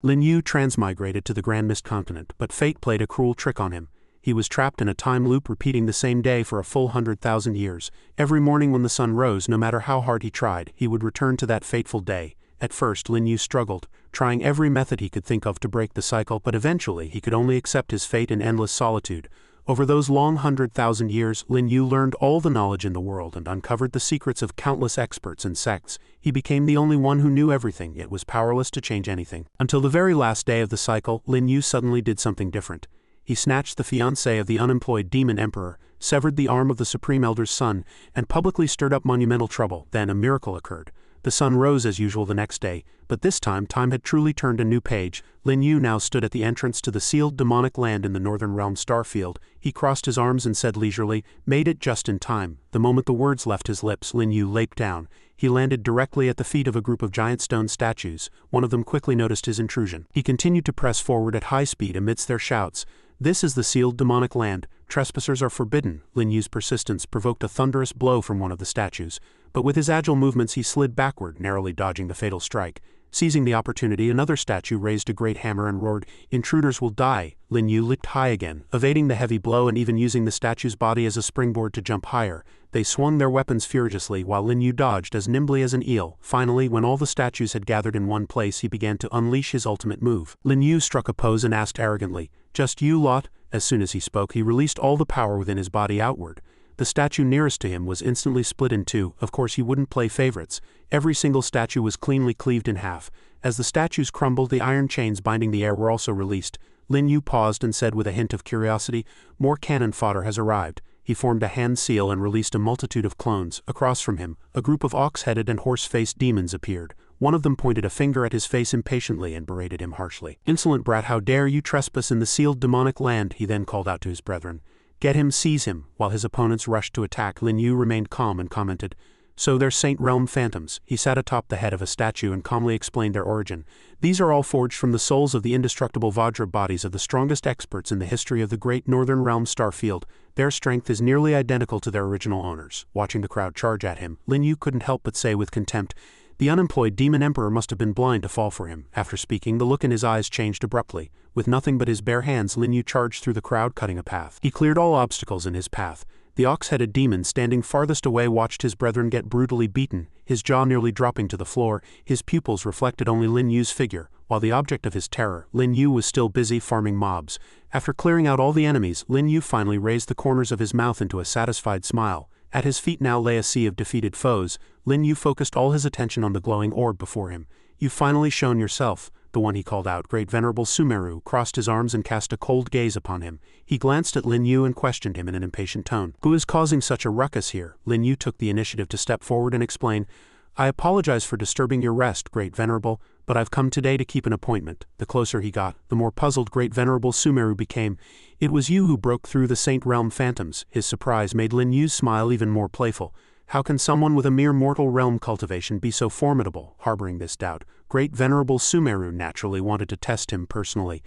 Lin Yu transmigrated to the Grand Mist continent, but fate played a cruel trick on him. He was trapped in a time loop repeating the same day for a full 100,000 years. Every morning when the sun rose, no matter how hard he tried, he would return to that fateful day. At first Lin Yu struggled, trying every method he could think of to break the cycle, but eventually he could only accept his fate in endless solitude. Over those long 100,000 years, Lin Yu learned all the knowledge in the world and uncovered the secrets of countless experts and sects. He became the only one who knew everything, yet was powerless to change anything. Until the very last day of the cycle, Lin Yu suddenly did something different. He snatched the fiancée of the unemployed demon emperor, severed the arm of the Supreme Elder's son, and publicly stirred up monumental trouble. Then a miracle occurred. The sun rose as usual the next day, but this time had truly turned a new page. Lin Yu now stood at the entrance to the sealed demonic land in the northern realm Starfield. He crossed his arms and said leisurely, "Made it just in time." The moment the words left his lips, Lin Yu leaped down. He landed directly at the feet of a group of giant stone statues. One of them quickly noticed his intrusion. He continued to press forward at high speed amidst their shouts. "This is the sealed demonic land. Trespassers are forbidden." Lin Yu's persistence provoked a thunderous blow from one of the statues, but with his agile movements he slid backward, narrowly dodging the fatal strike. Seizing the opportunity, another statue raised a great hammer and roared, "Intruders will die." Lin Yu leaped high again, evading the heavy blow and even using the statue's body as a springboard to jump higher. They swung their weapons furiously while Lin Yu dodged as nimbly as an eel. Finally, when all the statues had gathered in one place, he began to unleash his ultimate move. Lin Yu struck a pose and asked arrogantly, "Just you lot?" As soon as he spoke, he released all the power within his body outward. The statue nearest to him was instantly split in two. Of course he wouldn't play favorites. Every single statue was cleanly cleaved in half. As the statues crumbled, the iron chains binding the air were also released. Lin Yu paused and said with a hint of curiosity, "More cannon fodder has arrived." He formed a hand seal and released a multitude of clones. Across from him, a group of ox-headed and horse-faced demons appeared. One of them pointed a finger at his face impatiently and berated him harshly. "Insolent brat, how dare you trespass in the sealed demonic land?" he then called out to his brethren. "Get him, seize him." While his opponents rushed to attack, Lin Yu remained calm and commented, "So they're Saint Realm phantoms." He sat atop the head of a statue and calmly explained their origin. "These are all forged from the souls of the indestructible Vajra bodies of the strongest experts in the history of the great northern realm Starfield. Their strength is nearly identical to their original owners." Watching the crowd charge at him, Lin Yu couldn't help but say with contempt, "The unemployed demon emperor must have been blind to fall for him." After speaking, the look in his eyes changed abruptly. With nothing but his bare hands, Lin Yu charged through the crowd, cutting a path. He cleared all obstacles in his path. The ox-headed demon standing farthest away watched his brethren get brutally beaten, his jaw nearly dropping to the floor. His pupils reflected only Lin Yu's figure. While the object of his terror, Lin Yu was still busy farming mobs. After clearing out all the enemies, Lin Yu finally raised the corners of his mouth into a satisfied smile. At his feet now lay a sea of defeated foes. Lin Yu focused all his attention on the glowing orb before him. "You've finally shown yourself." The one he called out, Great Venerable Sumeru, crossed his arms and cast a cold gaze upon him. He glanced at Lin Yu and questioned him in an impatient tone. "Who is causing such a ruckus here?" Lin Yu took the initiative to step forward and explain, "I apologize for disturbing your rest, Great Venerable, but I've come today to keep an appointment." The closer he got, the more puzzled Great Venerable Sumeru became. "It was you who broke through the Saint Realm phantoms." His surprise made Lin Yu's smile even more playful. How can someone with a mere mortal realm cultivation be so formidable? Harboring this doubt, Great Venerable Sumeru naturally wanted to test him personally.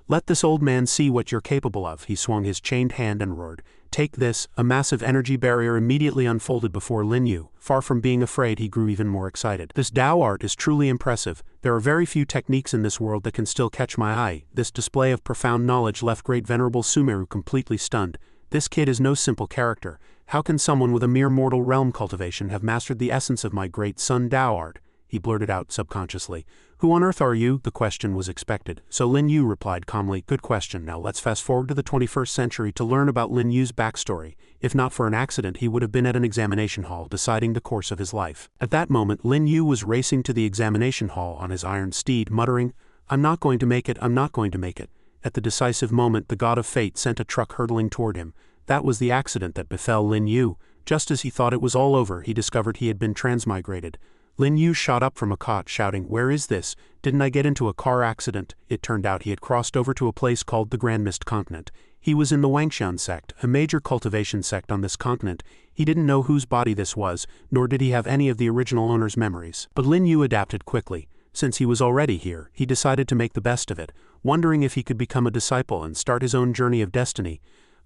"Let this old man see what you're capable of." He swung his chained hand and roared, "Take this." A massive energy barrier immediately unfolded before Lin Yu. Far from being afraid, he grew even more excited. "This Dao art is truly impressive. There are very few techniques in this world that can still catch my eye." This display of profound knowledge left Great Venerable Sumeru completely stunned. This kid is no simple character. How can someone with a mere mortal realm cultivation have mastered the essence of my great Sun Dao art? He blurted out subconsciously. "Who on earth are you?" The question was expected, so Lin Yu replied calmly, "Good question. Now let's fast forward to the 21st century to learn about Lin Yu's backstory. If not for an accident, he would have been at an examination hall deciding the course of his life." At that moment, Lin Yu was racing to the examination hall on his iron steed, muttering, "I'm not going to make it, I'm not going to make it." At the decisive moment, the god of fate sent a truck hurtling toward him. That was the accident that befell Lin Yu. Just as he thought it was all over, he discovered he had been transmigrated. Lin Yu shot up from a cot shouting, "Where is this? Didn't I get into a car accident?" It turned out he had crossed over to a place called the Grand Mist continent. He was in the Wangxian sect, a major cultivation sect on this continent. He didn't know whose body this was, nor did he have any of the original owner's memories. But Lin Yu adapted quickly. Since he was already here, he decided to make the best of it, wondering if he could become a disciple and start his own journey of destiny.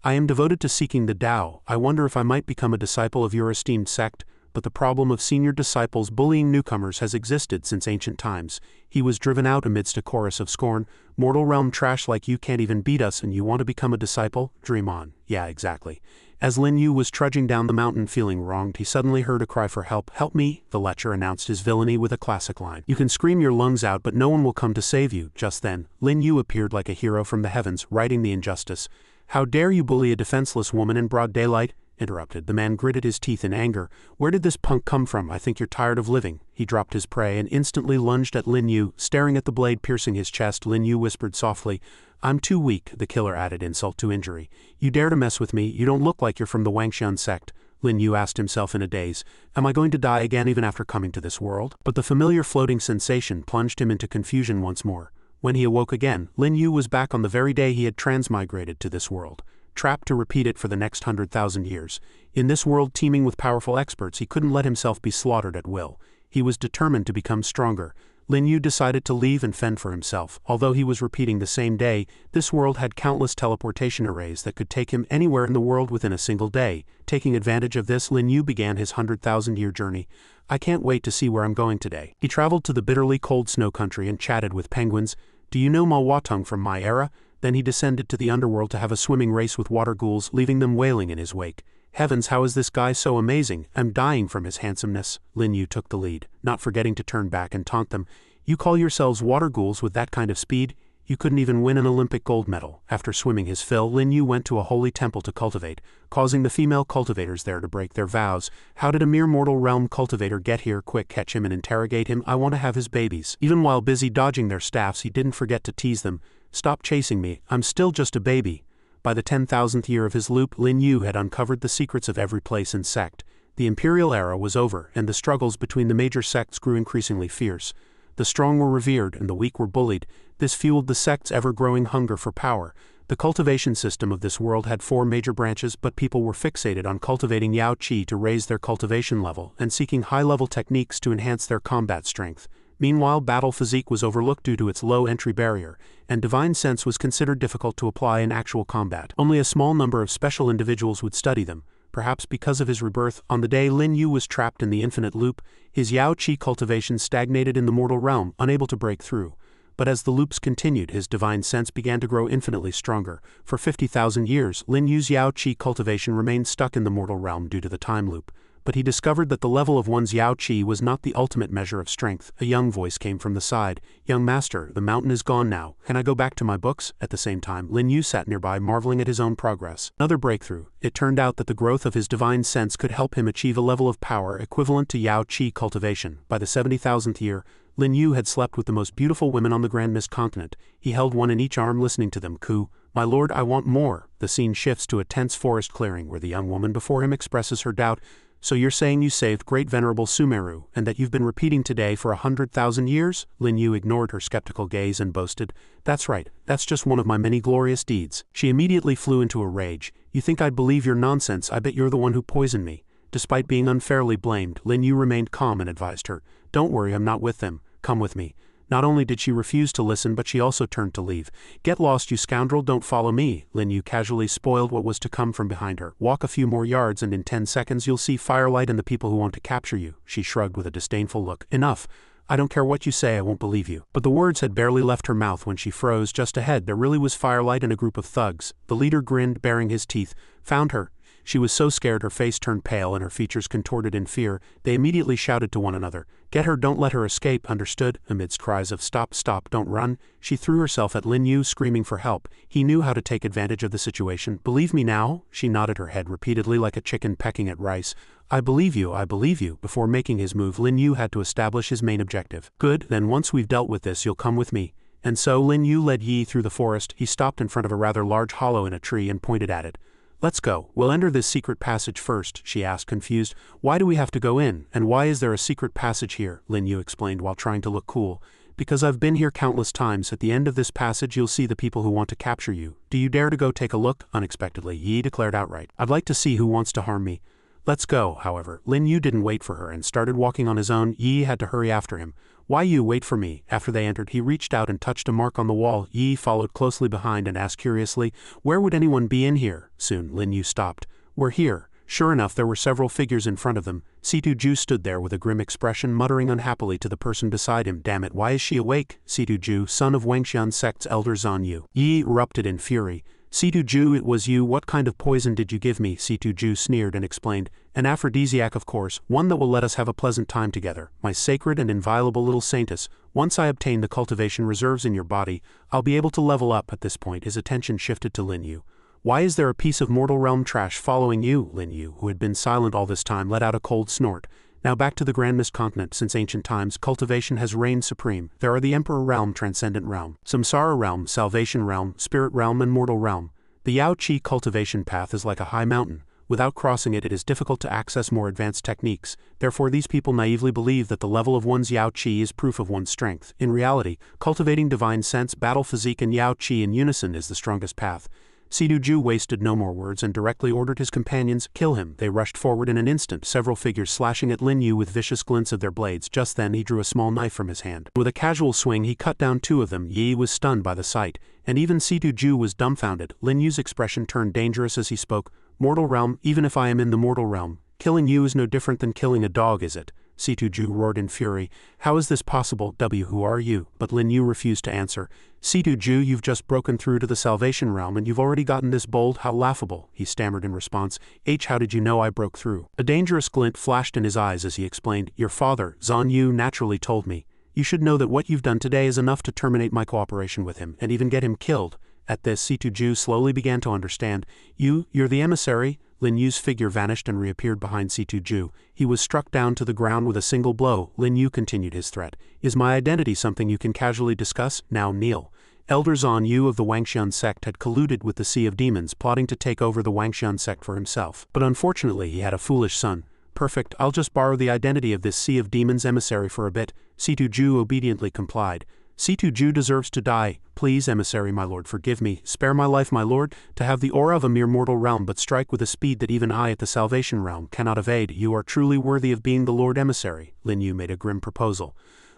"I am devoted to seeking the Tao. I wonder if I might become a disciple of your esteemed sect." but the problem of senior disciples bullying newcomers has existed since ancient times. He was driven out amidst a chorus of scorn. Mortal realm trash like you can't even beat us and you want to become a disciple? Dream on. Yeah, exactly. As Lin Yu was trudging down the mountain feeling wronged, he suddenly heard a cry for help. Help me, the lecher announced his villainy with a classic line. You can scream your lungs out but no one will come to save you. Just then, Lin Yu appeared like a hero from the heavens, righting the injustice. How dare you bully a defenseless woman in broad daylight? Interrupted. The man gritted his teeth in anger. Where did this punk come from? I think you're tired of living. He dropped his prey and instantly lunged at Lin Yu, staring at the blade piercing his chest. Lin Yu whispered softly. I'm too weak, the killer added, insult to injury. You dare to mess with me? You don't look like you're from the Wangxian sect. Lin Yu asked himself in a daze. Am I going to die again even after coming to this world? But the familiar floating sensation plunged him into confusion once more. When he awoke again, Lin Yu was back on the very day he had transmigrated to this world, trapped to repeat it for the next 100,000 years. In this world teeming with powerful experts, he couldn't let himself be slaughtered at will. He was determined to become stronger. Lin Yu decided to leave and fend for himself. Although he was repeating the same day, this world had countless teleportation arrays that could take him anywhere in the world within a single day. Taking advantage of this, Lin Yu began his 100,000-year journey. I can't wait to see where I'm going today. He traveled to the bitterly cold snow country and chatted with penguins. Do you know Malwatung from my era? Then he descended to the underworld to have a swimming race with water ghouls, leaving them wailing in his wake. Heavens, how is this guy so amazing? I'm dying from his handsomeness. Lin Yu took the lead, not forgetting to turn back and taunt them. You call yourselves water ghouls with that kind of speed? You couldn't even win an Olympic gold medal. After swimming his fill, Lin Yu went to a holy temple to cultivate, causing the female cultivators there to break their vows. How did a mere mortal realm cultivator get here? Quick, catch him and interrogate him. I want to have his babies. Even while busy dodging their staffs, he didn't forget to tease them. Stop chasing me. I'm still just a baby. By the 10,000th year of his loop, Lin Yu had uncovered the secrets of every place and sect. The imperial era was over, and the struggles between the major sects grew increasingly fierce. The strong were revered and the weak were bullied. This fueled the sect's ever-growing hunger for power. The cultivation system of this world had 4 major branches, but people were fixated on cultivating Yao Qi to raise their cultivation level and seeking high-level techniques to enhance their combat strength. Meanwhile, battle physique was overlooked due to its low entry barrier, and divine sense was considered difficult to apply in actual combat. Only a small number of special individuals would study them. Perhaps because of his rebirth, on the day Lin Yu was trapped in the infinite loop, his Yao Qi cultivation stagnated in the mortal realm, unable to break through. But as the loops continued, his divine sense began to grow infinitely stronger. For 50,000 years, Lin Yu's Yao Qi cultivation remained stuck in the mortal realm due to the time loop. But he discovered that the level of one's Yao Qi was not the ultimate measure of strength. A young voice came from the side. Young master, the mountain is gone now. Can I go back to my books? At the same time, Lin Yu sat nearby, marveling at his own progress. Another breakthrough. It turned out that the growth of his divine sense could help him achieve a level of power equivalent to Yao Qi cultivation. By the 70,000th year, Lin Yu had slept with the most beautiful women on the Grand Mist continent. He held one in each arm, listening to them coo. My lord, I want more. The scene shifts to a tense forest clearing where the young woman before him expresses her doubt. So you're saying you saved great venerable Sumeru, and that you've been repeating today for 100,000 years? Lin Yu ignored her skeptical gaze and boasted. That's right, that's just one of my many glorious deeds. She immediately flew into a rage. You think I'd believe your nonsense? I bet you're the one who poisoned me. Despite being unfairly blamed, Lin Yu remained calm and advised her. Don't worry, I'm not with them. Come with me. Not only did she refuse to listen, but she also turned to leave. Get lost, you scoundrel, don't follow me. Lin Yu casually spoiled what was to come from behind her. Walk a few more yards and in 10 seconds you'll see firelight and the people who want to capture you. She shrugged with a disdainful look. Enough. I don't care what you say, I won't believe you. But the words had barely left her mouth when she froze. Just ahead there really was firelight and a group of thugs. The leader grinned, baring his teeth. Found her. She was so scared her face turned pale and her features contorted in fear. They immediately shouted to one another. Get her, don't let her escape, understood? Amidst cries of stop, stop, don't run, she threw herself at Lin Yu, screaming for help. He knew how to take advantage of the situation. Believe me now? She nodded her head repeatedly like a chicken pecking at rice. I believe you, I believe you. Before making his move, Lin Yu had to establish his main objective. Good, then once we've dealt with this you'll come with me. And so Lin Yu led Yi through the forest. He stopped in front of a rather large hollow in a tree and pointed at it. Let's go. We'll enter this secret passage first, she asked, confused. Why do we have to go in, and why is there a secret passage here? Lin Yu explained while trying to look cool. Because I've been here countless times. At the end of this passage you'll see the people who want to capture you. Do you dare to go take a look? Unexpectedly, Yi declared outright. I'd like to see who wants to harm me. Let's go, however. Lin Yu didn't wait for her and started walking on his own. Yi had to hurry after him. Why you wait for me? After they entered, he reached out and touched a mark on the wall. Yi followed closely behind and asked curiously, where would anyone be in here? Soon, Lin Yu stopped. We're here. Sure enough, there were several figures in front of them. Situ Ju stood there with a grim expression, muttering unhappily to the person beside him. Damn it, why is she awake? Situ Ju, son of Wangxian Sect's elder Zan Yu. Yi erupted in fury. Situ Ju, it was you. What kind of poison did you give me? Situ Ju sneered and explained. An aphrodisiac, of course, one that will let us have a pleasant time together. My sacred and inviolable little saintess, once I obtain the cultivation reserves in your body, I'll be able to level up. At this point his attention shifted to Lin Yu. Why is there a piece of mortal realm trash following you? Lin Yu, who had been silent all this time, let out a cold snort. Now back to the Grand Mist Continent. Since ancient times, cultivation has reigned supreme. There are the Emperor Realm, Transcendent Realm, Samsara Realm, Salvation Realm, Spirit Realm, and Mortal Realm. The Yao Qi cultivation path is like a high mountain. Without crossing it, it is difficult to access more advanced techniques. Therefore, these people naively believe that the level of one's Yao Qi is proof of one's strength. In reality, cultivating divine sense, battle physique, and Yao Qi in unison is the strongest path. Situ Ju wasted no more words and directly ordered his companions, kill him. They rushed forward in an instant, several figures slashing at Lin Yu with vicious glints of their blades. Just then he drew a small knife from his hand. With a casual swing he cut down two of them. Yi was stunned by the sight, and even Situ Ju was dumbfounded. Lin Yu's expression turned dangerous as he spoke. Mortal realm, even if I am in the mortal realm, killing you is no different than killing a dog, is it? Situ Ju roared in fury. How is this possible? Who are you? But Lin Yu refused to answer. Situ Ju, you've just broken through to the Salvation Realm and you've already gotten this bold. How laughable, he stammered in response. How did you know I broke through? A dangerous glint flashed in his eyes as he explained. Your father, Zan Yu, naturally told me. You should know that what you've done today is enough to terminate my cooperation with him, and even get him killed. At this, Situ Ju slowly began to understand. You're the emissary? Lin Yu's figure vanished and reappeared behind Situ Ju. He was struck down to the ground with a single blow. Lin Yu continued his threat. Is my identity something you can casually discuss? Now kneel. Elder Zan Yu of the Wangxian Sect had colluded with the Sea of Demons, plotting to take over the Wangxian Sect for himself. But unfortunately he had a foolish son. Perfect, I'll just borrow the identity of this Sea of Demons emissary for a bit. Situ Ju obediently complied. Situ Ju deserves to die. Please, emissary, my lord, forgive me. Spare my life, my lord. To have the aura of a mere mortal realm but strike with a speed that even I at the Salvation Realm cannot evade. You are truly worthy of being the Lord Emissary. Lin Yu made a grim proposal.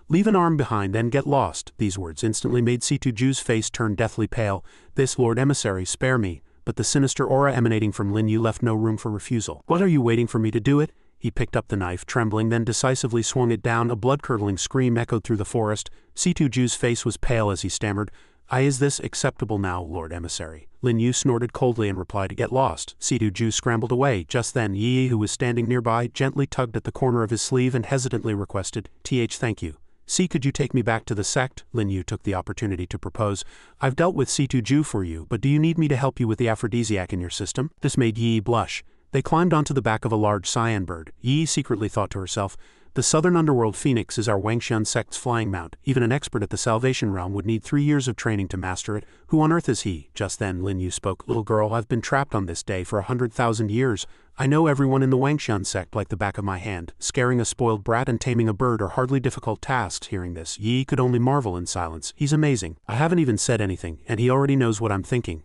Leave an arm behind, then get lost. These words instantly made Situ Ju's face turn deathly pale. This, Lord Emissary, spare me. But the sinister aura emanating from Lin Yu left no room for refusal. What are you waiting for me to do it? He picked up the knife, trembling, then decisively swung it down. A blood-curdling scream echoed through the forest. Situ Ju's face was pale as he stammered. Is this acceptable now, Lord Emissary? Lin Yu snorted coldly and replied, Get lost. Situ Ju scrambled away. Just then, Yi, who was standing nearby, gently tugged at the corner of his sleeve and hesitantly requested, Thank you. Could you take me back to the sect? Lin Yu took the opportunity to propose. I've dealt with Situ Ju for you, but do you need me to help you with the aphrodisiac in your system? This made Yi blush. They climbed onto the back of a large cyan bird. Yi secretly thought to herself, the southern underworld phoenix is our Wangxian sect's flying mount. Even an expert at the Salvation Realm would need 3 years of training to master it. Who on earth is he? Just then Lin Yu spoke. Little girl, I've been trapped on this day for 100,000 years. I know everyone in the Wangxian sect like the back of my hand. Scaring a spoiled brat and taming a bird are hardly difficult tasks. Hearing this, Yi could only marvel in silence. He's amazing. I haven't even said anything, and he already knows what I'm thinking.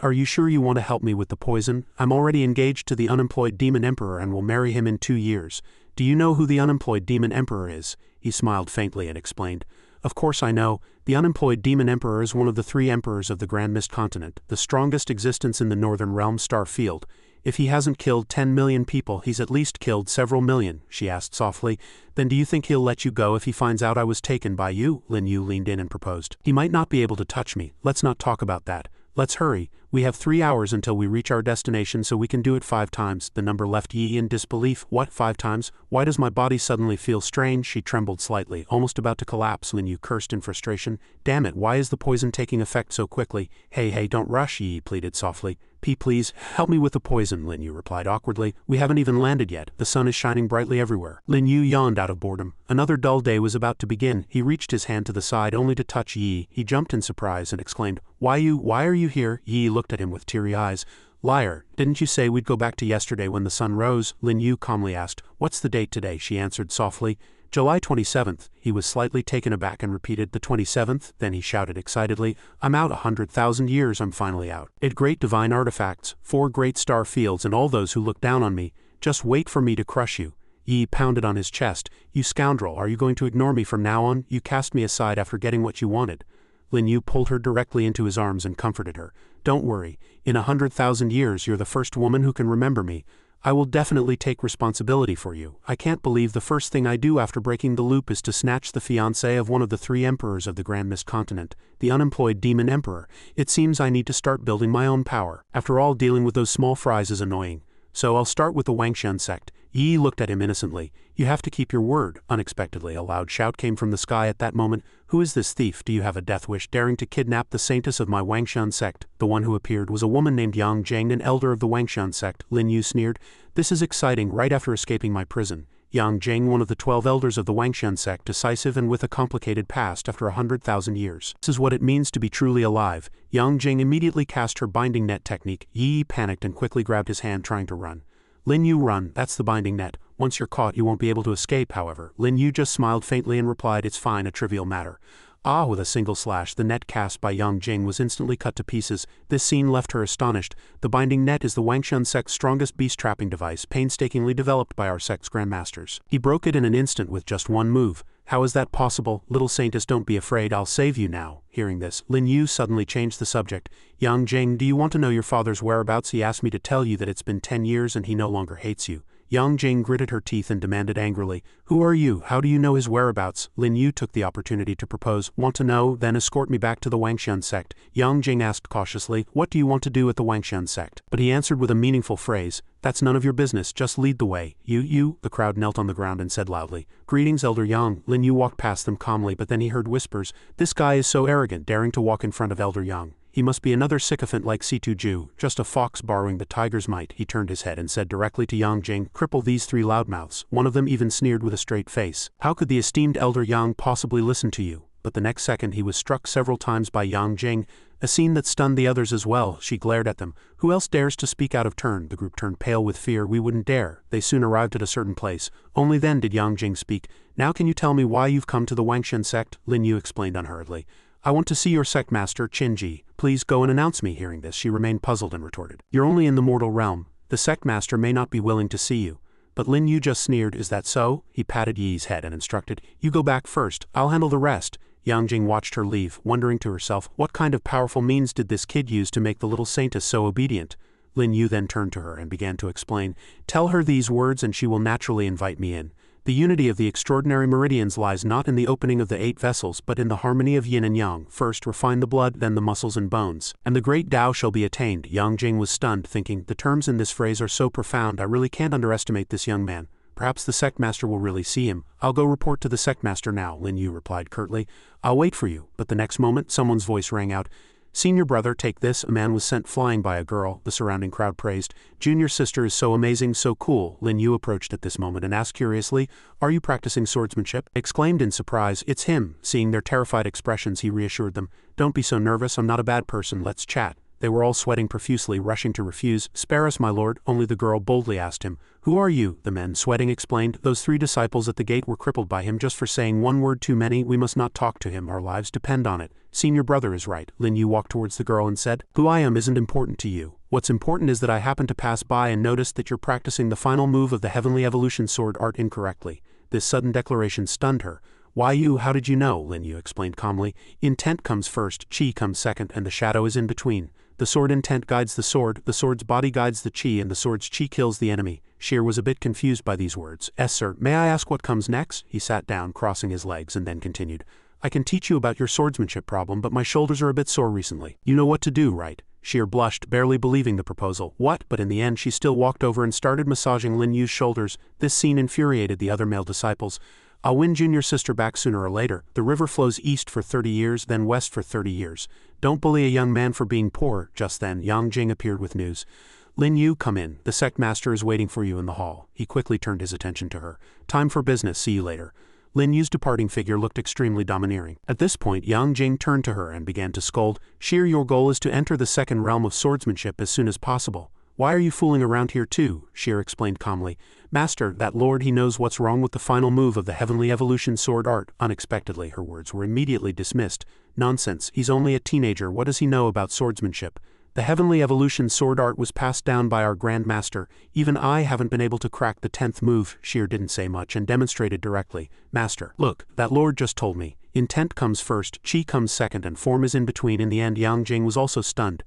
Are you sure you want to help me with the poison? I'm already engaged to the unemployed demon emperor and will marry him in 2 years. Do you know who the unemployed demon emperor is? He smiled faintly and explained. Of course I know. The unemployed demon emperor is one of the 3 emperors of the Grand Mist Continent, the strongest existence in the northern realm star field. If he hasn't killed 10 million people, he's at least killed several million, she asked softly. Then do you think he'll let you go if he finds out I was taken by you? Lin Yu leaned in and proposed. He might not be able to touch me. Let's not talk about that. Let's hurry. We have 3 hours until we reach our destination, so we can do it 5 times. The number left Yi in disbelief. What, 5 times? Why does my body suddenly feel strange? She trembled slightly, almost about to collapse. Lin Yu cursed in frustration. Damn it, why is the poison taking effect so quickly? Hey, don't rush, Yi pleaded softly. Please, help me with the poison, Lin Yu replied awkwardly. We haven't even landed yet. The sun is shining brightly everywhere. Lin Yu yawned out of boredom. Another dull day was about to begin. He reached his hand to the side only to touch Yi. He jumped in surprise and exclaimed, Why are you here? Yi looked at him with teary eyes. Liar, didn't you say we'd go back to yesterday when the sun rose? Lin Yu calmly asked. What's the date today? She answered softly. July 27th. He was slightly taken aback and repeated, the 27th? Then he shouted excitedly, I'm out 100,000 years, I'm finally out. 8 great divine artifacts, 4 great star fields, and all those who look down on me. Just wait for me to crush you. Yi pounded on his chest. You scoundrel, are you going to ignore me from now on? You cast me aside after getting what you wanted. Lin Yu pulled her directly into his arms and comforted her. Don't worry. In 100,000 years you're the first woman who can remember me. I will definitely take responsibility for you. I can't believe the first thing I do after breaking the loop is to snatch the fiancé of one of the 3 emperors of the Grand Mist Continent, the unemployed demon emperor. It seems I need to start building my own power. After all, dealing with those small fries is annoying. So I'll start with the Wangxian sect. Yi looked at him innocently. You have to keep your word. Unexpectedly, a loud shout came from the sky at that moment. Who is this thief? Do you have a death wish, daring to kidnap the saintess of my Wangxian sect? The one who appeared was a woman named Yang Jing, an elder of the Wangxian sect. Lin Yu sneered. This is exciting. Right after escaping my prison. Yang Jing, one of the 12 elders of the Wangxian sect, decisive and with a complicated past after 100,000 years. This is what it means to be truly alive. Yang Jing immediately cast her binding net technique. Yi panicked and quickly grabbed his hand, trying to run. Lin Yu, run, that's the binding net. Once you're caught, you won't be able to escape, however. Lin Yu just smiled faintly and replied, it's fine, a trivial matter. Ah, with a single slash, the net cast by Yang Jing was instantly cut to pieces. This scene left her astonished. The binding net is the Wangxian sect's strongest beast-trapping device, painstakingly developed by our sect's grandmasters. He broke it in an instant with just one move. How is that possible? Little saintess, don't be afraid, I'll save you now. Hearing this, Lin Yu suddenly changed the subject. Yang Jing, do you want to know your father's whereabouts? He asked me to tell you that it's been 10 years and he no longer hates you. Yang Jing gritted her teeth and demanded angrily, who are you? How do you know his whereabouts? Lin Yu took the opportunity to propose, want to know? Then escort me back to the Wangxian sect. Yang Jing asked cautiously, what do you want to do at the Wangxian sect? But he answered with a meaningful phrase, that's none of your business, just lead the way. You. The crowd knelt on the ground and said loudly, greetings, Elder Yang. Lin Yu walked past them calmly, but then he heard whispers, this guy is so arrogant, daring to walk in front of Elder Yang. He must be another sycophant like Situ Ju, just a fox borrowing the tiger's might. He turned his head and said directly to Yang Jing, cripple these 3 loudmouths. One of them even sneered with a straight face. How could the esteemed Elder Yang possibly listen to you? But the next second he was struck several times by Yang Jing, a scene that stunned the others as well. She glared at them. Who else dares to speak out of turn? The group turned pale with fear. We wouldn't dare. They soon arrived at a certain place. Only then did Yang Jing speak. Now can you tell me why you've come to the Wangxian sect? Lin Yu explained unhurriedly. I want to see your sect master, Qinji. Please go and announce me. Hearing this, she remained puzzled and retorted. You're only in the mortal realm. The sect master may not be willing to see you. But Lin Yu just sneered, is that so? He patted Yi's head and instructed, you go back first, I'll handle the rest. Yang Jing watched her leave, wondering to herself, what kind of powerful means did this kid use to make the little saintess so obedient? Lin Yu then turned to her and began to explain, tell her these words and she will naturally invite me in. The unity of the extraordinary meridians lies not in the opening of the 8 vessels but in the harmony of yin and yang. First refine the blood, then the muscles and bones, and the great Tao shall be attained. Yang Jing was stunned, thinking, the terms in this phrase are so profound, I really can't underestimate this young man. Perhaps the sect master will really see him. I'll go report to the sect master now, Lin Yu replied curtly. I'll wait for you. But the next moment, someone's voice rang out. Senior brother, take this. A man was sent flying by a girl, the surrounding crowd praised. Junior sister is so amazing, so cool. Lin Yu approached at this moment and asked curiously, are you practicing swordsmanship? Exclaimed in surprise, it's him. Seeing their terrified expressions, he reassured them. Don't be so nervous, I'm not a bad person, let's chat. They were all sweating profusely, rushing to refuse. Spare us, my lord. Only the girl boldly asked him, who are you? The men, sweating, explained, those 3 disciples at the gate were crippled by him just for saying one word too many. We must not talk to him, our lives depend on it. Senior brother is right. Lin Yu walked towards the girl and said, who I am isn't important to you. What's important is that I happened to pass by and noticed that you're practicing the final move of the heavenly evolution sword art incorrectly. This sudden declaration stunned her. Why you? How did you know? Lin Yu explained calmly. Intent comes first, chi comes second, and the shadow is in between. The sword intent guides the sword's body guides the chi, and the sword's chi kills the enemy. Sheer was a bit confused by these words. Sir, may I ask what comes next? He sat down, crossing his legs, and then continued. I can teach you about your swordsmanship problem, but my shoulders are a bit sore recently. You know what to do, right? Sheer blushed, barely believing the proposal. What? But in the end she still walked over and started massaging Lin Yu's shoulders. This scene infuriated the other male disciples. I'll win junior sister back sooner or later. The river flows east for 30 years, then west for 30 years. Don't bully a young man for being poor. Just then, Yang Jing appeared with news. Lin Yu, come in. The sect master is waiting for you in the hall. He quickly turned his attention to her. Time for business, see you later. Lin Yu's departing figure looked extremely domineering. At this point, Yang Jing turned to her and began to scold. Sheer, your goal is to enter the second realm of swordsmanship as soon as possible. Why are you fooling around here too? Sheer explained calmly. Master, that lord, he knows what's wrong with the final move of the heavenly evolution sword art. Unexpectedly, her words were immediately dismissed. Nonsense, he's only a teenager, what does he know about swordsmanship? The heavenly evolution sword art was passed down by our Grand Master. Even I haven't been able to crack the 10th move. Sheer didn't say much and demonstrated directly. Master, look, that lord just told me. Intent comes first, chi comes second, and form is in between. In the end, Yang Jing was also stunned.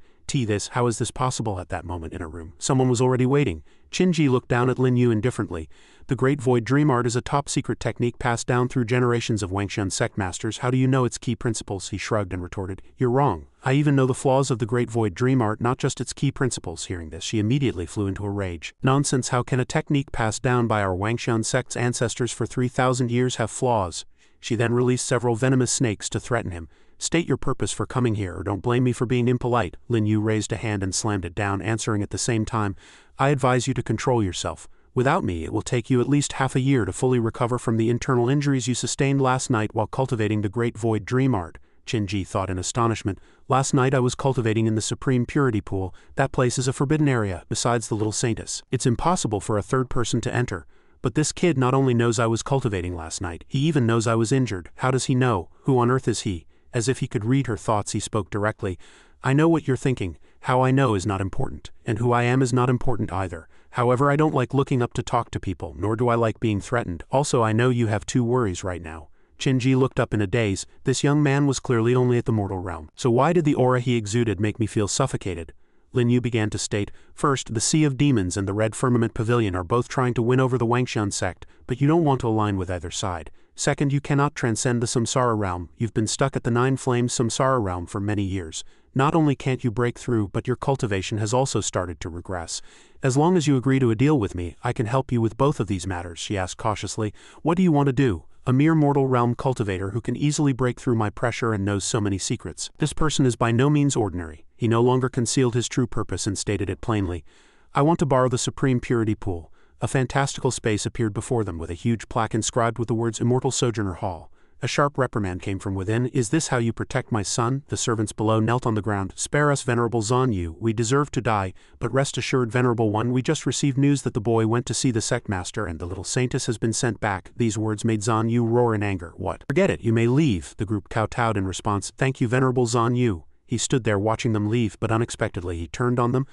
How is this possible? At that moment in a room, someone was already waiting. Qinji looked down at Lin Yu indifferently. The Great Void Dream Art is a top-secret technique passed down through generations of Wangxian sect masters. How do you know its key principles? He shrugged and retorted. You're wrong. I even know the flaws of the Great Void Dream Art, not just its key principles. Hearing this, she immediately flew into a rage. Nonsense! How can a technique passed down by our Wangxian sect's ancestors for 3,000 years have flaws? She then released several venomous snakes to threaten him. State your purpose for coming here, or don't blame me for being impolite. Lin Yu raised a hand and slammed it down, answering at the same time. I advise you to control yourself. Without me, it will take you at least half a year to fully recover from the internal injuries you sustained last night while cultivating the Great Void Dream Art. Qinji thought in astonishment. Last night I was cultivating in the Supreme Purity Pool. That place is a forbidden area, besides the little saintess. It's impossible for a third person to enter. But this kid not only knows I was cultivating last night, he even knows I was injured. How does he know? Who on earth is he? As if he could read her thoughts, he spoke directly. I know what you're thinking. How I know is not important, and who I am is not important either. However, I don't like looking up to talk to people, nor do I like being threatened. Also, I know you have two worries right now. Qinji looked up in a daze. This young man was clearly only at the mortal realm. So why did the aura he exuded make me feel suffocated? Lin Yu began to state. First, the Sea of Demons and the Red Firmament Pavilion are both trying to win over the Wangxian sect, but you don't want to align with either side. Second, you cannot transcend the Samsara realm. You've been stuck at the Nine Flames Samsara realm for many years. Not only can't you break through, but your cultivation has also started to regress. As long as you agree to a deal with me, I can help you with both of these matters, she asked cautiously. What do you want to do? A mere mortal realm cultivator who can easily break through my pressure and knows so many secrets. This person is by no means ordinary. He no longer concealed his true purpose and stated it plainly. I want to borrow the Supreme Purity Pool. A fantastical space appeared before them with a huge plaque inscribed with the words Immortal Sojourner Hall. A sharp reprimand came from within. Is this how you protect my son? The servants below knelt on the ground. Spare us, Venerable Zan Yu. We deserve to die, but rest assured, Venerable One, we just received news that the boy went to see the sect master and the little saintess has been sent back. These words made Zan Yu roar in anger. What? Forget it, you may leave. The group kowtowed in response. Thank you, Venerable Zan Yu. He stood there watching them leave, but unexpectedly he turned on them.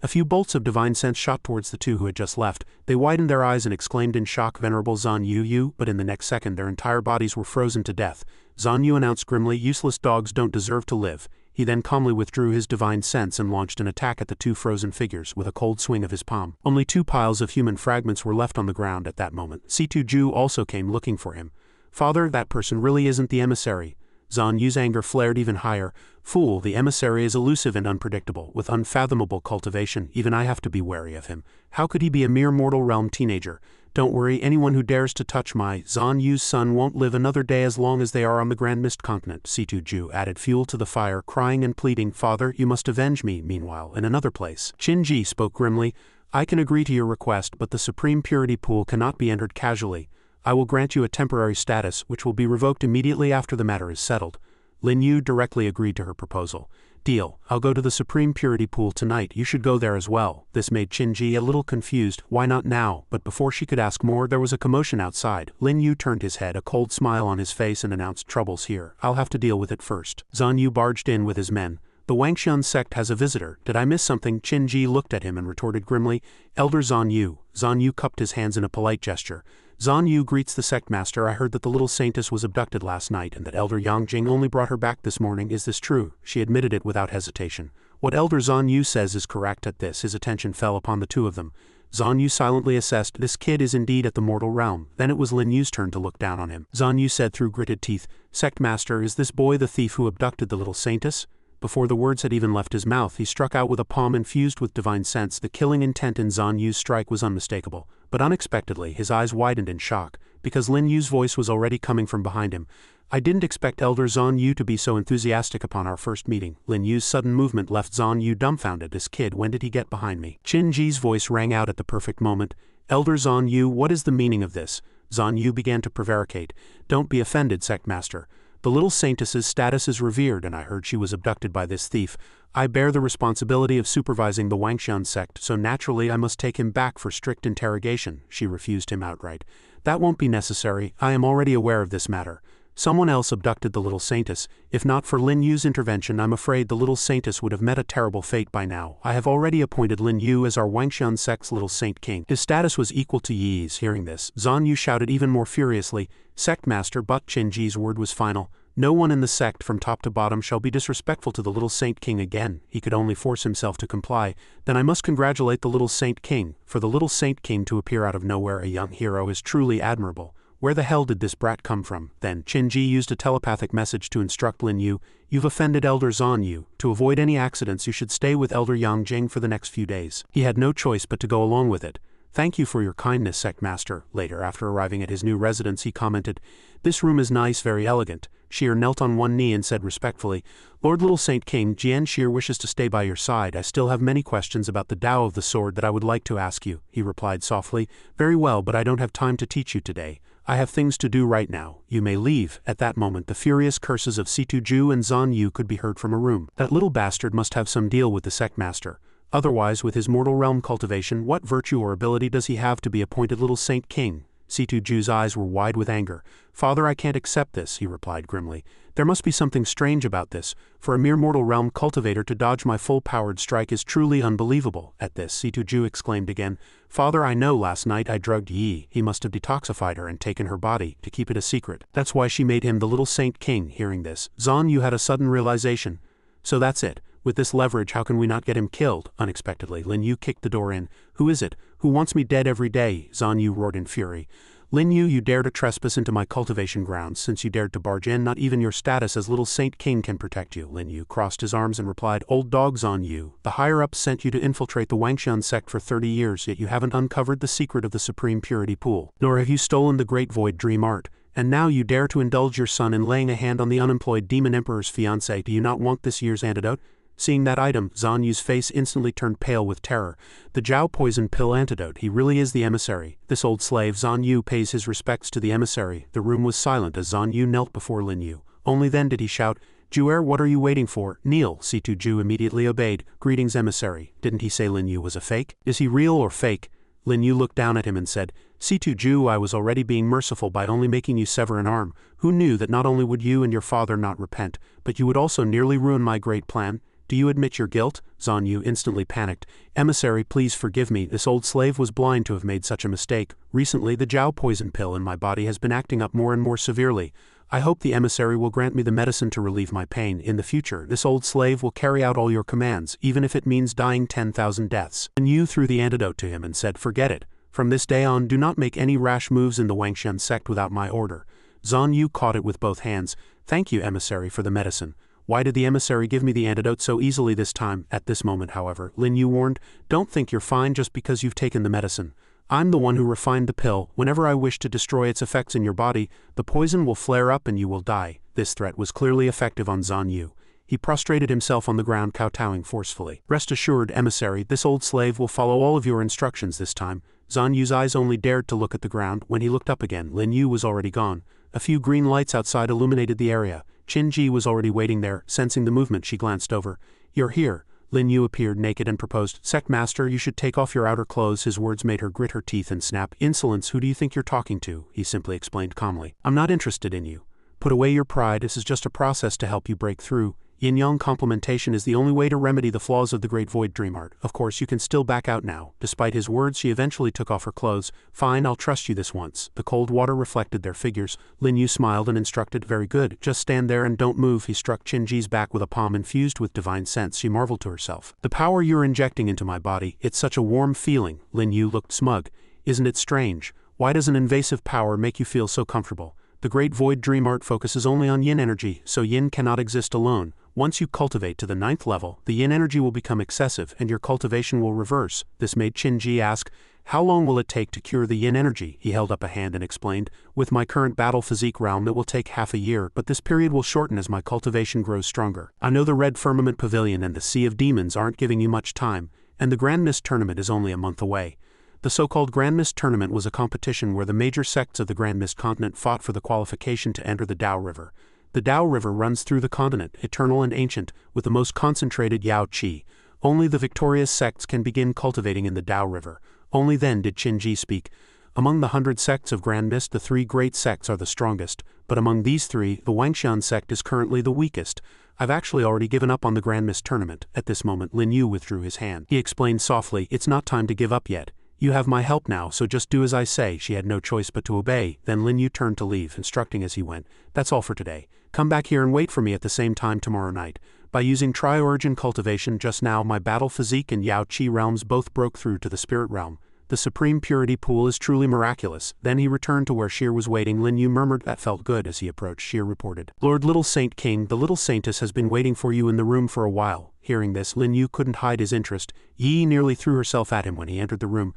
A few bolts of divine sense shot towards the two who had just left. They widened their eyes and exclaimed in shock, Venerable Zan Yu, but in the next second their entire bodies were frozen to death. Zan Yu announced grimly, useless dogs don't deserve to live. He then calmly withdrew his divine sense and launched an attack at the two frozen figures with a cold swing of his palm. Only 2 piles of human fragments were left on the ground at that moment. Situ Ju also came looking for him. Father, that person really isn't the emissary. Zan Yu's anger flared even higher. Fool, the emissary is elusive and unpredictable, with unfathomable cultivation. Even I have to be wary of him. How could he be a mere mortal realm teenager? Don't worry, anyone who dares to touch my Zan Yu's son won't live another day as long as they are on the Grand Mist Continent. Situ Ju added fuel to the fire, crying and pleading, Father, you must avenge me. Meanwhile, in another place, Qinji spoke grimly. I can agree to your request, but the Supreme Purity Pool cannot be entered casually. I will grant you a temporary status, which will be revoked immediately after the matter is settled. Lin Yu directly agreed to her proposal. Deal. I'll go to the Supreme Purity Pool tonight. You should go there as well. This made Qinji a little confused. Why not now? But before she could ask more, there was a commotion outside. Lin Yu turned his head, a cold smile on his face, and announced, Trouble's here. I'll have to deal with it first. Zan Yu barged in with his men. The Wangxian sect has a visitor. Did I miss something? Qinji looked at him and retorted grimly. Elder Zan Yu. Zan Yu cupped his hands in a polite gesture. Zan Yu greets the sect master. I heard that the little saintess was abducted last night and that Elder Yang Jing only brought her back this morning. Is this true? She admitted it without hesitation. What Elder Zan Yu says is correct. At this, his attention fell upon the two of them. Zan Yu silently assessed, this kid is indeed at the mortal realm. Then it was Lin Yu's turn to look down on him. Zan Yu said through gritted teeth, Sect master, is this boy the thief who abducted the little saintess? Before the words had even left his mouth, he struck out with a palm infused with divine sense. The killing intent in Zan Yu's strike was unmistakable. But unexpectedly, his eyes widened in shock, because Lin Yu's voice was already coming from behind him. I didn't expect Elder Zan Yu to be so enthusiastic upon our first meeting. Lin Yu's sudden movement left Zan Yu dumbfounded. This kid, when did he get behind me? Qinji's voice rang out at the perfect moment. Elder Zan Yu, what is the meaning of this? Zan Yu began to prevaricate. Don't be offended, Sect Master. The little saintess's status is revered, and I heard she was abducted by this thief. I bear the responsibility of supervising the Wangxian sect, so naturally I must take him back for strict interrogation. She refused him outright. That won't be necessary. I am already aware of this matter. Someone else abducted the little saintess. If not for Lin Yu's intervention, I'm afraid the little saintess would have met a terrible fate by now. I have already appointed Lin Yu as our Wangxian sect's little saint king. His status was equal to Yi's. Hearing this, Zan Yu shouted even more furiously, Sect Master, but Qinji's word was final. No one in the sect from top to bottom shall be disrespectful to the little Saint King again. He could only force himself to comply. Then I must congratulate the little Saint King. For the little Saint King to appear out of nowhere a young hero is truly admirable. Where the hell did this brat come from? Then Qin-ji used a telepathic message to instruct Lin Yu. You've offended Elder Zan Yu. To avoid any accidents you should stay with Elder Yang Jing for the next few days. He had no choice but to go along with it. Thank you for your kindness, Sect Master. Later, after arriving at his new residence, he commented, This room is nice, very elegant. Sheer knelt on one knee and said respectfully, Lord Little Saint King, Jian Sheer wishes to stay by your side. I still have many questions about the Tao of the sword that I would like to ask you. He replied softly, Very well, but I don't have time to teach you today. I have things to do right now. You may leave. At that moment the furious curses of Situ Ju and Zan Yu could be heard from a room. That little bastard must have some deal with the Sect Master. Otherwise, with his mortal realm cultivation, what virtue or ability does he have to be appointed Little Saint King? Situ Ju's eyes were wide with anger. Father, I can't accept this, he replied grimly. There must be something strange about this. For a mere mortal realm cultivator to dodge my full-powered strike is truly unbelievable. At this, Situ Ju exclaimed again, Father, I know last night I drugged Yi. He must have detoxified her and taken her body, to keep it a secret. That's why she made him the Little Saint King. Hearing this, Zan Yu had a sudden realization. So that's it. With this leverage, how can we not get him killed? Unexpectedly, Lin Yu kicked the door in. Who is it? Who wants me dead every day? Zan Yu roared in fury. Lin Yu, you dare to trespass into my cultivation grounds. Since you dared to barge in, not even your status as Little Saint King can protect you. Lin Yu crossed his arms and replied, Old dog Zan Yu, the higher-ups sent you to infiltrate the Wangxian sect for 30 years, yet you haven't uncovered the secret of the Supreme Purity Pool. Nor have you stolen the Great Void Dream Art. And now you dare to indulge your son in laying a hand on the unemployed Demon Emperor's fiancé. Do you not want this year's antidote? Seeing that item, Zan Yu's face instantly turned pale with terror. The Jiao poison pill antidote. He really is the emissary. This old slave Zan Yu pays his respects to the emissary. The room was silent as Zan Yu knelt before Lin Yu. Only then did he shout, Juer, what are you waiting for? Kneel. Situ Ju immediately obeyed. Greetings, emissary. Didn't he say Lin Yu was a fake? Is he real or fake? Lin Yu looked down at him and said, Situ Ju, I was already being merciful by only making you sever an arm. Who knew that not only would you and your father not repent, but you would also nearly ruin my great plan? Do you admit your guilt? Zan Yu instantly panicked. Emissary, please forgive me. This old slave was blind to have made such a mistake. Recently, the Jiao poison pill in my body has been acting up more and more severely. I hope the emissary will grant me the medicine to relieve my pain. In the future, this old slave will carry out all your commands, even if it means dying 10,000 deaths. And Yu threw the antidote to him and said, Forget it. From this day on, do not make any rash moves in the Wangxian sect without my order. Zan Yu caught it with both hands. Thank you, emissary, for the medicine. Why did the emissary give me the antidote so easily this time? At this moment, however, Lin Yu warned, Don't think you're fine just because you've taken the medicine. I'm the one who refined the pill. Whenever I wish to destroy its effects in your body, the poison will flare up and you will die. This threat was clearly effective on Zan Yu. He prostrated himself on the ground, kowtowing forcefully. Rest assured, emissary, this old slave will follow all of your instructions this time. Zan Yu's eyes only dared to look at the ground. When he looked up again, Lin Yu was already gone. A few green lights outside illuminated the area. Qin-ji was already waiting there. Sensing the movement, she glanced over. You're here. Lin Yu appeared naked and proposed, Sect Master, you should take off your outer clothes. His words made her grit her teeth and snap. Insolence, who do you think you're talking to? He simply explained calmly. I'm not interested in you. Put away your pride. This is just a process to help you break through. Yin-yang complementation is the only way to remedy the flaws of the Great Void Dream Art. Of course, you can still back out now. Despite his words, she eventually took off her clothes. Fine, I'll trust you this once. The cold water reflected their figures. Lin Yu smiled and instructed, Very good. Just stand there and don't move. He struck Qin-ji's back with a palm infused with divine sense. She marveled to herself. The power you're injecting into my body, it's such a warm feeling. Lin Yu looked smug. Isn't it strange? Why does an invasive power make you feel so comfortable? The Great Void Dream Art focuses only on yin energy, so yin cannot exist alone. Once you cultivate to the 9th level, the yin energy will become excessive and your cultivation will reverse. This made Qin-ji ask, How long will it take to cure the yin energy? He held up a hand and explained, With my current battle physique realm it will take half a year, but this period will shorten as my cultivation grows stronger. I know the Red Firmament Pavilion and the Sea of Demons aren't giving you much time, and the Grand Mist Tournament is only a month away. The so-called Grand Mist Tournament was a competition where the major sects of the Grand Mist continent fought for the qualification to enter the Tao River. The Tao River runs through the continent, eternal and ancient, with the most concentrated Yao Qi. Only the victorious sects can begin cultivating in the Tao River. Only then did Qin-ji speak. Among the 100 sects of Grand Mist, the 3 great sects are the strongest, but among these 3, the Wangxian sect is currently the weakest. I've actually already given up on the Grand Mist Tournament. At this moment, Lin Yu withdrew his hand. He explained softly, It's not time to give up yet. You have my help now, so just do as I say. She had no choice but to obey. Then Lin Yu turned to leave, instructing as he went, That's all for today. Come back here and wait for me at the same time tomorrow night. By using Tri-Origin Cultivation just now, my battle physique and Yao Qi realms both broke through to the spirit realm. The supreme purity pool is truly miraculous. Then he returned to where Sheer was waiting. Lin Yu murmured. That felt good. As he approached, Sheer reported, Lord Little Saint King, the little saintess has been waiting for you in the room for a while. Hearing this, Lin Yu couldn't hide his interest. Yi nearly threw herself at him when he entered the room.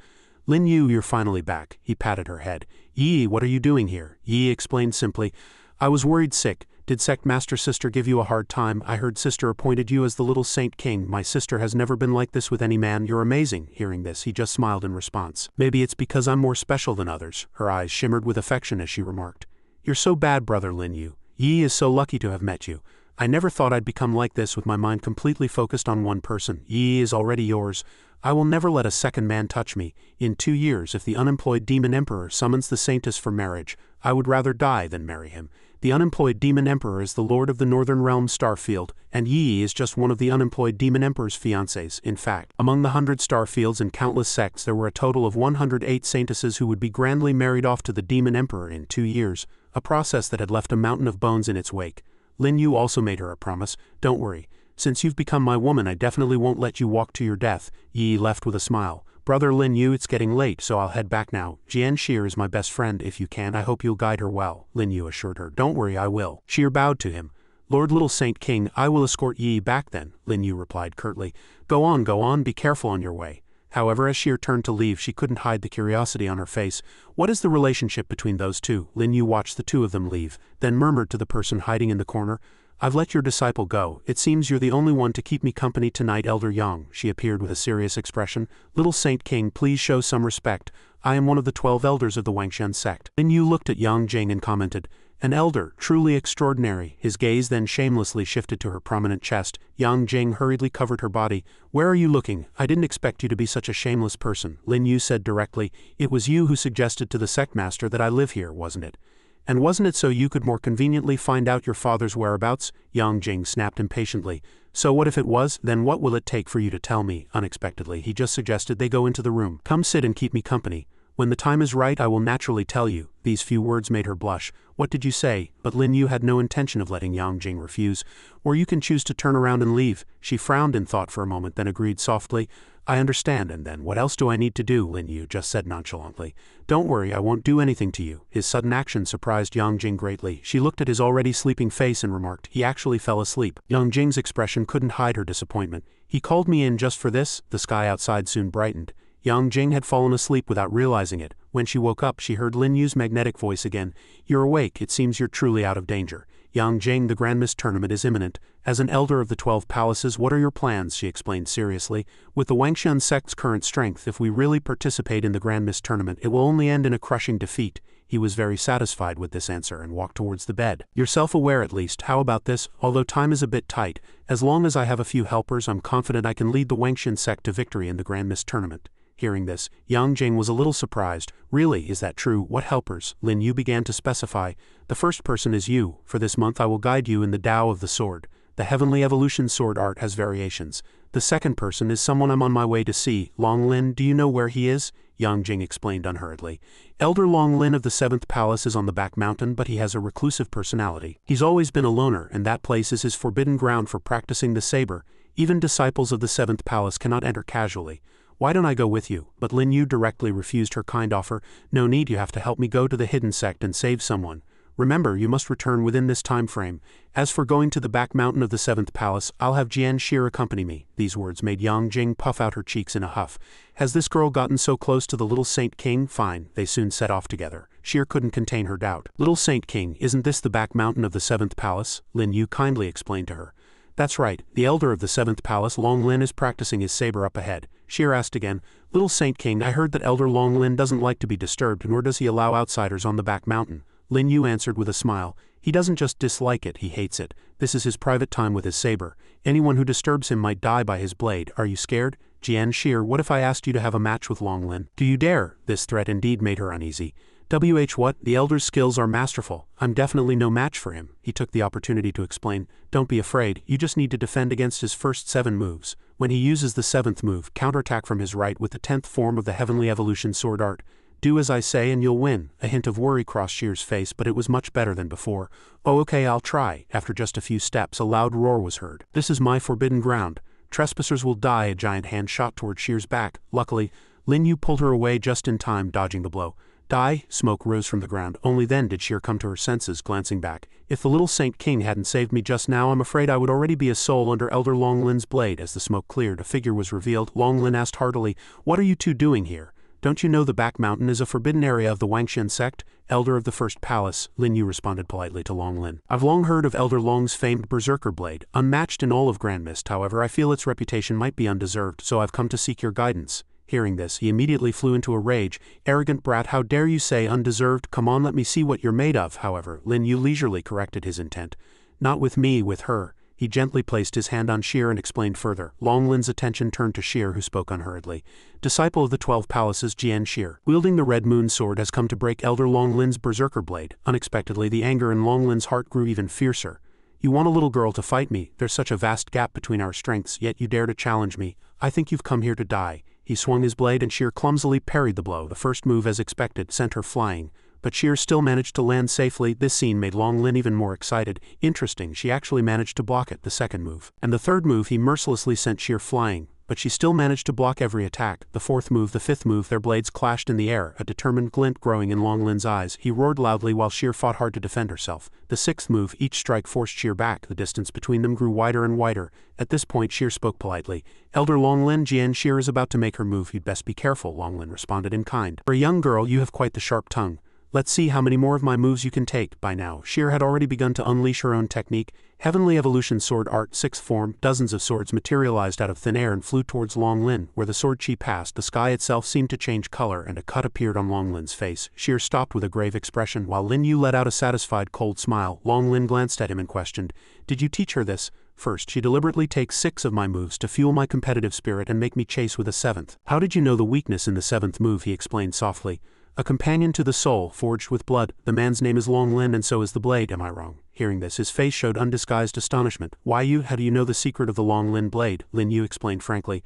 Lin Yu, you're finally back. He patted her head. Yi, what are you doing here? Yi explained simply, I was worried sick. Did Sect Master Sister give you a hard time? I heard Sister appointed you as the little Saint King. My sister has never been like this with any man. You're amazing. Hearing this, he just smiled in response. Maybe it's because I'm more special than others. Her eyes shimmered with affection as she remarked. You're so bad, brother Lin Yu. Yi is so lucky to have met you. I never thought I'd become like this with my mind completely focused on one person. Yi is already yours. I will never let a second man touch me. In 2 years, if the unemployed demon emperor summons the saintess for marriage, I would rather die than marry him. The unemployed demon emperor is the lord of the northern realm Starfield, and Yi is just one of the unemployed demon emperor's fiancés. In fact, among the 100 Starfields and countless sects, there were a total of 108 saintesses who would be grandly married off to the demon emperor in 2 years, a process that had left a mountain of bones in its wake. Lin Yu also made her a promise. Don't worry. Since you've become my woman, I definitely won't let you walk to your death. Yi left with a smile. Brother Lin Yu, it's getting late, so I'll head back now. Jian Sheer is my best friend. If you can, I hope you'll guide her well. Lin Yu assured her. Don't worry, I will. Sheer bowed to him. Lord Little Saint King, I will escort Yi back then, Lin Yu replied curtly. Go on, be careful on your way. However, as Sheer turned to leave, she couldn't hide the curiosity on her face. What is the relationship between those two? Lin Yu watched the two of them leave, then murmured to the person hiding in the corner. I've let your disciple go. It seems you're the only one to keep me company tonight, Elder Yang. She appeared with a serious expression. Little Saint King, please show some respect. I am one of the 12 elders of the Wangshan sect. Lin Yu looked at Yang Jing and commented, an elder, truly extraordinary. His gaze then shamelessly shifted to her prominent chest. Yang Jing hurriedly covered her body. Where are you looking? I didn't expect you to be such a shameless person. Lin Yu said directly, it was you who suggested to the sect master that I live here, wasn't it? And wasn't it so you could more conveniently find out your father's whereabouts? Yang Jing snapped impatiently. So what if it was? Then what will it take for you to tell me? Unexpectedly, he just suggested they go into the room. Come sit and keep me company. When the time is right, I will naturally tell you. These few words made her blush. What did you say? But Lin Yu had no intention of letting Yang Jing refuse. Or you can choose to turn around and leave. She frowned in thought for a moment, then agreed softly. I understand, and then what else do I need to do? Lin Yu just said nonchalantly. Don't worry, I won't do anything to you. His sudden action surprised Yang Jing greatly. She looked at his already sleeping face and remarked, he actually fell asleep. Yang Jing's expression couldn't hide her disappointment. He called me in just for this? The sky outside soon brightened. Yang Jing had fallen asleep without realizing it. When she woke up, she heard Lin Yu's magnetic voice again. You're awake, it seems you're truly out of danger. Yang Jing, the Grand Mist tournament is imminent. As an elder of the 12 palaces, what are your plans? She explained seriously. With the Wangshan sect's current strength, if we really participate in the Grand Mist tournament, it will only end in a crushing defeat. He was very satisfied with this answer and walked towards the bed. You're self-aware at least. How about this? Although time is a bit tight, as long as I have a few helpers, I'm confident I can lead the Wangshan sect to victory in the Grand Mist tournament. Hearing this, Yang Jing was a little surprised. Really, is that true? What helpers? Lin Yu began to specify. The first person is you. For this month I will guide you in the Tao of the Sword. The Heavenly Evolution sword art has variations. The second person is someone I'm on my way to see. Long Lin, do you know where he is? Yang Jing explained unhurriedly. Elder Long Lin of the 7th Palace is on the back mountain, but he has a reclusive personality. He's always been a loner, and that place is his forbidden ground for practicing the saber. Even disciples of the 7th Palace cannot enter casually. Why don't I go with you? But Lin Yu directly refused her kind offer. No need, you have to help me go to the hidden sect and save someone. Remember, you must return within this time frame. As for going to the back mountain of the 7th Palace, I'll have Jian Sheer accompany me. These words made Yang Jing puff out her cheeks in a huff. Has this girl gotten so close to the little Saint King? Fine. They soon set off together. Sheer couldn't contain her doubt. Little Saint King, isn't this the back mountain of the 7th Palace? Lin Yu kindly explained to her. That's right. The elder of the 7th Palace, Long Lin, is practicing his saber up ahead. Sheer asked again, Little Saint King, I heard that Elder Long Lin doesn't like to be disturbed, nor does he allow outsiders on the back mountain. Lin Yu answered with a smile. He doesn't just dislike it, he hates it. This is his private time with his saber. Anyone who disturbs him might die by his blade. Are you scared? Jian Sheer, what if I asked you to have a match with Long Lin? Do you dare? This threat indeed made her uneasy. What? The elder's skills are masterful. I'm definitely no match for him. He took the opportunity to explain. Don't be afraid, you just need to defend against his first 7 moves. When he uses the 7th move, counterattack from his right with the 10th form of the Heavenly Evolution sword art. Do as I say and you'll win. A hint of worry crossed Shear's face, but it was much better than before. Oh, okay, I'll try. After just a few steps, a loud roar was heard. This is my forbidden ground. Trespassers will die. A giant hand shot toward Shear's back. Luckily, Lin Yu pulled her away just in time, dodging the blow. Die! Smoke rose from the ground. Only then did Shear come to her senses, glancing back. If the little Saint King hadn't saved me just now, I'm afraid I would already be a soul under Elder Long Lin's blade. As the smoke cleared, a figure was revealed. Long Lin asked heartily, "What are you two doing here? Don't you know the back mountain is a forbidden area of the Wangxian sect? Elder of the First Palace," Lin Yu responded politely to Long Lin. "I've long heard of Elder Long's famed berserker blade. Unmatched in all of Grand Mist, however, I feel its reputation might be undeserved, so I've come to seek your guidance." Hearing this, he immediately flew into a rage. "Arrogant brat, how dare you say undeserved? Come on, let me see what you're made of." However, Lin Yu leisurely corrected his intent. "Not with me, with her." He gently placed his hand on Shear and explained further. Long Lin's attention turned to Shear, who spoke unhurriedly. "Disciple of the 12 Palaces, Jian Shear, wielding the Red Moon Sword, has come to break Elder Long Lin's berserker blade." Unexpectedly, the anger in Long Lin's heart grew even fiercer. "You want a little girl to fight me? There's such a vast gap between our strengths, yet you dare to challenge me. I think you've come here to die." He swung his blade and Shear clumsily parried the blow. The first move, as expected, sent her flying, but Shear still managed to land safely. This scene made Long Lin even more excited. Interesting, she actually managed to block it, the second move. And the third move, he mercilessly sent Shear flying, but she still managed to block every attack. The fourth move, the fifth move, their blades clashed in the air, a determined glint growing in Long Lin's eyes. He roared loudly while Shear fought hard to defend herself. The sixth move, each strike forced Shear back. The distance between them grew wider and wider. At this point, Shear spoke politely. "Elder Long Lin, Jian Shear is about to make her move. You'd best be careful," Long Lin responded in kind. "For a young girl, you have quite the sharp tongue. Let's see how many more of my moves you can take." By now, Shear had already begun to unleash her own technique. Heavenly Evolution Sword Art, 6th form. Dozens of swords materialized out of thin air and flew towards Long Lin. Where the sword chi passed, the sky itself seemed to change color, and a cut appeared on Long Lin's face. Shear stopped with a grave expression, while Lin Yu let out a satisfied cold smile. Long Lin glanced at him and questioned, "Did you teach her this?" "First, she deliberately takes 6 of my moves to fuel my competitive spirit and make me chase with a 7th. How did you know the weakness in the 7th move?" he explained softly. "A companion to the soul, forged with blood. The man's name is Long Lin and so is the blade. Am I wrong?" Hearing this, his face showed undisguised astonishment. How do you know the secret of the Long Lin blade?" Lin Yu explained frankly.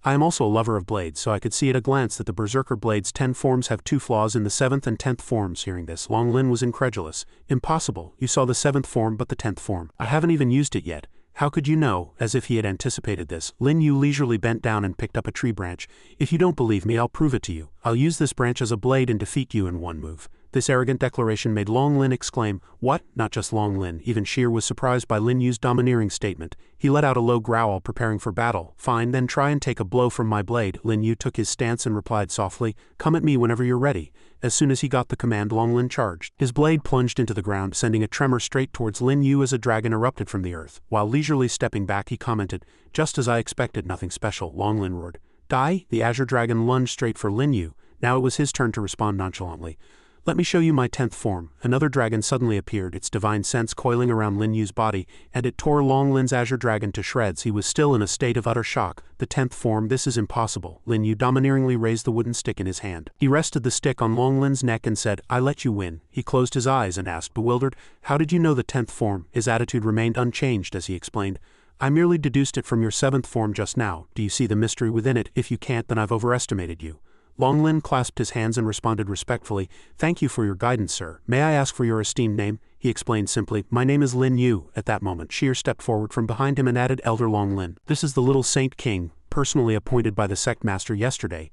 "I am also a lover of blades, so I could see at a glance that the berserker blade's 10 forms have 2 flaws in the 7th and 10th forms." Hearing this, Long Lin was incredulous. "Impossible. You saw the 7th form but the 10th form." "I haven't even used it yet." "How could you know?" As if he had anticipated this, Lin Yu leisurely bent down and picked up a tree branch. "If you don't believe me, I'll prove it to you. I'll use this branch as a blade and defeat you in one move." This arrogant declaration made Long Lin exclaim, "What?" Not just Long Lin, even Shear was surprised by Lin Yu's domineering statement. He let out a low growl, preparing for battle. "Fine, then try and take a blow from my blade." Lin Yu took his stance and replied softly, "Come at me whenever you're ready." As soon as he got the command, Long Lin charged. His blade plunged into the ground, sending a tremor straight towards Lin Yu as a dragon erupted from the earth. While leisurely stepping back, he commented, "Just as I expected, nothing special." Long Lin roared. "Die!" The azure dragon lunged straight for Lin Yu. Now it was his turn to respond nonchalantly. "Let me show you my 10th form." Another dragon suddenly appeared, its divine sense coiling around Lin Yu's body, and it tore Long Lin's azure dragon to shreds. He was still in a state of utter shock. "The 10th form, this is impossible." Lin Yu domineeringly raised the wooden stick in his hand. He rested the stick on Long Lin's neck and said, "I let you win." He closed his eyes and asked, bewildered, "How did you know the 10th form?" His attitude remained unchanged as he explained, "I merely deduced it from your 7th form just now. Do you see the mystery within it? If you can't, then I've overestimated you." Long Lin clasped his hands and responded respectfully, "Thank you for your guidance, sir. May I ask for your esteemed name?" He explained simply, "My name is Lin Yu." At that moment, Shear stepped forward from behind him and added, "Elder Long Lin. This is the little Saint King, personally appointed by the Sect Master yesterday."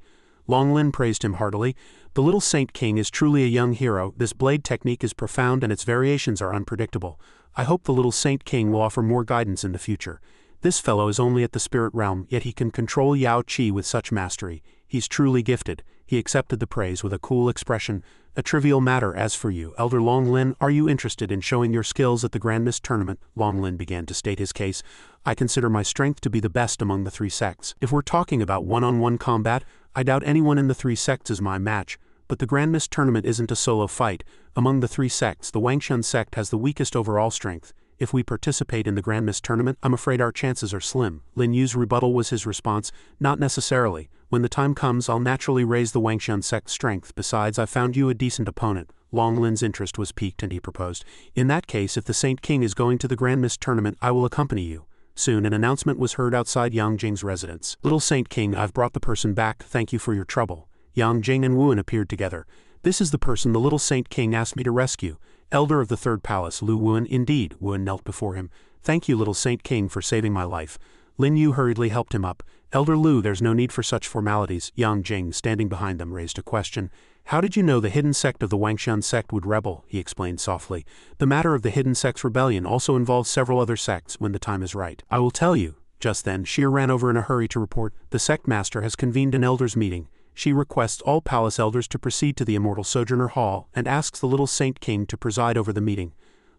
Long Lin praised him heartily. "The little Saint King is truly a young hero. This blade technique is profound and its variations are unpredictable. I hope the little Saint King will offer more guidance in the future. This fellow is only at the spirit realm, yet he can control Yao Qi with such mastery. He's truly gifted." He accepted the praise with a cool expression. "A trivial matter. As for you, Elder Long Lin, are you interested in showing your skills at the Grand Mist tournament?" Long Lin began to state his case. "I consider my strength to be the best among the 3 sects. If we're talking about one-on-one combat, I doubt anyone in the 3 sects is my match. But the Grand Mist tournament isn't a solo fight. Among the 3 sects, the Wangxian sect has the weakest overall strength. If we participate in the Grand Mist tournament, I'm afraid our chances are slim." Lin Yu's rebuttal was his response, "Not necessarily. When the time comes, I'll naturally raise the Wangxian sect's strength. Besides, I found you a decent opponent." Long Lin's interest was piqued and he proposed, "In that case, if the Saint King is going to the Grand Mist tournament, I will accompany you." Soon an announcement was heard outside Yang Jing's residence. "Little Saint King, I've brought the person back. Thank you for your trouble." Yang Jing and Wuan appeared together. This is the person the little Saint King asked me to rescue. Elder of the Third Palace, Lu Wuan. Indeed, Wuan knelt before him. Thank you, little Saint King, for saving my life. Lin Yu hurriedly helped him up. Elder Lu, there's no need for such formalities. Yang Jing, standing behind them, raised a question. How did you know the hidden sect of the Wangxian sect would rebel? He explained softly. The matter of the hidden sect's rebellion also involves several other sects when the time is right. I will tell you. Just then, Shir ran over in a hurry to report, the sect master has convened an elders' meeting. She requests all palace elders to proceed to the Immortal Sojourner Hall and asks the little Saint King to preside over the meeting.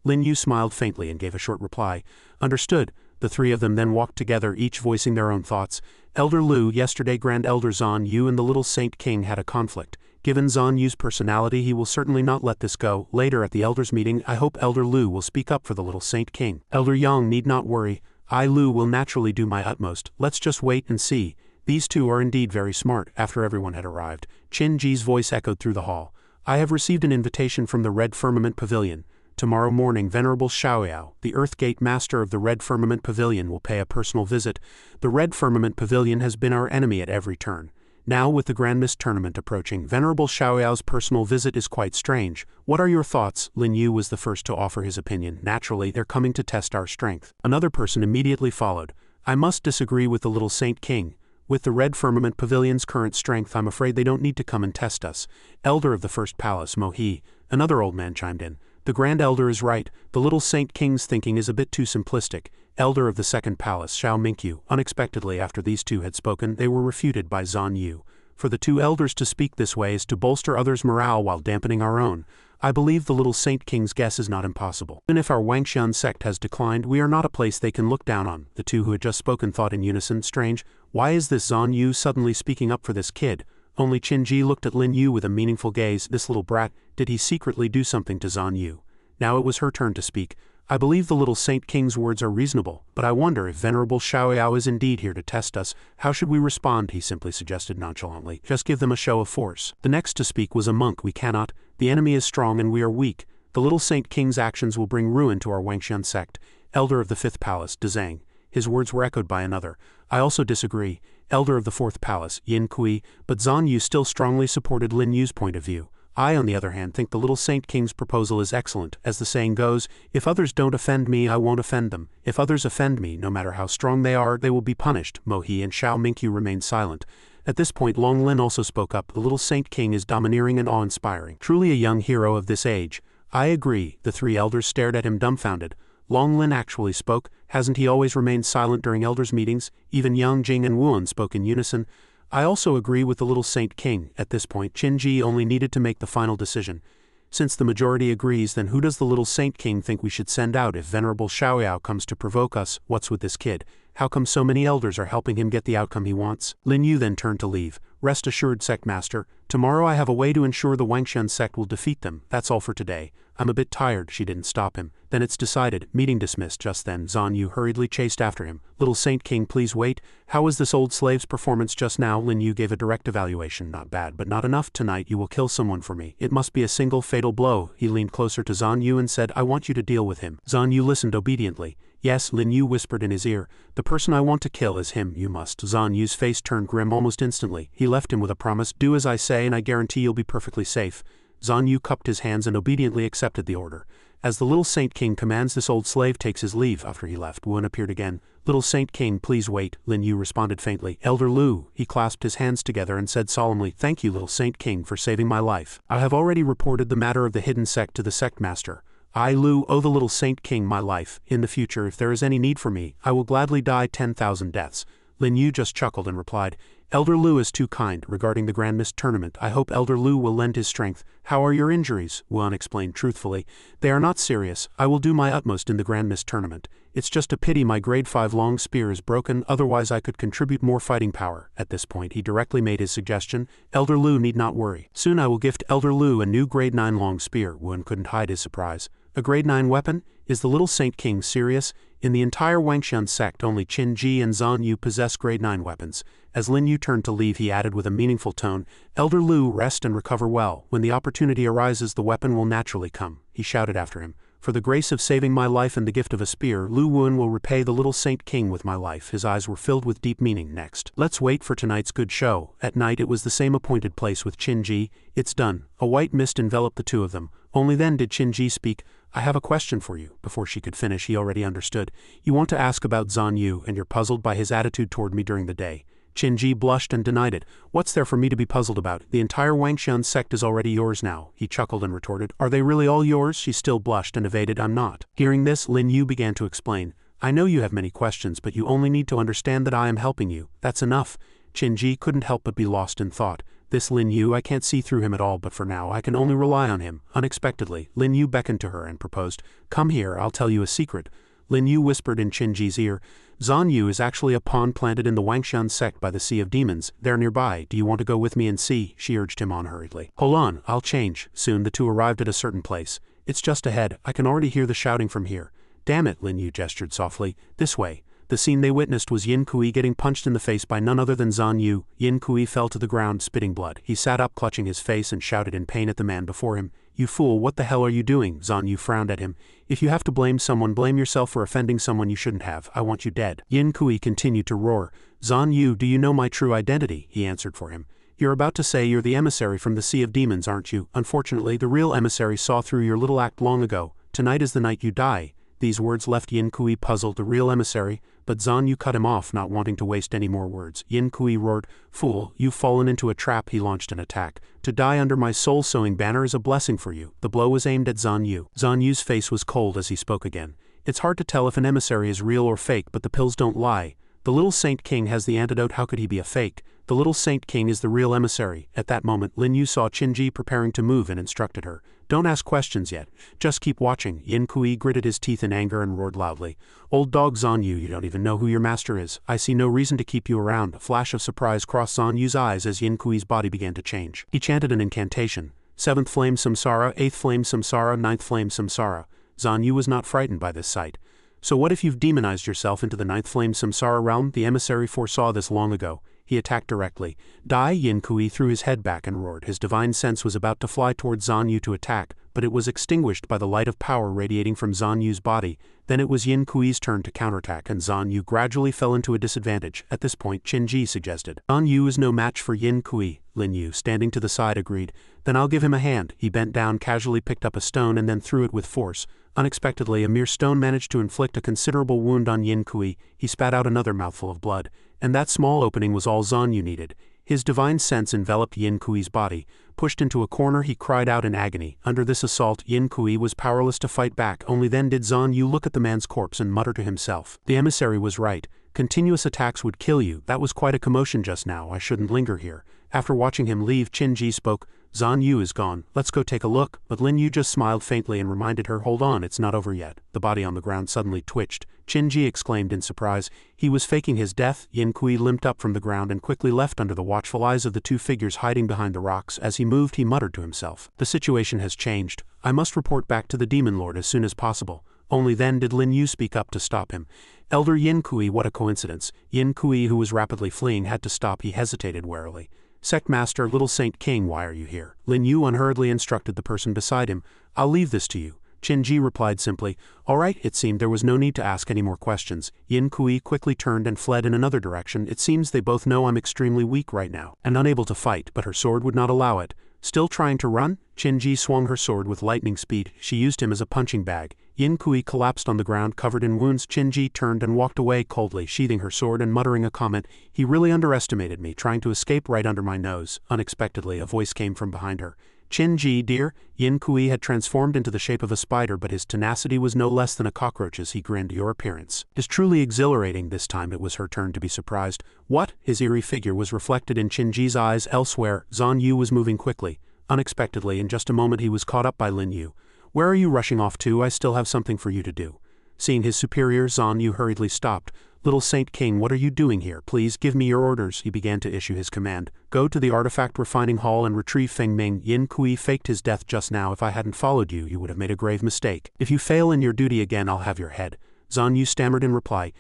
Lin Yu smiled faintly and gave a short reply. Understood. The three of them then walked together, each voicing their own thoughts. Elder Lu, yesterday Grand Elder Zan Yu and the little Saint King had a conflict. Given Zan Yu's personality, he will certainly not let this go. Later at the elders' meeting, I hope Elder Lu will speak up for the little Saint King. Elder Yang need not worry. I, Lu, will naturally do my utmost. Let's just wait and see. These two are indeed very smart. After everyone had arrived, Qin Ji's voice echoed through the hall. I have received an invitation from the Red Firmament Pavilion. Tomorrow morning, Venerable Xiaoyao, the Earthgate Master of the Red Firmament Pavilion, will pay a personal visit. The Red Firmament Pavilion has been our enemy at every turn. Now, with the Grand Mist Tournament approaching, Venerable Xiaoyao's personal visit is quite strange. What are your thoughts? Lin Yu was the first to offer his opinion. Naturally, they're coming to test our strength. Another person immediately followed. I must disagree with the little Saint King. With the Red Firmament Pavilion's current strength, I'm afraid they don't need to come and test us. Elder of the First Palace, Mo He, another old man chimed in. The Grand Elder is right. The little Saint King's thinking is a bit too simplistic. Elder of the Second Palace, Xiao Mingqiu. Unexpectedly, after these two had spoken, they were refuted by Zan Yu. For the two elders to speak this way is to bolster others' morale while dampening our own. I believe the little Saint King's guess is not impossible. Even if our Wangxian sect has declined, we are not a place they can look down on. The two who had just spoken thought in unison. Strange. Why is this Zan Yu suddenly speaking up for this kid? Only Qin Ji looked at Lin Yu with a meaningful gaze. This little brat, did he secretly do something to Zan Yu? Now it was her turn to speak. I believe the little Saint King's words are reasonable, but I wonder if Venerable Xiaoyao is indeed here to test us. How should we respond? He simply suggested nonchalantly. Just give them a show of force. The next to speak was a monk. We cannot. The enemy is strong and we are weak. The little Saint King's actions will bring ruin to our Wangxian sect. Elder of the Fifth Palace, Dezang. His words were echoed by another. I also disagree. Elder of the Fourth Palace, Yin Kui, but Zan Yu still strongly supported Lin Yu's point of view. I, on the other hand, think the little Saint King's proposal is excellent. As the saying goes, if others don't offend me, I won't offend them. If others offend me, no matter how strong they are, they will be punished. Mo He and Xiao Mingqiu remained silent. At this point, Long Lin also spoke up. The little Saint King is domineering and awe-inspiring. Truly a young hero of this age. I agree. The three elders stared at him dumbfounded. Long Lin actually spoke. Hasn't he always remained silent during elders' meetings? Even Yang Jing and Wuan spoke in unison. I also agree with the little Saint King. At this point, Qin Ji only needed to make the final decision. Since the majority agrees, then who does the little Saint King think we should send out if Venerable Xiaoyao comes to provoke us? What's with this kid? How come so many elders are helping him get the outcome he wants? Lin Yu then turned to leave. Rest assured, Sect Master. Tomorrow I have a way to ensure the Wangxian sect will defeat them. That's all for today. I'm a bit tired. She didn't stop him. Then it's decided. Meeting dismissed. Just then, Zan Yu hurriedly chased after him. Little Saint King, please wait. How was this old slave's performance just now? Lin Yu gave a direct evaluation. Not bad, but not enough. Tonight you will kill someone for me. It must be a single fatal blow. He leaned closer to Zan Yu and said, I want you to deal with him. Zan Yu listened obediently. Yes, Lin Yu whispered in his ear. The person I want to kill is him. You must. Zan Yu's face turned grim almost instantly. He left him with a promise. Do as I say and I guarantee you'll be perfectly safe. Zan Yu cupped his hands and obediently accepted the order. As the little Saint King commands, this old slave takes his leave. After he left, Wuan appeared again. Little Saint King, please wait. Lin Yu responded faintly. Elder Lu. He clasped his hands together and said solemnly, Thank you, little Saint King, for saving my life. I have already reported the matter of the hidden sect to the sect master. I, Lu, owe the little Saint King my life. In the future, if there is any need for me, I will gladly die 10,000 deaths. Lin Yu just chuckled and replied, Elder Lu is too kind. Regarding the Grand Mist Tournament, I hope Elder Lu will lend his strength. How are your injuries? Wuan explained truthfully. They are not serious. I will do my utmost in the Grand Mist Tournament. It's just a pity my grade 5 long spear is broken, otherwise I could contribute more fighting power. At this point he directly made his suggestion. Elder Lu need not worry. Soon I will gift Elder Lu a new grade 9 long spear. Wuan couldn't hide his surprise. A grade 9 weapon? Is the little Saint King serious? In the entire Wangxian sect, only Qin Ji and Zan Yu possess grade 9 weapons. As Lin Yu turned to leave, he added with a meaningful tone, Elder Lu, rest and recover well. When the opportunity arises, the weapon will naturally come. He shouted after him. For the grace of saving my life and the gift of a spear, Lu Wen will repay the little Saint King with my life." His eyes were filled with deep meaning. Next, let's wait for tonight's good show. At night it was the same appointed place with Qin-ji. "It's done." A white mist enveloped the two of them. Only then did Qin-ji speak. "I have a question for you." Before she could finish, he already understood. "You want to ask about Zan Yu, and you're puzzled by his attitude toward me during the day." Qin-ji blushed and denied it. "What's there for me to be puzzled about? The entire Wangxian sect is already yours now." He chuckled and retorted, "Are they really all yours?" She still blushed and evaded, "I'm not." Hearing this, Lin Yu began to explain. "I know you have many questions, but you only need to understand that I am helping you. That's enough." Qin-ji couldn't help but be lost in thought. This Lin Yu, I can't see through him at all, but for now I can only rely on him. Unexpectedly, Lin Yu beckoned to her and proposed, "Come here, I'll tell you a secret." Lin Yu whispered in Qin-ji's ear, "Zan Yu is actually a pawn planted in the Wangxian sect by the Sea of Demons. They're nearby. Do you want to go with me and see?" She urged him on hurriedly. "Hold on, I'll change." Soon the two arrived at a certain place. "It's just ahead. I can already hear the shouting from here." "Damn it," Lin Yu gestured softly. "This way." The scene they witnessed was Yin Kui getting punched in the face by none other than Zan Yu. Yin Kui fell to the ground, spitting blood. He sat up, clutching his face, and shouted in pain at the man before him. "You fool, what the hell are you doing?" Zan Yu frowned at him. "If you have to blame someone, blame yourself for offending someone you shouldn't have. I want you dead." Yin Kui continued to roar. "Zan Yu, do you know my true identity?" He answered for him. "You're about to say you're the emissary from the Sea of Demons, aren't you? Unfortunately, the real emissary saw through your little act long ago. Tonight is the night you die." These words left Yin Kui puzzled. The real emissary? But Zan Yu cut him off, not wanting to waste any more words. Yin Kui roared, "Fool, you've fallen into a trap." He launched an attack. "To die under my soul-sowing banner is a blessing for you." The blow was aimed at Zan Yu. Zan Yu's face was cold as he spoke again. "It's hard to tell if an emissary is real or fake, but the pills don't lie. The little Saint King has the antidote. How could he be a fake? The little Saint King is the real emissary." At that moment, Lin Yu saw Qin-ji preparing to move and instructed her. "Don't ask questions yet. Just keep watching." Yin Kui gritted his teeth in anger and roared loudly. "Old dog Zan Yu, you don't even know who your master is. I see no reason to keep you around." A flash of surprise crossed Zan Yu's eyes as Yin Kui's body began to change. He chanted an incantation. 7th flame samsara, 8th flame samsara, 9th flame samsara. Zan Yu was not frightened by this sight. "So what if you've demonized yourself into the 9th flame samsara realm?" The emissary foresaw this long ago. He attacked directly. "Die!" Yin Kui threw his head back and roared. His divine sense was about to fly towards Zan Yu to attack, but it was extinguished by the light of power radiating from Zan Yu's body. Then it was Yin Kui's turn to counterattack, and Zan Yu gradually fell into a disadvantage. At this point, Qin-ji suggested, "Zan Yu is no match for Yin Kui." Lin Yu, standing to the side, agreed. "Then I'll give him a hand." He bent down, casually picked up a stone, and then threw it with force. Unexpectedly, a mere stone managed to inflict a considerable wound on Yin Kui. He spat out another mouthful of blood. And that small opening was all Zan Yu needed. His divine sense enveloped Yin Kui's body. Pushed into a corner, he cried out in agony. Under this assault, Yin Kui was powerless to fight back. Only then did Zan Yu look at the man's corpse and mutter to himself. The emissary was right. Continuous attacks would kill you. That was quite a commotion just now. I shouldn't linger here. After watching him leave, Qin-ji spoke. "Zan Yu is gone. Let's go take a look." But Lin Yu just smiled faintly and reminded her, "Hold on, it's not over yet." The body on the ground suddenly twitched. Qin-ji exclaimed in surprise. He was faking his death. Yin Kui limped up from the ground and quickly left under the watchful eyes of the two figures hiding behind the rocks. As he moved, he muttered to himself, "The situation has changed. I must report back to the Demon Lord as soon as possible." Only then did Lin Yu speak up to stop him. "Elder Yin Kui, what a coincidence." Yin Kui, who was rapidly fleeing, had to stop. He hesitated warily. "Sect Master, Little Saint King, why are you here?" Lin Yu unhurriedly instructed the person beside him. "I'll leave this to you." Qin-ji replied simply, "All right." It seemed there was no need to ask any more questions. Yin Kui quickly turned and fled in another direction. "It seems they both know I'm extremely weak right now, and unable to fight," but her sword would not allow it. "Still trying to run?" Qin-ji swung her sword with lightning speed. She used him as a punching bag. Yin Kui collapsed on the ground, covered in wounds. Qin-ji turned and walked away coldly, sheathing her sword and muttering a comment. "He really underestimated me, trying to escape right under my nose." Unexpectedly, a voice came from behind her. "Qin-ji, dear." Yin Kui had transformed into the shape of a spider, but his tenacity was no less than a cockroach's. He grinned. "Your appearance is truly exhilarating." This time it was her turn to be surprised. "What?" His eerie figure was reflected in Qin-ji's eyes. Elsewhere, Zan Yu was moving quickly. Unexpectedly, in just a moment he was caught up by Lin Yu. "Where are you rushing off to? I still have something for you to do." Seeing his superior, Zan Yu hurriedly stopped. "Little Saint King, what are you doing here? Please give me your orders." He began to issue his command. "Go to the artifact refining hall and retrieve Feng Ming. Yin Kui faked his death just now. If I hadn't followed you, you would have made a grave mistake. If you fail in your duty again, I'll have your head." Zan Yu stammered in reply.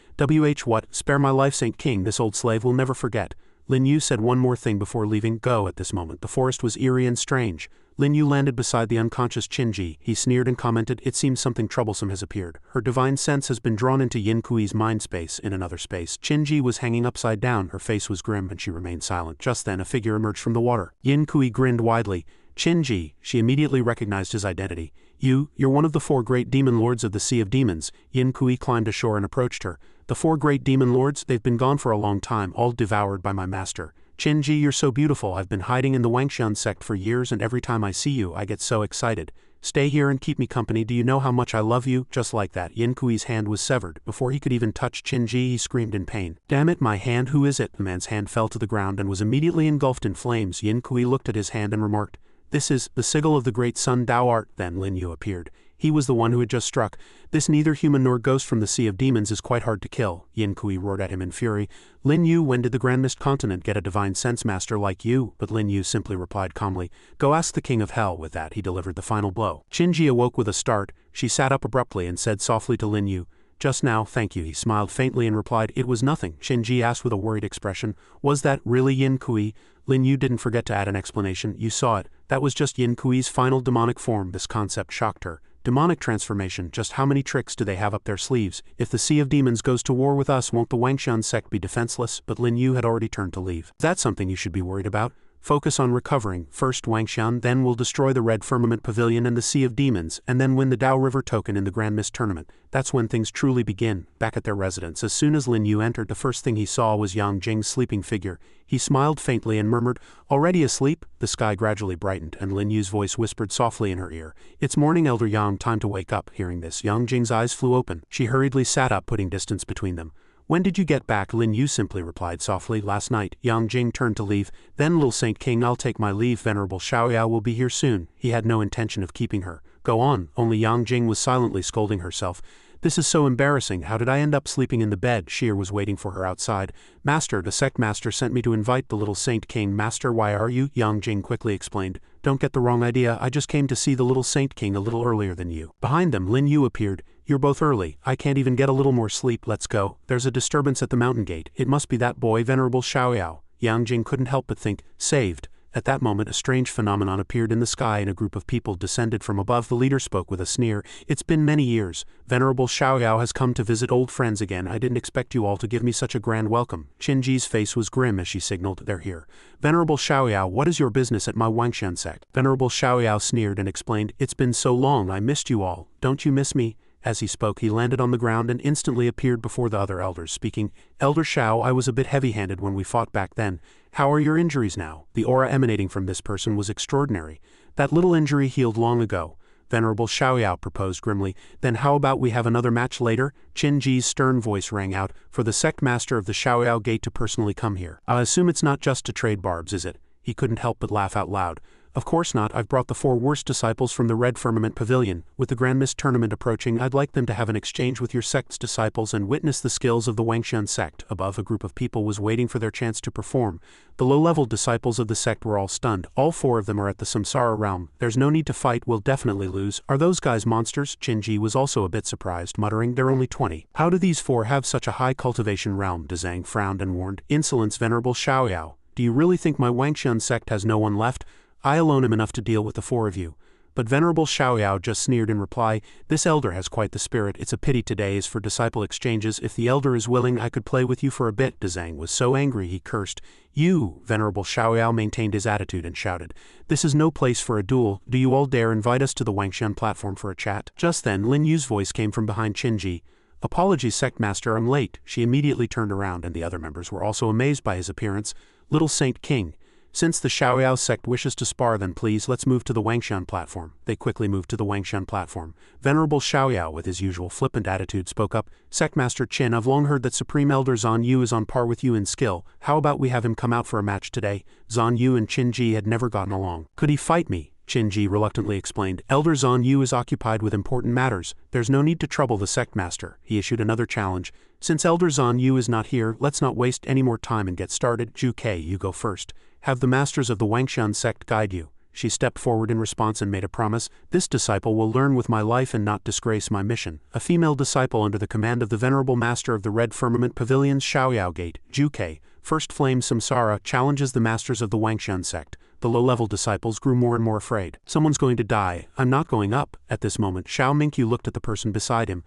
What? Spare my life, Saint King. This old slave will never forget." Lin Yu said one more thing before leaving. "Go." At this moment, the forest was eerie and strange. Lin Yu landed beside the unconscious Qinji. He sneered and commented, "It seems something troublesome has appeared. Her divine sense has been drawn into Yin Kui's mind space in another space." Qinji was hanging upside down, her face was grim, and she remained silent. Just then a figure emerged from the water. Yin Kui grinned widely. "Qinji," she immediately recognized his identity. You're one of the 4 great demon lords of the Sea of Demons." Yin Kui climbed ashore and approached her. "The 4 great demon lords, they've been gone for a long time, all devoured by my master. Qinji, you're so beautiful. I've been hiding in the Wangxian sect for years, and every time I see you, I get so excited. Stay here and keep me company. Do you know how much I love you?" Just like that, Yin Kui's hand was severed. Before he could even touch Qinji, he screamed in pain. "Damn it, my hand, who is it?" The man's hand fell to the ground and was immediately engulfed in flames. Yin Kui looked at his hand and remarked, "This is the sigil of the great sun Dao art." Then Lin Yu appeared. He was the one who had just struck. "This neither human nor ghost from the Sea of Demons is quite hard to kill." Yin Kui roared at him in fury. "Lin Yu, when did the Grand Mist Continent get a divine sense master like you?" But Lin Yu simply replied calmly, "Go ask the King of Hell." With that, he delivered the final blow. Qinji awoke with a start. She sat up abruptly and said softly to Lin Yu, "Just now, thank you." He smiled faintly and replied, "It was nothing." Qinji asked with a worried expression, "Was that really Yin Kui?" Lin Yu didn't forget to add an explanation. "You saw it. That was just Yin Kui's final demonic form." This concept shocked her. Demonic transformation, just how many tricks do they have up their sleeves? If the Sea of Demons goes to war with us, won't the Wangxian sect be defenseless? But Lin Yu had already turned to leave. "That's something you should be worried about. Focus on recovering. First Wangxian, then we'll destroy the Red Firmament Pavilion and the Sea of Demons, and then win the Dao River token in the Grand Mist Tournament. That's when things truly begin." Back at their residence, as soon as Lin Yu entered, the first thing he saw was Yang Jing's sleeping figure. He smiled faintly and murmured, "Already asleep?" The sky gradually brightened, and Lin Yu's voice whispered softly in her ear, "It's morning, Elder Yang, time to wake up." Hearing this, Yang Jing's eyes flew open. She hurriedly sat up, putting distance between them. "When did you get back?" Lin Yu simply replied softly, "Last night." Yang Jing turned to leave. "Then, little Saint King, I'll take my leave. Venerable Xiaoyao will be here soon." He had no intention of keeping her. "Go on." Only Yang Jing was silently scolding herself. "This is so embarrassing. How did I end up sleeping in the bed?" Sheer was waiting for her outside. "Master, the sect master sent me to invite the little Saint King." "Master, why are you?" Yang Jing quickly explained. "Don't get the wrong idea. I just came to see the little Saint King a little earlier than you." Behind them, Lin Yu appeared. "You're both early. I can't even get a little more sleep. Let's go. There's a disturbance at the mountain gate. It must be that boy, Venerable Xiaoyao." Yang Jing couldn't help but think, saved. At that moment, a strange phenomenon appeared in the sky and a group of people descended from above. The leader spoke with a sneer. "It's been many years. Venerable Xiaoyao has come to visit old friends again. I didn't expect you all to give me such a grand welcome." Qinji's face was grim as she signaled, "They're here." "Venerable Xiaoyao, what is your business at my Wangxian sect?" Venerable Xiaoyao sneered and explained, "It's been so long. I missed you all. Don't you miss me?" As he spoke, he landed on the ground and instantly appeared before the other elders, speaking, "Elder Xiao, I was a bit heavy-handed when we fought back then. How are your injuries now?" The aura emanating from this person was extraordinary. "That little injury healed long ago." Venerable Xiaoyao proposed grimly, "Then how about we have another match later?" Qinji's stern voice rang out, "For the sect master of the Xiaoyao Gate to personally come here. I assume it's not just to trade barbs, is it?" He couldn't help but laugh out loud. "Of course not. I've brought the 4 worst disciples from the Red Firmament Pavilion. With the Grand Mist Tournament approaching, I'd like them to have an exchange with your sect's disciples and witness the skills of the Wangxian sect." Above, a group of people was waiting for their chance to perform. The low-level disciples of the sect were all stunned. "All 4 of them are at the Samsara realm. There's no need to fight. We'll definitely lose. Are those guys monsters?" Qinji was also a bit surprised, muttering, "They're only 20. How do these 4 have such a high cultivation realm?" Dezang frowned and warned, "Insolence, Venerable Xiaoyao. Do you really think my Wangxian sect has no one left? I alone am enough to deal with the 4 of you." But Venerable Xiaoyao just sneered in reply, "This elder has quite the spirit. It's a pity today is for disciple exchanges. If the elder is willing, I could play with you for a bit." Dezang was so angry he cursed. "You!" Venerable Xiaoyao maintained his attitude and shouted, "This is no place for a duel. Do you all dare invite us to the Wangxian platform for a chat?" Just then, Lin Yu's voice came from behind Qinji. "Apologies, Sect Master, I'm late." She immediately turned around, and the other members were also amazed by his appearance. "Little Saint King. Since the Xiaoyao sect wishes to spar, then please let's move to the Wangxian platform." They quickly moved to the Wangxian platform. Venerable Xiaoyao, with his usual flippant attitude, spoke up, "Sectmaster Qin, I've long heard that Supreme Elder Zan Yu is on par with you in skill. How about we have him come out for a match today?" Zan Yu and Qinji had never gotten along. "Could he fight me?" Qinji reluctantly explained. "Elder Zan Yu is occupied with important matters. There's no need to trouble the sect master." He issued another challenge. "Since Elder Zan Yu is not here, let's not waste any more time and get started. Ju Kei, you go first. Have the masters of the Wangxian sect guide you." She stepped forward in response and made a promise. "This disciple will learn with my life and not disgrace my mission." A female disciple under the command of the venerable master of the Red Firmament Pavilion's Xiaoyao Gate, Ju Kei, First Flame Samsara, challenges the masters of the Wangxian sect. The low-level disciples grew more and more afraid. Someone's going to die. I'm not going up. At this moment, Xiao Mingqiu looked at the person beside him.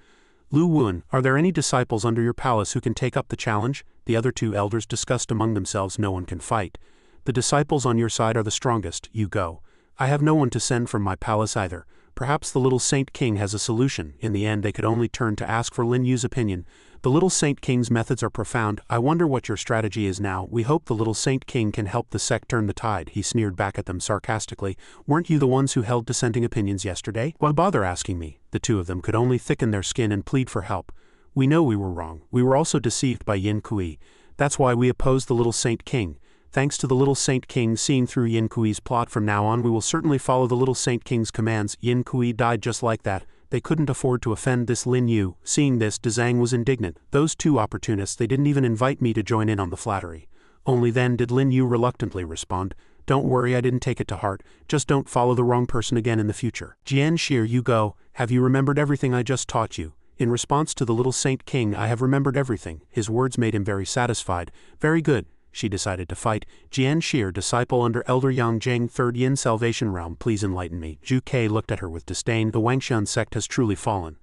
Lu Wen, are there any disciples under your palace who can take up the challenge? The other two elders discussed among themselves. No one can fight. The disciples on your side are the strongest. You go. I have no one to send from my palace either. Perhaps the little Saint King has a solution. In the end they could only turn to ask for Lin Yu's opinion. The little Saint King's methods are profound. I wonder what your strategy is now. We hope the little Saint King can help the sect turn the tide. He sneered back at them sarcastically. Weren't you the ones who held dissenting opinions yesterday? Why bother asking me? The two of them could only thicken their skin and plead for help. We know we were wrong. We were also deceived by Yin Kui. That's why we opposed the little Saint King. Thanks to the little Saint King seeing through Yin Kui's plot, from now on we will certainly follow the little Saint King's commands. Yin Kui died just like that. They couldn't afford to offend this Lin Yu. Seeing this, Dezang was indignant. Those two opportunists, they didn't even invite me to join in on the flattery. Only then did Lin Yu reluctantly respond. Don't worry, I didn't take it to heart. Just don't follow the wrong person again in the future. Jian Shir, you go. Have you remembered everything I just taught you? In response to the little Saint King, I have remembered everything. His words made him very satisfied. Very good. She decided to fight. Jian Shir, disciple under Elder Yang Jing, 3rd Yin Salvation Realm, please enlighten me. Zhu Kei looked at her with disdain. The Wangxian sect has truly fallen.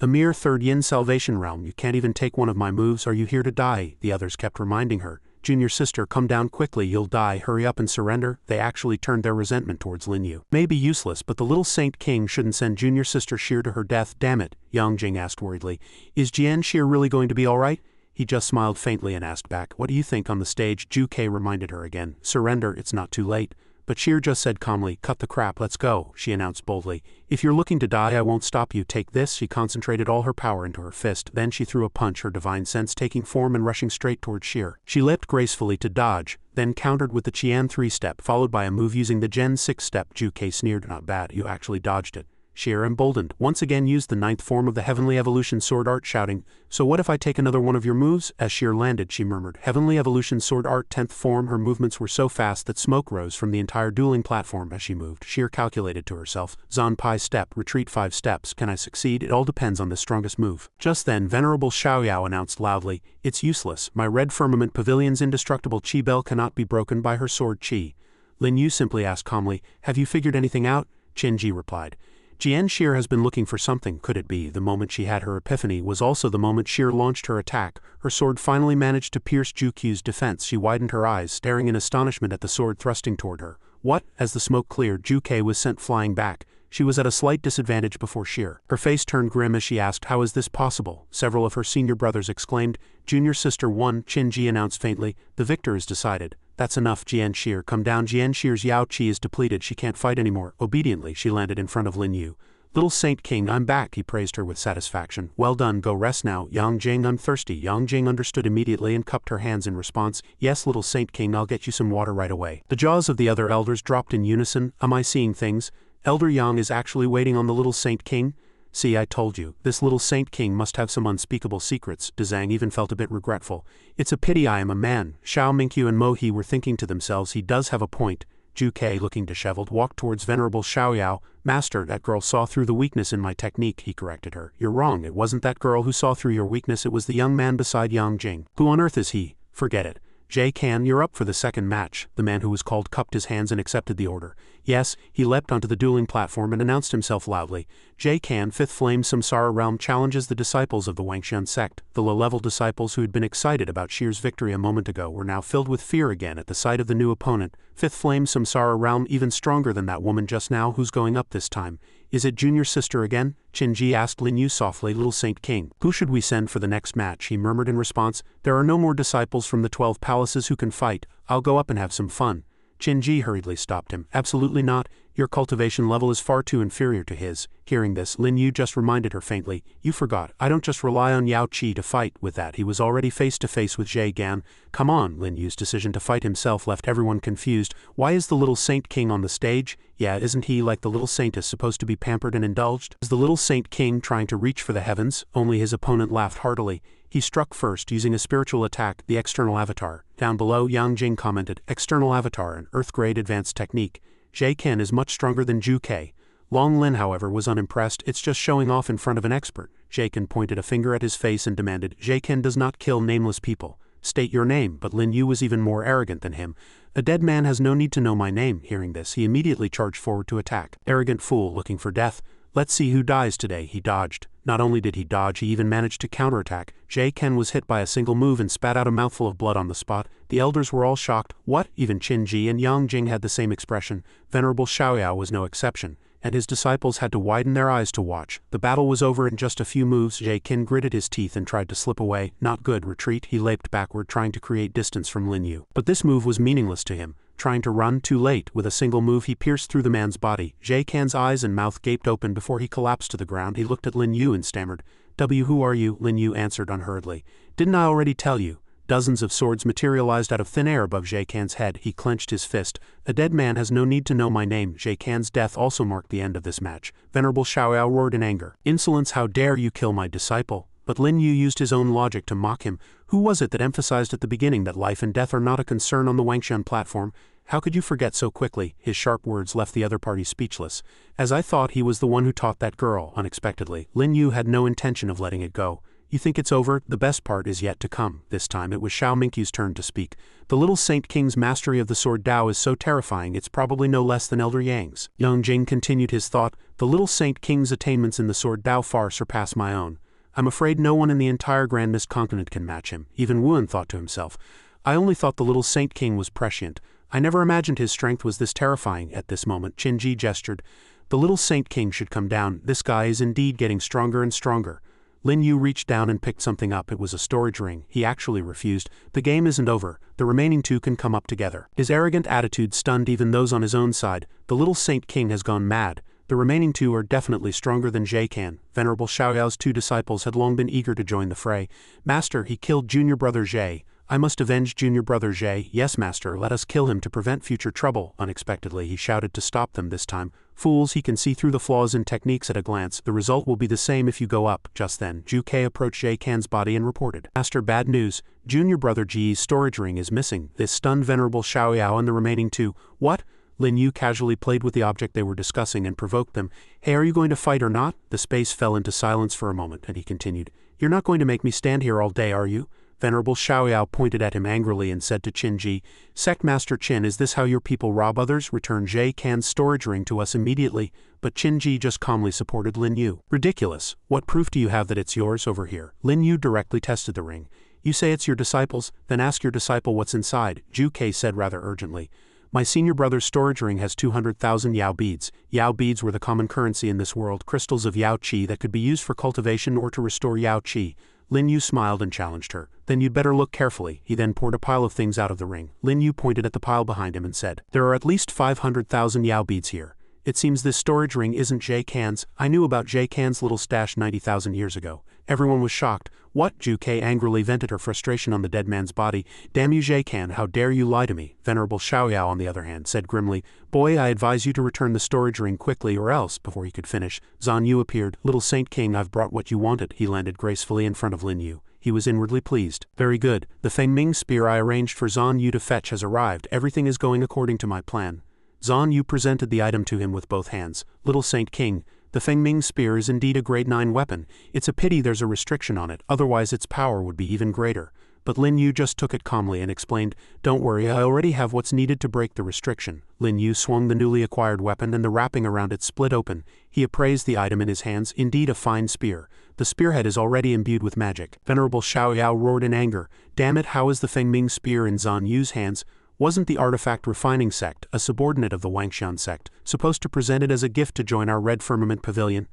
A mere 3rd Yin Salvation Realm, you can't even take one of my moves. Are you here to die? The others kept reminding her. Junior sister, come down quickly, you'll die. Hurry up and surrender. They actually turned their resentment towards Lin Yu. May be useless, but the little Saint King shouldn't send junior sister Shir to her death. Damn it, Yang Jing asked worriedly. Is Jian Shir really going to be alright? He just smiled faintly and asked back, what do you think on the stage? Zhu Kei reminded her again. Surrender, it's not too late. But Shir just said calmly, cut the crap, let's go, she announced boldly. If you're looking to die, I won't stop you. Take this. She concentrated all her power into her fist. Then she threw a punch, her divine sense taking form and rushing straight toward Shir. She leapt gracefully to dodge, then countered with the Qian 3-step, followed by a move using the Gen 6-step. Zhu Kei sneered, not bad, you actually dodged it. Shir, emboldened, once again used the 9th form of the Heavenly Evolution Sword Art, shouting, so what if I take another one of your moves? As Shir landed, she murmured, Heavenly Evolution Sword Art 10th form. Her movements were so fast that smoke rose from the entire dueling platform as she moved. Shir calculated to herself, Zan Pai step, retreat 5 steps. Can I succeed? It all depends on the strongest move. Just then, Venerable Xiaoyao announced loudly, it's useless. My red firmament pavilion's indestructible chi bell cannot be broken by her sword chi. Lin Yu simply asked calmly, have you figured anything out? Qin Ji replied. Jian Shir has been looking for something. Could it be the moment she had her epiphany was also the moment Shir launched her attack? Her sword finally managed to pierce Zhu Qi's defense. She widened her eyes, staring in astonishment at the sword thrusting toward her. What? As the smoke cleared, Zhu Kei was sent flying back. She was at a slight disadvantage before Shir. Her face turned grim as she asked, how is this possible? Several of her senior brothers exclaimed. Junior sister won, Qin Ji announced faintly. The victor is decided. That's enough, Jian Shir, come down. Jian Shir's Yao Qi is depleted, she can't fight anymore. Obediently, she landed in front of Lin Yu. Little Saint King, I'm back, he praised her with satisfaction. Well done, go rest now. Yang Jing, I'm thirsty. Yang Jing understood immediately and cupped her hands in response. Yes, little Saint King, I'll get you some water right away. The jaws of the other elders dropped in unison. Am I seeing things? Elder Yang is actually waiting on the little Saint King? See, I told you, this little Saint King must have some unspeakable secrets. Dezang even felt a bit regretful. It's a pity I am a man. Xiao Mingqiu and Mo He were thinking to themselves, he does have a point. Zhu Kei, looking disheveled, walked towards Venerable Xiaoyao. Master, that girl saw through the weakness in my technique, he corrected her. You're wrong, it wasn't that girl who saw through your weakness, it was the young man beside Yang Jing. Who on earth is he? Forget it. Jay Kan, you're up for the second match. The man who was called cupped his hands and accepted the order. Yes, he leapt onto the dueling platform and announced himself loudly. Jay Kan, 5th Flame Samsara Realm, challenges the disciples of the Wangxian sect. The low-level disciples who had been excited about Shir's victory a moment ago were now filled with fear again at the sight of the new opponent. 5th Flame Samsara Realm, even stronger than that woman just now. Who's going up this time? Is it junior sister again? Qin Ji asked Lin Yu softly. Little Saint King. Who should we send for the next match? He murmured in response. There are no more disciples from the 12 palaces who can fight. I'll go up and have some fun. Qin Ji hurriedly stopped him. Absolutely not. Your cultivation level is far too inferior to his. Hearing this, Lin Yu just reminded her faintly. You forgot, I don't just rely on Yao Qi to fight. With that, he was already face to face with Zhe Gan. Come on, Lin Yu's decision to fight himself left everyone confused. Why is the little Saint King on the stage? Yeah, isn't he like the little saintess supposed to be pampered and indulged? Is the little Saint King trying to reach for the heavens? Only his opponent laughed heartily. He struck first using a spiritual attack, the external avatar. Down below, Yang Jing commented, external avatar, an earth-grade advanced technique. Jay Ken is much stronger than Zhu Kei. Long Lin, however, was unimpressed. It's just showing off in front of an expert. Jay Ken pointed a finger at his face and demanded, Jay Ken does not kill nameless people. State your name, but Lin Yu was even more arrogant than him. A dead man has no need to know my name. Hearing this, he immediately charged forward to attack. Arrogant fool, looking for death. Let's see who dies today. He dodged. Not only did he dodge, he even managed to counterattack. Ken was hit by a single move and spat out a mouthful of blood on the spot. The elders were all shocked. What? Even Qin Ji and Yang Jing had the same expression. Venerable Xiaoyao was no exception, and his disciples had to widen their eyes to watch. The battle was over in just a few moves. Ken gritted his teeth and tried to slip away. Not good. Retreat. He leaped backward, trying to create distance from Lin Yu. But this move was meaningless to him. Trying to run, too late. With a single move he pierced through the man's body. Can's eyes and mouth gaped open before he collapsed to the ground. He looked at Lin Yu and stammered, Who are you? Lin Yu answered unhurriedly. Didn't I already tell you? Dozens of swords materialized out of thin air above Can's head. He clenched his fist. A dead man has no need to know my name. Can's death also marked the end of this match. Venerable Xiaoyao roared in anger. Insolence, how dare you kill my disciple? But Lin Yu used his own logic to mock him. Who was it that emphasized at the beginning that life and death are not a concern on the Wangxian platform? How could you forget so quickly? His sharp words left the other party speechless. As I thought, he was the one who taught that girl. Unexpectedly, Lin Yu had no intention of letting it go. You think it's over? The best part is yet to come. This time it was Xiao Minkyu's turn to speak. The little Saint King's mastery of the sword Dao is so terrifying it's probably no less than Elder Yang's. Yang Jing continued his thought. The little Saint King's attainments in the sword Dao far surpass my own. I'm afraid no one in the entire Grand Mist continent can match him. Even Wuan thought to himself. I only thought the little Saint King was prescient. I never imagined his strength was this terrifying. At this moment, Qin Ji gestured. The little Saint King should come down. This guy is indeed getting stronger and stronger. Lin Yu reached down and picked something up. It was a storage ring. He actually refused. The game isn't over. The remaining two can come up together. His arrogant attitude stunned even those on his own side. The little Saint King has gone mad. The remaining two are definitely stronger than Can. Venerable Xiaoyao's two disciples had long been eager to join the fray. Master, he killed junior brother Jie. I must avenge junior brother Jie. Yes, master, let us kill him to prevent future trouble. Unexpectedly, he shouted to stop them this time. Fools, he can see through the flaws in techniques at a glance. The result will be the same if you go up. Just then, Ju Ke approached Can's body and reported. Master, bad news. Junior brother Ji's storage ring is missing. This stunned Venerable Xiaoyao and the remaining two. What? Lin Yu casually played with the object they were discussing and provoked them. Hey, are you going to fight or not? The space fell into silence for a moment, and he continued. You're not going to make me stand here all day, are you? Venerable Xiaoyao pointed at him angrily and said to Qin Ji, Sect Master Qin, is this how your people rob others? Return Can's storage ring to us immediately. But Qin Ji just calmly supported Lin Yu. Ridiculous. What proof do you have that it's yours? Over here. Lin Yu directly tested the ring. You say it's your disciple's? Then ask your disciple what's inside, Ju Ke said rather urgently. My senior brother's storage ring has 200,000 Yao beads. Yao beads were the common currency in this world, crystals of Yao Qi that could be used for cultivation or to restore Yao Qi. Lin Yu smiled and challenged her. Then you'd better look carefully. He then poured a pile of things out of the ring. Lin Yu pointed at the pile behind him and said, There are at least 500,000 Yao beads here. It seems this storage ring isn't Can's. I knew about Can's little stash 90,000 years ago. Everyone was shocked. What? Ju Ke angrily vented her frustration on the dead man's body. Damn you, Can, how dare you lie to me? Venerable Xiaoyao, on the other hand, said grimly, Boy, I advise you to return the storage ring quickly or else, before he could finish, Zan Yu appeared. Little Saint King, I've brought what you wanted. He landed gracefully in front of Lin Yu. He was inwardly pleased. Very good. The Feng Ming spear I arranged for Zan Yu to fetch has arrived. Everything is going according to my plan. Zan Yu presented the item to him with both hands. Little Saint King, the Feng Ming spear is indeed a grade 9 weapon. It's a pity there's a restriction on it, otherwise its power would be even greater. But Lin Yu just took it calmly and explained, Don't worry, I already have what's needed to break the restriction. Lin Yu swung the newly acquired weapon and the wrapping around it split open. He appraised the item in his hands, indeed a fine spear. The spearhead is already imbued with magic. Venerable Xiaoyao roared in anger. Damn it, how is the Feng Ming spear in Zan Yu's hands? Wasn't the artifact refining sect, a subordinate of the Wangxian sect, supposed to present it as a gift to join our Red Firmament Pavilion?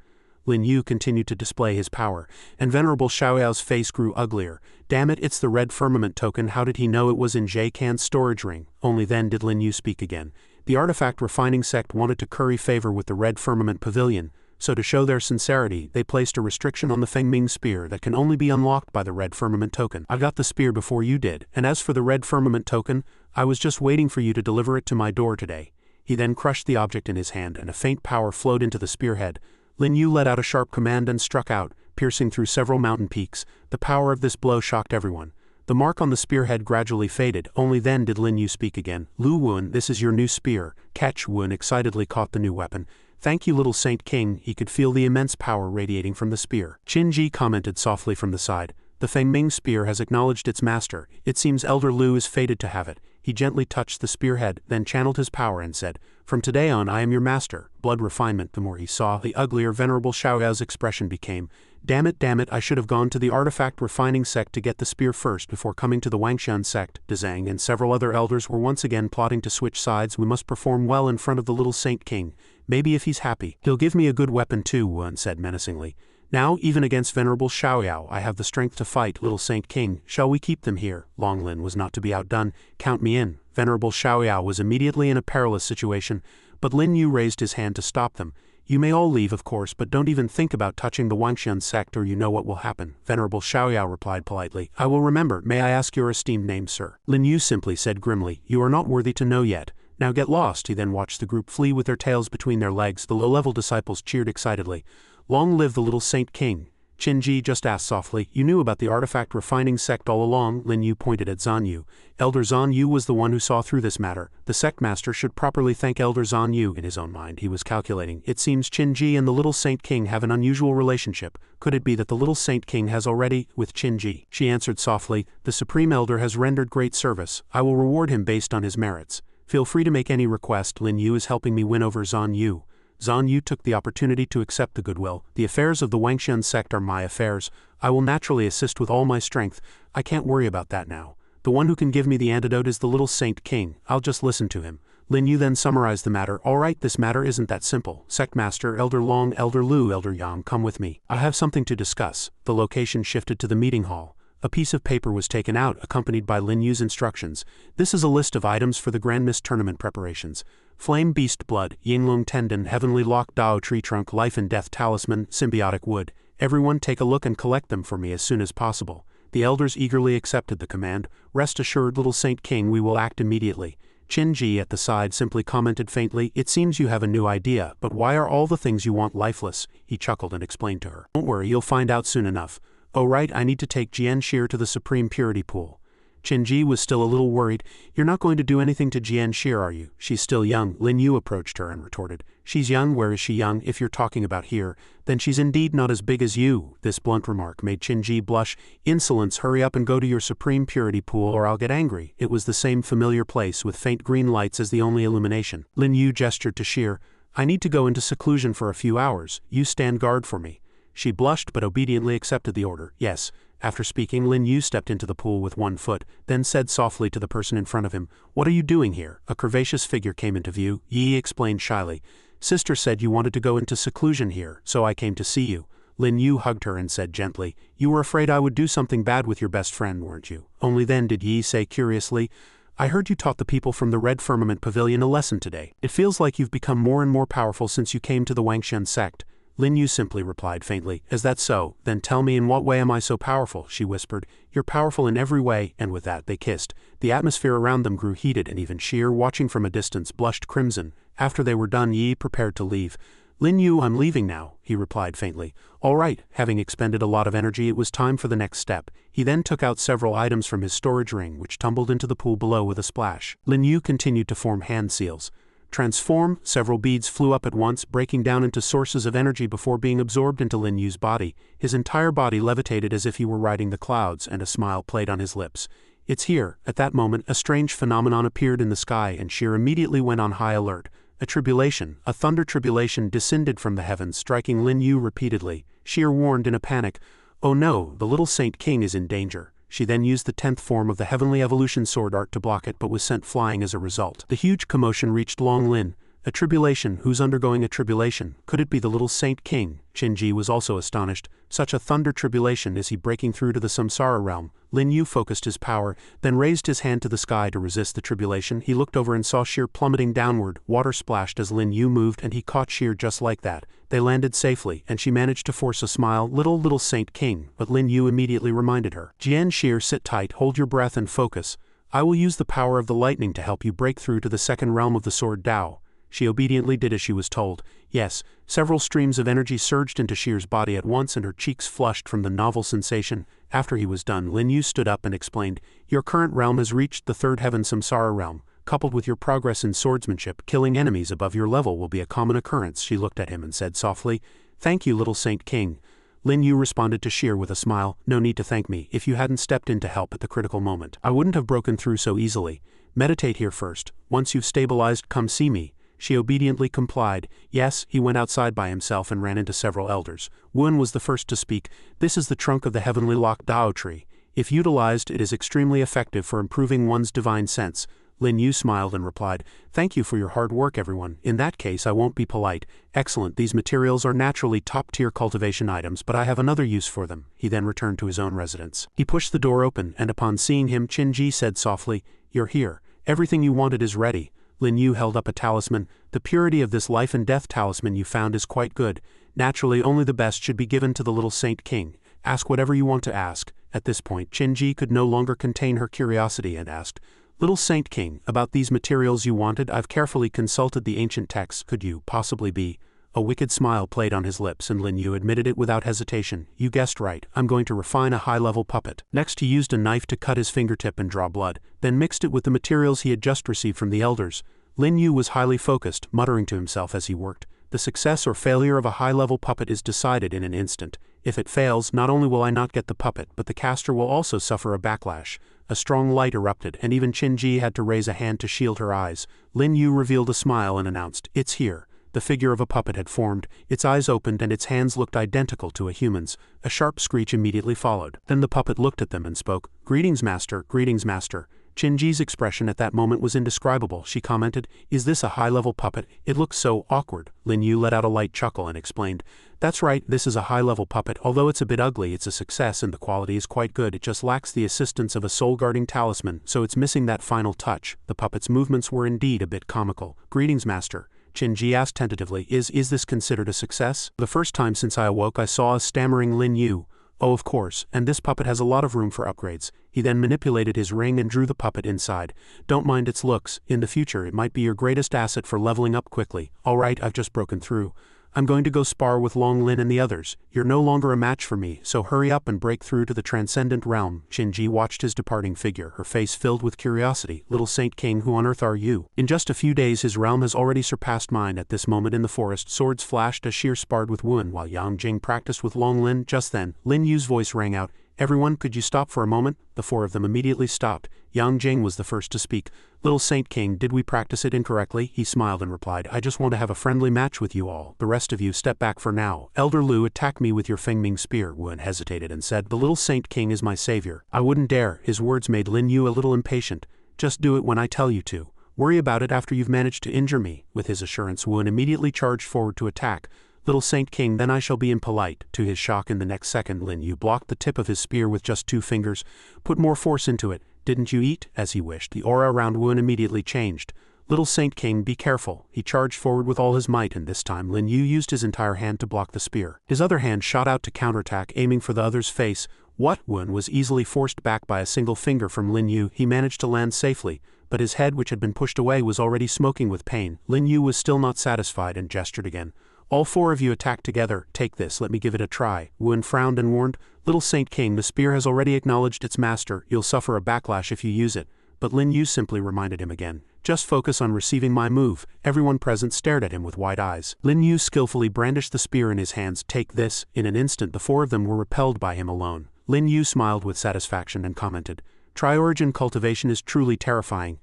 Lin Yu continued to display his power, and Venerable Xiaoyao's face grew uglier. Damn it, it's the Red Firmament token. How did he know it was in Can's storage ring? Only then did Lin Yu speak again. The artifact refining sect wanted to curry favor with the Red Firmament Pavilion, so to show their sincerity, they placed a restriction on the Feng Ming spear that can only be unlocked by the Red Firmament token. I got the spear before you did, and as for the Red Firmament token, I was just waiting for you to deliver it to my door today. He then crushed the object in his hand and a faint power flowed into the spearhead. Lin Yu let out a sharp command and struck out, piercing through several mountain peaks. The power of this blow shocked everyone. The mark on the spearhead gradually faded. Only then did Lin Yu speak again. Lu Wuan, this is your new spear. Catch. Wuan excitedly caught the new weapon. Thank you, little Saint King. He could feel the immense power radiating from the spear. Qin Ji commented softly from the side. The Feng Ming spear has acknowledged its master. It seems Elder Lu is fated to have it. He gently touched the spearhead, then channeled his power and said, "From today on I am your master." Blood refinement. The more he saw, the uglier Venerable Xiaoyao's expression became. Damn it, I should have gone to the artifact refining sect to get the spear first before coming to the Wangxian sect. De Zhang and several other elders were once again plotting to switch sides. We must perform well in front of the little Saint King. Maybe if he's happy, he'll give me a good weapon too, Wen said menacingly. Now, even against Venerable Xiaoyao, I have the strength to fight, little Saint King. Shall we keep them here? Long Lin was not to be outdone. Count me in. Venerable Xiaoyao was immediately in a perilous situation, but Lin Yu raised his hand to stop them. You may all leave, of course, but don't even think about touching the Wangxian sect or you know what will happen. Venerable Xiaoyao replied politely. I will remember. May I ask your esteemed name, sir? Lin Yu simply said grimly. You are not worthy to know yet. Now get lost. He then watched the group flee with their tails between their legs. The low-level disciples cheered excitedly. Long live the little Saint King. Qin Ji just asked softly, you knew about the artifact refining sect all along? Lin Yu pointed at Zan Yu. Elder Zan Yu was the one who saw through this matter. The sect master should properly thank Elder Zan Yu. In his own mind he was calculating. It seems Qin Ji and the little Saint King have an unusual relationship. Could it be that the little Saint King has already, with Qin Ji? She answered softly, the Supreme Elder has rendered great service. I will reward him based on his merits. Feel free to make any request. Lin Yu is helping me win over Zan Yu. Zan Yu took the opportunity to accept the goodwill. The affairs of the Wangxian sect are my affairs. I will naturally assist with all my strength. I can't worry about that now. The one who can give me the antidote is the little Saint King. I'll just listen to him. Lin Yu then summarized the matter. All right, this matter isn't that simple. Sect Master, Elder Long, Elder Lu, Elder Yang, come with me. I have something to discuss. The location shifted to the meeting hall. A piece of paper was taken out, accompanied by Lin Yu's instructions. This is a list of items for the Grand Mist tournament preparations. Flame Beast Blood, Yinglong Tendon, Heavenly Lock Dao Tree Trunk, Life and Death Talisman, Symbiotic Wood. Everyone take a look and collect them for me as soon as possible. The elders eagerly accepted the command. Rest assured, little Saint King, we will act immediately. Qin Ji at the side simply commented faintly, it seems you have a new idea, but why are all the things you want lifeless? He chuckled and explained to her. Don't worry, you'll find out soon enough. Oh right, I need to take Jian Shir to the Supreme Purity Pool. Qin Ji was still a little worried. You're not going to do anything to Jian Shir, are you? She's still young. Lin Yu approached her and retorted. She's young, where is she young? If you're talking about here, then she's indeed not as big as you. This blunt remark made Qin Ji blush. Insolence, hurry up and go to your Supreme Purity Pool or I'll get angry. It was the same familiar place with faint green lights as the only illumination. Lin Yu gestured to Shir. I need to go into seclusion for a few hours. You stand guard for me. She blushed but obediently accepted the order. Yes. After speaking, Lin Yu stepped into the pool with one foot, then said softly to the person in front of him, What are you doing here? A curvaceous figure came into view. Yi explained shyly. Sister said you wanted to go into seclusion here, so I came to see you. Lin Yu hugged her and said gently, You were afraid I would do something bad with your best friend, weren't you? Only then did Yi say curiously, I heard you taught the people from the Red Firmament Pavilion a lesson today. It feels like you've become more and more powerful since you came to the Wangxian sect. Lin Yu simply replied faintly, Is that so? Then tell me in what way am I so powerful? She whispered. You're powerful in every way, and with that they kissed. The atmosphere around them grew heated and even Shir, watching from a distance, blushed crimson. After they were done, Yi prepared to leave. Lin Yu, I'm leaving now, he replied faintly. All right, having expended a lot of energy, it was time for the next step. He then took out several items from his storage ring, which tumbled into the pool below with a splash. Lin Yu continued to form hand seals. Transform, several beads flew up at once, breaking down into sources of energy before being absorbed into Lin Yu's body. His entire body levitated as if he were riding the clouds, and a smile played on his lips. It's here. At that moment, a strange phenomenon appeared in the sky, and Shir immediately went on high alert. A tribulation, a thunder tribulation descended from the heavens, striking Lin Yu repeatedly. Shir warned in a panic, Oh no, the little Saint King is in danger. She then used the 10th form of the Heavenly Evolution Sword Art to block it but was sent flying as a result. The huge commotion reached Long Lin. A tribulation? Who's undergoing a tribulation? Could it be the little Saint King? Qin Ji was also astonished. Such a thunder tribulation, is he breaking through to the samsara realm? Lin Yu focused his power, then raised his hand to the sky to resist the tribulation. He looked over and saw Shir plummeting downward. Water splashed as Lin Yu moved and he caught Shir just like that. They landed safely, and she managed to force a smile. Little Saint King, but Lin Yu immediately reminded her. Jian Shir, sit tight, hold your breath and focus. I will use the power of the lightning to help you break through to the second realm of the sword Dao. She obediently did as she was told. Yes, several streams of energy surged into Shir's body at once and her cheeks flushed from the novel sensation. After he was done, Lin Yu stood up and explained, Your current realm has reached the third heaven samsara realm. Coupled with your progress in swordsmanship, killing enemies above your level will be a common occurrence. She looked at him and said softly, Thank you, little Saint King. Lin Yu responded to Sheer with a smile. No need to thank me. If you hadn't stepped in to help at the critical moment, I wouldn't have broken through so easily. Meditate here first. Once you've stabilized, come see me. She obediently complied. Yes, he went outside by himself and ran into several elders. Wen was the first to speak. This is the trunk of the heavenly lock Dao tree. If utilized, it is extremely effective for improving one's divine sense. Lin Yu smiled and replied, Thank you for your hard work, everyone. In that case, I won't be polite. Excellent, these materials are naturally top-tier cultivation items, but I have another use for them. He then returned to his own residence. He pushed the door open, and upon seeing him, Qin-ji said softly, You're here. Everything you wanted is ready. Lin Yu held up a talisman. The purity of this life and death talisman you found is quite good. Naturally, only the best should be given to the little Saint King. Ask whatever you want to ask. At this point, Qin-ji could no longer contain her curiosity and asked, Little Saint King, about these materials you wanted, I've carefully consulted the ancient texts. Could you possibly be? A wicked smile played on his lips and Lin Yu admitted it without hesitation. You guessed right, I'm going to refine a high-level puppet. Next he used a knife to cut his fingertip and draw blood, then mixed it with the materials he had just received from the elders. Lin Yu was highly focused, muttering to himself as he worked. The success or failure of a high-level puppet is decided in an instant. If it fails, not only will I not get the puppet, but the caster will also suffer a backlash. A strong light erupted, and even Qin-ji had to raise a hand to shield her eyes. Lin Yu revealed a smile and announced, It's here. The figure of a puppet had formed, its eyes opened and its hands looked identical to a human's. A sharp screech immediately followed. Then the puppet looked at them and spoke, Greetings, master, greetings, master. Qin-ji's expression at that moment was indescribable. She commented, Is this a high-level puppet? It looks so awkward. Lin Yu let out a light chuckle and explained, That's right, this is a high-level puppet. Although it's a bit ugly, it's a success and the quality is quite good. It just lacks the assistance of a soul-guarding talisman, so it's missing that final touch. The puppet's movements were indeed a bit comical. Greetings, master. Qin-ji asked tentatively, Is this considered a success? The first time since I awoke I saw a stammering Lin Yu. Oh, of course, and this puppet has a lot of room for upgrades. He then manipulated his ring and drew the puppet inside. Don't mind its looks. In the future, it might be your greatest asset for leveling up quickly. All right, I've just broken through. I'm going to go spar with Long Lin and the others. You're no longer a match for me, so hurry up and break through to the transcendent realm. Qin-ji watched his departing figure, her face filled with curiosity. Little Saint King, who on earth are you? In just a few days his realm has already surpassed mine. At this moment in the forest, swords flashed as Sheer sparred with Wen, while Yang Jing practiced with Long Lin. Just then, Lin Yu's voice rang out, Everyone, could you stop for a moment? The four of them immediately stopped. Yang Jing was the first to speak. Little Saint King, did we practice it incorrectly? He smiled and replied, I just want to have a friendly match with you all. The rest of you step back for now. Elder Lu, attack me with your Fengming spear. Wen hesitated and said, The little Saint King is my savior. I wouldn't dare. His words made Lin Yu a little impatient. Just do it when I tell you to. Worry about it after you've managed to injure me. With his assurance, Wen immediately charged forward to attack. Little Saint King, then I shall be impolite. To his shock, in the next second, Lin Yu blocked the tip of his spear with just 2 fingers. Put more force into it. Didn't you eat? As he wished, the aura around Wen immediately changed. Little Saint King, be careful. He charged forward with all his might, and this time Lin Yu used his entire hand to block the spear. His other hand shot out to counterattack, aiming for the other's face. What? Wen was easily forced back by a single finger from Lin Yu. He managed to land safely, but his head, which had been pushed away, was already smoking with pain. Lin Yu was still not satisfied and gestured again. All 4 of you attack together. Take this, let me give it a try. Wen frowned and warned, Little Saint King, the spear has already acknowledged its master. You'll suffer a backlash if you use it. But Lin Yu simply reminded him again. Just focus on receiving my move. Everyone present stared at him with wide eyes. Lin Yu skillfully brandished the spear in his hands. Take this. In an instant the 4 of them were repelled by him alone. Lin Yu smiled with satisfaction and commented, Tri-origin cultivation is truly terrifying.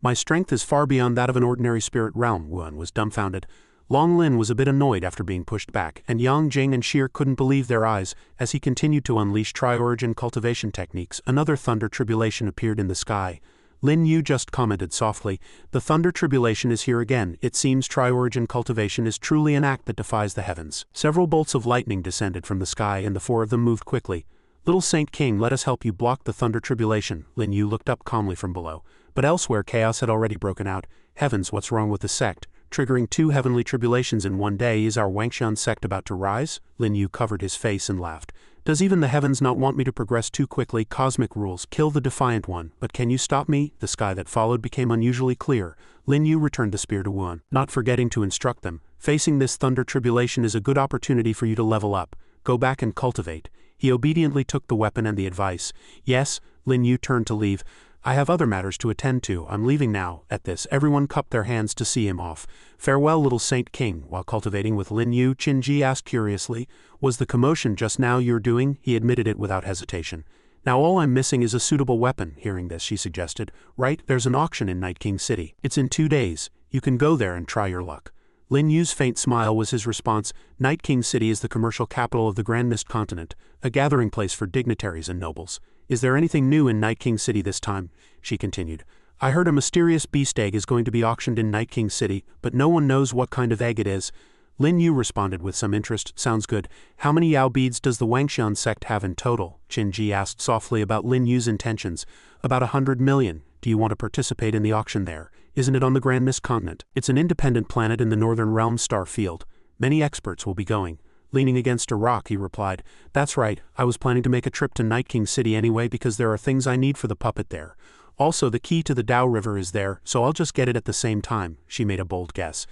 My strength is far beyond that of an ordinary spirit realm. Wen was dumbfounded. Long Lin was a bit annoyed after being pushed back, and Yang Jing and Sheer couldn't believe their eyes. As he continued to unleash tri-origin cultivation techniques, another thunder tribulation appeared in the sky. Lin Yu just commented softly, The thunder tribulation is here again. It seems tri-origin cultivation is truly an act that defies the heavens. Several bolts of lightning descended from the sky and the 4 of them moved quickly. Little Saint King, let us help you block the thunder tribulation. Lin Yu looked up calmly from below. But elsewhere chaos had already broken out. Heavens, what's wrong with the sect? Triggering 2 heavenly tribulations in one day, is our Wangxian sect about to rise? Lin Yu covered his face and laughed. Does even the heavens not want me to progress too quickly? Cosmic rules, kill the defiant one. But can you stop me? The sky that followed became unusually clear. Lin Yu returned the spear to Wen, not forgetting to instruct them. Facing this thunder tribulation is a good opportunity for you to level up. Go back and cultivate. He obediently took the weapon and the advice. Yes, Lin Yu turned to leave. I have other matters to attend to, I'm leaving now. At this, everyone cupped their hands to see him off. Farewell, little Saint King. While cultivating with Lin Yu, Qin asked curiously, was the commotion just now you're doing? He admitted it without hesitation. Now all I'm missing is a suitable weapon. Hearing this, she suggested. Right, there's an auction in Night King City. It's in 2 days. You can go there and try your luck. Lin Yu's faint smile was his response. Night King City is the commercial capital of the Grand Mist continent, a gathering place for dignitaries and nobles. Is there anything new in Night King City this time? She continued. I heard a mysterious beast egg is going to be auctioned in Night King City, but no one knows what kind of egg it is. Lin Yu responded with some interest. Sounds good. How many Yao beads does the Wangxian sect have in total? Qin asked softly about Lin Yu's intentions. About 100 million. Do you want to participate in the auction there? Isn't it on the Grand Mist continent? It's an independent planet in the Northern Realm star field. Many experts will be going. Leaning against a rock, he replied. That's right, I was planning to make a trip to Night King City anyway because there are things I need for the puppet there. Also, the key to the Dao River is there, so I'll just get it at the same time. She made a bold guess.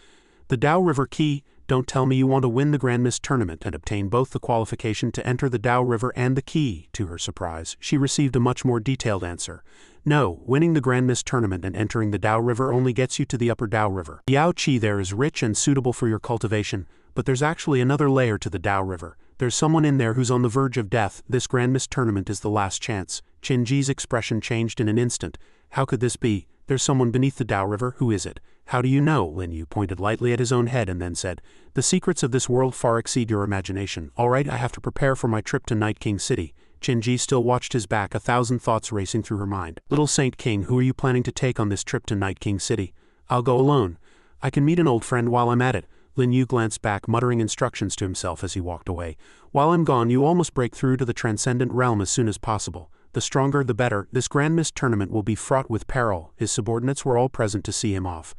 The Dao River key? Don't tell me you want to win the Grand Mist tournament and obtain both the qualification to enter the Dao River and the key. To her surprise, she received a much more detailed answer. No, winning the Grand Mist tournament and entering the Dao River only gets you to the upper Dao River. The Yao Qi there is rich and suitable for your cultivation, but there's actually another layer to the Dao River. There's someone in there who's on the verge of death. This Grand Mist tournament is the last chance. Qin expression changed in an instant. How could this be? There's someone beneath the Dao River. Who is it? How do you know? Lin Yu pointed lightly at his own head and then said, the secrets of this world far exceed your imagination. All right, I have to prepare for my trip to Night King City. Qin still watched his back, 1,000 thoughts racing through her mind. Little Saint King, who are you planning to take on this trip to Night King City? I'll go alone. I can meet an old friend while I'm at it. Lin Yu glanced back, muttering instructions to himself as he walked away. While I'm gone, you all must break through to the transcendent realm as soon as possible. The stronger, the better. This Grand Mist tournament will be fraught with peril. His subordinates were all present to see him off.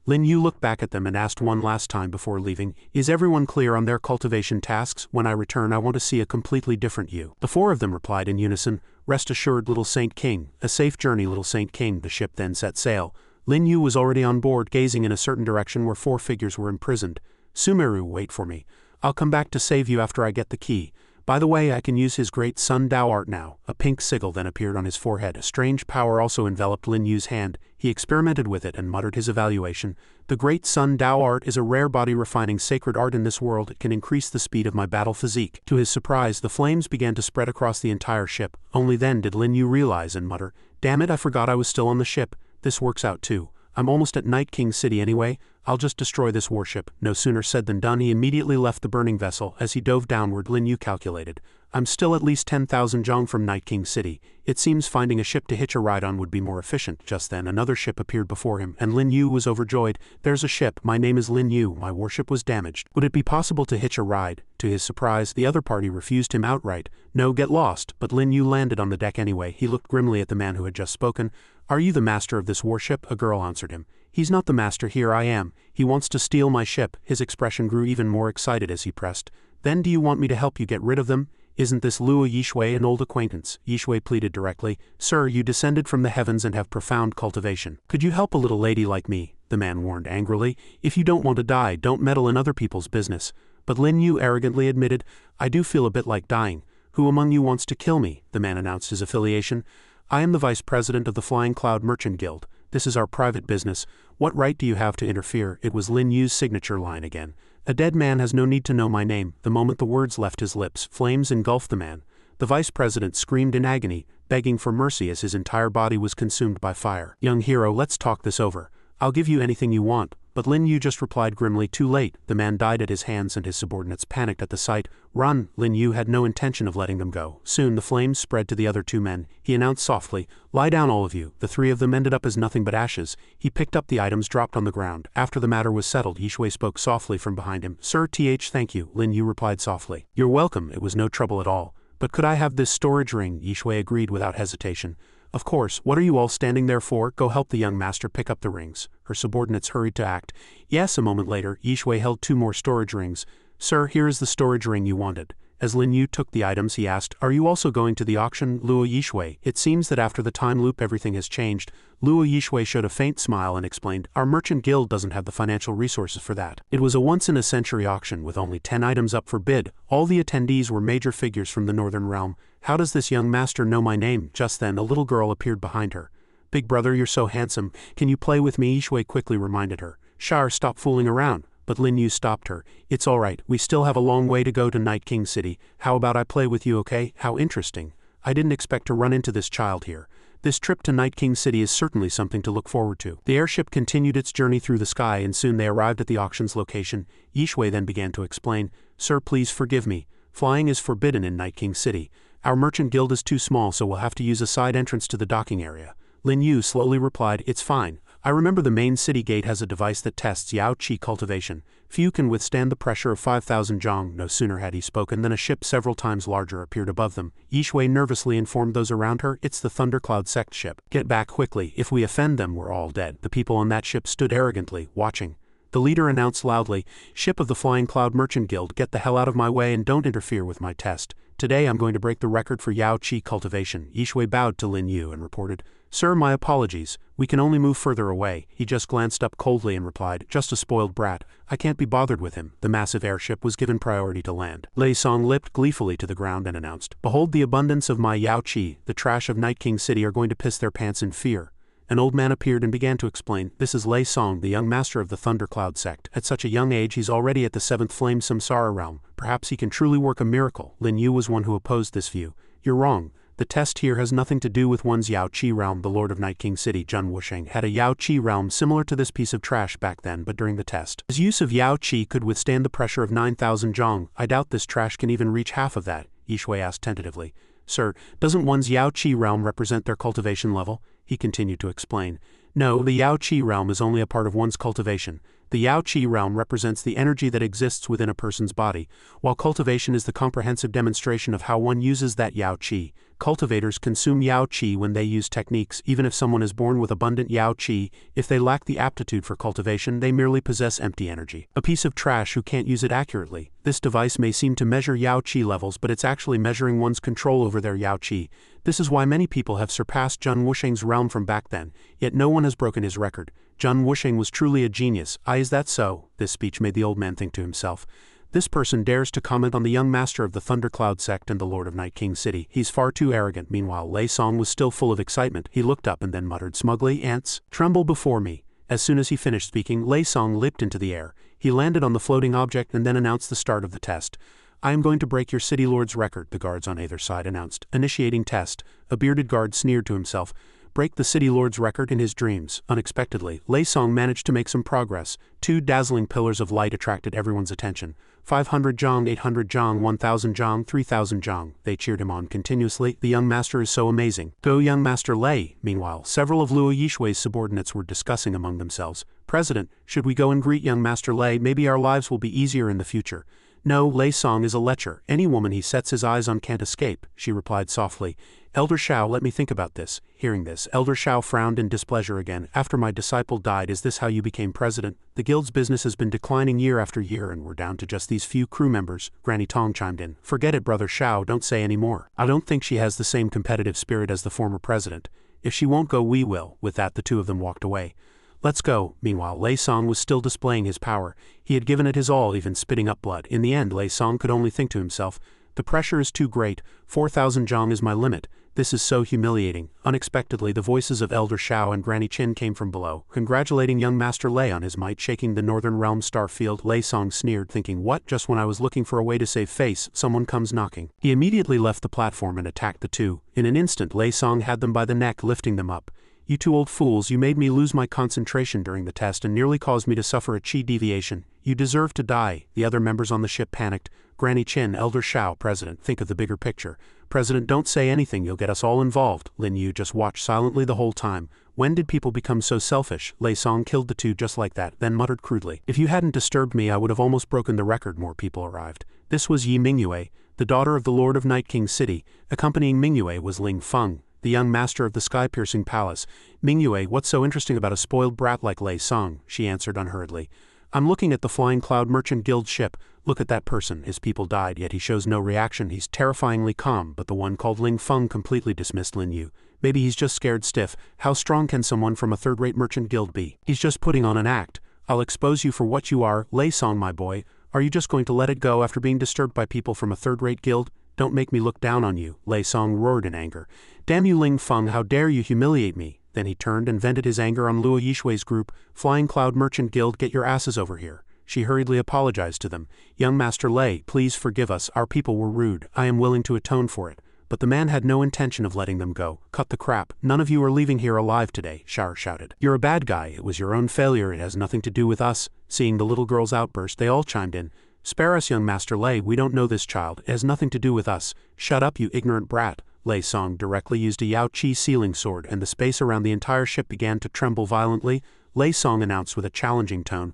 Lin Yu looked back at them and asked one last time before leaving, is everyone clear on their cultivation tasks? When I return, I want to see a completely different you. The 4 of them replied in unison, rest assured, little Saint King. A safe journey, little Saint King. The ship then set sail. Lin Yu was already on board, gazing in a certain direction where 4 figures were imprisoned. Sumeru, wait for me. I'll come back to save you after I get the key. By the way, I can use his great Sun Dao art now. A pink sigil then appeared on his forehead. A strange power also enveloped Lin Yu's hand. He experimented with it and muttered his evaluation. The great Sun Dao art is a rare body-refining sacred art in this world. It can increase the speed of my battle physique. To his surprise, the flames began to spread across the entire ship. Only then did Lin Yu realize and mutter, damn it, I forgot I was still on the ship. This works out too. I'm almost at Night King City anyway. I'll just destroy this warship. No sooner said than done. He immediately left the burning vessel. As he dove downward, Lin Yu calculated. I'm still at least 10,000 zhong from Night King City. It seems finding a ship to hitch a ride on would be more efficient. Just then another ship appeared before him, and Lin Yu was overjoyed. There's a ship. My name is Lin Yu. My warship was damaged. Would it be possible to hitch a ride? To his surprise, the other party refused him outright. No, get lost. But Lin Yu landed on the deck anyway. He looked grimly at the man who had just spoken. Are you the master of this warship? A girl answered him. He's not the master here, I am. He wants to steal my ship. His expression grew even more excited as he pressed. Then do you want me to help you get rid of them? Isn't this Luo Yishui an old acquaintance? Yishui pleaded directly. Sir, you descended from the heavens and have profound cultivation. Could you help a little lady like me? The man warned angrily. If you don't want to die, don't meddle in other people's business. But Lin Yu arrogantly admitted, I do feel a bit like dying. Who among you wants to kill me? The man announced his affiliation. I am the vice president of the Flying Cloud Merchant Guild. This is our private business. What right do you have to interfere? It was Lin Yu's signature line again. A dead man has no need to know my name. The moment the words left his lips, flames engulfed the man. The vice president screamed in agony, begging for mercy as his entire body was consumed by fire. Young hero, let's talk this over. I'll give you anything you want. But Lin Yu just replied grimly, too late. The man died at his hands and his subordinates panicked at the sight. Run! Lin Yu had no intention of letting them go. Soon the flames spread to the other 2 men. He announced softly, lie down all of you. The 3 of them ended up as nothing but ashes. He picked up the items dropped on the ground. After the matter was settled, Yishui spoke softly from behind him. Sir, thank you. Lin Yu replied softly. You're welcome. It was no trouble at all. But could I have this storage ring? Yishui agreed without hesitation. Of course, what are you all standing there for? Go help the young master pick up the rings. Her subordinates hurried to act. Yes, a moment later, Yishui held 2 more storage rings. Sir, here is the storage ring you wanted. As Lin Yu took the items, he asked, are you also going to the auction, Luo Yishui? It seems that after the time loop everything has changed. Luo Yishui showed a faint smile and explained, our merchant guild doesn't have the financial resources for that. It was a once-in-a-century auction with only 10 items up for bid. All the attendees were major figures from the Northern Realm. How does this young master know my name? Just then a little girl appeared behind her. Big brother, you're so handsome. Can you play with me? Yishui quickly reminded her. Shar, stop fooling around. But Lin Yu stopped her. It's alright, we still have a long way to go to Night King City. How about I play with you, okay? How interesting. I didn't expect to run into this child here. This trip to Night King City is certainly something to look forward to. The airship continued its journey through the sky and soon they arrived at the auction's location. Yishui then began to explain, Sir, please forgive me. Flying is forbidden in Night King City. Our merchant guild is too small, so we'll have to use a side entrance to the docking area. Lin Yu slowly replied, It's fine. I remember the main city gate has a device that tests Yao Qi cultivation. Few can withstand the pressure of 5,000 zhong. No sooner had he spoken than a ship several times larger appeared above them. Yishui nervously informed those around her, It's the Thundercloud Sect ship. Get back quickly. If we offend them, we're all dead. The people on that ship stood arrogantly, watching. The leader announced loudly, Ship of the Flying Cloud Merchant Guild, get the hell out of my way and don't interfere with my test. Today I'm going to break the record for Yao Qi cultivation. Yishui bowed to Lin Yu and reported, Sir, my apologies. We can only move further away. He just glanced up coldly and replied, Just a spoiled brat. I can't be bothered with him. The massive airship was given priority to land. Lei Song leapt gleefully to the ground and announced, Behold the abundance of my Yao Qi. The trash of Night King City are going to piss their pants in fear. An old man appeared and began to explain, This is Lei Song, the young master of the Thundercloud Sect. At such a young age he's already at the 7th Flame Samsara realm. Perhaps he can truly work a miracle. Lin Yu was one who opposed this view. You're wrong. The test here has nothing to do with one's Yao Qi realm. The Lord of Night King City, Jun Wusheng, had a Yao Qi realm similar to this piece of trash back then, but during the test, his use of Yao Qi could withstand the pressure of 9,000 zhong. I doubt this trash can even reach half of that, Yishui asked tentatively. Sir, doesn't one's Yao Qi realm represent their cultivation level? He continued to explain. No, the Yao Qi realm is only a part of one's cultivation. The Yao Qi realm represents the energy that exists within a person's body, while cultivation is the comprehensive demonstration of how one uses that Yao Qi. Cultivators consume Yao Qi when they use techniques. Even if someone is born with abundant Yao Qi, if they lack the aptitude for cultivation, they merely possess empty energy. A piece of trash who can't use it accurately. This device may seem to measure Yao Qi levels, but it's actually measuring one's control over their Yao Qi. This is why many people have surpassed Jun Wusheng's realm from back then, yet no one has broken his record. Jun Wusheng was truly a genius. Is that so? This speech made the old man think to himself. This person dares to comment on the young master of the Thundercloud Sect and the Lord of Night King City. He's far too arrogant. Meanwhile, Lei Song was still full of excitement. He looked up and then muttered smugly, Ants, tremble before me. As soon as he finished speaking, Lei Song leaped into the air. He landed on the floating object and then announced the start of the test. I am going to break your city lord's record, the guards on either side announced. Initiating test. A bearded guard sneered to himself. Break the city lord's record in his dreams. Unexpectedly, Lei Song managed to make some progress. 2 dazzling pillars of light attracted everyone's attention. 500 zhong, 800 zhong, 1,000 zhong, 3,000 zhong. They cheered him on continuously. The young master is so amazing. Go young master Lei. Meanwhile, several of Luo Yishui's subordinates were discussing among themselves. President, should we go and greet young master Lei? Maybe our lives will be easier in the future. No, Lei Song is a lecher. Any woman he sets his eyes on can't escape, she replied softly. Elder Shao, let me think about this. Hearing this, Elder Shao frowned in displeasure again. After my disciple died, is this how you became president? The guild's business has been declining year after year and we're down to just these few crew members. Granny Tong chimed in. Forget it, brother Shao, don't say any more. I don't think she has the same competitive spirit as the former president. If she won't go, we will. With that, the two of them walked away. Let's go. Meanwhile, Lei Song was still displaying his power. He had given it his all, even spitting up blood. In the end, Lei Song could only think to himself, the pressure is too great. 4,000 zhong is my limit. This is so humiliating. Unexpectedly, the voices of Elder Shao and Granny Chin came from below, congratulating young Master Lei on his might. Shaking the Northern Realm star field, Lei Song sneered, thinking, what? Just when I was looking for a way to save face, someone comes knocking. He immediately left the platform and attacked the two. In an instant, Lei Song had them by the neck, lifting them up. You two old fools, you made me lose my concentration during the test and nearly caused me to suffer a chi deviation. You deserve to die. The other members on the ship panicked. Granny Chin, Elder Shao, President, think of the bigger picture. President, don't say anything, you'll get us all involved. Lin Yu just watched silently the whole time. When did people become so selfish? Lei Song killed the two just like that, then muttered crudely. If you hadn't disturbed me, I would have almost broken the record. More people arrived. This was Yi Mingyue, the daughter of the Lord of Night King City. Accompanying Mingyue was Ling Feng, the young master of the sky-piercing palace. Mingyue, what's so interesting about a spoiled brat like Lei Song? She answered unhurriedly. I'm looking at the Flying Cloud Merchant Guild ship. Look at that person. His people died, yet he shows no reaction. He's terrifyingly calm, but the one called Ling Feng completely dismissed Lin Yu. Maybe he's just scared stiff. How strong can someone from a third-rate merchant guild be? He's just putting on an act. I'll expose you for what you are, Lei Song, my boy. Are you just going to let it go after being disturbed by people from a third-rate guild? Don't make me look down on you, Lei Song roared in anger. Damn you Ling Feng, how dare you humiliate me? Then he turned and vented his anger on Luo Yishui's group. Flying Cloud Merchant Guild, get your asses over here. She hurriedly apologized to them. Young Master Lei, please forgive us, our people were rude, I am willing to atone for it. But the man had no intention of letting them go. Cut the crap, none of you are leaving here alive today, Shar shouted. You're a bad guy, it was your own failure, it has nothing to do with us. Seeing the little girl's outburst, they all chimed in. Spare us, young Master Lei, we don't know this child, it has nothing to do with us. Shut up, you ignorant brat. Lei Song directly used a Yao Qi sealing sword and the space around the entire ship began to tremble violently. Lei Song announced with a challenging tone.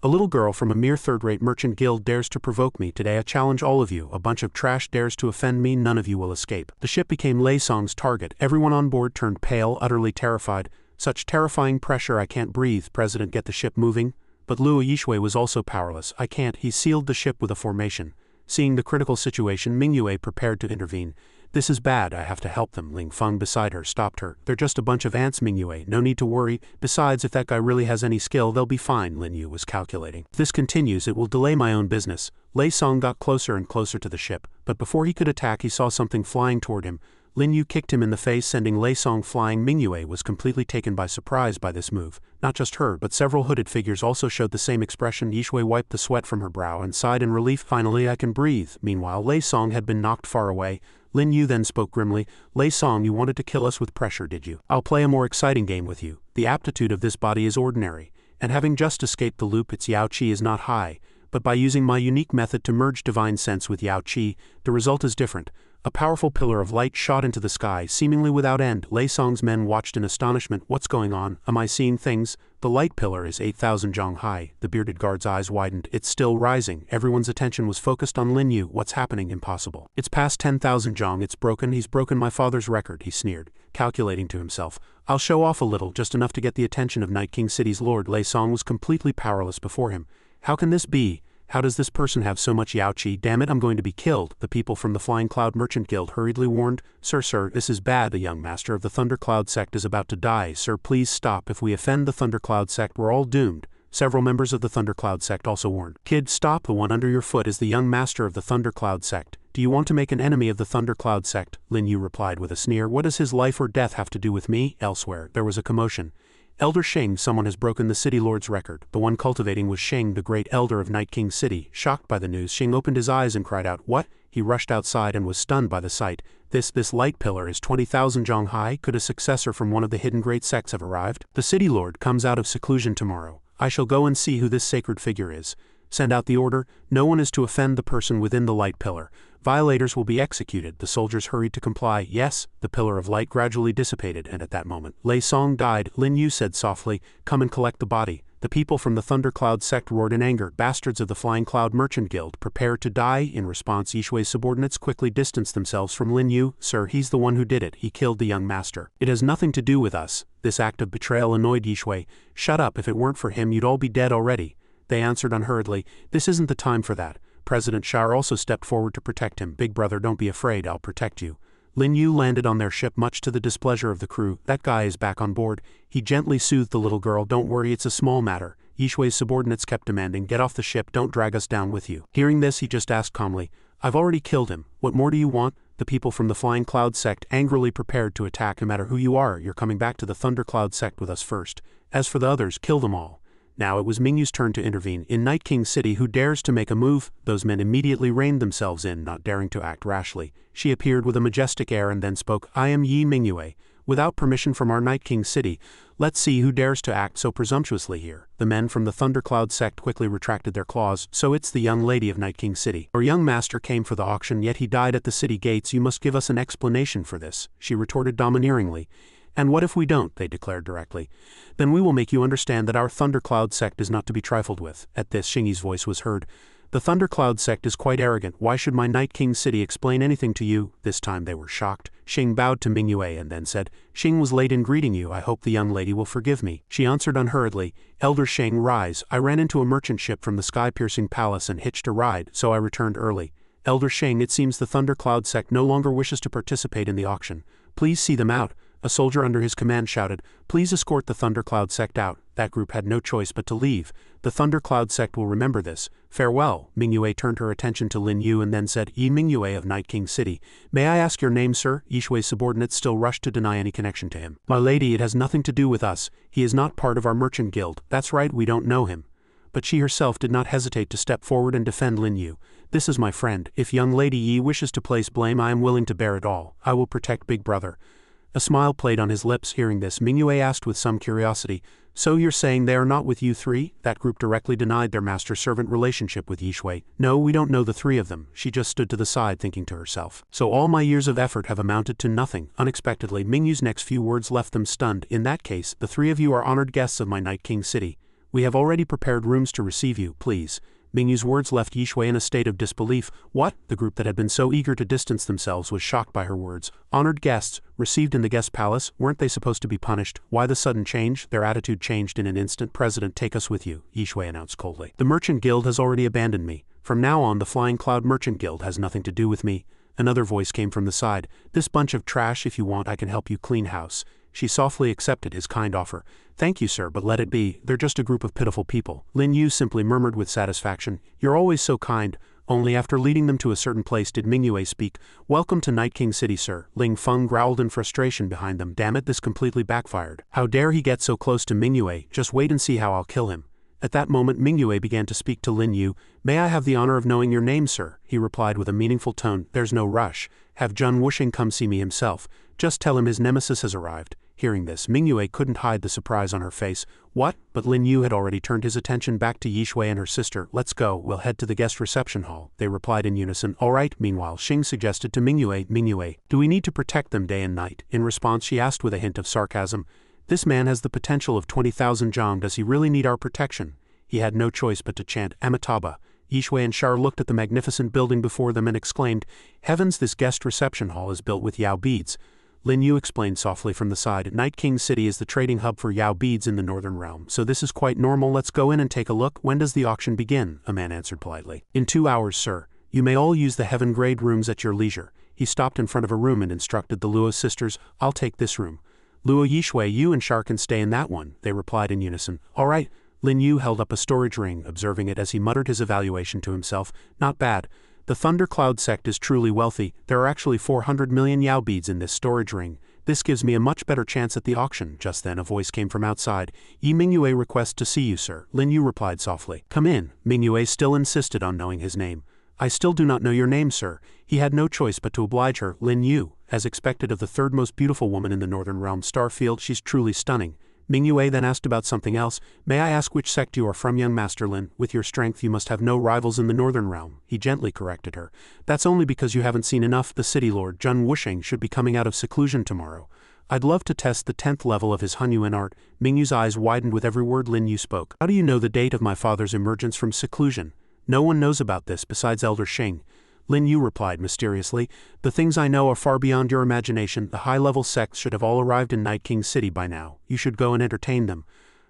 A little girl from a mere third-rate merchant guild dares to provoke me today. I challenge all of you. A bunch of trash dares to offend me. None of you will escape. The ship became Lei Song's target. Everyone on board turned pale, utterly terrified. Such terrifying pressure, I can't breathe. President, get the ship moving. But Luo Yishui was also powerless. I can't. He sealed the ship with a formation. Seeing the critical situation, Mingyue prepared to intervene. This is bad, I have to help them. Ling Feng beside her stopped her. They're just a bunch of ants, Mingyue, no need to worry. Besides, if that guy really has any skill, they'll be fine, Lin Yu was calculating. If this continues, it will delay my own business. Lei Song got closer and closer to the ship, but before he could attack he saw something flying toward him. Lin Yu kicked him in the face, sending Lei Song flying. Mingyue was completely taken by surprise by this move. Not just her, but several hooded figures also showed the same expression. Yishui wiped the sweat from her brow and sighed in relief. Finally, I can breathe. Meanwhile, Lei Song had been knocked far away. Lin Yu then spoke grimly. Lei Song, you wanted to kill us with pressure, did you? I'll play a more exciting game with you. The aptitude of this body is ordinary, and having just escaped the loop, its Yao Qi is not high. But by using my unique method to merge divine sense with Yao Qi, the result is different. A powerful pillar of light shot into the sky, seemingly without end. Lei Song's men watched in astonishment. What's going on? Am I seeing things? The light pillar is 8,000 zhang high. The bearded guard's eyes widened. It's still rising. Everyone's attention was focused on Lin Yu. What's happening? Impossible. It's past 10,000 zhang. It's broken. He's broken my father's record, he sneered, calculating to himself. I'll show off a little, just enough to get the attention of Night King City's lord. Lei Song was completely powerless before him. How can this be? How does this person have so much Yao Qi? Damn it, I'm going to be killed. The people from the Flying Cloud Merchant Guild hurriedly warned. Sir, this is bad. The young master of the Thundercloud Sect is about to die. Sir, please stop. If we offend the Thundercloud Sect, we're all doomed. Several members of the Thundercloud Sect also warned. Kid, stop. The one under your foot is the young master of the Thundercloud Sect. Do you want to make an enemy of the Thundercloud Sect? Lin Yu replied with a sneer. What does his life or death have to do with me? Elsewhere, there was a commotion. Elder Sheng, someone has broken the city lord's record. The one cultivating was Sheng, the great elder of Night King City. Shocked by the news, Sheng opened his eyes and cried out, what? He rushed outside and was stunned by the sight. This light pillar is 20,000 zhang high. Could a successor from one of the hidden great sects have arrived? The city lord comes out of seclusion tomorrow. I shall go and see who this sacred figure is. Send out the order. No one is to offend the person within the light pillar. Violators will be executed. The soldiers hurried to comply. Yes, the pillar of light gradually dissipated, and at that moment, Lei Song died. Lin Yu said softly, come and collect the body. The people from the Thundercloud Sect roared in anger. Bastards of the Flying Cloud Merchant Guild, prepare to die. In response, Yishui's subordinates quickly distanced themselves from Lin Yu. Sir, he's the one who did it. He killed the young master. It has nothing to do with us. This act of betrayal annoyed Yishui. Shut up. If it weren't for him, you'd all be dead already. They answered unhurriedly. This isn't the time for that. President Shar also stepped forward to protect him. Big brother, don't be afraid, I'll protect you. Lin Yu landed on their ship much to the displeasure of the crew. That guy is back on board. He gently soothed the little girl. Don't worry, it's a small matter. Yishui's subordinates kept demanding, get off the ship, don't drag us down with you. Hearing this, he just asked calmly, I've already killed him. What more do you want? The people from the Flying Cloud Sect angrily prepared to attack. No matter who you are, you're coming back to the Thundercloud Sect with us first. As for the others, kill them all. Now it was Mingyu's turn to intervene. In Night King City, who dares to make a move? Those men immediately reined themselves in, not daring to act rashly. She appeared with a majestic air and then spoke, I am Yi Mingyue. Without permission from our Night King City, let's see who dares to act so presumptuously here. The men from the Thundercloud Sect quickly retracted their claws. So it's the young lady of Night King City. Our young master came for the auction, yet he died at the city gates. You must give us an explanation for this, she retorted domineeringly. And what if we don't? They declared directly. Then we will make you understand that our Thundercloud Sect is not to be trifled with. At this, Xingyi's voice was heard. The Thundercloud Sect is quite arrogant. Why should my Night King City explain anything to you? This time they were shocked. Xing bowed to Mingyue and then said, Xing was late in greeting you. I hope the young lady will forgive me. She answered unhurriedly, Elder Sheng, rise. I ran into a merchant ship from the sky-piercing palace and hitched a ride, so I returned early. Elder Sheng, it seems the Thundercloud Sect no longer wishes to participate in the auction. Please see them out. A soldier under his command shouted, "Please escort the Thundercloud Sect out." That group had no choice but to leave. "The Thundercloud Sect will remember this. Farewell." Mingyue turned her attention to Lin Yu and then said, Mingyue of Night King City. "May I ask your name, sir?" Yishui's subordinates still rushed to deny any connection to him. "My lady, it has nothing to do with us. He is not part of our merchant guild. That's right, we don't know him." But she herself did not hesitate to step forward and defend Lin Yu. "This is my friend. If young lady Yi wishes to place blame, I am willing to bear it all. I will protect Big Brother." A smile played on his lips. Hearing this, Mingyue asked with some curiosity, "So you're saying they are not with you three?" That group directly denied their master-servant relationship with Yishui. "No, we don't know the three of them." She just stood to the side thinking to herself, "So all my years of effort have amounted to nothing." Unexpectedly, Mingyu's next few words left them stunned. "In that case, the three of you are honored guests of my Night King City. We have already prepared rooms to receive you, please." Mingyu's words left Yishui in a state of disbelief. What? The group that had been so eager to distance themselves was shocked by her words. Honored guests, received in the guest palace, weren't they supposed to be punished? Why the sudden change? Their attitude changed in an instant. "President, take us with you," Yishui announced coldly. "The Merchant Guild has already abandoned me. From now on, the Flying Cloud Merchant Guild has nothing to do with me." Another voice came from the side. "This bunch of trash, if you want, I can help you clean house." She softly accepted his kind offer. "Thank you, sir, but let it be. They're just a group of pitiful people." Lin Yu simply murmured with satisfaction, "You're always so kind." Only after leading them to a certain place did Mingyue speak. "Welcome to Night King City, sir." Ling Feng growled in frustration behind them. "Damn it, this completely backfired. How dare he get so close to Mingyue? Just wait and see how I'll kill him." At that moment Mingyue began to speak to Lin Yu. "May I have the honor of knowing your name, sir?" He replied with a meaningful tone. "There's no rush. Have Jun Wuxing come see me himself. Just tell him his nemesis has arrived." Hearing this, Mingyue couldn't hide the surprise on her face. "What?" But Lin Yu had already turned his attention back to Yishui and her sister. "Let's go, we'll head to the guest reception hall," they replied in unison. "All right." Meanwhile, Xing suggested to Mingyue, "Do we need to protect them day and night?" In response, she asked with a hint of sarcasm, "This man has the potential of 20,000 zhang. Does he really need our protection?" He had no choice but to chant Amitabha. Yishui and Shar looked at the magnificent building before them and exclaimed, "Heavens, this guest reception hall is built with Yao beads." Lin Yu explained softly from the side, "Night King City is the trading hub for Yao beads in the Northern Realm, so this is quite normal. Let's go in and take a look." "When does the auction begin?" a man answered politely. "In 2 hours, sir. You may all use the heaven-grade rooms at your leisure." He stopped in front of a room and instructed the Luo sisters, "I'll take this room." "Luo Yishui, you and Shar can stay in that one," they replied in unison. "All right." Lin Yu held up a storage ring, observing it as he muttered his evaluation to himself. "Not bad. The Thundercloud Sect is truly wealthy. There are actually 400 million Yao beads in this storage ring. This gives me a much better chance at the auction." Just then a voice came from outside. "Mingyue requests to see you, sir." Lin Yu replied softly. "Come in." Mingyue still insisted on knowing his name. "I still do not know your name, sir." He had no choice but to oblige her. "Lin Yu." As expected of the third most beautiful woman in the Northern Realm Starfield, she's truly stunning. Mingyue then asked about something else. "May I ask which sect you are from, young Master Lin? With your strength you must have no rivals in the Northern Realm." He gently corrected her. "That's only because you haven't seen enough. The city lord, Jun Wuxing, should be coming out of seclusion tomorrow. I'd love to test the 10th level of his Hunyuan art." Mingyu's eyes widened with every word Lin Yu spoke. "How do you know the date of my father's emergence from seclusion?" "No one knows about this besides Elder Xing." Lin Yu replied mysteriously, "The things I know are far beyond your imagination. The high-level sects should have all arrived in Night King City by now. You should go and entertain them."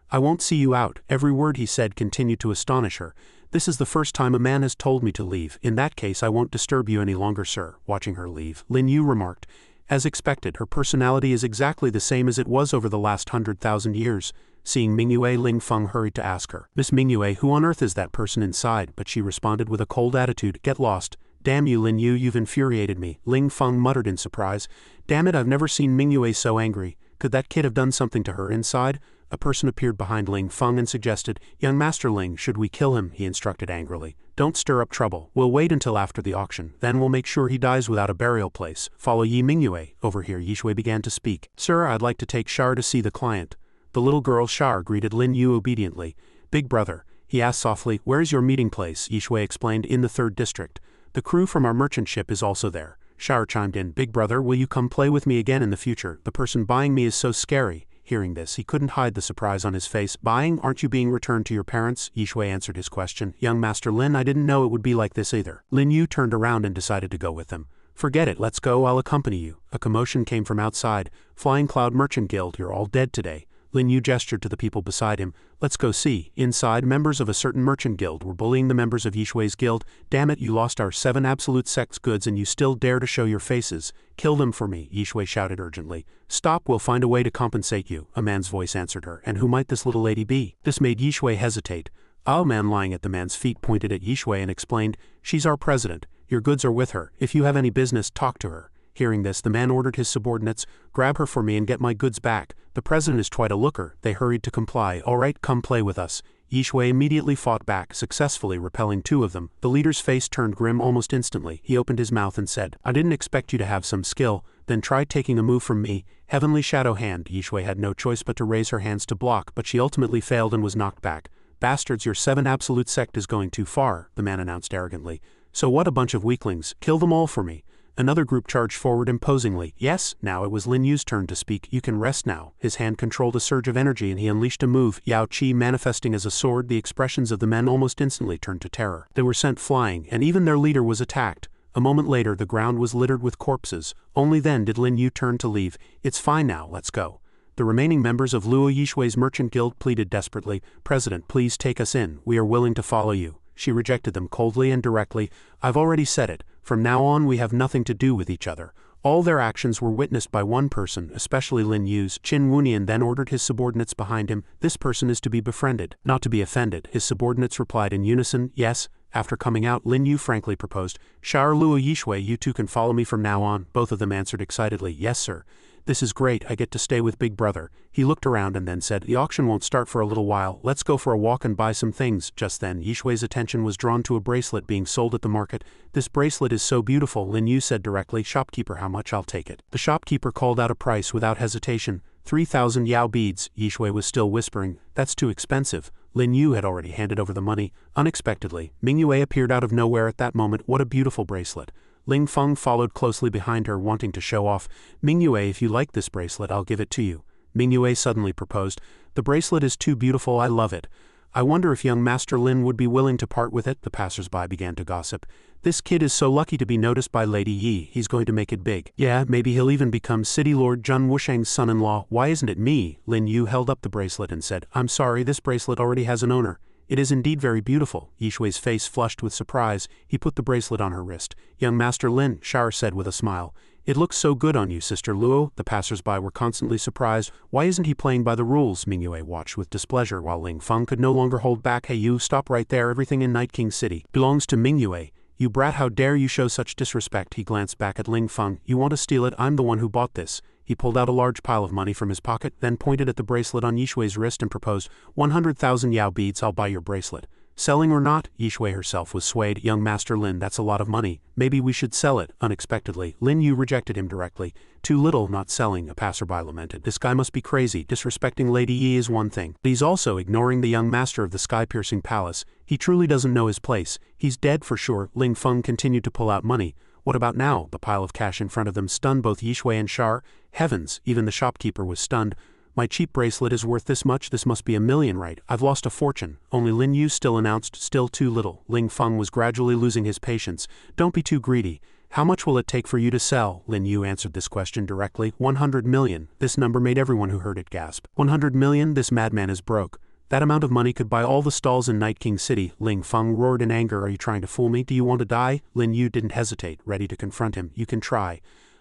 "I won't see you out." Every word he said continued to astonish her. "This is the first time a man has told me to leave. In that case I won't disturb you any longer, sir." Watching her leave, Lin Yu remarked, "As expected, her personality is exactly the same as it was over the last 100,000 years. Seeing Mingyue, Ling Feng hurried to ask her, "Miss Mingyue, who on earth is that person inside?" But she responded with a cold attitude, "Get lost." "Damn you, Lin Yu, you've infuriated me." Ling Feng muttered in surprise. "Damn it, I've never seen Mingyue so angry. Could that kid have done something to her inside?" A person appeared behind Ling Feng and suggested, "Young Master Ling, should we kill him?" He instructed angrily. "Don't stir up trouble. We'll wait until after the auction. Then we'll make sure he dies without a burial place. Follow Yi Mingyue." Over here Yishui began to speak. "Sir, I'd like to take Shar to see the client." The little girl Shar greeted Lin Yu obediently. "Big brother," he asked softly, "where's your meeting place?" Yishui explained, "In the 3rd district. The crew from our merchant ship is also there." Shar chimed in, "Big brother, will you come play with me again in the future? The person buying me is so scary." Hearing this, he couldn't hide the surprise on his face. "Buying? Aren't you being returned to your parents?" Yishui answered his question. "Young Master Lin, I didn't know it would be like this either." Lin Yu turned around and decided to go with them. "Forget it, let's go, I'll accompany you." A commotion came from outside. "Flying Cloud Merchant Guild, you're all dead today." Lin Yu gestured to the people beside him. Let's go see. Inside, members of a certain merchant guild were bullying the members of Yishui's guild. Damn it, you lost our 7 absolute sect's goods and you still dare to show your faces. Kill them for me, Yishui shouted urgently. Stop, we'll find a way to compensate you, a man's voice answered her. And who might this little lady be? This made Yishui hesitate. A man lying at the man's feet pointed at Yishui and explained, she's our president. Your goods are with her. If you have any business, talk to her. Hearing this, the man ordered his subordinates, grab her for me and get my goods back. The president is quite a looker. They hurried to comply. All right, come play with us. Yishui immediately fought back, successfully repelling 2 of them. The leader's face turned grim almost instantly. He opened his mouth and said, I didn't expect you to have some skill. Then try taking a move from me. Heavenly Shadow Hand. Yishui had no choice but to raise her hands to block, but she ultimately failed and was knocked back. Bastards, your 7 absolute sect is going too far, the man announced arrogantly. So what, a bunch of weaklings. Kill them all for me. Another group charged forward imposingly. Yes, now it was Lin Yu's turn to speak. You can rest now. His hand controlled a surge of energy and he unleashed a move, Yao Qi manifesting as a sword. The expressions of the men almost instantly turned to terror. They were sent flying, and even their leader was attacked. A moment later, the ground was littered with corpses. Only then did Lin Yu turn to leave. It's fine now, let's go. The remaining members of Luo Yishui's merchant guild pleaded desperately, President, please take us in. We are willing to follow you. She rejected them coldly and directly. I've already said it. From now on we have nothing to do with each other. All their actions were witnessed by one person, especially Lin Yu's. Qin Wunian then ordered his subordinates behind him. This person is to be befriended, not to be offended. His subordinates replied in unison, yes. After coming out, Lin Yu frankly proposed, Shar Luo Yishui, you 2 can follow me from now on. Both of them answered excitedly, yes sir. This is great, I get to stay with Big Brother. He looked around and then said, the auction won't start for a little while, let's go for a walk and buy some things. Just then, Yishui's attention was drawn to a bracelet being sold at the market. This bracelet is so beautiful, Lin Yu said directly. Shopkeeper, how much? I'll take it. The shopkeeper called out a price without hesitation. 3,000 Yao beads. Yishui was still whispering, that's too expensive. Lin Yu had already handed over the money. Unexpectedly, Mingyue appeared out of nowhere at that moment. What a beautiful bracelet. Ling Feng followed closely behind her, wanting to show off. Mingyue, if you like this bracelet, I'll give it to you. Mingyue suddenly proposed. The bracelet is too beautiful, I love it. I wonder if young Master Lin would be willing to part with it, the passers-by began to gossip. This kid is so lucky to be noticed by Lady Yi, he's going to make it big. Yeah, maybe he'll even become City Lord Zhun Wusheng's son-in-law. Why isn't it me? Lin Yu held up the bracelet and said, I'm sorry, this bracelet already has an owner. It is indeed very beautiful. Yishui's face flushed with surprise. He put the bracelet on her wrist. Young Master Lin, Shar said with a smile. It looks so good on you, Sister Luo. The passers-by were constantly surprised. Why isn't he playing by the rules? Mingyue watched with displeasure while Ling Feng could no longer hold back. Hey you, stop right there. Everything in Night King City belongs to Mingyue. You brat, how dare you show such disrespect? He glanced back at Ling Feng. You want to steal it? I'm the one who bought this. He pulled out a large pile of money from his pocket, then pointed at the bracelet on Yishui's wrist and proposed, 100,000 Yao beads, I'll buy your bracelet. Selling or not? Yishui herself was swayed. Young Master Lin, that's a lot of money. Maybe we should sell it. Unexpectedly, Lin Yu rejected him directly. Too little, not selling, a passerby lamented. This guy must be crazy. Disrespecting Lady Yi is one thing, but he's also ignoring the young master of the sky-piercing palace. He truly doesn't know his place. He's dead for sure. Ling Feng continued to pull out money. What about now? The pile of cash in front of them stunned both Yishui and Shar. Heavens, even the shopkeeper was stunned. My cheap bracelet is worth this much, this must be $1 million, right? I've lost a fortune. Only Lin Yu still announced, still too little. Ling Feng was gradually losing his patience. Don't be too greedy. How much will it take for you to sell? Lin Yu answered this question directly. 100 million. This number made everyone who heard it gasp. 100 million? This madman is broke. That amount of money could buy all the stalls in Night King City. Ling Feng roared in anger. Are you trying to fool me? Do you want to die? Lin Yu didn't hesitate, ready to confront him. You can try.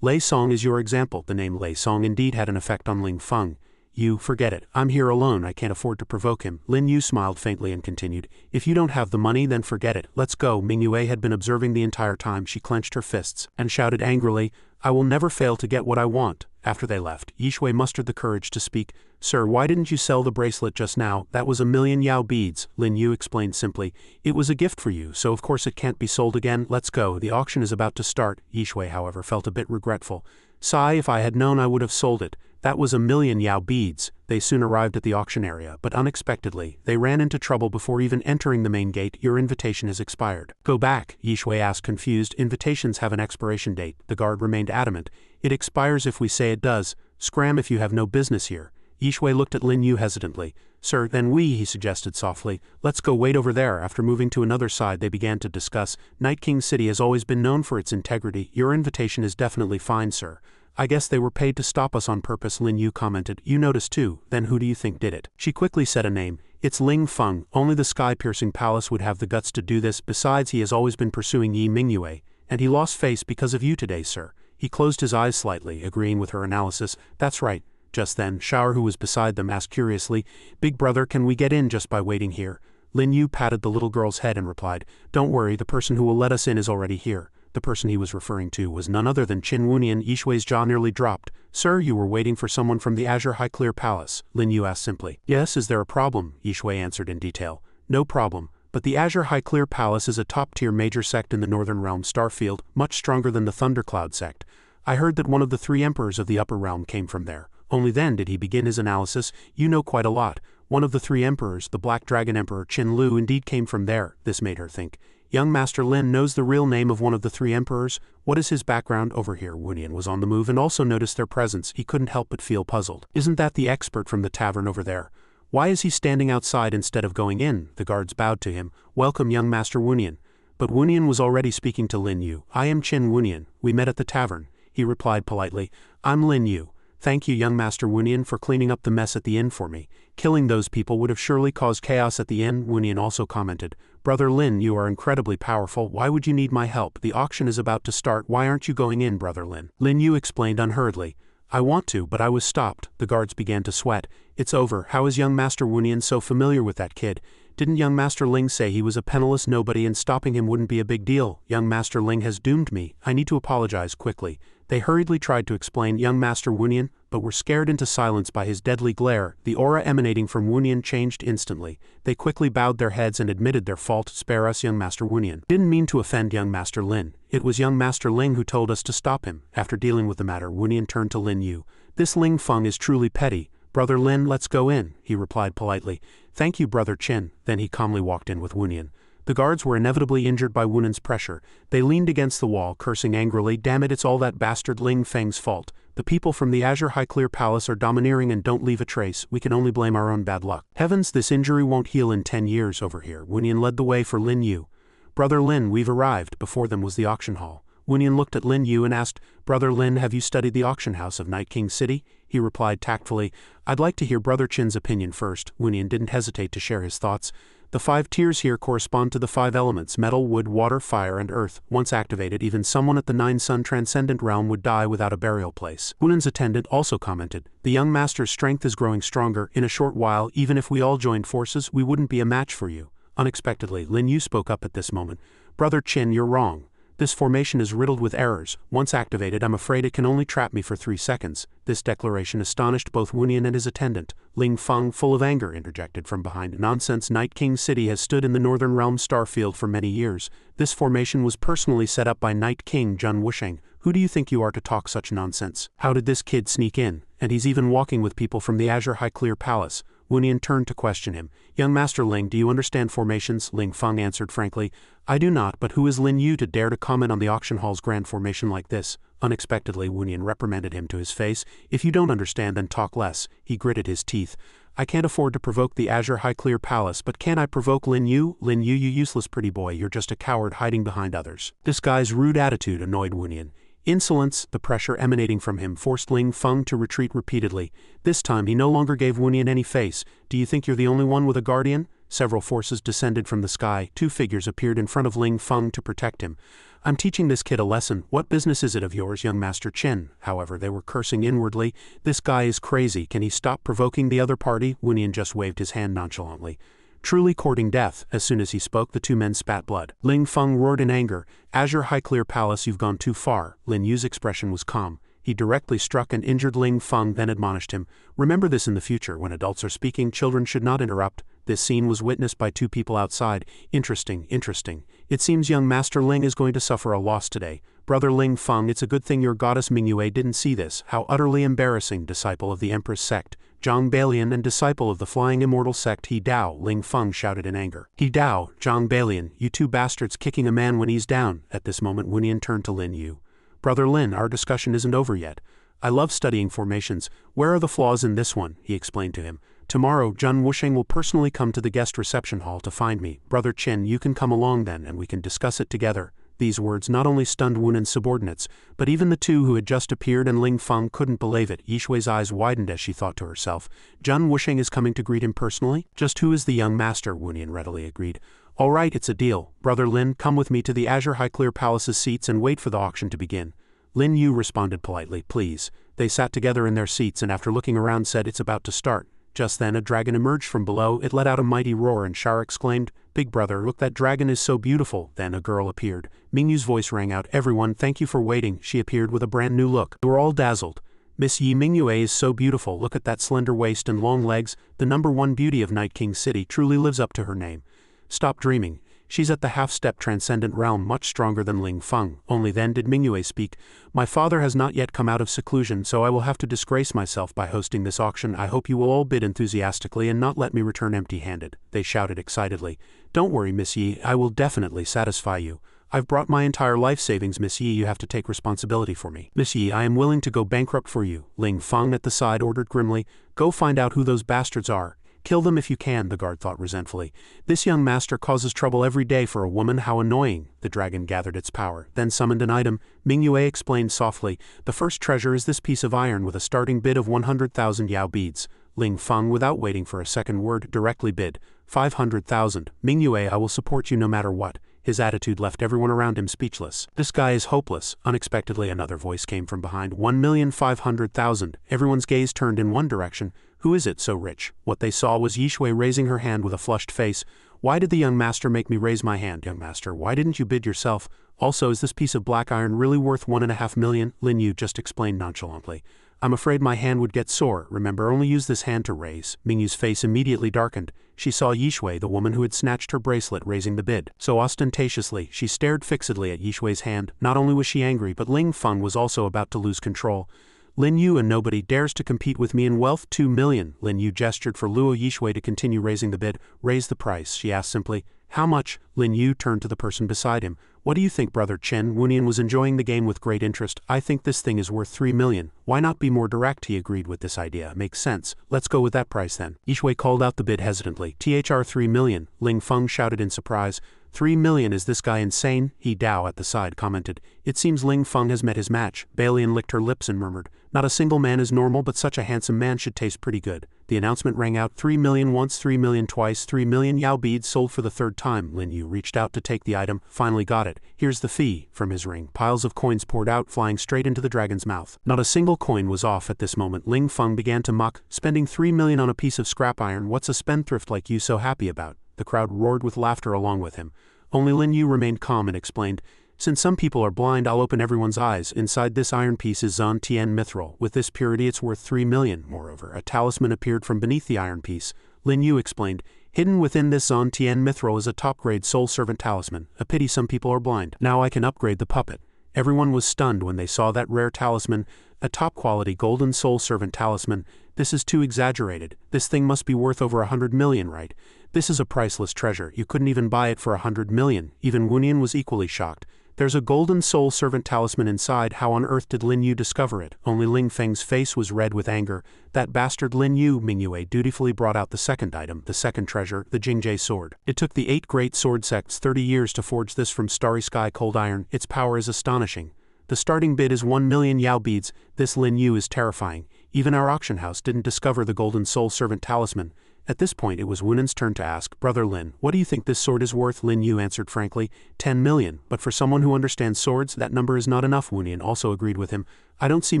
Lei Song is your example. The name Lei Song indeed had an effect on Ling Feng. You, forget it. I'm here alone. I can't afford to provoke him. Lin Yu smiled faintly and continued. If you don't have the money, then forget it. Let's go. Mingyue had been observing the entire time. She clenched her fists and shouted angrily, I will never fail to get what I want. After they left, Yishui mustered the courage to speak. Sir, why didn't you sell the bracelet just now? That was 1 million Yao beads. Lin Yu explained simply. It was a gift for you, so of course it can't be sold again. Let's go. The auction is about to start. Yishui, however, felt a bit regretful. Sigh, if I had known I would have sold it. That was 1 million Yao beads. They soon arrived at the auction area, but unexpectedly, they ran into trouble before even entering the main gate. Your invitation has expired. Go back, Yishui asked confused. Invitations have an expiration date. The guard remained adamant. It expires if we say it does. Scram if you have no business here. Yishui looked at Lin Yu hesitantly. Sir, then he suggested softly. Let's go wait over there. After moving to another side, they began to discuss. Night King City has always been known for its integrity. Your invitation is definitely fine, sir. I guess they were paid to stop us on purpose, Lin Yu commented. You noticed too, then who do you think did it? She quickly said a name. It's Ling Feng. Only the sky-piercing palace would have the guts to do this. Besides, he has always been pursuing Yi Mingyue, and he lost face because of you today, sir. He closed his eyes slightly, agreeing with her analysis. That's right. Just then, Shower, who was beside them, asked curiously, Big brother, can we get in just by waiting here? Lin Yu patted the little girl's head and replied, Don't worry, the person who will let us in is already here. The person he was referring to was none other than Qin Wunian. Yishui's jaw nearly dropped. Sir, you were waiting for someone from the Azure High Clear Palace, Lin Yu asked simply. Yes, is there a problem? Yishui answered in detail. No problem, but the Azure High Clear Palace is a top-tier major sect in the Northern Realm Starfield, much stronger than the Thundercloud sect. I heard that one of the 3 emperors of the Upper Realm came from there. Only then did he begin his analysis. You know quite a lot. One of the 3 emperors, the Black Dragon Emperor Qin Lu, indeed came from there. This made her think. Young Master Lin knows the real name of one of the 3 emperors. What is his background? Over here, Wunian was on the move and also noticed their presence. He couldn't help but feel puzzled. Isn't that the expert from the tavern over there? Why is he standing outside instead of going in? The guards bowed to him. Welcome, young Master Wunian. But Wunian was already speaking to Lin Yu. I am Qin Wunian. We met at the tavern. He replied politely. I'm Lin Yu. Thank you, young Master Wunian, for cleaning up the mess at the inn for me. Killing those people would have surely caused chaos at the inn, Wunian also commented. Brother Lin, you are incredibly powerful. Why would you need my help? The auction is about to start. Why aren't you going in, Brother Lin? Lin Yu explained unhurriedly. I want to, but I was stopped. The guards began to sweat. It's over. How is young Master Wunian so familiar with that kid? Didn't young Master Ling say he was a penniless nobody and stopping him wouldn't be a big deal? Young Master Ling has doomed me. I need to apologize quickly. They hurriedly tried to explain young Master Wunian, but were scared into silence by his deadly glare. The aura emanating from Wunian changed instantly. They quickly bowed their heads and admitted their fault. Spare us, young Master Wunian. Didn't mean to offend young Master Lin. It was young Master Ling who told us to stop him. After dealing with the matter, Wunian turned to Lin Yu. This Ling Feng is truly petty. Brother Lin, let's go in, he replied politely. Thank you, Brother Qin. Then he calmly walked in with Wunian. The guards were inevitably injured by Wunian's pressure. They leaned against the wall, cursing angrily. Damn it, it's all that bastard Ling Feng's fault. The people from the Azure High Clear Palace are domineering and don't leave a trace. We can only blame our own bad luck. Heavens, this injury won't heal in 10 years over here. Wunian led the way for Lin Yu. Brother Lin, we've arrived. Before them was the auction hall. Wunian looked at Lin Yu and asked, Brother Lin, have you studied the auction house of Night King City? He replied tactfully, I'd like to hear Brother Qin's opinion first. Wunian didn't hesitate to share his thoughts. The 5 tiers here correspond to the 5 elements, metal, wood, water, fire, and earth. Once activated, even someone at the 9-sun transcendent realm would die without a burial place. Wunian's attendant also commented, the young master's strength is growing stronger. In a short while, even if we all joined forces, we wouldn't be a match for you. Unexpectedly, Lin Yu spoke up at this moment. Brother Qin, you're wrong. This formation is riddled with errors. Once activated, I'm afraid it can only trap me for 3 seconds. This declaration astonished both Wunian and his attendant. Ling Feng, full of anger, interjected from behind. Nonsense. Night King City has stood in the Northern Realm Starfield for many years. This formation was personally set up by Night King Jun Wusheng. Who do you think you are to talk such nonsense? How did this kid sneak in? And he's even walking with people from the Azure High Clear Palace. Wunian turned to question him. Young Master Ling, do you understand formations? Ling Feng answered frankly. I do not, but who is Lin Yu to dare to comment on the auction hall's grand formation like this? Unexpectedly, Wunian reprimanded him to his face. If you don't understand, then talk less. He gritted his teeth. I can't afford to provoke the Azure High Clear Palace, but can I provoke Lin Yu? Lin Yu, you useless pretty boy, you're just a coward hiding behind others. This guy's rude attitude annoyed Wunian. Insolence, the pressure emanating from him, forced Ling Feng to retreat repeatedly. This time he no longer gave Wunian any face. Do you think you're the only one with a guardian? Several forces descended from the sky. 2 figures appeared in front of Ling Feng to protect him. I'm teaching this kid a lesson. What business is it of yours, young Master Qin? However, they were cursing inwardly. This guy is crazy. Can he stop provoking the other party? Wunian just waved his hand nonchalantly. Truly courting death. As soon as he spoke, the 2 men spat blood. Ling Feng roared in anger. Azure High Clear Palace, you've gone too far. Lin Yu's expression was calm. He directly struck and injured Ling Feng, then admonished him. Remember this in the future. When adults are speaking, children should not interrupt. This scene was witnessed by 2 people outside. Interesting, interesting. It seems young Master Ling is going to suffer a loss today. Brother Ling Feng, it's a good thing your goddess Mingyue didn't see this. How utterly embarrassing. Disciple of the Empress Sect, Zhang Balian, and disciple of the Flying Immortal Sect, He Dao, Ling Feng shouted in anger. He Dao, Zhang Balian, you 2 bastards kicking a man when he's down. At this moment Wunian turned to Lin Yu. Brother Lin, our discussion isn't over yet. I love studying formations. Where are the flaws in this one? He explained to him. Tomorrow, Jun Wusheng will personally come to the guest reception hall to find me. Brother Qin, you can come along then and we can discuss it together. These words not only stunned Wunan's subordinates, but even the two who had just appeared, and Ling Feng couldn't believe it. Yishui's eyes widened as she thought to herself, Zhen Wusheng is coming to greet him personally? Just who is the young master? Wunian readily agreed. All right, it's a deal. Brother Lin, come with me to the Azure High Clear Palace's seats and wait for the auction to begin. Lin Yu responded politely, please. They sat together in their seats and after looking around said, it's about to start. Just then a dragon emerged from below. It let out a mighty roar and Shar exclaimed, Big brother, look, that dragon is so beautiful. Then a girl appeared. Mingyu's voice rang out, everyone, thank you for waiting. She appeared with a brand new look. They were all dazzled. Miss Yi Mingyue is so beautiful. Look at that slender waist and long legs. The #1 beauty of Night King City truly lives up to her name. Stop dreaming. She's at the half-step transcendent realm, much stronger than Ling Feng. Only then did Mingyue speak. My father has not yet come out of seclusion, so I will have to disgrace myself by hosting this auction. I hope you will all bid enthusiastically and not let me return empty-handed. They shouted excitedly. Don't worry, Miss Yi, I will definitely satisfy you. I've brought my entire life savings, Miss Yi, you have to take responsibility for me. Miss Yi, I am willing to go bankrupt for you. Ling Feng at the side ordered grimly. Go find out who those bastards are. Kill them if you can, the guard thought resentfully. This young master causes trouble every day for a woman, how annoying. The dragon gathered its power, then summoned an item. Mingyue explained softly, the first treasure is this piece of iron with a starting bid of 100,000 Yao beads. Ling Feng, without waiting for a second word, directly bid, 500,000. Mingyue, I will support you no matter what. His attitude left everyone around him speechless. This guy is hopeless. Unexpectedly another voice came from behind. 1,500,000. Everyone's gaze turned in one direction. Who is it so rich? What they saw was Yishui raising her hand with a flushed face. Why did the young master make me raise my hand? Young master, why didn't you bid yourself? Also, is this piece of black iron really worth 1.5 million? Lin Yu just explained nonchalantly. I'm afraid my hand would get sore. Remember, only use this hand to raise. Mingyu's face immediately darkened. She saw Yishui, the woman who had snatched her bracelet, raising the bid. So ostentatiously, she stared fixedly at Yishui's hand. Not only was she angry, but Ling Feng was also about to lose control. Lin Yu, and nobody dares to compete with me in wealth. 2 million. Lin Yu gestured for Luo Yishui to continue raising the bid. Raise the price, she asked simply. How much? Lin Yu turned to the person beside him. What do you think, brother Chen? Wunian was enjoying the game with great interest. I think this thing is worth 3 million. Why not be more direct? He agreed with this idea. Makes sense. Let's go with that price then. Yishui called out the bid hesitantly. 3 million. Ling Feng shouted in surprise. 3 million, is this guy insane? He Dao at the side commented. It seems Ling Feng has met his match. Balian licked her lips and murmured. Not a single man is normal, but such a handsome man should taste pretty good. The announcement rang out. 3 million once, 3 million twice, 3 million Yao beads sold for the third time. Lin Yu reached out to take the item, finally got it. Here's the fee. From his ring, piles of coins poured out, flying straight into the dragon's mouth. Not a single coin was off at this moment. Ling Feng began to mock. Spending 3 million on a piece of scrap iron, what's a spendthrift like you so happy about? The crowd roared with laughter along with him. Only Lin Yu remained calm and explained, since some people are blind, I'll open everyone's eyes. Inside this iron piece is Zan Tian mithril. With this purity it's worth 3 million. Moreover, a talisman appeared from beneath the iron piece. Lin Yu explained, hidden within this Zan Tian mithril is a top-grade soul servant talisman. A pity some people are blind. Now I can upgrade the puppet. Everyone was stunned when they saw that rare talisman, a top-quality golden soul servant talisman. This is too exaggerated. This thing must be worth over 100 million, right? This is a priceless treasure. You couldn't even buy it for 100 million. Even Wunian was equally shocked. There's a golden soul servant talisman inside. How on earth did Lin Yu discover it? Only Ling Feng's face was red with anger. That bastard Lin Yu. Mingyue dutifully brought out the second item, the second treasure, the Jingjie sword. It took the 8 great sword sects 30 years to forge this from starry sky cold iron. Its power is astonishing. The starting bid is 1 million Yao beads. This Lin Yu is terrifying. Even our auction house didn't discover the golden soul servant talisman. At this point it was Wunan's turn to ask, Brother Lin, what do you think this sword is worth? Lin Yu answered frankly, 10 million, but for someone who understands swords, that number is not enough. Wunian also agreed with him. I don't see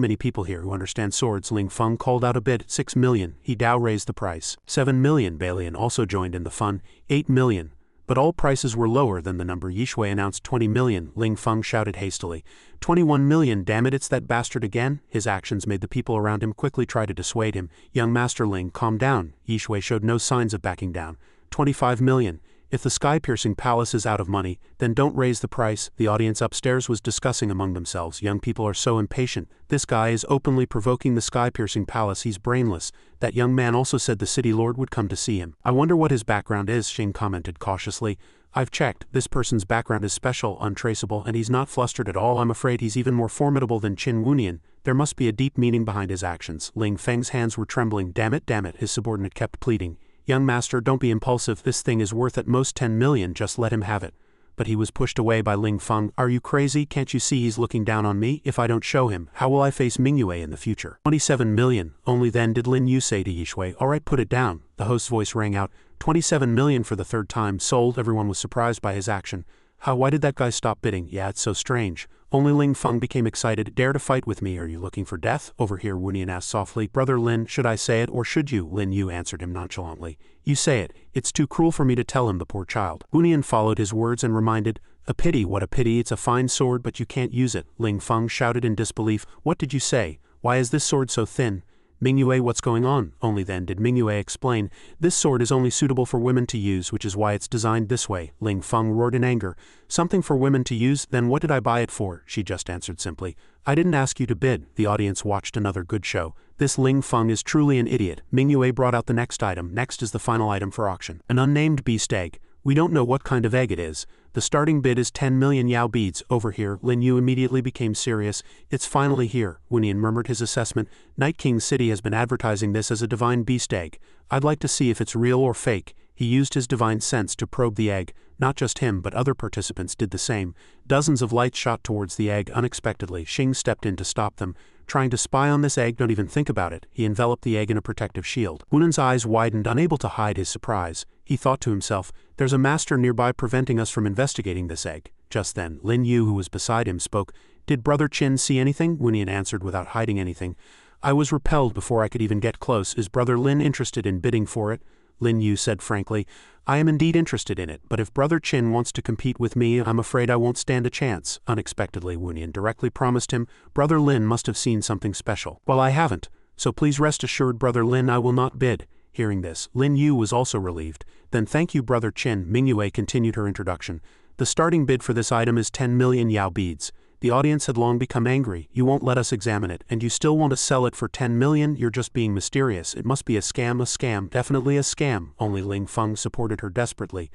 many people here who understand swords. Ling Feng called out a bid, 6 million. He Dao raised the price. 7 million. Balian also joined in the fun. 8 million. But all prices were lower than the number. Yishui announced 20 million. Ling Feng shouted hastily. 21 million, damn it, it's that bastard again? His actions made the people around him quickly try to dissuade him. Young Master Ling, calm down. Yishui showed no signs of backing down. 25 million. If the sky-piercing palace is out of money, then don't raise the price. The audience upstairs was discussing among themselves. Young people are so impatient. This guy is openly provoking the sky-piercing palace. He's brainless. That young man also said the city lord would come to see him. I wonder what his background is, Xing commented cautiously. I've checked. This person's background is special, untraceable, and he's not flustered at all. I'm afraid he's even more formidable than Qin Wunian. There must be a deep meaning behind his actions. Ling Feng's hands were trembling. Damn it, his subordinate kept pleading. Young master, don't be impulsive. This thing is worth at most 10 million, just let him have it. but he was pushed away by Ling Feng. Are you crazy? Can't you see he's looking down on me? If I don't show him, how will I face Mingyue in the future? 27 million. Only then did Lin Yu say to Yishui, alright, put it down. The host's voice rang out. 27 million for the third time, sold. Everyone was surprised by his action. Why did that guy stop bidding? Yeah, it's so strange. Only Ling Feng became excited. Dare to fight with me? Are you looking for death? Over here, Wunian asked softly. Brother Lin, should I say it or should you? Lin Yu answered him nonchalantly. You say it. It's too cruel for me to tell him, the poor child. Wunian followed his words and reminded, a pity, what a pity, it's a fine sword but you can't use it. Ling Feng shouted in disbelief. What did you say? Why is this sword so thin? Mingyue, what's going on? Only then did Mingyue explain, this sword is only suitable for women to use, which is why it's designed this way. Ling Feng roared in anger. Something for women to use? Then what did I buy it for? She just answered simply. I didn't ask you to bid. The audience watched another good show. This Ling Feng is truly an idiot. Mingyue brought out the next item. Next is the final item for auction. An unnamed beast egg. We don't know what kind of egg it is. The starting bid is 10 million Yao beads. Over here, Lin Yu immediately became serious. It's finally here. Wunian murmured his assessment. Night King City has been advertising this as a divine beast egg. I'd like to see if it's real or fake. He used his divine sense to probe the egg. Not just him, but other participants did the same. Dozens of lights shot towards the egg unexpectedly. Xing stepped in to stop them. Trying to spy on this egg? Don't even think about it. He enveloped the egg in a protective shield. Wunan's eyes widened, unable to hide his surprise. He thought to himself, there's a master nearby preventing us from investigating this egg. Just then, Lin Yu, who was beside him, spoke. Did Brother Qin see anything? Wunian answered without hiding anything. I was repelled before I could even get close. Is Brother Lin interested in bidding for it? Lin Yu said frankly, I am indeed interested in it, but if Brother Qin wants to compete with me, I'm afraid I won't stand a chance. Unexpectedly, Wunian directly promised him, Brother Lin must have seen something special. Well, I haven't, so please rest assured, Brother Lin, I will not bid. Hearing this, Lin Yu was also relieved. Then thank you, Brother Qin. Mingyue continued her introduction. The starting bid for this item is 10 million Yao beads. The audience had long become angry. You won't let us examine it, and you still want to sell it for 10 million? You're just being mysterious. It must be a scam, definitely a scam. Only Ling Feng supported her desperately.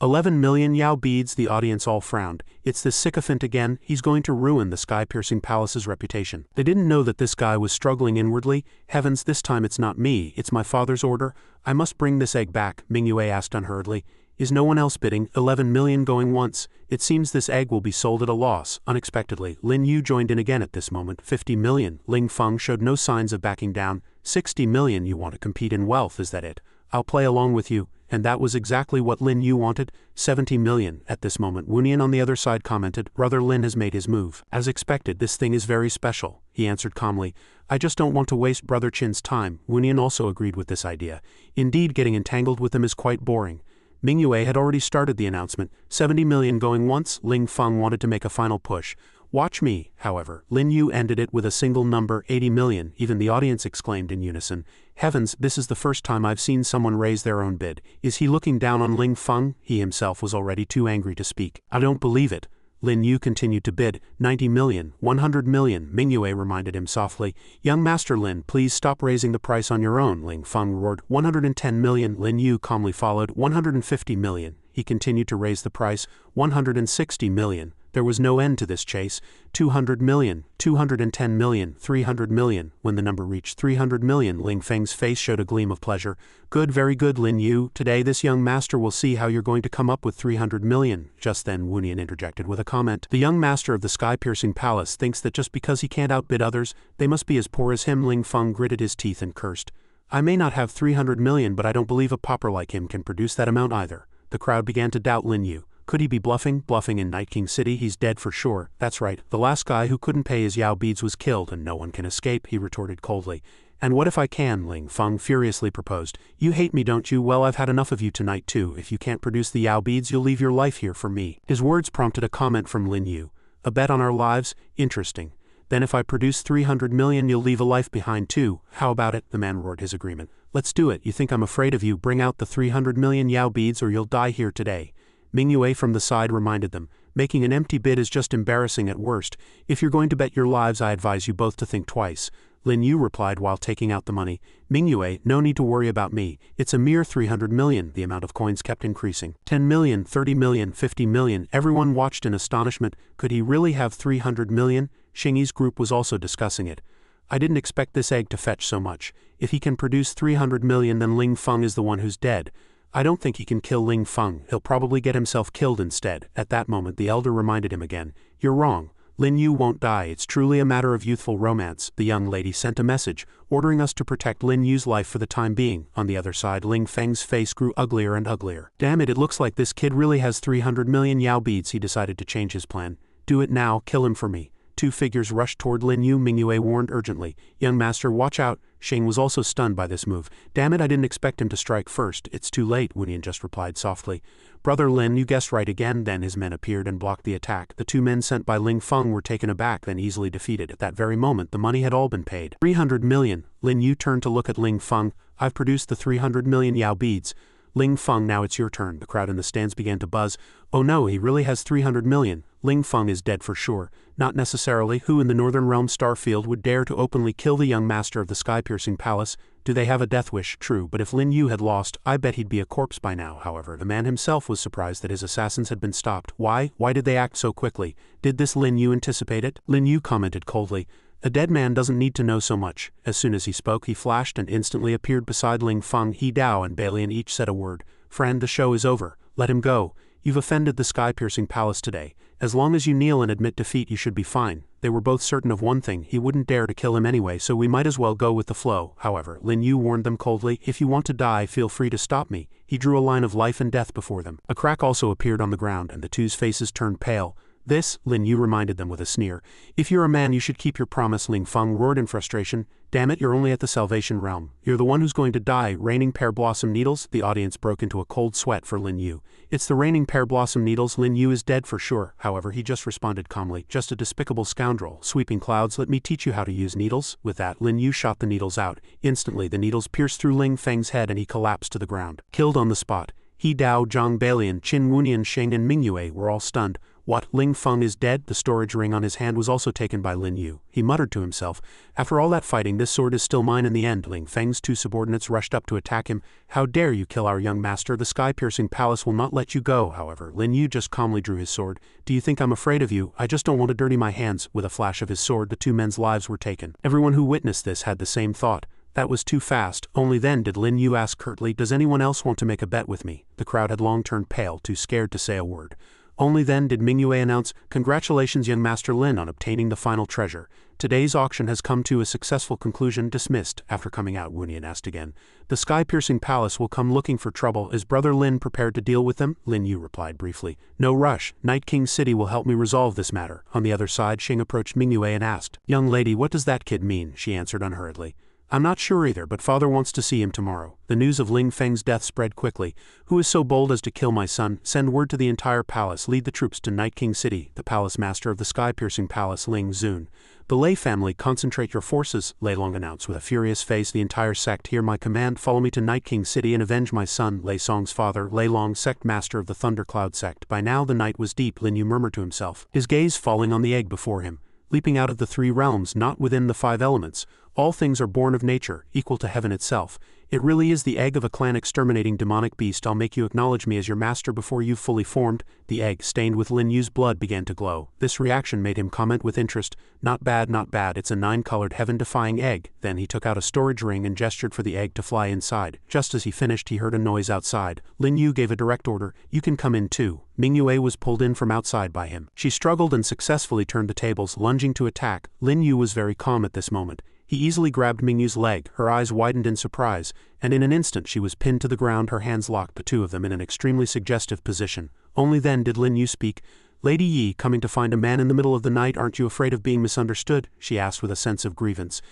11 million Yao beads, the audience all frowned. It's this sycophant again. He's going to ruin the sky-piercing palace's reputation. They didn't know that this guy was struggling inwardly. Heavens, this time it's not me. It's my father's order. I must bring this egg back, Mingyue asked unhurriedly. Is no one else bidding? 11 million going once. It seems this egg will be sold at a loss. Unexpectedly, Lin Yu joined in again at this moment. 50 million. Ling Feng showed no signs of backing down. 60 million. You want to compete in wealth, is that it? I'll play along with you. And that was exactly what Lin Yu wanted. 70 million. At this moment, Wunian on the other side commented, Brother Lin has made his move. As expected, this thing is very special. He answered calmly, I just don't want to waste Brother Qin's time. Wunian also agreed with this idea. Indeed, getting entangled with him is quite boring. Mingyue had already started the announcement. 70 million going once. Ling Feng wanted to make a final push. Watch me, however. Lin Yu ended it with a single number, 80 million. Even the audience exclaimed in unison. Heavens, this is the first time I've seen someone raise their own bid. Is he looking down on Ling Feng? He himself was already too angry to speak. I don't believe it. Lin Yu continued to bid. 90 million, 100 million. Mingyue reminded him softly. Young Master Lin, please stop raising the price on your own. Ling Feng roared. 110 million. Lin Yu calmly followed. 150 million. He continued to raise the price. 160 million. There was no end to this chase. 200 million, 210 million, 300 million. When the number reached 300 million, Ling Feng's face showed a gleam of pleasure. Good, very good, Lin Yu. Today this young master will see how you're going to come up with 300 million. Just then Wunian interjected with a comment. The young master of the sky-piercing palace thinks that just because he can't outbid others, they must be as poor as him. Ling Feng gritted his teeth and cursed. I may not have 300 million, but I don't believe a pauper like him can produce that amount either. The crowd began to doubt Lin Yu. Could he be bluffing? Bluffing in Night King City? He's dead for sure. That's right. The last guy who couldn't pay his Yao beads was killed, and no one can escape, he retorted coldly. And what if I can? Ling Feng furiously proposed. You hate me, don't you? Well, I've had enough of you tonight too. If you can't produce the Yao beads, you'll leave your life here for me. His words prompted a comment from Lin Yu. A bet on our lives? Interesting. Then if I produce 300 million, you'll leave a life behind too. How about it? The man roared his agreement. Let's do it. You think I'm afraid of you? Bring out the 300 million Yao beads or you'll die here today. Mingyue from the side reminded them, making an empty bid is just embarrassing at worst. If you're going to bet your lives, I advise you both to think twice. Lin Yu replied while taking out the money. Mingyue, no need to worry about me. It's a mere 300 million. The amount of coins kept increasing. 10 million, 30 million, 50 million. Everyone watched in astonishment. Could he really have 300 million? Xingyi's group was also discussing it. I didn't expect this egg to fetch so much. If he can produce 300 million, then Ling Feng is the one who's dead. I don't think he can kill Ling Feng, he'll probably get himself killed instead. At that moment the elder reminded him again. You're wrong. Lin Yu won't die, it's truly a matter of youthful romance. The young lady sent a message, ordering us to protect Lin Yu's life for the time being. On the other side, Ling Feng's face grew uglier and uglier. Damn it looks like this kid really has 300 million Yao beads. He decided to change his plan. Do it now, kill him for me. Two figures rushed toward Lin Yu. Mingyue warned urgently. Young master, watch out. Sheng was also stunned by this move. Damn it, I didn't expect him to strike first. It's too late, Wunian just replied softly. Brother Lin, you guessed right again. Then his men appeared and blocked the attack. The two men sent by Ling Feng were taken aback, then easily defeated. At that very moment, the money had all been paid. 300 million. Lin Yu turned to look at Ling Feng. I've produced the 300 million Yao beads. Ling Feng, now it's your turn. The crowd in the stands began to buzz. Oh no, he really has 300 million. Ling Feng is dead for sure. Not necessarily. Who in the Northern Realm Starfield would dare to openly kill the young master of the sky-piercing palace? Do they have a death wish? True, but if Lin Yu had lost, I bet he'd be a corpse by now. However, the man himself was surprised that his assassins had been stopped. Why? Why did they act so quickly? Did this Lin Yu anticipate it? Lin Yu commented coldly. A dead man doesn't need to know so much. As soon as he spoke, he flashed and instantly appeared beside Ling Feng. He, Dao, and Balian each said a word. Friend, the show is over. Let him go. You've offended the sky-piercing palace today. As long as you kneel and admit defeat, you should be fine. They were both certain of one thing, he wouldn't dare to kill him anyway, so we might as well go with the flow. However, Lin Yu warned them coldly, if you want to die, feel free to stop me. He drew a line of life and death before them. A crack also appeared on the ground, and the two's faces turned pale. This, Lin Yu reminded them with a sneer. If you're a man, you should keep your promise. Ling Feng roared in frustration. Damn it, you're only at the Salvation Realm. You're the one who's going to die. Raining pear blossom needles? The audience broke into a cold sweat for Lin Yu. It's the raining pear blossom needles. Lin Yu is dead for sure. However, he just responded calmly. Just a despicable scoundrel. Sweeping clouds, let me teach you how to use needles. With that, Lin Yu shot the needles out. Instantly, the needles pierced through Ling Feng's head and he collapsed to the ground. Killed on the spot. He, Dao, Zhang Balian, Qin Wunian, Sheng, and Mingyue were all stunned. What, Ling Feng is dead? The storage ring on his hand was also taken by Lin Yu. He muttered to himself, after all that fighting, this sword is still mine in the end. Ling Feng's two subordinates rushed up to attack him. How dare you kill our young master? The sky-piercing palace will not let you go. However, Lin Yu just calmly drew his sword. Do you think I'm afraid of you? I just don't want to dirty my hands. With a flash of his sword, the two men's lives were taken. Everyone who witnessed this had the same thought. That was too fast. Only then did Lin Yu ask curtly, does anyone else want to make a bet with me? The crowd had long turned pale, too scared to say a word. Only then did Mingyue announce, congratulations young Master Lin on obtaining the final treasure. Today's auction has come to a successful conclusion. Dismissed. After coming out, Wunian asked again. The sky-piercing palace will come looking for trouble. Is Brother Lin prepared to deal with them? Lin Yu replied briefly. No rush. Night King City will help me resolve this matter. On the other side, Sheng approached Mingyue and asked, young lady, what does that kid mean? She answered unhurriedly. I'm not sure either, but father wants to see him tomorrow. The news of Ling Feng's death spread quickly. Who is so bold as to kill my son? Send word to the entire palace. Lead the troops to Night King City. The palace master of the sky-piercing palace, Ling Zun. The Lei family, concentrate your forces, Lei Long announced with a furious face. The entire sect, hear my command. Follow me to Night King City and avenge my son. Lei Song's father, Lei Long, sect master of the Thundercloud sect. By now the night was deep, Lin Yu murmured to himself, his gaze falling on the egg before him. Leaping out of the three realms, not within the five elements. All things are born of nature, equal to heaven itself. It really is the egg of a clan exterminating demonic beast. I'll make you acknowledge me as your master before you've fully formed. The egg, stained with Lin Yu's blood, began to glow. This reaction made him comment with interest. Not bad, not bad. It's a 9-colored heaven-defying egg. Then he took out a storage ring and gestured for the egg to fly inside. Just as he finished, he heard a noise outside. Lin Yu gave a direct order. You can come in too. Mingyue was pulled in from outside by him. She struggled and successfully turned the tables, lunging to attack. Lin Yu was very calm at this moment. He easily grabbed Mingyu's leg, her eyes widened in surprise, and in an instant she was pinned to the ground, her hands locked, the two of them in an extremely suggestive position. Only then did Lin Yu speak. Lady Yi, coming to find a man in the middle of the night, aren't you afraid of being misunderstood? She asked with a sense of grievance.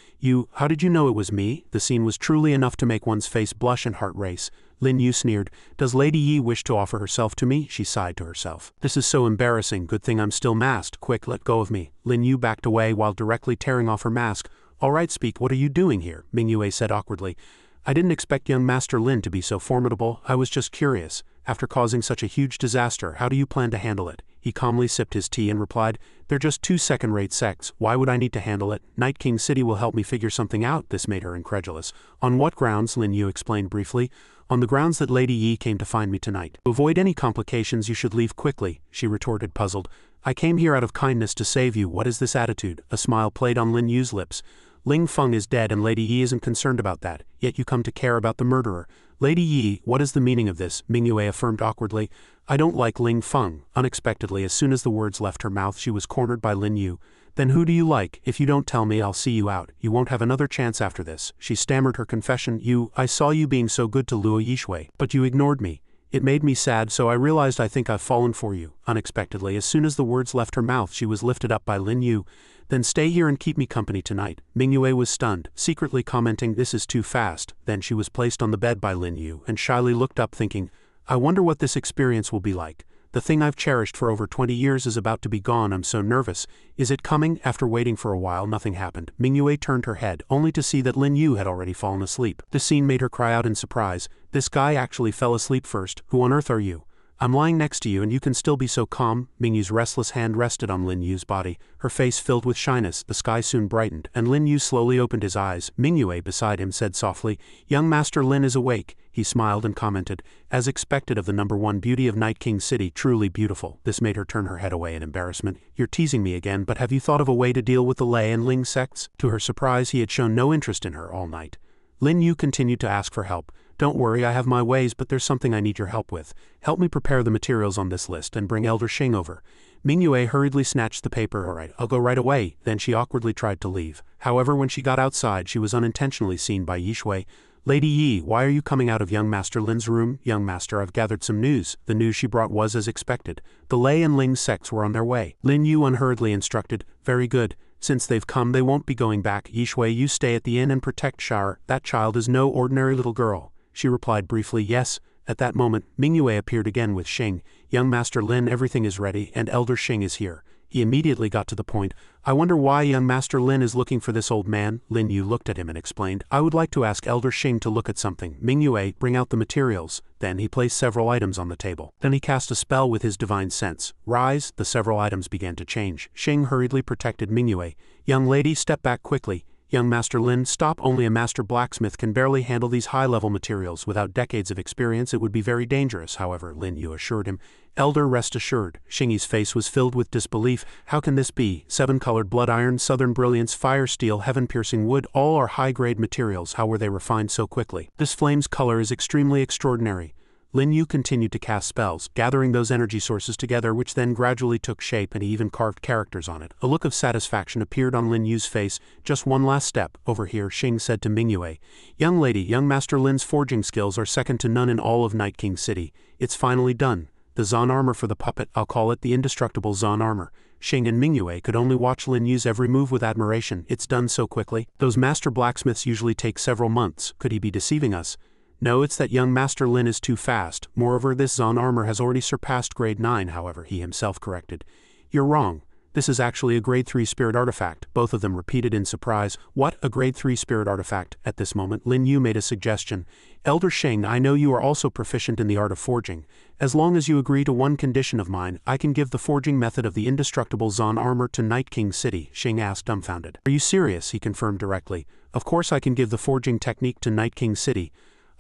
How did you know it was me? The scene was truly enough to make one's face blush and heart race. Lin Yu sneered. Does Lady Yi wish to offer herself to me? She sighed to herself. This is so embarrassing, good thing I'm still masked. Quick, let go of me. Lin Yu backed away while directly tearing off her mask. All right, speak, what are you doing here? Mingyue said awkwardly. I didn't expect young Master Lin to be so formidable, I was just curious. After causing such a huge disaster, how do you plan to handle it? He calmly sipped his tea and replied, they're just two second-rate sects, why would I need to handle it? Night King City will help me figure something out. This made her incredulous. On what grounds? Lin Yu explained briefly. On the grounds that Lady Yi came to find me tonight. To avoid any complications, you should leave quickly, she retorted, puzzled. I came here out of kindness to save you. What is this attitude? A smile played on Lin Yu's lips. Ling Feng is dead and Lady Yi isn't concerned about that, yet you come to care about the murderer. Lady Yi, what is the meaning of this? Mingyue affirmed awkwardly. I don't like Ling Feng. Unexpectedly, as soon as the words left her mouth, she was cornered by Lin Yu. Then who do you like? If you don't tell me, I'll see you out. You won't have another chance after this. She stammered her confession. I saw you being so good to Luo Yishui, but you ignored me. It made me sad, so I realized I think I've fallen for you. Unexpectedly, as soon as the words left her mouth, she was lifted up by Lin Yu. Then stay here and keep me company tonight. Mingyue was stunned, secretly commenting, this is too fast. Then she was placed on the bed by Lin Yu and shyly looked up thinking, I wonder what this experience will be like. The thing I've cherished for over 20 years is about to be gone. I'm so nervous. Is it coming? After waiting for a while, nothing happened. Mingyue turned her head, only to see that Lin Yu had already fallen asleep. The scene made her cry out in surprise. This guy actually fell asleep first. Who on earth are you? I'm lying next to you and you can still be so calm. Mingyu's restless hand rested on Lin Yu's body, her face filled with shyness. The sky soon brightened, and Lin Yu slowly opened his eyes. Mingyue beside him said softly, Young Master Lin is awake. He smiled and commented, as expected of the #1 beauty of Night King City, truly beautiful. This made her turn her head away in embarrassment. You're teasing me again, but have you thought of a way to deal with the Lei and Ling sects? To her surprise, he had shown no interest in her all night. Lin Yu continued to ask for help. Don't worry, I have my ways, but there's something I need your help with. Help me prepare the materials on this list and bring Elder Xing over. Mingyue hurriedly snatched the paper. All right, I'll go right away. Then she awkwardly tried to leave. However, when she got outside, she was unintentionally seen by Yishui. Lady Yi, why are you coming out of young Master Lin's room? Young Master, I've gathered some news. The news she brought was as expected. The Lei and Ling sects were on their way. Lin Yu unhurriedly instructed, very good. Since they've come, they won't be going back. Yishui, you stay at the inn and protect Shar. That child is no ordinary little girl. She replied briefly, yes. At that moment, Mingyue appeared again with Xing. Young Master Lin, everything is ready, and Elder Xing is here. He immediately got to the point. I wonder why young Master Lin is looking for this old man. Lin Yu looked at him and explained, I would like to ask Elder Xing to look at something. Mingyue, bring out the materials. Then he placed several items on the table. Then he cast a spell with his divine sense. Rise, the several items began to change. Xing hurriedly protected Mingyue. Young lady, step back quickly. Young Master Lin, stop. Only a master blacksmith can barely handle these high-level materials. Without decades of experience, it would be very dangerous. However, Lin Yu assured him, Elder, rest assured. Xingyi's face was filled with disbelief. How can this be? 7-colored blood iron, southern brilliance, fire steel, heaven-piercing wood, all are high-grade materials. How were they refined so quickly? This flame's color is extremely extraordinary. Lin Yu continued to cast spells, gathering those energy sources together, which then gradually took shape, and he even carved characters on it. A look of satisfaction appeared on Lin Yu's face. Just one last step. Over here, Xing said to Mingyue. Young lady, young Master Lin's forging skills are second to none in all of Night King City. It's finally done. The Zan armor for the puppet, I'll call it the indestructible Zan armor. Xing and Mingyue could only watch Lin Yu's every move with admiration. It's done so quickly. Those master blacksmiths usually take several months. Could he be deceiving us? No, it's that young Master Lin is too fast. Moreover, this Zan armor has already surpassed grade 9, however, he himself corrected. You're wrong. This is actually a grade 3 spirit artifact. Both of them repeated in surprise. What, a grade 3 spirit artifact? At this moment, Lin Yu made a suggestion. Elder Xing, I know you are also proficient in the art of forging. As long as you agree to one condition of mine, I can give the forging method of the indestructible Zan armor to Night King City. Xing asked, dumbfounded. Are you serious? He confirmed directly. Of course I can give the forging technique to Night King City.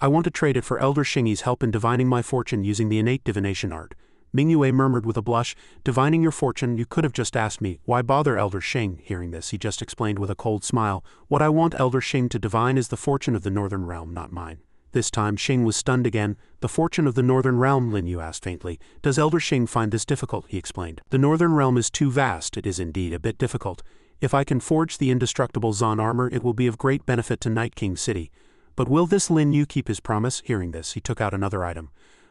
I want to trade it for Elder Xingyi's help in divining my fortune using the innate divination art. Mingyue murmured with a blush, divining your fortune, you could have just asked me. Why bother Elder Xing? Hearing this, he just explained with a cold smile, what I want Elder Xing to divine is the fortune of the Northern Realm, not mine. This time Xing was stunned again. The fortune of the Northern Realm, Lin Yu asked faintly. Does Elder Xing find this difficult? He explained. The Northern Realm is too vast. It is indeed a bit difficult. If I can forge the indestructible Zan armor, it will be of great benefit to Night King City. But will this Lin Yu keep his promise? Hearing this, he took out another item.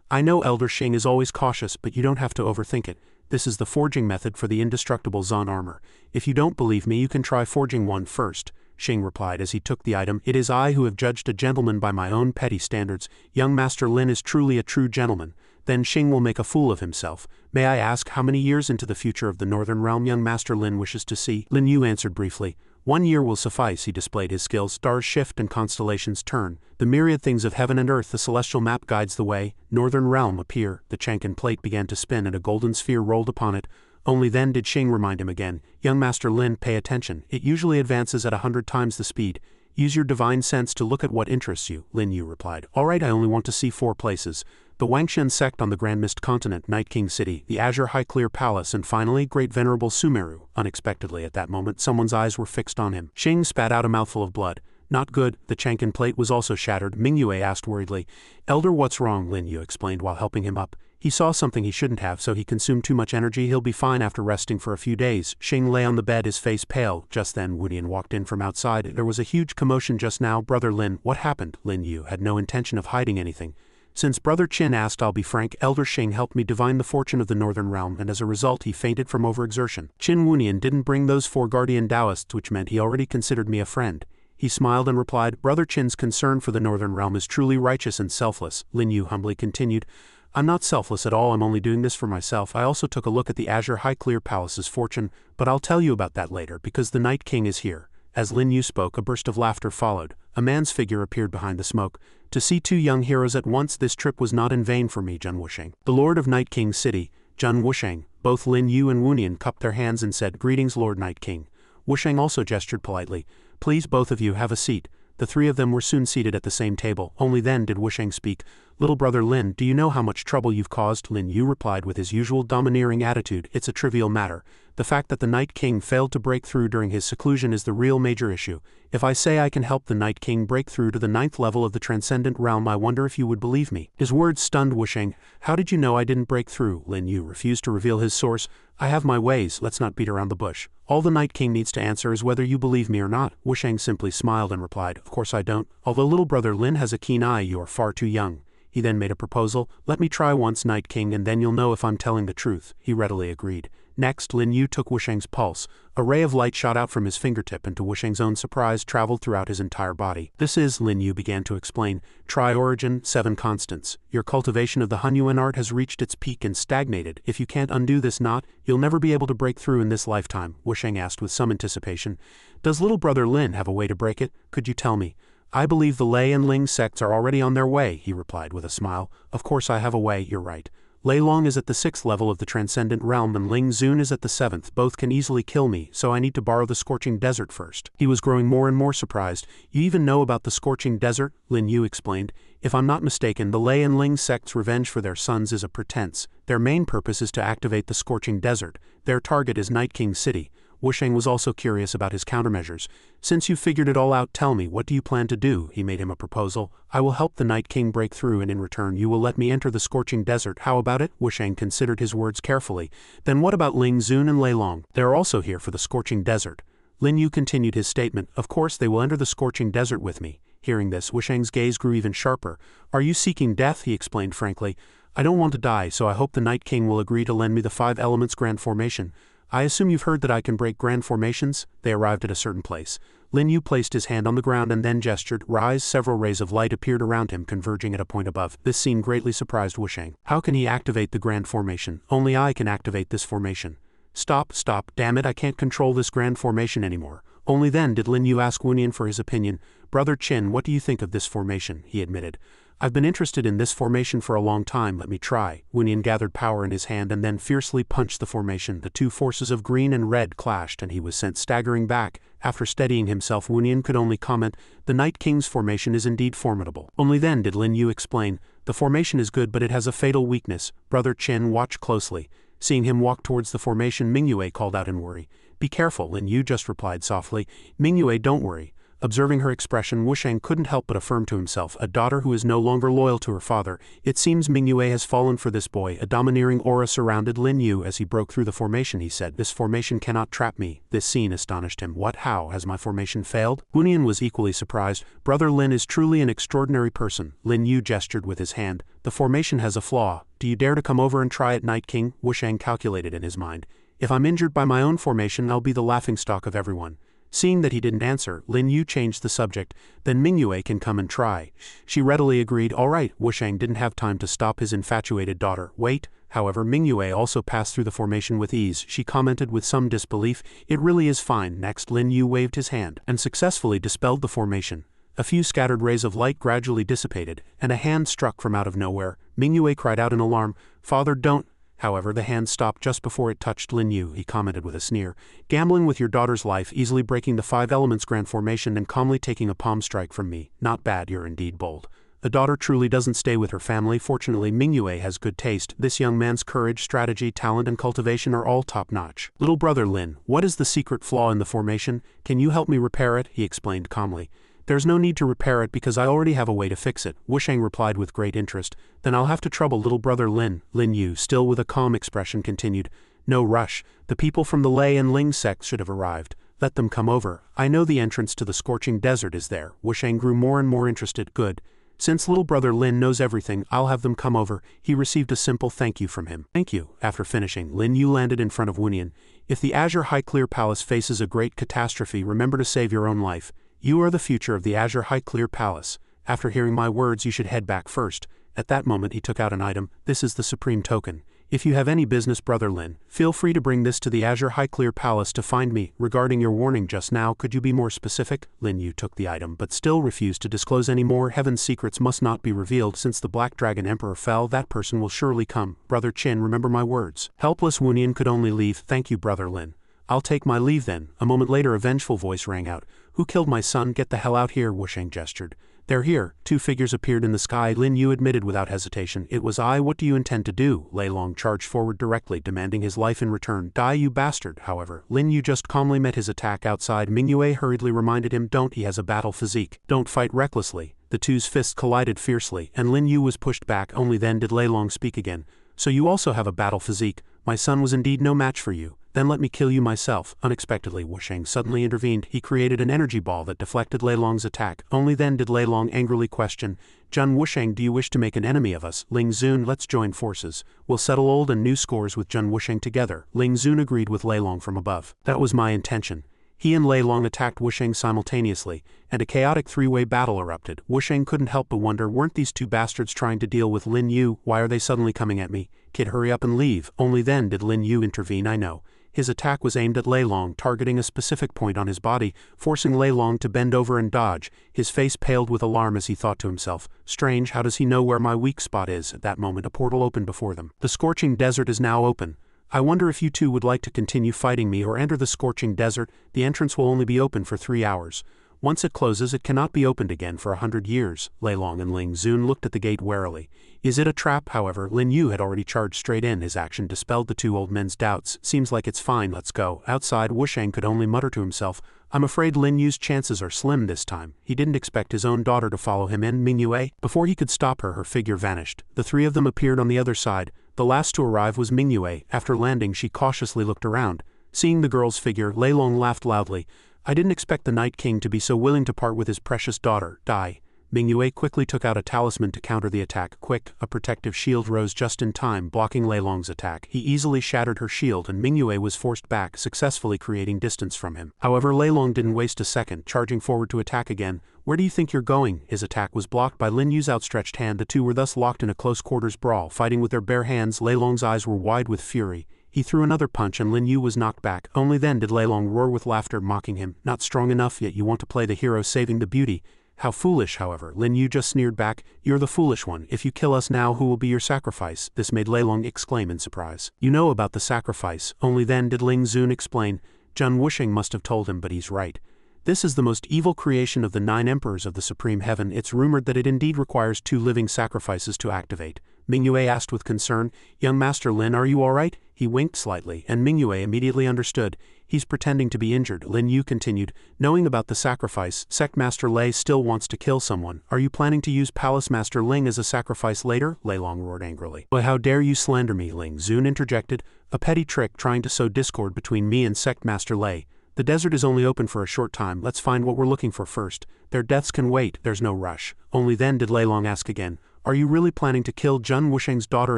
I know Elder Xing is always cautious, but you don't have to overthink it. This is the forging method for the indestructible Zan armor. If you don't believe me, you can try forging one first. Xing replied as he took the item. It is I who have judged a gentleman by my own petty standards. Young Master Lin is truly a true gentleman. Then Xing will make a fool of himself. May I ask how many years into the future of the Northern Realm young Master Lin wishes to see? Lin Yu answered briefly. 1 year will suffice. He displayed his skills. Stars shift and constellations turn. The myriad things of heaven and earth, the celestial map guides the way. Northern Realm appear. The Chankan plate began to spin and a golden sphere rolled upon it. Only then did Xing remind him again. Young Master Lin, pay attention. It usually advances at 100 times the speed. Use your divine sense to look at what interests you. Lin Yu replied. All right, I only want to see 4 places. The Wangshan sect on the Grand Mist Continent, Night King City, the Azure High Clear Palace, and finally, Great Venerable Sumeru. Unexpectedly at that moment, someone's eyes were fixed on him. Xing spat out a mouthful of blood. Not good. The Chankin plate was also shattered, Mingyue asked worriedly. Elder, what's wrong? Lin Yu explained while helping him up. He saw something he shouldn't have, so he consumed too much energy. He'll be fine after resting for a few days. Shing lay on the bed, his face pale. Just then, Wudian walked in from outside. There was a huge commotion just now. Brother Lin, what happened? Lin Yu had no intention of hiding anything. Since Brother Qin asked, I'll be frank. Elder Shing helped me divine the fortune of the Northern Realm, and as a result he fainted from overexertion. Qin Wudian didn't bring those 4 guardian Taoists, which meant he already considered me a friend. He smiled and replied, Brother Qin's concern for the Northern Realm is truly righteous and selfless. Lin Yu humbly continued, I'm not selfless at all, I'm only doing this for myself. I also took a look at the Azure High Clear Palace's fortune, but I'll tell you about that later, because the Night King is here. As Lin Yu spoke, a burst of laughter followed. A man's figure appeared behind the smoke. To see 2 young heroes at once, this trip was not in vain for me, Jun Wusheng. The Lord of Night King City, Jun Wusheng. Both Lin Yu and Wudian cupped their hands and said, Greetings, Lord Night King. Wusheng also gestured politely. Please, both of you, have a seat. The 3 of them were soon seated at the same table. Only then did Wusheng speak. Little brother Lin, do you know how much trouble you've caused? Lin Yu replied with his usual domineering attitude. It's a trivial matter. The fact that the Night King failed to break through during his seclusion is the real major issue. If I say I can help the Night King break through to the 9th level of the Transcendent Realm, I wonder if you would believe me. His words stunned Wusheng. How did you know I didn't break through? Lin Yu refused to reveal his source. I have my ways, let's not beat around the bush. All the Night King needs to answer is whether you believe me or not. Wusheng simply smiled and replied, Of course I don't. Although little brother Lin has a keen eye, you are far too young. He then made a proposal. Let me try once, Night King, and then you'll know if I'm telling the truth. He readily agreed. Next, Lin Yu took Wusheng's pulse. A ray of light shot out from his fingertip and to Wusheng's own surprise traveled throughout his entire body. This is, Lin Yu began to explain, Tri-Origin, 7 Constants. Your cultivation of the Hunyuan art has reached its peak and stagnated. If you can't undo this knot, you'll never be able to break through in this lifetime, Wusheng asked with some anticipation. Does little brother Lin have a way to break it? Could you tell me? I believe the Lei and Ling sects are already on their way, he replied with a smile. Of course I have a way, you're right. Lei Long is at the 6th level of the Transcendent Realm and Ling Zun is at the 7th. Both can easily kill me, so I need to borrow the Scorching Desert first. He was growing more and more surprised. You even know about the Scorching Desert? Lin Yu explained. If I'm not mistaken, the Lei and Ling sect's revenge for their sons is a pretense. Their main purpose is to activate the Scorching Desert. Their target is Night King City. Wusheng was also curious about his countermeasures. Since you've figured it all out, tell me, what do you plan to do? He made him a proposal. I will help the Night King break through and in return you will let me enter the Scorching Desert. How about it? Wusheng considered his words carefully. Then what about Ling Zun and Lei Long? They're also here for the Scorching Desert. Lin Yu continued his statement. Of course they will enter the Scorching Desert with me. Hearing this, Wusheng's gaze grew even sharper. Are you seeking death? He explained frankly. I don't want to die, so I hope the Night King will agree to lend me the 5 Elements Grand Formation. I assume you've heard that I can break grand formations? They arrived at a certain place. Lin Yu placed his hand on the ground and then gestured. Rise. Several rays of light appeared around him, converging at a point above. This scene greatly surprised Wusheng. How can he activate the grand formation? Only I can activate this formation. Stop, damn it, I can't control this grand formation anymore. Only then did Lin Yu ask Wudian for his opinion. Brother Qin, what do you think of this formation? He admitted. I've been interested in this formation for a long time, let me try. Wudian gathered power in his hand and then fiercely punched the formation. The 2 forces of green and red clashed and he was sent staggering back. After steadying himself, Wudian could only comment, the Night King's formation is indeed formidable. Only then did Lin Yu explain, the formation is good but it has a fatal weakness. Brother Qin, watch closely. Seeing him walk towards the formation, Mingyue called out in worry. Be careful, Lin Yu just replied softly. Mingyue, don't worry. Observing her expression, Wusheng couldn't help but affirm to himself, a daughter who is no longer loyal to her father. It seems Mingyue has fallen for this boy. A domineering aura surrounded Lin Yu as he broke through the formation. He said, this formation cannot trap me. This scene astonished him. What? How? Has my formation failed? Wudian was equally surprised. Brother Lin is truly an extraordinary person. Lin Yu gestured with his hand. The formation has a flaw. Do you dare to come over and try it, Night King? Wusheng calculated in his mind. If I'm injured by my own formation, I'll be the laughingstock of everyone. Seeing that he didn't answer, Lin Yu changed the subject. Then Mingyue can come and try. She readily agreed. All right. Wusheng didn't have time to stop his infatuated daughter. Wait. However, Mingyue also passed through the formation with ease. She commented with some disbelief, it really is fine. Next, Lin Yu waved his hand and successfully dispelled the formation. A few scattered rays of light gradually dissipated, and a hand struck from out of nowhere. Mingyue cried out in alarm, Father, don't. However, the hand stopped just before it touched Lin Yu. He commented with a sneer. Gambling with your daughter's life, easily breaking the 5 Elements Grand Formation and calmly taking a palm strike from me. Not bad, you're indeed bold. A daughter truly doesn't stay with her family. Fortunately, Mingyue has good taste. This young man's courage, strategy, talent, and cultivation are all top-notch. Little brother Lin, what is the secret flaw in the formation? Can you help me repair it? He explained calmly. There's no need to repair it because I already have a way to fix it, Wusheng replied with great interest. Then I'll have to trouble little brother Lin. Lin Yu, still with a calm expression, continued. No rush. The people from the Lei and Ling sects should have arrived. Let them come over. I know the entrance to the scorching desert is there. Wusheng grew more and more interested. Good. Since little brother Lin knows everything, I'll have them come over. He received a simple thank you from him. Thank you. After finishing, Lin Yu landed in front of Wunian. If the Azure High Clear Palace faces a great catastrophe, remember to save your own life. You are the future of the Azure High Clear Palace. After hearing my words, you should head back first. At that moment he took out an item. This is the supreme token. If you have any business, brother Lin, feel free to bring this to the Azure High Clear Palace to find me. Regarding your warning just now, could you be more specific? Lin Yu took the item but still refused to disclose any more. Heaven's secrets must not be revealed. Since the Black Dragon Emperor fell, that person will surely come. Brother Qin, remember my words. Helpless Wunian could only leave. Thank you, brother Lin. I'll take my leave then. A moment later a vengeful voice rang out. Who killed my son? Get the hell out here, Wusheng gestured. They're here. Two figures appeared in the sky. Lin Yu admitted without hesitation. It was I. What do you intend to do? Lei Long charged forward directly, demanding his life in return. Die, you bastard. However, Lin Yu just calmly met his attack outside. Mingyue hurriedly reminded him, don't, he has a battle physique. Don't fight recklessly. The two's fists collided fiercely, and Lin Yu was pushed back. Only then did Lei Long speak again. So you also have a battle physique. My son was indeed no match for you. Then let me kill you myself. Unexpectedly, Wusheng suddenly intervened. He created an energy ball that deflected Lei Long's attack. Only then did Lei Long angrily question, Jun Wusheng, do you wish to make an enemy of us? Ling Zun, let's join forces. We'll settle old and new scores with Jun Wusheng together. Ling Zun agreed with Lei Long from above. That was my intention. He and Lei Long attacked Wusheng simultaneously, and a chaotic three-way battle erupted. Wusheng couldn't help but wonder, weren't these two bastards trying to deal with Lin Yu? Why are they suddenly coming at me? Kid, hurry up and leave. Only then did Lin Yu intervene. I know. His attack was aimed at Lei Long, targeting a specific point on his body, forcing Lei Long to bend over and dodge. His face paled with alarm as he thought to himself, strange, how does he know where my weak spot is? At that moment a portal opened before them. The scorching desert is now open. I wonder if you two would like to continue fighting me or enter the scorching desert. The entrance will only be open for 3 hours. Once it closes, it cannot be opened again for 100 years. Lei Long and Ling Zun looked at the gate warily. Is it a trap? However, Lin Yu had already charged straight in. His action dispelled the two old men's doubts. Seems like it's fine, let's go. Outside, Wusheng could only mutter to himself, I'm afraid Lin Yu's chances are slim this time. He didn't expect his own daughter to follow him in. Mingyue. Before he could stop her, her figure vanished. The three of them appeared on the other side. The last to arrive was Mingyue. After landing, she cautiously looked around. Seeing the girl's figure, Lei Long laughed loudly. I didn't expect the Night King to be so willing to part with his precious daughter. Die. Mingyue quickly took out a talisman to counter the attack. Quick, a protective shield rose just in time, blocking Lei Long's attack. He easily shattered her shield and Mingyue was forced back, successfully creating distance from him. However, Lei Long didn't waste a second, charging forward to attack again. Where do you think you're going? His attack was blocked by Lin Yu's outstretched hand. The two were thus locked in a close quarters brawl, fighting with their bare hands. Lei Long's eyes were wide with fury. He threw another punch and Lin Yu was knocked back. Only then did Lei Long roar with laughter, mocking him. Not strong enough yet, you want to play the hero saving the beauty. How foolish, however. Lin Yu just sneered back. You're the foolish one. If you kill us now, who will be your sacrifice? This made Lei Long exclaim in surprise. You know about the sacrifice. Only then did Ling Zun explain. Jun Wusheng must have told him, but he's right. This is the most evil creation of the 9 emperors of the Supreme Heaven. It's rumored that it indeed requires 2 living sacrifices to activate. Mingyue asked with concern, Young Master Lin, are you alright? He winked slightly, and Mingyue immediately understood. He's pretending to be injured. Lin Yu continued, knowing about the sacrifice, Sect Master Lei still wants to kill someone. Are you planning to use Palace Master Ling as a sacrifice later? Lei Long roared angrily. But how dare you slander me? Ling Zun interjected. A petty trick trying to sow discord between me and Sect Master Lei. The desert is only open for a short time. Let's find what we're looking for first. Their deaths can wait. There's no rush. Only then did Lei Long ask again. Are you really planning to kill Jun Wusheng's daughter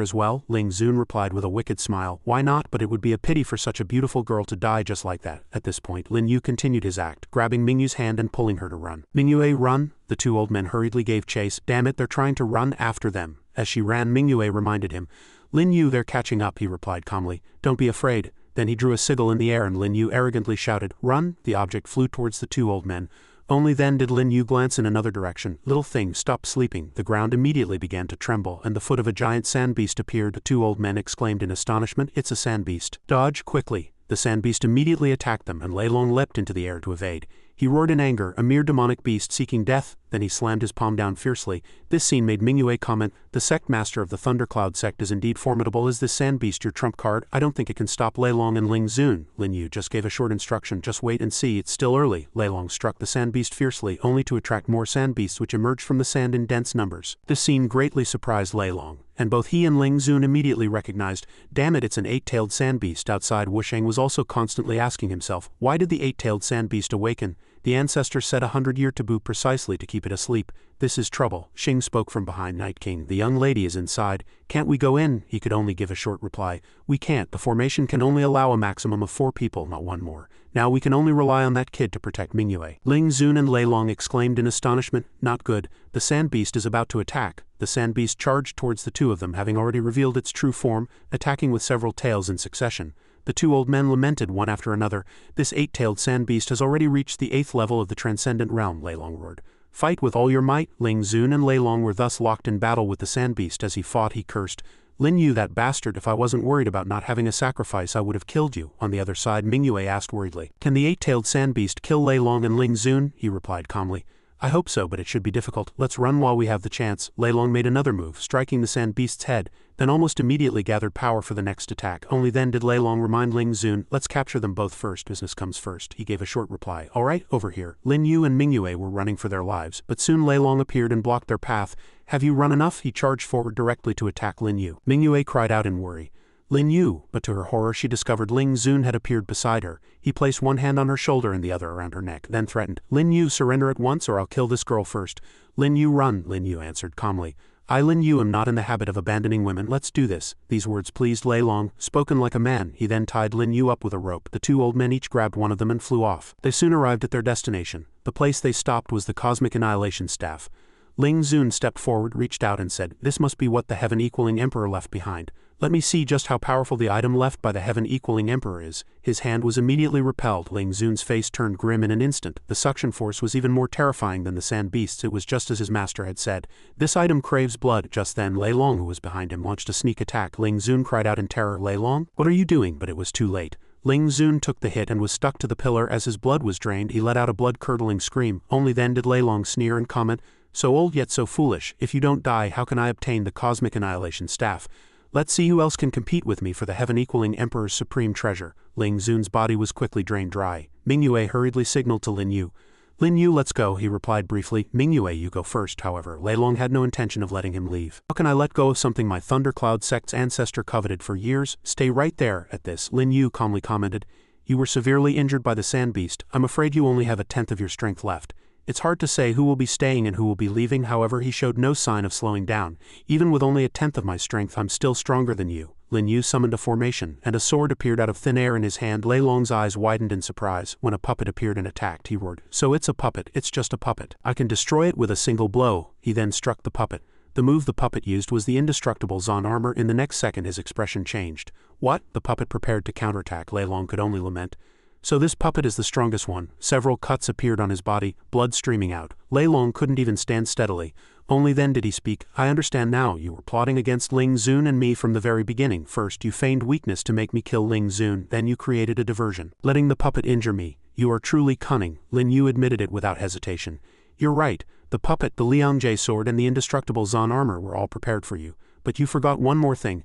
as well? Ling Zun replied with a wicked smile. Why not? But it would be a pity for such a beautiful girl to die just like that. At this point, Lin Yu continued his act, grabbing Mingyue's hand and pulling her to run. Mingyue, run! The two old men hurriedly gave chase. Damn it, they're trying to run after them. As she ran, Mingyue reminded him. Lin Yu, they're catching up, he replied calmly. Don't be afraid. Then he drew a sigil in the air and Lin Yu arrogantly shouted, Run! The object flew towards the two old men. Only then did Lin Yu glance in another direction. Little thing, stop sleeping. The ground immediately began to tremble, and the foot of a giant sand beast appeared. The two old men exclaimed in astonishment, It's a sand beast. Dodge, quickly. The sand beast immediately attacked them, and Lei Long leapt into the air to evade. He roared in anger, a mere demonic beast seeking death. then he slammed his palm down fiercely. This scene made Mingyue comment, "The Sect master of the Thundercloud Sect is indeed formidable. Is this sand beast your trump card? I don't think it can stop Lei Long and Ling Zun." Lin Yu just gave a short instruction, "Just wait and see, it's still early." Lei Long struck the sand beast fiercely, only to attract more sand beasts which emerged from the sand in dense numbers. This scene greatly surprised Lei Long, and both he and Ling Zun immediately recognized, "Damn it, it's an eight-tailed sand beast." Outside, Wusheng was also constantly asking himself, why did the eight-tailed sand beast awaken? The ancestor set 100-year taboo precisely to keep it asleep. This is trouble. Xing spoke from behind Night King. "The young lady is inside. Can't we go in?" He could only give a short reply. "We can't. The formation can only allow a maximum of 4 people, not one more. Now we can only rely on that kid to protect Mingyue." Ling Zun and Lei Long exclaimed in astonishment, "Not good. The sand beast is about to attack." The sand beast charged towards the two of them, having already revealed its true form, attacking with several tails in succession. The two old men lamented one after another. "This 8-tailed sand beast has already reached the 8th level of the transcendent realm," Lei Long roared. "Fight with all your might." Ling Zun and Lei Long were thus locked in battle with the sand beast. As he fought, he cursed, "Lin Yu, that bastard, if I wasn't worried about not having a sacrifice I would have killed you." On the other side, Mingyue asked worriedly, "Can the 8-tailed sand beast kill Lei Long and Ling Zun?" He replied calmly, "I hope so, but it should be difficult. Let's run while we have the chance." Lei Long made another move, striking the sand beast's head, then almost immediately gathered power for the next attack. Only then did Lei Long remind Ling Zun, "Let's capture them both first. Business comes first." He gave a short reply, "All right, over here." Lin Yu and Mingyue were running for their lives, but soon Lei Long appeared and blocked their path. "Have you run enough?" He charged forward directly to attack Lin Yu. Mingyue cried out in worry, "Lin Yu," but to her horror she discovered Ling Zun had appeared beside her. He placed one hand on her shoulder and the other around her neck, then threatened, "Lin Yu, surrender at once or I'll kill this girl first." "Lin Yu, run," Lin Yu answered calmly. "I, Lin Yu, am not in the habit of abandoning women. Let's do this." These words pleased Lei Long, spoken like a man. He then tied Lin Yu up with a rope. The two old men each grabbed one of them and flew off. They soon arrived at their destination. The place they stopped was the Cosmic Annihilation Staff. Ling Zun stepped forward, reached out and said, "This must be what the heaven-equaling emperor left behind. Let me see just how powerful the item left by the heaven-equaling emperor is." His hand was immediately repelled. Ling Zun's face turned grim in an instant. The suction force was even more terrifying than the sand beasts. It was just as his master had said. "This item craves blood." Just then, Lei Long, who was behind him, launched a sneak attack. Ling Zun cried out in terror, "Lei Long, what are you doing?" But it was too late. Ling Zun took the hit and was stuck to the pillar. As his blood was drained, he let out a blood-curdling scream. Only then did Lei Long sneer and comment, "So old yet so foolish. If you don't die, how can I obtain the Cosmic Annihilation Staff? Let's see who else can compete with me for the heaven-equaling emperor's supreme treasure." Ling Zun's body was quickly drained dry. Mingyue hurriedly signaled to Lin Yu. "Lin Yu, let's go," he replied briefly. "Mingyue, you go first." However, Lei Long had no intention of letting him leave. "How can I let go of something my Thundercloud Sect's ancestor coveted for years? Stay right there." At this, Lin Yu calmly commented, "You were severely injured by the sand beast. I'm afraid you only have a tenth of your strength left. It's hard to say who will be staying and who will be leaving." However, he showed no sign of slowing down. "Even with only a tenth of my strength, I'm still stronger than you." Lin Yu summoned a formation, and a sword appeared out of thin air in his hand. Lei Long's eyes widened in surprise. When a puppet appeared and attacked, he roared, "So it's a puppet. It's just a puppet. I can destroy it with a single blow." He then struck the puppet. The move the puppet used was the indestructible Zan armor. In the next second his expression changed. "What?" The puppet prepared to counterattack. Lei Long could only lament, "So this puppet is the strongest one." Several cuts appeared on his body, blood streaming out. Lei Long couldn't even stand steadily. Only then did he speak. "I understand now. You were plotting against Ling Zun and me from the very beginning. First you feigned weakness to make me kill Ling Zun, then you created a diversion, letting the puppet injure me. You are truly cunning." Lin Yu admitted it without hesitation. "You're right. The puppet, the Liangjie sword, and the indestructible Zan armor were all prepared for you. But you forgot one more thing.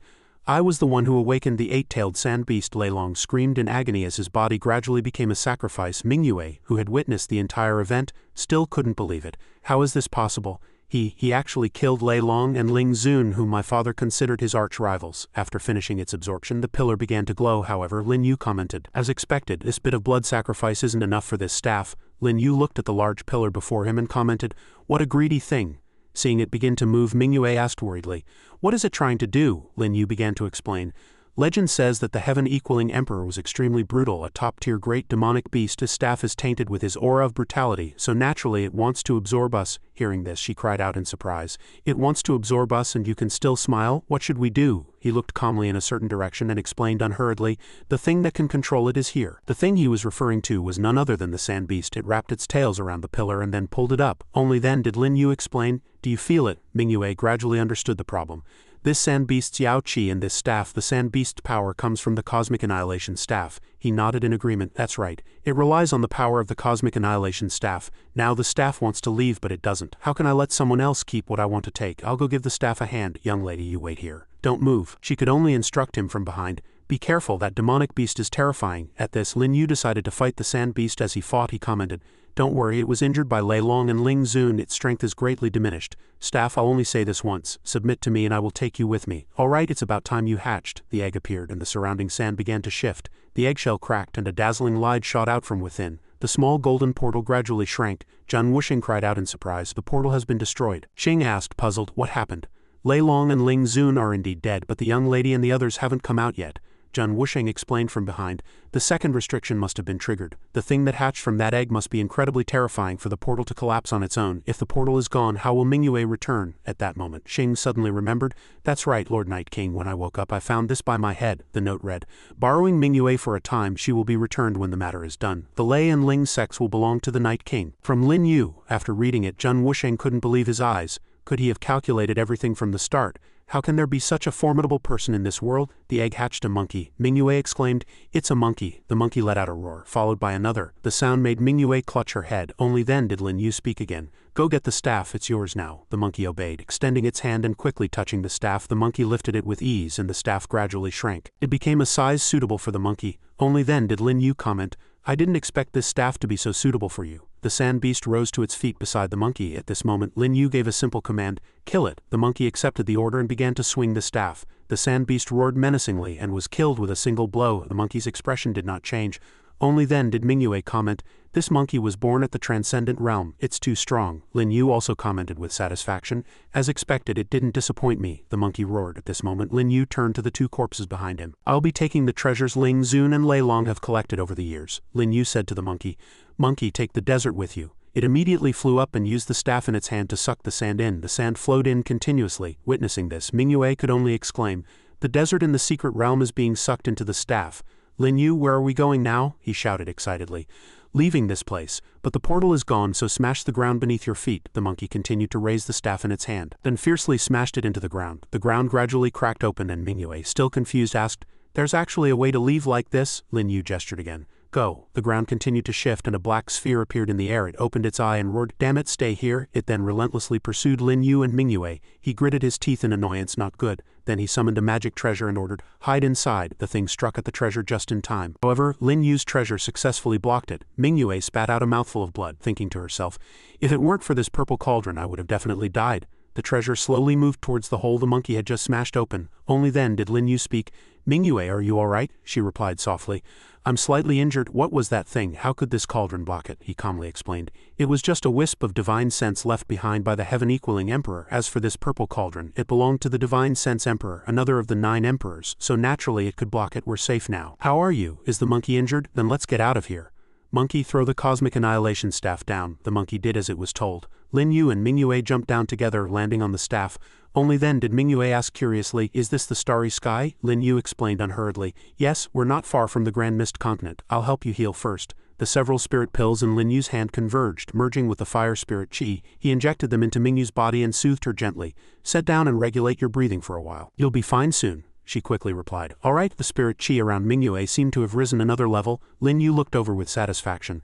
I was the one who awakened the 8-tailed sand beast." Lei Long screamed in agony as his body gradually became a sacrifice. Mingyue, who had witnessed the entire event, still couldn't believe it. "How is this possible? He actually killed Lei Long and Ling Zun, whom my father considered his arch-rivals." After finishing its absorption, the pillar began to glow. However, Lin Yu commented, "As expected, this bit of blood sacrifice isn't enough for this staff." Lin Yu looked at the large pillar before him and commented, "What a greedy thing." Seeing it begin to move, Mingyue asked worriedly, "What is it trying to do?" Lin Yu began to explain. "Legend says that the heaven-equaling emperor was extremely brutal, a top-tier great demonic beast. His staff is tainted with his aura of brutality, so naturally it wants to absorb us." Hearing this, she cried out in surprise. "It wants to absorb us and you can still smile? What should we do?" He looked calmly in a certain direction and explained unhurriedly, "The thing that can control it is here." The thing he was referring to was none other than the sand beast. It wrapped its tails around the pillar and then pulled it up. Only then did Lin Yu explain, "Do you feel it?" Mingyue gradually understood the problem. This sand beast's Yao Qi and this staff, the sand beast's power comes from the cosmic annihilation staff. He nodded in agreement. That's right. It relies on the power of the cosmic annihilation staff. Now the staff wants to leave but it doesn't. How can I let someone else keep what I want to take? I'll go give the staff a hand. Young lady, you wait here. Don't move. She could only instruct him from behind. Be careful, that demonic beast is terrifying. At this, Lin Yu decided to fight the sand beast. As he fought, he commented, don't worry, it was injured by Lei Long and Ling Zun. Its strength is greatly diminished. Staff, I'll only say this once. Submit to me and I will take you with me. Alright, it's about time you hatched. The egg appeared and the surrounding sand began to shift. The eggshell cracked and a dazzling light shot out from within. The small golden portal gradually shrank. Zhan Wuxing cried out in surprise. The portal has been destroyed. Xing asked, puzzled, what happened? Lei Long and Ling Zun are indeed dead, but the young lady and the others haven't come out yet. Zhan Wuxing explained from behind. The second restriction must have been triggered. The thing that hatched from that egg must be incredibly terrifying for the portal to collapse on its own. If the portal is gone, how will Mingyue return? At that moment, Xing suddenly remembered. That's right, Lord Night King. When I woke up, I found this by my head. The note read, borrowing Mingyue for a time, she will be returned when the matter is done. The Lei and Ling sects will belong to the Night King. From Lin Yu. After reading it, Zhan Wuxing couldn't believe his eyes. Could he have calculated everything from the start? How can there be such a formidable person in this world? The egg hatched a monkey. Mingyue exclaimed, it's a monkey. The monkey let out a roar, followed by another. The sound made Mingyue clutch her head. Only then did Lin Yu speak again. Go get the staff, it's yours now. The monkey obeyed, extending its hand and quickly touching the staff. The monkey lifted it with ease and the staff gradually shrank. It became a size suitable for the monkey. Only then did Lin Yu comment, I didn't expect this staff to be so suitable for you. The sand beast rose to its feet beside the monkey. At this moment, Lin Yu gave a simple command, kill it. The monkey accepted the order and began to swing the staff. The sand beast roared menacingly and was killed with a single blow. The monkey's expression did not change. Only then did Mingyue comment, this monkey was born at the transcendent realm. It's too strong. Lin Yu also commented with satisfaction. As expected, it didn't disappoint me. The monkey roared. At this moment, Lin Yu turned to the two corpses behind him. I'll be taking the treasures Ling Zun and Lei Long have collected over the years. Lin Yu said to the monkey, monkey, take the desert with you. It immediately flew up and used the staff in its hand to suck the sand in. The sand flowed in continuously. Witnessing this, Mingyue could only exclaim, the desert in the secret realm is being sucked into the staff. Lin Yu, where are we going now? He shouted excitedly. Leaving this place, but the portal is gone, so smash the ground beneath your feet. The monkey continued to raise the staff in its hand, then fiercely smashed it into the ground. The ground gradually cracked open and Mingyue, still confused, asked, there's actually a way to leave like this? Lin Yu gestured again. Go. The ground continued to shift and a black sphere appeared in the air. It opened its eye and roared, damn it, stay here. It then relentlessly pursued Lin Yu and Mingyue. He gritted his teeth in annoyance, not good. Then he summoned a magic treasure and ordered, hide inside. The thing struck at the treasure just in time. However, Lin Yu's treasure successfully blocked it. Mingyue spat out a mouthful of blood, thinking to herself, if it weren't for this purple cauldron, I would have definitely died. The treasure slowly moved towards the hole the monkey had just smashed open. Only then did Lin Yu speak. Mingyue, are you all right? She replied softly. I'm slightly injured. What was that thing? How could this cauldron block it? He calmly explained. It was just a wisp of divine sense left behind by the heaven-equaling emperor. As for this purple cauldron, it belonged to the divine sense emperor, another of the 9 emperors, so naturally it could block it. We're safe now. How are you? Is the monkey injured? Then let's get out of here. Monkey, throw the cosmic annihilation staff down. The monkey did as it was told. Lin Yu and Mingyue jumped down together, landing on the staff. Only then did Mingyue ask curiously, is this the starry sky? Lin Yu explained unhurriedly, yes, we're not far from the Grand Mist continent. I'll help you heal first. The several spirit pills in Lin Yu's hand converged, merging with the fire spirit chi. He injected them into Mingyu's body and soothed her gently. Sit down and regulate your breathing for a while. You'll be fine soon, she quickly replied. All right. The spirit chi around Mingyue seemed to have risen another level. Lin Yu looked over with satisfaction.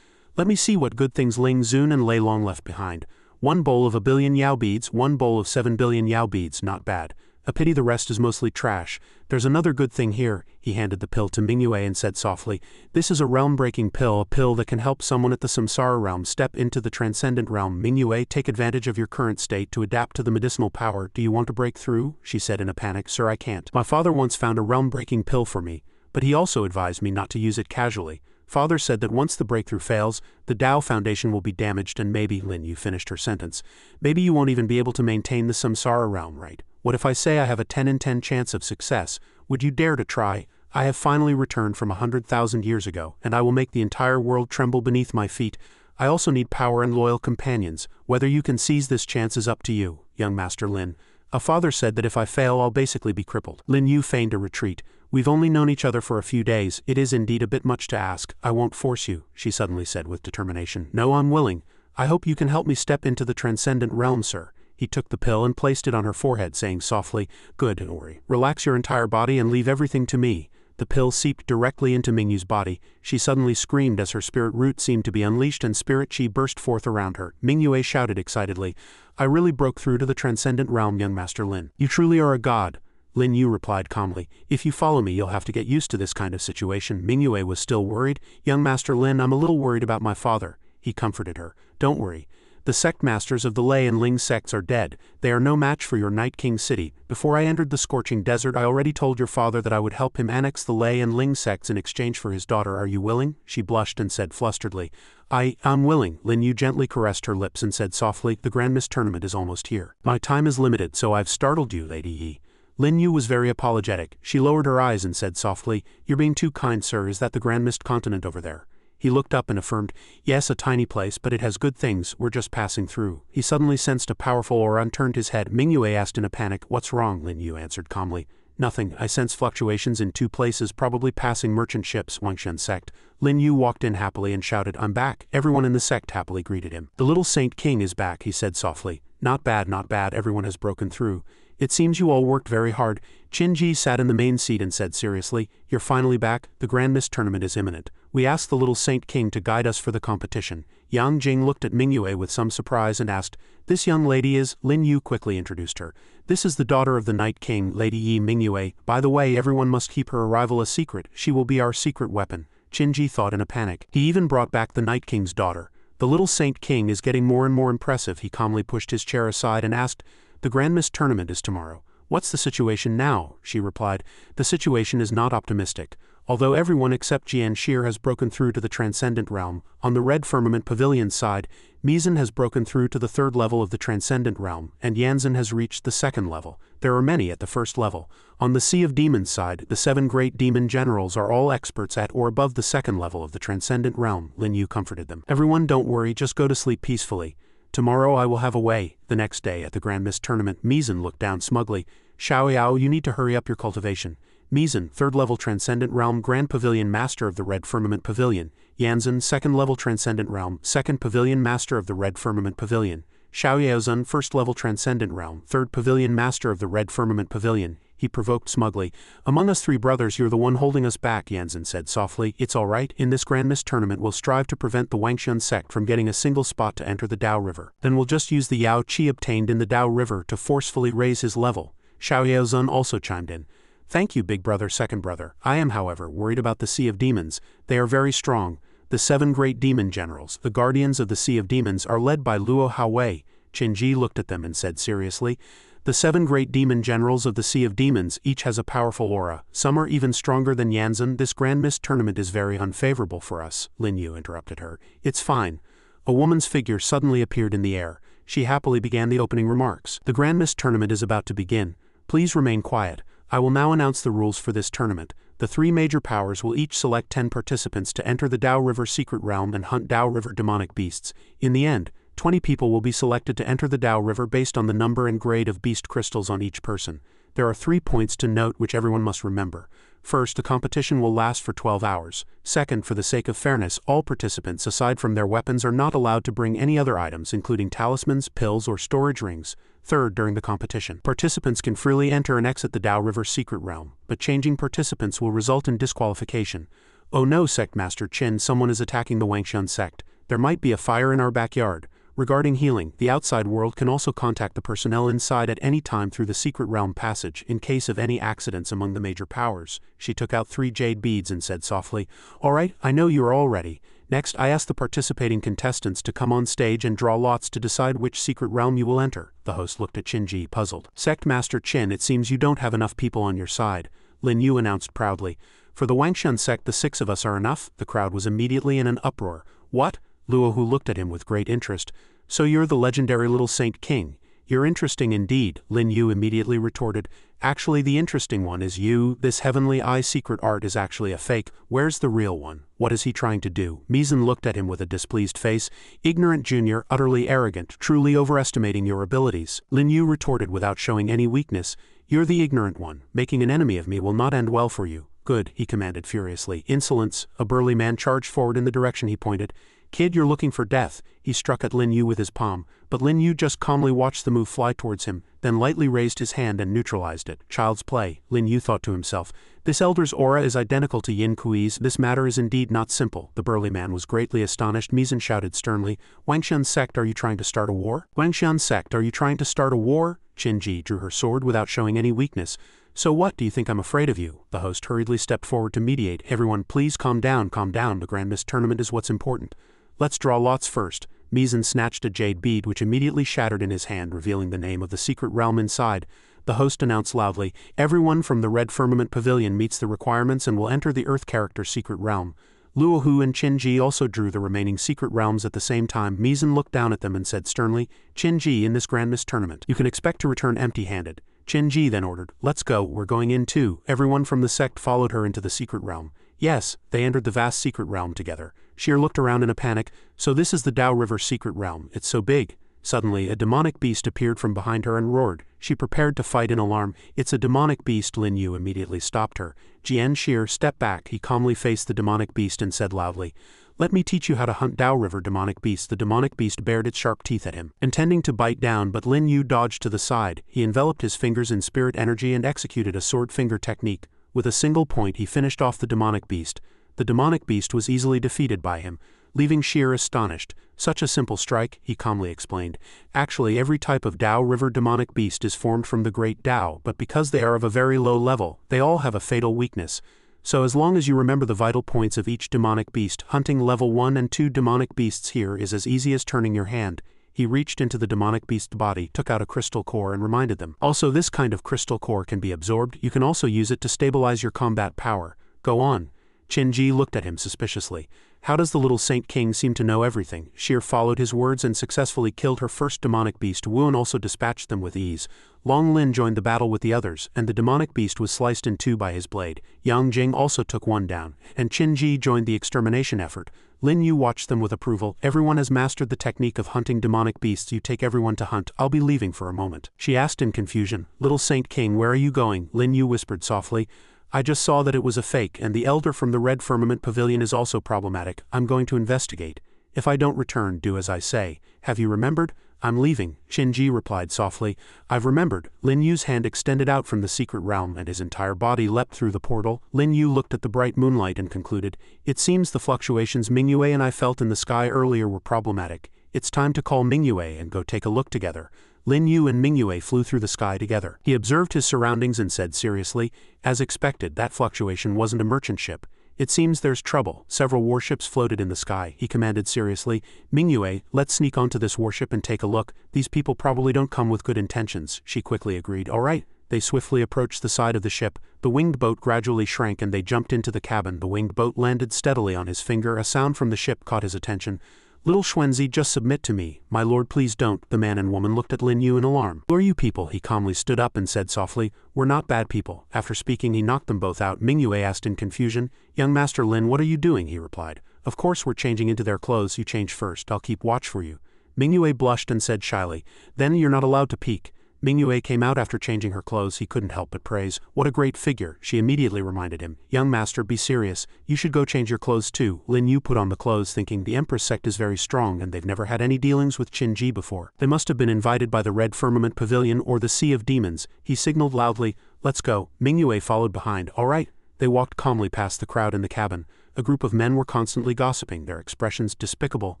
Let me see what good things Ling Zun and Lei Long left behind. 1 bowl of 1 billion Yao beads, 1 bowl of 7 billion Yao beads, not bad. A pity the rest is mostly trash. There's another good thing here. He handed the pill to Mingyue and said softly, this is a realm-breaking pill, a pill that can help someone at the samsara realm step into the transcendent realm. Mingyue, take advantage of your current state to adapt to the medicinal power. Do you want to break through? She said in a panic. Sir, I can't. My father once found a realm-breaking pill for me, but he also advised me not to use it casually. Father said that once the breakthrough fails, the Tao Foundation will be damaged and maybe, Lin Yu finished her sentence, maybe you won't even be able to maintain the samsara realm, right? What if I say I have a 10 in 10 chance of success? Would you dare to try? I have finally returned from 100,000 years ago, and I will make the entire world tremble beneath my feet. I also need power and loyal companions. Whether you can seize this chance is up to you, young Master Lin. A father said that if I fail, I'll basically be crippled. Lin Yu feigned a retreat. We've only known each other for a few days. It is indeed a bit much to ask. I won't force you, she suddenly said with determination. No, I'm willing. I hope you can help me step into the transcendent realm, sir. He took the pill and placed it on her forehead, saying softly, "Good, don't worry. Relax your entire body and leave everything to me." The pill seeped directly into Mingyu's body. She suddenly screamed as her spirit root seemed to be unleashed and spirit chi burst forth around her. Mingyue shouted excitedly, "I really broke through to the transcendent realm, young Master Lin. You truly are a god." Lin Yu replied calmly, "If you follow me, you'll have to get used to this kind of situation." Mingyue was still worried. "Young Master Lin, I'm a little worried about my father." He comforted her. "Don't worry. The sect masters of the Lei and Ling sects are dead. They are no match for your Night King city. Before I entered the scorching desert, I already told your father that I would help him annex the Lei and Ling sects in exchange for his daughter. Are you willing?" She blushed and said flusteredly, I'm willing." Lin Yu gently caressed her lips and said softly, "The Grand Mist tournament is almost here. My time is limited, so I've startled you, Lady Yi." Lin Yu was very apologetic. She lowered her eyes and said softly, "You're being too kind, sir. Is that the Grand Mist continent over there?" He looked up and affirmed, "Yes, a tiny place, but it has good things. We're just passing through." He suddenly sensed a powerful aura and turned his head. Mingyue asked in a panic, "What's wrong?" Lin Yu answered calmly, "Nothing. I sense fluctuations in two places, probably passing merchant ships." Wangshan sect. Lin Yu walked in happily and shouted, "I'm back." Everyone in the sect happily greeted him. "The little Saint King is back," he said softly. Not bad, not bad. Everyone has broken through. "It seems you all worked very hard." Qin sat in the main seat and said seriously, "You're finally back? The Grand Mist tournament is imminent. We asked the little Saint King to guide us for the competition." Yang Jing looked at Mingyue with some surprise and asked, "This young lady is?" Lin Yu quickly introduced her. "This is the daughter of the Night King, Lady Yi Mingyue. By the way, everyone must keep her arrival a secret. She will be our secret weapon." Qin thought in a panic. He even brought back the Night King's daughter. "The little Saint King is getting more and more impressive." He calmly pushed his chair aside and asked, "The Grand Mist tournament is tomorrow. What's the situation now?" She replied, "The situation is not optimistic. Although everyone except Jian Shir has broken through to the Transcendent Realm, on the Red Firmament Pavilion side, Mizan has broken through to the 3rd level of the Transcendent Realm, and Yanzan has reached the 2nd level. There are many at the 1st level. On the Sea of Demons side, the 7 great demon generals are all experts at or above the 2nd level of the Transcendent Realm." Lin Yu comforted them. "Everyone, don't worry, just go to sleep peacefully. Tomorrow I will have a way." The next day, at the Grand Mist tournament, Mizan looked down smugly. "Xiaoyao, you need to hurry up your cultivation." Mizan, 3rd level Transcendent Realm Grand Pavilion Master of the Red Firmament Pavilion. Yanzan, 2nd level Transcendent Realm, 2nd Pavilion Master of the Red Firmament Pavilion. Xiaoyaozun, 1st level Transcendent Realm, 3rd Pavilion Master of the Red Firmament Pavilion. He provoked smugly. "Among us 3 brothers, you're the one holding us back," Yanzan said softly. "It's all right. In this Grand Mist tournament, we'll strive to prevent the Wangshan sect from getting a single spot to enter the Dao River. Then we'll just use the Yao Qi obtained in the Dao River to forcefully raise his level." Xiaoyaozun also chimed in. "Thank you, big brother, second brother. I am, however, worried about the Sea of Demons. They are very strong. The 7 great demon generals, the guardians of the Sea of Demons, are led by Luo Haowei." Qin looked at them and said seriously, "The 7 great demon generals of the Sea of Demons each has a powerful aura. Some are even stronger than Yanzan. This Grand Mist tournament is very unfavorable for us." Lin Yu interrupted her. "It's fine." A woman's figure suddenly appeared in the air. She happily began the opening remarks. "The Grand Mist tournament is about to begin. Please remain quiet. I will now announce the rules for this tournament. The 3 major powers will each select 10 participants to enter the Dao River Secret Realm and hunt Dao River demonic beasts. In the end, 20 people will be selected to enter the Dao River based on the number and grade of beast crystals on each person. There are 3 points to note which everyone must remember. First, the competition will last for 12 hours. Second, for the sake of fairness, all participants, aside from their weapons, are not allowed to bring any other items, including talismans, pills, or storage rings. Third, during the competition, participants can freely enter and exit the Dao River Secret Realm, but changing participants will result in disqualification. "Oh no, Sect Master Qin, someone is attacking the Wangshan sect. There might be a fire in our backyard." Regarding healing, the outside world can also contact the personnel inside at any time through the Secret Realm passage in case of any accidents among the major powers. She took out 3 jade beads and said softly, "All right, I know you are all ready. Next, I ask the participating contestants to come on stage and draw lots to decide which secret realm you will enter." The host looked at Qin, puzzled. "Sect Master Qin, it seems you don't have enough people on your side," Lin Yu announced proudly. "For the Wangshan sect, the 6 of us are enough." The crowd was immediately in an uproar. "What?" Luo Hu looked at him with great interest. "So you're the legendary little Saint King. You're interesting indeed," Lin Yu immediately retorted. "Actually, the interesting one is you. This heavenly eye secret art is actually a fake. Where's the real one? What is he trying to do?" Mizan looked at him with a displeased face. "Ignorant junior, utterly arrogant, truly overestimating your abilities." Lin Yu retorted without showing any weakness. "You're the ignorant one. Making an enemy of me will not end well for you." "Good," he commanded furiously. "Insolence!" A burly man charged forward in the direction he pointed. Kid, you're looking for death. He struck at Lin Yu with his palm, but Lin Yu just calmly watched the move fly towards him, then lightly raised his hand and neutralized it. Child's play, Lin Yu thought to himself. This elder's aura is identical to Yin Kui's. This matter is indeed not simple. The burly man was greatly astonished. Mizan shouted sternly, Wangxian Sect, are you trying to start a war? Wangxian Sect, are you trying to start a war? Qinji drew her sword without showing any weakness. So what, do you think I'm afraid of you? The host hurriedly stepped forward to mediate. Everyone please calm down, the Grand Mist tournament is what's important. Let's draw lots first. Mizan snatched a jade bead which immediately shattered in his hand, revealing the name of the secret realm inside. The host announced loudly, everyone from the Red Firmament Pavilion meets the requirements and will enter the Earth Character Secret Realm. Luohu and Qinji also drew the remaining secret realms at the same time. Mizan looked down at them and said sternly, Qinji, in this Grand Mist tournament, you can expect to return empty-handed. Qinji then ordered, let's go, we're going in too. Everyone from the sect followed her into the secret realm. Yes, they entered the vast secret realm together. Sheer looked around in a panic. So this is the Dao River secret realm, it's so big. Suddenly, a demonic beast appeared from behind her and roared. She prepared to fight in alarm. It's a demonic beast. Lin Yu immediately stopped her. Jian Sheer, step back. He calmly faced the demonic beast and said loudly, let me teach you how to hunt Dao River demonic beasts. The demonic beast bared its sharp teeth at him, intending to bite down, but Lin Yu dodged to the side. He enveloped his fingers in spirit energy and executed a sword finger technique. With a single point he finished off the demonic beast. The demonic beast was easily defeated by him, leaving Sheer astonished. Such a simple strike, he calmly explained. Actually, every type of Dao River demonic beast is formed from the great Dao, but because they are of a very low level, they all have a fatal weakness. So as long as you remember the vital points of each demonic beast, hunting level 1 and 2 demonic beasts here is as easy as turning your hand. He reached into the demonic beast's body, took out a crystal core and reminded them. Also, this kind of crystal core can be absorbed. You can also use it to stabilize your combat power. Go on. Qinji looked at him suspiciously. How does the little Saint King seem to know everything? Sheer followed his words and successfully killed her first demonic beast. Wuan also dispatched them with ease. Long Lin joined the battle with the others, and the demonic beast was sliced in two by his blade. Yang Jing also took one down, and Qinji joined the extermination effort. Lin Yu watched them with approval. Everyone has mastered the technique of hunting demonic beasts. You take everyone to hunt. I'll be leaving for a moment. She asked in confusion. Little Saint King, where are you going? Lin Yu whispered softly. I just saw that it was a fake, and the elder from the Red Firmament Pavilion is also problematic. I'm going to investigate. If I don't return, do as I say. Have you remembered? I'm leaving, Qinji replied softly. I've remembered. Lin Yu's hand extended out from the secret realm and his entire body leapt through the portal. Lin Yu looked at the bright moonlight and concluded, it seems the fluctuations Mingyue and I felt in the sky earlier were problematic. It's time to call Mingyue and go take a look together. Lin Yu and Mingyue flew through the sky together. He observed his surroundings and said seriously, as expected, that fluctuation wasn't a merchant ship. It seems there's trouble. Several warships floated in the sky. He commanded seriously, Mingyue, let's sneak onto this warship and take a look. These people probably don't come with good intentions. She quickly agreed. All right. They swiftly approached the side of the ship. The winged boat gradually shrank and they jumped into the cabin. The winged boat landed steadily on his finger. A sound from the ship caught his attention. Little Xuanzi, just submit to me. My lord, please don't. The man and woman looked at Lin Yu in alarm. Who are you people? He calmly stood up and said softly, we're not bad people. After speaking, he knocked them both out. Mingyue asked in confusion, young Master Lin, what are you doing? He replied. Of course we're changing into their clothes. You change first. I'll keep watch for you. Mingyue blushed and said shyly, then you're not allowed to peek. Mingyue came out after changing her clothes. He couldn't help but praise. What a great figure. She immediately reminded him. Young master, be serious. You should go change your clothes too. Lin Yu put on the clothes thinking the Empress sect is very strong and they've never had any dealings with Qinji before. They must have been invited by the Red Firmament Pavilion or the Sea of Demons. He signaled loudly, let's go. Mingyue followed behind. All right. They walked calmly past the crowd in the cabin. A group of men were constantly gossiping, their expressions despicable.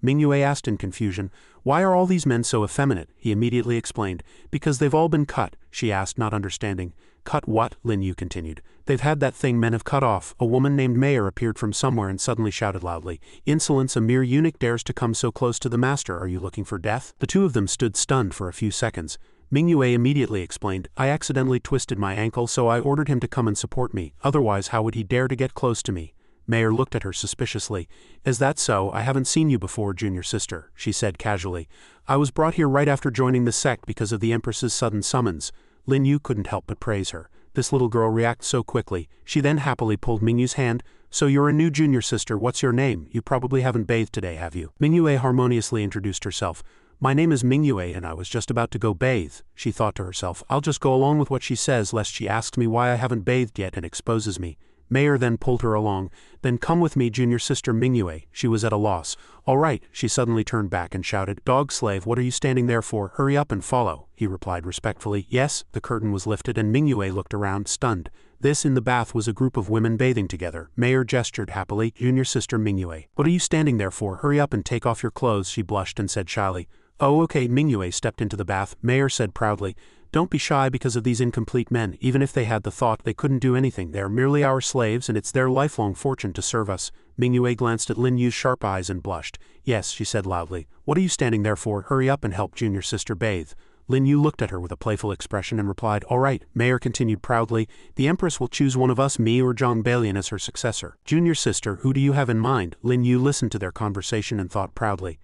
Mingyue asked in confusion, why are all these men so effeminate? He immediately explained, because they've all been cut. She asked, not understanding. Cut what? Lin Yu continued. They've had that thing men have cut off. A woman named Mayor appeared from somewhere and suddenly shouted loudly, insolence, a mere eunuch dares to come so close to the master. Are you looking for death? The two of them stood stunned for a few seconds. Mingyue immediately explained, I accidentally twisted my ankle so I ordered him to come and support me, otherwise how would he dare to get close to me? Mayor looked at her suspiciously. Is that so? I haven't seen you before, junior sister, she said casually. I was brought here right after joining the sect because of the Empress's sudden summons. Lin Yu couldn't help but praise her. This little girl reacts so quickly. She then happily pulled Mingyue's hand. So you're a new junior sister, what's your name? You probably haven't bathed today, have you? Mingyue harmoniously introduced herself. My name is Mingyue and I was just about to go bathe. She thought to herself, I'll just go along with what she says lest she asks me why I haven't bathed yet and exposes me. Mayor then pulled her along. Then come with me, junior sister Mingyue. She was at a loss. All right, she suddenly turned back and shouted, dog slave, what are you standing there for? Hurry up and follow, he replied respectfully. Yes, the curtain was lifted and Mingyue looked around, stunned. This in the bath was a group of women bathing together. Mayor gestured happily, junior sister Mingyue. What are you standing there for? Hurry up and take off your clothes, she blushed and said shyly. Oh okay, Mingyue stepped into the bath. Mayor said proudly, don't be shy because of these incomplete men. Even if they had the thought, they couldn't do anything. They are merely our slaves and it's their lifelong fortune to serve us. Mingyue glanced at Lin Yu's sharp eyes and blushed. Yes, she said loudly. What are you standing there for? Hurry up and help junior sister bathe. Lin Yu looked at her with a playful expression and replied, all right. Mayor continued proudly, the Empress will choose one of us, me or Zhang Balian, as her successor. Junior sister, who do you have in mind? Lin Yu listened to their conversation and thought proudly.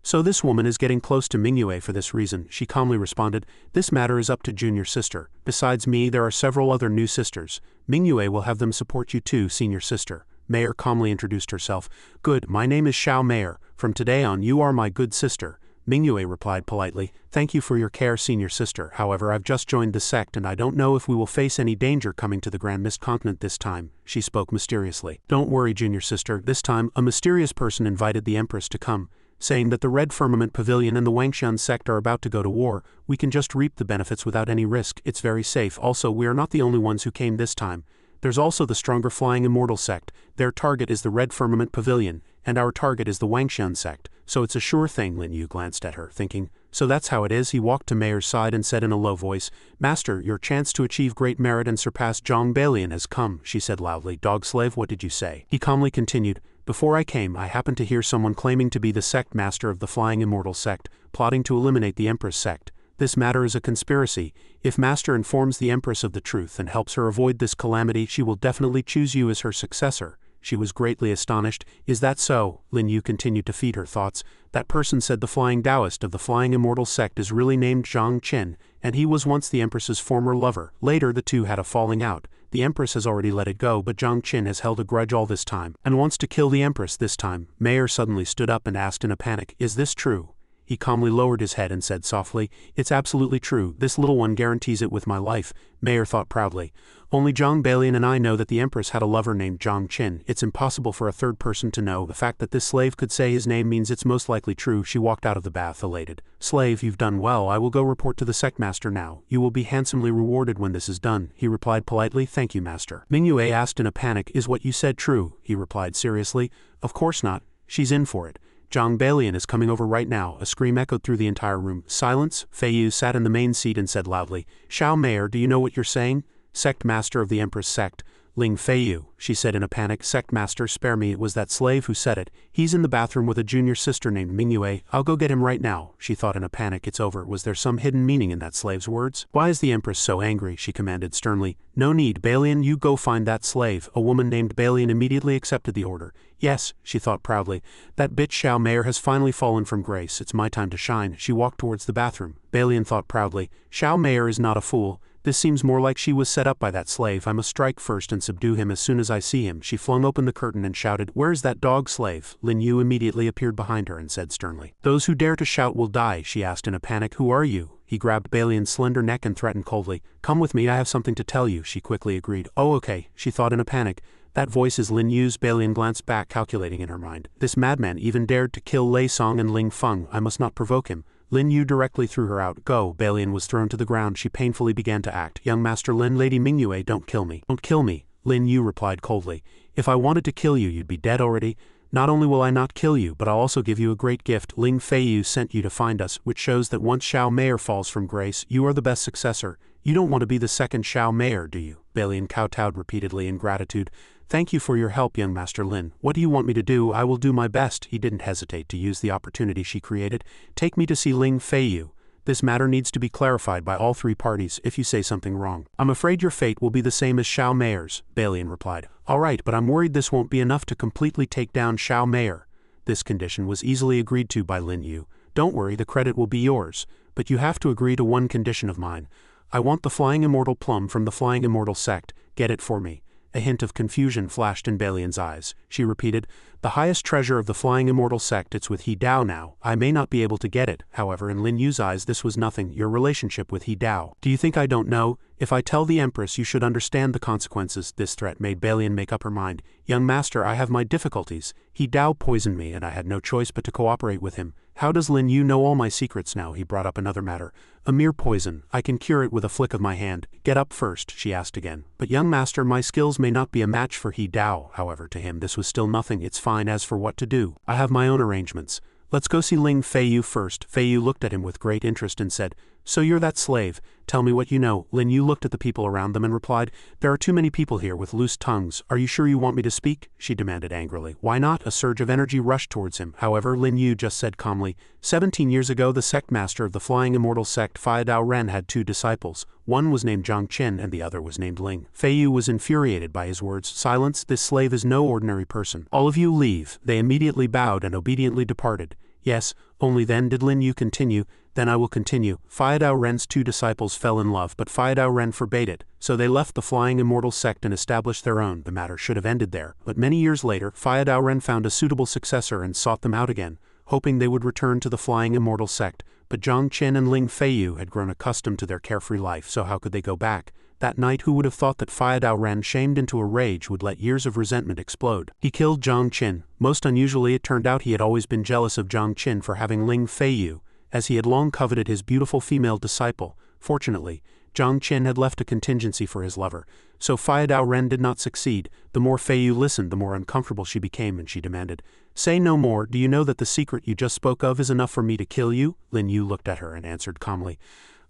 So this woman is getting close to Mingyue for this reason, she calmly responded. This matter is up to junior sister. Besides me, there are several other new sisters. Mingyue will have them support you too, senior sister. Mayor calmly introduced herself. Good, my name is Xiao Mayor. From today on you are my good sister. Mingyue replied politely, thank you for your care, senior sister. However, I've just joined the sect and I don't know if we will face any danger coming to the Grand Mist Continent this time, she spoke mysteriously. Don't worry, junior sister. This time, a mysterious person invited the Empress to come, saying that the Red Firmament Pavilion and the Wangxian sect are about to go to war. We can just reap the benefits without any risk. It's very safe. Also, we are not the only ones who came this time. There's also the stronger Flying Immortal sect. Their target is the Red Firmament Pavilion, and our target is the Wangxian sect. So it's a sure thing. Lin Yu glanced at her, thinking, so that's how it is. He walked to Mayor's side and said in a low voice, Master, your chance to achieve great merit and surpass Zhang Balian has come, she said loudly. Dog slave, what did you say? He calmly continued, before I came, I happened to hear someone claiming to be the sect master of the Flying Immortal sect, plotting to eliminate the Empress sect. This matter is a conspiracy. If Master informs the Empress of the truth and helps her avoid this calamity, she will definitely choose you as her successor. She was greatly astonished. Is that so? Lin Yu continued to feed her thoughts. That person said the Flying Taoist of the Flying Immortal sect is really named Zhang Qin, and he was once the Empress's former lover. Later the two had a falling out. The Empress has already let it go, but Zhang Qin has held a grudge all this time, and wants to kill the Empress this time. Mayor suddenly stood up and asked in a panic, is this true? He calmly lowered his head and said softly, it's absolutely true. This little one guarantees it with my life. Mayor thought proudly. Only Zhang Balian and I know that the Empress had a lover named Zhang Qin. It's impossible for a third person to know. The fact that this slave could say his name means it's most likely true. She walked out of the bath elated. Slave, you've done well. I will go report to the sect master now. You will be handsomely rewarded when this is done, he replied politely. Thank you, master. Mingyue asked in a panic, is what you said true? He replied seriously. Of course not. She's in for it. Zhang Balian is coming over right now. A scream echoed through the entire room. Silence. Fei Yu sat in the main seat and said loudly, Xiao Mayor, do you know what you're saying? Sect master of the Empress sect. Ling Fei Yu, she said in a panic. Sect master, spare me, it was that slave who said it. He's in the bathroom with a junior sister named Mingyue. I'll go get him right now, she thought in a panic. It's over. Was there some hidden meaning in that slave's words? Why is the Empress so angry? She commanded sternly. No need, Balian, you go find that slave. A woman named Balian immediately accepted the order. Yes, she thought proudly. That bitch Xiao Mayor has finally fallen from grace. It's my time to shine. She walked towards the bathroom. Balian thought proudly. Xiao Mayor is not a fool. This seems more like she was set up by that slave. I must strike first and subdue him as soon as I see him. She flung open the curtain and shouted, where is that dog slave? Lin Yu immediately appeared behind her and said sternly, those who dare to shout will die. She asked in a panic, who are you? He grabbed Balian's slender neck and threatened coldly, come with me, I have something to tell you. She quickly agreed. Oh okay, she thought in a panic. That voice is Lin Yu's. Balian glanced back, calculating in her mind. This madman even dared to kill Lei Song and Ling Feng. I must not provoke him. Lin Yu directly threw her out. Go. Balian was thrown to the ground. She painfully began to act. Young Master Lin, Lady Mingyue, don't kill me. Don't kill me. Lin Yu replied coldly. If I wanted to kill you, you'd be dead already. Not only will I not kill you, but I'll also give you a great gift. Ling Fei Yu sent you to find us, which shows that once Xiao Mayor falls from grace, you are the best successor. You don't want to be the second Xiao Mayor, do you? Balian kowtowed repeatedly in gratitude. Thank you for your help, young Master Lin. What do you want me to do? I will do my best. He didn't hesitate to use the opportunity she created. Take me to see Ling Fei Yu. This matter needs to be clarified by all three parties. If you say something wrong, I'm afraid your fate will be the same as Xiao Mayor's, Balian replied. All right, but I'm worried this won't be enough to completely take down Xiao Mayor. This condition was easily agreed to by Lin Yu. Don't worry, the credit will be yours. But you have to agree to one condition of mine. I want the Flying Immortal Plum from the Flying Immortal sect. Get it for me. A hint of confusion flashed in Balian's eyes. She repeated, the highest treasure of the Flying Immortal sect, it's with He Dao now. I may not be able to get it. However, in Lin Yu's eyes this was nothing. Your relationship with He Dao. Do you think I don't know? If I tell the Empress, you should understand the consequences. This threat made Balian make up her mind. Young master, I have my difficulties. He Dao poisoned me and I had no choice but to cooperate with him. How does Lin Yu know all my secrets now? He brought up another matter. A mere poison. I can cure it with a flick of my hand. Get up first, she asked again. But young master, my skills may not be a match for He Dao. However, to him this was still nothing. It's fine. As for what to do, I have my own arrangements. Let's go see Ling Feiyu first. Feiyu looked at him with great interest and said, so you're that slave. Tell me what you know. Lin Yu looked at the people around them and replied, there are too many people here with loose tongues. Are you sure you want me to speak? She demanded angrily. Why not? A surge of energy rushed towards him. However, Lin Yu just said calmly, 17 years ago the sect master of the flying immortal sect Fai Dao Ren had 2 disciples. One was named Zhang Qin and the other was named Ling. Feiyu was infuriated by his words. Silence, this slave is no ordinary person. All of you leave. They immediately bowed and obediently departed. Yes, only then did Lin Yu continue. Then I will continue. Fai Dao Ren's 2 disciples fell in love, but Fai Dao Ren forbade it, so they left the flying immortal sect and established their own. The matter should have ended there, but many years later, Fai Dao Ren found a suitable successor and sought them out again, hoping they would return to the flying immortal sect. But Zhang Qin and Ling Feiyu had grown accustomed to their carefree life, so how could they go back? That night, who would have thought that Fai Dao Ren, shamed into a rage, would let years of resentment explode? He killed Zhang Qin. Most unusually, it turned out he had always been jealous of Zhang Qin for having Ling Feiyu, as he had long coveted his beautiful female disciple. Fortunately, Zhang Qin had left a contingency for his lover, so Fai Dao Ren did not succeed. The more Feiyu listened, the more uncomfortable she became, and she demanded, say no more. Do you know that the secret you just spoke of is enough for me to kill you? Lin Yu looked at her and answered calmly,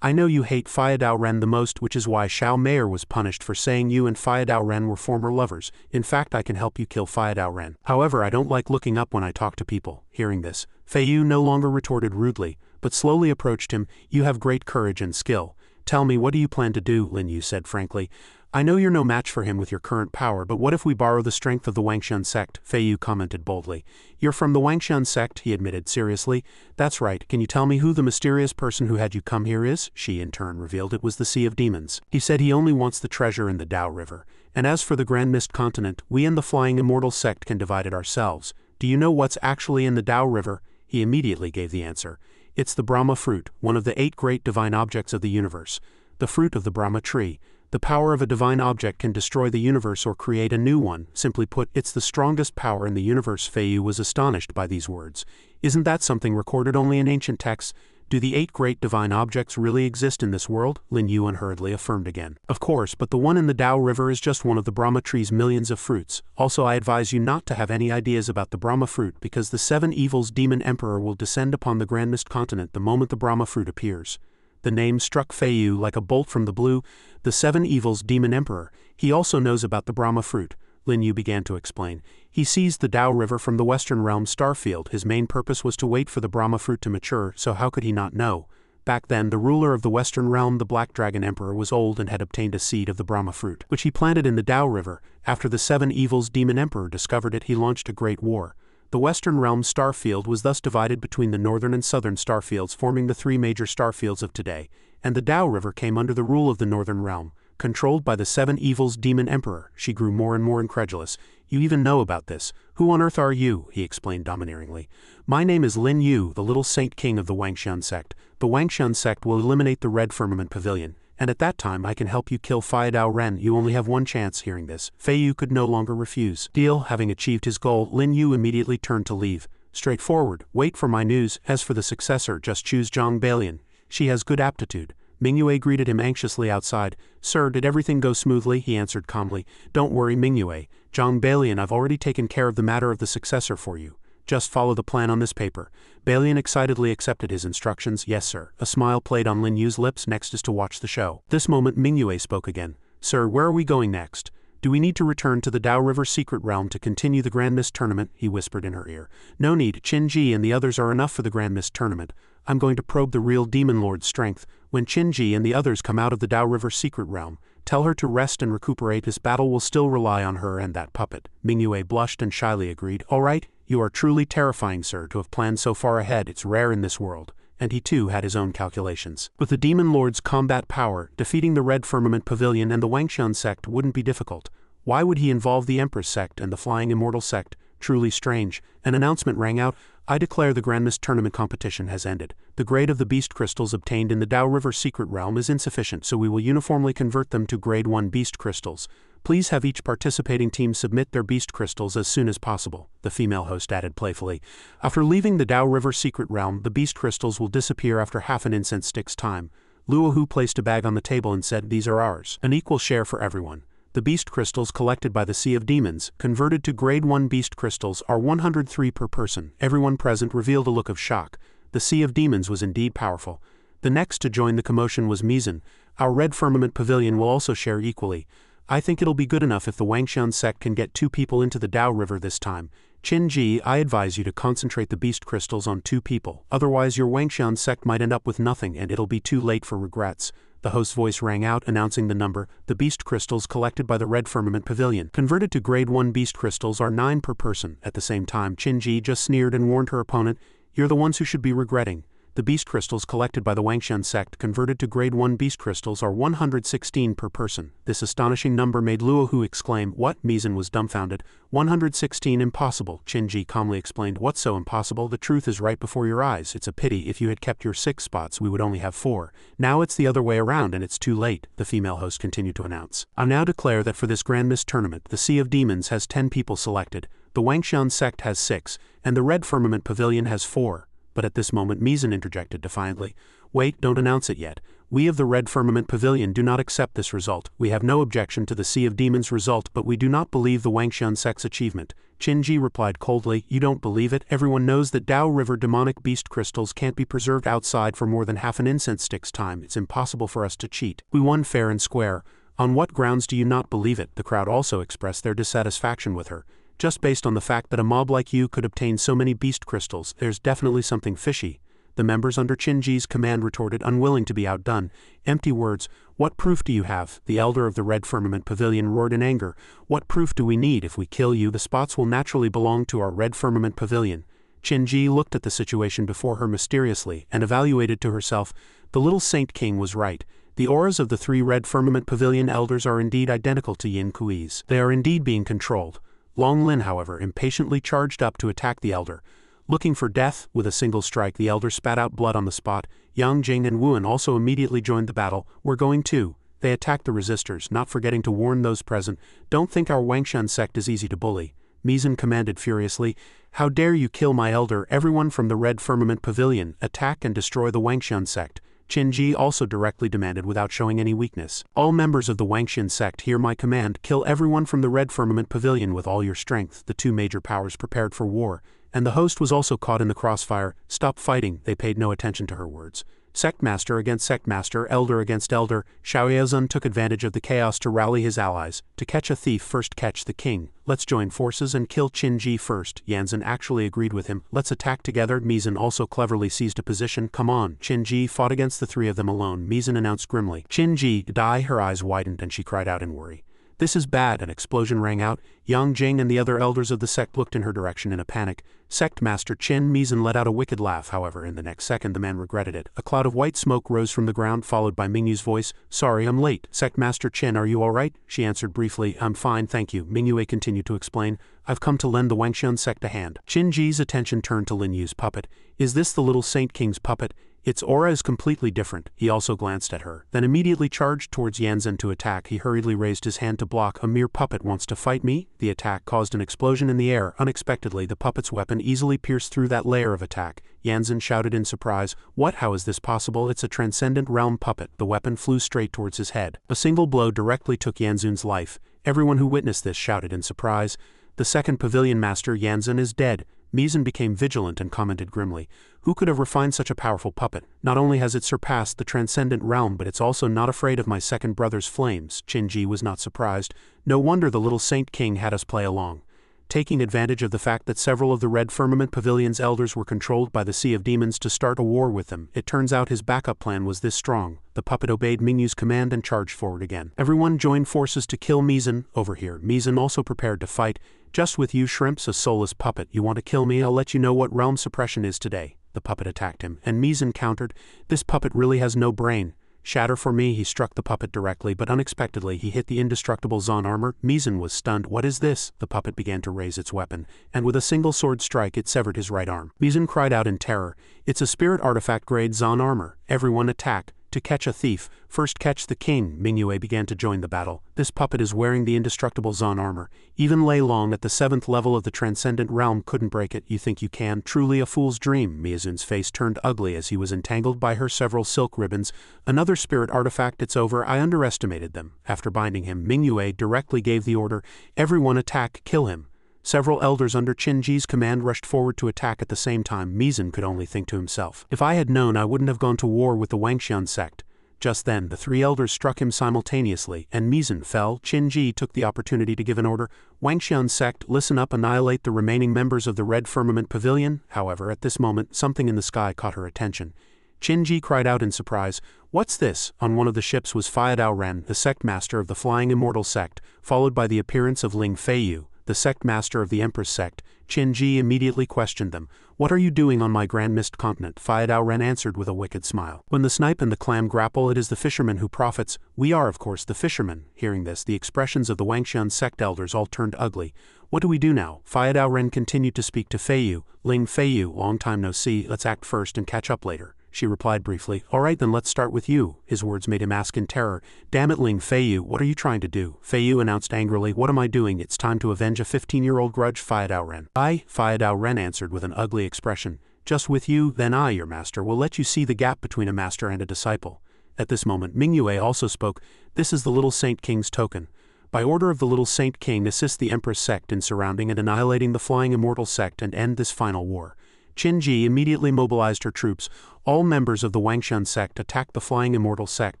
I know you hate Fai Dao Ren the most, which is why Xiao Meier was punished for saying you and Fai Dao Ren were former lovers. In fact, I can help you kill Fai Dao Ren. However, I don't like looking up when I talk to people. Hearing this, Feiyu no longer retorted rudely, but slowly approached him. You have great courage and skill. Tell me, what do you plan to do? Lin Yu said frankly. I know you're no match for him with your current power, but what if we borrow the strength of the Wangxian sect? Feiyu commented boldly. You're from the Wangxian sect, he admitted seriously. That's right. Can you tell me who the mysterious person who had you come here is? She in turn revealed it was the Sea of Demons. He said he only wants the treasure in the Dao River. And as for the Grand Mist Continent, we and the Flying Immortal sect can divide it ourselves. Do you know what's actually in the Dao River? He immediately gave the answer. It's the Brahma fruit, one of the 8 great divine objects of the universe. The fruit of the Brahma tree. The power of a divine object can destroy the universe or create a new one. Simply put, it's the strongest power in the universe. Feiyu was astonished by these words. Isn't that something recorded only in ancient texts? Do the 8 great divine objects really exist in this world? Lin Yu unhurriedly affirmed again. Of course, but the one in the Dao River is just one of the Brahma tree's millions of fruits. Also, I advise you not to have any ideas about the Brahma fruit, because the 7 evils demon emperor will descend upon the Grand Mist Continent the moment the Brahma fruit appears. The name struck Feiyu like a bolt from the blue. The 7 evils demon emperor. He also knows about the Brahma fruit. Lin Yu began to explain. He seized the Dao River from the Western Realm starfield. His main purpose was to wait for the Brahma fruit to mature, so how could he not know? Back then, the ruler of the Western Realm, the Black Dragon Emperor, was old and had obtained a seed of the Brahma fruit, which he planted in the Dao River. After the 7 evils demon emperor discovered it, he launched a great war. The Western Realm starfield was thus divided between the northern and southern starfields, forming the 3 major starfields of today, and the Dao River came under the rule of the Northern Realm, controlled by the 7 evils demon emperor. She grew more and more incredulous. You even know about this. Who on earth are you? He explained domineeringly. My name is Lin Yu, the little saint king of the Wangxian sect. The Wangxian sect will eliminate the Red Firmament Pavilion, and at that time I can help you kill Fai Dao Ren. You only have one chance. Hearing this, Feiyu could no longer refuse. Deal. Having achieved his goal, Lin Yu immediately turned to leave. Straightforward. Wait for my news. As for the successor, just choose Zhang Balian. She has good aptitude. Mingyue greeted him anxiously outside. Sir, did everything go smoothly? He answered calmly. Don't worry, Mingyue. Zhang Balian, I've already taken care of the matter of the successor for you. Just follow the plan on this paper. Balian excitedly accepted his instructions. Yes, sir. A smile played on Lin Yu's lips. Next is to watch the show. This moment, Mingyue spoke again. Sir, where are we going next? Do we need to return to the Dao River Secret Realm to continue the Grand Mist Tournament? He whispered in her ear. No need. Qin Ji and the others are enough for the Grand Mist Tournament. I'm going to probe the real Demon Lord's strength. When Qin Ji and the others come out of the Dao River Secret Realm, tell her to rest and recuperate. This battle will still rely on her and that puppet. Mingyue blushed and shyly agreed. All right. You are truly terrifying, sir, to have planned so far ahead. It's rare in this world. And he too had his own calculations. With the Demon Lord's combat power, defeating the Red Firmament Pavilion and the Wangxian sect wouldn't be difficult. Why would he involve the Empress sect and the Flying Immortal sect? Truly strange. An announcement rang out. I declare the Grandmist tournament competition has ended. The grade of the beast crystals obtained in the Dao River secret realm is insufficient, so we will uniformly convert them to grade 1 beast crystals. Please have each participating team submit their beast crystals as soon as possible, the female host added playfully. After leaving the Dao River secret realm, the beast crystals will disappear after half an incense stick's time. Luohu placed a bag on the table and said, "These are ours. An equal share for everyone." The beast crystals collected by the Sea of Demons, converted to grade 1 beast crystals, are 103 per person. Everyone present revealed a look of shock. The Sea of Demons was indeed powerful. The next to join the commotion was Mizan. Our Red Firmament Pavilion will also share equally. I think it'll be good enough if the Wangxian sect can get 2 people into the Dao River this time. Qin Ji, I advise you to concentrate the beast crystals on 2 people, otherwise your Wangxian sect might end up with nothing and it'll be too late for regrets. The host's voice rang out, announcing the number. The beast crystals collected by the Red Firmament Pavilion, converted to grade 1 beast crystals, are 9 per person. At the same time, Qin Ji just sneered and warned her opponent, "You're the ones who should be regretting." The beast crystals collected by the Wangxian sect, converted to grade 1 beast crystals, are 116 per person. This astonishing number made Luohu exclaim, "What?" Mizan was dumbfounded. 116, impossible. Qin Ji calmly explained, "What's so impossible? The truth is right before your eyes. It's a pity. If you had kept your 6 spots, we would only have 4. Now it's the other way around and it's too late," the female host continued to announce. "I now declare that for this Grandmist tournament, the Sea of Demons has 10 people selected, the Wangxian sect has 6, and the Red Firmament Pavilion has 4. But at this moment Mizan interjected defiantly, "Wait, don't announce it yet. We of the Red Firmament Pavilion do not accept this result. We have no objection to the Sea of Demons result, but we do not believe the Wangxian sect's achievement." Qin Ji replied coldly, "You don't believe it? Everyone knows that Dao River demonic beast crystals can't be preserved outside for more than half an incense stick's time. It's impossible for us to cheat. We won fair and square. On what grounds do you not believe it?" The crowd also expressed their dissatisfaction with her. "Just based on the fact that a mob like you could obtain so many beast crystals, there's definitely something fishy," the members under Qin Ji's command retorted, unwilling to be outdone. "Empty words. What proof do you have?" The elder of the Red Firmament Pavilion roared in anger. "What proof do we need? If we kill you, the spots will naturally belong to our Red Firmament Pavilion." Qin Ji looked at the situation before her mysteriously and evaluated to herself, "The little Saint King was right. The auras of the 3 Red Firmament Pavilion elders are indeed identical to Yin Kui's. They are indeed being controlled." Long Lin, however, impatiently charged up to attack the elder. Looking for death, with a single strike the elder spat out blood on the spot. Yang Jing and Wuan also immediately joined the battle. "We're going too." They attacked the resistors, not forgetting to warn those present, "Don't think our Wangxian sect is easy to bully." Mizan commanded furiously, "How dare you kill my elder? Everyone from the Red Firmament Pavilion, attack and destroy the Wangxian sect." Qin Ji also directly demanded without showing any weakness. "All members of the Wangxian sect hear my command. Kill everyone from the Red Firmament Pavilion with all your strength." The 2 major powers prepared for war, and the host was also caught in the crossfire. "Stop fighting." They paid no attention to her words. Sect master against sect master, elder against elder. Xiaoyezun took advantage of the chaos to rally his allies. "To catch a thief, first catch the king. Let's join forces and kill Qin Ji first." Yanzan actually agreed with him. "Let's attack together." Mizan also cleverly seized a position. "Come on." Qin Ji fought against the 3 of them alone. Mizan announced grimly, "Qin Ji, die." Her eyes widened and she cried out in worry. "This is bad." An explosion rang out. Yang Jing and the other elders of the sect looked in her direction in a panic. Sect Master Qin Mizan let out a wicked laugh. However, in the next second the man regretted it. A cloud of white smoke rose from the ground, followed by Mingyu's voice. "Sorry, I'm late." "Sect Master Qin, are you alright?" She answered briefly, "I'm fine, thank you." Mingyue continued to explain, "I've come to lend the Wangxian sect a hand." Qin Ji's attention turned to Lin Yu's puppet. "Is this the little Saint King's puppet? Its aura is completely different." He also glanced at her, then immediately charged towards Yanzan to attack. He hurriedly raised his hand to block. "A mere puppet wants to fight me?" The attack caused an explosion in the air. Unexpectedly, the puppet's weapon easily pierced through that layer of attack. Yanzan shouted in surprise, "What? How is this possible? It's a transcendent realm puppet." The weapon flew straight towards his head. A single blow directly took Yanzun's life. Everyone who witnessed this shouted in surprise, "The second pavilion master, Yanzan, is dead." Mizan became vigilant and commented grimly, "Who could have refined such a powerful puppet? Not only has it surpassed the transcendent realm, but it's also not afraid of my second brother's flames." Qin Ji was not surprised. No wonder the little Saint King had us play along. Taking advantage of the fact that several of the Red Firmament Pavilion's elders were controlled by the Sea of Demons to start a war with them, it turns out his backup plan was this strong. The puppet obeyed Mingyu's command and charged forward again. Everyone joined forces to kill Mizan. Over here, Mizan also prepared to fight. "Just with you shrimps, a soulless puppet. You want to kill me? I'll let you know what realm suppression is today." The puppet attacked him, and Mizan countered, "This puppet really has no brain." Shatter for me. He struck the puppet directly, but unexpectedly he hit the indestructible Zan armor. Mizan was stunned. What is this? The puppet began to raise its weapon, and with a single sword strike it severed his right arm. Mizan cried out in terror. It's a spirit artifact grade Zan armor. Everyone attack. To catch a thief, first catch the king. Mingyue began to join the battle. This puppet is wearing the indestructible Zan armor. Even Lei Long at the 7th level of the transcendent realm couldn't break it. You think you can? Truly a fool's dream. Mizan's face turned ugly as he was entangled by her several silk ribbons. Another spirit artifact. It's over. I underestimated them. After binding him, Mingyue directly gave the order, everyone attack, kill him. Several elders under Qinji's command rushed forward to attack at the same time. Mizan could only think to himself, if I had known I wouldn't have gone to war with the Wangxian sect. Just then the 3 elders struck him simultaneously, and Mizan fell. Qinji took the opportunity to give an order. Wangxian sect, listen up, annihilate the remaining members of the Red Firmament Pavilion. However, at this moment, something in the sky caught her attention. Qinji cried out in surprise, what's this? On one of the ships was Fiadao Ren, the sect master of the Flying Immortal sect, followed by the appearance of Ling Feiyu, the sect master of the Empress sect. Qinji immediately questioned them. What are you doing on my Grand Mist continent? Fiadao Ren answered with a wicked smile. When the snipe and the clam grapple, it is the fisherman who profits. We are, of course, the fishermen. Hearing this, the expressions of the Wangxian sect elders all turned ugly. What do we do now? Fiadao Ren continued to speak to Feiyu. Ling Feiyu, long time no see, let's act first and catch up later. She replied briefly, all right then, let's start with you. His words made him ask in terror, damn it Ling Feiyu, what are you trying to do? Feiyu announced angrily, what am I doing? It's time to avenge a 15-year-old grudge. Fiadao Ren. I, Fiadao Ren answered with an ugly expression. Just with you, then I, your master, will let you see the gap between a master and a disciple. At this moment Mingyue also spoke, this is the Little Saint King's token. By order of the Little Saint King, assist the Empress sect in surrounding and annihilating the Flying Immortal sect and end this final war. Qinji immediately mobilized her troops. All members of the Wangxian sect attacked the Flying Immortal sect.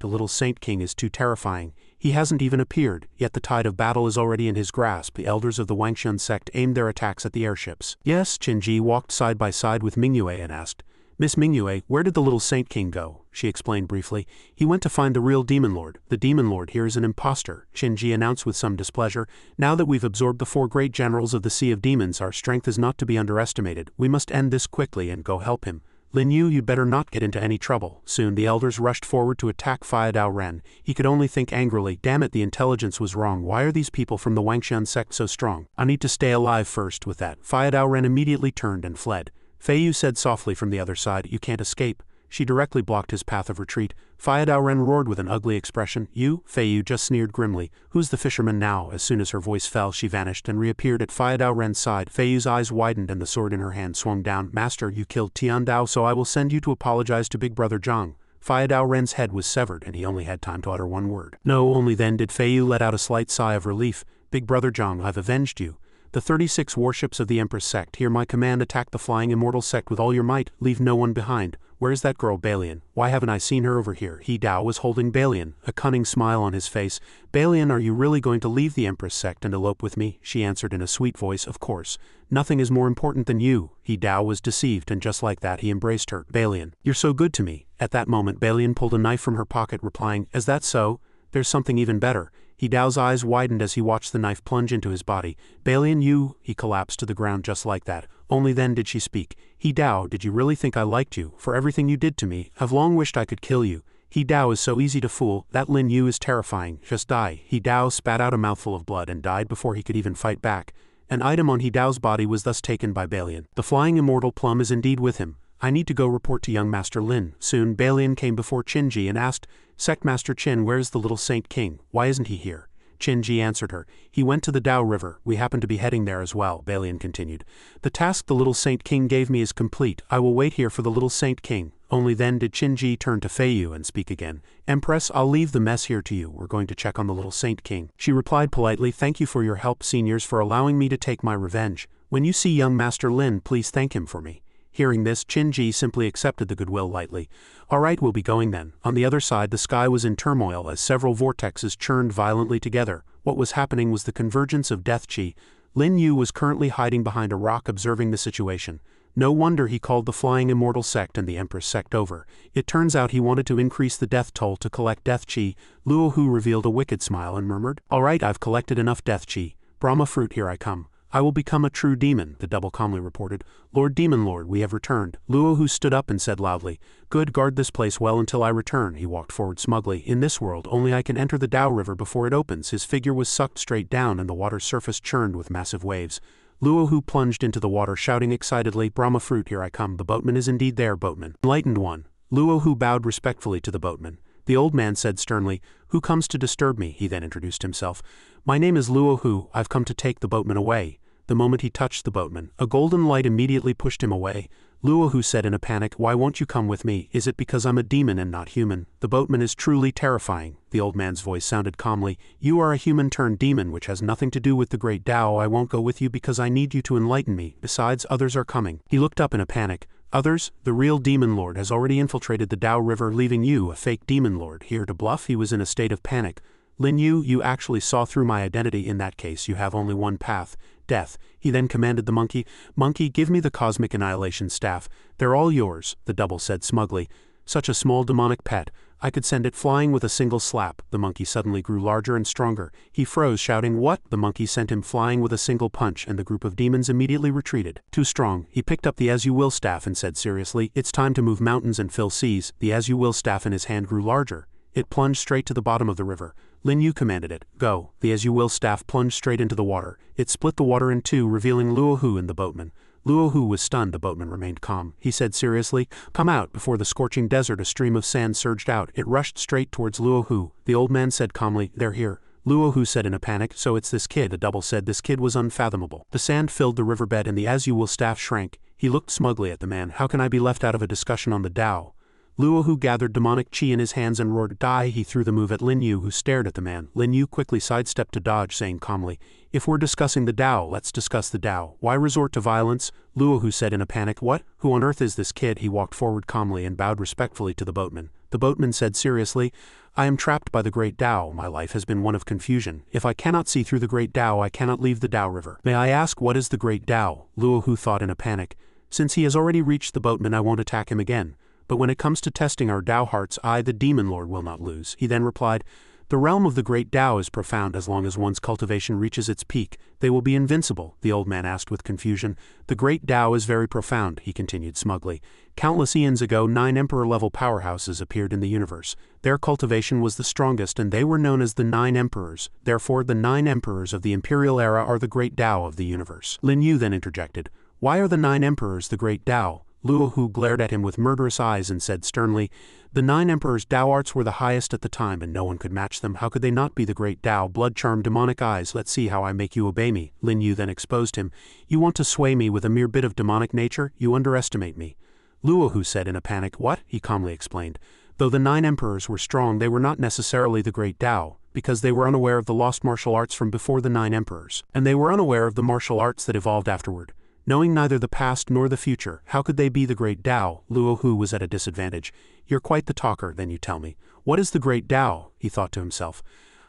The Little Saint King is too terrifying. He hasn't even appeared, yet the tide of battle is already in his grasp. The elders of the Wangxian sect aimed their attacks at the airships. Yes, Qinji walked side by side with Mingyue and asked, Miss Mingyue, where did the Little Saint King go? She explained briefly. He went to find the real Demon Lord. The Demon Lord here is an impostor, Qinji announced with some displeasure. Now that we've absorbed the 4 great generals of the Sea of Demons, our strength is not to be underestimated. We must end this quickly and go help him. Lin Yu, you'd better not get into any trouble. Soon the elders rushed forward to attack Fiadao Ren. He could only think angrily, damn it, the intelligence was wrong. Why are these people from the Wangxian sect so strong? I need to stay alive first. With that, Fiadao Ren immediately turned and fled. Feiyu said softly from the other side, you can't escape. She directly blocked his path of retreat. Fiadao Ren roared with an ugly expression. You? Feiyu just sneered grimly. Who's the fisherman now? As soon as her voice fell, she vanished and reappeared at Fiadao Ren's side. Feiyu's eyes widened and the sword in her hand swung down. Master, you killed Tiandao, so I will send you to apologize to Big Brother Zhang. Fiadao Ren's head was severed and he only had time to utter one word. No, only then did Feiyu let out a slight sigh of relief. Big Brother Zhang, I've avenged you. The 36 warships of the Empress sect, hear my command, attack the Flying Immortal sect with all your might, leave no one behind. Where's that girl Balian? Why haven't I seen her over here? He Dao was holding Balian, a cunning smile on his face. Balian, are you really going to leave the Empress sect and elope with me? She answered in a sweet voice, of course. Nothing is more important than you. He Dao was deceived and just like that he embraced her. Balian, you're so good to me. At that moment Balian pulled a knife from her pocket replying, is that so? There's something even better. He Dao's eyes widened as he watched the knife plunge into his body. Balian, you... He collapsed to the ground just like that. Only then did she speak. He Dao, did you really think I liked you? For everything you did to me, I've long wished I could kill you. He Dao is so easy to fool. That Lin Yu is terrifying. Just die. He Dao spat out a mouthful of blood and died before he could even fight back. An item on He Dao's body was thus taken by Balian. The Flying Immortal Plum is indeed with him. I need to go report to young Master Lin. Soon Balian came before Qinji and asked, Sect Master Qin, where's the Little Saint King? Why isn't he here? Qinji answered her. He went to the Dao River. We happen to be heading there as well, Balian continued. The task the Little Saint King gave me is complete. I will wait here for the Little Saint King. Only then did Qinji turn to Feiyu and speak again. Empress, I'll leave the mess here to you. We're going to check on the Little Saint King. She replied politely, thank you for your help, seniors, for allowing me to take my revenge. When you see young Master Lin, please thank him for me. Hearing this, Qinji simply accepted the goodwill lightly. All right, we'll be going then. On the other side, the sky was in turmoil as several vortexes churned violently together. What was happening was the convergence of death chi. Lin Yu was currently hiding behind a rock observing the situation. No wonder he called the Flying Immortal sect and the Empress sect over. It turns out he wanted to increase the death toll to collect death chi. Luo Hu revealed a wicked smile and murmured, all right, I've collected enough death chi. Brahma fruit, here I come. I will become a true demon, the double calmly reported. Lord Demon Lord, we have returned. Luohu stood up and said loudly, Good, guard this place well until I return. He walked forward smugly. In this world, only I can enter the Tao River before it opens. His figure was sucked straight down and the water's surface churned with massive waves. Luohu plunged into the water, shouting excitedly, Brahma fruit, here I come. The boatman is indeed there, boatman. Enlightened one. Luohu bowed respectfully to the boatman. The old man said sternly, Who comes to disturb me? He then introduced himself. My name is Luohu. I've come to take the boatman away. The moment he touched the boatman, a golden light immediately pushed him away. Luohu said in a panic, Why won't you come with me? Is it because I'm a demon and not human? The boatman is truly terrifying. The old man's voice sounded calmly. You are a human turned demon, which has nothing to do with the great Tao. I won't go with you because I need you to enlighten me. Besides, others are coming. He looked up in a panic. Others? The real demon lord has already infiltrated the Tao River, leaving you, a fake demon lord, here to bluff. He was in a state of panic. Lin Yu, you actually saw through my identity. In that case, you have only one path. Death. He then commanded the monkey, Monkey, give me the cosmic annihilation staff. They're all yours, the double said smugly. Such a small demonic pet. I could send it flying with a single slap. The monkey suddenly grew larger and stronger. He froze, shouting, What? The monkey sent him flying with a single punch, and the group of demons immediately retreated. Too strong. He picked up the as-you-will staff and said seriously, It's time to move mountains and fill seas. The as-you-will staff in his hand grew larger. It plunged straight to the bottom of the river. Lin Yu commanded it, Go. The as-you-will staff plunged straight into the water. It split the water in two, revealing Luohu and the boatman. Luohu was stunned. The boatman remained calm. He said seriously, Come out. Before the scorching desert, a stream of sand surged out. It rushed straight towards Luohu. The old man said calmly, They're here. Luohu said in a panic, So it's this kid. The double said this kid was unfathomable. The sand filled the riverbed and the as-you-will staff shrank. He looked smugly at the man. How can I be left out of a discussion on the Tao? Luohu gathered demonic chi in his hands and roared, Die! He threw the move at Lin Yu, who stared at the man. Lin Yu quickly sidestepped to dodge, saying calmly, If we're discussing the Tao, let's discuss the Tao. Why resort to violence? Luohu said in a panic, What? Who on earth is this kid? He walked forward calmly and bowed respectfully to the boatman. The boatman said seriously, I am trapped by the great Tao. My life has been one of confusion. If I cannot see through the great Tao, I cannot leave the Tao River. May I ask, what is the great Tao? Luohu thought in a panic. Since he has already reached the boatman, I won't attack him again. But when it comes to testing our Tao hearts, I, the demon lord, will not lose. He then replied, The realm of the great Tao is profound. As long as one's cultivation reaches its peak, they will be invincible. The old man asked with confusion. The great Tao is very profound, he continued smugly. Countless eons ago, 9 emperor-level powerhouses appeared in the universe. Their cultivation was the strongest, and they were known as the 9 emperors. Therefore, the 9 emperors of the imperial era are the great Tao of the universe. Lin Yu then interjected, Why are the 9 emperors the great Tao? Luohu glared at him with murderous eyes and said sternly, The 9 emperors' Tao arts were the highest at the time, and no one could match them. How could they not be the great Tao? Blood-charmed demonic eyes. Let's see how I make you obey me. Lin Yu then exposed him. You want to sway me with a mere bit of demonic nature? You underestimate me. Luohu said in a panic, What? He calmly explained. Though the 9 emperors were strong, they were not necessarily the great Tao, because they were unaware of the lost martial arts from before the 9 emperors, and they were unaware of the martial arts that evolved afterward. Knowing neither the past nor the future, how could they be the great Tao? Luohu was at a disadvantage. You're quite the talker, then you tell me. What is the great Tao? He thought to himself.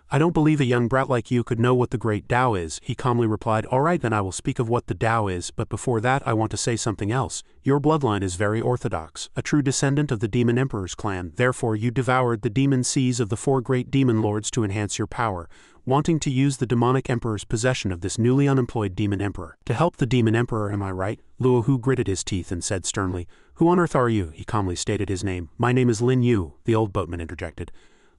I don't believe a young brat like you could know what the great Tao is. He calmly replied, All right, then I will speak of what the Tao is, but before that I want to say something else. Your bloodline is very orthodox, a true descendant of the Demon Emperor's clan. Therefore you devoured the demon seas of the 4 great demon lords to enhance your power, wanting to use the demonic emperor's possession of this newly unemployed demon emperor. To help the demon emperor, am I right? Luohu gritted his teeth and said sternly, Who on earth are you? He calmly stated his name. My name is Lin Yu, the old boatman interjected.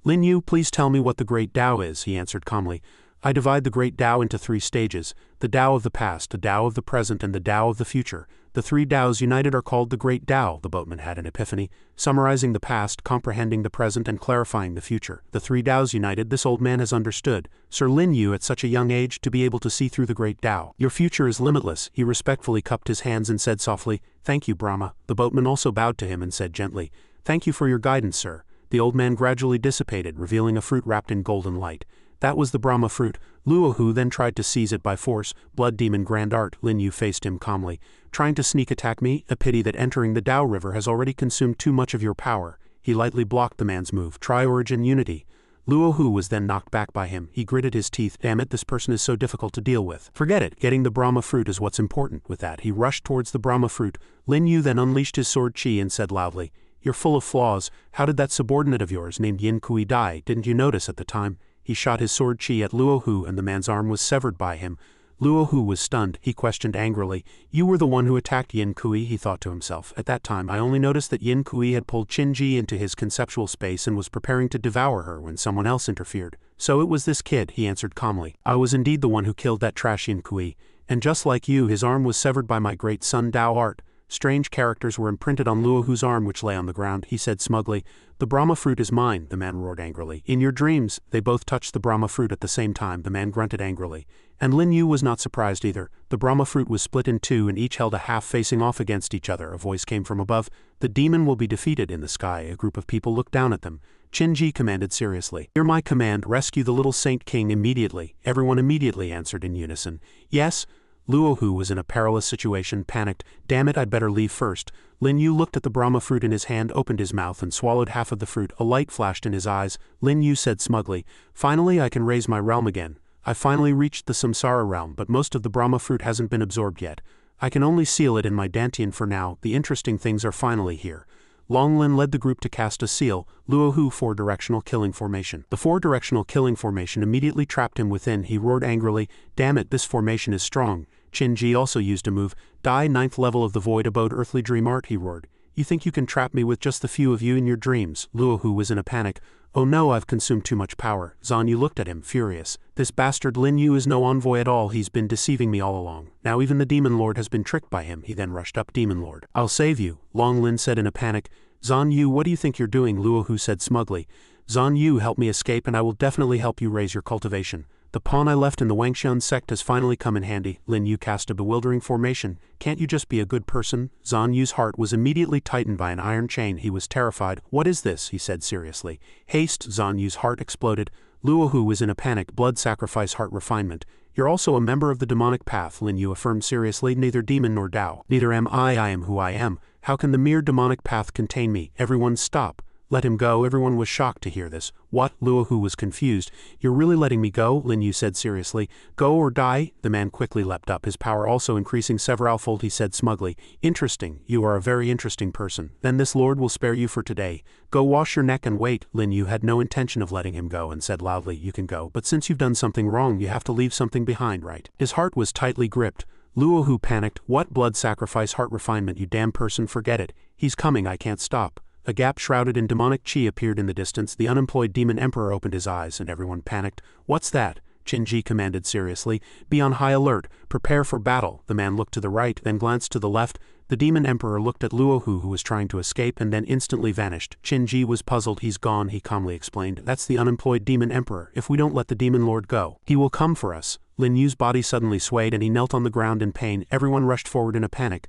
Lin Yu, please tell me what the great Tao is, he answered calmly. I divide the great Tao into 3 stages, the Tao of the past, the Tao of the present, and the Tao of the future. The 3 Taos united are called the great Tao. The boatman had an epiphany, summarizing the past, comprehending the present, and clarifying the future. The 3 Taos united, this old man has understood. Sir Lin Yu, at such a young age, to be able to see through the great Tao. Your future is limitless. He respectfully cupped his hands and said softly, Thank you, Brahma. The boatman also bowed to him and said gently, Thank you for your guidance, sir. The old man gradually dissipated, revealing a fruit wrapped in golden light. That was the Brahma fruit. Luohu then tried to seize it by force. Blood demon grand art. Lin Yu faced him calmly. Trying to sneak attack me? A pity that entering the Tao River has already consumed too much of your power. He lightly blocked the man's move. Try origin unity. Luohu was then knocked back by him. He gritted his teeth. Damn it, this person is so difficult to deal with. Forget it. Getting the Brahma fruit is what's important. With that, he rushed towards the Brahma fruit. Lin Yu then unleashed his sword chi and said loudly, You're full of flaws. How did that subordinate of yours named Yin Kui die? Didn't you notice at the time? He shot his sword chi at Luohu and the man's arm was severed by him. Luo Hu was stunned. He questioned angrily. You were the one who attacked Yin Kui, he thought to himself. At that time I only noticed that Yin Kui had pulled Qin-ji into his conceptual space and was preparing to devour her when someone else interfered. So it was this kid, he answered calmly. I was indeed the one who killed that trash Yin Kui. And just like you, his arm was severed by my great son Dao art. Strange characters were imprinted on Luo Hu's arm which lay on the ground, he said smugly. The Brahma fruit is mine, the man roared angrily. In your dreams, they both touched the Brahma fruit at the same time, the man grunted angrily. And Lin Yu was not surprised either. The Brahma fruit was split in two and each held a half facing off against each other. A voice came from above. The demon will be defeated in the sky. A group of people looked down at them. Qin-ji commanded seriously. Hear my command, rescue the little Saint King immediately. Everyone immediately answered in unison. Yes. Luo Hu was in a perilous situation, panicked. Damn it, I'd better leave first. Lin Yu looked at the Brahma fruit in his hand, opened his mouth and swallowed half of the fruit. A light flashed in his eyes. Lin Yu said smugly, finally I can raise my realm again. I finally reached the Samsara realm, but most of the Brahma fruit hasn't been absorbed yet. I can only seal it in my dantian for now. The interesting things are finally here. Long Lin led the group to cast a seal, Luo Hu 4-directional killing formation. The 4-directional killing formation immediately trapped him within. He roared angrily, damn it, this formation is strong. Qin-ji also used a move. Die 9th level of the void abode earthly dream art, he roared. You think you can trap me with just the few of you in your dreams? Luo Hu was in a panic. Oh no, I've consumed too much power. Zan Yu looked at him, furious. This bastard Lin Yu is no envoy at all, he's been deceiving me all along. Now even the Demon Lord has been tricked by him. He then rushed up. Demon Lord. I'll save you, Long Lin said in a panic. Zan Yu, what do you think you're doing? Luo Hu said smugly. Zan Yu, help me escape and I will definitely help you raise your cultivation. The pawn I left in the Wangxian sect has finally come in handy. Lin Yu cast a bewildering formation. Can't you just be a good person? Zan Yu's heart was immediately tightened by an iron chain. He was terrified. What is this? He said seriously. Haste! Zan Yu's heart exploded. Luo Hu was in a panic. Blood sacrifice, heart refinement. You're also a member of the demonic path, Lin Yu affirmed seriously. Neither demon nor Dao. Neither am I am who I am. How can the mere demonic path contain me? Everyone stop. Let him go. Everyone was shocked to hear this. What? Luo Hu was confused. You're really letting me go? Lin Yu said seriously. Go or die? The man quickly leapt up, his power also increasing severalfold. He said smugly. Interesting. You are a very interesting person. Then this lord will spare you for today. Go wash your neck and wait. Lin Yu had no intention of letting him go and said loudly, you can go, but since you've done something wrong you have to leave something behind, right? His heart was tightly gripped. Luo Hu panicked. What? Blood sacrifice, heart refinement, you damn person, forget it. He's coming, I can't stop. A gap shrouded in demonic chi appeared in the distance. The unemployed demon emperor opened his eyes and everyone panicked. What's that? Qin-ji commanded seriously. Be on high alert. Prepare for battle. The man looked to the right, then glanced to the left. The demon emperor looked at Luo Hu, who was trying to escape, and then instantly vanished. Qin-ji was puzzled. He's gone, he calmly explained. That's the unemployed demon emperor. If we don't let the demon lord go, he will come for us. Lin Yu's body suddenly swayed and he knelt on the ground in pain. Everyone rushed forward in a panic.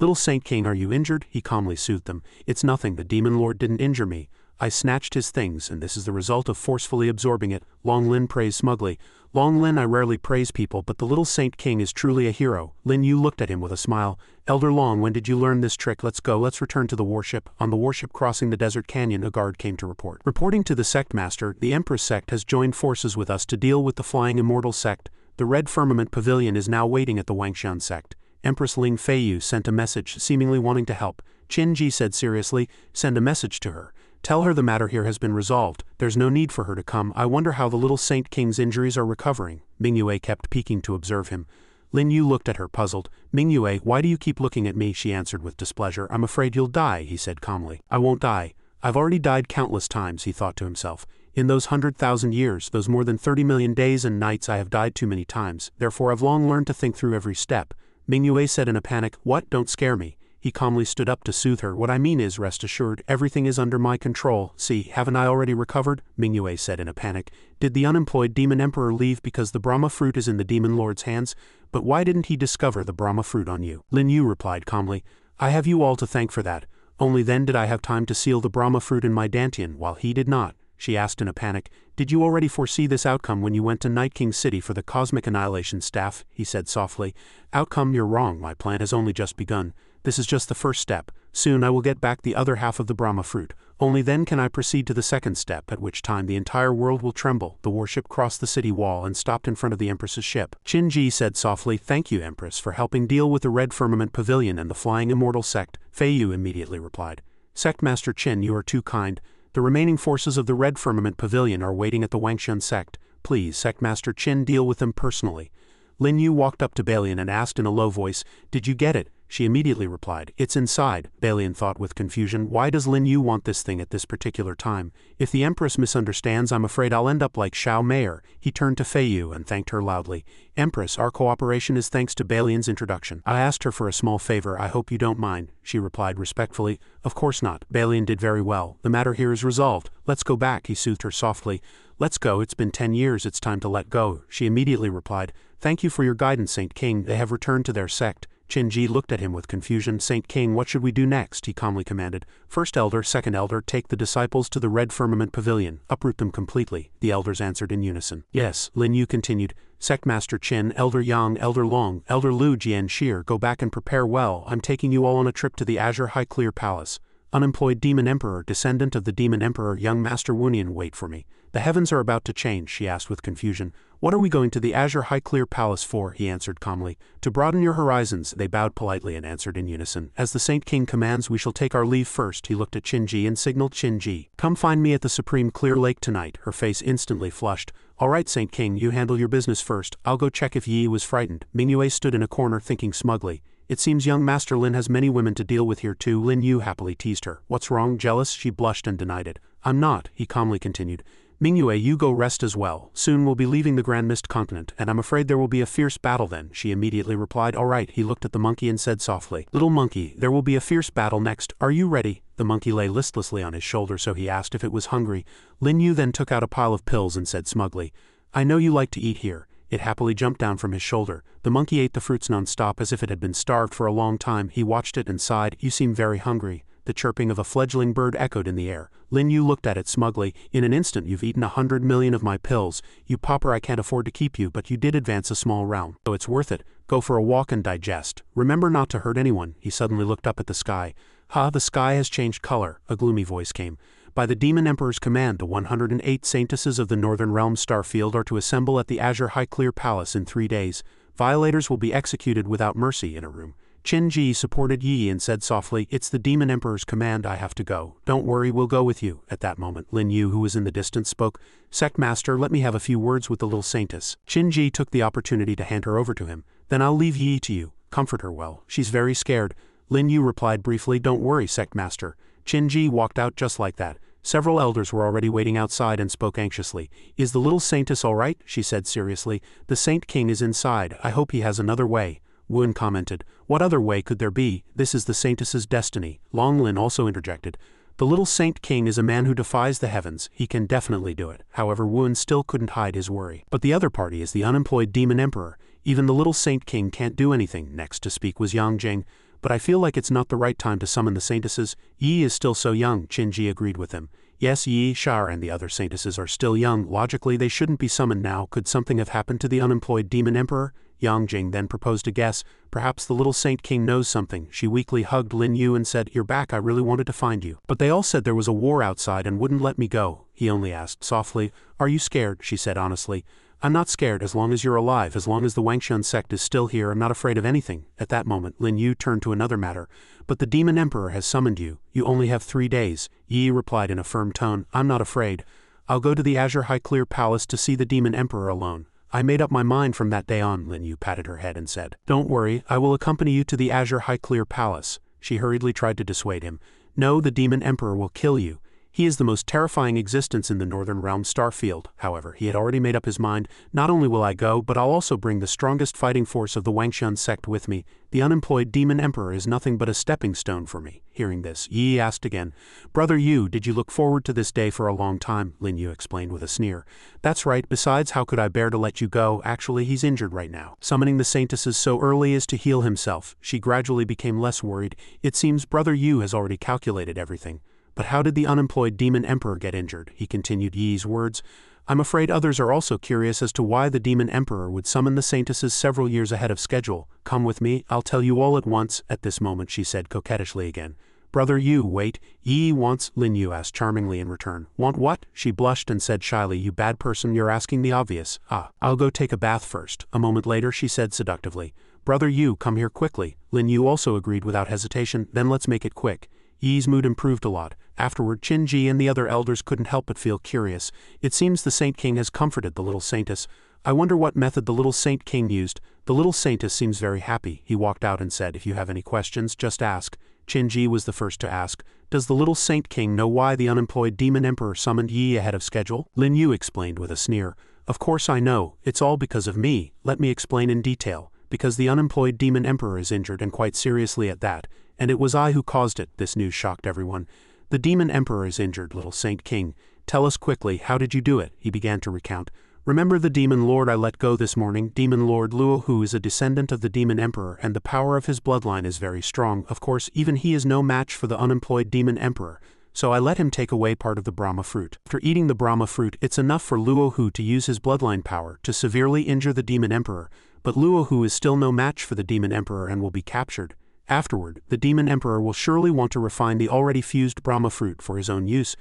Little Saint King, are you injured? He calmly soothed them. It's nothing, the demon lord didn't injure me. I snatched his things, and this is the result of forcefully absorbing it. Long Lin praised smugly. Long Lin, I rarely praise people, but the little Saint King is truly a hero. Lin Yu looked at him with a smile. Elder Long, when did you learn this trick? Let's go, let's return to the warship. On the warship crossing the desert canyon, a guard came to report. Reporting to the sect master, the Empress sect has joined forces with us to deal with the flying immortal sect. The Red Firmament Pavilion is now waiting at the Wangxian sect. Empress Ling Feiyu sent a message, seemingly wanting to help. Qin-ji said seriously, send a message to her. Tell her the matter here has been resolved. There's no need for her to come. I wonder how the little Saint King's injuries are recovering. Mingyue kept peeking to observe him. Lin Yu looked at her, puzzled. Mingyue, why do you keep looking at me? She answered with displeasure. I'm afraid you'll die, he said calmly. I won't die. I've already died countless times, he thought to himself. In those 100,000 years, those more than 30 million days and nights, I have died too many times. Therefore I've long learned to think through every step. Mingyue said in a panic, what? Don't scare me. He calmly stood up to soothe her. What I mean is, rest assured, everything is under my control. See, haven't I already recovered? Mingyue said in a panic. Did the unemployed demon emperor leave because the Brahma fruit is in the demon lord's hands? But why didn't he discover the Brahma fruit on you? Lin Yu replied calmly. I have you all to thank for that. Only then did I have time to seal the Brahma fruit in my dantian, while he did not. She asked in a panic. Did you already foresee this outcome when you went to Night King City for the cosmic annihilation staff? He said softly. Outcome, you're wrong. My plan has only just begun. This is just the first step. Soon I will get back the other half of the Brahma fruit. Only then can I proceed to the second step, at which time the entire world will tremble. The warship crossed the city wall and stopped in front of the Empress's ship. Qin-ji said softly, thank you, Empress, for helping deal with the Red Firmament Pavilion and the Flying Immortal Sect. Feiyu immediately replied. Sect Master Qin, you are too kind. The remaining forces of the Red Firmament Pavilion are waiting at the Wangxian sect. Please, Sect Master Qin, deal with them personally. Lin Yu walked up to Balian and asked in a low voice, "Did you get it?" She immediately replied, "It's inside." Balian thought with confusion, why does Lin Yu want this thing at this particular time? If the Empress misunderstands, I'm afraid I'll end up like Xiao Mayer. He turned to Fei Yu and thanked her loudly. "Empress, our cooperation is thanks to Balian's introduction. I asked her for a small favor, I hope you don't mind," she replied respectfully. "Of course not. Balian did very well. The matter here is resolved. Let's go back," he soothed her softly. "Let's go, it's been 10 years, it's time to let go." She immediately replied, "Thank you for your guidance, Saint King. They have returned to their sect." Qin-ji looked at him with confusion. "Saint King, what should we do next?" he calmly commanded. "First elder, second elder, take the disciples to the Red Firmament Pavilion. Uproot them completely." The elders answered in unison. "Yes," Lin Yu continued. "Sect Master Qin, Elder Yang, Elder Long, Elder Lu Jian Shir, go back and prepare well. I'm taking you all on a trip to the Azure High Clear Palace. Unemployed Demon Emperor, descendant of the Demon Emperor, young Master Wunian, wait for me. The heavens are about to change," she asked with confusion. "What are we going to the Azure High Clear Palace for?" he answered calmly. "To broaden your horizons." They bowed politely and answered in unison. "As the Saint King commands, we shall take our leave first." He looked at Qin-ji and signaled Qin-ji. "Come find me at the Supreme Clear Lake tonight." Her face instantly flushed. "All right, Saint King, you handle your business first. I'll go check if Yi was frightened." Mingyue stood in a corner thinking smugly. "It seems young Master Lin has many women to deal with here too." Lin Yu happily teased her. "What's wrong, jealous?" She blushed and denied it. "I'm not," he calmly continued. "Mingyue, you go rest as well. Soon we'll be leaving the Grand Mist continent, and I'm afraid there will be a fierce battle then." She immediately replied, "All right." He looked at the monkey and said softly, "Little monkey, there will be a fierce battle next. Are you ready?" The monkey lay listlessly on his shoulder, so he asked if it was hungry. Lin Yu then took out a pile of pills and said smugly, "I know you like to eat here." It happily jumped down from his shoulder. The monkey ate the fruits non-stop as if it had been starved for a long time. He watched it and sighed, "You seem very hungry." The chirping of a fledgling bird echoed in the air. Lin Yu looked at it smugly. "In an instant you've eaten 100 million of my pills. You pauper, I can't afford to keep you, but you did advance a small realm. So it's worth it. Go for a walk and digest. Remember not to hurt anyone." He suddenly looked up at the sky. "Ha, the sky has changed color," a gloomy voice came. "By the Demon Emperor's command, the 108 saintesses of the Northern Realm Starfield are to assemble at the Azure High Clear Palace in 3 days. Violators will be executed without mercy in a room." Qin-ji supported Yi and said softly, "It's the Demon Emperor's command, I have to go." "Don't worry, we'll go with you." At that moment, Lin Yu, who was in the distance, spoke. "Sect Master, let me have a few words with the little saintess." Qin-ji took the opportunity to hand her over to him. "Then I'll leave Yi to you. Comfort her well. She's very scared." Lin Yu replied briefly, "Don't worry, Sect Master." Qin-ji walked out just like that. Several elders were already waiting outside and spoke anxiously. "Is the little saintess all right?" she said seriously. "The Saint King is inside. I hope he has another way." Wen commented, "What other way could there be? This is the saintess's destiny." Long Lin also interjected, "The little Saint King is a man who defies the heavens. He can definitely do it." However, Wen still couldn't hide his worry. "But the other party is the unemployed Demon Emperor. Even the little Saint King can't do anything." Next to speak was Yang Jing. "But I feel like it's not the right time to summon the saintesses. Yi is still so young." Qin-ji agreed with him. "Yes, Yi, Shar, and the other saintesses are still young. Logically, they shouldn't be summoned now. Could something have happened to the unemployed Demon Emperor?" Yang Jing then proposed a guess. "Perhaps the little Saint King knows something." She weakly hugged Lin Yu and said, "You're back, I really wanted to find you. But they all said there was a war outside and wouldn't let me go." He only asked softly, "Are you scared?" She said honestly, "I'm not scared as long as you're alive. As long as the Wangxian sect is still here, I'm not afraid of anything." At that moment, Lin Yu turned to another matter. "But the Demon Emperor has summoned you. You only have 3 days." Yi replied in a firm tone, "I'm not afraid. I'll go to the Azure High Clear Palace to see the Demon Emperor alone." "I made up my mind from that day on." Lin Yu patted her head and said, "Don't worry, I will accompany you to the Azure High Clear Palace." She hurriedly tried to dissuade him. "No, the Demon Emperor will kill you. He is the most terrifying existence in the Northern Realm Starfield." However, he had already made up his mind. "Not only will I go, but I'll also bring the strongest fighting force of the Wangxian sect with me. The unemployed Demon Emperor is nothing but a stepping stone for me." Hearing this, Yi asked again, "Brother Yu, did you look forward to this day for a long time?" Lin Yu explained with a sneer. "That's right, besides how could I bear to let you go? Actually, he's injured right now. Summoning the saintesses so early is to heal himself." She gradually became less worried. "It seems Brother Yu has already calculated everything." "But how did the unemployed Demon Emperor get injured?" He continued Yi's words. "I'm afraid others are also curious as to why the Demon Emperor would summon the saintesses several years ahead of schedule. Come with me, I'll tell you all at once." At this moment she said coquettishly again, "Brother Yu, wait. Yi wants—" Lin Yu asked charmingly in return. "Want what?" She blushed and said shyly, "You bad person, you're asking the obvious." "Ah, I'll go take a bath first." A moment later she said seductively, "Brother Yu, come here quickly." Lin Yu also agreed without hesitation. "Then let's make it quick." Yi's mood improved a lot. Afterward, Qin-ji and the other elders couldn't help but feel curious. "It seems the Saint King has comforted the little saintess." I wonder what method the little Saint King used. The little saintess seems very happy. He walked out and said, if you have any questions, just ask. Qin-ji was the first to ask, does the little Saint King know why the unemployed demon emperor summoned Yi ahead of schedule? Lin Yu explained with a sneer, of course I know, it's all because of me. Let me explain in detail. Because the unemployed demon emperor is injured and quite seriously at that, and it was I who caused it. This news shocked everyone. The demon emperor is injured, little Saint King. Tell us quickly, how did you do it? He began to recount. Remember the demon lord I let go this morning? Demon lord Luo, who is a descendant of the demon emperor, and the power of his bloodline is very strong. Of course, even he is no match for the unemployed demon emperor. So I let him take away part of the Brahma fruit. After eating the Brahma fruit, it's enough for Luo Hu to use his bloodline power to severely injure the demon emperor, but Luo Hu is still no match for the demon emperor and will be captured. Afterward, the demon emperor will surely want to refine the already fused Brahma fruit for his own use,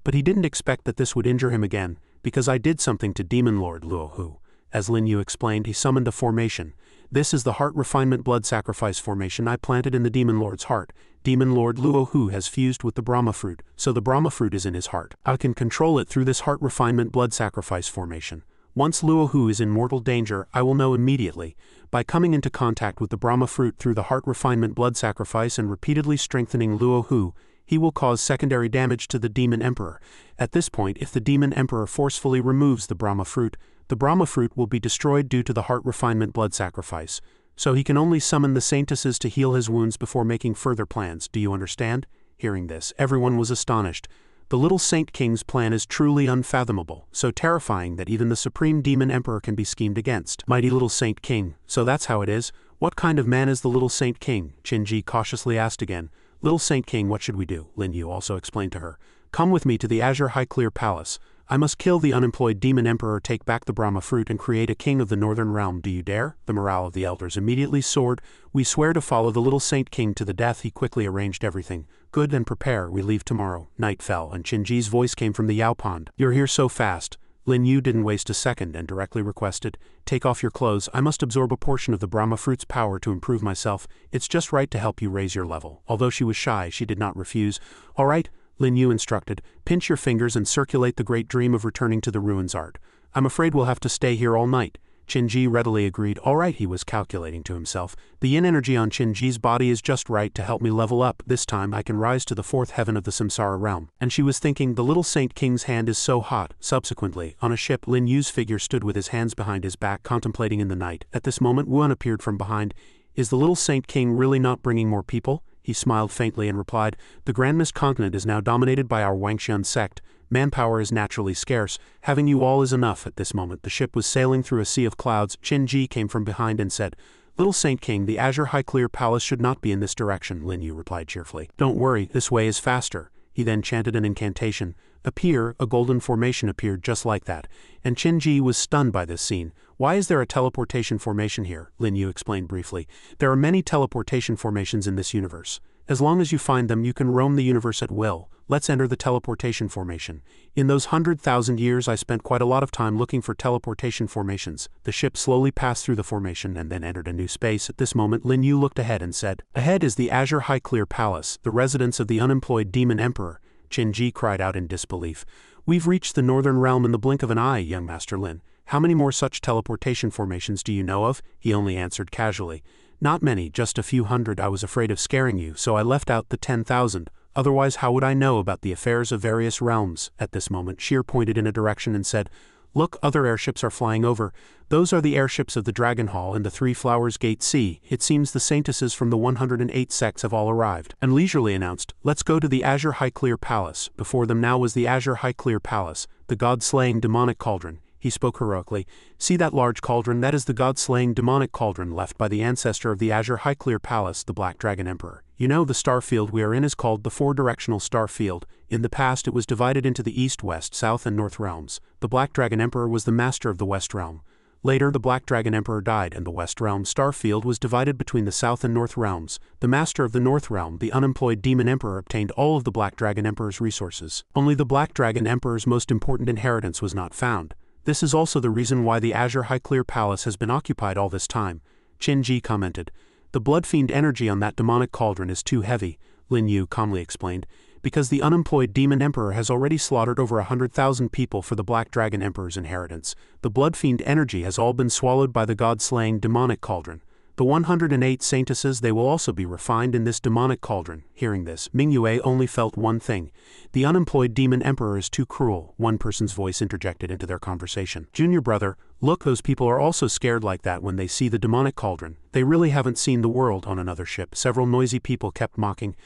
but he didn't expect that this would injure him again, because I did something to demon lord Luo Hu. As Lin Yu explained, he summoned a formation. This is the heart refinement blood sacrifice formation I planted in the demon lord's heart. Demon lord Luo Hu has fused with the Brahma fruit, so the Brahma fruit is in his heart. I can control it through this heart refinement blood sacrifice formation. Once Luo Hu is in mortal danger, I will know immediately. By coming into contact with the Brahma fruit through the heart refinement blood sacrifice and repeatedly strengthening Luo Hu, he will cause secondary damage to the demon emperor. At this point, if the demon emperor forcefully removes the Brahma fruit will be destroyed due to the heart refinement blood sacrifice. So he can only summon the saintesses to heal his wounds before making further plans. Do you understand? Hearing this, everyone was astonished. The little Saint King's plan is truly unfathomable, so terrifying that even the supreme demon emperor can be schemed against. Mighty little Saint King, so that's how it is? What kind of man is the little Saint King? Qin-ji cautiously asked again. Little Saint King, what should we do? Lin Yu also explained to her. Come with me to the Azure High Clear Palace. I must kill the unemployed demon emperor, take back the Brahma fruit, and create a king of the northern realm. Do you dare? The morale of the elders immediately soared. We swear to follow the little Saint King to the death. He quickly arranged everything. Good, and prepare, we leave tomorrow. Night fell, and Qin-ji's voice came from the Yao Pond. You're here so fast. Lin Yu didn't waste a second and directly requested, take off your clothes. I must absorb a portion of the Brahma fruit's power to improve myself. It's just right to help you raise your level. Although she was shy, she did not refuse. All right, Lin Yu instructed, pinch your fingers and circulate the great dream of returning to the ruins art. I'm afraid we'll have to stay here all night. Qin-ji readily agreed. All right, he was calculating to himself. The yin energy on Qin-ji's body is just right to help me level up. This time I can rise to the fourth heaven of the samsara realm. And she was thinking, the little Saint King's hand is so hot. Subsequently, on a ship, Lin Yu's figure stood with his hands behind his back, contemplating in the night. At this moment, Wuan appeared from behind. Is the little Saint King really not bringing more people? He smiled faintly and replied, the Grand Mist continent is now dominated by our Wangxian sect. Manpower is naturally scarce. Having you all is enough. At this moment, the ship was sailing through a sea of clouds. Qin-ji came from behind and said, Little Saint King, the Azure High Clear Palace should not be in this direction. Lin Yu replied cheerfully. Don't worry, this way is faster. He then chanted an incantation. Appear, a golden formation appeared just like that, and Qin-ji was stunned by this scene. Why is there a teleportation formation here? Lin Yu explained briefly. There are many teleportation formations in this universe. As long as you find them, you can roam the universe at will. Let's enter the teleportation formation. In those 100,000 years, I spent quite a lot of time looking for teleportation formations. The ship slowly passed through the formation and then entered a new space. At this moment, Lin Yu looked ahead and said, Ahead is the Azure High Clear Palace, the residence of the unemployed demon emperor. Qin-ji cried out in disbelief. We've reached the northern realm in the blink of an eye, young Master Lin. How many more such teleportation formations do you know of? He only answered casually. Not many, just a few hundred. I was afraid of scaring you, so I left out the 10,000. Otherwise, how would I know about the affairs of various realms? At this moment, Sheer pointed in a direction and said, Look, other airships are flying over. Those are the airships of the Dragon Hall and the Three Flowers Gate Sea. It seems the saintesses from the 108 sects have all arrived. And leisurely announced, Let's go to the Azure High Clear Palace. Before them now was the Azure High Clear Palace, the god-slaying demonic cauldron. He spoke heroically. See that large cauldron? That is the god-slaying demonic cauldron left by the ancestor of the Azure High Clear Palace, the Black Dragon Emperor. You know, the star field we are in is called the Four-Directional Star Field. In the past it was divided into the East, West, South and North realms. The Black Dragon Emperor was the master of the West realm. Later the Black Dragon Emperor died and the West realm star field was divided between the South and North realms. The master of the North realm, the unemployed demon emperor, obtained all of the Black Dragon Emperor's resources. Only the Black Dragon Emperor's most important inheritance was not found. This is also the reason why the Azure High Clear Palace has been occupied all this time. Qin-ji commented. The blood fiend energy on that demonic cauldron is too heavy, Lin Yu calmly explained, because the unemployed demon emperor has already slaughtered over 100,000 people for the Black Dragon Emperor's inheritance. The blood fiend energy has all been swallowed by the god-slaying demonic cauldron. The 108 saintesses, they will also be refined in this demonic cauldron. Hearing this, Mingyue only felt one thing. The unemployed demon emperor is too cruel, one person's voice interjected into their conversation. Junior brother, look, those people are also scared like that when they see the demonic cauldron. They really haven't seen the world on another ship. Several noisy people kept mocking.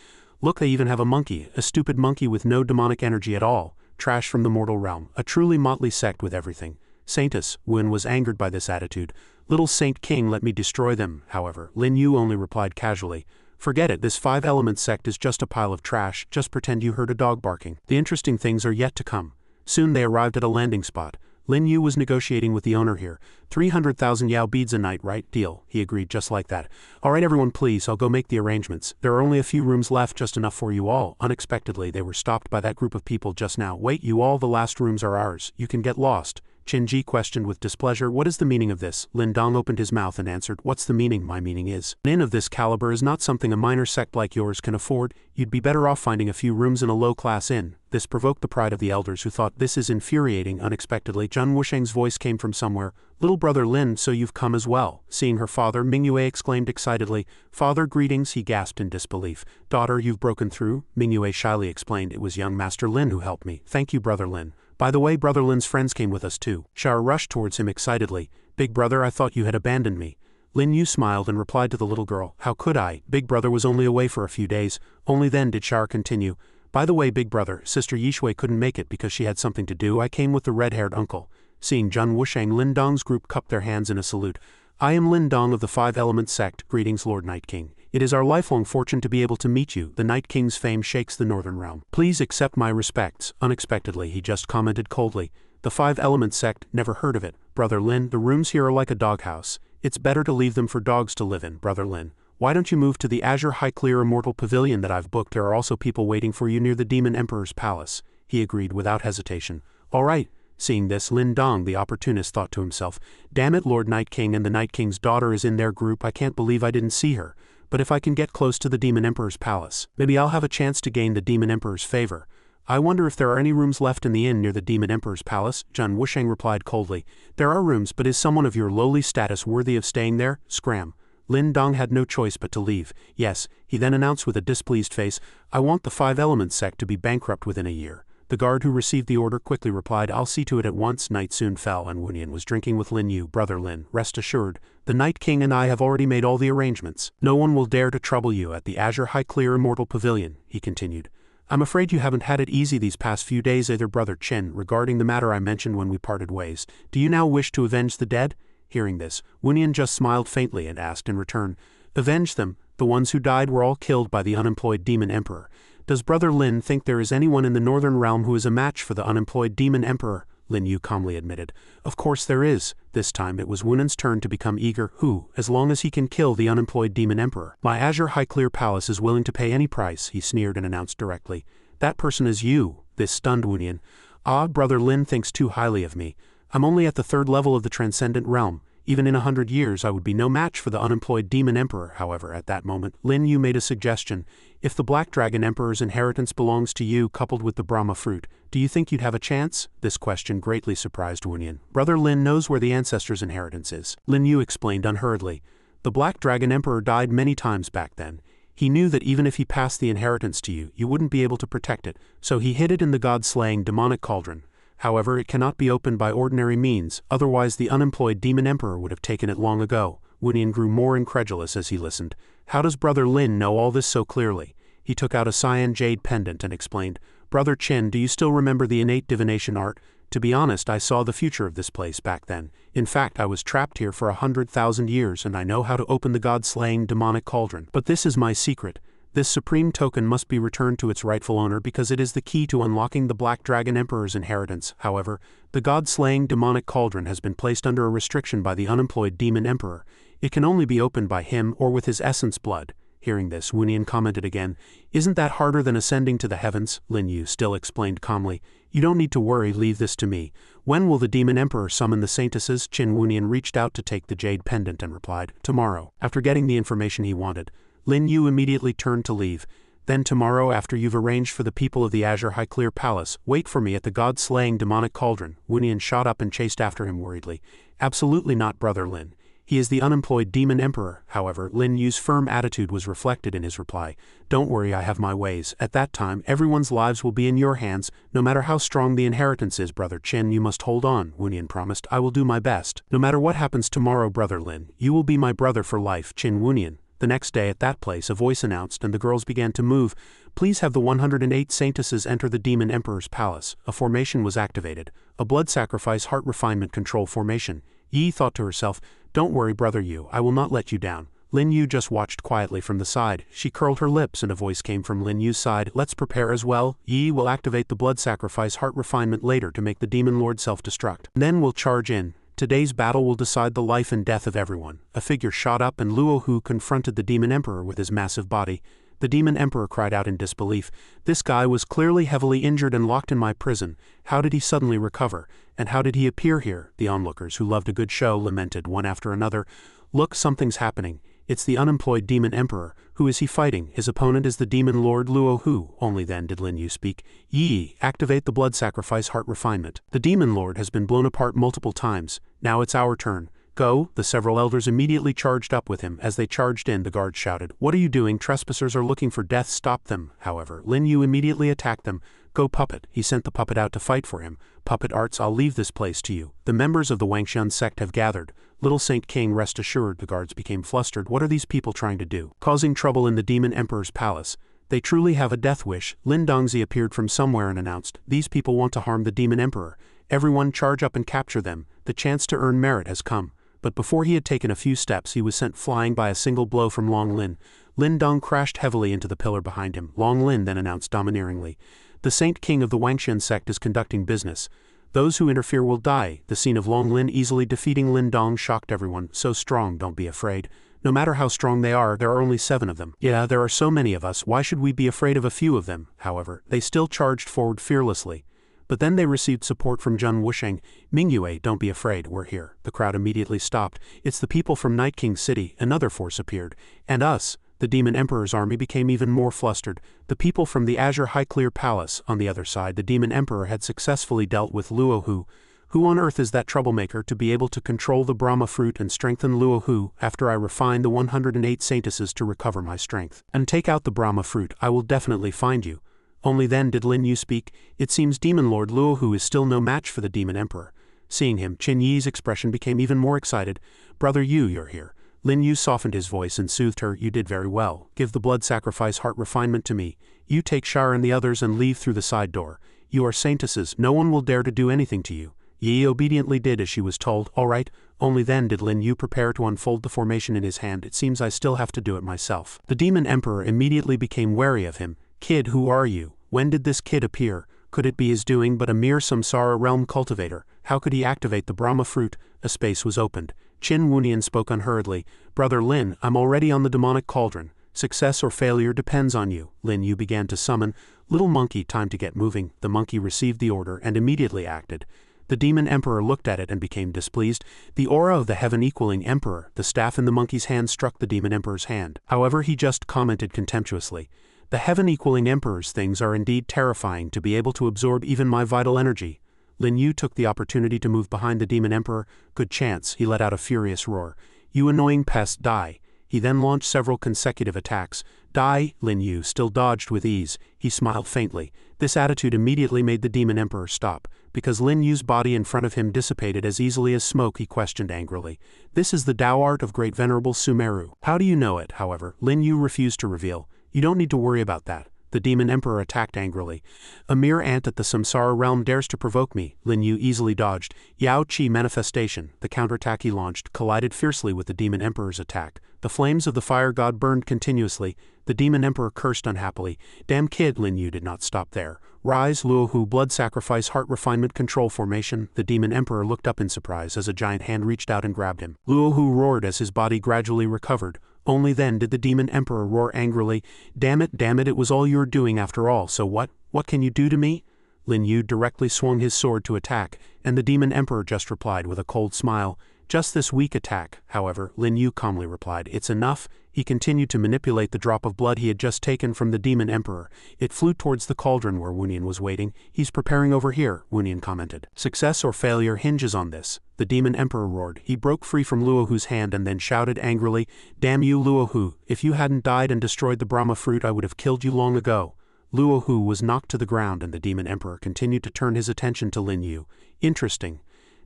Look, they even have a monkey, a stupid monkey with no demonic energy at all. Trash from the mortal realm, a truly motley sect with everything. Saintess, Wen was angered by this attitude. Little Saint King, let me destroy them. However, Lin Yu only replied casually, forget it, this 5-element sect is just a pile of trash, just pretend you heard a dog barking. The interesting things are yet to come. Soon they arrived at a landing spot. Lin Yu was negotiating with the owner here. 300,000 Yao beads a night, right? Deal. He agreed just like that. Alright everyone, please, I'll go make the arrangements. There are only a few rooms left, just enough for you all. Unexpectedly, they were stopped by that group of people just now. Wait, you all, the last rooms are ours. You can get lost. Qin Ji questioned with displeasure, what is the meaning of this? Lin Dong opened his mouth and answered, what's the meaning? My meaning is, an inn of this caliber is not something a minor sect like yours can afford. You'd be better off finding a few rooms in a low-class inn. This provoked the pride of the elders, who thought, this is infuriating. Unexpectedly, Zhan Wusheng's voice came from somewhere. Little brother Lin, so you've come as well. Seeing her father, Mingyue exclaimed excitedly. Father, greetings, he gasped in disbelief. Daughter, you've broken through? Mingyue shyly explained, it was young Master Lin who helped me. Thank you, brother Lin. By the way, brother Lin's friends came with us too. Shar rushed towards him excitedly. Big brother, I thought you had abandoned me. Lin Yu smiled and replied to the little girl, how could I? Big brother was only away for a few days. Only then did Shar continue. By the way, big brother, sister Yishui couldn't make it because she had something to do. I came with the red-haired uncle. Seeing Zhan Wusheng, Lin Dong's group cupped their hands in a salute. I am Lin Dong of the 5-element sect. Greetings, Lord Night King. It is our lifelong fortune to be able to meet you. The Night King's fame shakes the northern realm. Please accept my respects. Unexpectedly, he just commented coldly. The 5-element sect, never heard of it. Brother Lin, the rooms here are like a doghouse. It's better to leave them for dogs to live in, brother Lin. Why don't you move to the Azure High Clear Immortal Pavilion that I've booked? There are also people waiting for you near the Demon Emperor's palace. He agreed without hesitation. All right. Seeing this, Lin Dong, the opportunist, thought to himself, damn it, Lord Night King and the Night King's daughter is in their group. I can't believe I didn't see her. But if I can get close to the Demon Emperor's palace, maybe I'll have a chance to gain the Demon Emperor's favor. I wonder if there are any rooms left in the inn near the Demon Emperor's palace? Zhan Wusheng replied coldly. There are rooms, but is someone of your lowly status worthy of staying there? Scram. Lin Dong had no choice but to leave. Yes, he then announced with a displeased face, I want the 5-element sect to be bankrupt within a year. The guard who received the order quickly replied, I'll see to it at once. Night soon fell and Wunian was drinking with Lin Yu. Brother Lin, rest assured, the Night King and I have already made all the arrangements. No one will dare to trouble you at the Azure High Clear Immortal Pavilion, he continued. I'm afraid you haven't had it easy these past few days either, brother Chen, regarding the matter I mentioned when we parted ways. Do you now wish to avenge the dead? Hearing this, Wunian just smiled faintly and asked in return, avenge them? The ones who died were all killed by the unemployed Demon Emperor. Does brother Lin think there is anyone in the northern realm who is a match for the unemployed Demon Emperor? Lin Yu calmly admitted. Of course there is. This time it was Wunan's turn to become eager. Who, as long as he can kill the unemployed Demon Emperor? My Azure High Clear Palace is willing to pay any price, he sneered and announced directly. That person is you. This stunned Wunian. Ah, brother Lin thinks too highly of me. I'm only at the 3rd level of the Transcendent Realm. Even in 100 years I would be no match for the unemployed Demon Emperor. However, at that moment, Lin Yu made a suggestion. If the Black Dragon Emperor's inheritance belongs to you coupled with the Brahma fruit, do you think you'd have a chance? This question greatly surprised Wunian. Brother Lin knows where the ancestor's inheritance is. Lin Yu explained unhurriedly. The Black Dragon Emperor died many times back then. He knew that even if he passed the inheritance to you, you wouldn't be able to protect it, so he hid it in the god-slaying demonic cauldron. However, it cannot be opened by ordinary means, otherwise the unemployed Demon Emperor would have taken it long ago. Wunian grew more incredulous as he listened. How does brother Lin know all this so clearly? He took out a cyan jade pendant and explained, Brother Chen, do you still remember the innate divination art? To be honest, I saw the future of this place back then. In fact, I was trapped here for 100,000 years and I know how to open the god-slaying demonic cauldron. But this is my secret. This supreme token must be returned to its rightful owner because it is the key to unlocking the Black Dragon Emperor's inheritance. However, the god-slaying demonic cauldron has been placed under a restriction by the unemployed Demon Emperor. It can only be opened by him or with his essence blood. Hearing this, Wunian commented again, Isn't that harder than ascending to the heavens? Lin Yu still explained calmly, You don't need to worry, leave this to me. When will the Demon Emperor summon the saintesses? Qin Wunian reached out to take the jade pendant and replied, Tomorrow. After getting the information he wanted, Lin Yu immediately turned to leave. Then tomorrow, after you've arranged for the people of the Azure High Clear Palace, wait for me at the god-slaying demonic cauldron." Wunian shot up and chased after him worriedly. "Absolutely not, Brother Lin. He is the unemployed demon emperor." However, Lin Yu's firm attitude was reflected in his reply. "Don't worry, I have my ways. At that time, everyone's lives will be in your hands, no matter how strong the inheritance is. Brother Qin, you must hold on," Wunian promised. "I will do my best. No matter what happens tomorrow, Brother Lin, you will be my brother for life." Qin Wunian. The next day at that place a voice announced and the girls began to move. "Please have the 108 saintesses enter the demon emperor's palace." A formation was activated. A blood sacrifice heart refinement control formation. Yi thought to herself, "Don't worry, Brother Yu, I will not let you down." Lin Yu just watched quietly from the side. She curled her lips and a voice came from Lin Yu's side. "Let's prepare as well. Yi will activate the blood sacrifice heart refinement later to make the demon lord self-destruct. Then we'll charge in. Today's battle will decide the life and death of everyone." A figure shot up and Luo Hu confronted the demon emperor with his massive body. The demon emperor cried out in disbelief. "This guy was clearly heavily injured and locked in my prison. How did he suddenly recover? And how did he appear here?" The onlookers, who loved a good show, lamented one after another. "Look, something's happening. It's the unemployed demon emperor. Who is he fighting? His opponent is the demon lord Luo Hu." Only then did Lin Yu speak. "Yi, activate the blood sacrifice heart refinement. The demon lord has been blown apart multiple times. Now it's our turn. Go." The several elders immediately charged up with him. As they charged in, the guards shouted, "What are you doing? Trespassers are looking for death. Stop them." However, Lin Yu immediately attacked them. "Go, puppet." He sent the puppet out to fight for him. "Puppet arts, I'll leave this place to you. The members of the Wangxian sect have gathered. Little Saint King, rest assured." The guards became flustered. What are these people trying to do? Causing trouble in the demon emperor's palace. They truly have a death wish. Lin Dongzi appeared from somewhere and announced, "These people want to harm the demon emperor. Everyone charge up and capture them. The chance to earn merit has come." But before he had taken a few steps, he was sent flying by a single blow from Long Lin. Lin Dong crashed heavily into the pillar behind him. Long Lin then announced domineeringly, "The Saint King of the Wangxian sect is conducting business. Those who interfere will die." The scene of Long Lin easily defeating Lin Dong shocked everyone. "So strong, don't be afraid. No matter how strong they are, there are only 7 of them. Yeah, there are so many of us, why should we be afraid of a few of them?" However, they still charged forward fearlessly. But then they received support from Zhun Wusheng. "Mingyue, don't be afraid, we're here." The crowd immediately stopped. "It's the people from Night King City." Another force appeared. "And us." The demon emperor's army became even more flustered. The people from the Azure High Clear Palace. On the other side, the demon emperor had successfully dealt with Luo Hu. Who on earth is that troublemaker to be able to control the Brahma fruit and strengthen Luo Hu after I refine the 108 saintesses to recover my strength? And take out the Brahma fruit, I will definitely find you. Only then did Lin Yu speak. "It seems Demon Lord Luo Hu is still no match for the demon emperor." Seeing him, Qin Yi's expression became even more excited. "Brother Yu, you're here." Lin Yu softened his voice and soothed her. "You did very well. Give the blood sacrifice heart refinement to me. You take Shar and the others and leave through the side door. You are saintesses, no one will dare to do anything to you." Yi obediently did as she was told. "All right." Only then did Lin Yu prepare to unfold the formation in his hand. "It seems I still have to do it myself." The demon emperor immediately became wary of him. "Kid, who are you? When did this kid appear? Could it be his doing, but a mere samsara realm cultivator? How could he activate the Brahma fruit?" A space was opened. Qin Wunian spoke unhurriedly. "Brother Lin, I'm already on the demonic cauldron. Success or failure depends on you." Lin Yu began to summon. "Little monkey, time to get moving." The monkey received the order and immediately acted. The demon emperor looked at it and became displeased. The aura of the heaven-equaling emperor, the staff in the monkey's hand, struck the demon emperor's hand. However, he just commented contemptuously, "The heaven-equaling emperor's things are indeed terrifying, to be able to absorb even my vital energy." Lin Yu took the opportunity to move behind the demon emperor. "Good chance." He let out a furious roar. "You annoying pest, die." He then launched several consecutive attacks. "Die." Lin Yu still dodged with ease. He smiled faintly. This attitude immediately made the demon emperor stop. Because Lin Yu's body in front of him dissipated as easily as smoke, he questioned angrily, "This is the Tao art of great venerable Sumeru. How do you know it?" However, Lin Yu refused to reveal. "You don't need to worry about that." The demon emperor attacked angrily. "A mere ant at the samsara realm dares to provoke me." Lin Yu easily dodged. Yao Qi manifestation. The counterattack he launched collided fiercely with the demon emperor's attack. The flames of the fire god burned continuously. The demon emperor cursed unhappily. "Damn kid." Lin Yu did not stop there. "Rise, Luo Hu, blood sacrifice heart refinement control formation." The demon emperor looked up in surprise as a giant hand reached out and grabbed him. Luo Hu roared as his body gradually recovered. Only then did the demon emperor roar angrily, damn it, it was all your doing after all, so what can you do to me?" Lin Yu directly swung his sword to attack, and the demon emperor just replied with a cold smile, Just this weak attack, however, Lin Yu calmly replied. It's enough. He continued to manipulate the drop of blood he had just taken from the Demon Emperor. It flew towards the cauldron where Wunian was waiting. He's preparing over here, Wunian commented. Success or failure hinges on this, the Demon Emperor roared. He broke free from Luohu's hand and then shouted angrily, Damn you, Luohu, if you hadn't died and destroyed the Brahma fruit I would have killed you long ago. Luohu was knocked to the ground and the Demon Emperor continued to turn his attention to Lin Yu. Interesting.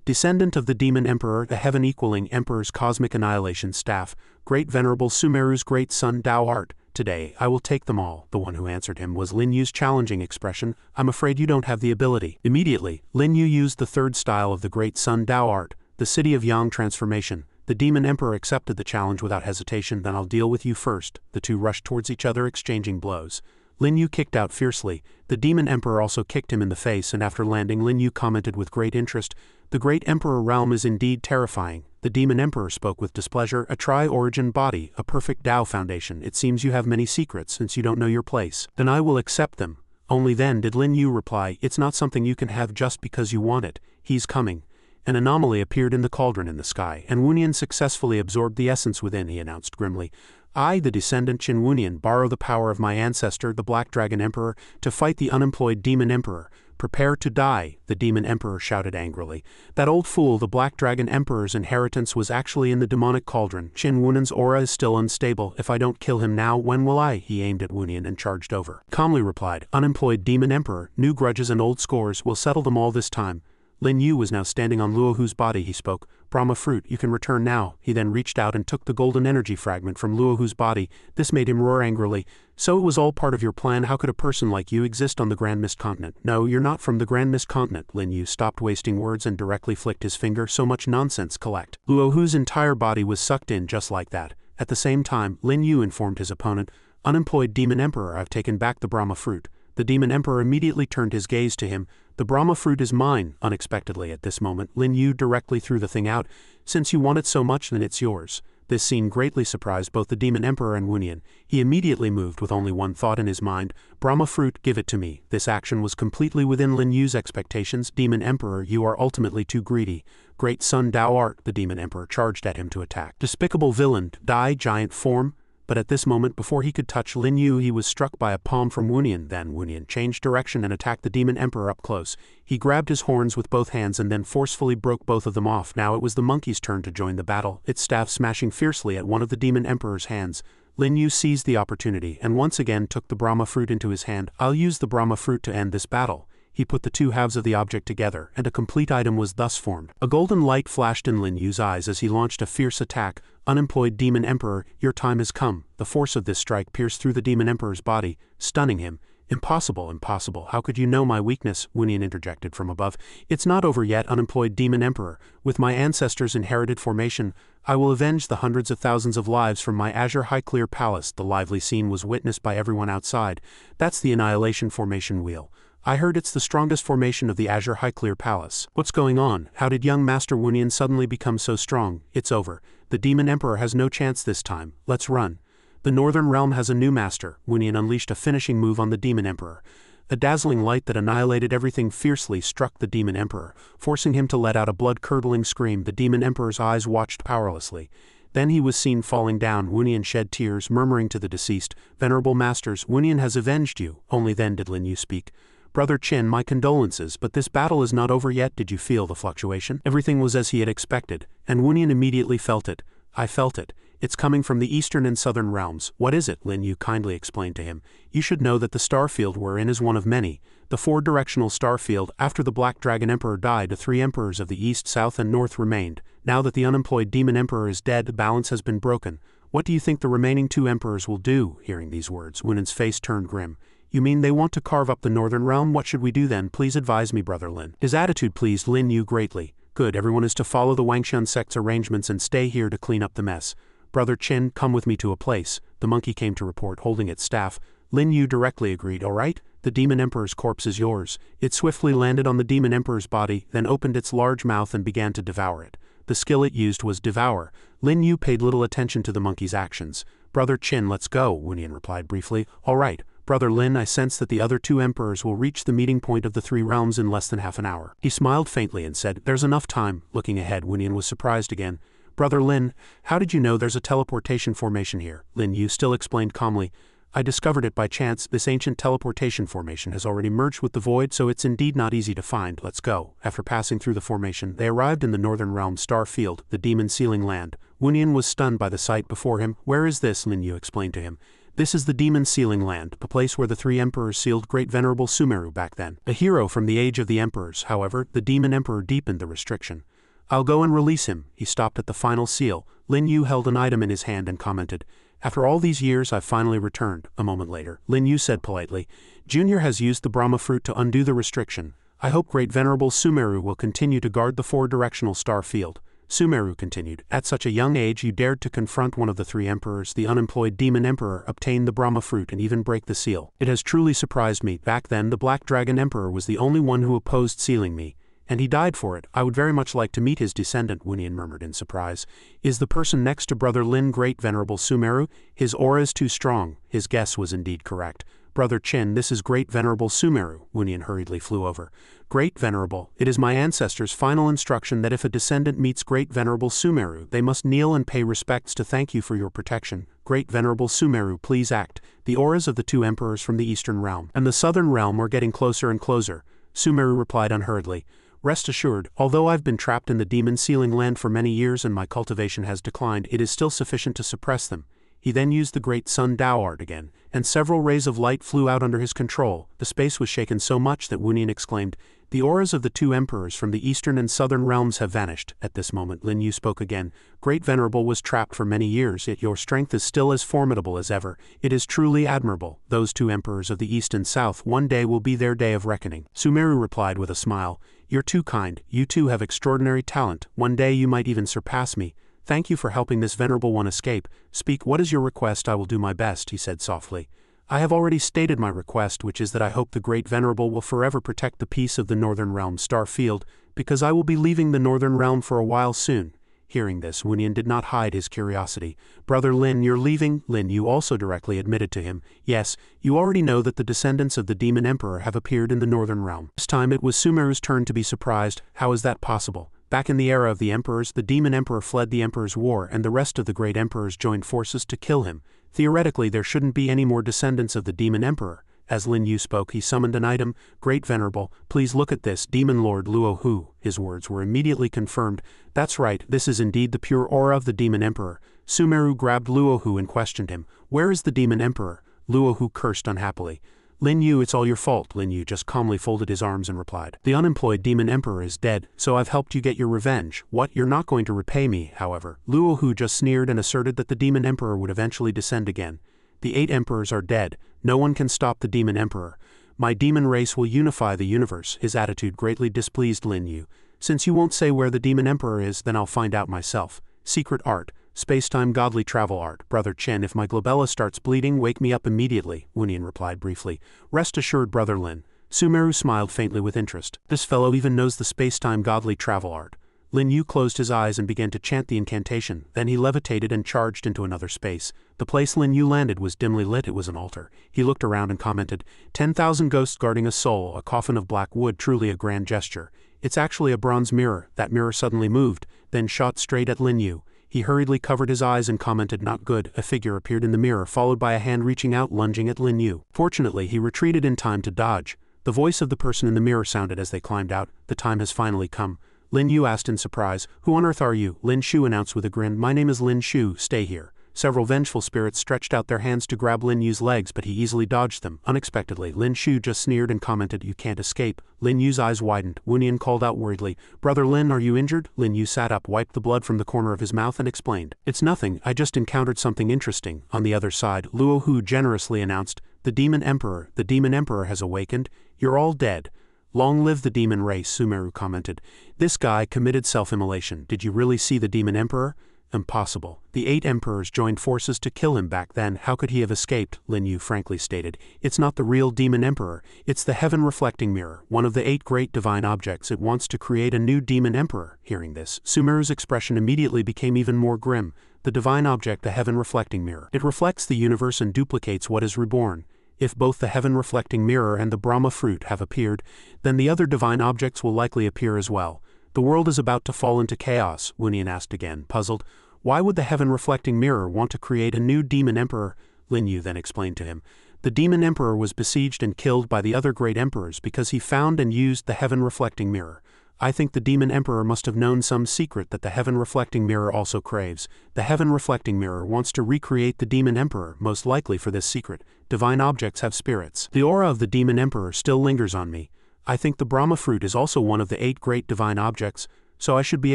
Descendant of the Demon Emperor, the heaven-equaling Emperor's cosmic annihilation staff, great venerable Sumeru's great son Tao art, today I will take them all. The one who answered him was Lin Yu's challenging expression. I'm afraid you don't have the ability. Immediately, Lin Yu used the third style of the great son Tao art, the city of Yang transformation. The Demon Emperor accepted the challenge without hesitation. Then I'll deal with you first. The two rushed towards each other, exchanging blows. Lin Yu kicked out fiercely. The Demon Emperor also kicked him in the face, and after landing, Lin Yu commented with great interest, The great Emperor realm is indeed terrifying. The Demon Emperor spoke with displeasure. A tri-origin body, a perfect Tao foundation. It seems you have many secrets since you don't know your place. Then I will accept them. Only then did Lin Yu reply, It's not something you can have just because you want it. He's coming. An anomaly appeared in the cauldron in the sky, and Wunian successfully absorbed the essence within, he announced grimly. I, the descendant Qin Wunian, borrow the power of my ancestor, the Black Dragon Emperor, to fight the unemployed Demon Emperor. Prepare to die, the Demon Emperor shouted angrily. That old fool, the Black Dragon Emperor's inheritance was actually in the demonic cauldron. Qin Wunian's aura is still unstable. If I don't kill him now, when will I? He aimed at Wunian and charged over. Calmly replied, Unemployed Demon Emperor, new grudges and old scores, we'll settle them all this time. Lin Yu was now standing on Luohu's body. He spoke, Brahma fruit, you can return now. He then reached out and took the golden energy fragment from Luohu's body. This made him roar angrily. So it was all part of your plan? How could a person like you exist on the Grand Mist Continent? No, you're not from the Grand Mist Continent. Lin Yu stopped wasting words and directly flicked his finger. So much nonsense, collect. Luohu's entire body was sucked in just like that. At the same time, Lin Yu informed his opponent, Unemployed Demon Emperor, I've taken back the Brahma fruit. The Demon Emperor immediately turned his gaze to him. The Brahma fruit is mine. Unexpectedly at this moment, Lin Yu directly threw the thing out. Since you want it so much, then it's yours. This scene greatly surprised both the Demon Emperor and Wunian. He immediately moved with only one thought in his mind, Brahma fruit, give it to me. This action was completely within Lin Yu's expectations. Demon Emperor, you are ultimately too greedy. Great son Tao art, the Demon Emperor charged at him to attack. Despicable villain, die, giant form. But at this moment, before he could touch Lin Yu, he was struck by a palm from Wunian. Then Wunian changed direction and attacked the Demon Emperor up close. He grabbed his horns with both hands and then forcefully broke both of them off. Now it was the monkey's turn to join the battle, its staff smashing fiercely at one of the Demon Emperor's hands. Lin Yu seized the opportunity and once again took the Brahma fruit into his hand. I'll use the Brahma fruit to end this battle. He put the two halves of the object together, and a complete item was thus formed. A golden light flashed in Lin Yu's eyes as he launched a fierce attack. Unemployed Demon Emperor, your time has come. The force of this strike pierced through the Demon Emperor's body, stunning him. Impossible, impossible. How could you know my weakness? Wunian interjected from above. It's not over yet, Unemployed Demon Emperor. With my ancestors' inherited formation, I will avenge the hundreds of thousands of lives from my azure high clear palace. The lively scene was witnessed by everyone outside. That's the annihilation formation wheel. I heard it's the strongest formation of the Azure High Clear Palace. What's going on? How did young Master Wunian suddenly become so strong? It's over. The Demon Emperor has no chance this time. Let's run. The Northern Realm has a new master. Wunian unleashed a finishing move on the Demon Emperor. A dazzling light that annihilated everything fiercely struck the Demon Emperor, forcing him to let out a blood-curdling scream. The Demon Emperor's eyes watched powerlessly. Then he was seen falling down. Wunian shed tears, murmuring to the deceased, Venerable Masters, Wunian has avenged you. Only then did Lin Yu speak. Brother Qin, my condolences, but this battle is not over yet. Did you feel the fluctuation? Everything was as he had expected, and Wunian immediately felt it. I felt it. It's coming from the eastern and southern realms. What is it? Lin Yu kindly explained to him. You should know that the star field we're in is one of many. The four-directional star field. After the Black Dragon Emperor died, the three emperors of the east, south, and north remained. Now that the unemployed Demon Emperor is dead, the balance has been broken. What do you think the remaining two emperors will do? Hearing these words, Wunian's face turned grim. You mean they want to carve up the northern realm? What should we do then? Please advise me, Brother Lin. His attitude pleased Lin Yu greatly. Good, everyone is to follow the Wangxian sect's arrangements and stay here to clean up the mess. Brother Qin, come with me to a place. The monkey came to report, holding its staff. Lin Yu directly agreed. All right, the Demon Emperor's corpse is yours. It swiftly landed on the Demon Emperor's body, then opened its large mouth and began to devour it. The skill it used was devour. Lin Yu paid little attention to the monkey's actions. Brother Qin, let's go, Wunian replied briefly. All right. Brother Lin, I sense that the other two emperors will reach the meeting point of the three realms in less than half an hour. He smiled faintly and said, there's enough time. Looking ahead, Wunian was surprised again. Brother Lin, how did you know there's a teleportation formation here? Lin Yu still explained calmly. I discovered it by chance. This ancient teleportation formation has already merged with the void, so it's indeed not easy to find. Let's go. After passing through the formation, they arrived in the northern realm star field, the demon sealing land. Wunian was stunned by the sight before him. Where is this? Lin Yu explained to him. This is the demon sealing land, the place where the three emperors sealed great venerable Sumeru back then. A hero from the age of the emperors, however, the demon emperor deepened the restriction. I'll go and release him. He stopped at the final seal. Lin Yu held an item in his hand and commented, after all these years I've finally returned. A moment later, Lin Yu said politely, Junior has used the Brahma fruit to undo the restriction. I hope great venerable Sumeru will continue to guard the four-directional star field. Sumeru continued, at such a young age you dared to confront one of the three emperors. The unemployed demon emperor obtained the Brahma fruit and even break the seal. It has truly surprised me. Back then the Black Dragon Emperor was the only one who opposed sealing me, and he died for it. I would very much like to meet his descendant, Wunian murmured in surprise. Is the person next to Brother Lin great venerable Sumeru? His aura is too strong. His guess was indeed correct. Brother Chin, this is great venerable Sumeru. Wunian hurriedly flew over. Great venerable, it is my ancestors' final instruction that if a descendant meets great venerable Sumeru, they must kneel and pay respects to thank you for your protection. Great venerable Sumeru, please act. The auras of the two emperors from the eastern realm and the southern realm are getting closer and closer. Sumeru replied unhurriedly. Rest assured, although I've been trapped in the demon sealing land for many years and my cultivation has declined, it is still sufficient to suppress them. He then used the great Sun Dao art again, and several rays of light flew out under his control. The space was shaken so much that Wunian exclaimed, the auras of the two emperors from the eastern and southern realms have vanished. At this moment Lin Yu spoke again. Great venerable was trapped for many years, yet your strength is still as formidable as ever. It is truly admirable. Those two emperors of the east and south, one day will be their day of reckoning. Sumeru replied with a smile. You're too kind. You two have extraordinary talent. One day you might even surpass me. Thank you for helping this venerable one escape. Speak, what is your request? I will do my best, he said softly. I have already stated my request, which is that I hope the great venerable will forever protect the peace of the northern realm star field, because I will be leaving the northern realm for a while soon. Hearing this, Wunian did not hide his curiosity. Brother Lin, you're leaving? Lin Yu also directly admitted to him. Yes, you already know that the descendants of the demon emperor have appeared in the northern realm. This time it was Sumeru's turn to be surprised. How is that possible? Back in the era of the emperors, the demon emperor fled the emperor's war and the rest of the great emperors joined forces to kill him. Theoretically, there shouldn't be any more descendants of the demon emperor. As Lin Yu spoke, he summoned an item. Great venerable, please look at this. Demon Lord Luo Hu. His words were immediately confirmed. That's right, this is indeed the pure aura of the demon emperor. Sumeru grabbed Luo Hu and questioned him. Where is the demon emperor? Luo Hu cursed unhappily. Lin Yu, it's all your fault. Lin Yu just calmly folded his arms and replied. The unemployed demon emperor is dead, so I've helped you get your revenge. What? You're not going to repay me, however. Luo Hu just sneered and asserted that the demon emperor would eventually descend again. The 8 emperors are dead. No one can stop the demon emperor. My demon race will unify the universe. His attitude greatly displeased Lin Yu. Since you won't say where the demon emperor is, then I'll find out myself. Secret art. Space-time godly travel art. Brother Chen, if my glabella starts bleeding, wake me up immediately, Wunian replied briefly. Rest assured, Brother Lin. Sumeru smiled faintly with interest. This fellow even knows the space-time godly travel art. Lin Yu closed his eyes and began to chant the incantation, then he levitated and charged into another space. The place Lin Yu landed was dimly lit. It was an altar. He looked around and commented, 10,000 ghosts guarding a soul, a coffin of black wood, truly a grand gesture. It's actually a bronze mirror. That mirror suddenly moved, then shot straight at Lin Yu. He hurriedly covered his eyes and commented, not good. A figure appeared in the mirror, followed by a hand reaching out, lunging at Lin Yu. Fortunately, he retreated in time to dodge. The voice of the person in the mirror sounded as they climbed out. The time has finally come. Lin Yu asked in surprise, who on earth are you? Lin Shu announced with a grin, my name is Lin Shu, stay here. Several vengeful spirits stretched out their hands to grab Lin Yu's legs, but he easily dodged them. Unexpectedly, Lin Shu just sneered and commented, you can't escape. Lin Yu's eyes widened. Wunian called out worriedly, Brother Lin, are you injured? Lin Yu sat up, wiped the blood from the corner of his mouth and explained, it's nothing, I just encountered something interesting. On the other side, Luo Hu generously announced, the demon emperor has awakened. You're all dead. Long live the demon race, Sumeru commented. This guy committed self-immolation. Did you really see the demon emperor? Impossible. The 8 emperors joined forces to kill him back then. How could he have escaped? Lin Yu frankly stated. It's not the real demon emperor. It's the heaven-reflecting mirror, one of the 8 great divine objects. It wants to create a new demon emperor. Hearing this, Sumeru's expression immediately became even more grim. The divine object, the heaven-reflecting mirror. It reflects the universe and duplicates what is reborn. If both the heaven-reflecting mirror and the Brahma fruit have appeared, then the other divine objects will likely appear as well. The world is about to fall into chaos, Wunian asked again, puzzled. Why would the heaven-reflecting mirror want to create a new demon emperor? Lin Yu then explained to him. The demon emperor was besieged and killed by the other great emperors because he found and used the heaven-reflecting mirror. I think the demon emperor must have known some secret that the heaven-reflecting mirror also craves. The heaven-reflecting mirror wants to recreate the demon emperor, most likely for this secret. Divine objects have spirits. The aura of the demon emperor still lingers on me. I think the Brahma fruit is also one of the 8 great divine objects, so I should be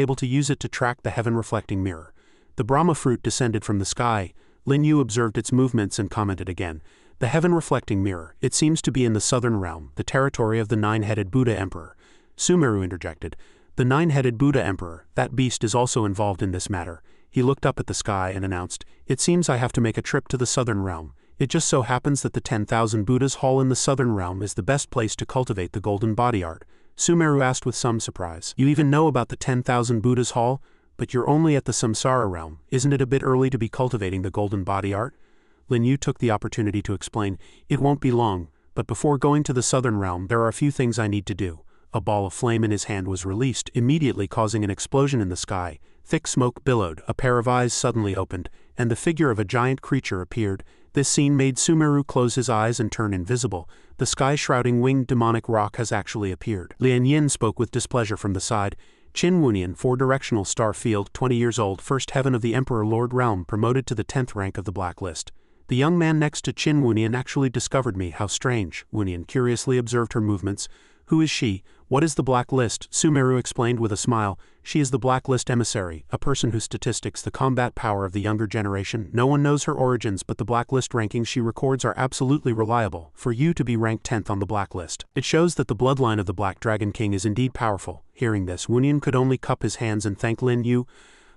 able to use it to track the heaven-reflecting mirror. The Brahma fruit descended from the sky. Lin Yu observed its movements and commented again. The heaven-reflecting mirror, it seems to be in the southern realm, the territory of the 9-headed Buddha emperor. Sumeru interjected. The 9-headed Buddha emperor, that beast is also involved in this matter. He looked up at the sky and announced, It seems I have to make a trip to the southern realm. It just so happens that the 10,000 Buddhas hall in the southern realm is the best place to cultivate the golden body art. Sumeru asked with some surprise. You even know about the 10,000 Buddhas hall? But you're only at the samsara realm. Isn't it a bit early to be cultivating the golden body art? Lin Yu took the opportunity to explain. It won't be long, but before going to the southern realm there are a few things I need to do. A ball of flame in his hand was released, immediately causing an explosion in the sky. Thick smoke billowed, a pair of eyes suddenly opened, and the figure of a giant creature appeared. This scene made Sumeru close his eyes and turn invisible. The sky-shrouding winged demonic rock has actually appeared. Lian Yin spoke with displeasure from the side. Qin Wunian, 4-directional star field, 20 years old, first heaven of the Emperor Lord Realm, promoted to the 10th rank of the blacklist. The young man next to Qin Wunian actually discovered me. How strange. Wunian curiously observed her movements. Who is she? What is the blacklist? Sumeru explained with a smile. She is the blacklist emissary, a person whose statistics the combat power of the younger generation. No one knows her origins, but the blacklist rankings she records are absolutely reliable. For you to be ranked 10th on the blacklist, it shows that the bloodline of the Black Dragon King is indeed powerful. Hearing this, Wunian could only cup his hands and thank Lin Yu.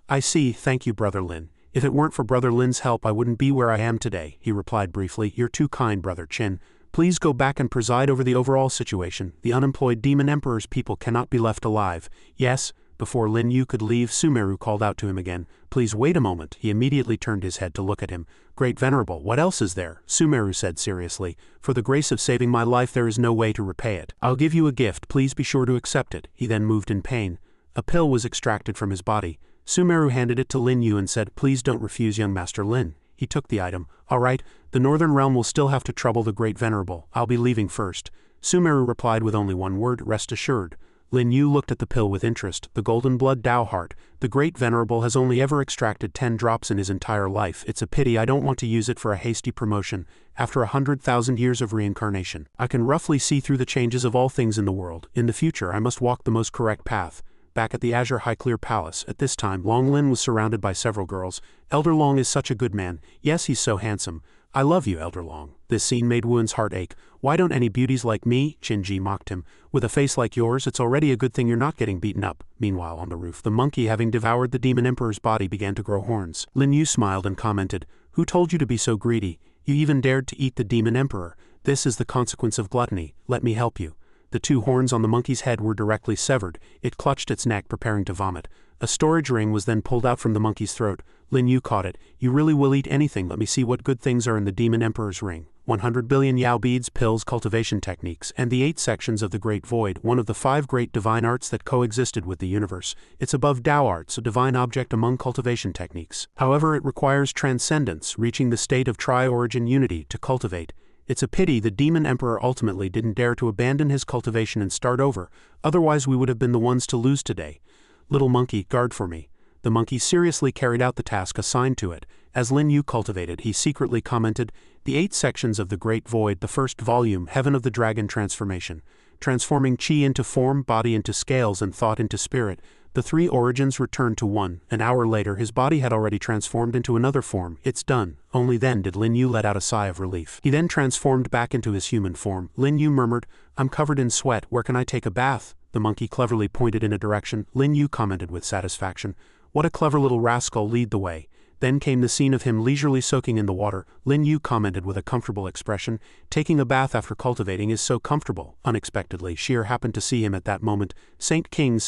I see, thank you, Brother Lin. If it weren't for Brother Lin's help I wouldn't be where I am today, he replied briefly. You're too kind, Brother Qin. Please go back and preside over the overall situation. The unemployed demon emperor's people cannot be left alive. Yes. Before Lin Yu could leave, Sumeru called out to him again. Please wait a moment. He immediately turned his head to look at him. Great Venerable, what else is there? Sumeru said seriously. For the grace of saving my life there is no way to repay it. I'll give you a gift, please be sure to accept it. He then moved in pain. A pill was extracted from his body. Sumeru handed it to Lin Yu and said, Please don't refuse young Master Lin. He took the item. All right, the northern realm will still have to trouble the Great Venerable. I'll be leaving first. Sumeru replied with only one word, rest assured. Lin Yu looked at the pill with interest. The golden blood Dao heart. The Great Venerable has only ever extracted 10 drops in his entire life. It's a pity I don't want to use it for a hasty promotion. After 100,000 years of reincarnation, I can roughly see through the changes of all things in the world. In the future I must walk the most correct path. Back at the Azure Highclere Palace, at this time Long Lin was surrounded by several girls. Elder Long is such a good man. Yes, he's so handsome. I love you, Elder Long. This scene made Wuen's heart ache. Why don't any beauties like me? Qin Ji mocked him. With a face like yours, it's already a good thing you're not getting beaten up. Meanwhile, on the roof, the monkey, having devoured the demon emperor's body, began to grow horns. Lin Yu smiled and commented, Who told you to be so greedy? You even dared to eat the demon emperor. This is the consequence of gluttony. Let me help you. The 2 horns on the monkey's head were directly severed. It clutched its neck, preparing to vomit. A storage ring was then pulled out from the monkey's throat. Lin Yu caught it. You really will eat anything. Let me see what good things are in the demon emperor's ring. 100 billion Yao beads, pills, cultivation techniques, and the 8 sections of the Great Void, one of the 5 great divine arts that coexisted with the universe. It's above Tao arts, a divine object among cultivation techniques. However, it requires transcendence, reaching the state of tri-origin unity, to cultivate. It's a pity the demon emperor ultimately didn't dare to abandon his cultivation and start over, otherwise we would have been the ones to lose today. Little monkey, guard for me. The monkey seriously carried out the task assigned to it. As Lin Yu cultivated, he secretly commented, The 8 sections of the Great Void, the first volume, Heaven of the Dragon Transformation. Transforming chi into form, body into scales, and thought into spirit. The 3 origins returned to one. An hour later his body had already transformed into another form. It's done. Only then did Lin Yu let out a sigh of relief. He then transformed back into his human form. Lin Yu murmured, I'm covered in sweat, where can I take a bath? The monkey cleverly pointed in a direction. Lin Yu commented with satisfaction, What a clever little rascal, lead the way. Then came the scene of him leisurely soaking in the water. Lin Yu commented with a comfortable expression, Taking a bath after cultivating is so comfortable. Unexpectedly, Sheer happened to see him at that moment. Saint King,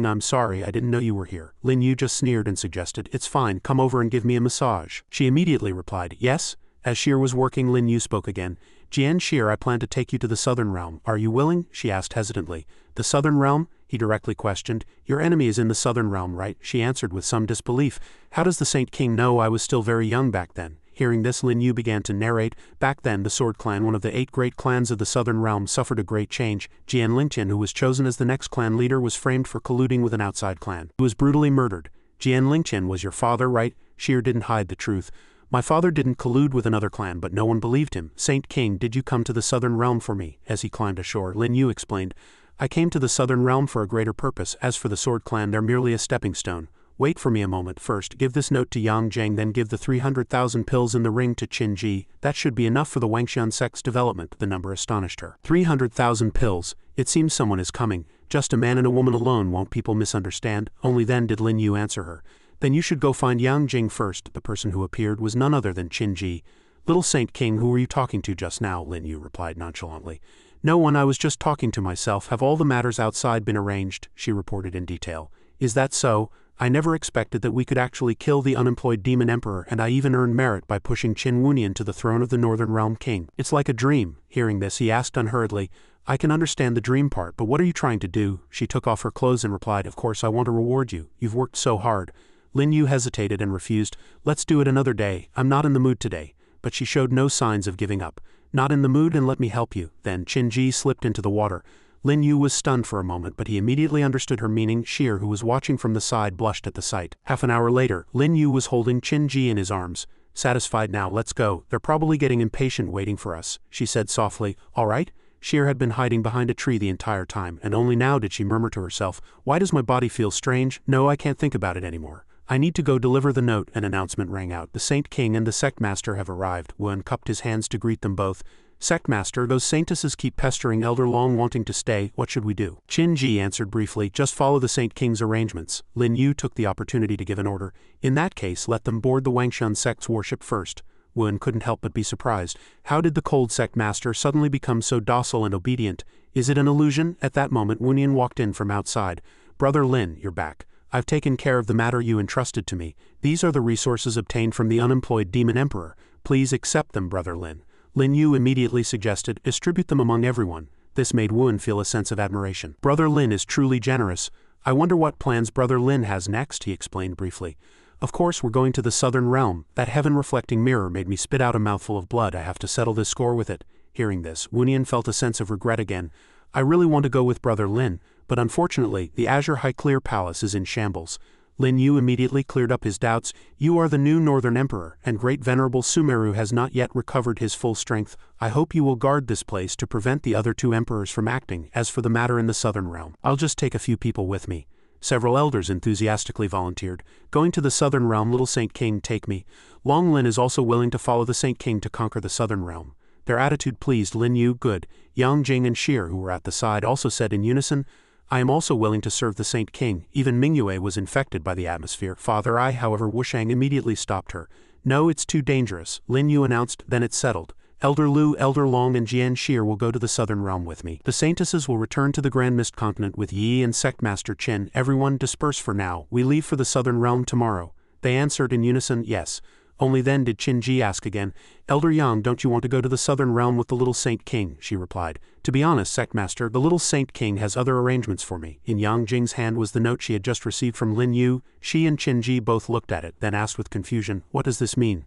I'm sorry, I didn't know you were here. Lin Yu just sneered and suggested, It's fine, come over and give me a massage. She immediately replied, Yes? As Sheer was working, Lin Yu spoke again. Jian Sheer, I plan to take you to the Southern Realm. Are you willing? She asked hesitantly. The Southern Realm? He directly questioned. Your enemy is in the Southern Realm, right? She answered with some disbelief. How does the Saint King know? I was still very young back then. Hearing this, Lin Yu began to narrate. Back then, the Sword Clan, one of the 8 great clans of the Southern Realm, suffered a great change. Jian Lingtian, who was chosen as the next clan leader, was framed for colluding with an outside clan. He was brutally murdered. Jian Lingtian was your father, right? Sheer didn't hide the truth. My father didn't collude with another clan, but no one believed him. Saint King, did you come to the Southern Realm for me? As he climbed ashore, Lin Yu explained. I came to the Southern Realm for a greater purpose. As for the Sword Clan, they're merely a stepping stone. Wait for me a moment. First, give this note to Yang Zheng, then give the 300,000 pills in the ring to Qin Ji. That should be enough for the Wangxian sect's development. The number astonished her. 300,000 pills. It seems someone is coming. Just a man and a woman alone, won't people misunderstand? Only then did Lin Yu answer her. Then you should go find Yang Jing first. The person who appeared was none other than Qin Ji. Little Saint King, who were you talking to just now? Lin Yu replied nonchalantly. No one, I was just talking to myself. Have all the matters outside been arranged? She reported in detail. Is that so? I never expected that we could actually kill the unemployed demon emperor, and I even earned merit by pushing Qin Wunian to the throne of the Northern Realm King. It's like a dream. Hearing this, he asked unhurriedly, I can understand the dream part, but what are you trying to do? She took off her clothes and replied, Of course I want to reward you. You've worked so hard. Lin Yu hesitated and refused. Let's do it another day. I'm not in the mood today. But she showed no signs of giving up. Not in the mood, and let me help you. Then Qin Ji slipped into the water. Lin Yu was stunned for a moment, but he immediately understood her meaning. Sheer, who was watching from the side, blushed at the sight. Half an hour later, Lin Yu was holding Qin Ji in his arms. Satisfied now, let's go. They're probably getting impatient waiting for us, she said softly. All right? Sheer had been hiding behind a tree the entire time, and only now did she murmur to herself, Why does my body feel strange? No, I can't think about it anymore. I need to go deliver the note. An announcement rang out. The Saint King and the Sect Master have arrived. Wen cupped his hands to greet them both. Sect Master, those saintesses keep pestering Elder Long wanting to stay. What should we do? Qin Ji answered briefly, just follow the Saint King's arrangements. Lin Yu took the opportunity to give an order. In that case, let them board the Wangxian sect's warship first. Wen couldn't help but be surprised. How did the cold Sect Master suddenly become so docile and obedient? Is it an illusion? At that moment, Wunian walked in from outside. Brother Lin, you're back. I've taken care of the matter you entrusted to me. These are the resources obtained from the unemployed demon emperor. Please accept them, Brother Lin. Lin Yu immediately suggested, distribute them among everyone. This made Wen feel a sense of admiration. Brother Lin is truly generous. I wonder what plans Brother Lin has next, he explained briefly. Of course, we're going to the Southern Realm. That heaven-reflecting mirror made me spit out a mouthful of blood. I have to settle this score with it. Hearing this, Wunian felt a sense of regret again. I really want to go with Brother Lin, but unfortunately, the Azure High Clear Palace is in shambles. Lin Yu immediately cleared up his doubts. You are the new Northern Emperor, and Great Venerable Sumeru has not yet recovered his full strength. I hope you will guard this place to prevent the other 2 emperors from acting. As for the matter in the Southern Realm, I'll just take a few people with me. Several elders enthusiastically volunteered. Going to the Southern Realm, little Saint King, take me. Long Lin is also willing to follow the Saint King to conquer the Southern Realm. Their attitude pleased Lin Yu. Good. Yang Jing and Sheer, who were at the side, also said in unison, I am also willing to serve the Saint King. Even Mingyue was infected by the atmosphere. Father, however, Wushang immediately stopped her. No, it's too dangerous, Lin Yu announced. Then it's settled. Elder Lu, Elder Long, and Jian Sheer will go to the Southern Realm with me. The saintesses will return to the Grand Mist Continent with Yi and Sect Master Qin. Everyone disperse for now. We leave for the Southern Realm tomorrow. They answered in unison, yes. Only then did Qin Ji ask again, Elder Yang, don't you want to go to the Southern Realm with the little Saint King? She replied. To be honest, Sect Master, the little Saint King has other arrangements for me. In Yang Jing's hand was the note she had just received from Lin Yu. She and Qin Ji both looked at it, then asked with confusion, What does this mean?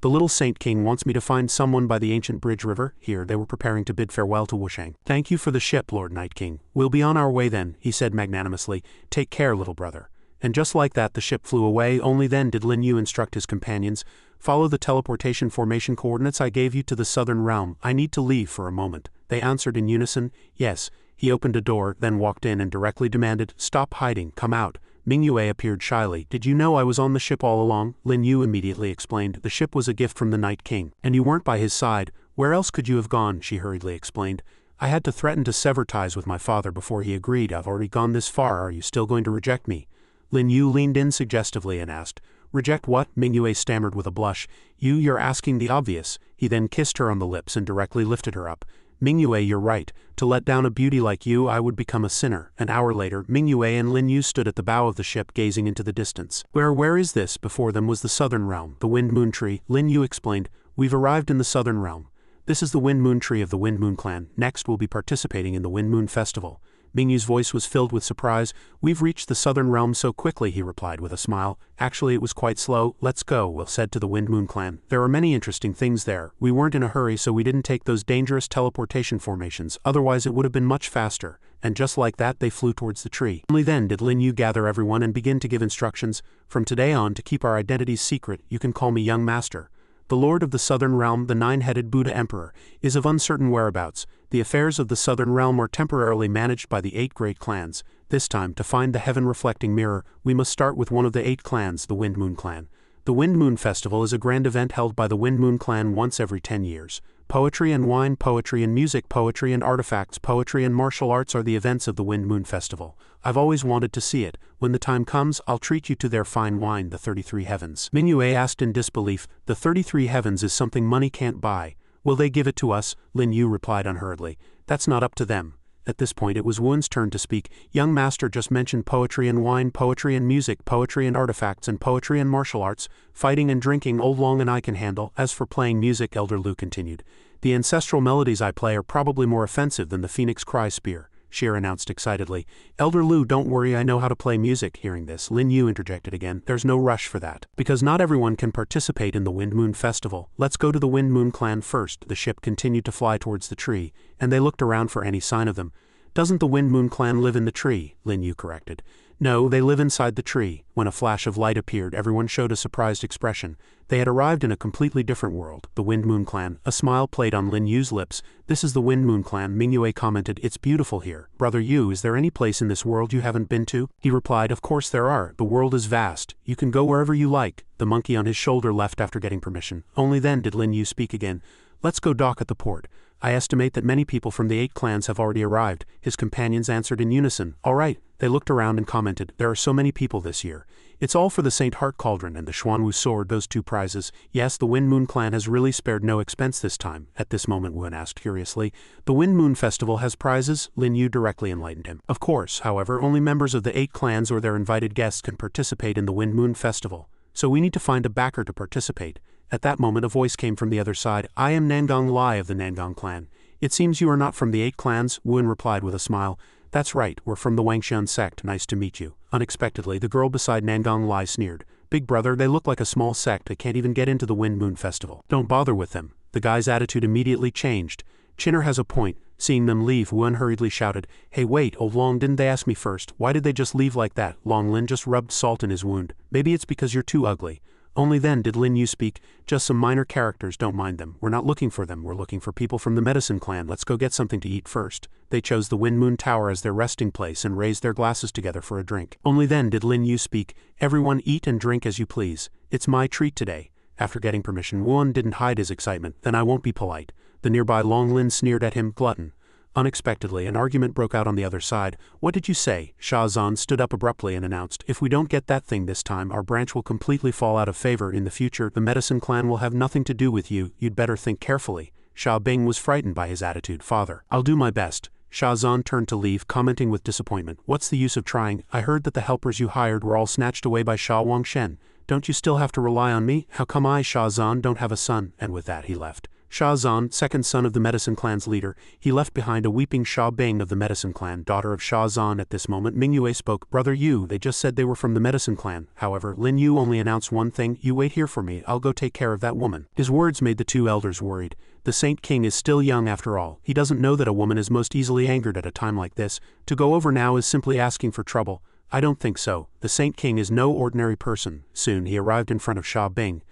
The little Saint King wants me to find someone by the ancient bridge river. Here, they were preparing to bid farewell to Wushang. Thank you for the ship, Lord Night King. We'll be on our way then, he said magnanimously. Take care, little brother. And just like that, the ship flew away. Only then did Lin Yu instruct his companions, Follow the teleportation formation coordinates I gave you to the Southern Realm. I need to leave for a moment. They answered in unison, yes. He opened a door, then walked in and directly demanded, Stop hiding, come out. Mingyue appeared shyly. Did you know I was on the ship all along? Lin Yu immediately explained. The ship was a gift from the Night King. And you weren't by his side. Where else could you have gone? She hurriedly explained. I had to threaten to sever ties with my father before he agreed. I've already gone this far. Are you still going to reject me? Lin Yu leaned in suggestively and asked. Reject what? Mingyue stammered with a blush. You're asking the obvious. He then kissed her on the lips and directly lifted her up. Mingyue, you're right. To let down a beauty like you, I would become a sinner. An hour later, Mingyue and Lin Yu stood at the bow of the ship gazing into the distance. Where is this? Before them was the Southern Realm, the Wind Moon Tree. Lin Yu explained. We've arrived in the Southern Realm. This is the Wind Moon Tree of the Wind Moon Clan. Next we'll be participating in the Wind Moon Festival. Mingyu's voice was filled with surprise. We've reached the Southern Realm so quickly, he replied with a smile. Actually, it was quite slow. Let's go, Will said to the Wind Moon Clan. There are many interesting things there. We weren't in a hurry, so we didn't take those dangerous teleportation formations, otherwise it would have been much faster. And just like that they flew towards the tree. Only then did Lin Yu gather everyone and begin to give instructions. From today on, to keep our identities secret, you can call me Young Master. The Lord of the Southern Realm, the nine-headed Buddha Emperor, is of uncertain whereabouts. The affairs of the Southern Realm are temporarily managed by the 8 great clans. This time, to find the heaven-reflecting mirror, we must start with one of the 8 clans, the Wind Moon Clan. The Wind Moon Festival is a grand event held by the Wind Moon Clan once every 10 years. Poetry and wine, poetry and music, poetry and artifacts, poetry and martial arts are the events of the Wind Moon Festival. I've always wanted to see it. When the time comes, I'll treat you to their fine wine, the 33 heavens. Minhwa asked in disbelief. The 33 heavens is something money can't buy. Will they give it to us? Lin Yu replied unhurriedly. That's not up to them. At this point it was Wu's turn to speak. Young Master just mentioned poetry and wine, poetry and music, poetry and artifacts, and poetry and martial arts. Fighting and drinking old Long and I can handle. As for playing music, Elder Lu continued. The ancestral melodies I play are probably more offensive than the Phoenix Cry Spear, Sheer announced excitedly. Elder Lu, don't worry, I know how to play music. Hearing this, Lin Yu interjected again. There's no rush for that. Because not everyone can participate in the Wind Moon Festival. Let's go to the Wind Moon Clan first. The ship continued to fly towards the tree, and they looked around for any sign of them. Doesn't the Wind Moon Clan live in the tree? Lin Yu corrected. No, they live inside the tree. When a flash of light appeared, everyone showed a surprised expression. They had arrived in a completely different world, the Wind Moon Clan. A smile played on Lin Yu's lips. This is the Wind Moon Clan, Minhwa commented. It's beautiful here. Brother Yu, is there any place in this world you haven't been to? He replied, of course there are. The world is vast. You can go wherever you like. The monkey on his shoulder left after getting permission. Only then did Lin Yu speak again. Let's go dock at the port. I estimate that many people from the 8 clans have already arrived. His companions answered in unison. All right. They looked around and commented, there are so many people this year. It's all for the Saint Heart Cauldron and the Xuanwu Sword, those 2 prizes. Yes, the Wind Moon Clan has really spared no expense this time. At this moment, Wen asked curiously. The Wind Moon Festival has prizes? Lin Yu directly enlightened him. Of course, however, only members of the 8 clans or their invited guests can participate in the Wind Moon Festival. So we need to find a backer to participate. At that moment a voice came from the other side. I am Nangong Lai of the Nangong Clan. It seems you are not from the 8 clans, Wen replied with a smile. That's right, we're from the Wangxian sect. Nice to meet you. Unexpectedly, the girl beside Nangong Lai sneered. Big brother, they look like a small sect that can't even get into the Wind Moon Festival. Don't bother with them. The guy's attitude immediately changed. Chinner has a point. Seeing them leave, Wen hurriedly shouted, Hey wait, old Long, didn't they ask me first? Why did they just leave like that? Long Lin just rubbed salt in his wound. Maybe it's because you're too ugly. Only then did Lin Yu speak. Just some minor characters, don't mind them. We're not looking for them, we're looking for people from the Medicine Clan. Let's go get something to eat first. They chose the Wind Moon Tower as their resting place and raised their glasses together for a drink. Only then did Lin Yu speak. Everyone eat and drink as you please. It's my treat today. After getting permission, Wen didn't hide his excitement. Then I won't be polite. The nearby Long Lin sneered at him, glutton. Unexpectedly, an argument broke out on the other side. What did you say? Sha Zan stood up abruptly and announced, if we don't get that thing this time, our branch will completely fall out of favor in the future. The Medicine Clan will have nothing to do with you. You'd better think carefully. Sha Bing was frightened by his attitude. Father, I'll do my best. Sha Zan turned to leave, commenting with disappointment. What's the use of trying? I heard that the helpers you hired were all snatched away by Sha Wangshen. Don't you still have to rely on me? How come I, Sha Zan, don't have a son? And with that he left. Sha Zan, second son of the Medicine Clan's leader, he left behind a weeping Sha Bing of the Medicine Clan, daughter of Sha Zan. At this moment Minhwa spoke. Brother Yu, they just said they were from the Medicine Clan. However, Lin Yu only announced one thing. You wait here for me, I'll go take care of that woman. His words made the 2 elders worried. The Saint King is still young after all. He doesn't know that a woman is most easily angered at a time like this. To go over now is simply asking for trouble. I don't think so. The Saint King is no ordinary person. Soon he arrived in front of Sha Bing.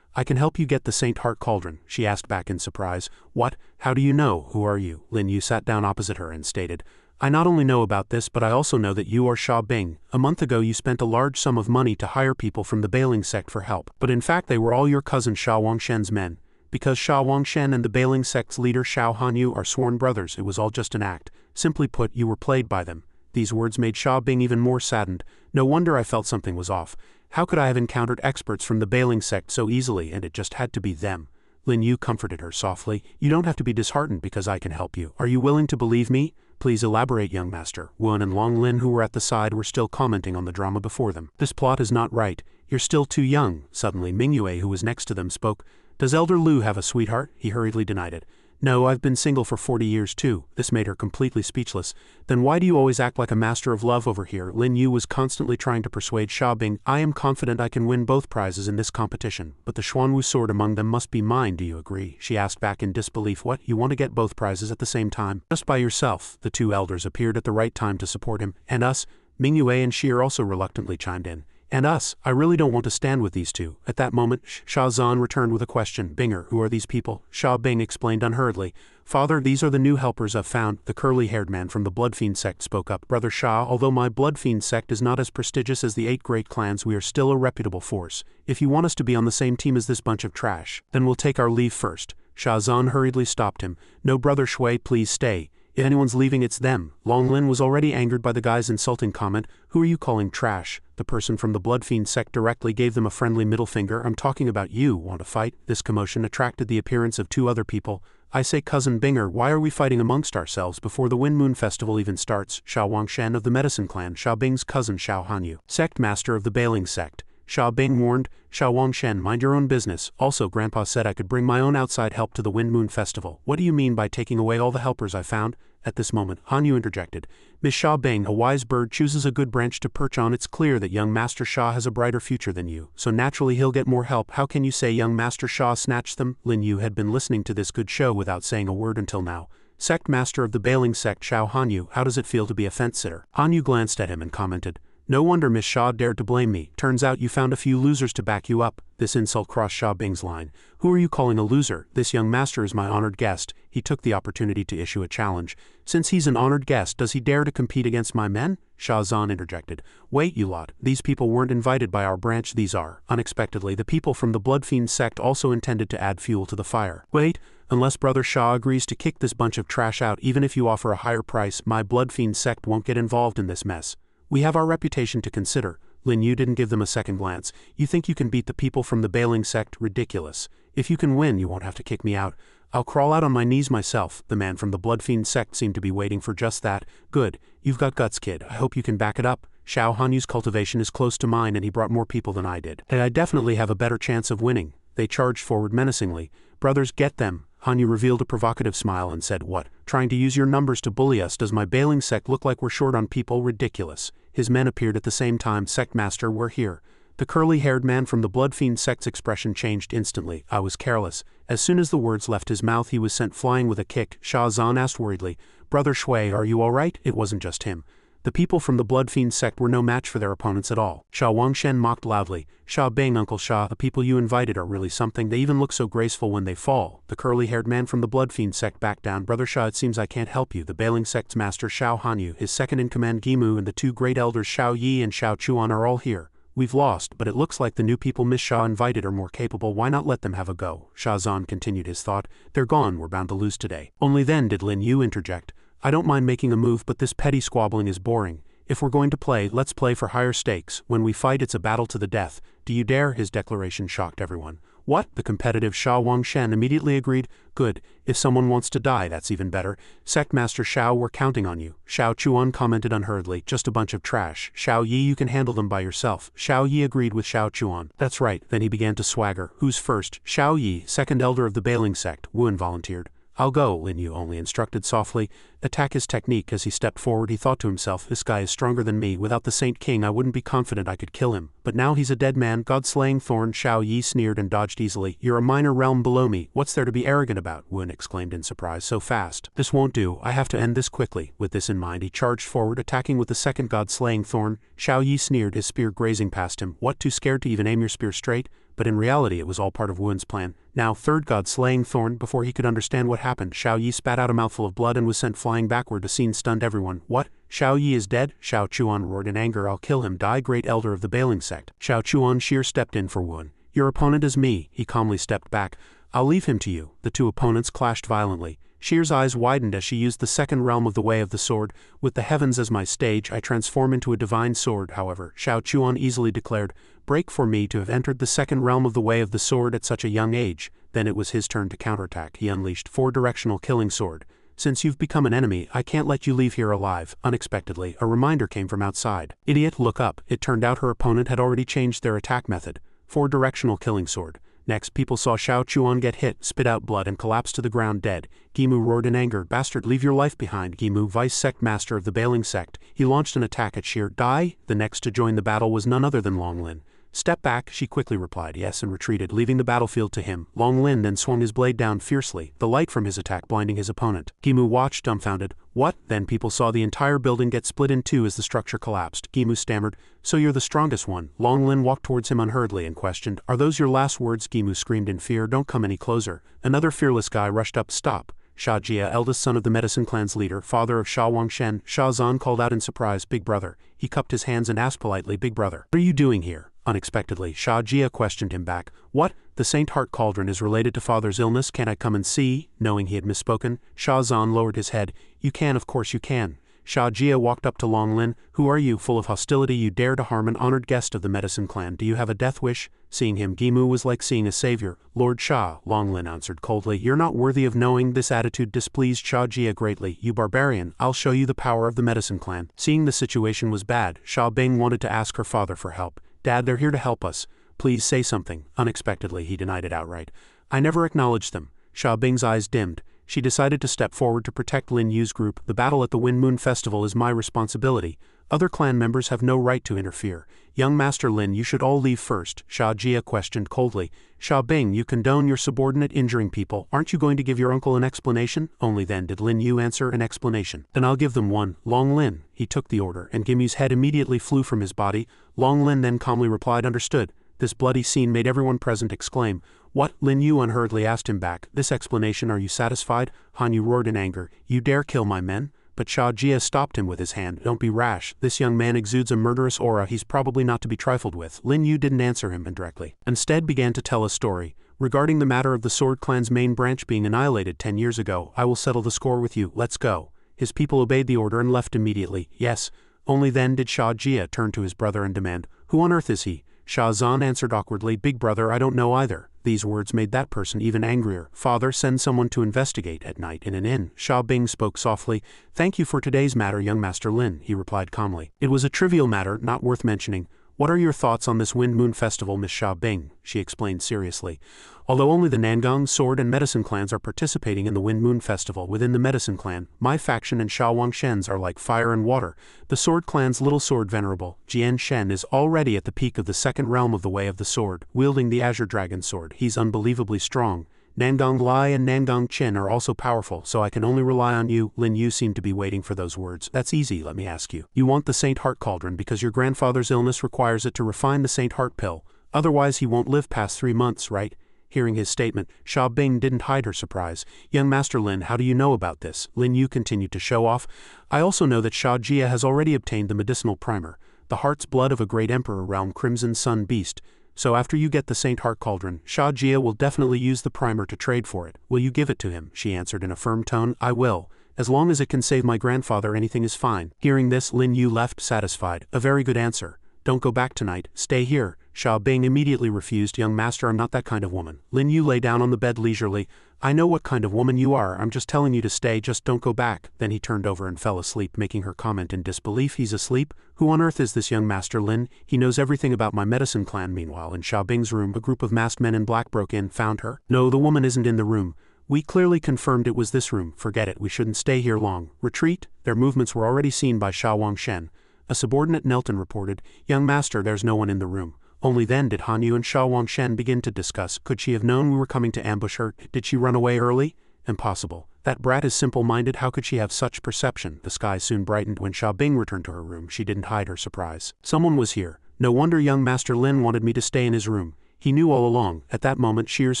I can help you get the Saint Heart Cauldron, she asked back in surprise. What? How do you know? Who are you? Lin Yu sat down opposite her and stated, I not only know about this, but I also know that you are Sha Bing. A month ago you spent a large sum of money to hire people from the Bailing Sect for help. But in fact they were all your cousin Sha Wangshen's men. Because Sha Wangshen and the Bailing Sect's leader Shao Hanyu are sworn brothers, it was all just an act. Simply put, you were played by them. These words made Sha Bing even more saddened. No wonder I felt something was off. How could I have encountered experts from the Bailing Sect so easily, and it just had to be them? Lin Yu comforted her softly. You don't have to be disheartened because I can help you. Are you willing to believe me? Please elaborate, young master. Wen and Long Lin, who were at the side, were still commenting on the drama before them. This plot is not right. You're still too young. Suddenly Minhwa, who was next to them, spoke. Does Elder Lu have a sweetheart? He hurriedly denied it. No, I've been single for 40 years too. This made her completely speechless. Then why do you always act like a master of love over here? Lin Yu was constantly trying to persuade Xiaobing. I am confident I can win both prizes in this competition, but the Xuanwu sword among them must be mine, do you agree? She asked back in disbelief. What, you want to get both prizes at the same time? Just by yourself. The two elders appeared at the right time to support him. And us? Mingyue and Shir also reluctantly chimed in. And us, I really don't want to stand with these two. At that moment, Sha Zan returned with a question. Binger, who are these people? Sha Bing explained unhurriedly. Father, these are the new helpers I've found. The curly-haired man from the Bloodfiend sect spoke up. Brother Sha, although my Bloodfiend sect is not as prestigious as the 8 great clans, we are still a reputable force. If you want us to be on the same team as this bunch of trash, then we'll take our leave first. Sha Zan hurriedly stopped him. No, Brother Shui, please stay. If anyone's leaving, it's them. Long Lin was already angered by the guy's insulting comment. Who are you calling trash? The person from the Bloodfiend sect directly gave them a friendly middle finger. I'm talking about you. Want to fight? This commotion attracted the appearance of 2 other people. I say, Cousin Binger, why are we fighting amongst ourselves before the Wind Moon Festival even starts? Xiao Wangshan of the Medicine Clan, Xiao Bing's cousin Xiao Hanyu, sect master of the Bailing sect. Xiao Bing warned, Xiao Wangshan, mind your own business. Also, Grandpa said I could bring my own outside help to the Wind Moon Festival. What do you mean by taking away all the helpers I found? At this moment, Hanyu interjected. Miss Sha Bing, a wise bird chooses a good branch to perch on. It's clear that young Master Sha has a brighter future than you, so naturally he'll get more help. How can you say young Master Sha snatched them? Lin Yu had been listening to this good show without saying a word until now. Sect master of the Bailing sect, Xiao Hanyu, how does it feel to be a fence-sitter? Hanyu glanced at him and commented. No wonder Miss Sha dared to blame me. Turns out you found a few losers to back you up. This insult crossed Sha Bing's line. Who are you calling a loser? This young master is my honored guest. He took the opportunity to issue a challenge. Since he's an honored guest, does he dare to compete against my men? Sha Zan interjected. Wait, you lot. These people weren't invited by our branch. These are. Unexpectedly, the people from the Bloodfiend sect also intended to add fuel to the fire. Wait. Unless Brother Sha agrees to kick this bunch of trash out, even if you offer a higher price, my Bloodfiend sect won't get involved in this mess. We have our reputation to consider. Lin Yu didn't give them a second glance. You think you can beat the people from the Bailing sect? Ridiculous. If you can win, you won't have to kick me out. I'll crawl out on my knees myself. The man from the Bloodfiend sect seemed to be waiting for just that. Good. You've got guts, kid. I hope you can back it up. Xiao Hanyu's cultivation is close to mine and he brought more people than I did. And I definitely have a better chance of winning. They charged forward menacingly. Brothers, get them. Hanyu revealed a provocative smile and said, What? Trying to use your numbers to bully us? Does my Bailing sect look like we're short on people? Ridiculous. His men appeared at the same time. Sect master, we're here. The curly-haired man from the Bloodfiend sect's expression changed instantly. I was careless. As soon as the words left his mouth, he was sent flying with a kick. Sha Zan asked worriedly, Brother Shui, are you all right? It wasn't just him. The people from the Bloodfiend sect were no match for their opponents at all. Sha Wangshan mocked loudly. Sha Bing, Uncle Sha, the people you invited are really something. They even look so graceful when they fall. The curly-haired man from the Bloodfiend sect backed down. Brother Sha, it seems I can't help you. The Bailing sect's master Xiao Hanyu, his second-in-command Gimu, and the 2 great elders Xiao Yi and Xiao Chuan are all here. We've lost, but it looks like the new people Miss Sha invited are more capable. Why not let them have a go? Sha Zan continued his thought. They're gone. We're bound to lose today. Only then did Lin Yu interject. I don't mind making a move, but this petty squabbling is boring. If we're going to play, let's play for higher stakes. When we fight, it's a battle to the death. Do you dare? His declaration shocked everyone. What? The competitive Sha Wangshan immediately agreed. Good. If someone wants to die, that's even better. Sect Master Xiao, we're counting on you. Xiao Chuan commented unhurriedly. Just a bunch of trash. Xiao Yi, you can handle them by yourself. Xiao Yi agreed with Xiao Chuan. That's right. Then he began to swagger. Who's first? Xiao Yi, second elder of the Bailing sect. Wu volunteered. I'll go, Lin Yu only instructed softly. Attack his technique. As he stepped forward, he thought to himself, this guy is stronger than me. Without the Saint King, I wouldn't be confident I could kill him. But now he's a dead man. God-slaying thorn. Xiao Yi sneered and dodged easily. You're a minor realm below me. What's there to be arrogant about? Wu exclaimed in surprise. So fast. This won't do. I have to end this quickly. With this in mind, he charged forward, attacking with the second God-slaying thorn. Xiao Yi sneered, his spear grazing past him. What, too scared to even aim your spear straight? But in reality it was all part of Wu's plan. Now, third God-slaying thorn. Before he could understand what happened, Xiao Yi spat out a mouthful of blood and was sent flying backward. The scene stunned everyone. What? Xiao Yi is dead? Xiao Chuan roared in anger. I'll kill him. Die, great elder of the Bailing sect. Xiao Chuan sheer stepped in for Wu. Your opponent is me. He calmly stepped back. I'll leave him to you. The two opponents clashed violently. Shir's eyes widened as she used the second realm of the way of the sword. With the heavens as my stage, I transform into a divine sword. However, Xiao Chuan easily declared, break for me to have entered the second realm of the way of the sword at such a young age. Then it was his turn to counterattack. He unleashed 4-directional killing sword. Since you've become an enemy, I can't let you leave here alive. Unexpectedly, a reminder came from outside. Idiot, look up. It turned out her opponent had already changed their attack method. 4-directional killing sword. Next, people saw Xiao Chuan get hit, spit out blood, and collapse to the ground dead. Gimu roared in anger, "Bastard, leave your life behind." Gimu, vice sect master of the Bailing sect, he launched an attack at Sheer Dai. The next to join the battle was none other than Long Lin. "Step back," she quickly replied yes and retreated, leaving the battlefield to him. Long Lin then swung his blade down fiercely, the light from his attack blinding his opponent. Gimu watched dumbfounded. "What?" Then people saw the entire building get split in two as the structure collapsed. Gimu stammered, "So you're the strongest one?" Long Lin walked towards him unhurriedly and questioned, "Are those your last words?" Gimu screamed in fear, "Don't come any closer." Another fearless guy rushed up. "Stop." Sha Jia, eldest son of the medicine clan's leader, father of Sha Wangshen, Sha Zan called out in surprise, "Big brother." He cupped his hands and asked politely, "Big brother, what are you doing here?" Unexpectedly, Sha Jia questioned him back. "What? The Saint Heart Cauldron is related to father's illness, can I come and see?" Knowing he had misspoken, Sha Zan lowered his head. "You can, of course you can." Sha Jia walked up to Long Lin. "Who are you? Full of hostility, you dare to harm an honored guest of the medicine clan. Do you have a death wish?" Seeing him, Gimu was like seeing a savior. "Lord Sha," Long Lin answered coldly, "you're not worthy of knowing." This attitude displeased Sha Jia greatly. "You barbarian, I'll show you the power of the medicine clan." Seeing the situation was bad, Sha Bing wanted to ask her father for help. "Dad, they're here to help us. Please say something." Unexpectedly, he denied it outright. "I never acknowledged them." Sha Bing's eyes dimmed. She decided to step forward to protect Lin Yu's group. "The battle at the Wind Moon Festival is my responsibility. Other clan members have no right to interfere." "Young Master Lin, you should all leave first," Sha Jia questioned coldly. "Sha Bing, you condone your subordinate injuring people. Aren't you going to give your uncle an explanation?" Only then did Lin Yu answer, "An explanation. Then I'll give them one." Long Lin. He took the order, and Gimu's head immediately flew from his body. Long Lin then calmly replied, "Understood." This bloody scene made everyone present exclaim. "What?" Lin Yu unhurriedly asked him back. "This explanation, are you satisfied?" Han Yu roared in anger. "You dare kill my men?" But Sha Jia stopped him with his hand. "Don't be rash. This young man exudes a murderous aura. He's probably not to be trifled with." Lin Yu didn't answer him indirectly. Instead began to tell a story. "Regarding the matter of the Sword Clan's main branch being annihilated 10 years ago, I will settle the score with you. Let's go." His people obeyed the order and left immediately. "Yes." Only then did Sha Jia turn to his brother and demand, "Who on earth is he?" Sha Zan answered awkwardly, "Big brother, I don't know either." These words made that person even angrier. "Father, send someone to investigate." At night in an inn, Sha Bing spoke softly. "Thank you for today's matter, young Master Lin," he replied calmly. "It was a trivial matter, not worth mentioning. What are your thoughts on this Wind Moon Festival, Miss Sha Bing?" she explained seriously. "Although only the Nangang, Sword, and Medicine clans are participating in the Wind Moon Festival within the Medicine clan, my faction and Sha Wangshen's are like fire and water. The Sword clan's little sword venerable, Jian Shen, is already at the peak of the second realm of the Way of the Sword, wielding the Azure Dragon Sword. He's unbelievably strong. Nangang Lai and Nangang Qin are also powerful, so I can only rely on you." Lin Yu seemed to be waiting for those words. "That's easy, let me ask you. You want the Saint Heart Cauldron because your grandfather's illness requires it to refine the Saint Heart Pill. Otherwise he won't live past 3 months, right?" Hearing his statement, Sha Bing didn't hide her surprise. "Young Master Lin, how do you know about this?" Lin Yu continued to show off. "I also know that Sha Jia has already obtained the medicinal primer, the heart's blood of a great emperor realm Crimson Sun Beast. So after you get the Saint Heart Cauldron, Sha Jia will definitely use the primer to trade for it. Will you give it to him?" She answered in a firm tone. "I will. As long as it can save my grandfather, anything is fine." Hearing this, Lin Yu left satisfied. "A very good answer. Don't go back tonight. Stay here." Sha Bing immediately refused. "Young master, I'm not that kind of woman." Lin Yu lay down on the bed leisurely. "I know what kind of woman you are. I'm just telling you to stay, just don't go back." Then he turned over and fell asleep, making her comment in disbelief. "He's asleep? Who on earth is this young Master Lin? He knows everything about my medicine clan." Meanwhile, in Sha Bing's room, a group of masked men in black broke in, found her. "No, the woman isn't in the room. We clearly confirmed it was this room. Forget it, we shouldn't stay here long. Retreat." Their movements were already seen by Sha Wangshen. A subordinate knelt and reported, "Young master, there's no one in the room." Only then did Han Yu and Sha Wangshen begin to discuss. Could she have known we were coming to ambush her? Did she run away early? Impossible. That brat is simple-minded. How could she have such perception? The sky soon brightened when Sha Bing returned to her room. She didn't hide her surprise. "Someone was here. No wonder young Master Lin wanted me to stay in his room. He knew all along." At that moment, Shear's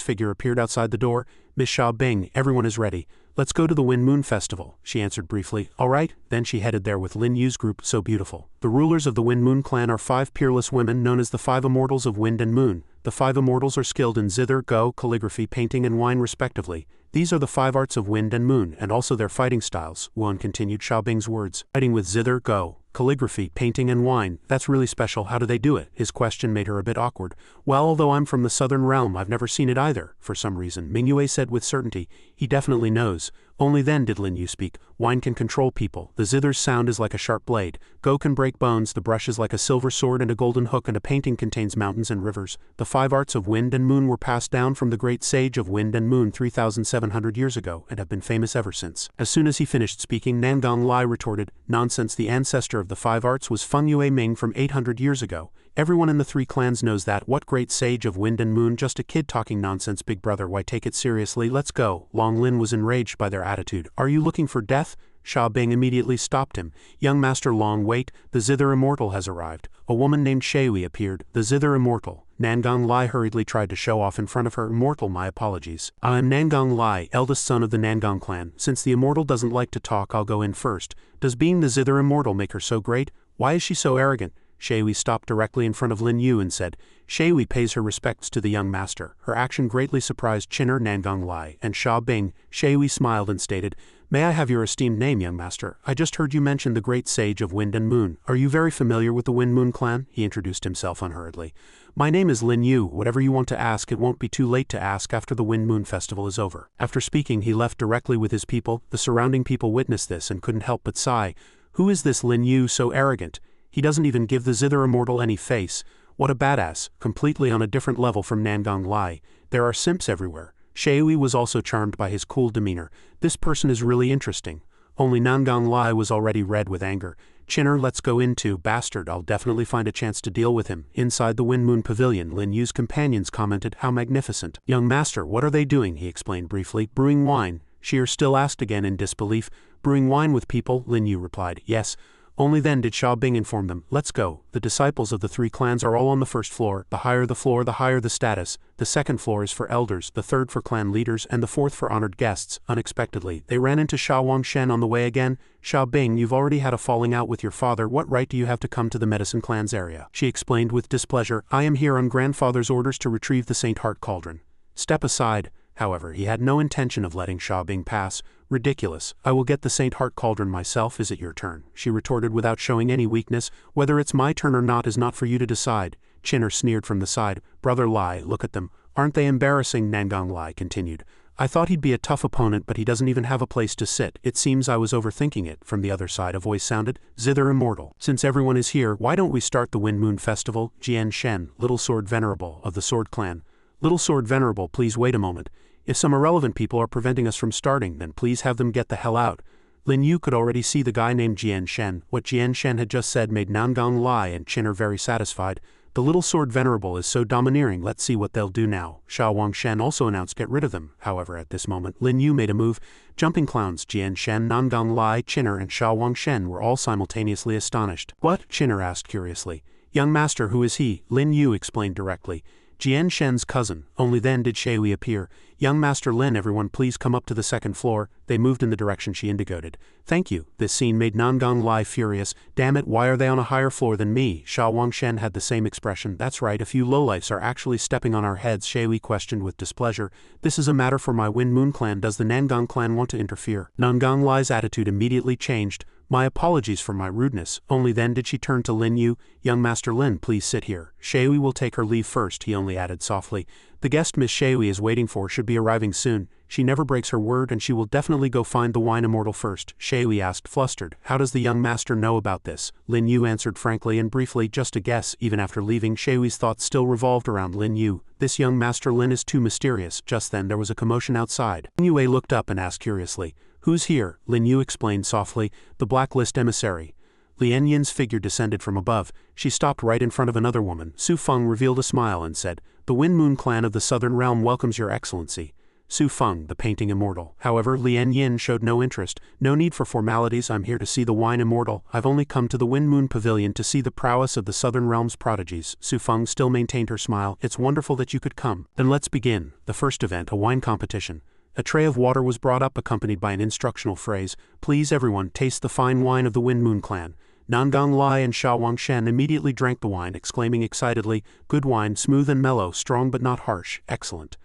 figure appeared outside the door. "Miss Sha Bing, everyone is ready. Let's go to the Wind Moon Festival," she answered briefly. "All right." Then she headed there with Lin Yu's group, So Beautiful. The rulers of the Wind Moon clan are 5 peerless women known as the 5 Immortals of Wind and Moon. The 5 Immortals are skilled in zither, go, calligraphy, painting, and wine respectively. These are the 5 arts of Wind and Moon, and also their fighting styles. Wuan continued Sha Bing's words. "Fighting with zither, go, calligraphy, painting and wine. That's really special. How do they do it? His question made her a bit awkward. Well, although I'm from the southern realm, I've never seen it either, for some reason. Manhwa said with certainty. He definitely knows. Only then did Lin Yu speak. Wine can control people. The zither's sound is like a sharp blade. Go can break bones. The brush is like a silver sword and a golden hook, and a painting contains mountains and rivers. The 5 arts of wind and moon were passed down from the great sage of wind and moon 3,700 years ago and have been famous ever since. As soon as he finished speaking, Nangang Lai retorted, nonsense. The ancestor of the 5 arts was Feng Yue Ming from 800 years ago. Everyone in the 3 clans knows that. What great sage of wind and moon? Just a kid talking nonsense, big brother. Why take it seriously? Let's go. Long Lin was enraged by their attitude. Are you looking for death? Sha Bing immediately stopped him. Young Master Long, wait. The zither immortal has arrived. A woman named Shui appeared. The zither immortal. Nangang Lai hurriedly tried to show off in front of her. Immortal, my apologies. I am Nangang Lai, eldest son of the Nangang clan. Since the immortal doesn't like to talk, I'll go in first. Does being the zither immortal make her so great? Why is she so arrogant? Shui stopped directly in front of Lin Yu and said, Shui pays her respects to the young master. Her action greatly surprised Chinner, Nangang Lai, and Sha Bing. Shui smiled and stated, May I have your esteemed name, young master? I just heard you mention the great sage of wind and moon. Are you very familiar with the Wind Moon clan? He introduced himself unhurriedly. My name is Lin Yu. Whatever you want to ask, it won't be too late to ask after the Wind Moon festival is over. After speaking, he left directly with his people. The surrounding people witnessed this and couldn't help but sigh. Who is this Lin Yu so arrogant? He doesn't even give the zither immortal any face. What a badass, completely on a different level from Nangang Lai. There are simps everywhere. Shui was also charmed by his cool demeanor. This person is really interesting. Only Nangang Lai was already red with anger. Chinner, let's go into, bastard, I'll definitely find a chance to deal with him. Inside the Wind Moon Pavilion, Lin Yu's companions commented, how magnificent. Young master, what are they doing? He explained briefly. Brewing wine. Sheer still asked again in disbelief. Brewing wine with people? Lin Yu replied, yes. Only then did Sha Bing inform them, let's go. The disciples of the 3 clans are all on the first floor. The higher the floor, the higher the status. The second floor is for elders, the third for clan leaders, and the fourth for honored guests. Unexpectedly, they ran into Sha Wangshen on the way again. Sha Bing, you've already had a falling out with your father. What right do you have to come to the medicine clan's area? She explained with displeasure, I am here on grandfather's orders to retrieve the Saint Heart Cauldron. Step aside. However, he had no intention of letting Sha Bing pass. Ridiculous. I will get the Saint Heart Cauldron myself. Is it your turn? She retorted without showing any weakness. Whether it's my turn or not is not for you to decide. Chinner sneered from the side. Brother Lai, look at them. Aren't they embarrassing? Nangang Lai continued. I thought he'd be a tough opponent, but he doesn't even have a place to sit. It seems I was overthinking it. From the other side a voice sounded, Zither Immortal. Since everyone is here, why don't we start the Wind Moon Festival? Jian Shen, Little Sword Venerable, of the Sword Clan. Little Sword Venerable, please wait a moment. If some irrelevant people are preventing us from starting, then please have them get the hell out. Lin Yu could already see the guy named Jian Shen. What Jian Shen had just said made Nangang Lai and Chinner very satisfied. The Little Sword Venerable is so domineering, let's see what they'll do now. Sha Wangshen also announced get rid of them. However, at this moment, Lin Yu made a move. Jumping clowns Jian Shen, Nangang Lai, Chinner and Sha Wangshen were all simultaneously astonished. What? Chinner asked curiously. Young master, who is he? Lin Yu explained directly. Jian Shen's cousin. Only then did Shui appear. Young Master Lin, everyone please come up to the second floor. They moved in the direction she indicated. Thank you. This scene made Nangang Lai furious. Damn it, why are they on a higher floor than me? Sha Wangshen had the same expression. That's right, a few lowlifes are actually stepping on our heads. Shui questioned with displeasure. This is a matter for my Wind Moon clan. Does the Nangang clan want to interfere? Nangang Lai's attitude immediately changed. My apologies for my rudeness. Only then did she turn to Lin Yu. Young Master Lin, please sit here. Shui will take her leave first, he only added softly. The guest Miss Shui is waiting for should be arriving soon. She never breaks her word and she will definitely go find the wine immortal first. Shui asked, flustered. How does the young master know about this? Lin Yu answered frankly and briefly, just a guess. Even after leaving, Shui's thoughts still revolved around Lin Yu. This young Master Lin is too mysterious. Just then there was a commotion outside. Lin Yu looked up and asked curiously, who's here? Lin Yu explained softly, the blacklist emissary. Lien Yin's figure descended from above. She stopped right in front of another woman. Su Feng revealed a smile and said, the Wind Moon clan of the Southern Realm welcomes your excellency. Su Feng, the painting immortal. However, Lien Yin showed no interest. No need for formalities, I'm here to see the wine immortal. I've only come to the Wind Moon Pavilion to see the prowess of the Southern Realm's prodigies. Su Feng still maintained her smile. It's wonderful that you could come. Then let's begin. The first event, a wine competition. A tray of water was brought up accompanied by an instructional phrase, please everyone taste the fine wine of the Wind Moon clan. Nangang Lai and Sha Wangshen immediately drank the wine, exclaiming excitedly, good wine, smooth and mellow, strong but not harsh, excellent.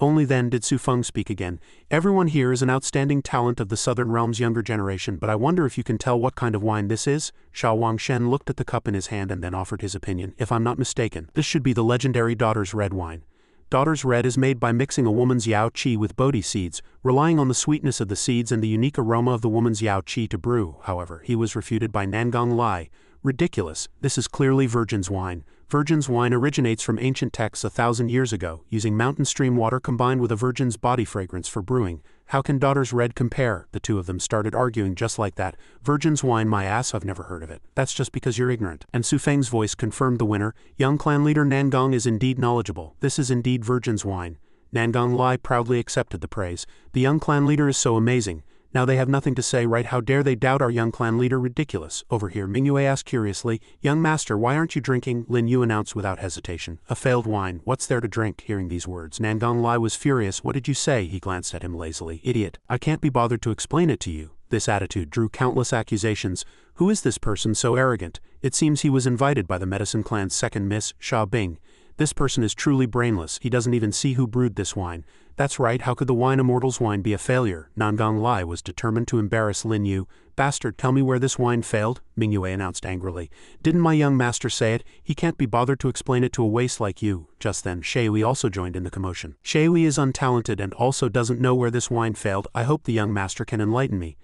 Only then did Su Feng speak again. Everyone here is an outstanding talent of the Southern Realm's younger generation, but I wonder if you can tell what kind of wine this is? Sha Wangshen looked at the cup in his hand and then offered his opinion. If I'm not mistaken, this should be the legendary Daughter's Red wine. Daughter's Red is made by mixing a woman's Yao Qi with Bodhi seeds, relying on the sweetness of the seeds and the unique aroma of the woman's Yao Qi to brew. However, he was refuted by Nangong Lai. Ridiculous, this is clearly Virgin's wine. Virgin's wine originates from ancient texts 1,000 years ago, using mountain stream water combined with a virgin's body fragrance for brewing. How can Daughter's Red compare? The two of them started arguing just like that. Virgin's wine, my ass, I've never heard of it. That's just because you're ignorant. And Su Feng's voice confirmed the winner. Young clan leader Nangong is indeed knowledgeable. This is indeed Virgin's wine. Nangong Lai proudly accepted the praise. The young clan leader is so amazing. Now they have nothing to say, right? How dare they doubt our young clan leader? Ridiculous. Over here, Mingyue asked curiously, young master, why aren't you drinking? Lin Yu announced without hesitation. A failed wine. What's there to drink? Hearing these words, Nangong Lai was furious. What did you say? He glanced at him lazily. Idiot. I can't be bothered to explain it to you. This attitude drew countless accusations. Who is this person so arrogant? It seems he was invited by the medicine clan's second miss, Sha Bing. This person is truly brainless. He doesn't even see who brewed this wine. That's right, how could the wine immortal's wine be a failure? Nangong Lai was determined to embarrass Lin Yu. Bastard, tell me where this wine failed? Mingyue announced angrily. Didn't my young master say it? He can't be bothered to explain it to a waste like you. Just then, Shui also joined in the commotion. Shui is untalented and also doesn't know where this wine failed. I hope the young master can enlighten me.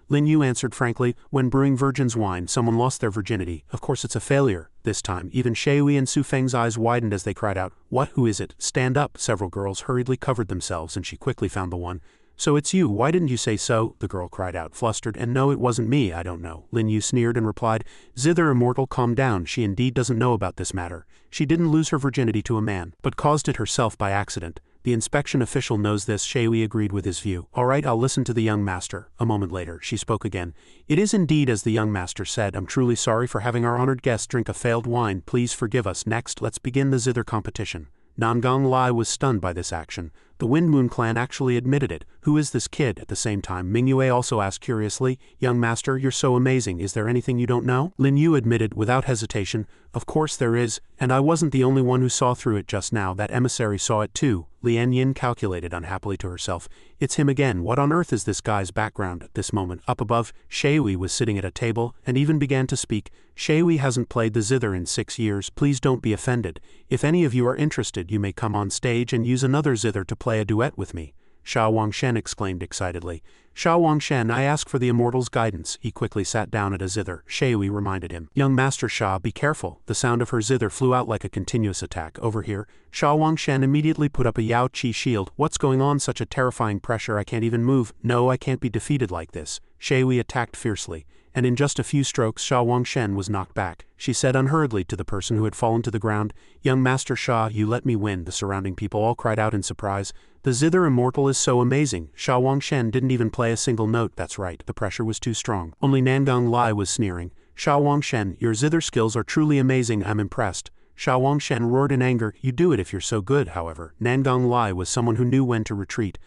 Lin Yu answered frankly, when brewing Virgin's wine, someone lost their virginity. Of course it's a failure. This time, even Shui and Su Feng's eyes widened as they cried out, what? Who is it? Stand up. Several girls hurriedly covered themselves and she quickly found the one. So it's you, why didn't you say so? The girl cried out, flustered, and no, it wasn't me, I don't know. Lin Yu sneered and replied, Zither immortal, calm down, she indeed doesn't know about this matter. She didn't lose her virginity to a man, but caused it herself by accident. The inspection official knows this. Shui agreed with his view. All right, I'll listen to the young master. A moment later, she spoke again. It is indeed as the young master said. I'm truly sorry for having our honored guest drink a failed wine. Please forgive us. Next, let's begin the zither competition. Nangong Lai was stunned by this action. The Wind Moon clan actually admitted it. Who is this kid? At the same time, Mingyue also asked curiously, young master, you're so amazing. Is there anything you don't know? Lin Yu admitted without hesitation, of course there is, and I wasn't the only one who saw through it just now. That emissary saw it too. Lian Yin calculated unhappily to herself. It's him again. What on earth is this guy's background? At this moment, up above, Shui was sitting at a table and even began to speak. Shui hasn't played the zither in 6 years. Please don't be offended. If any of you are interested, you may come on stage and use another zither to play a duet with me. Sha Wangshen exclaimed excitedly. Sha Wangshen, I ask for the immortal's guidance. He quickly sat down at a zither. Shui reminded him. Young Master Sha, be careful. The sound of her zither flew out like a continuous attack. Over here, Sha Wangshen immediately put up a Yao Qi shield. What's going on? Such a terrifying pressure, I can't even move. No, I can't be defeated like this. Shui attacked fiercely, and in just a few strokes Sha Wangshen was knocked back. She said unhurriedly to the person who had fallen to the ground, Young Master Sha, you let me win. The surrounding people all cried out in surprise. The zither immortal is so amazing. Sha Wangshen didn't even play a single note. That's right, the pressure was too strong. Only Nangong Lai was sneering. Sha Wangshen, your zither skills are truly amazing. I'm impressed. Sha Wangshen roared in anger. You do it if you're so good. However, Nangong Lai was someone who knew when to retreat.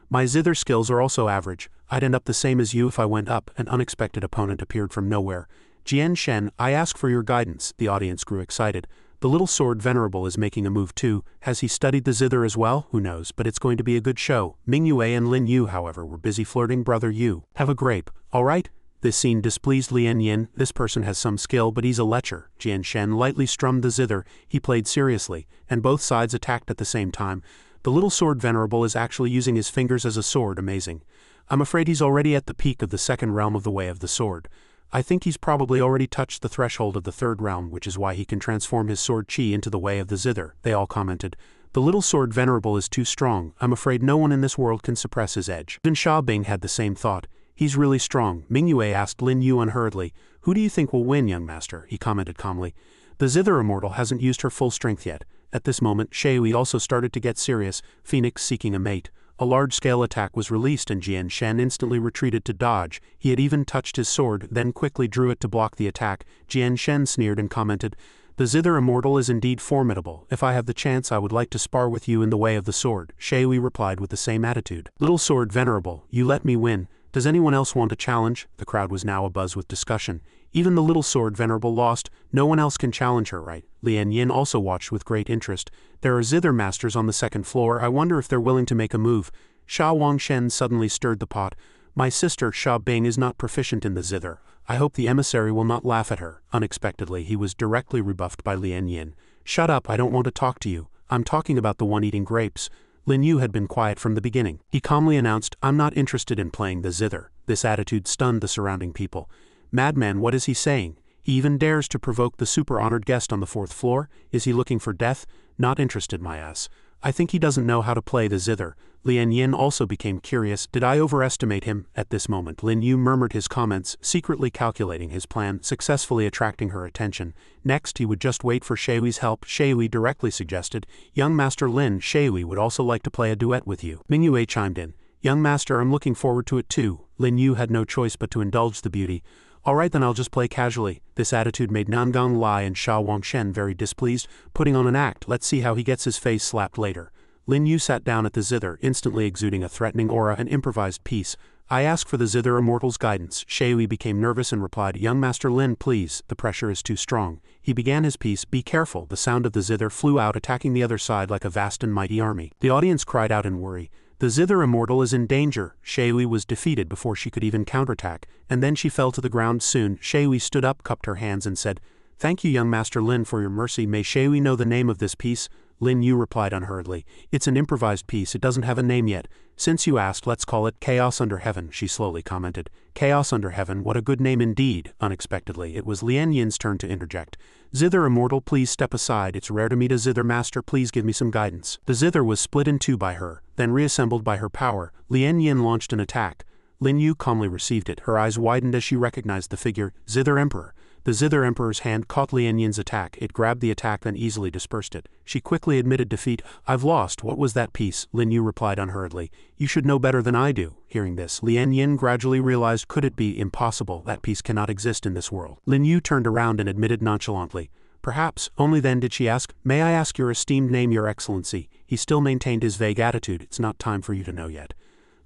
My zither skills are also average. I'd end up the same as you if I went up. An unexpected opponent appeared from nowhere. Jian Shen, I ask for your guidance. The audience grew excited. The little sword venerable is making a move too. Has he studied the zither as well? Who knows, but it's going to be a good show. Mingyue and Lin Yu, however, were busy flirting. Brother Yu, have a grape. All right? This scene displeased Lian Yin. This person has some skill, but he's a lecher. Jian Shen lightly strummed the zither. He played seriously, and both sides attacked at the same time. The little sword venerable is actually using his fingers as a sword. Amazing. I'm afraid he's already at the peak of the second realm of the way of the sword. I think he's probably already touched the threshold of the third realm, which is why he can transform his sword chi into the way of the zither. They all commented. The little sword venerable is too strong. I'm afraid no one in this world can suppress his edge. Then Sha Bing had the same thought. He's really strong. Mingyue asked Lin Yu unhurriedly. Who do you think will win, young master? He commented calmly. The zither immortal hasn't used her full strength yet. At this moment, Shui also started to get serious, Phoenix seeking a mate. A large-scale attack was released and Jian Shen instantly retreated to dodge. He had even touched his sword, then quickly drew it to block the attack. Jian Shen sneered and commented, The zither immortal is indeed formidable. If I have the chance, I would like to spar with you in the way of the sword. Shui replied with the same attitude. Little sword venerable, you let me win. Does anyone else want a challenge? The crowd was now abuzz with discussion. Even the little sword venerable lost. No one else can challenge her, right? Lin Yu also watched with great interest. There are zither masters on the second floor. I wonder if they're willing to make a move. Sha Wangshen suddenly stirred the pot. My sister Sha Bing is not proficient in the zither. I hope the emissary will not laugh at her. Unexpectedly, he was directly rebuffed by Lin Yin. Shut up, I don't want to talk to you. I'm talking about the one eating grapes. Lin Yu had been quiet from the beginning. He calmly announced, I'm not interested in playing the zither. This attitude stunned the surrounding people. Madman, what is he saying? He even dares to provoke the super-honored guest on the fourth floor? Is he looking for death? Not interested, my ass. I think he doesn't know how to play the zither. Lin Yin also became curious. Did I overestimate him? At this moment, Lin Yu murmured his comments, secretly calculating his plan, successfully attracting her attention. Next, he would just wait for Shui's help. Shui directly suggested, Young Master Lin, Shui would also like to play a duet with you. Mingyue chimed in. Young Master, I'm looking forward to it too. Lin Yu had no choice but to indulge the beauty. Alright then, I'll just play casually. This attitude made Nangang Lai and Sha Wangshen very displeased, putting on an act. Let's see how he gets his face slapped later. Lin Yu sat down at the zither, instantly exuding a threatening aura, an improvised piece. I ask for the zither immortal's guidance. Shui became nervous and replied, Young Master Lin, please, the pressure is too strong. He began his piece, Be careful. The sound of the zither flew out, attacking the other side like a vast and mighty army. The audience cried out in worry. The zither immortal is in danger. Shui was defeated before she could even counterattack, and then she fell to the ground soon. Shui stood up, cupped her hands and said, Thank you, Young Master Lin, for your mercy. May Shui know the name of this piece? Lin Yu replied unhurriedly, It's an improvised piece, it doesn't have a name yet. Since you asked, let's call it Chaos Under Heaven, she slowly commented. Chaos Under Heaven, what a good name indeed. Unexpectedly, it was Lin Yin's turn to interject. Zither immortal, please step aside. It's rare to meet a zither master, please give me some guidance. The zither was split in two by her, then reassembled by her power. Lin Yin launched an attack. Lin Yu calmly received it, her eyes widened as she recognized the figure, Zither Emperor. The Zither Emperor's hand caught Lin Yin's attack. It grabbed the attack, then easily dispersed it. She quickly admitted defeat. I've lost. What was that piece? Lin Yu replied unhurriedly. You should know better than I do. Hearing this, Lin Yin gradually realized, could it be impossible? That piece cannot exist in this world. Lin Yu turned around and admitted nonchalantly. Perhaps. Only then did she ask, May I ask your esteemed name, Your Excellency? He still maintained his vague attitude. It's not time for you to know yet.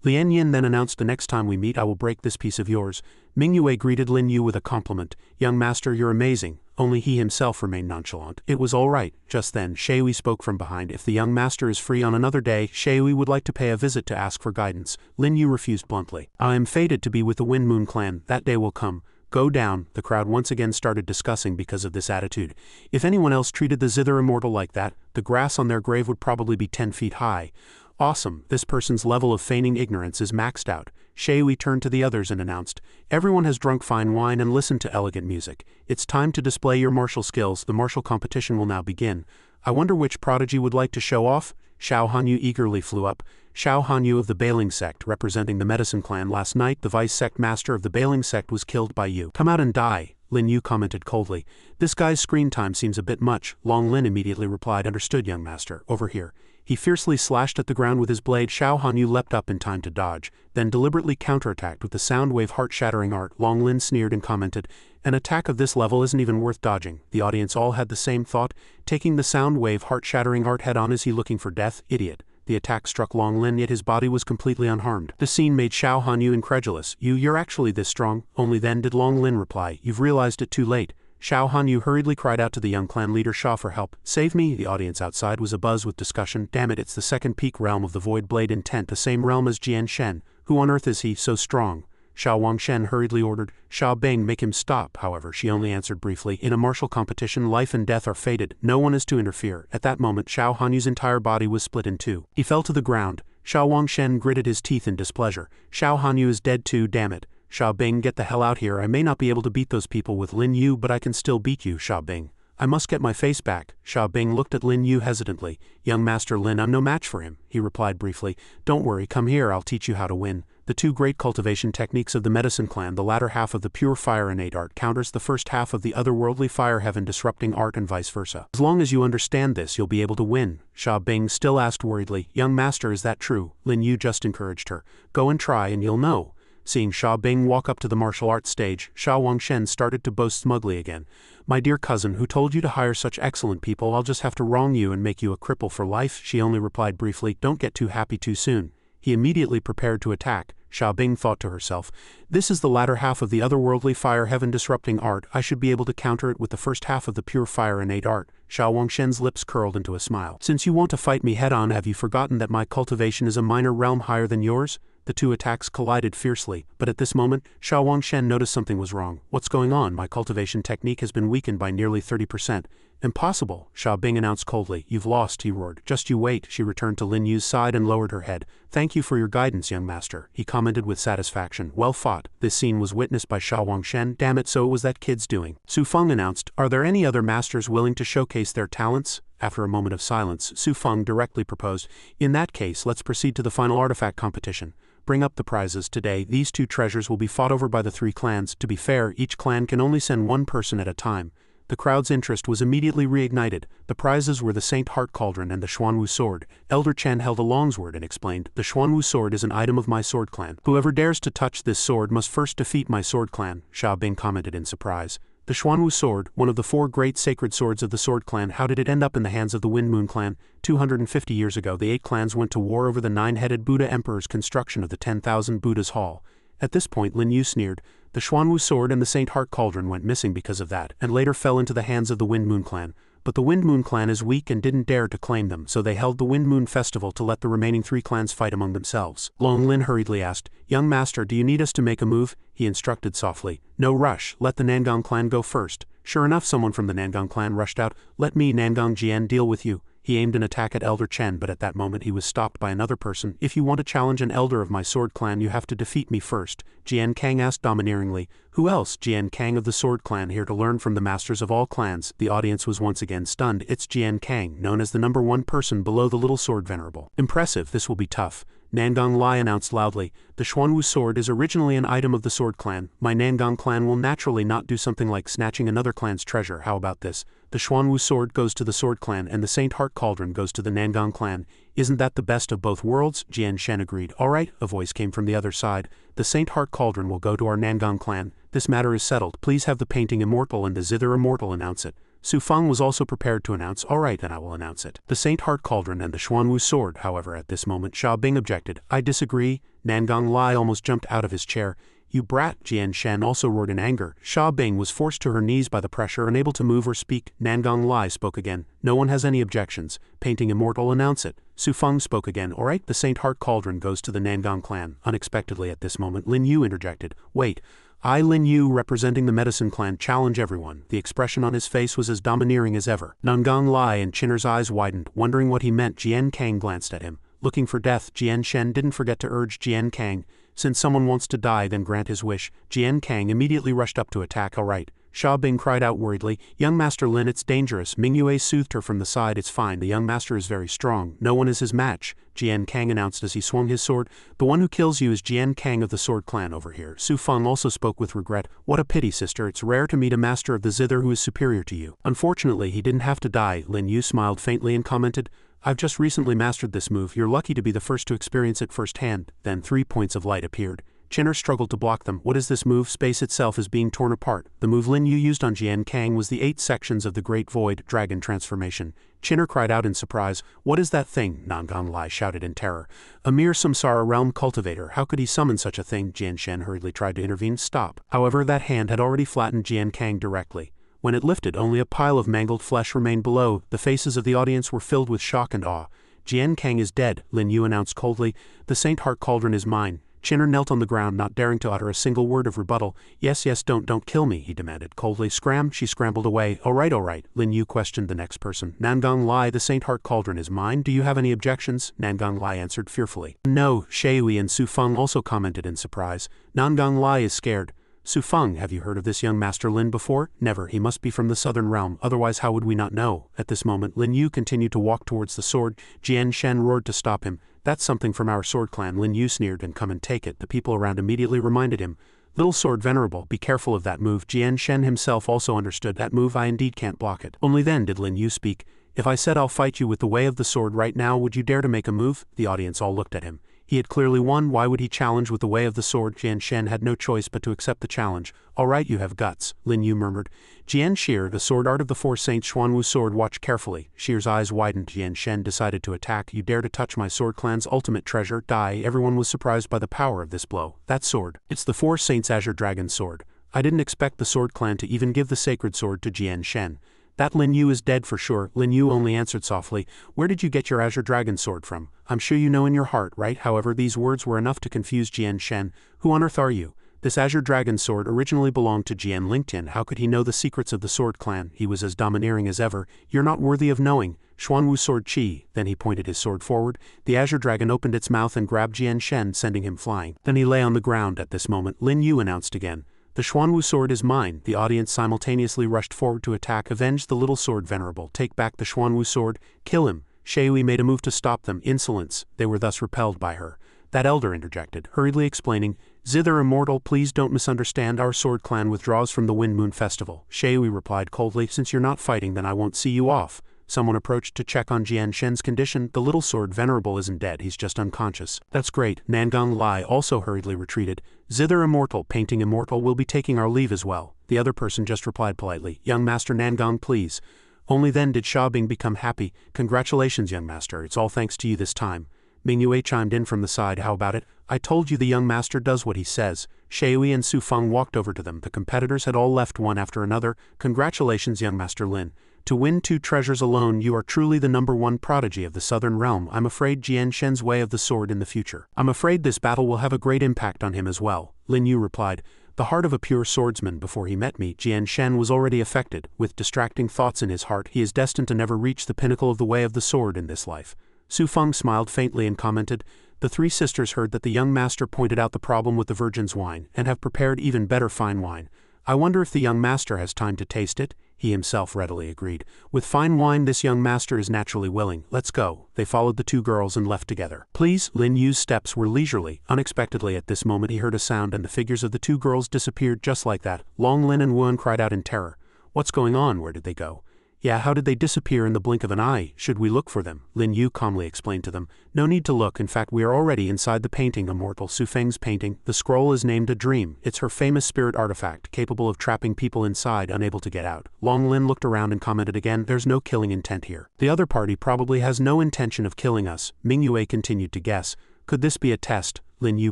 Lin Yin then announced, The next time we meet I will break this piece of yours. Mingyue greeted Lin Yu with a compliment. Young Master, you're amazing. Only he himself remained nonchalant. It was all right. Just then, Shui spoke from behind. If the young master is free on another day, Shui would like to pay a visit to ask for guidance. Lin Yu refused bluntly. I am fated to be with the Wind Moon clan. That day will come. Go down. The crowd once again started discussing because of this attitude. If anyone else treated the Zither immortal like that, the grass on their grave would probably be 10 feet high. Awesome, this person's level of feigning ignorance is maxed out. Shui turned to the others and announced, Everyone has drunk fine wine and listened to elegant music. It's time to display your martial skills. The martial competition will now begin. I wonder which prodigy would like to show off? Xiao Hanyu eagerly flew up. Xiao Hanyu of the Bailing Sect, representing the Medicine Clan. Last night, the vice sect master of the Bailing Sect was killed by you. Come out and die, Lin Yu commented coldly. This guy's screen time seems a bit much. Long Lin immediately replied, Understood, young master. Over here. He fiercely slashed at the ground with his blade. Xiao Hanyu leapt up in time to dodge, then deliberately counterattacked with the sound wave heart-shattering art. Long Lin sneered and commented, An attack of this level isn't even worth dodging. The audience all had the same thought. Taking the sound wave heart-shattering art head-on, is he looking for death? Idiot. The attack struck Long Lin, yet his body was completely unharmed. The scene made Xiao Hanyu incredulous. You're actually this strong? Only then did Long Lin reply, You've realized it too late. Xiao Hanyu hurriedly cried out to the young clan leader Sha for help. Save me! The audience outside was abuzz with discussion. Damn it, it's the second peak realm of the Void Blade Intent, the same realm as Jian Shen. Who on earth is he, so strong? Xiao Wangshen hurriedly ordered. Xiao Bing, make him stop. However, she only answered briefly. In a martial competition, life and death are fated. No one is to interfere. At that moment, Xiao Hanyu's entire body was split in two. He fell to the ground. Xiao Wangshen gritted his teeth in displeasure. Xiao Hanyu is dead too, damn it. Xiao Bing, get the hell out here. I may not be able to beat those people with Lin Yu, but I can still beat you, Xiao Bing. I must get my face back. Xiao Bing looked at Lin Yu hesitantly. Young Master Lin, I'm no match for him, he replied briefly. Don't worry, come here, I'll teach you how to win. The two great cultivation techniques of the Medicine Clan, the latter half of the pure fire innate art counters the first half of the otherworldly fire heaven disrupting art and vice versa. As long as you understand this, you'll be able to win. Xiao Bing still asked worriedly, Young Master, is that true? Lin Yu just encouraged her. Go and try and you'll know. Seeing Xiao Bing walk up to the martial arts stage, Xiao Wangshen started to boast smugly again. My dear cousin, who told you to hire such excellent people? I'll just have to wrong you and make you a cripple for life, she only replied briefly. Don't get too happy too soon. He immediately prepared to attack. Xia Bing thought to herself, this is the latter half of the otherworldly fire heaven disrupting art, I should be able to counter it with the first half of the pure fire innate art. Xiao Wangshen's lips curled into a smile. Since you want to fight me head-on, have you forgotten that my cultivation is a minor realm higher than yours? The two attacks collided fiercely, but at this moment, Xiao Wangshen noticed something was wrong. What's going on? My cultivation technique has been weakened by nearly 30%. Impossible, Xia Bing announced coldly. You've lost, he roared. Just you wait. She returned to Lin Yu's side and lowered her head. Thank you for your guidance, young master, he commented with satisfaction. Well fought. This scene was witnessed by Xiao Wangshen. Damn it, so it was that kid's doing. Su Feng announced, are there any other masters willing to showcase their talents? After a moment of silence, Su Feng directly proposed, in that case, let's proceed to the final artifact competition. Bring up the prizes. Today, these two treasures will be fought over by the three clans. To be fair, each clan can only send one person at a time. The crowd's interest was immediately reignited. The prizes were the Saint Heart Cauldron and the Xuanwu Sword. Elder Chen held a longsword and explained, the Xuanwu Sword is an item of my sword clan. Whoever dares to touch this sword must first defeat my sword clan, Xia Bing commented in surprise. The Xuanwu Sword, one of the four great sacred swords of the Sword Clan, how did it end up in the hands of the Wind Moon Clan? 250 years ago, the 8 clans went to war over the 9-headed Buddha Emperor's construction of the 10,000 Buddha's Hall. At this point, Lin Yu sneered, the Xuanwu Sword and the Saint Heart Cauldron went missing because of that, and later fell into the hands of the Wind Moon Clan. But the Wind Moon Clan is weak and didn't dare to claim them, so they held the Wind Moon Festival to let the remaining 3 clans fight among themselves. Long Lin hurriedly asked, young master, do you need us to make a move? He instructed softly. No rush, let the Nangang clan go first. Sure enough, someone from the Nangang clan rushed out. Let me, Nangang Jian, deal with you. He aimed an attack at Elder Chen, but at that moment he was stopped by another person. If you want to challenge an elder of my sword clan, you have to defeat me first. Jian Kang asked domineeringly. Who else? Jian Kang of the sword clan, here to learn from the masters of all clans. The audience was once again stunned. It's Jian Kang, known as the #1 person below the little sword venerable. Impressive, this will be tough. Nangang Lai announced loudly, the Xuanwu Sword is originally an item of the Sword Clan. My Nangang clan will naturally not do something like snatching another clan's treasure. How about this? The Xuanwu Sword goes to the Sword Clan and the Saint Heart Cauldron goes to the Nangang clan. Isn't that the best of both worlds? Jian Shen agreed. Alright, a voice came from the other side. The Saint Heart Cauldron will go to our Nangang clan. This matter is settled. Please have the painting immortal and the zither immortal announce it. Su Feng was also prepared to announce, alright, then I will announce it. The Saint Heart Cauldron and the Xuanwu Sword, however, at this moment Xia Bing objected. I disagree. Nangang Lai almost jumped out of his chair. You brat, Jian Shen also roared in anger. Xia Bing was forced to her knees by the pressure, unable to move or speak. Nangang Lai spoke again. No one has any objections. Painting immortal, announce it. Su Feng spoke again. Alright, the Saint Heart Cauldron goes to the Nangang clan. Unexpectedly at this moment, Lin Yu interjected. Wait. I, Lin Yu, representing the Medicine Clan, challenge everyone. The expression on his face was as domineering as ever. Nangang Lai and Chinner's eyes widened, wondering what he meant. Jian Kang glanced at him. Looking for death, Jian Shen didn't forget to urge Jian Kang. Since someone wants to die, then grant his wish. Jian Kang immediately rushed up to attack. Alright. Xia Bing cried out worriedly, young master Lin, it's dangerous. Ming Yue soothed her from the side. It's fine, the young master is very strong. No one is his match, Jian Kang announced as he swung his sword. The one who kills you is Jian Kang of the Sword Clan over here. Su Feng also spoke with regret. What a pity, sister, it's rare to meet a master of the zither who is superior to you. Unfortunately, he didn't have to die. Lin Yu smiled faintly and commented, I've just recently mastered this move. You're lucky to be the first to experience it firsthand. Then 3 points of light appeared. Chinner struggled to block them. What is this move? Space itself is being torn apart. The move Lin Yu used on Jian Kang was the 8 sections of the Great Void Dragon transformation. Chinner cried out in surprise. What is that thing? Nangang Lai shouted in terror. A mere Samsara realm cultivator. How could he summon such a thing? Jian Shen hurriedly tried to intervene. Stop. However, that hand had already flattened Jian Kang directly. When it lifted, only a pile of mangled flesh remained below. The faces of the audience were filled with shock and awe. Jian Kang is dead, Lin Yu announced coldly. The Saint Heart Cauldron is mine. Chinner knelt on the ground, not daring to utter a single word of rebuttal. Yes, don't kill me, he demanded coldly. Scram, she scrambled away. Alright, Lin Yu questioned the next person. Nangang Lai, the Saint Heart Cauldron is mine. Do you have any objections? Nangang Lai answered fearfully. No, Shui and Su Feng also commented in surprise. Nangang Lai is scared. Su Feng, have you heard of this young Master Lin before? Never, he must be from the southern realm, otherwise how would we not know? At this moment, Lin Yu continued to walk towards the sword. Jian Shen roared to stop him. That's something from our sword clan, Lin Yu sneered, and come and take it. The people around immediately reminded him. Little sword venerable, be careful of that move. Jian Shen himself also understood that move. I indeed can't block it. Only then did Lin Yu speak. If I said I'll fight you with the way of the sword right now, would you dare to make a move? The audience all looked at him. He had clearly won, why would he challenge with the way of the sword? Jian Shen had no choice but to accept the challenge. Alright, you have guts, Lin Yu murmured. Jian Shi, the sword art of the four saints. Xuanwu sword, watch carefully. Shi's eyes widened. Jian Shen decided to attack. You dare to touch my sword clan's ultimate treasure? Die. Everyone was surprised by the power of this blow. That sword. It's the four saints' Azure Dragon sword. I didn't expect the sword clan to even give the sacred sword to Jian Shen. That Lin Yu is dead for sure. Lin Yu only answered softly, where did you get your Azure Dragon sword from? I'm sure you know in your heart, right? However, these words were enough to confuse Jian Shen. Who on earth are you? This Azure Dragon sword originally belonged to Jian Lingtian. How could he know the secrets of the sword clan? He was as domineering as ever. You're not worthy of knowing. Xuanwu sword chi. Then he pointed his sword forward. The Azure Dragon opened its mouth and grabbed Jian Shen, sending him flying. Then he lay on the ground. At this moment, Lin Yu announced again. The Xuanwu sword is mine. The audience simultaneously rushed forward to attack. Avenge the little sword, Venerable. Take back the Xuanwu sword. Kill him. Shui made a move to stop them. Insolence. They were thus repelled by her. That elder interjected, hurriedly explaining, Zither immortal, please don't misunderstand. Our sword clan withdraws from the Wind Moon Festival. Shui replied coldly, since you're not fighting, then I won't see you off. Someone approached to check on Jian Shen's condition. The little sword Venerable isn't dead, he's just unconscious. That's great. Nangang Lai also hurriedly retreated. Zither immortal, painting immortal, will be taking our leave as well. The other person just replied politely, young master Nangang, please. Only then did Xiaobing become happy. Congratulations, young master, it's all thanks to you this time. Mingyue chimed in from the side, how about it? I told you the young master does what he says. Shui and Su Feng walked over to them. The competitors had all left one after another. Congratulations, young master Lin. To win 2 treasures alone, you are truly the #1 prodigy of the Southern Realm. I'm afraid Jian Shen's way of the sword in the future. I'm afraid this battle will have a great impact on him as well. Lin Yu replied, the heart of a pure swordsman. Before he met me, Jian Shen was already affected. With distracting thoughts in his heart, he is destined to never reach the pinnacle of the way of the sword in this life. Su Feng smiled faintly and commented, the 3 sisters heard that the young master pointed out the problem with the virgin's wine, and have prepared even better fine wine. I wonder if the young master has time to taste it? He himself readily agreed. With fine wine, this young master is naturally willing. Let's go. They followed the 2 girls and left together. Please? Lin Yu's steps were leisurely. Unexpectedly at this moment he heard a sound and the figures of the 2 girls disappeared just like that. Long Lin and Wen cried out in terror. What's going on? Where did they go? Yeah, how did they disappear in the blink of an eye? Should we look for them? Lin Yu calmly explained to them. No need to look, in fact we are already inside the painting, immortal Su Feng's painting. The scroll is named A Dream. It's her famous spirit artifact, capable of trapping people inside, unable to get out. Long Lin looked around and commented again, there's no killing intent here. The other party probably has no intention of killing us. Mingyue continued to guess. Could this be a test? Lin Yu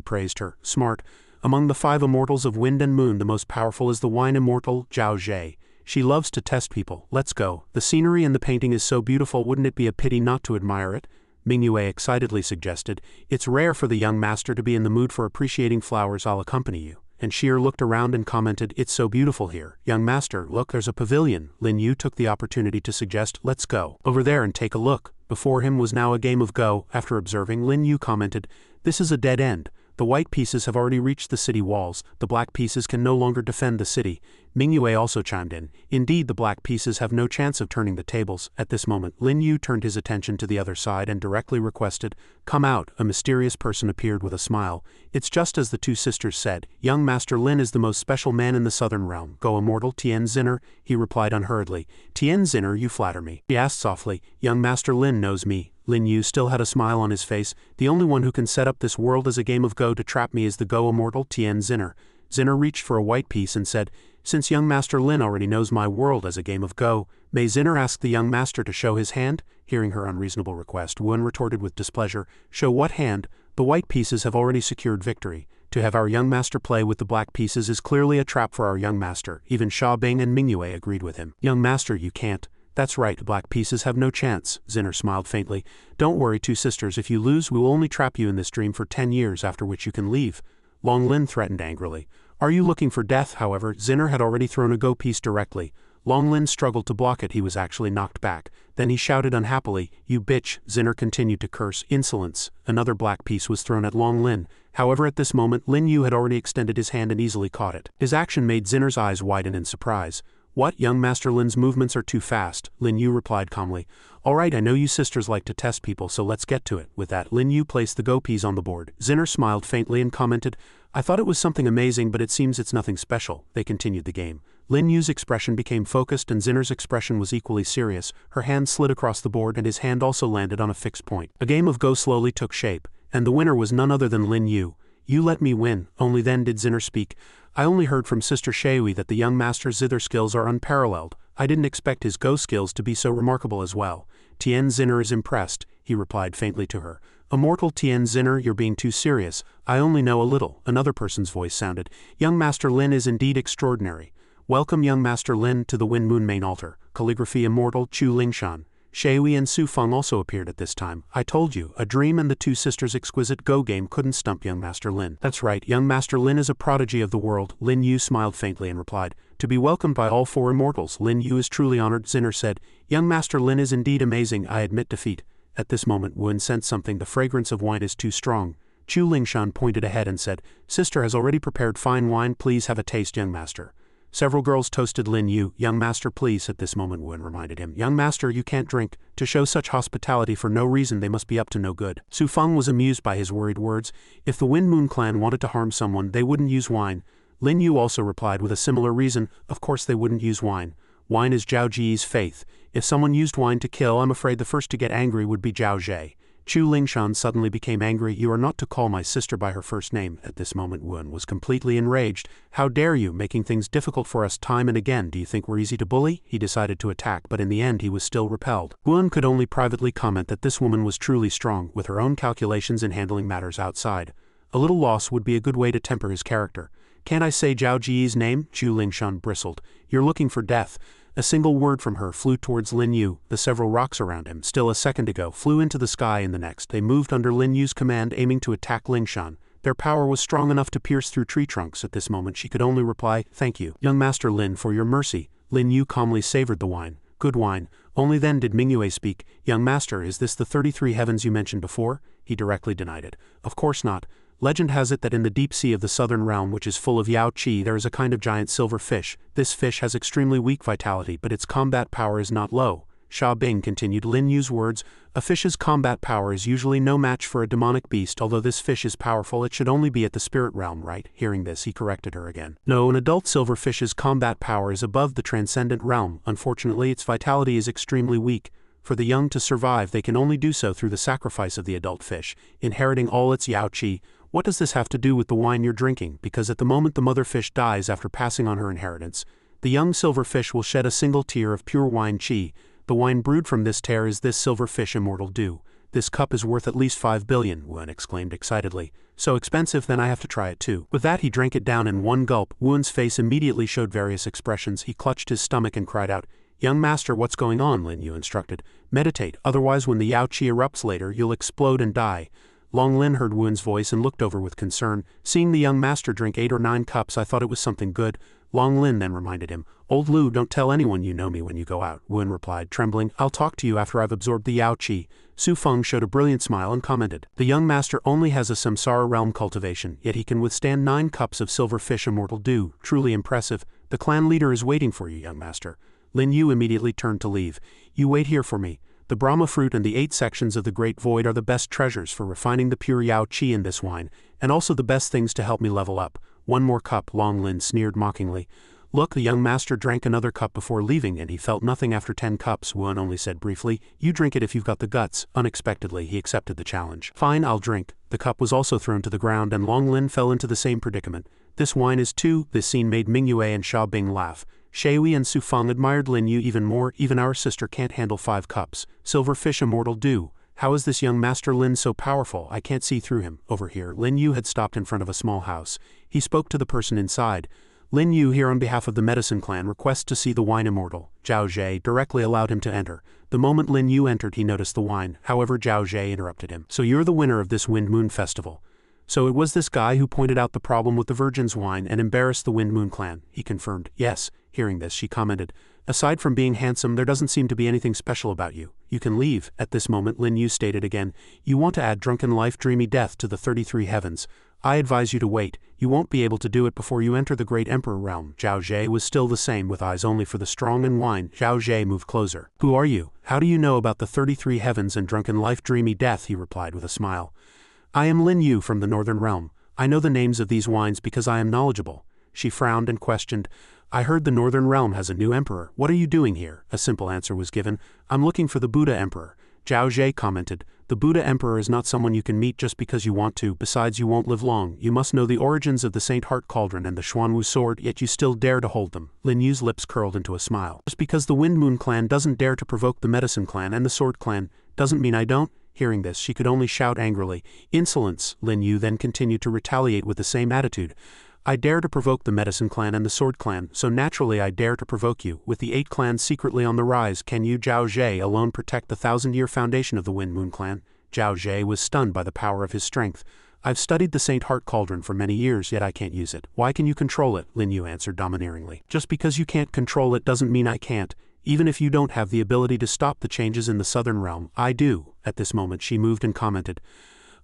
praised her. Smart. Among the 5 immortals of Wind and Moon, the most powerful is the wine immortal, Zhao Zhe. She loves to test people. Let's go. The scenery in the painting is so beautiful, wouldn't it be a pity not to admire it? Mingyue excitedly suggested. It's rare for the young master to be in the mood for appreciating flowers. I'll accompany you. And Sheer looked around and commented, it's so beautiful here. Young master, look, there's a pavilion. Lin Yu took the opportunity to suggest, let's go over there and take a look. Before him was now a game of Go. After observing, Lin Yu commented, this is a dead end. The white pieces have already reached the city walls. The black pieces can no longer defend the city. Mingyue also chimed in. Indeed, the black pieces have no chance of turning the tables. At this moment, Lin Yu turned his attention to the other side and directly requested, come out. A mysterious person appeared with a smile. It's just as the 2 sisters said. Young Master Lin is the most special man in the Southern Realm. Go immortal Tien Zinner, he replied unhurriedly. Tien Zinner, you flatter me. He asked softly. Young Master Lin knows me. Lin Yu still had a smile on his face. The only one who can set up this world as a game of Go to trap me is the Go immortal Tien Zinner. Zinner reached for a white piece and said, since young Master Lin already knows my world as a game of Go, may Zinner ask the young master to show his hand? Hearing her unreasonable request, Wen retorted with displeasure, show what hand? The white pieces have already secured victory. To have our young master play with the black pieces is clearly a trap for our young master. Even Xiaobing and Mingyue agreed with him. Young master, you can't. That's right, black pieces have no chance. Zinner smiled faintly. Don't worry, 2 sisters, if you lose we will only trap you in this dream for 10 years, after which you can leave. Long Lin threatened angrily. Are you looking for death? However, Zinner had already thrown a Go piece directly. Long Lin struggled to block it. He was actually knocked back. Then he shouted unhappily, you bitch. Zinner continued to curse. Insolence. Another black piece was thrown at Long Lin. However, at this moment, Lin Yu had already extended his hand and easily caught it. His action made Zinner's eyes widen in surprise. What? Young Master Lin's movements are too fast, Lin Yu replied calmly. Alright, I know you sisters like to test people, so let's get to it. With that, Lin Yu placed the Go piece on the board. Zinner smiled faintly and commented, I thought it was something amazing, but it seems it's nothing special. They continued the game. Lin Yu's expression became focused and Zinner's expression was equally serious. Her hand slid across the board and his hand also landed on a fixed point. A game of Go slowly took shape. And the winner was none other than Lin Yu. You let me win. Only then did Zinner speak. I only heard from Sister Shui that the young master's zither skills are unparalleled. I didn't expect his go skills to be so remarkable as well. Tien Zinner is impressed, he replied faintly to her. Immortal Tien Zinner, you're being too serious. I only know a little, another person's voice sounded. Young Master Lin is indeed extraordinary. Welcome young Master Lin to the Wind Moon main altar. Calligraphy Immortal Chu Lingshan. Shui and Su Feng also appeared at this time. I told you, a dream and the two sisters' exquisite Go game couldn't stump young Master Lin. That's right, young Master Lin is a prodigy of the world. Lin Yu smiled faintly and replied, to be welcomed by all four immortals. Lin Yu is truly honored. Zinner said, young Master Lin is indeed amazing. I admit defeat. At this moment Wen sensed something. The fragrance of wine is too strong. Chu Lingshan pointed ahead and said, sister has already prepared fine wine. Please have a taste, young master. Several girls toasted Lin Yu. Young master, please. At this moment Wen reminded him, young master, you can't drink. To show such hospitality for no reason, they must be up to no good. Su Feng was amused by his worried words. If the Wind Moon clan wanted to harm someone, they wouldn't use wine. Lin Yu also replied with a similar reason. Of course they wouldn't use wine. Wine is Zhao Ji's faith. If someone used wine to kill, I'm afraid the first to get angry would be Zhao Zhe. Chu Lingshan suddenly became angry. You are not to call my sister by her first name. At this moment Wen was completely enraged. How dare you, making things difficult for us time and again. Do you think we're easy to bully? He decided to attack, but in the end he was still repelled. Wen could only privately comment that this woman was truly strong, with her own calculations in handling matters outside. A little loss would be a good way to temper his character. Can't I say Zhao Ji's name? Chu Lingshan bristled. You're looking for death. A single word from her flew towards Lin Yu. The several rocks around him, still a second ago, flew into the sky. In the next, they moved under Lin Yu's command, aiming to attack Lingshan. Their power was strong enough to pierce through tree trunks. At this moment she could only reply, thank you, young Master Lin, for your mercy. Lin Yu calmly savored the wine. Good wine. Only then did Mingyue speak. Young Master, is this the 33 heavens you mentioned before? He directly denied it. Of course not. Legend has it that in the deep sea of the southern realm, which is full of Yao Qi, there is a kind of giant silver fish. This fish has extremely weak vitality, but its combat power is not low. Sha Bing continued Lin Yu's words. A fish's combat power is usually no match for a demonic beast. Although this fish is powerful, it should only be at the spirit realm, right? Hearing this, he corrected her again. No, an adult silverfish's combat power is above the transcendent realm. Unfortunately, its vitality is extremely weak. For the young to survive, they can only do so through the sacrifice of the adult fish, inheriting all its Yao Qi. What does this have to do with the wine you're drinking? Because at the moment the mother fish dies after passing on her inheritance, the young silver fish will shed a single tear of pure wine qi. The wine brewed from this tear is this silver fish immortal dew. This cup is worth at least 5 billion, Wen exclaimed excitedly. So expensive, then I have to try it too. With that he drank it down in one gulp. Wen's face immediately showed various expressions. He clutched his stomach and cried out, young master, what's going on? Lin Yu instructed. Meditate, otherwise when the Yao Qi erupts later, you'll explode and die. Long Lin heard Wen's voice and looked over with concern. Seeing the young master drink 8 or 9 cups, I thought it was something good. Long Lin then reminded him, old Lu, don't tell anyone you know me when you go out. Wen replied, trembling, I'll talk to you after I've absorbed the Yao Qi. Su Feng showed a brilliant smile and commented, the young master only has a samsara realm cultivation, yet he can withstand 9 cups of silver fish immortal dew. Truly impressive. The clan leader is waiting for you, young master. Lin Yu immediately turned to leave. You wait here for me. The Brahma fruit and the 8 sections of the Great Void are the best treasures for refining the pure Yao Qi in this wine, and also the best things to help me level up. 1 more cup, Long Lin sneered mockingly. Look, the young master drank another cup before leaving and he felt nothing after 10 cups, Wen only said briefly. You drink it if you've got the guts. Unexpectedly, he accepted the challenge. Fine, I'll drink. The cup was also thrown to the ground and Long Lin fell into the same predicament. This wine is too. This scene made Mingyue and Sha Bing laugh. Shui and Su Feng admired Lin Yu even more. Even our sister can't handle 5 cups. Silver fish immortal dew. How is this young Master Lin so powerful? I can't see through him. Over here, Lin Yu had stopped in front of a small house. He spoke to the person inside. Lin Yu here on behalf of the Medicine Clan requests to see the wine immortal. Zhao Zhe directly allowed him to enter. The moment Lin Yu entered, he noticed the wine. However, Zhao Zhe interrupted him. So you're the winner of this Wind Moon Festival. So it was this guy who pointed out the problem with the Virgin's wine and embarrassed the Wind Moon Clan, he confirmed. Yes. Hearing this, she commented, aside from being handsome, there doesn't seem to be anything special about you. You can leave. At this moment, Lin Yu stated again, you want to add drunken life, dreamy death to the 33 heavens. I advise you to wait. You won't be able to do it before you enter the Great Emperor realm. Zhao Zhe was still the same, with eyes only for the strong and wine. Zhao Zhe moved closer. Who are you? How do you know about the 33 heavens and drunken life, dreamy death? He replied with a smile. I am Lin Yu from the Northern Realm. I know the names of these wines because I am knowledgeable. She frowned and questioned, I heard the Northern Realm has a new emperor. What are you doing here? A simple answer was given. I'm looking for the Buddha Emperor. Zhao Zhe commented, The Buddha Emperor is not someone you can meet just because you want to, besides you won't live long. You must know the origins of the Saint Heart Cauldron and the Xuanwu sword, yet you still dare to hold them. Lin Yu's lips curled into a smile. Just because the Wind Moon clan doesn't dare to provoke the Medicine clan and the Sword clan, doesn't mean I don't. Hearing this, she could only shout angrily. Insolence! Lin Yu then continued to retaliate with the same attitude. I dare to provoke the Medicine clan and the Sword clan, so naturally I dare to provoke you. With the 8 clans secretly on the rise, can you, Zhao Zhe, alone protect the 1,000-year foundation of the Wind Moon clan? Zhao Zhe was stunned by the power of his strength. I've studied the Saint Heart Cauldron for many years, yet I can't use it. Why can you control it? Lin Yu answered domineeringly. Just because you can't control it doesn't mean I can't. Even if you don't have the ability to stop the changes in the Southern Realm, I do. At this moment she moved and commented.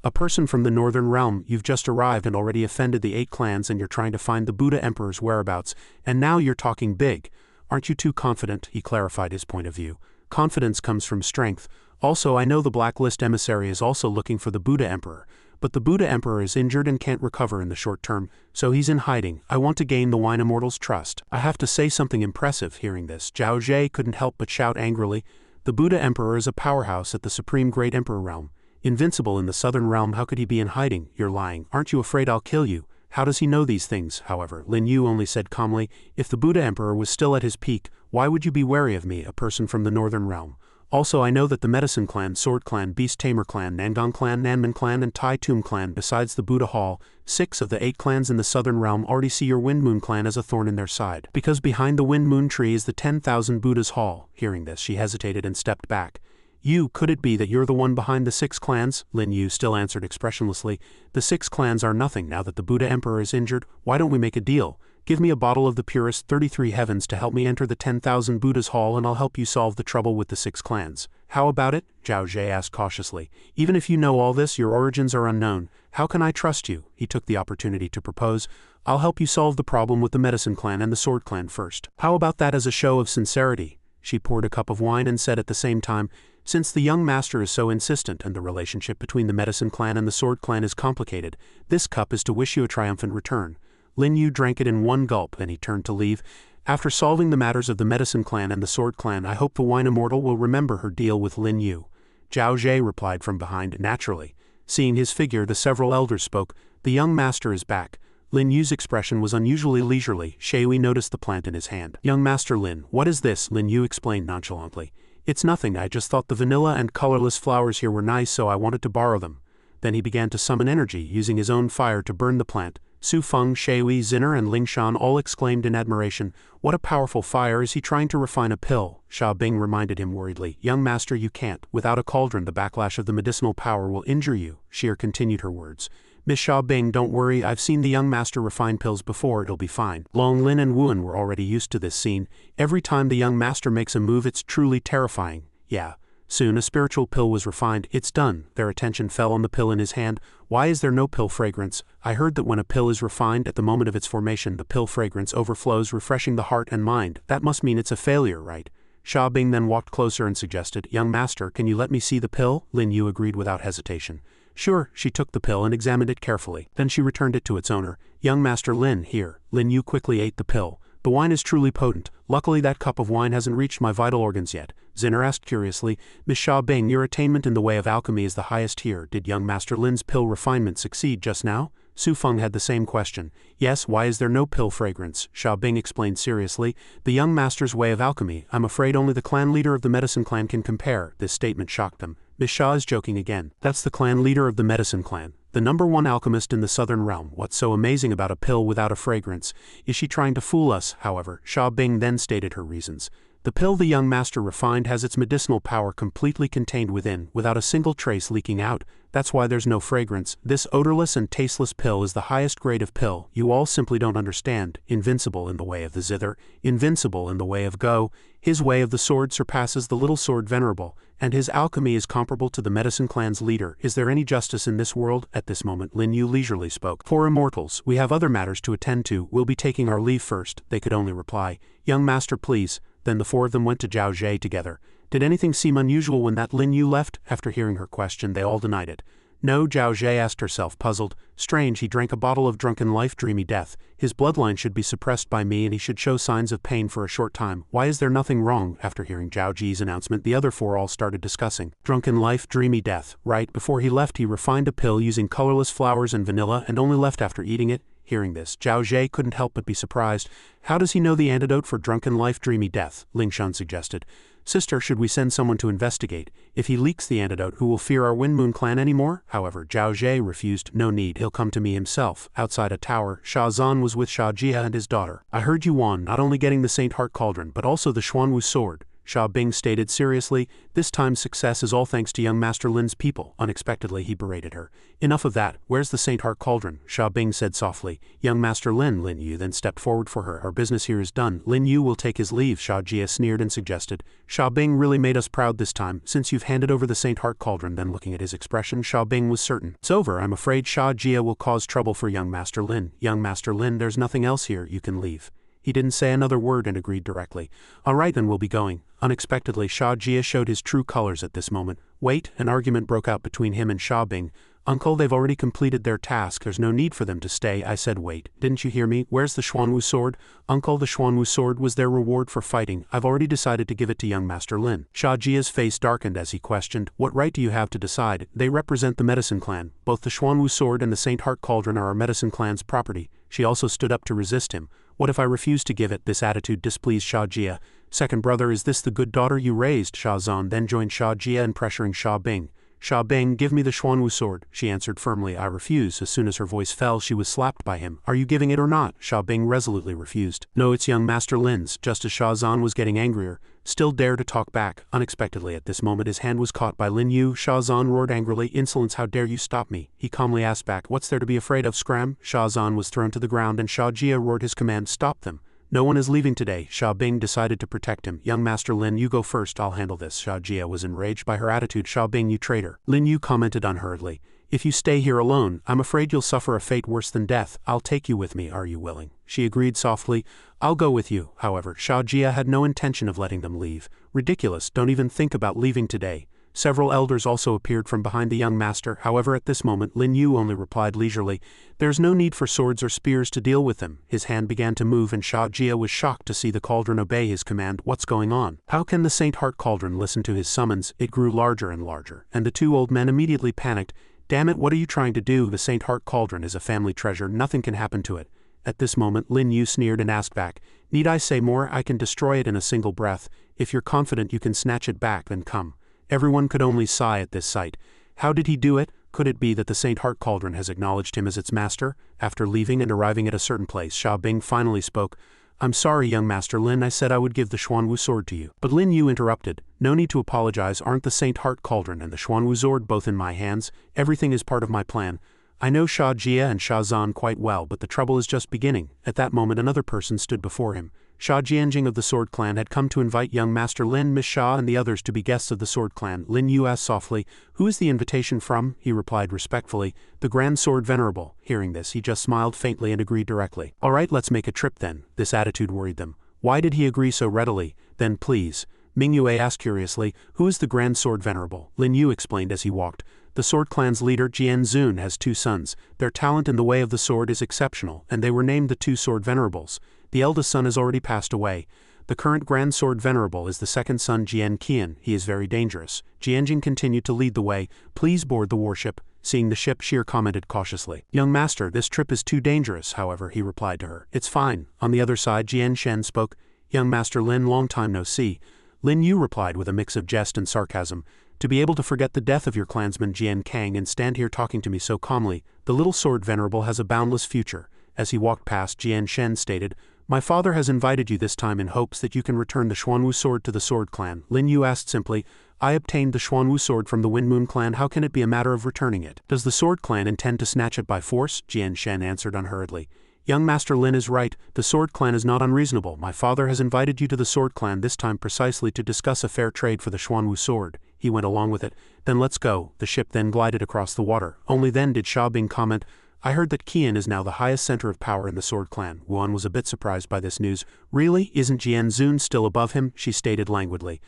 A person from the Northern Realm, you've just arrived and already offended the 8 clans and you're trying to find the Buddha Emperor's whereabouts, and now you're talking big. Aren't you too confident? He clarified his point of view. Confidence comes from strength. Also, I know the Blacklist emissary is also looking for the Buddha Emperor, but the Buddha Emperor is injured and can't recover in the short term, so he's in hiding. I want to gain the Wine Immortal's trust. I have to say something impressive. Hearing this, Zhao Zhe couldn't help but shout angrily. The Buddha Emperor is a powerhouse at the Supreme Great Emperor Realm. Invincible in the Southern Realm, how could he be in hiding? You're lying. Aren't you afraid I'll kill you? How does he know these things? However, Lin Yu only said calmly, if the Buddha Emperor was still at his peak, why would you be wary of me, a person from the Northern Realm? Also, I know that the Medicine clan, Sword clan, Beast Tamer clan, Nangong clan, Nanman clan, and Tai Tum clan, besides the Buddha Hall, 6 of the 8 clans in the Southern Realm already see your Wind Moon clan as a thorn in their side. Because behind the Wind Moon tree is the 10,000 Buddha's Hall. Hearing this, she hesitated and stepped back. You, could it be that you're the one behind the 6 clans? Lin Yu still answered expressionlessly. The 6 clans are nothing now that the Buddha Emperor is injured. Why don't we make a deal? Give me a bottle of the purest 33 heavens to help me enter the 10,000 Buddha's Hall and I'll help you solve the trouble with the 6 clans. How about it? Zhao Zhe asked cautiously. Even if you know all this, your origins are unknown. How can I trust you? He took the opportunity to propose. I'll help you solve the problem with the Medicine clan and the Sword clan first. How about that as a show of sincerity? She poured a cup of wine and said at the same time, since the young master is so insistent and the relationship between the Medicine clan and the Sword clan is complicated, this cup is to wish you a triumphant return. Lin Yu drank it in one gulp, then he turned to leave. After solving the matters of the Medicine clan and the Sword clan, I hope the Wine Immortal will remember her deal with Lin Yu. Zhao Zhe replied from behind, naturally. Seeing his figure, the several elders spoke. The young master is back. Lin Yu's expression was unusually leisurely. Shui noticed the plant in his hand. Young Master Lin, what is this? Lin Yu explained nonchalantly. It's nothing, I just thought the vanilla and colorless flowers here were nice, so I wanted to borrow them. Then he began to summon energy, using his own fire to burn the plant. Su Feng, Shui, Zinner, and Ling Shan all exclaimed in admiration, what a powerful fire, is he trying to refine a pill? Sha Bing reminded him worriedly, young master, you can't. Without a cauldron, the backlash of the medicinal power will injure you. Sheer continued her words. Miss Sha Bing, don't worry, I've seen the young master refine pills before, it'll be fine. Long Lin and Wuan were already used to this scene. Every time the young master makes a move, it's truly terrifying. Yeah. Soon a spiritual pill was refined. It's done. Their attention fell on the pill in his hand. Why is there no pill fragrance? I heard that when a pill is refined at the moment of its formation, the pill fragrance overflows, refreshing the heart and mind. That must mean it's a failure, right? Sha Bing then walked closer and suggested, young master, can you let me see the pill? Lin Yu agreed without hesitation. Sure, she took the pill and examined it carefully. Then she returned it to its owner. Young Master Lin, here. Lin Yu quickly ate the pill. The wine is truly potent. Luckily that cup of wine hasn't reached my vital organs yet. Zinner asked curiously, Miss Sha Bing, your attainment in the way of alchemy is the highest here. Did young Master Lin's pill refinement succeed just now? Su Feng had the same question. Yes, why is there no pill fragrance? Sha Bing explained seriously. The young master's way of alchemy, I'm afraid only the clan leader of the Medicine clan can compare. This statement shocked them. Miss Sha is joking again. That's the clan leader of the Medicine clan. The #1 alchemist in the Southern Realm. What's so amazing about a pill without a fragrance? Is she trying to fool us? However, Sha Bing then stated her reasons. The pill the young master refined has its medicinal power completely contained within, without a single trace leaking out. That's why there's no fragrance. This odorless and tasteless pill is the highest grade of pill. You all simply don't understand. Invincible in the way of the zither, invincible in the way of Go. His way of the sword surpasses the little sword venerable, and his alchemy is comparable to the Medicine clan's leader. Is there any justice in this world? At this moment Lin Yu leisurely spoke. For immortals, we have other matters to attend to. We'll be taking our leave first. They could only reply, young master please. Then the 4 of them went to Zhao Zhe together. Did anything seem unusual when that Lin Yu left? After hearing her question, they all denied it. No, Zhao Zhe asked herself, puzzled. Strange, he drank a bottle of drunken life, dreamy death. His bloodline should be suppressed by me and he should show signs of pain for a short time. Why is there nothing wrong? After hearing Zhao Ji's announcement, the other four all started discussing. Drunken life, dreamy death. Right before he left, he refined a pill using colorless flowers and vanilla and only left after eating it. Hearing this, Zhao Zhe couldn't help but be surprised. How does he know the antidote for drunken life, dreamy death? Ling Shun suggested. Sister, should we send someone to investigate? If he leaks the antidote, who will fear our Wind Moon clan anymore? However, Zhao Zhe refused. No need, he'll come to me himself. Outside a tower, Sha Zan was with Sha Jia and his daughter. I heard you won, not only getting the Saint Heart Cauldron, but also the Xuanwu sword. Sha Bing stated seriously. This time's success is all thanks to young Master Lin's people. Unexpectedly, he berated her. Enough of that. Where's the Saint Heart Cauldron? Sha Bing said softly. Young Master Lin, Lin Yu then stepped forward for her. Our business here is done. Lin Yu will take his leave, Sha Jia sneered and suggested. Sha Bing really made us proud this time, since you've handed over the Saint Heart Cauldron. Then looking at his expression, Sha Bing was certain. It's over. I'm afraid Sha Jia will cause trouble for young Master Lin. Young Master Lin, there's nothing else here. You can leave. He didn't say another word and agreed directly. All right, then we'll be going. Unexpectedly, Sha Jia showed his true colors at this moment. Wait, an argument broke out between him and Sha Bing. Uncle, they've already completed their task. There's no need for them to stay. I said wait. Didn't you hear me? Where's the Xuanwu sword? Uncle, the Xuanwu sword was their reward for fighting. I've already decided to give it to young Master Lin. Sha Jia's face darkened as he questioned. What right do you have to decide? They represent the Medicine Clan. Both the Xuanwu sword and the Saint Heart Cauldron are our Medicine Clan's property. She also stood up to resist him. What if I refuse to give it? This attitude displeased Sha Jia. Second brother, is this the good daughter you raised? Sha Zan then joined Sha Jia in pressuring Sha Bing. Sha Bing, give me the Xuanwu sword, she answered firmly. I refuse. As soon as her voice fell, she was slapped by him. Are you giving it or not? Sha Bing resolutely refused. No, it's young Master Lin's. Just as Sha Zan was getting angrier, still dared to talk back. Unexpectedly at this moment his hand was caught by Lin Yu. Sha Zan roared angrily. Insolence, how dare you stop me? He calmly asked back, what's there to be afraid of, Scram? Sha Zan was thrown to the ground and Sha Jia roared his command, stop them. No one is leaving today. Sha Bing decided to protect him. Young Master Lin, you go first, I'll handle this. Sha Jia was enraged by her attitude. Sha Bing, you traitor. Lin Yu commented unhurriedly. If you stay here alone, I'm afraid you'll suffer a fate worse than death. I'll take you with me, are you willing? She agreed softly. I'll go with you. However, Sha Jia had no intention of letting them leave. Ridiculous, don't even think about leaving today. Several elders also appeared from behind the young master. However, at this moment, Lin Yu only replied leisurely, there's no need for swords or spears to deal with them. His hand began to move and Sha Jia was shocked to see the cauldron obey his command. What's going on? How can the Saint Heart Cauldron listen to his summons? It grew larger and larger, and the two old men immediately panicked. Damn it, what are you trying to do? The Saint Heart Cauldron is a family treasure. Nothing can happen to it. At this moment, Lin Yu sneered and asked back, need I say more? I can destroy it in a single breath. If you're confident you can snatch it back, then come. Everyone could only sigh at this sight. How did he do it? Could it be that the Saint Heart Cauldron has acknowledged him as its master? After leaving and arriving at a certain place, Sha Bing finally spoke. I'm sorry, young Master Lin, I said I would give the Xuanwu sword to you. But Lin Yu interrupted. No need to apologize, aren't the Saint Heart Cauldron and the Xuanwu sword both in my hands? Everything is part of my plan. I know Sha Jia and Sha Zan quite well, but the trouble is just beginning. At that moment another person stood before him. Sha Jianjing of the Sword Clan had come to invite young Master Lin, Miss Sha and the others to be guests of the Sword Clan. Lin Yu asked softly, who is the invitation from? He replied respectfully, the Grand Sword Venerable. Hearing this, he just smiled faintly and agreed directly. All right, let's make a trip then. This attitude worried them. Why did he agree so readily? Then please. Ming Yue asked curiously, who is the Grand Sword Venerable? Lin Yu explained as he walked. The Sword Clan's leader, Jian Zun, has two sons. Their talent in the way of the sword is exceptional, and they were named the two Sword Venerables. The eldest son has already passed away. The current Grand Sword Venerable is the second son, Jian Qian. He is very dangerous. Jianjing continued to lead the way. Please board the warship. Seeing the ship, Shir commented cautiously. Young master, this trip is too dangerous, however, he replied to her. It's fine. On the other side, Jian Shen spoke. Young Master Lin, long time no see. Lin Yu replied with a mix of jest and sarcasm. To be able to forget the death of your clansman Jian Kang and stand here talking to me so calmly, the little sword venerable has a boundless future. As he walked past, Jian Shen stated, my father has invited you this time in hopes that you can return the Xuanwu sword to the Sword Clan. Lin Yu asked simply, I obtained the Xuanwu sword from the Wind Moon Clan, how can it be a matter of returning it? Does the Sword Clan intend to snatch it by force? Jian Shen answered unhurriedly. Young Master Lin is right, the Sword Clan is not unreasonable. My father has invited you to the Sword Clan this time precisely to discuss a fair trade for the Xuanwu sword. He went along with it. Then let's go. The ship then glided across the water. Only then did Sha Bing comment, I heard that Qian is now the highest center of power in the Sword Clan. Wuan was a bit surprised by this news. Really? Isn't Jian Zun still above him? She stated languidly.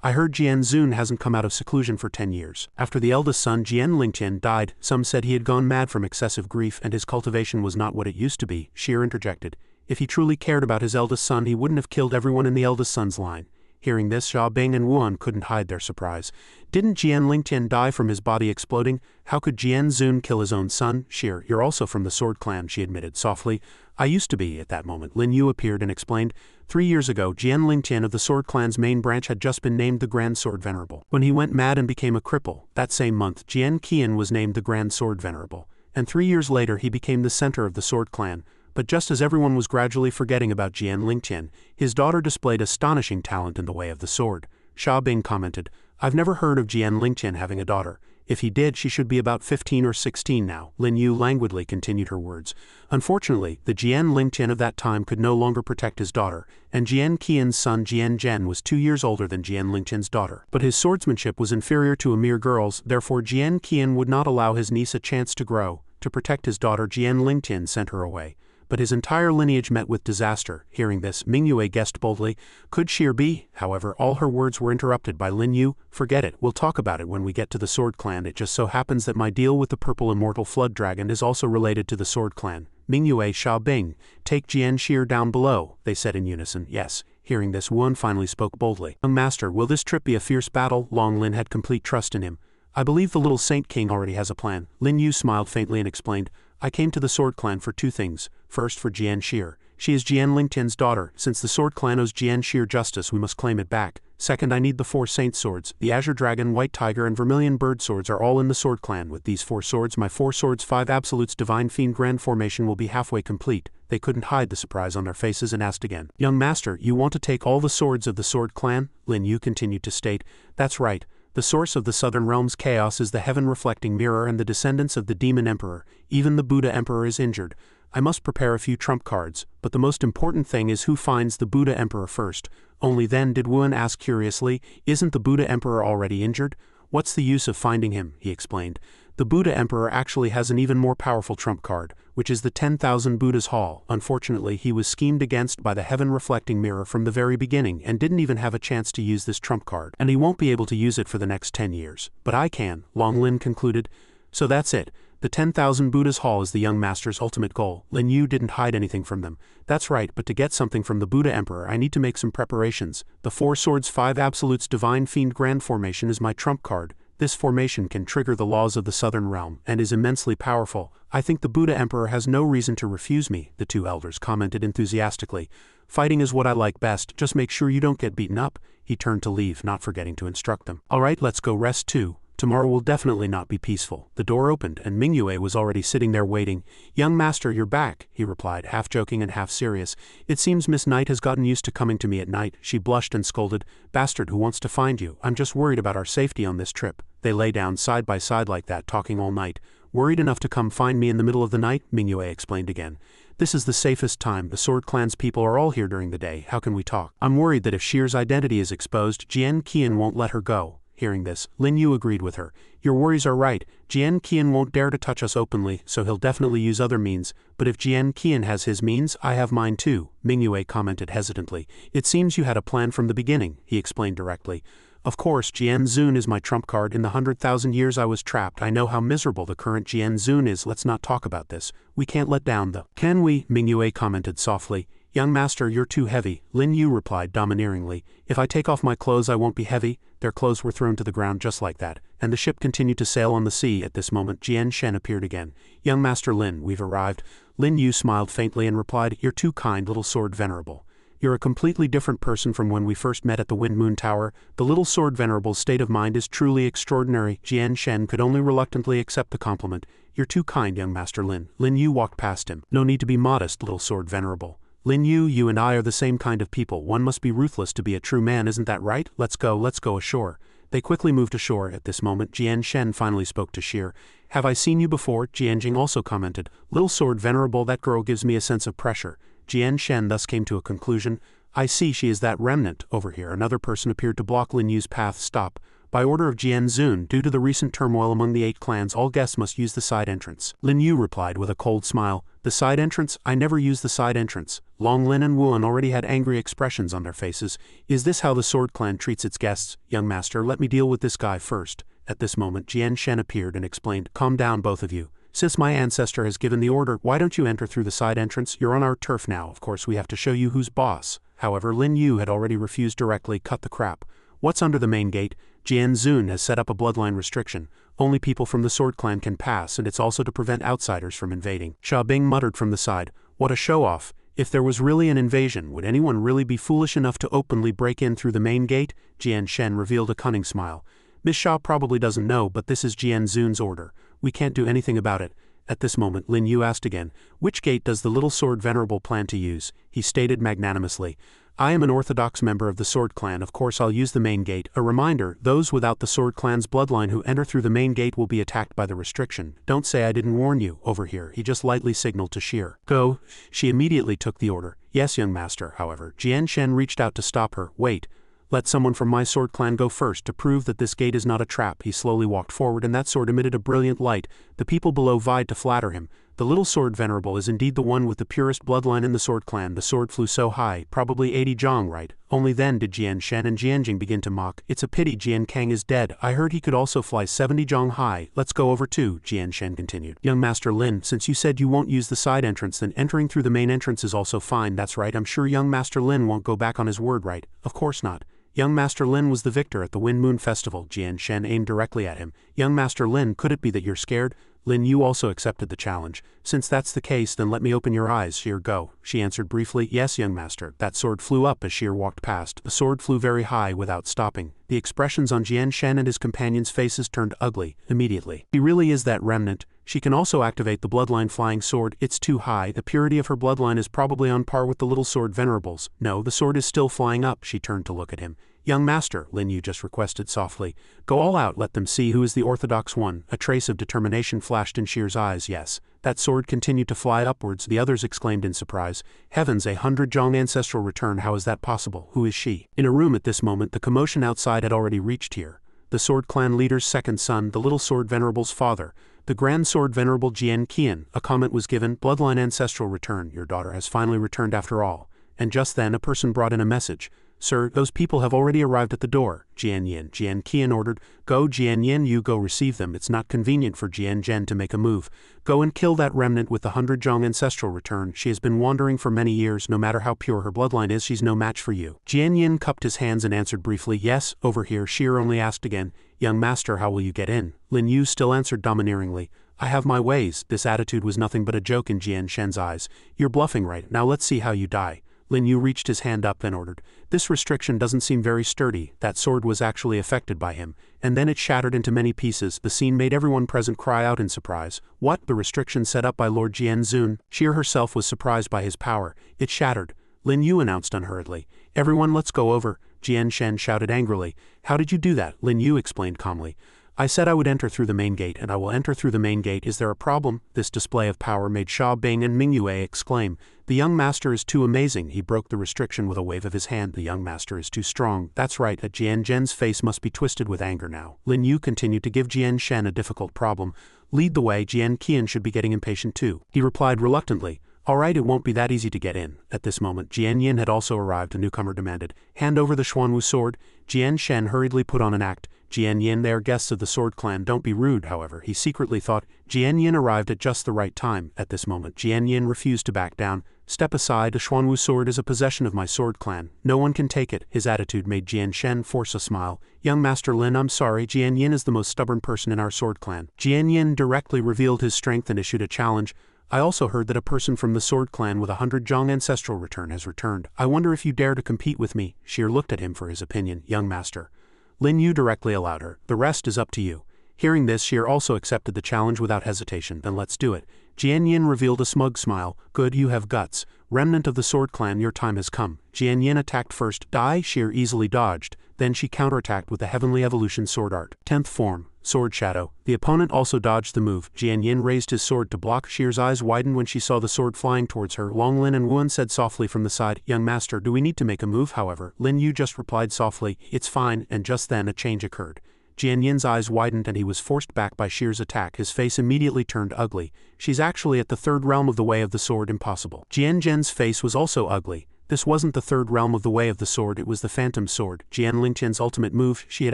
I heard Jian Zun hasn't come out of seclusion for 10 years. After the eldest son Jian Lingtian died, some said he had gone mad from excessive grief and his cultivation was not what it used to be, Sheer interjected. If he truly cared about his eldest son he wouldn't have killed everyone in the eldest son's line. Hearing this, Xia Bing and Wuan couldn't hide their surprise. Didn't Jian Lingtian die from his body exploding? How could Jian Zun kill his own son? Sheer, you're also from the Sword Clan, she admitted softly. I used to be. At that moment, Lin Yu appeared and explained. 3 years ago, Jian Lingtian of the Sword Clan's main branch had just been named the Grand Sword Venerable. When he went mad and became a cripple, that same month, Jian Qian was named the Grand Sword Venerable. And 3 years later he became the center of the Sword Clan. But just as everyone was gradually forgetting about Jian Lingtian, his daughter displayed astonishing talent in the way of the sword. Xia Bing commented, I've never heard of Jian Lingtian having a daughter. If he did, she should be about 15 or 16 now. Lin Yu languidly continued her words. Unfortunately, the Jian Lingtian of that time could no longer protect his daughter, and Jian Qian's son Jian Zhen was 2 years older than Jian Lingtian's daughter. But his swordsmanship was inferior to a mere girl's, therefore Jian Qian would not allow his niece a chance to grow. To protect his daughter, Jian Lingtian sent her away. But his entire lineage met with disaster. Hearing this, Mingyue guessed boldly, could Sheer be? However, all her words were interrupted by Lin Yu. Forget it, we'll talk about it when we get to the Sword Clan. It just so happens that my deal with the purple immortal flood dragon is also related to the Sword Clan. Mingyue, Xia Bing, take Jian Sheer down below, they said in unison. Yes. Hearing this, Wuan finally spoke boldly. Young master, will this trip be a fierce battle? Long Lin had complete trust in him. I believe the little Saint King already has a plan. Lin Yu smiled faintly and explained, I came to the Sword Clan for 2 things. First, for Jian Sheer. She is Jian Lingtian's daughter. Since the Sword Clan owes Jian Sheer justice, we must claim it back. Second, I need the 4 Saint swords. The Azure Dragon, White Tiger, and Vermilion Bird swords are all in the Sword Clan. With these 4 swords, my 4 swords, 5 absolutes, Divine Fiend Grand Formation will be halfway complete. They couldn't hide the surprise on their faces and asked again. Young master, you want to take all the swords of the Sword Clan? Lin Yu continued to state. That's right. The source of the Southern Realm's chaos is the heaven-reflecting mirror and the descendants of the Demon Emperor. Even the Buddha Emperor is injured. I must prepare a few trump cards, but the most important thing is who finds the Buddha Emperor first. Only then did Wuan ask curiously, isn't the Buddha Emperor already injured? What's the use of finding him, he explained. The Buddha Emperor actually has an even more powerful trump card, which is the 10,000 Buddha's Hall. Unfortunately, he was schemed against by the heaven-reflecting mirror from the very beginning and didn't even have a chance to use this trump card, and he won't be able to use it for the next 10 years. But I can, Long Lin concluded. So that's it. The 10,000 Buddha's Hall is the young master's ultimate goal. Lin Yu didn't hide anything from them. That's right, but to get something from the Buddha Emperor I need to make some preparations. The 4 swords 5 absolutes Divine Fiend Grand Formation is my trump card. This formation can trigger the laws of the Southern Realm, and is immensely powerful. I think the Buddha Emperor has no reason to refuse me, the 2 elders commented enthusiastically. Fighting is what I like best, just make sure you don't get beaten up. He turned to leave, not forgetting to instruct them. Alright, let's go rest too. Tomorrow will definitely not be peaceful. The door opened, and Mingyue was already sitting there waiting. Young master, you're back, he replied, half joking and half serious. It seems Miss Knight has gotten used to coming to me at night. She blushed and scolded. Bastard who wants to find you. I'm just worried about our safety on this trip. They lay down side by side like that, talking all night. Worried enough to come find me in the middle of the night? Mingyue explained again. This is the safest time. The Sword Clan's people are all here during the day. How can we talk? I'm worried that if Sheer's identity is exposed, Jian Qian won't let her go. Hearing this, Lin Yu agreed with her. Your worries are right. Jian Qian won't dare to touch us openly, so he'll definitely use other means. But if Jian Qian has his means, I have mine too, Mingyue commented hesitantly. It seems you had a plan from the beginning, he explained directly. Of course, Jian Zun is my trump card. In the 100,000 years I was trapped, I know how miserable the current Jian Zun is. Let's not talk about this. We can't let down the... Can we? Mingyue commented softly. Young master, you're too heavy, Lin Yu replied domineeringly. If I take off my clothes I won't be heavy. Their clothes were thrown to the ground just like that, and the ship continued to sail on the sea. At this moment Jian Shen appeared again. Young master Lin, we've arrived. Lin Yu smiled faintly and replied, you're too kind, little sword venerable. You're a completely different person from when we first met at the Wind Moon Tower. The little sword venerable's state of mind is truly extraordinary. Jian Shen could only reluctantly accept the compliment. You're too kind, young master Lin. Lin Yu walked past him. No need to be modest, little sword venerable. Lin Yu, you and I are the same kind of people. One must be ruthless to be a true man, isn't that right? Let's go ashore. They quickly moved ashore. At this moment Jian Shen finally spoke to Sheer. Have I seen you before? Jianjing also commented. Little sword venerable, that girl gives me a sense of pressure. Jian Shen thus came to a conclusion. I see, she is that remnant. Over here another person appeared to block Lin Yu's path. Stop. By order of Jian Zun, due to the recent turmoil among the 8 clans, all guests must use the side entrance. Lin Yu replied with a cold smile. The side entrance? I never use the side entrance. Long Lin and Wuan already had angry expressions on their faces. Is this how the Sword Clan treats its guests? Young master, let me deal with this guy first. At this moment Jian Shen appeared and explained, calm down both of you. Since my ancestor has given the order, why don't you enter through the side entrance? You're on our turf now, of course we have to show you who's boss. However, Lin Yu had already refused directly. Cut the crap. What's under the main gate? Jian Zun has set up a bloodline restriction. Only people from the Sword Clan can pass, and it's also to prevent outsiders from invading. Sha Bing muttered from the side, what a show-off. If there was really an invasion, would anyone really be foolish enough to openly break in through the main gate? Jian Shen revealed a cunning smile. Miss Sha probably doesn't know, but this is Jian Zun's order. We can't do anything about it. At this moment Lin Yu asked again, which gate does the little sword venerable plan to use? He stated magnanimously, I am an orthodox member of the Sword Clan, of course I'll use the main gate. A reminder, those without the Sword Clan's bloodline who enter through the main gate will be attacked by the restriction. Don't say I didn't warn you. Over here, he just lightly signaled to Sheer. Go. She immediately took the order. Yes, young master. However, Jian Shen reached out to stop her. Wait. Let someone from my Sword Clan go first to prove that this gate is not a trap. He slowly walked forward and that sword emitted a brilliant light. The people below vied to flatter him. The little sword venerable is indeed the one with the purest bloodline in the Sword Clan. The sword flew so high, probably 80 zhang, right? Only then did Jian Shen and Jianjing begin to mock. It's a pity Jian Kang is dead. I heard he could also fly 70 zhang high. Let's go over too, Jian Shen continued. Young Master Lin, since you said you won't use the side entrance, then entering through the main entrance is also fine. That's right, I'm sure young Master Lin won't go back on his word, right? Of course not. Young Master Lin was the victor at the Wind Moon Festival. Jian Shen aimed directly at him. Young Master Lin, could it be that you're scared? Lin Yu also accepted the challenge. Since that's the case, then let me open your eyes. Sheer, go. She answered briefly, yes, young master. That sword flew up as Sheer walked past. The sword flew very high without stopping. The expressions on Jian Shen and his companions' faces turned ugly immediately. She really is that remnant. She can also activate the bloodline flying sword. It's too high. The purity of her bloodline is probably on par with the little sword venerables. No, the sword is still flying up. She turned to look at him. Young master, Lin Yu just requested softly. Go all out, let them see who is the orthodox one. A trace of determination flashed in Sheer's eyes. Yes. That sword continued to fly upwards. The others exclaimed in surprise. Heavens, 100 zhang ancestral return. How is that possible? Who is she? In a room at this moment, the commotion outside had already reached here. The Sword Clan leader's second son, the little sword venerable's father. The Grand Sword Venerable Jian Qian. A comment was given, bloodline ancestral return. Your daughter has finally returned after all. And just then a person brought in a message. Sir, those people have already arrived at the door. Jian Qian ordered. Go Jian you go receive them. It's not convenient for Jian Zhen to make a move. Go and kill that remnant with the 100 zhang ancestral return. She has been wandering for many years. No matter how pure her bloodline is, she's no match for you. Jian Yin cupped his hands and answered briefly, yes, over here. Sheer only asked again, young master, how will you get in? Lin Yu still answered domineeringly, I have my ways. This attitude was nothing but a joke in Jian Shen's eyes. You're bluffing, right? Now let's see how you die. Lin Yu reached his hand up and ordered. This restriction doesn't seem very sturdy. That sword was actually affected by him, and then it shattered into many pieces. The scene made everyone present cry out in surprise. What? The restriction set up by Lord Jian Zun? Sheer herself was surprised by his power. It shattered. Lin Yu announced unhurriedly. Everyone, let's go over. Jian Shen shouted angrily. How did you do that? Lin Yu explained calmly. I said I would enter through the main gate, and I will enter through the main gate. Is there a problem? This display of power made Sha Bing and Mingyue exclaim. The young master is too amazing. He broke the restriction with a wave of his hand. The young master is too strong. That's right, Jian Zhen's face must be twisted with anger now. Lin Yu continued to give Jian Shen a difficult problem. Lead the way, Jian Qian should be getting impatient too. He replied reluctantly. Alright, it won't be that easy to get in. At this moment, Jian Yin had also arrived. A newcomer demanded, hand over the Xuanwu sword. Jian Shen hurriedly put on an act. Jian Yin, they are guests of the Sword Clan, don't be rude. However, he secretly thought, Jian Yin arrived at just the right time. At this moment, Jian Yin refused to back down. Step aside, a Xuanwu sword is a possession of my Sword Clan. No one can take it. His attitude made Jian Shen force a smile. Young Master Lin, I'm sorry, Jian Yin is the most stubborn person in our Sword Clan. Jian Yin directly revealed his strength and issued a challenge. I also heard that a person from the Sword Clan with 100 zhang ancestral return has returned. I wonder if you dare to compete with me. Sheer looked at him for his opinion. Young master. Lin Yu directly allowed her. The rest is up to you. Hearing this, Sheer also accepted the challenge without hesitation. Then let's do it. Jian Yin revealed a smug smile. Good, you have guts. Remnant of the Sword Clan, your time has come. Jian Yin attacked first. Die. Sheer easily dodged. Then she counterattacked with the Heavenly Evolution Sword Art. 10th form. Sword Shadow. The opponent also dodged the move. Jian Yin raised his sword to block. Sheer's eyes widened when she saw the sword flying towards her. Long Lin and Wuan said softly from the side, young master, do we need to make a move? However, Lin Yu just replied softly, it's fine, and just then a change occurred. Jian Yin's eyes widened and he was forced back by Shear's attack. His face immediately turned ugly. She's actually at the third realm of the way of the sword. Impossible. Jian Zhen's face was also ugly. This wasn't the third realm of the way of the sword, it was the phantom sword. Jian Lingqian's ultimate move, she had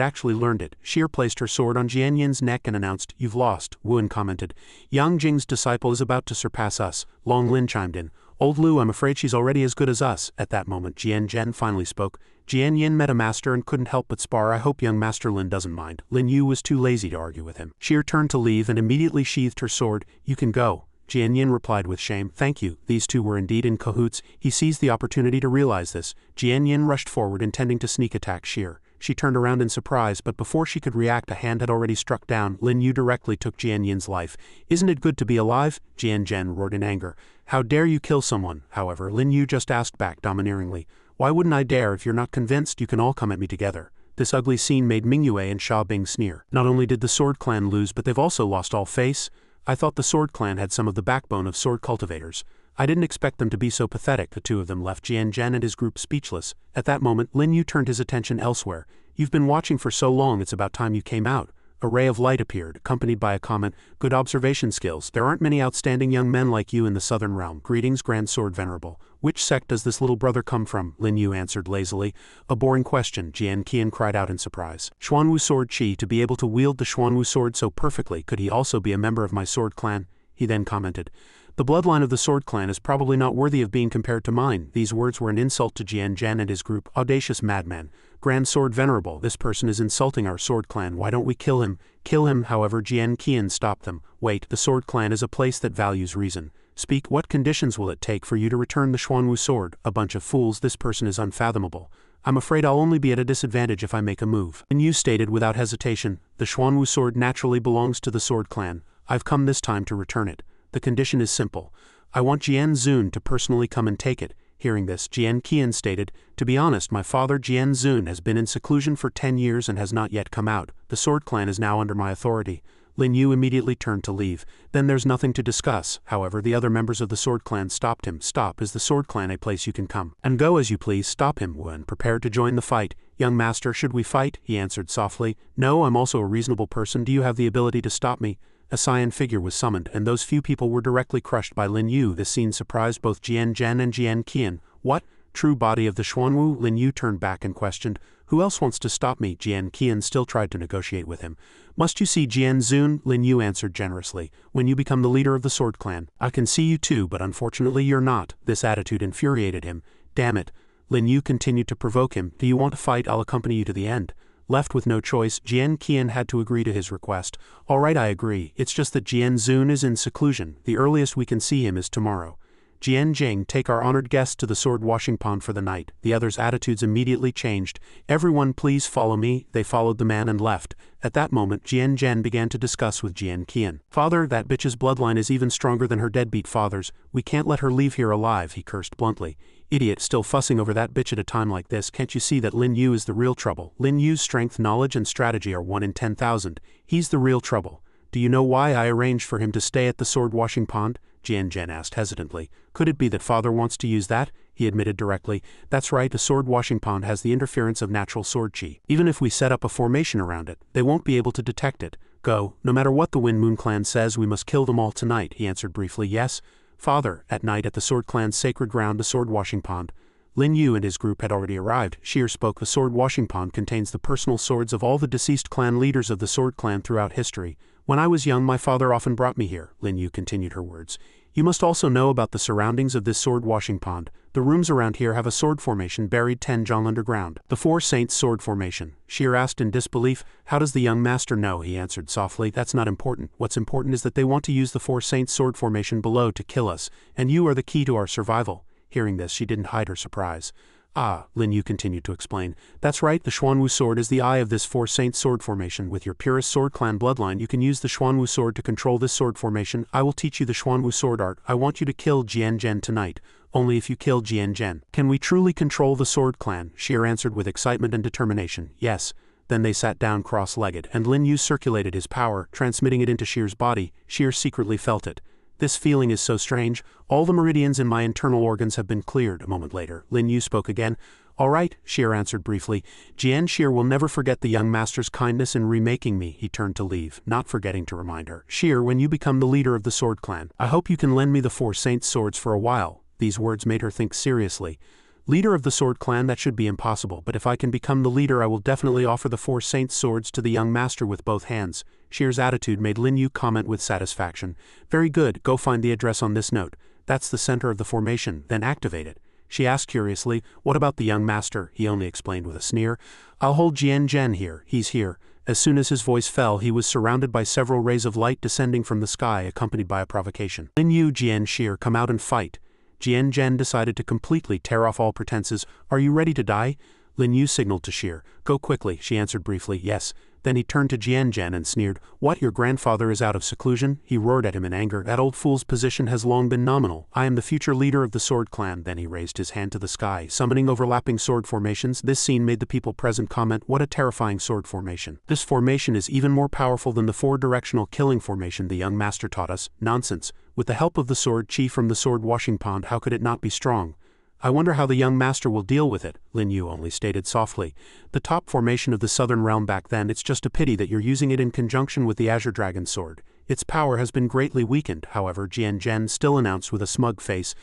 actually learned it. Shear placed her sword on Jian Yin's neck and announced, "You've lost." Wu commented, "Yang Jing's disciple is about to surpass us." Long Lin chimed in, "Old Lu, I'm afraid she's already as good as us." At that moment Jian Zhen finally spoke. Jian Yin met a master and couldn't help but spar. "I hope young Master Lin doesn't mind." Lin Yu was too lazy to argue with him. Shear turned to leave and immediately sheathed her sword. "You can go." Jian Yin replied with shame, "Thank you." These two were indeed in cahoots. He seized the opportunity to realize this. Jian Yin rushed forward intending to sneak attack Shear. She turned around in surprise, but before she could react a hand had already struck down. Lin Yu directly took Jian Yin's life. "Isn't it good to be alive?" Jian Zhen roared in anger. "How dare you kill someone?" However, Lin Yu just asked back domineeringly, "Why wouldn't I dare? If you're not convinced, you can all come at me together." This ugly scene made Mingyue and Sha Bing sneer. Not only did the Sword Clan lose, but they've also lost all face. I thought the Sword Clan had some of the backbone of sword cultivators. I didn't expect them to be so pathetic. The two of them left Jian Zhen and his group speechless. At that moment, Lin Yu turned his attention elsewhere. "You've been watching for so long, it's about time you came out." A ray of light appeared, accompanied by a comment, "Good observation skills. There aren't many outstanding young men like you in the Southern Realm. Greetings, Grand Sword Venerable. Which sect does this little brother come from?" Lin Yu answered lazily. "A boring question," Jian Qian cried out in surprise. "Xuanwu Sword Qi, to be able to wield the Xuanwu sword so perfectly, could he also be a member of my sword clan?" He then commented, "The bloodline of the Sword Clan is probably not worthy of being compared to mine." These words were an insult to Jian Zhen and his group. "Audacious madman. Grand Sword Venerable, this person is insulting our Sword Clan. Why don't we kill him?" "Kill him." However, Jian Qian stopped them. "Wait, the Sword Clan is a place that values reason. Speak, what conditions will it take for you to return the Xuanwu sword?" "A bunch of fools, this person is unfathomable. I'm afraid I'll only be at a disadvantage if I make a move." Lin Yu stated without hesitation, "The Xuanwu sword naturally belongs to the Sword Clan. I've come this time to return it. The condition is simple. I want Jian Zun to personally come and take it." Hearing this, Jian Qian stated, "To be honest, my father Jian Zun has been in seclusion for 10 years and has not yet come out. The Sword Clan is now under my authority." Lin Yu immediately turned to leave. "Then there's nothing to discuss." However, the other members of the Sword Clan stopped him. "Stop, is the Sword Clan a place you can come and go as you please?" "Stop him," Wen prepared to join the fight. "Young master, should we fight?" He answered softly. "No, I'm also a reasonable person. Do you have the ability to stop me?" A Saiyan figure was summoned, and those few people were directly crushed by Lin Yu. This scene surprised both Jian Zhen and Jian Qian. "What? True body of the Xuanwu?" Lin Yu turned back and questioned, "Who else wants to stop me?" Jian Qian still tried to negotiate with him. "Must you see Jian Zun?" Lin Yu answered generously. "When you become the leader of the Sword Clan, I can see you too, but unfortunately you're not." This attitude infuriated him. "Damn it." Lin Yu continued to provoke him. "Do you want to fight? I'll accompany you to the end." Left with no choice, Jian Qian had to agree to his request. "All right, I agree. It's just that Jian Zun is in seclusion. The earliest we can see him is tomorrow." "Jian Jing, take our honored guest to the sword washing pond for the night." The others' attitudes immediately changed. "Everyone please follow me." They followed the man and left. At that moment, Jian Zhen began to discuss with Jian Qian. "Father, that bitch's bloodline is even stronger than her deadbeat father's. We can't let her leave here alive," he cursed bluntly. "Idiot, still fussing over that bitch at a time like this. Can't you see that Lin Yu is the real trouble? Lin Yu's strength, knowledge and strategy are 1 in 10,000. He's the real trouble. Do you know why I arranged for him to stay at the sword washing pond?" Jian Zhen asked hesitantly. "Could it be that father wants to use that?" He admitted directly. "That's right, the sword washing pond has the interference of natural sword chi. Even if we set up a formation around it, they won't be able to detect it. Go, no matter what the Wind Moon clan says, we must kill them all tonight." He answered briefly, "Yes, father." At night at the Sword Clan's sacred ground, the sword washing pond, Lin Yu and his group had already arrived. Shear spoke. "The sword washing pond contains the personal swords of all the deceased clan leaders of the Sword Clan throughout history. When I was young, my father often brought me here." Lin Yu continued her words. "You must also know about the surroundings of this sword washing pond. The rooms around here have a sword formation buried 10 jong underground. The Four Saints sword formation." Shear asked in disbelief, "How does the young master know?" He answered softly, "That's not important. What's important is that they want to use the Four Saints sword formation below to kill us, and you are the key to our survival." Hearing this, she didn't hide her surprise. "Ah," Lin Yu continued to explain, "that's right, the Xuanwu sword is the eye of this Four Saints sword formation. With your purest sword clan bloodline, you can use the Xuanwu sword to control this sword formation. I will teach you the Xuanwu sword art. I want you to kill Jian Zhen tonight. Only if you kill Jian Zhen can we truly control the sword clan." Shear answered with excitement and determination, "Yes." Then they sat down cross-legged, and Lin Yu circulated his power, transmitting it into Shear's body. Shear secretly felt it. This feeling is so strange. All the meridians in my internal organs have been cleared. A moment later, Lin Yu spoke again. All right, Sheer answered briefly. Jian Sheer will never forget the young master's kindness in remaking me. He turned to leave, not forgetting to remind her. Sheer, when you become the leader of the Sword Clan, I hope you can lend me the 4 Saints' swords for a while. These words made her think seriously. Leader of the Sword Clan, that should be impossible, but if I can become the leader I will definitely offer the 4 Saints' swords to the young master with both hands. Sheer's attitude made Lin Yu comment with satisfaction. Very good, go find the address on this note. That's the center of the formation, then activate it. She asked curiously, what about the young master? He only explained with a sneer. I'll hold Jian Zhen here, he's here. As soon as his voice fell, he was surrounded by several rays of light descending from the sky, accompanied by a provocation. Lin Yu, Jian Sheer, come out and fight. Jian Zhen decided to completely tear off all pretenses. Are you ready to die? Lin Yu signaled to Sheer. Go quickly, she answered briefly, yes. Then he turned to Jian Zhen and sneered. What, your grandfather is out of seclusion? He roared at him in anger. That old fool's position has long been nominal. I am the future leader of the Sword Clan. Then he raised his hand to the sky, summoning overlapping sword formations. This scene made the people present comment, what a terrifying sword formation. This formation is even more powerful than the 4-directional killing formation the young master taught us. Nonsense. With the help of the sword chi from the sword washing pond, how could it not be strong? I wonder how the young master will deal with it, Lin Yu only stated softly. The top formation of the southern realm back then, it's just a pity that you're using it in conjunction with the Azure Dragon sword. Its power has been greatly weakened, however, Jian Zhen still announced with a smug face.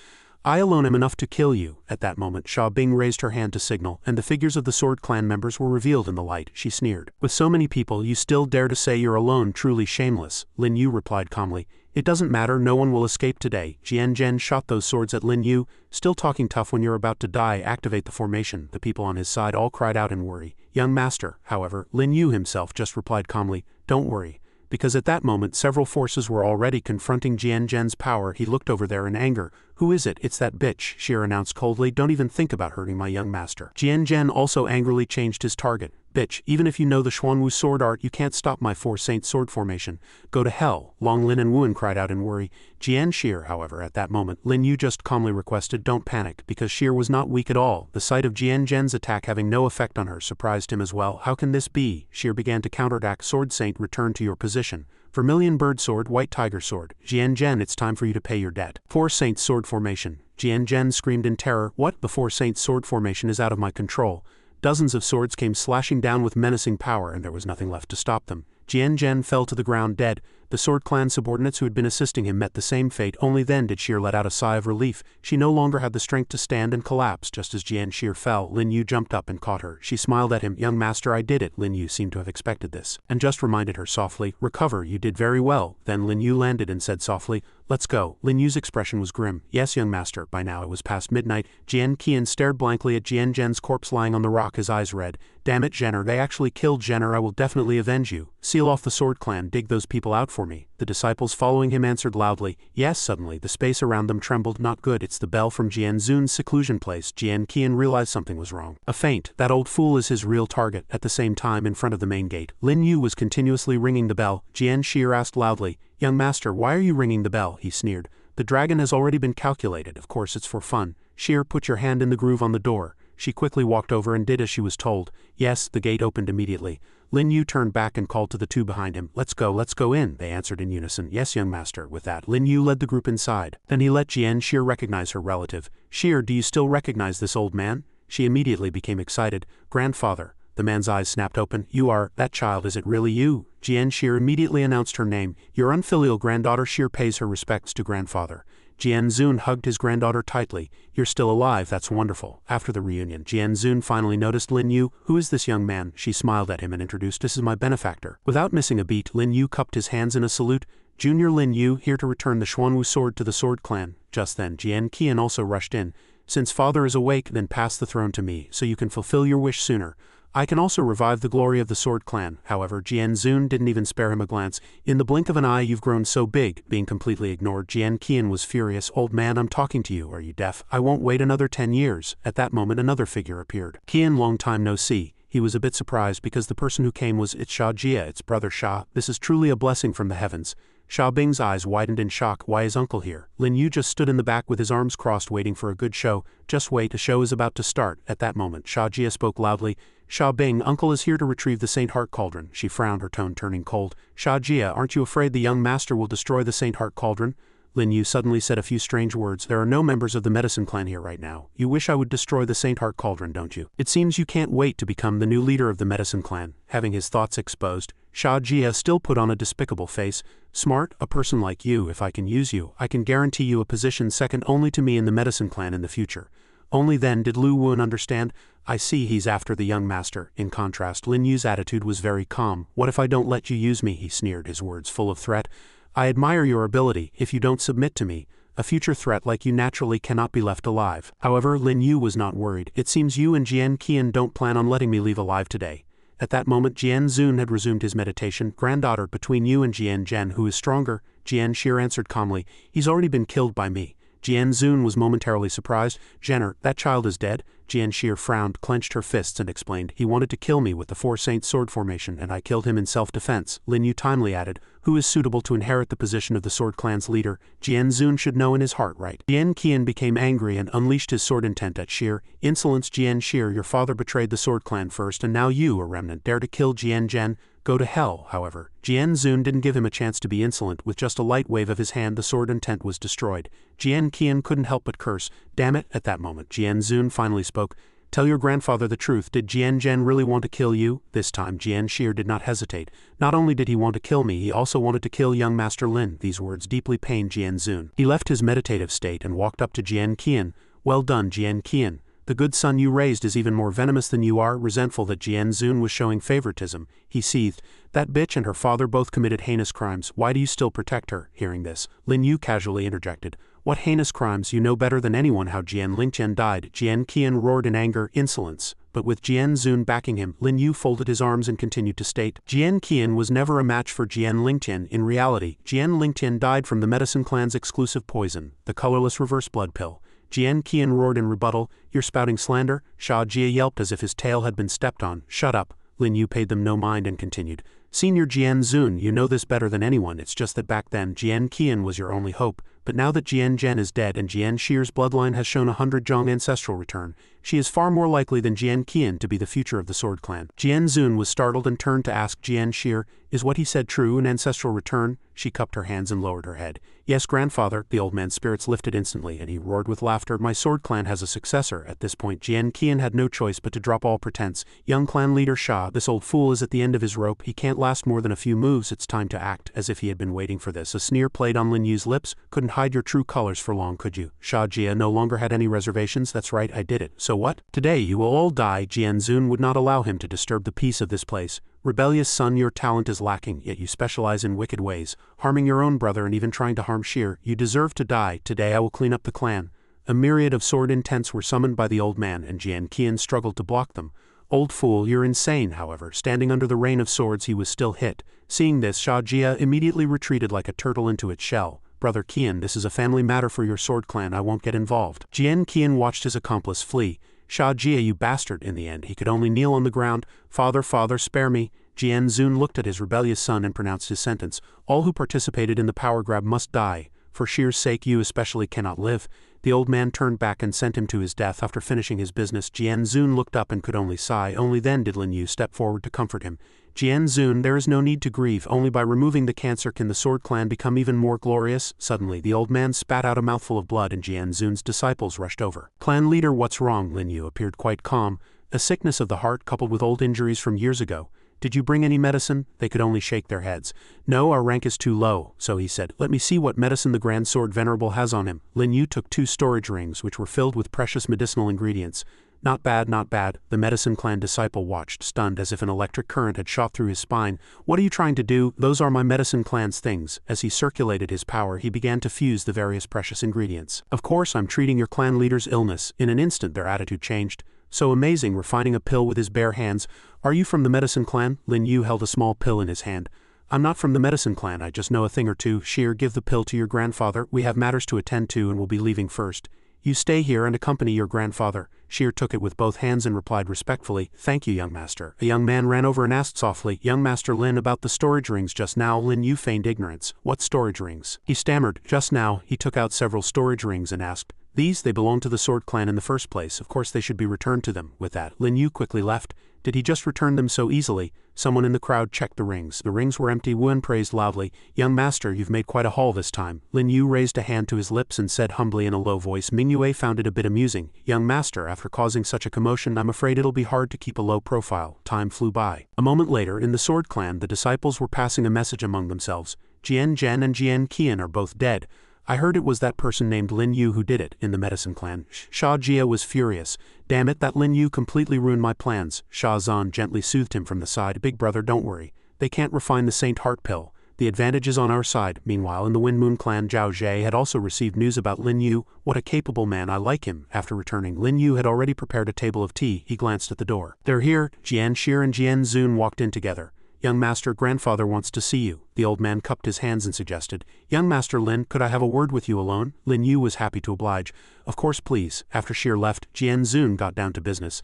I alone am enough to kill you. At that moment, Sha Bing raised her hand to signal, and the figures of the Sword Clan members were revealed in the light. She sneered. With so many people, you still dare to say you're alone, truly shameless, Lin Yu replied calmly. It doesn't matter, no one will escape today. Jian Zhen shot those swords at Lin Yu. Still talking tough when you're about to die, activate the formation. The people on his side all cried out in worry. Young master, however, Lin Yu himself just replied calmly, don't worry. Because at that moment several forces were already confronting Jian Zhen's power. He looked over there in anger. Who is it? It's that bitch, Sheer announced coldly. Don't even think about hurting my young master. Jian Zhen also angrily changed his target. Bitch, even if you know the Xuanwu sword art, you can't stop my 4 Saint sword formation. Go to hell, Long Lin and Wuan cried out in worry. Jian Sheer, however, at that moment, Lin Yu just calmly requested, don't panic, because Sheer was not weak at all. The sight of Jian Zhen's attack having no effect on her surprised him as well. How can this be? Sheer began to counterattack. Sword Saint, return to your position. Vermilion bird sword, white tiger sword. Jian Zhen, it's time for you to pay your debt. 4 Saint sword formation. Jian Zhen screamed in terror. What? The 4 Saint sword formation is out of my control. Dozens of swords came slashing down with menacing power, and there was nothing left to stop them. Jian Zhen fell to the ground dead. The Sword Clan subordinates who had been assisting him met the same fate. Only then did Sheer let out a sigh of relief. She no longer had the strength to stand and collapsed. Just as Jian Sheer fell, Lin Yu jumped up and caught her. She smiled at him. Young master, I did it. Lin Yu seemed to have expected this, and just reminded her softly, recover, you did very well. Then Lin Yu landed and said softly, let's go. Lin Yu's expression was grim. Yes, young master. By now it was past midnight. Jian Qian stared blankly at Jian Zhen's corpse lying on the rock, his eyes red. Damn it, Jenner, they actually killed Jenner. I will definitely avenge you. Seal off the Sword Clan, dig those people out for me. The disciples following him answered loudly. Yes, suddenly the space around them trembled. Not good, it's the bell from Jian Zun's seclusion place. Jian Qian realized something was wrong. A feint. That old fool is his real target. At the same time, in front of the main gate, Lin Yu was continuously ringing the bell. Jian Sheer asked loudly, young master, why are you ringing the bell? He sneered. The dragon has already been calculated. Of course it's for fun. Sheer, put your hand in the groove on the door. She quickly walked over and did as she was told. Yes, the gate opened immediately. Lin Yu turned back and called to the two behind him. Let's go in, they answered in unison. Yes, young master. With that, Lin Yu led the group inside. Then he let Jian Sheer recognize her relative. Sheer, do you still recognize this old man? She immediately became excited. Grandfather. The man's eyes snapped open. You are, that child, is it really you? Jian Sheer immediately announced her name. Your unfilial granddaughter. Sheer pays her respects to grandfather. Jian Zun hugged his granddaughter tightly. You're still alive, that's wonderful. After the reunion, Jian Zun finally noticed Lin Yu. Who is this young man? She smiled at him and introduced, this is my benefactor. Without missing a beat, Lin Yu cupped his hands in a salute. Junior Lin Yu, here to return the Xuanwu sword to the Sword Clan. Just then, Jian Qian also rushed in. Since father is awake, then pass the throne to me, so you can fulfill your wish sooner. I can also revive the glory of the Sword Clan. However, Jian Zun didn't even spare him a glance. In the blink of an eye, you've grown so big. Being completely ignored, Jian Qian was furious. Old man, I'm talking to you. Are you deaf? I won't wait another 10 years. At that moment, another figure appeared. Qian, long time no see. He was a bit surprised because the person who came was Sha Jia, its brother Sha. This is truly a blessing from the heavens. Sha Bing's eyes widened in shock. Why is uncle here? Lin Yu just stood in the back with his arms crossed waiting for a good show. Just wait, a show is about to start. At that moment, Sha Jia spoke loudly. Sha Bing, uncle is here to retrieve the Saint Heart Cauldron. She frowned, her tone turning cold. Sha Jia, aren't you afraid the young master will destroy the Saint Heart Cauldron? Lin Yu suddenly said a few strange words. There are no members of the medicine clan here right now. You wish I would destroy the Saint Heart Cauldron, don't you? It seems you can't wait to become the new leader of the medicine clan. Having his thoughts exposed, Sha Jia still put on a despicable face. Smart, a person like you, if I can use you, I can guarantee you a position second only to me in the medicine clan in the future. Only then did Lu Wen understand. I see he's after the young master. In contrast, Lin Yu's attitude was very calm. What if I don't let you use me? He sneered, his words full of threat. I admire your ability. If you don't submit to me, a future threat like you naturally cannot be left alive. However, Lin Yu was not worried. It seems you and Jian Qian don't plan on letting me leave alive today. At that moment, Jian Zun had resumed his meditation. Granddaughter, between you and Jian Zhen, who is stronger? Jian Xir answered calmly. He's already been killed by me. Jian Zun was momentarily surprised. Jenner, that child is dead? Jian Xir frowned, clenched her fists and explained. He wanted to kill me with the Four Saints sword formation and I killed him in self-defense. Lin Yu timely added, who is suitable to inherit the position of the sword clan's leader? Jian Zun should know in his heart, right? Jian Qian became angry and unleashed his sword intent at Xir. Insolence, Jian Xir, your father betrayed the sword clan first and now you, a remnant, dare to kill Jian Zhen? Go to hell, however. Jian Zun didn't give him a chance to be insolent. With just a light wave of his hand, the sword intent was destroyed. Jian Qian couldn't help but curse. Damn it, at that moment, Jian Zun finally spoke. Tell your grandfather the truth. Did Jian Zhen really want to kill you? This time, Jian Xir did not hesitate. Not only did he want to kill me, he also wanted to kill young Master Lin. These words deeply pained Jian Zun. He left his meditative state and walked up to Jian Qian. Well done, Jian Qian. The good son you raised is even more venomous than you are. Resentful that Jian Zun was showing favoritism, he seethed. That bitch and her father both committed heinous crimes. Why do you still protect her? Hearing this, Lin Yu casually interjected. What heinous crimes? You know better than anyone how Jian Lingtian died. Jian Qian roared in anger. Insolence. But with Jian Zun backing him, Lin Yu folded his arms and continued to state, Jian Qian was never a match for Jian Lingtian. In reality, Jian Lingtian died from the medicine clan's exclusive poison, the colorless reverse blood pill. Jian Qian roared in rebuttal, you're spouting slander? Sha Jia yelped as if his tail had been stepped on. Shut up. Lin Yu paid them no mind and continued. Senior Jian Zun, you know this better than anyone. It's just that back then Jian Qian was your only hope. But now that Jian Zhen is dead and Jian Xir's bloodline has shown 100 Zhong ancestral return, she is far more likely than Jian Qian to be the future of the Sword Clan. Jian Zun was startled and turned to ask Jian Xir, is what he said true, an ancestral return? She cupped her hands and lowered her head. Yes, grandfather. The old man's spirits lifted instantly and he roared with laughter. My Sword Clan has a successor. At this point Jian Qian had no choice but to drop all pretense. Young clan leader Sha, this old fool is at the end of his rope. He can't last more than a few moves. It's time to act. As if he had been waiting for this. A sneer played on Lin Yu's lips. Couldn't hide your true colors for long, could you? Sha Jia no longer had any reservations. That's right, I did it. So what? Today you will all die. Jian Zun would not allow him to disturb the peace of this place. Rebellious son, your talent is lacking, yet you specialize in wicked ways, harming your own brother and even trying to harm Xir. You deserve to die. Today I will clean up the clan. A myriad of sword intents were summoned by the old man and Jian Qian struggled to block them. Old fool, you're insane. However, standing under the rain of swords he was still hit. Seeing this, Sha Jia immediately retreated like a turtle into its shell. Brother Qian, this is a family matter for your sword clan. I won't get involved. Jian Qian watched his accomplice flee. Sha Jia, you bastard. In the end he could only kneel on the ground. Father, father, spare me. Jian Zun looked at his rebellious son and pronounced his sentence. All who participated in the power grab must die. For Xir's sake you especially cannot live. The old man turned back and sent him to his death. After finishing his business, Jian Zun looked up and could only sigh. Only then did Lin Yu step forward to comfort him. Jian Zun, there is no need to grieve. Only by removing the cancer can the Sword Clan become even more glorious. Suddenly the old man spat out a mouthful of blood and Jian Zun's disciples rushed over. Clan leader, what's wrong? Lin Yu appeared quite calm. A sickness of the heart coupled with old injuries from years ago. Did you bring any medicine? They could only shake their heads. No, our rank is too low, so he said. Let me see what medicine the Grand Sword Venerable has on him. Lin Yu took 2 storage rings which were filled with precious medicinal ingredients. Not bad, not bad. The medicine clan disciple watched, stunned as if an electric current had shot through his spine. What are you trying to do? Those are my medicine clan's things. As he circulated his power, he began to fuse the various precious ingredients. Of course, I'm treating your clan leader's illness. In an instant, their attitude changed. So amazing, refining a pill with his bare hands. Are you from the medicine clan? Lin Yu held a small pill in his hand. I'm not from the medicine clan, I just know a thing or two. Xir, give the pill to your grandfather. We have matters to attend to and will be leaving first. You stay here and accompany your grandfather. Xir took it with both hands and replied respectfully, thank you, young master. A young man ran over and asked softly, young master Lin, about the storage rings just now. Lin Yu feigned ignorance. What storage rings? He stammered. Just now, he took out several storage rings and asked, these, they belong to the Sword Clan in the first place. Of course they should be returned to them. With that, Lin Yu quickly left. Did he just return them so easily? Someone in the crowd checked the rings. The rings were empty. Wen praised loudly. Young master, you've made quite a haul this time. Lin Yu raised a hand to his lips and said humbly in a low voice. Manhwa found it a bit amusing. Young master, after causing such a commotion, I'm afraid it'll be hard to keep a low profile. Time flew by. A moment later, in the Sword Clan, the disciples were passing a message among themselves. Jian Zhen and Jian Qian are both dead. I heard it was that person named Lin Yu who did it, in the medicine clan. Sha Jia was furious. Damn it, that Lin Yu completely ruined my plans. Sha Zan gently soothed him from the side. Big brother, don't worry. They can't refine the Saint Heart Pill. The advantage is on our side. Meanwhile, in the Wind Moon clan, Zhao Zhe had also received news about Lin Yu. What a capable man, I like him. After returning, Lin Yu had already prepared a table of tea. He glanced at the door. They're here. Jian Shi and Jian Zun walked in together. Young master, grandfather wants to see you. The old man cupped his hands and suggested. Young master Lin, could I have a word with you alone? Lin Yu was happy to oblige. Of course, please. After Shir left, Jian Zun got down to business.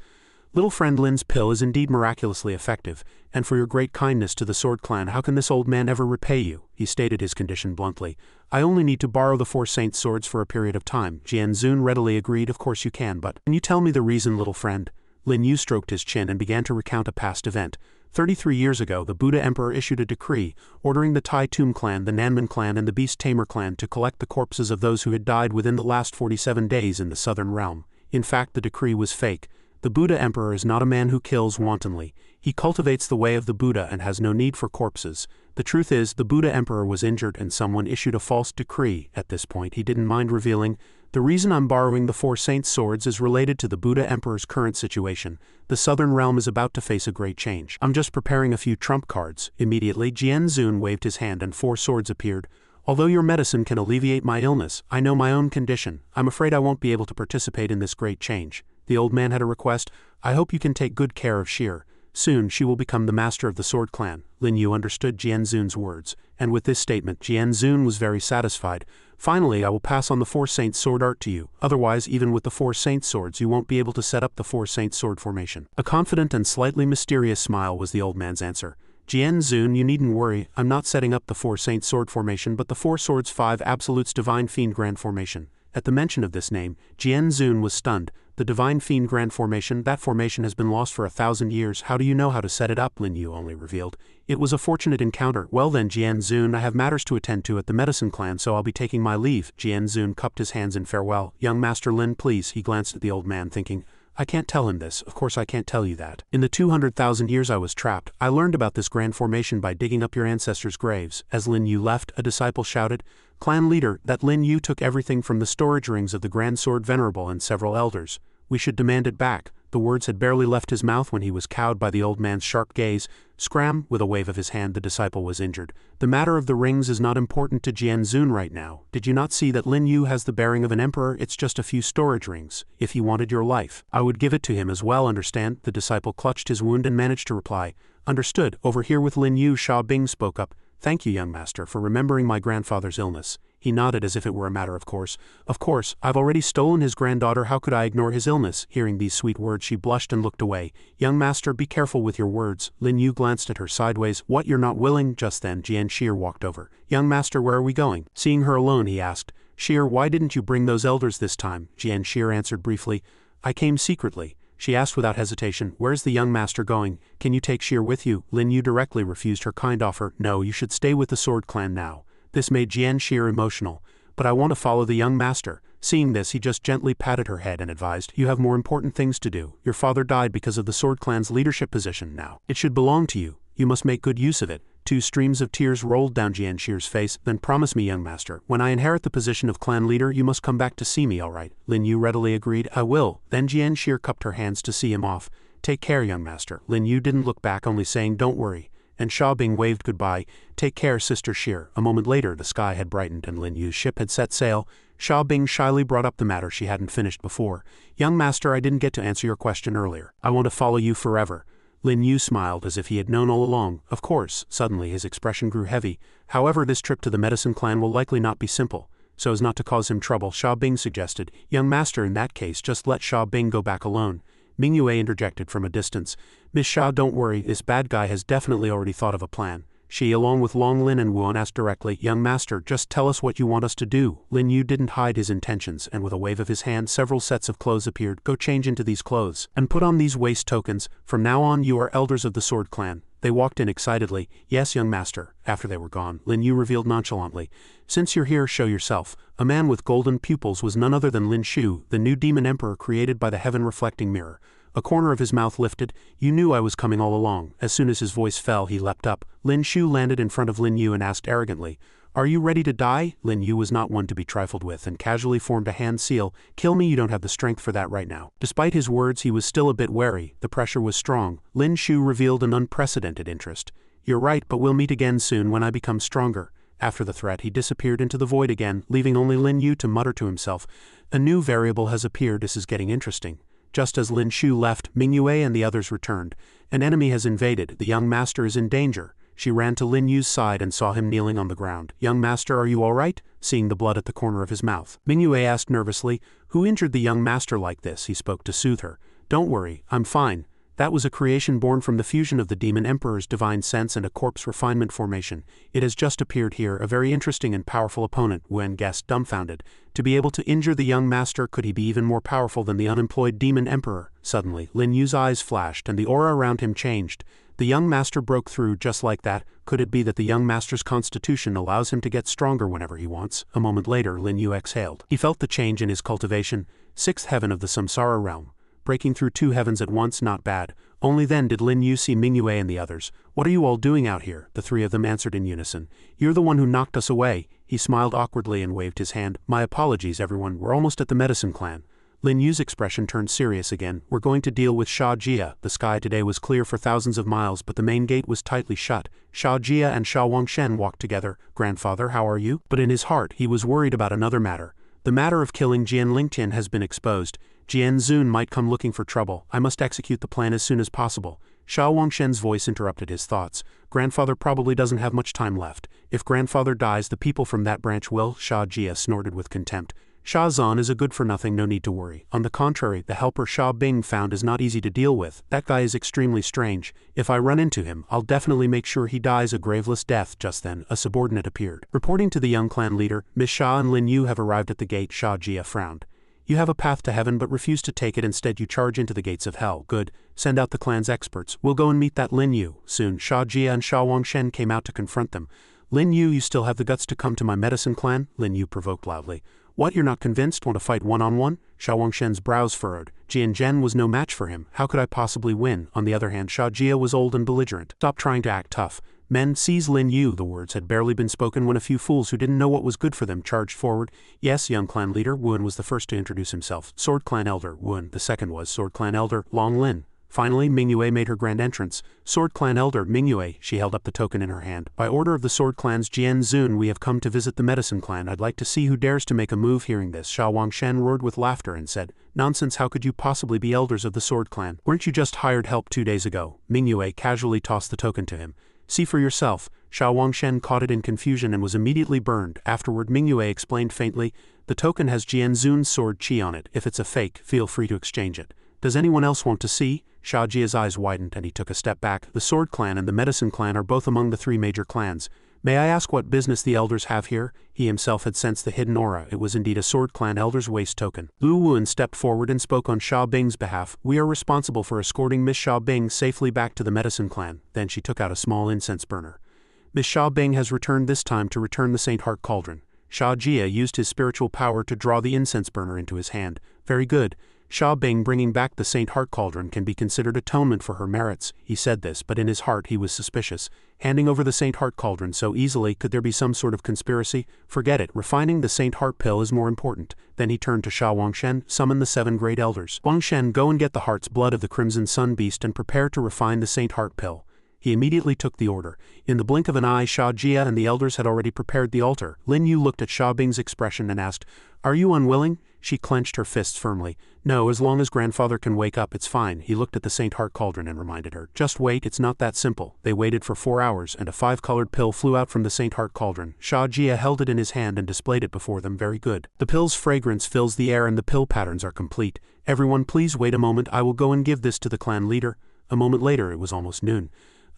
Little friend Lin's pill is indeed miraculously effective, and for your great kindness to the Sword Clan, how can this old man ever repay you? He stated his condition bluntly. I only need to borrow the 4 Saints' swords for a period of time. Jian Zun readily agreed. Of course you can, but can you tell me the reason, little friend? Lin Yu stroked his chin and began to recount a past event. 33 years ago, the Buddha Emperor issued a decree ordering the Tai Tum clan, the Nanman clan, and the Beast Tamer clan to collect the corpses of those who had died within the last 47 days in the southern realm. In fact, the decree was fake. The Buddha Emperor is not a man who kills wantonly. He cultivates the way of the Buddha and has no need for corpses. The truth is, the Buddha Emperor was injured and someone issued a false decree. At this point, he didn't mind revealing, the reason I'm borrowing the 4 Saints' swords is related to the Buddha Emperor's current situation. The southern realm is about to face a great change. I'm just preparing a few trump cards. Immediately, Jian Zun waved his hand and 4 swords appeared. Although your medicine can alleviate my illness, I know my own condition. I'm afraid I won't be able to participate in this great change. The old man had a request. I hope you can take good care of Shir. Soon she will become the master of the Sword Clan. Lin Yu understood Jian Zun's words, and with this statement Jian Zun was very satisfied. Finally, I will pass on the 4 Saints' sword art to you. Otherwise, even with the 4 Saints' swords, you won't be able to set up the 4 Saints' sword formation. A confident and slightly mysterious smile was the old man's answer. Jian Zun, you needn't worry. I'm not setting up the 4 Saints' sword formation, but the 4 Swords 5 Absolutes Divine Fiend Grand Formation. At the mention of this name, Jian Zun was stunned. The Divine Fiend Grand Formation, that formation has been lost for 1,000 years. How do you know how to set it up? Lin Yu only revealed. It was a fortunate encounter. Well then, Jian Zun, I have matters to attend to at the medicine clan, so I'll be taking my leave. Jian Zun cupped his hands in farewell. Young Master Lin, please. He glanced at the old man, thinking, I can't tell him this. Of course I can't tell you that. In the 200,000 years I was trapped, I learned about this grand formation by digging up your ancestors' graves. As Lin Yu left, a disciple shouted, Clan leader, that Lin Yu took everything from the storage rings of the Grand Sword Venerable and several elders. We should demand it back. The words had barely left his mouth when he was cowed by the old man's sharp gaze. Scram! With a wave of his hand the disciple was injured. The matter of the rings is not important to Jian Zun right now. Did you not see that Lin Yu has the bearing of an emperor? It's just a few storage rings. If he wanted your life, I would give it to him as well, understand? The disciple clutched his wound and managed to reply, Understood. Over here with Lin Yu, Sha Bing spoke up. Thank you, young master, for remembering my grandfather's illness. He nodded as if it were a matter of course. Of course, I've already stolen his granddaughter, how could I ignore his illness? Hearing these sweet words she blushed and looked away. Young master, be careful with your words. Lin Yu glanced at her sideways. What, you're not willing? Just then, Jian Shir walked over. Young master, where are we going? Seeing her alone, he asked. Shir, why didn't you bring those elders this time? Jian Shir answered briefly. I came secretly. She asked without hesitation, where's the young master going? Can you take Shir with you? Lin Yu directly refused her kind offer. No, you should stay with the Sword Clan now. This made Jian Shir emotional. But I want to follow the young master. Seeing this, he just gently patted her head and advised, you have more important things to do. Your father died because of the Sword Clan's leadership position now. It should belong to you. You must make good use of it. 2 streams of tears rolled down Jian Shir's face. Then promise me, young master, when I inherit the position of clan leader, you must come back to see me, all right? Lin Yu readily agreed. I will. Then Jian Shir cupped her hands to see him off. Take care, young master. Lin Yu didn't look back, only saying, don't worry. And Sha Bing waved goodbye. Take care, Sister Shir. A moment later, the sky had brightened and Lin Yu's ship had set sail. Sha Bing shyly brought up the matter she hadn't finished before. Young master, I didn't get to answer your question earlier. I want to follow you forever. Lin Yu smiled as if he had known all along. Of course. Suddenly his expression grew heavy. However, this trip to the medicine clan will likely not be simple. So as not to cause him trouble, Sha Bing suggested, young master, in that case, just let Sha Bing go back alone. Manhua interjected from a distance. Miss Sha, don't worry, this bad guy has definitely already thought of a plan. She, along with Long Lin and Wuan, asked directly, "Young master, just tell us what you want us to do." Lin Yu didn't hide his intentions, and with a wave of his hand several sets of clothes appeared. "Go change into these clothes, and put on these waist tokens. From now on you are elders of the Sword Clan." They walked in excitedly. "Yes, young master." After they were gone, Lin Yu revealed nonchalantly, "Since you're here, show yourself." A man with golden pupils was none other than Lin Shu, the new demon emperor created by the heaven-reflecting mirror. A corner of his mouth lifted. "You knew I was coming all along." As soon as his voice fell, he leapt up. Lin Shu landed in front of Lin Yu and asked arrogantly, "Are you ready to die?" Lin Yu was not one to be trifled with and casually formed a hand seal. "Kill me, you don't have the strength for that right now." Despite his words, he was still a bit wary. The pressure was strong. Lin Shu revealed an unprecedented interest. "You're right, but we'll meet again soon when I become stronger." After the threat, he disappeared into the void again, leaving only Lin Yu to mutter to himself, "A new variable has appeared. This is getting interesting." Just as Lin Shu left, Mingyue and the others returned. "An enemy has invaded. The young master is in danger." She ran to Lin Yu's side and saw him kneeling on the ground. "Young master, are you all right?" Seeing the blood at the corner of his mouth, Mingyue asked nervously, "Who injured the young master like this?" He spoke to soothe her. "Don't worry, I'm fine. That was a creation born from the fusion of the demon emperor's divine sense and a corpse refinement formation. It has just appeared here, a very interesting and powerful opponent," Wen guessed, dumbfounded. To be able to injure the young master, could he be even more powerful than the unemployed demon emperor? Suddenly, Lin Yu's eyes flashed and the aura around him changed. The young master broke through just like that. Could it be that the young master's constitution allows him to get stronger whenever he wants? A moment later, Lin Yu exhaled. He felt the change in his cultivation. Sixth heaven of the Samsara realm. Breaking through two heavens at once, not bad. Only then did Lin Yu see Mingyue and the others. "What are you all doing out here?" The three of them answered in unison. "You're the one who knocked us away." He smiled awkwardly and waved his hand. "My apologies, everyone. We're almost at the medicine clan." Lin Yu's expression turned serious again. "We're going to deal with Sha Jia." The sky today was clear for thousands of miles, but the main gate was tightly shut. Sha Jia and Sha Wangshen walked together. "Grandfather, how are you?" But in his heart, he was worried about another matter. The matter of killing Jian Lingtian has been exposed. Jian Zun might come looking for trouble. I must execute the plan as soon as possible. Sha Wangshen's voice interrupted his thoughts. "Grandfather probably doesn't have much time left. If grandfather dies, the people from that branch will." Sha Jia snorted with contempt. "Sha Zan is a good-for-nothing, no need to worry. On the contrary, the helper Sha Bing found is not easy to deal with. That guy is extremely strange. If I run into him, I'll definitely make sure he dies a graveless death." Just then, a subordinate appeared. Reporting to the young clan leader, "Miss Sha and Lin Yu have arrived at the gate." Sha Jia frowned. "You have a path to heaven but refuse to take it. Instead you charge into the gates of hell. Good. Send out the clan's experts. We'll go and meet that Lin Yu." Soon, Sha Jia and Sha Wangshen came out to confront them. "Lin Yu, you still have the guts to come to my medicine clan?" Lin Yu provoked loudly. "What, you're not convinced? Want to fight one-on-one?" Sha Wangshen's brows furrowed. Jian Zhen was no match for him. How could I possibly win? On the other hand, Sha Jia was old and belligerent. "Stop trying to act tough. Men, seize Lin Yu." The words had barely been spoken when a few fools who didn't know what was good for them charged forward. "Yes, young clan leader." Wuan was the first to introduce himself. "Sword Clan Elder." Wuan. The second was Sword Clan Elder Long Lin. Finally, Mingyue made her grand entrance. "Sword Clan Elder Mingyue." She held up the token in her hand. "By order of the Sword Clan's Jian Zun, we have come to visit the Medicine Clan. I'd like to see who dares to make a move." Hearing this, Sha Wangshen roared with laughter and said, "Nonsense, how could you possibly be elders of the Sword Clan? Weren't you just hired help 2 days ago?" Mingyue casually tossed the token to him. "See for yourself." Sha Wangshen caught it in confusion and was immediately burned. Afterward, Mingyue explained faintly, "The token has Jian Zun's sword chi on it. If it's a fake, feel free to exchange it. Does anyone else want to see?" Sha Jia's eyes widened and he took a step back. "The Sword Clan and the Medicine Clan are both among the 3 major clans. May I ask what business the elders have here?" He himself had sensed the hidden aura. It was indeed a Sword Clan elder's waist token. Lu Wuan stepped forward and spoke on Sha Bing's behalf. "We are responsible for escorting Miss Sha Bing safely back to the Medicine Clan." Then she took out a small incense burner. "Miss Sha Bing has returned this time to return the Saint Heart Cauldron." Sha Jia used his spiritual power to draw the incense burner into his hand. "Very good. Sha Bing bringing back the Saint Heart Cauldron can be considered atonement for her merits." He said this, but in his heart he was suspicious. Handing over the Saint Heart Cauldron so easily, could there be some sort of conspiracy? Forget it, refining the Saint Heart pill is more important. Then he turned to Sha Wangshen, "Summon the 7 great elders. Wangshen, go and get the heart's blood of the Crimson Sun Beast and prepare to refine the Saint Heart pill." He immediately took the order. In the blink of an eye, Sha Jia and the elders had already prepared the altar. Lin Yu looked at Sha Bing's expression and asked, "Are you unwilling?" She clenched her fists firmly. "No, as long as grandfather can wake up, it's fine." He looked at the Saint Heart Cauldron and reminded her, "Just wait, it's not that simple." They waited for 4 hours, and a 5-colored pill flew out from the Saint Heart Cauldron. Sha Jia held it in his hand and displayed it before them. "Very good. The pill's fragrance fills the air and the pill patterns are complete. Everyone please wait a moment, I will go and give this to the clan leader." A moment later, it was almost noon.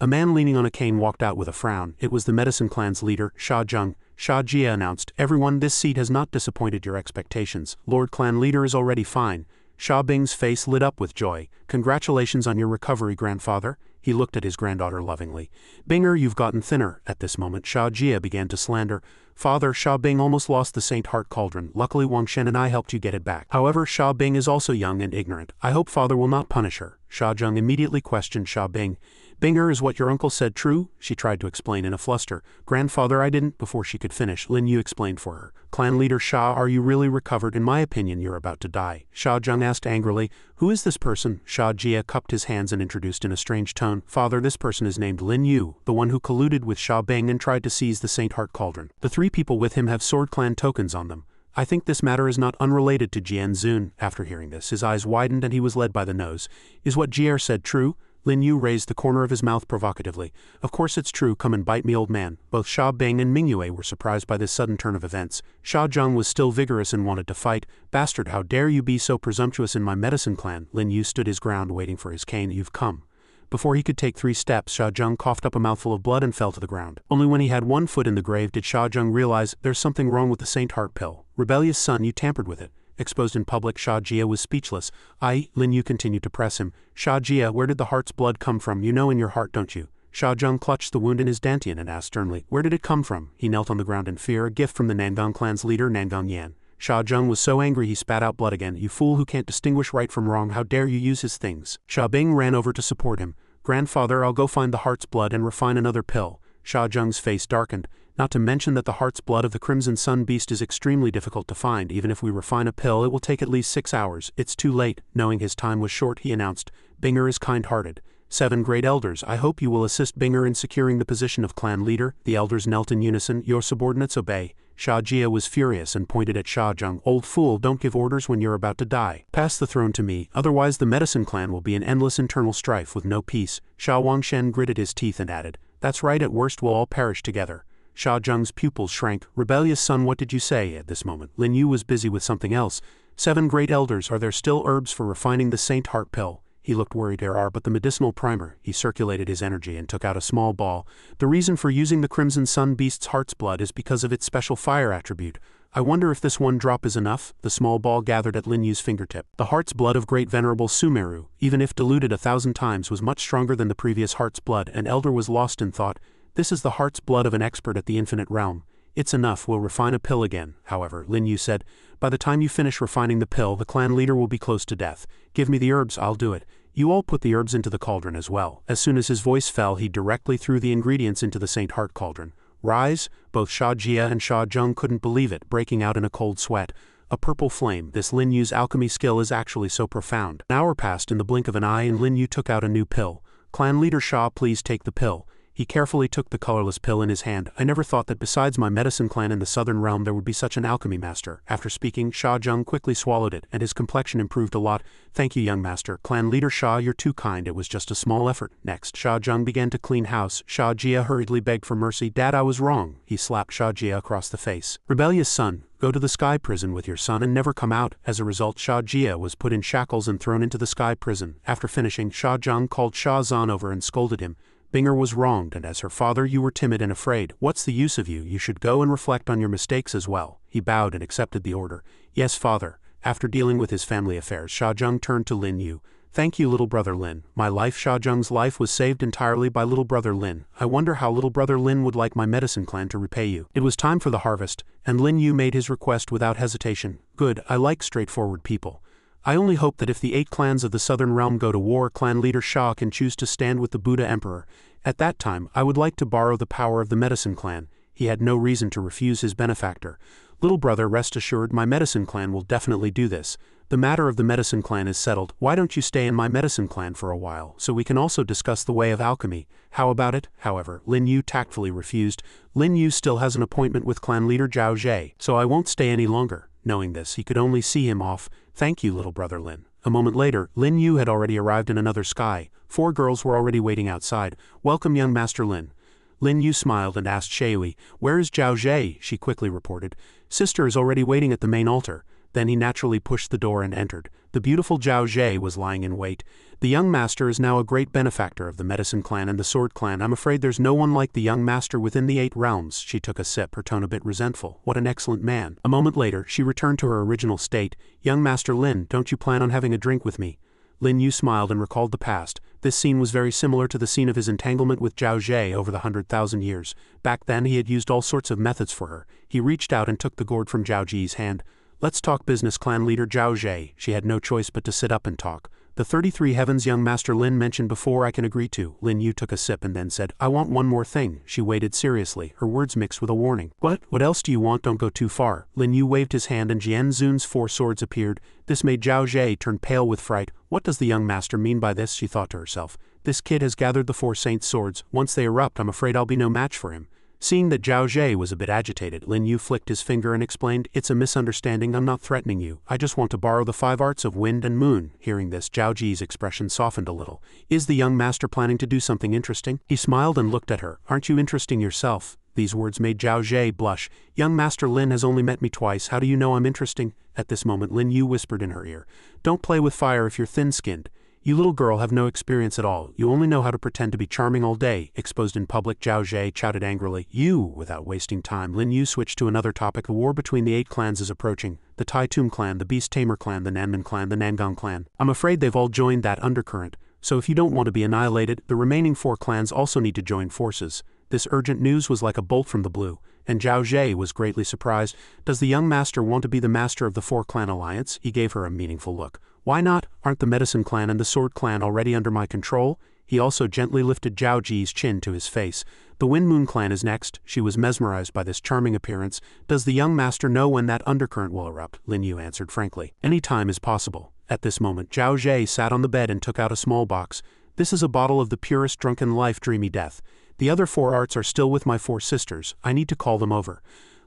A man leaning on a cane walked out with a frown. It was the medicine clan's leader, Sha Zheng. Sha Jia announced, "Everyone, this seat has not disappointed your expectations. Lord Clan Leader is already fine." Sha Bing's face lit up with joy. "Congratulations on your recovery, grandfather." He looked at his granddaughter lovingly. "Binger, you've gotten thinner." At this moment Sha Jia began to slander. "Father, Sha Bing almost lost the Saint Heart Cauldron. Luckily Wang Shen and I helped you get it back. However, Sha Bing is also young and ignorant. I hope father will not punish her." Sha Zheng immediately questioned Sha Bing. "Binger, is what your uncle said true?" She tried to explain in a fluster. "Grandfather, I didn't." Before she could finish, Lin Yu explained for her. "Clan leader Sha, are you really recovered? In my opinion, you're about to die." Sha Zheng asked angrily, "Who is this person?" Sha Jia cupped his hands and introduced in a strange tone, "Father, this person is named Lin Yu, the one who colluded with Sha Bing and tried to seize the Saint Heart Cauldron. The 3 people with him have Sword Clan tokens on them. I think this matter is not unrelated to Jian Zun." After hearing this, his eyes widened and he was led by the nose. "Is what Jier said true?" Lin Yu raised the corner of his mouth provocatively. "Of course it's true, come and bite me, old man." Both Sha Bing and Mingyue were surprised by this sudden turn of events. Sha Zheng was still vigorous and wanted to fight. "Bastard, how dare you be so presumptuous in my medicine clan?" Lin Yu stood his ground waiting for his cane. "You've come." Before he could take 3 steps, Sha Zheng coughed up a mouthful of blood and fell to the ground. Only when he had 1 foot in the grave did Sha Zheng realize there's something wrong with the Saint Heart pill. "Rebellious son, you tampered with it." Exposed in public, Sha Jia was speechless. Lin Yu continued to press him. "Sha Jia, where did the heart's blood come from? You know in your heart, don't you?" Sha Zheng clutched the wound in his dantian and asked sternly, "Where did it come from?" He knelt on the ground in fear, a gift from the Nangang clan's leader, Nangang Yan. Sha Zheng was so angry he spat out blood again. "You fool who can't distinguish right from wrong, how dare you use his things?" Sha Bing ran over to support him. "Grandfather, I'll go find the heart's blood and refine another pill." Sha Zheng's face darkened. "Not to mention that the heart's blood of the Crimson Sun Beast is extremely difficult to find. Even if we refine a pill, it will take at least 6 hours. It's too late." Knowing his time was short, he announced, "Binger is kind-hearted. 7 great elders, I hope you will assist Binger in securing the position of clan leader." The elders knelt in unison. "Your subordinates obey." Sha Jia was furious and pointed at Sha Zheng. "Old fool, don't give orders when you're about to die. Pass the throne to me, otherwise the medicine clan will be in endless internal strife with no peace." Sha Wangshen gritted his teeth and added, "That's right, at worst we'll all perish together." Sha Zheng's pupils shrank. "Rebellious son, what did you say?" At this moment, Lin Yu was busy with something else. 7 great elders, are there still herbs for refining the Saint Heart pill?" He looked worried. "There are, but the medicinal primer." He circulated his energy and took out a small ball. "The reason for using the Crimson Sun Beast's heart's blood is because of its special fire attribute. I wonder if this 1 drop is enough." The small ball gathered at Lin Yu's fingertip. The heart's blood of great venerable Sumeru, even if diluted 1,000 times, was much stronger than the previous heart's blood. An elder was lost in thought. "This is the heart's blood of an expert at the infinite realm. It's enough, we'll refine a pill again." However, Lin Yu said, "By the time you finish refining the pill, the clan leader will be close to death. Give me the herbs, I'll do it. You all put the herbs into the cauldron as well." As soon as his voice fell, he directly threw the ingredients into the Saint Heart Cauldron. "Rise!" Both Sha Jia and Sha Zheng couldn't believe it, breaking out in a cold sweat. A purple flame. This Lin Yu's alchemy skill is actually so profound. An hour passed in the blink of an eye and Lin Yu took out a new pill. "Clan leader Sha, please take the pill." He carefully took the colorless pill in his hand. "I never thought that besides my medicine clan in the southern realm there would be such an alchemy master." After speaking, Sha Zheng quickly swallowed it, and his complexion improved a lot. "Thank you, young master." "Clan leader Sha, you're too kind, it was just a small effort." Next, Sha Zheng began to clean house. Sha Jia hurriedly begged for mercy. "Dad, I was wrong." He slapped Sha Jia across the face. "Rebellious son, go to the sky prison with your son and never come out." As a result, Sha Jia was put in shackles and thrown into the sky prison. After finishing, Sha Zheng called Sha Zan over and scolded him. "Binger was wronged, and as her father you were timid and afraid. What's the use of you? You should go and reflect on your mistakes as well." He bowed and accepted the order. "Yes, father." After dealing with his family affairs, Sha Zheng turned to Lin Yu. "Thank you, little brother Lin. My life, Sha Zheng's life, was saved entirely by little brother Lin. I wonder how little brother Lin would like my medicine clan to repay you." It was time for the harvest, and Lin Yu made his request without hesitation. "Good, I like straightforward people. I only hope that if the 8 clans of the southern realm go to war, clan leader Sha can choose to stand with the Buddha Emperor. At that time, I would like to borrow the power of the medicine clan." He had no reason to refuse his benefactor. "Little brother, rest assured, my medicine clan will definitely do this. The matter of the medicine clan is settled. Why don't you stay in my medicine clan for a while, so we can also discuss the way of alchemy? How about it?" However, Lin Yu tactfully refused. Lin Yu still has an appointment with clan leader Zhao Zhe, so I won't stay any longer. Knowing this, he could only see him off. "Thank you, little brother Lin." A moment later, Lin Yu had already arrived in another sky. 4 girls were already waiting outside. "Welcome, young master Lin." Lin Yu smiled and asked Shui, "Where is Zhao Zhe?" She quickly reported, "Sister is already waiting at the main altar." Then he naturally pushed the door and entered. The beautiful Zhao Zhe was lying in wait. The young master is now a great benefactor of the medicine clan and the sword clan. I'm afraid there's no one like the young master within the 8 realms. She took a sip, her tone a bit resentful. What an excellent man. A moment later, she returned to her original state. Young Master Lin, don't you plan on having a drink with me? Lin Yu smiled and recalled the past. This scene was very similar to the scene of his entanglement with Zhao Zhe over the 100,000 years. Back then he had used all sorts of methods for her. He reached out and took the gourd from Zhao Ji's hand. Let's talk business, clan leader Zhao Zhe. She had no choice but to sit up and talk. The 33 heavens young Master Lin mentioned before I can agree to. Lin Yu took a sip and then said, I want one more thing. She waited seriously, her words mixed with a warning. What else do you want? Don't go too far. Lin Yu waved his hand and Jian Zun's 4 swords appeared. This made Zhao Zhe turn pale with fright. What does the young master mean by this? She thought to herself. This kid has gathered the 4 saints' swords. Once they erupt, I'm afraid I'll be no match for him. Seeing that Zhao Zhe was a bit agitated, Lin Yu flicked his finger and explained, It's a misunderstanding, I'm not threatening you. I just want to borrow the 5 arts of wind and moon. Hearing this, Zhao Ji's expression softened a little. Is the young master planning to do something interesting? He smiled and looked at her. Aren't you interesting yourself? These words made Zhao Zhe blush. Young Master Lin has only met me twice. How do you know I'm interesting? At this moment, Lin Yu whispered in her ear. Don't play with fire if you're thin-skinned. You little girl have no experience at all. You only know how to pretend to be charming all day. Exposed in public, Zhao Zhe shouted angrily. Without wasting time, Lin Yu switched to another topic. The war between the 8 clans is approaching. The Tai Tum clan, the Beast Tamer clan, the Nanman clan, the Nangang clan. I'm afraid they've all joined that undercurrent. So if you don't want to be annihilated, the remaining 4 clans also need to join forces. This urgent news was like a bolt from the blue, and Zhao Zhe was greatly surprised. Does the young master want to be the master of the 4 clan alliance? He gave her a meaningful look. Why not? Aren't the medicine clan and the sword clan already under my control? He also gently lifted Zhao Ji's chin to his face. The Wind Moon clan is next. She was mesmerized by this charming appearance. Does the young master know when that undercurrent will erupt? Lin Yu answered frankly. Any time is possible. At this moment, Zhao Zhe sat on the bed and took out a small box. This is a bottle of the purest drunken life, dreamy death. The other 4 arts are still with my 4 sisters. I need to call them over.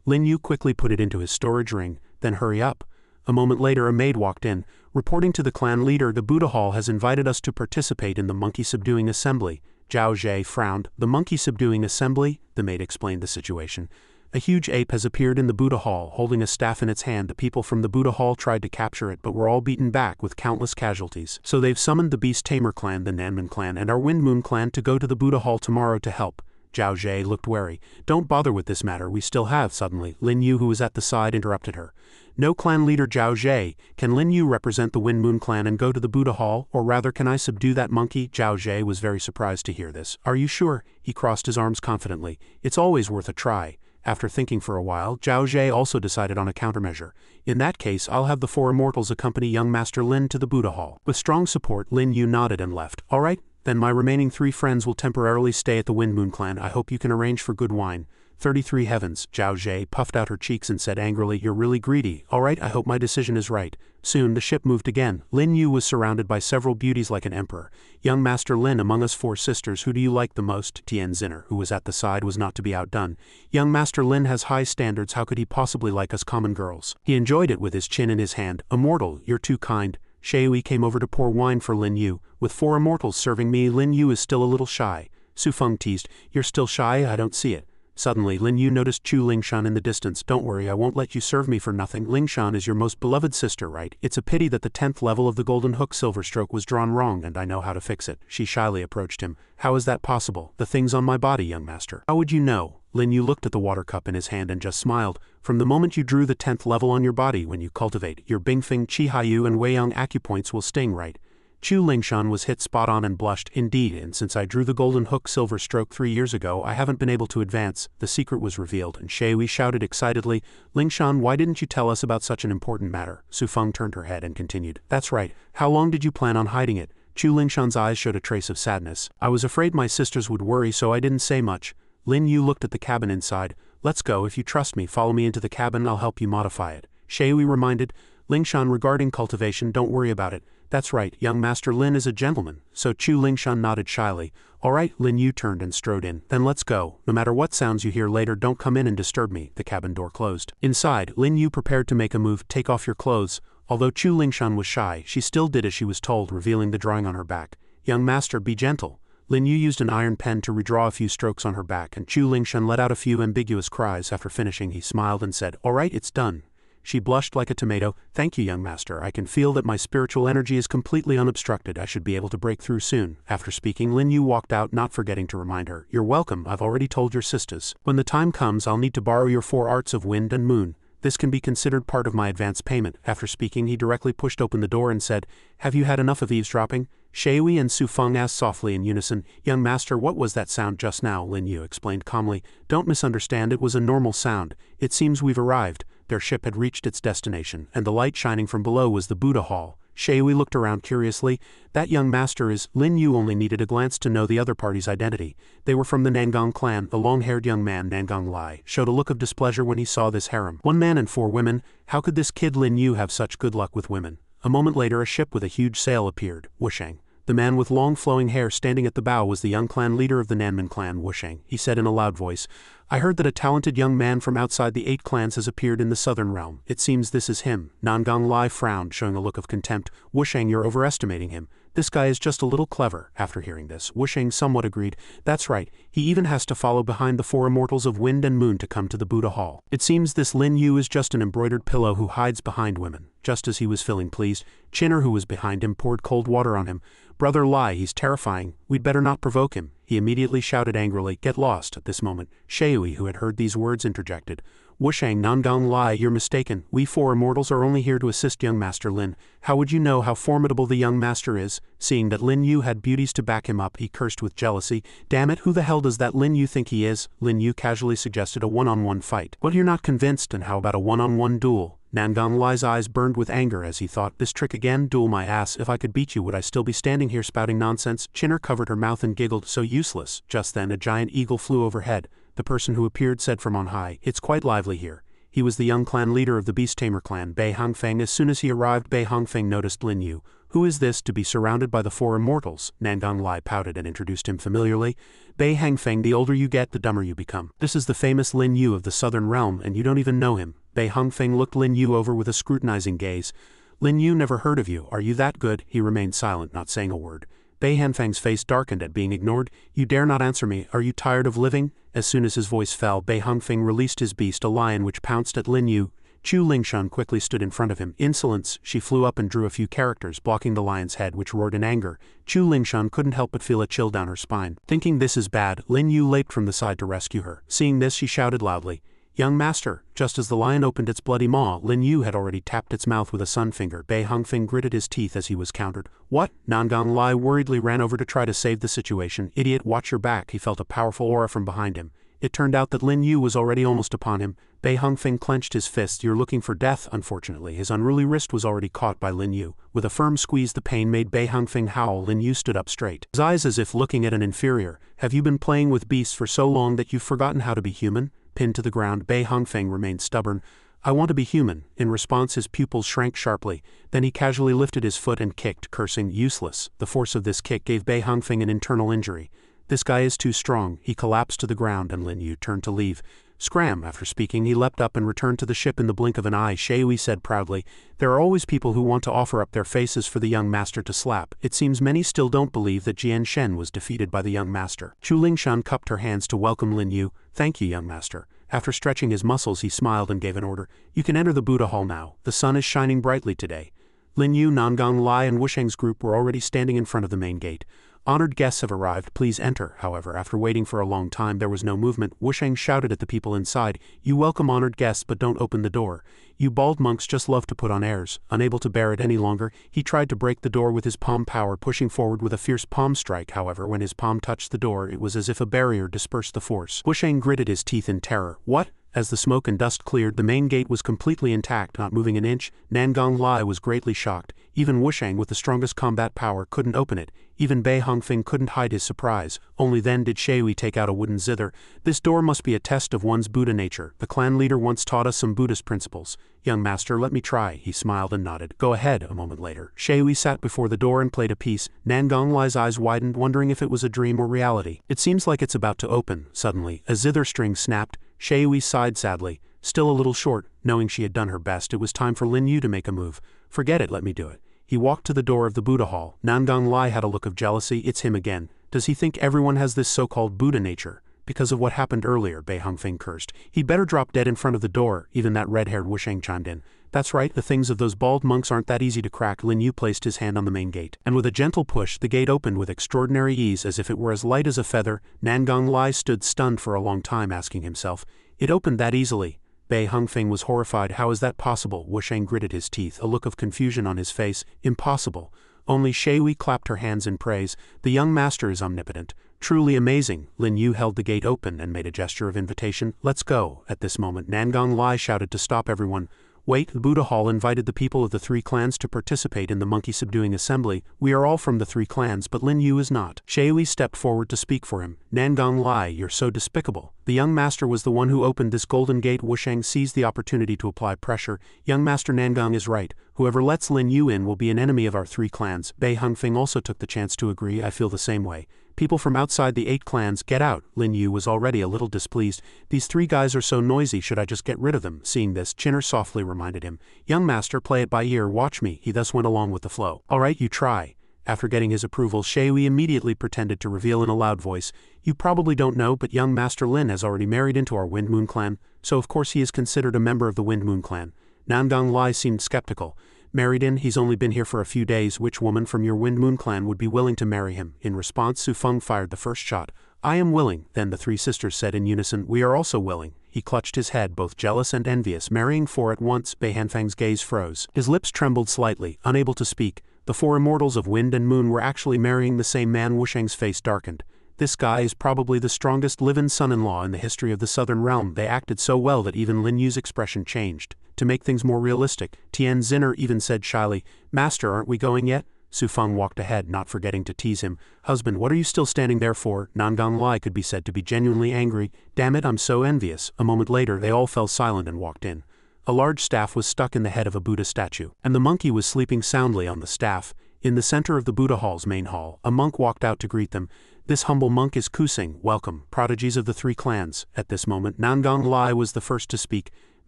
Lin Yu quickly put it into his storage ring. Then hurry up. A moment later a maid walked in. Reporting to the clan leader, the Buddha Hall has invited us to participate in the monkey-subduing assembly. Zhao Zhe frowned. The monkey-subduing assembly? The maid explained the situation. A huge ape has appeared in the Buddha Hall, holding a staff in its hand. The people from the Buddha Hall tried to capture it, but were all beaten back with countless casualties. So they've summoned the Beast Tamer clan, the Nanman clan, and our Wind Moon clan to go to the Buddha Hall tomorrow to help. Zhao Zhe looked wary. Don't bother with this matter, we still have. Suddenly, Lin Yu, who was at the side, interrupted her. No, clan leader Zhao Zhe, can Lin Yu represent the Wind Moon clan and go to the Buddha Hall, or rather can I subdue that monkey? Zhao Zhe was very surprised to hear this. Are you sure? He crossed his arms confidently. It's always worth a try. After thinking for a while, Zhao Zhe also decided on a countermeasure. In that case, I'll have the 4 immortals accompany young Master Lin to the Buddha Hall. With strong support, Lin Yu nodded and left. All right, then my remaining 3 friends will temporarily stay at the Wind Moon clan. I hope you can arrange for good wine. 33 heavens. Zhao Zhe puffed out her cheeks and said angrily, You're really greedy. All right, I hope my decision is right. Soon the ship moved again. Lin Yu was surrounded by several beauties like an emperor. Young Master Lin, among us 4 sisters, who do you like the most? Tian Zinner, who was at the side, was not to be outdone. Young Master Lin has high standards. How could he possibly like us common girls? He enjoyed it with his chin in his hand. Immortal, you're too kind. Shui came over to pour wine for Lin Yu. With 4 immortals serving me, Lin Yu is still a little shy. Su Feng teased, You're still shy? I don't see it. Suddenly, Lin Yu noticed Chu Lingshan in the distance. Don't worry, I won't let you serve me for nothing. Lingshan is your most beloved sister, right? It's a pity that the 10th level of the Golden Hook Silver Stroke was drawn wrong, and I know how to fix it. She shyly approached him. How is that possible? The thing's on my body, young master. How would you know? Lin Yu looked at the water cup in his hand and just smiled. From the moment you drew the 10th level on your body, when you cultivate, your Bingfeng, Chihayu and Weiyang acupoints will sting, right? Chu Lingshan was hit spot on and blushed. Indeed, and since I drew the Golden Hook Silver Stroke 3 years ago, I haven't been able to advance. The secret was revealed, and Shui shouted excitedly, Lingshan, why didn't you tell us about such an important matter? Su Feng turned her head and continued, That's right. How long did you plan on hiding it? Chu Lingshan's eyes showed a trace of sadness. I was afraid my sisters would worry, so I didn't say much. Lin Yu looked at the cabin inside. Let's go. If you trust me, follow me into the cabin. I'll help you modify it. Shui reminded, Lingshan, regarding cultivation, don't worry about it. That's right, young Master Lin is a gentleman. So Chu Lingshan nodded shyly. All right, Lin Yu turned and strode in. Then let's go. No matter what sounds you hear later, don't come in and disturb me. The cabin door closed. Inside, Lin Yu prepared to make a move. Take off your clothes. Although Chu Lingshan was shy, she still did as she was told, revealing the drawing on her back. Young master, be gentle. Lin Yu used an iron pen to redraw a few strokes on her back, and Chu Lingshan let out a few ambiguous cries. After finishing, he smiled and said, All right, it's done. She blushed like a tomato. Thank you, young master. I can feel that my spiritual energy is completely unobstructed. I should be able to break through soon. After speaking, Lin Yu walked out, not forgetting to remind her, You're welcome. I've already told your sisters. When the time comes, I'll need to borrow your 4 arts of wind and moon. This can be considered part of my advance payment. After speaking, he directly pushed open the door and said, Have you had enough of eavesdropping? Shui and Su Feng asked softly in unison. Young master, what was that sound just now? Lin Yu explained calmly. Don't misunderstand, it was a normal sound. It seems we've arrived. Their ship had reached its destination, and the light shining from below was the Buddha Hall. Shui looked around curiously. That young master is… Lin Yu only needed a glance to know the other party's identity. They were from the Nangang clan. The long-haired young man, Nangang Lai, showed a look of displeasure when he saw this harem. 1 man and 4 women. How could this kid Lin Yu have such good luck with women? A moment later, a ship with a huge sail appeared. Wusheng. The man with long flowing hair standing at the bow was the young clan leader of the Nanman clan, Wusheng. He said in a loud voice, I heard that a talented young man from outside the 8 clans has appeared in the southern realm. It seems this is him. Nangang Lai frowned, showing a look of contempt. Wusheng, you're overestimating him. This guy is just a little clever. After hearing this, Wusheng somewhat agreed. That's right, he even has to follow behind the 4 immortals of wind and moon to come to the Buddha Hall. It seems this Lin Yu is just an embroidered pillow who hides behind women. Just as he was feeling pleased, Chinner, who was behind him, poured cold water on him. Brother Lai, he's terrifying. We'd better not provoke him. He immediately shouted angrily, Get lost. At this moment, Shui, who had heard these words, interjected. Wusheng, Nangang Lai, you're mistaken. We 4 immortals are only here to assist young Master Lin. How would you know how formidable the young master is? Seeing that Lin Yu had beauties to back him up, he cursed with jealousy. Damn it, who the hell does that Lin Yu think he is? Lin Yu casually suggested a one-on-one fight. Well, you're not convinced, and how about a one-on-one duel? Nangang Lai's eyes burned with anger as he thought, This trick again? Duel my ass. If I could beat you, would I still be standing here spouting nonsense? Chinner covered her mouth and giggled, So useless. Just then a giant eagle flew overhead. The person who appeared said from on high, It's quite lively here. He was the young clan leader of the Beast Tamer clan, Bei Hongfeng. As soon as he arrived, Bei Hongfeng noticed Lin Yu. Who is this, to be surrounded by the 4 immortals? Nangang Lai pouted and introduced him familiarly. Bei Hongfeng, the older you get, the dumber you become. This is the famous Lin Yu of the southern realm, and you don't even know him. Bei Hongfeng looked Lin Yu over with a scrutinizing gaze. Lin Yu, never heard of you. Are you that good? He remained silent, not saying a word. Bei Hongfeng's face darkened at being ignored. You dare not answer me. Are you tired of living? As soon as his voice fell, Bei Hongfeng released his beast, a lion, which pounced at Lin Yu. Chu Lingshan quickly stood in front of him. Insolence! She flew up and drew a few characters, blocking the lion's head, which roared in anger. Chu Lingshan couldn't help but feel a chill down her spine. Thinking this is bad, Lin Yu leaped from the side to rescue her. Seeing this, she shouted loudly, Young master! Just as the lion opened its bloody maw, Lin Yu had already tapped its mouth with a sun finger. Bei Hongfeng gritted his teeth as he was countered. What? Nangang Lai worriedly ran over to try to save the situation. Idiot, watch your back. He felt a powerful aura from behind him. It turned out that Lin Yu was already almost upon him. Bei Hongfeng clenched his fist. You're looking for death. Unfortunately, his unruly wrist was already caught by Lin Yu. With a firm squeeze, the pain made Bei Hongfeng howl. Lin Yu stood up straight, his eyes as if looking at an inferior. Have you been playing with beasts for so long that you've forgotten how to be human? Pinned to the ground, Bei Hongfeng remained stubborn. I want to be human. In response, his pupils shrank sharply. Then he casually lifted his foot and kicked, cursing, useless. The force of this kick gave Bei Hongfeng an internal injury. This guy is too strong. He collapsed to the ground and Lin Yu turned to leave. Scram! After speaking, he leapt up and returned to the ship in the blink of an eye. Shui said proudly, There are always people who want to offer up their faces for the young master to slap. It seems many still don't believe that Jian Shen was defeated by the young master. Chu Lingshan cupped her hands to welcome Lin Yu. Thank you, young master. After stretching his muscles, he smiled and gave an order. You can enter the Buddha Hall now. The sun is shining brightly today. Lin Yu, Nangang Lai, and Wusheng's group were already standing in front of the main gate. Honored guests have arrived, please enter. However, after waiting for a long time, there was no movement. Wusheng shouted at the people inside, You welcome honored guests, but don't open the door. You bald monks just love to put on airs. Unable to bear it any longer, he tried to break the door with his palm power, pushing forward with a fierce palm strike. However, when his palm touched the door, it was as if a barrier dispersed the force. Wusheng gritted his teeth in terror. What? As the smoke and dust cleared, the main gate was completely intact, not moving an inch. Nangang Lai was greatly shocked. Even Wusheng, with the strongest combat power, couldn't open it. Even Bei Hongfeng couldn't hide his surprise. Only then did Shui take out a wooden zither. This door must be a test of one's Buddha nature. The clan leader once taught us some Buddhist principles. Young master, let me try. He smiled and nodded. Go ahead. A moment later, Shui sat before the door and played a piece. Nangang Lai's eyes widened, wondering if it was a dream or reality. It seems like it's about to open. Suddenly, a zither string snapped. Shui sighed sadly. Still a little short. Knowing she had done her best, it was time for Lin Yu to make a move. Forget it, let me do it. He walked to the door of the Buddha Hall. Nangang Lai had a look of jealousy. It's him again. Does he think everyone has this so-called Buddha nature? Because of what happened earlier, Bei Hongfeng cursed. He'd better drop dead in front of the door. Even that red-haired Wusheng chimed in. That's right, the things of those bald monks aren't that easy to crack. Lin Yu placed his hand on the main gate, and with a gentle push, the gate opened with extraordinary ease as if it were as light as a feather. Nangong Lai stood stunned for a long time, asking himself, "It opened that easily?" Bei Hongfeng was horrified. How is that possible? Wusheng gritted his teeth, a look of confusion on his face. Impossible. Only Shui clapped her hands in praise. The young master is omnipotent. Truly amazing. Lin Yu held the gate open and made a gesture of invitation. Let's go. At this moment, Nangong Lai shouted to stop everyone. Wait, the Buddha Hall invited the people of the 3 clans to participate in the monkey-subduing assembly. We are all from the 3 clans, but Lin Yu is not. Shui stepped forward to speak for him. Nangong Lai, you're so despicable. The young master was the one who opened this golden gate. Wusheng seized the opportunity to apply pressure. Young master Nangong is right. Whoever lets Lin Yu in will be an enemy of our 3 clans. Bei Hongfeng also took the chance to agree. I feel the same way. People from outside the 8 clans, get out. Lin Yu was already a little displeased. These 3 guys are so noisy, should I just get rid of them? Seeing this, Chinner softly reminded him. Young master, play it by ear, watch me. He thus went along with the flow. Alright, you try. After getting his approval, Shui immediately pretended to reveal in a loud voice. You probably don't know, but young master Lin has already married into our Wind Moon clan, so of course he is considered a member of the Wind Moon clan. Nangong Lai seemed skeptical. Married in? He's only been here for a few days. Which woman from your Wind Moon clan would be willing to marry him? In response, Su Feng fired the first shot. I am willing. Then the 3 sisters said in unison, we are also willing. He clutched his head, both jealous and envious. Marrying 4 at once. Bei Hanfeng's gaze froze. His lips trembled slightly, unable to speak. The 4 immortals of Wind and Moon were actually marrying the same man. Wusheng's face darkened. This guy is probably the strongest live-in son-in-law in the history of the Southern Realm. They acted so well that even Lin Yu's expression changed. To make things more realistic, Tian Zinner even said shyly, Master, aren't we going yet? Su Feng walked ahead, not forgetting to tease him. Husband, what are you still standing there for? Nangong Lai could be said to be genuinely angry. Damn it, I'm so envious. A moment later, they all fell silent and walked in. A large staff was stuck in the head of a Buddha statue, and the monkey was sleeping soundly on the staff. In the center of the Buddha Hall's main hall, a monk walked out to greet them. This humble monk is Kusing. Welcome, prodigies of the 3 clans. At this moment, Nangong Lai was the first to speak.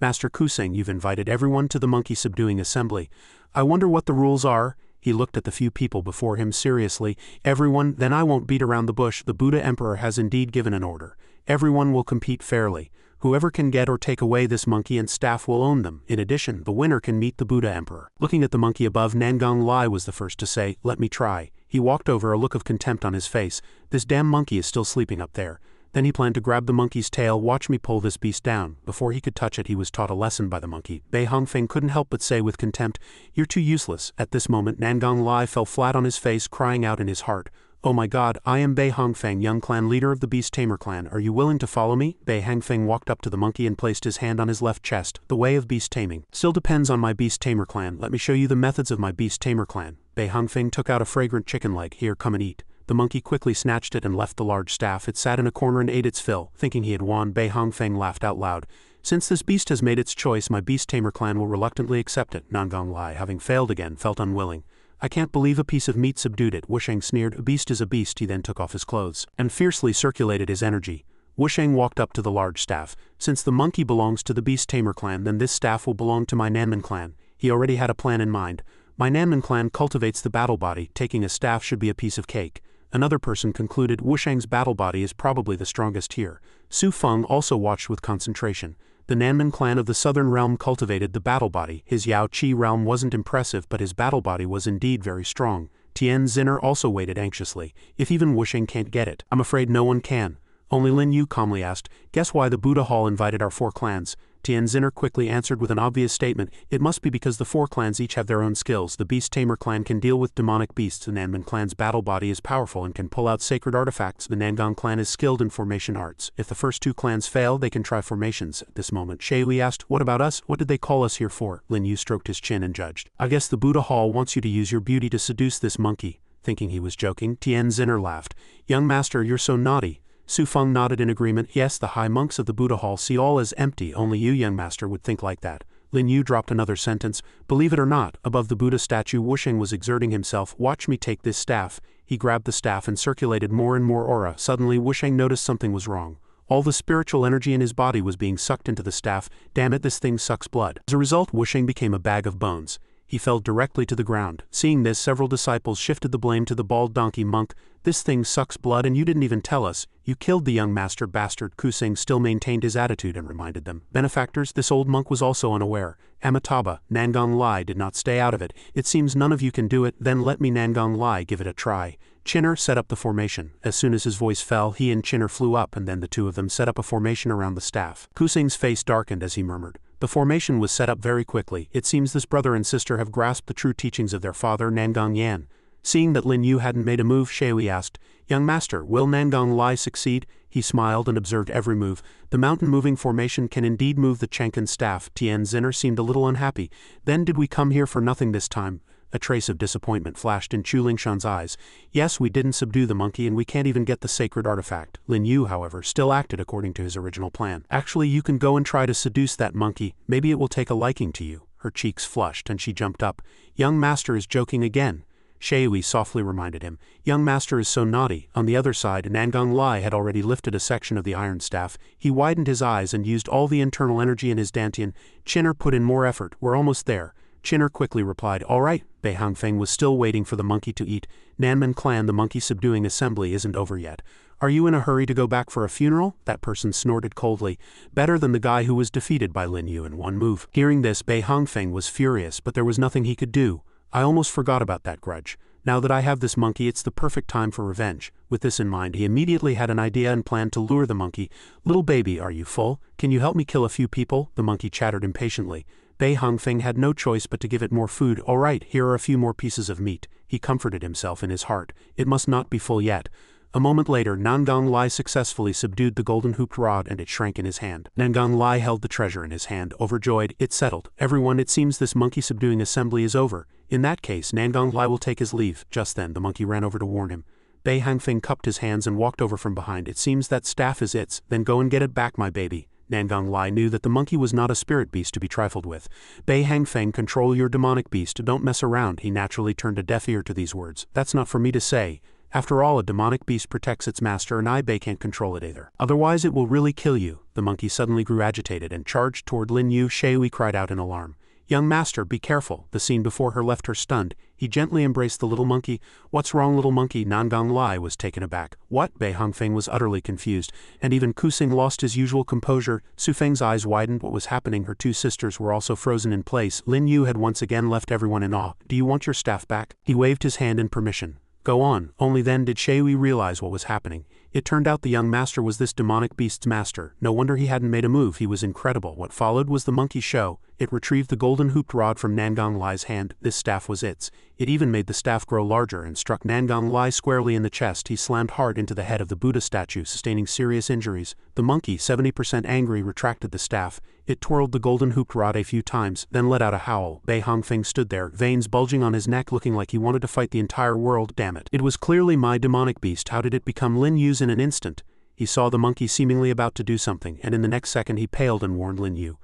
Master Kusing, you've invited everyone to the monkey-subduing assembly. I wonder what the rules are? He looked at the few people before him seriously. Everyone, then I won't beat around the bush. The Buddha Emperor has indeed given an order. Everyone will compete fairly. Whoever can get or take away this monkey and staff will own them. In addition, the winner can meet the Buddha Emperor. Looking at the monkey above, Nangong Lai was the first to say, let me try. He walked over, a look of contempt on his face. This damn monkey is still sleeping up there. Then he planned to grab the monkey's tail. Watch me pull this beast down. Before he could touch it, he was taught a lesson by the monkey. Bei Hongfeng couldn't help but say with contempt, you're too useless. At this moment, Nangong Lai fell flat on his face, crying out in his heart, oh my god, I am Bei Hongfeng, young clan leader of the Beast Tamer clan. Are you willing to follow me? Bei Hongfeng walked up to the monkey and placed his hand on his left chest. The way of beast taming still depends on my Beast Tamer clan. Let me show you the methods of my Beast Tamer clan. Bei Hongfeng took out a fragrant chicken leg. Here, come and eat. The monkey quickly snatched it and left the large staff. It sat in a corner and ate its fill. Thinking he had won, Bei Hongfeng laughed out loud. Since this beast has made its choice, my Beast Tamer clan will reluctantly accept it. Nangong Lai, having failed again, felt unwilling. I can't believe a piece of meat subdued it. Wusheng sneered. A beast is a beast. He then took off his clothes and fiercely circulated his energy. Wusheng walked up to the large staff. Since the monkey belongs to the Beast Tamer clan, then this staff will belong to my Nanman clan. He already had a plan in mind. My Nanman clan cultivates the battle body. Taking a staff should be a piece of cake. Another person concluded Wusheng's battle body is probably the strongest here. Su Feng also watched with concentration. The Nanman clan of the Southern Realm cultivated the battle body. His Yao Qi realm wasn't impressive, but his battle body was indeed very strong. Tian Zinner also waited anxiously. If even Wusheng can't get it, I'm afraid no one can. Only Lin Yu calmly asked, guess why the Buddha Hall invited our 4 clans? Tian Zinner quickly answered with an obvious statement, it must be because the 4 clans each have their own skills. The Beast Tamer clan can deal with demonic beasts. The Nanman clan's battle body is powerful and can pull out sacred artifacts. The Nangong clan is skilled in formation arts. If the first 2 clans fail, they can try formations. At this moment, Shui asked, what about us? What did they call us here for? Lin Yu stroked his chin and judged. I guess the Buddha Hall wants you to use your beauty to seduce this monkey. Thinking he was joking, Tian Zinner laughed. Young master, you're so naughty. Su Feng nodded in agreement. Yes, the high monks of the Buddha Hall see all as empty. Only you, young master, would think like that. Lin Yu dropped another sentence. Believe it or not, above the Buddha statue, Wusheng was exerting himself. Watch me take this staff. He grabbed the staff and circulated more and more aura. Suddenly, Wusheng noticed something was wrong. All the spiritual energy in his body was being sucked into the staff. Damn it, this thing sucks blood. As a result, Wusheng became a bag of bones. he fell directly to the ground. Seeing this, several disciples shifted the blame to the bald donkey monk. "This thing sucks blood and you didn't even tell us. You killed the young master bastard." Kusing still maintained his attitude and reminded them. "Benefactors, this old monk was also unaware. Amitabha, Nangang Lai did not stay out of it. It seems none of you can do it, then let me Nangang Lai give it a try." Chinner set up the formation. As soon as his voice fell, he and Chinner flew up and then the two of them set up a formation around the staff. Kusing's face darkened as he murmured. The formation was set up very quickly. "It seems this brother and sister have grasped the true teachings of their father, Nangang Yan." Seeing that Lin Yu hadn't made a move, Shui asked, "Young master, will Nangang Lai succeed?" He smiled and observed every move. The mountain-moving formation can indeed move the Chenkin staff. Tian Zinner seemed a little unhappy. "Then did we come here for nothing this time?" A trace of disappointment flashed in Chu Lingshan's eyes. "Yes, we didn't subdue the monkey and we can't even get the sacred artifact." Lin Yu, however, still acted according to his original plan. "Actually, you can go and try to seduce that monkey. Maybe it will take a liking to you." Her cheeks flushed and she jumped up. "Young master is joking again." Shui softly reminded him. "Young master is so naughty." On the other side, Nangang Lai had already lifted a section of the iron staff. He widened his eyes and used all the internal energy in his dantian. Chinner put in more effort. "We're almost there." Chinner quickly replied, "All right." Bei Hangfeng was still waiting for the monkey to eat. "Nanman clan, the monkey subduing assembly isn't over yet. Are you in a hurry to go back for a funeral?" That person snorted coldly. "Better than the guy who was defeated by Lin Yu in one move." Hearing this, Bei Hangfeng was furious, but there was nothing he could do. "I almost forgot about that grudge. Now that I have this monkey, it's the perfect time for revenge." With this in mind, he immediately had an idea and planned to lure the monkey. "Little baby, are you full? Can you help me kill a few people?" The monkey chattered impatiently. Bei Hangfeng had no choice but to give it more food. "All right, here are a few more pieces of meat." He comforted himself in his heart. It must not be full yet. A moment later, Nangang Lai successfully subdued the golden hooped rod and it shrank in his hand. Nangang Lai held the treasure in his hand. Overjoyed, "It's settled. Everyone, it seems this monkey subduing assembly is over. In that case, Nangang Lai will take his leave." Just then, the monkey ran over to warn him. Bei Hangfeng cupped his hands and walked over from behind. "It seems that staff is its. Then go and get it back, my baby." Nangang Lai knew that the monkey was not a spirit beast to be trifled with. "Bei Hangfeng, control your demonic beast. Don't mess around." He naturally turned a deaf ear to these words. "That's not for me to say. After all, a demonic beast protects its master and I, Bei, can't control it either. Otherwise it will really kill you." The monkey suddenly grew agitated and charged toward Lin Yu. Shui cried out in alarm. "Young master, be careful." The scene before her left her stunned. He gently embraced the little monkey. "What's wrong, little monkey?" Nangang Lai was taken aback. "What?" Bei Hangfeng was utterly confused, and even Kusing lost his usual composure. Su Feng's eyes widened. What was happening? Her two sisters were also frozen in place. Lin Yu had once again left everyone in awe. "Do you want your staff back?" He waved his hand in permission. "Go on." Only then did Shui realize what was happening. It turned out the young master was this demonic beast's master. No wonder he hadn't made a move. He was incredible. What followed was the monkey show. It retrieved the golden hooped rod from Nangang Lai's hand. This staff was its. It even made the staff grow larger and struck Nangang Lai squarely in the chest. He slammed hard into the head of the Buddha statue, sustaining serious injuries. The monkey, 70% angry, retracted the staff. It twirled the golden hooped rod a few times, then let out a howl. Bei Hangfeng stood there, veins bulging on his neck, looking like he wanted to fight the entire world. "Damn it. It was clearly my demonic beast. How did it become Lin Yu's in an instant?" He saw the monkey seemingly about to do something, and in the next second he paled and warned Lin Yu.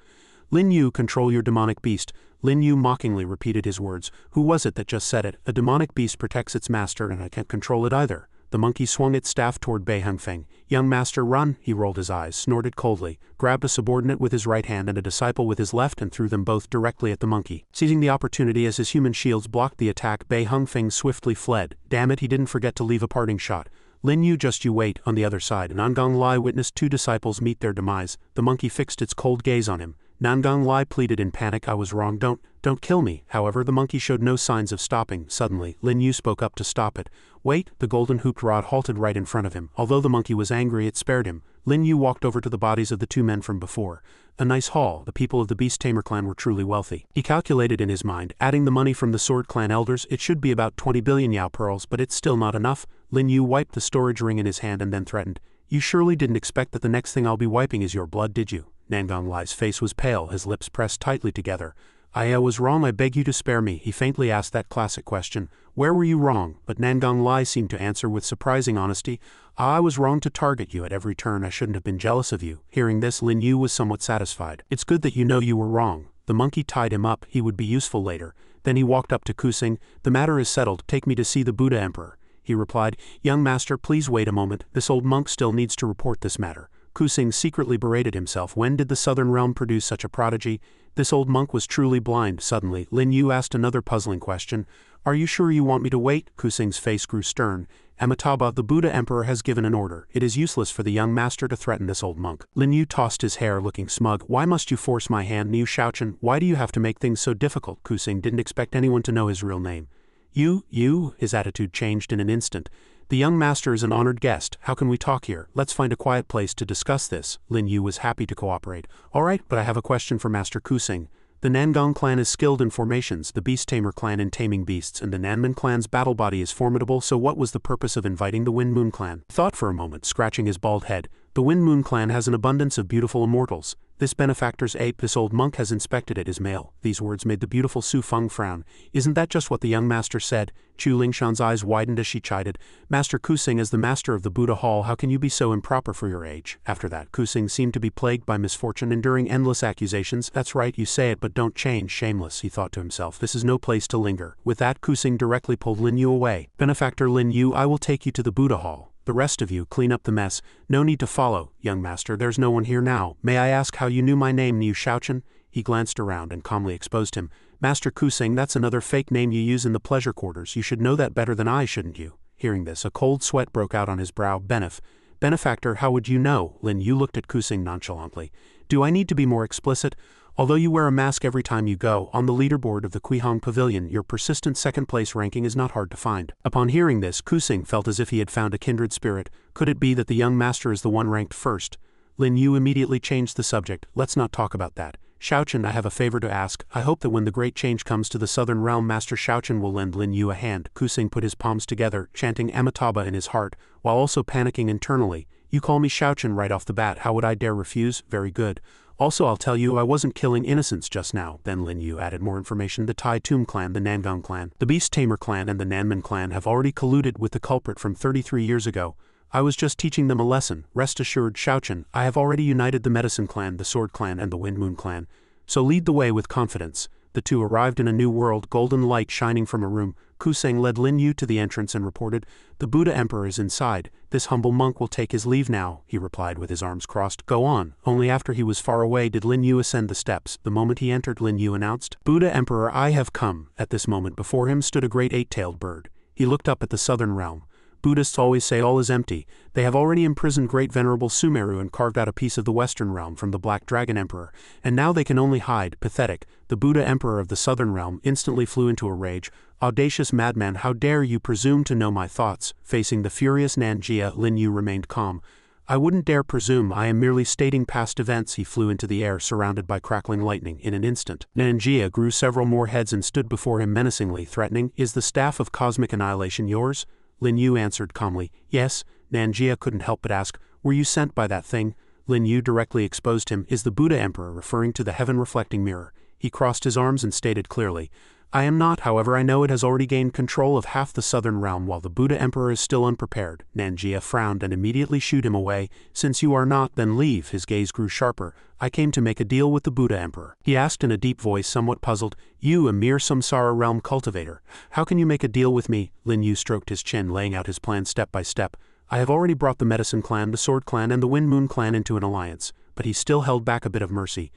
"Lin Yu, control your demonic beast." Lin Yu mockingly repeated his words. "Who was it that just said it? A demonic beast protects its master and I can't control it either." The monkey swung its staff toward Bei Hangfeng. "Young master, run!" He rolled his eyes, snorted coldly, grabbed a subordinate with his right hand and a disciple with his left and threw them both directly at the monkey. Seizing the opportunity as his human shields blocked the attack, Bei Hangfeng swiftly fled. Damn it, he didn't forget to leave a parting shot. "Lin Yu, just you wait." On the other side, Nangang Lai witnessed two disciples meet their demise. The monkey fixed its cold gaze on him. Nangang Lai pleaded in panic, "I was wrong, don't kill me." However, the monkey showed no signs of stopping. Suddenly, Lin Yu spoke up to stop it. "Wait." The golden hooped rod halted right in front of him. Although the monkey was angry, it spared him. Lin Yu walked over to the bodies of the two men from before. A nice haul. The people of the Beast Tamer clan were truly wealthy. He calculated in his mind, adding the money from the Sword Clan elders, it should be about 20 billion Yao pearls, but it's still not enough. Lin Yu wiped the storage ring in his hand and then threatened, "You surely didn't expect that the next thing I'll be wiping is your blood, did you?" Nangang Lai's face was pale, his lips pressed tightly together. "I was wrong, I beg you to spare me." He faintly asked that classic question, "Where were you wrong?" But Nangang Lai seemed to answer with surprising honesty, "I was wrong to target you at every turn. I shouldn't have been jealous of you." Hearing this, Lin Yu was somewhat satisfied. "It's good that you know you were wrong." The monkey tied him up. He would be useful later. Then he walked up to Kusing. "The matter is settled. Take me to see the Buddha Emperor." He replied, "Young master, please wait a moment. This old monk still needs to report this matter." Kusing secretly berated himself. When did the Southern Realm produce such a prodigy? This old monk was truly blind. Suddenly, Lin Yu asked another puzzling question. Are you sure you want me to wait? Kusing's face grew stern. Amitabha, the Buddha Emperor has given an order. It is useless for the young master to threaten this old monk. Lin Yu tossed his hair, looking smug. Why must you force my hand, Niu Shaochen? Why do you have to make things so difficult? Kusing didn't expect anyone to know his real name. You, his attitude changed in an instant. The young master is an honored guest. How can we talk here? Let's find a quiet place to discuss this. Lin Yu was happy to cooperate. All right, but I have a question for Master Kusing. The Nangong clan is skilled in formations, the Beast Tamer clan in taming beasts, and the Nanman clan's battle body is formidable, so what was the purpose of inviting the Wind Moon clan? He thought for a moment, scratching his bald head. The Wind Moon clan has an abundance of beautiful immortals. This benefactor's ape, this old monk has inspected it, is male. These words made the beautiful Su Feng frown. Isn't that just what the young master said? Chu Lingshan's eyes widened as she chided. Master Kusing, as the master of the Buddha Hall, how can you be so improper for your age? After that, Kusing seemed to be plagued by misfortune, enduring endless accusations. That's right, you say it, but don't change. Shameless, he thought to himself. This is no place to linger. With that, Kusing directly pulled Lin Yu away. Benefactor Lin Yu, I will take you to the Buddha Hall. The rest of you, clean up the mess. No need to follow, young master, there's no one here now. May I ask how you knew my name, Niu Shaochen? He glanced around and calmly exposed him. Master Kusing, that's another fake name you use in the pleasure quarters. You should know that better than I, shouldn't you? Hearing this, a cold sweat broke out on his brow. Benefactor, how would you know? Lin Yu looked at Kusing nonchalantly. Do I need to be more explicit? Although you wear a mask every time you go, on the leaderboard of the Quihong Pavilion, your persistent second-place ranking is not hard to find. Upon hearing this, Kusing felt as if he had found a kindred spirit. Could it be that the young master is the one ranked first? Lin Yu immediately changed the subject. Let's not talk about that. Shaochen, I have a favor to ask. I hope that when the great change comes to the Southern Realm, Master Shaochen will lend Lin Yu a hand. Kusing put his palms together, chanting Amitabha in his heart, while also panicking internally. You call me Shaochen right off the bat, how would I dare refuse? Very good. Also, I'll tell you I wasn't killing innocents just now. Then Lin Yu added more information. The Tai Tum clan, the Nangong clan, the Beast Tamer clan, and the Nanman clan have already colluded with the culprit from 33 years ago. I was just teaching them a lesson. Rest assured, Shaochen, I have already united the Medicine clan, the Sword clan, and the Wind Moon clan. So lead the way with confidence. The two arrived in a new world, golden light shining from a room. Kusing led Lin Yu to the entrance and reported, The Buddha Emperor is inside. This humble monk will take his leave now, he replied with his arms crossed. Go on. Only after he was far away did Lin Yu ascend the steps. The moment he entered, Lin Yu announced, Buddha Emperor, I have come. At this moment before him stood a great eight-tailed bird. He looked up at the southern realm. Buddhists always say all is empty. They have already imprisoned great venerable Sumeru and carved out a piece of the western realm from the Black Dragon Emperor, and now they can only hide. Pathetic. The Buddha Emperor of the southern realm instantly flew into a rage. Audacious madman, how dare you presume to know my thoughts? Facing the furious Nanjia, Lin Yu remained calm. I wouldn't dare presume, I am merely stating past events. He flew into the air surrounded by crackling lightning. In an instant, Nanjia grew several more heads and stood before him menacingly, threatening, Is the staff of cosmic annihilation yours? Lin Yu answered calmly, Yes. Nanjia couldn't help but ask, Were you sent by that thing? Lin Yu directly exposed him. Is the Buddha Emperor referring to the heaven-reflecting mirror? He crossed his arms and stated clearly, I am not, however I know it has already gained control of half the southern realm while the Buddha Emperor is still unprepared. Nanjia frowned and immediately shooed him away. Since you are not, then leave. His gaze grew sharper. I came to make a deal with the Buddha Emperor. He asked in a deep voice, somewhat puzzled, You, a mere Samsara realm cultivator. How can you make a deal with me? Lin Yu stroked his chin, laying out his plan step by step. I have already brought the Medicine clan, the Sword clan, and the Wind Moon clan into an alliance, but he still held back a bit of mercy.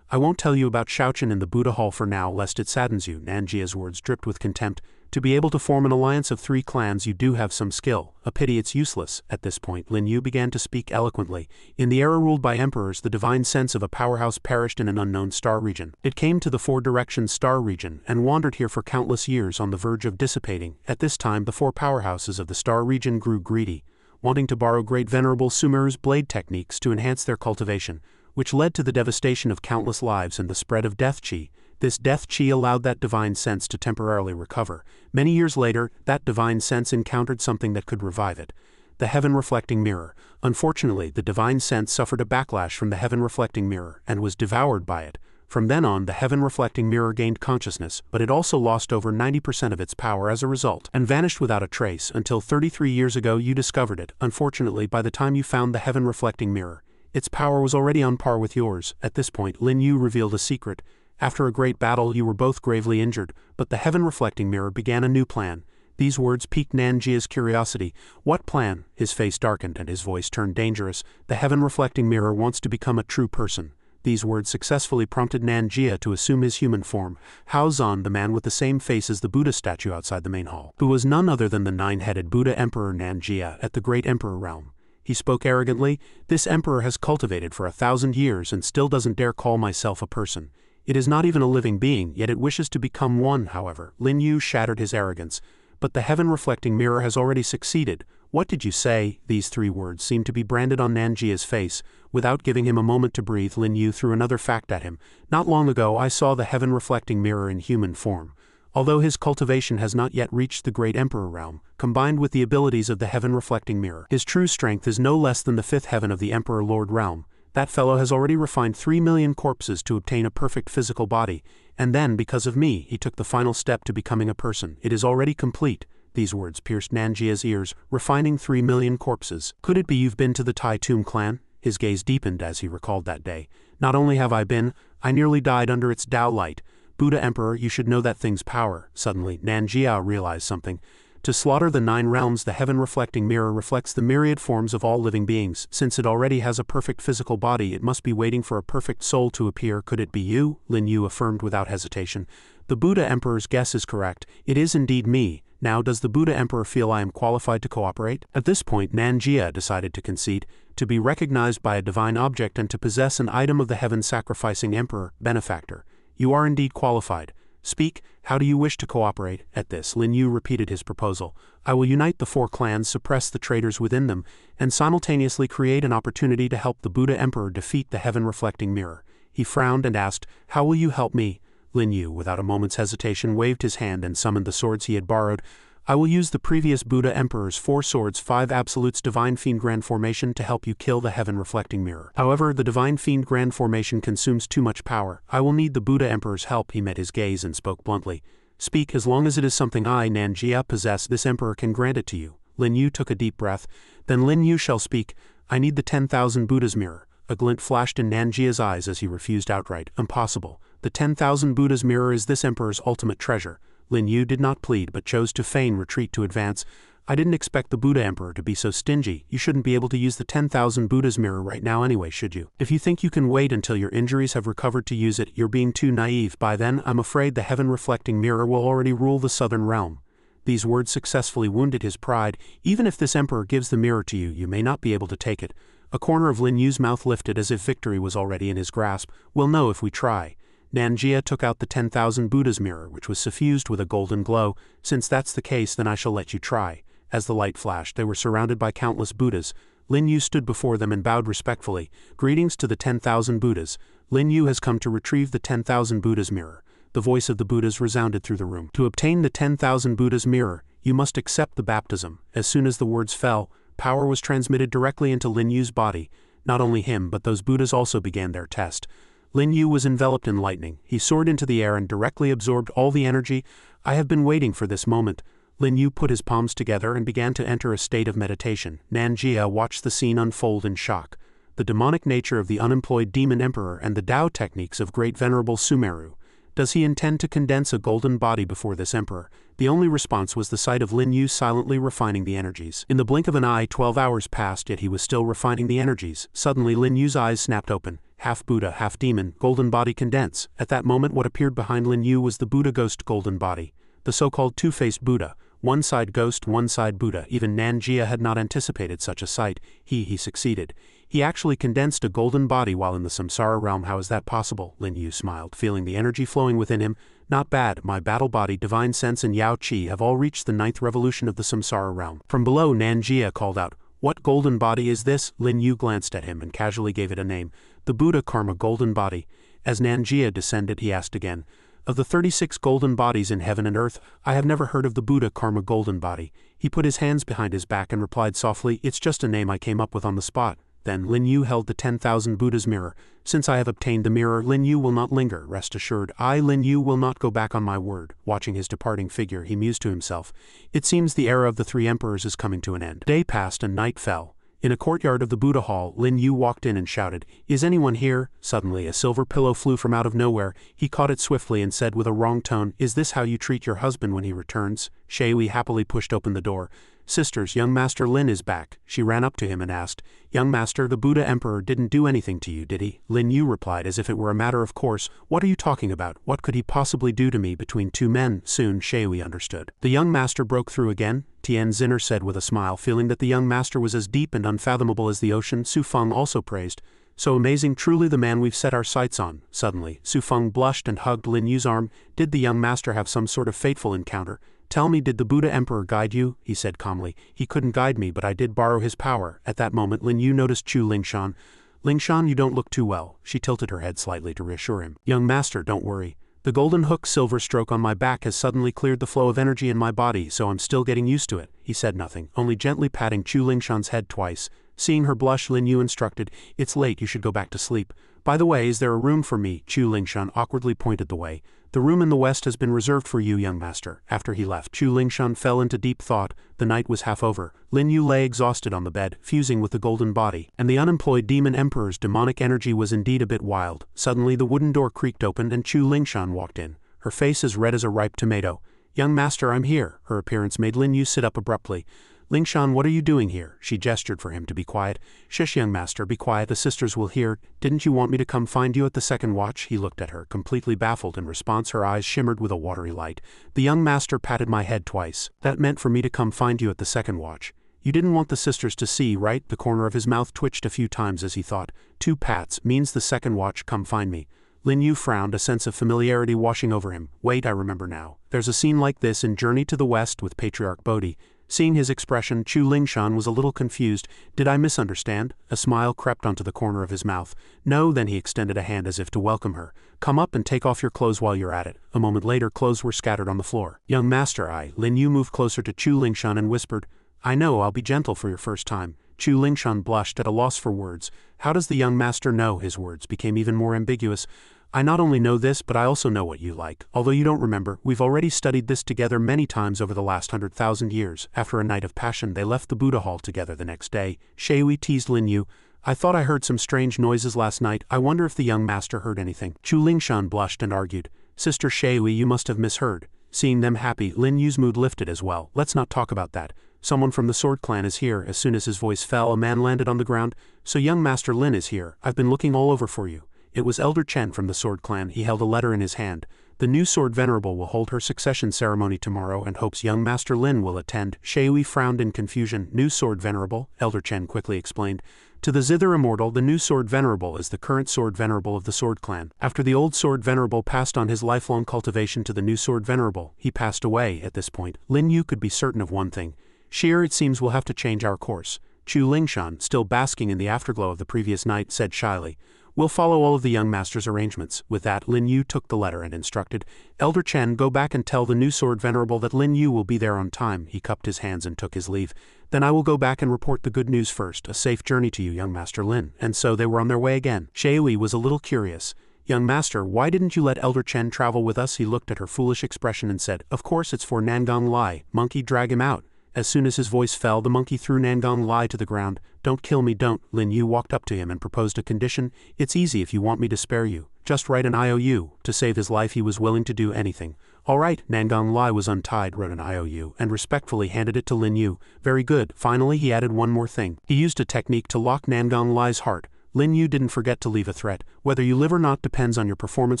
I won't tell you about Shaochen in the Buddha Hall for now, lest it saddens you. Nanjia's words dripped with contempt. To be able to form an alliance of 3 clans you do have some skill. A pity it's useless. At this point, Lin Yu began to speak eloquently. In the era ruled by emperors, the divine sense of a powerhouse perished in an unknown star region. It came to the 4 Directions star region and wandered here for countless years on the verge of dissipating. At this time, the 4 powerhouses of the star region grew greedy, wanting to borrow great venerable Sumeru's blade techniques to enhance their cultivation, which led to the devastation of countless lives and the spread of death chi. This death chi allowed that divine sense to temporarily recover. Many years later, that divine sense encountered something that could revive it. The heaven-reflecting mirror. Unfortunately, the divine sense suffered a backlash from the heaven-reflecting mirror and was devoured by it. From then on, the heaven-reflecting mirror gained consciousness, but it also lost over 90% of its power as a result, and vanished without a trace until 33 years ago you discovered it. Unfortunately, by the time you found the heaven-reflecting mirror, its power was already on par with yours. At this point, Lin Yu revealed a secret. After a great battle, you were both gravely injured, but the heaven-reflecting mirror began a new plan. These words piqued Nanjia's curiosity. What plan? His face darkened and his voice turned dangerous. The heaven-reflecting mirror wants to become a true person. These words successfully prompted Nanjia to assume his human form. Hao Zan, the man with the same face as the Buddha statue outside the main hall, who was none other than the nine-headed Buddha Emperor Nanjia at the Great Emperor realm. He spoke arrogantly. This emperor has cultivated for 1,000 years and still doesn't dare call myself a person. It is not even a living being, yet it wishes to become one, however. Lin Yu shattered his arrogance. But the heaven-reflecting mirror has already succeeded. What did you say? These 3 words seemed to be branded on Nanjia's face. Without giving him a moment to breathe, Lin Yu threw another fact at him. Not long ago I saw the heaven-reflecting mirror in human form. Although his cultivation has not yet reached the Great Emperor realm, combined with the abilities of the heaven-reflecting mirror, his true strength is no less than the 5th heaven of the Emperor Lord realm. That fellow has already refined 3 million corpses to obtain a perfect physical body, and then, because of me, he took the final step to becoming a person. It is already complete. These words pierced Nanjia's ears. Refining 3 million corpses. Could it be you've been to the Tai Tomb clan? His gaze deepened as he recalled that day. Not only have I been, I nearly died under its Tao light. Buddha Emperor, you should know that thing's power. Suddenly, Nanjia realized something. To slaughter the 9 realms, the heaven-reflecting mirror reflects the myriad forms of all living beings. Since it already has a perfect physical body, it must be waiting for a perfect soul to appear. Could it be you? Lin Yu affirmed without hesitation. The Buddha Emperor's guess is correct. It is indeed me. Now, does the Buddha Emperor feel I am qualified to cooperate? At this point, Nanjia decided to concede. To be recognized by a divine object and to possess an item of the heaven-sacrificing emperor, benefactor. You are indeed qualified. Speak, how do you wish to cooperate? At this, Lin Yu repeated his proposal. I will unite the 4 clans, suppress the traitors within them, and simultaneously create an opportunity to help the Buddha Emperor defeat the heaven-reflecting mirror. He frowned and asked, how will you help me? Lin Yu, without a moment's hesitation, waved his hand and summoned the swords he had borrowed. I will use the previous Buddha Emperor's 4 swords, 5 absolutes Divine Fiend Grand Formation to help you kill the heaven-reflecting mirror. However, the Divine Fiend Grand Formation consumes too much power. I will need the Buddha Emperor's help. He met his gaze and spoke bluntly. Speak, as long as it is something I, Nanjia, possess, this emperor can grant it to you. Lin Yu took a deep breath. Then Lin Yu shall speak. I need the 10,000 Buddha's mirror. A glint flashed in Nanjia's eyes as he refused outright. Impossible. The 10,000 Buddha's mirror is this emperor's ultimate treasure. Lin Yu did not plead but chose to feign retreat to advance. I didn't expect the Buddha Emperor to be so stingy. You shouldn't be able to use the 10,000 Buddha's mirror right now anyway, should you? If you think you can wait until your injuries have recovered to use it, you're being too naive. By then, I'm afraid the heaven-reflecting mirror will already rule the southern realm. These words successfully wounded his pride. Even if this emperor gives the mirror to you, you may not be able to take it. A corner of Lin Yu's mouth lifted as if victory was already in his grasp. We'll know if we try. Nanjia took out the 10,000 Buddha's mirror, which was suffused with a golden glow. Since that's the case, then I shall let you try. As the light flashed, they were surrounded by countless Buddhas. Lin Yu stood before them and bowed respectfully. Greetings to the 10,000 Buddhas. Lin Yu has come to retrieve the 10,000 Buddha's mirror. The voice of the Buddhas resounded through the room. To obtain the 10,000 Buddha's mirror, you must accept the baptism. As soon as the words fell, power was transmitted directly into Lin Yu's body. Not only him, but those Buddhas also began their test. Lin Yu was enveloped in lightning. He soared into the air and directly absorbed all the energy. I have been waiting for this moment. Lin Yu put his palms together and began to enter a state of meditation. Nanjia watched the scene unfold in shock. The demonic nature of the unemployed demon emperor and the Tao techniques of great venerable Sumeru. Does he intend to condense a golden body before this emperor? The only response was the sight of Lin Yu silently refining the energies. In the blink of an eye, 12 hours passed, yet he was still refining the energies. Suddenly Lin Yu's eyes snapped open. Half Buddha, half demon, golden body condense. At that moment what appeared behind Lin Yu was the Buddha ghost golden body. The so-called two-faced Buddha. One side ghost, one side Buddha. Even Nanjia had not anticipated such a sight. He succeeded. He actually condensed a golden body while in the samsara realm. How is that possible? Lin Yu smiled, feeling the energy flowing within him. Not bad. My battle body, divine sense and Yao Qi have all reached the 9th revolution of the samsara realm. From below, Nanjia called out, What golden body is this? Lin Yu glanced at him and casually gave it a name. The Buddha Karma golden body. As Nanjia descended, he asked again, Of the 36 golden bodies in heaven and earth, I have never heard of the Buddha Karma golden body. He put his hands behind his back and replied softly, It's just a name I came up with on the spot. Then Lin Yu held the 10,000 Buddha's mirror. Since I have obtained the mirror, Lin Yu will not linger. Rest assured, I, Lin Yu, will not go back on my word. Watching his departing figure, he mused to himself. It seems the era of the 3 emperors is coming to an end. Day passed and night fell. In a courtyard of the Buddha Hall, Lin Yu walked in and shouted, "Is anyone here?" Suddenly, a silver pillow flew from out of nowhere. He caught it swiftly and said with a wrong tone, "Is this how you treat your husband when he returns?" Shui happily pushed open the door. "Sisters, young Master Lin is back." She ran up to him and asked, "Young Master, the Buddha Emperor didn't do anything to you, did he?" Lin Yu replied as if it were a matter of course, "What are you talking about? What could he possibly do to me between two men?" Soon Shui understood. "The young master broke through again?" Tian Zinner said with a smile, feeling that the young master was as deep and unfathomable as the ocean. Su Feng also praised, "So amazing, truly the man we've set our sights on." Suddenly, Su Feng blushed and hugged Lin Yu's arm. "Did the young master have some sort of fateful encounter? Tell me, did the Buddha Emperor guide you?" He said calmly, "He couldn't guide me, but I did borrow his power." At that moment Lin Yu noticed Chu Lingshan. "Lingshan, you don't look too well." She tilted her head slightly to reassure him. "Young master, don't worry. The golden hook silver stroke on my back has suddenly cleared the flow of energy in my body, so I'm still getting used to it." He said nothing, only gently patting Chu Lingshan's head twice. Seeing her blush, Lin Yu instructed, "It's late, you should go back to sleep. By the way, is there a room for me?" Chu Lingshan awkwardly pointed the way. "The room in the west has been reserved for you, young master." After he left, Chu Lingshan fell into deep thought. The night was half over. Lin Yu lay exhausted on the bed, fusing with the golden body, and the unemployed demon emperor's demonic energy was indeed a bit wild. Suddenly the wooden door creaked open and Chu Lingshan walked in, her face as red as a ripe tomato. "Young master, I'm here." Her appearance made Lin Yu sit up abruptly. "Lingshan, what are you doing here?" She gestured for him to be quiet. "Shush, young master, be quiet, the sisters will hear. Didn't you want me to come find you at the second watch?" He looked at her, completely baffled. In response, her eyes shimmered with a watery light. "The young master patted my head twice. That meant for me to come find you at the second watch. You didn't want the sisters to see, right?" The corner of his mouth twitched a few times as he thought. "Two pats means the second watch, come find me." Lin Yu frowned, a sense of familiarity washing over him. "Wait, I remember now. There's a scene like this in Journey to the West with Patriarch Bodhi." Seeing his expression, Chu Lingshan was a little confused. "Did I misunderstand?" A smile crept onto the corner of his mouth. "No." Then he extended a hand as if to welcome her. "Come up and take off your clothes while you're at it." A moment later, clothes were scattered on the floor. "Young master, Lin Yu moved closer to Chu Lingshan and whispered, "I know, I'll be gentle for your first time." Chu Lingshan blushed, at a loss for words. How does the young master know? His words became even more ambiguous. "I not only know this, but I also know what you like. Although you don't remember, we've already studied this together many times over the last 100,000 years." After a night of passion, they left the Buddha Hall together the next day. Shui teased Lin Yu, "I thought I heard some strange noises last night. I wonder if the young master heard anything." Chu Lingshan blushed and argued, "Sister Shui, you must have misheard." Seeing them happy, Lin Yu's mood lifted as well. "Let's not talk about that. Someone from the Sword Clan is here." As soon as his voice fell, a man landed on the ground. "So young Master Lin is here. I've been looking all over for you." It was Elder Chen from the Sword Clan. He held a letter in his hand. "The new Sword Venerable will hold her succession ceremony tomorrow and hopes young Master Lin will attend." Shui frowned in confusion. "New Sword Venerable?" Elder Chen quickly explained. "To the Zither Immortal, the new Sword Venerable is the current Sword Venerable of the Sword Clan. After the old Sword Venerable passed on his lifelong cultivation to the new Sword Venerable, he passed away." At this point, Lin Yu could be certain of one thing. "Sheer, it seems we'll have to change our course." Chu Lingshan, still basking in the afterglow of the previous night, said shyly, "We'll follow all of the young master's arrangements." With that, Lin Yu took the letter and instructed, "Elder Chen, go back and tell the new Sword Venerable that Lin Yu will be there on time." He cupped his hands and took his leave. "Then I will go back and report the good news first. A safe journey to you, young Master Lin." And so they were on their way again. Shui was a little curious. "Young master, why didn't you let Elder Chen travel with us?" He looked at her foolish expression and said, "Of course it's for Nangong Lai. Monkey, drag him out." As soon as his voice fell, the monkey threw Nangong Lai to the ground. "Don't kill me, don't." Lin Yu walked up to him and proposed a condition. "It's easy if you want me to spare you. Just write an IOU. To save his life he was willing to do anything." "All right." Nangong Lai was untied, wrote an IOU, and respectfully handed it to Lin Yu. "Very good." Finally he added one more thing. He used a technique to lock Nangong Lai's heart. Lin Yu didn't forget to leave a threat. "Whether you live or not depends on your performance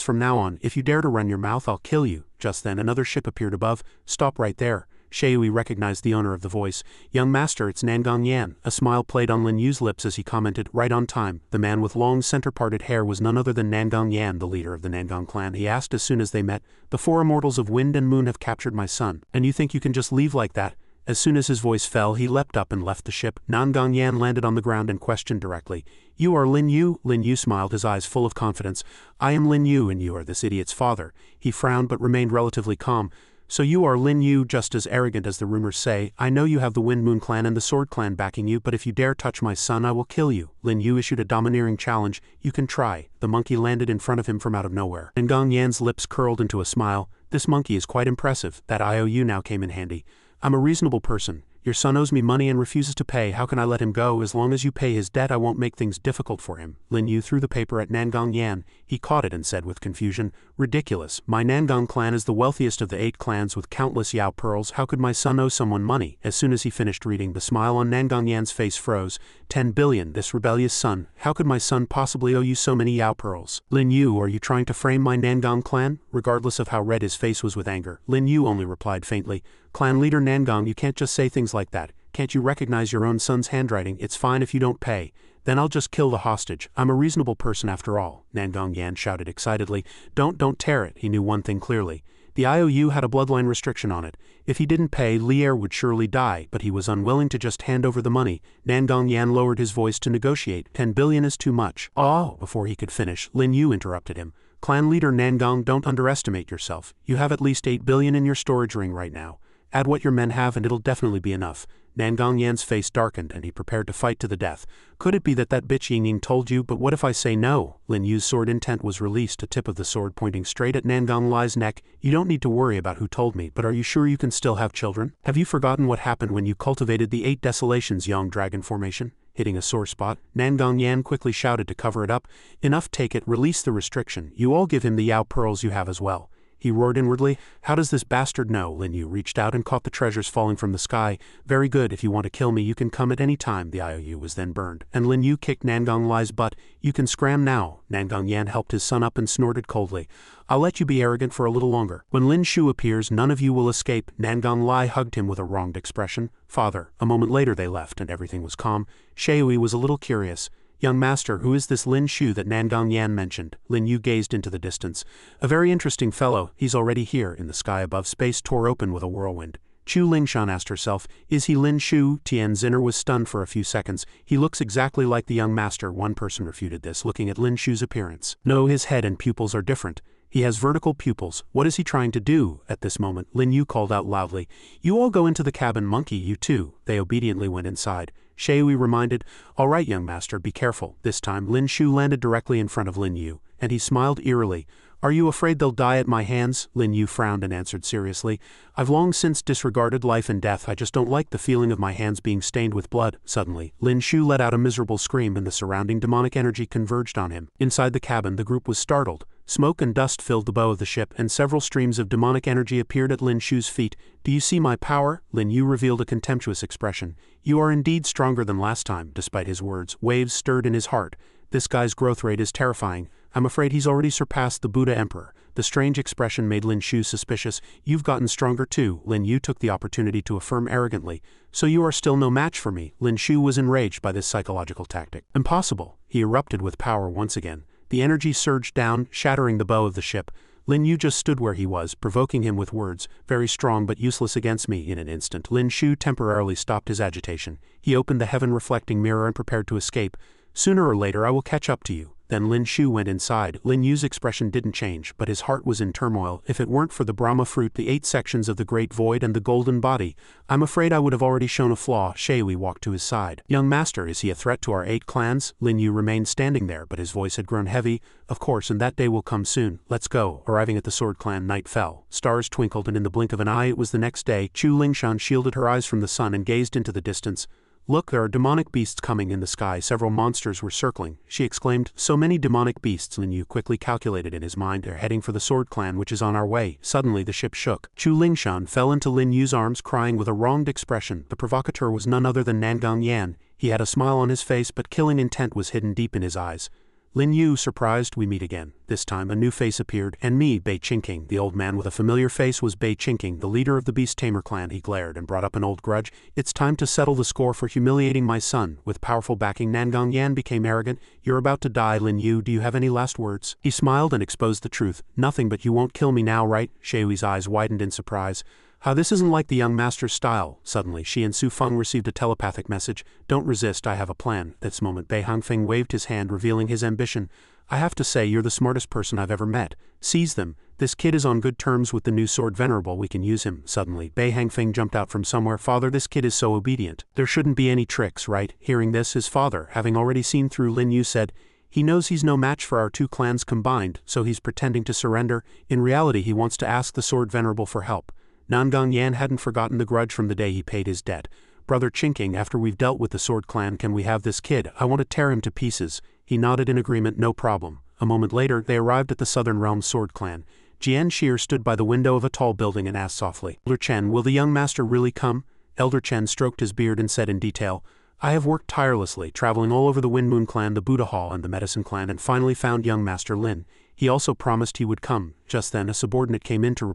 from now on. If you dare to run your mouth, I'll kill you." Just then another ship appeared above. "Stop right there." Shui recognized the owner of the voice. "Young master, it's Nangong Yan." A smile played on Lin Yu's lips as he commented, "Right on time." The man with long center-parted hair was none other than Nangong Yan, the leader of the Nangong clan. He asked as soon as they met, "The four immortals of wind and moon have captured my son, and you think you can just leave like that?" As soon as his voice fell, he leapt up and left the ship. Nangong Yan landed on the ground and questioned directly, "You are Lin Yu?" Lin Yu smiled, his eyes full of confidence. "I am Lin Yu, and you are this idiot's father." He frowned but remained relatively calm. "So you are Lin Yu, just as arrogant as the rumors say. I know you have the Wind Moon Clan and the Sword Clan backing you, but if you dare touch my son, I will kill you." Lin Yu issued a domineering challenge. "You can try." The monkey landed in front of him from out of nowhere. Nangong Yan's lips curled into a smile. "This monkey is quite impressive." That IOU now came in handy. "I'm a reasonable person. Your son owes me money and refuses to pay. How can I let him go? As long as you pay his debt, I won't make things difficult for him. Lin Yu threw the paper at Nangong Yan. He caught it and said with confusion, ridiculous. My Nangong clan is the wealthiest of the 8 clans with countless Yao pearls. How could my son owe someone money? As soon as he finished reading, the smile on Nangong Yan's face froze. 10 billion, this rebellious son. How could my son possibly owe you so many Yao pearls? Lin Yu, are you trying to frame my Nangong clan? Regardless of how red his face was with anger, Lin Yu only replied faintly, Clan leader Nangong, you can't just say things like that. Can't you recognize your own son's handwriting? It's fine if you don't pay. Then I'll just kill the hostage. I'm a reasonable person after all, Nangong Yan shouted excitedly. Don't tear it. He knew one thing clearly. The IOU had a bloodline restriction on it. If he didn't pay, Lier would surely die, but he was unwilling to just hand over the money. Nangong Yan lowered his voice to negotiate. 10 billion is too much. Oh, before he could finish, Lin Yu interrupted him. Clan leader Nangong, don't underestimate yourself. You have at least 8 billion in your storage ring right now. Add what your men have and it'll definitely be enough. Nangong Yan's face darkened and he prepared to fight to the death. Could it be that bitch Yingning told you? But what if I say no? Lin Yu's sword intent was released, a tip of the sword pointing straight at Nangong Lai's neck. You don't need to worry about who told me, but are you sure you can still have children? Have you forgotten what happened when you cultivated the 8 desolations, young dragon formation? Hitting a sore spot, Nangong Yan quickly shouted to cover it up. Enough, take it, release the restriction. You all give him the Yao pearls you have as well. He roared inwardly. How does this bastard know? Lin Yu reached out and caught the treasures falling from the sky. Very good, if you want to kill me you can come at any time. The IOU was then burned, and Lin Yu kicked Nangong Lai's butt. You can scram now. Nangong Yan helped his son up and snorted coldly. I'll let you be arrogant for a little longer. When Lin Shu appears, none of you will escape. Nangong Lai hugged him with a wronged expression. Father. A moment later they left and everything was calm. Shui was a little curious. Young master, who is this Lin Shu that Nangong Yan mentioned? Lin Yu gazed into the distance. A very interesting fellow. He's already here. In the sky above, space tore open with a whirlwind. Chu Lingshan asked herself, is he Lin Shu? Tian Zinner was stunned for a few seconds. He looks exactly like the young master. One person refuted this, looking at Lin Shu's appearance. No, his head and pupils are different. He has vertical pupils. What is he trying to do? At this moment, Lin Yu called out loudly, you all go into the cabin, monkey, you too. They obediently went inside. Shui reminded, all right, young master, be careful. This time, Lin Shu landed directly in front of Lin Yu, and he smiled eerily. Are you afraid they'll die at my hands? Lin Yu frowned and answered seriously. I've long since disregarded life and death. I just don't like the feeling of my hands being stained with blood. Suddenly, Lin Shu let out a miserable scream and the surrounding demonic energy converged on him. Inside the cabin, the group was startled. Smoke and dust filled the bow of the ship, and several streams of demonic energy appeared at Lin Shu's feet. Do you see my power? Lin Yu revealed a contemptuous expression. You are indeed stronger than last time. Despite his words, waves stirred in his heart. This guy's growth rate is terrifying. I'm afraid he's already surpassed the Buddha Emperor. The strange expression made Lin Shu suspicious. You've gotten stronger too. Lin Yu took the opportunity to affirm arrogantly. So you are still no match for me. Lin Shu was enraged by this psychological tactic. Impossible. He erupted with power once again. The energy surged down, shattering the bow of the ship. Lin Yu just stood where he was, provoking him with words, very strong but useless against me. In an instant, Lin Shu temporarily stopped his agitation. He opened the heaven-reflecting mirror and prepared to escape. Sooner or later I will catch up to you. Then Lin Shu went inside. Lin Yu's expression didn't change, but his heart was in turmoil. If it weren't for the Brahma fruit, the 8 sections of the Great Void, and the golden body, I'm afraid I would have already shown a flaw. Shui walked to his side. Young master, is he a threat to our 8 clans? Lin Yu remained standing there, but his voice had grown heavy. Of course, and that day will come soon. Let's go. Arriving at the Sword Clan, night fell. Stars twinkled, and in the blink of an eye it was the next day. Chu Lingshan shielded her eyes from the sun and gazed into the distance. Look, there are demonic beasts coming in the sky. Several monsters were circling. She exclaimed, so many demonic beasts. Lin Yu quickly calculated in his mind, they're heading for the Sword Clan, which is on our way. Suddenly the ship shook. Chu Lingshan fell into Lin Yu's arms, crying with a wronged expression. The provocateur was none other than Nangong Yan. He had a smile on his face, but killing intent was hidden deep in his eyes. Lin Yu, surprised, we meet again. This time a new face appeared, and me, Bei Chinking. The old man with a familiar face was Bei Chinking, the leader of the Beast Tamer clan. He glared and brought up an old grudge. It's time to settle the score for humiliating my son. With powerful backing, Nangong Yan became arrogant. You're about to die, Lin Yu. Do you have any last words? He smiled and exposed the truth. Nothing, but you won't kill me now, right? Shui's eyes widened in surprise. How this isn't like the young master's style. Suddenly, she and Su Feng received a telepathic message. Don't resist, I have a plan. At this moment, Bei Hangfeng waved his hand, revealing his ambition. I have to say, you're the smartest person I've ever met. Seize them. This kid is on good terms with the new sword venerable. We can use him. Suddenly, Bei Hangfeng jumped out from somewhere. Father, this kid is so obedient. There shouldn't be any tricks, right? Hearing this, his father, having already seen through Lin Yu, said, he knows he's no match for our 2 clans combined, so he's pretending to surrender. In reality, he wants to ask the sword venerable for help. Nangong Yan hadn't forgotten the grudge from the day he paid his debt. Brother Chinking, after we've dealt with the Sword Clan, can we have this kid? I want to tear him to pieces. He nodded in agreement. No problem. A moment later, they arrived at the Southern Realm Sword Clan. Jian Shir stood by the window of a tall building and asked softly, Elder Chen, will the young master really come? Elder Chen stroked his beard and said in detail, I have worked tirelessly, traveling all over the Wind Moon Clan, the Buddha Hall, and the Medicine Clan, and finally found young Master Lin. He also promised he would come. Just then a subordinate came in to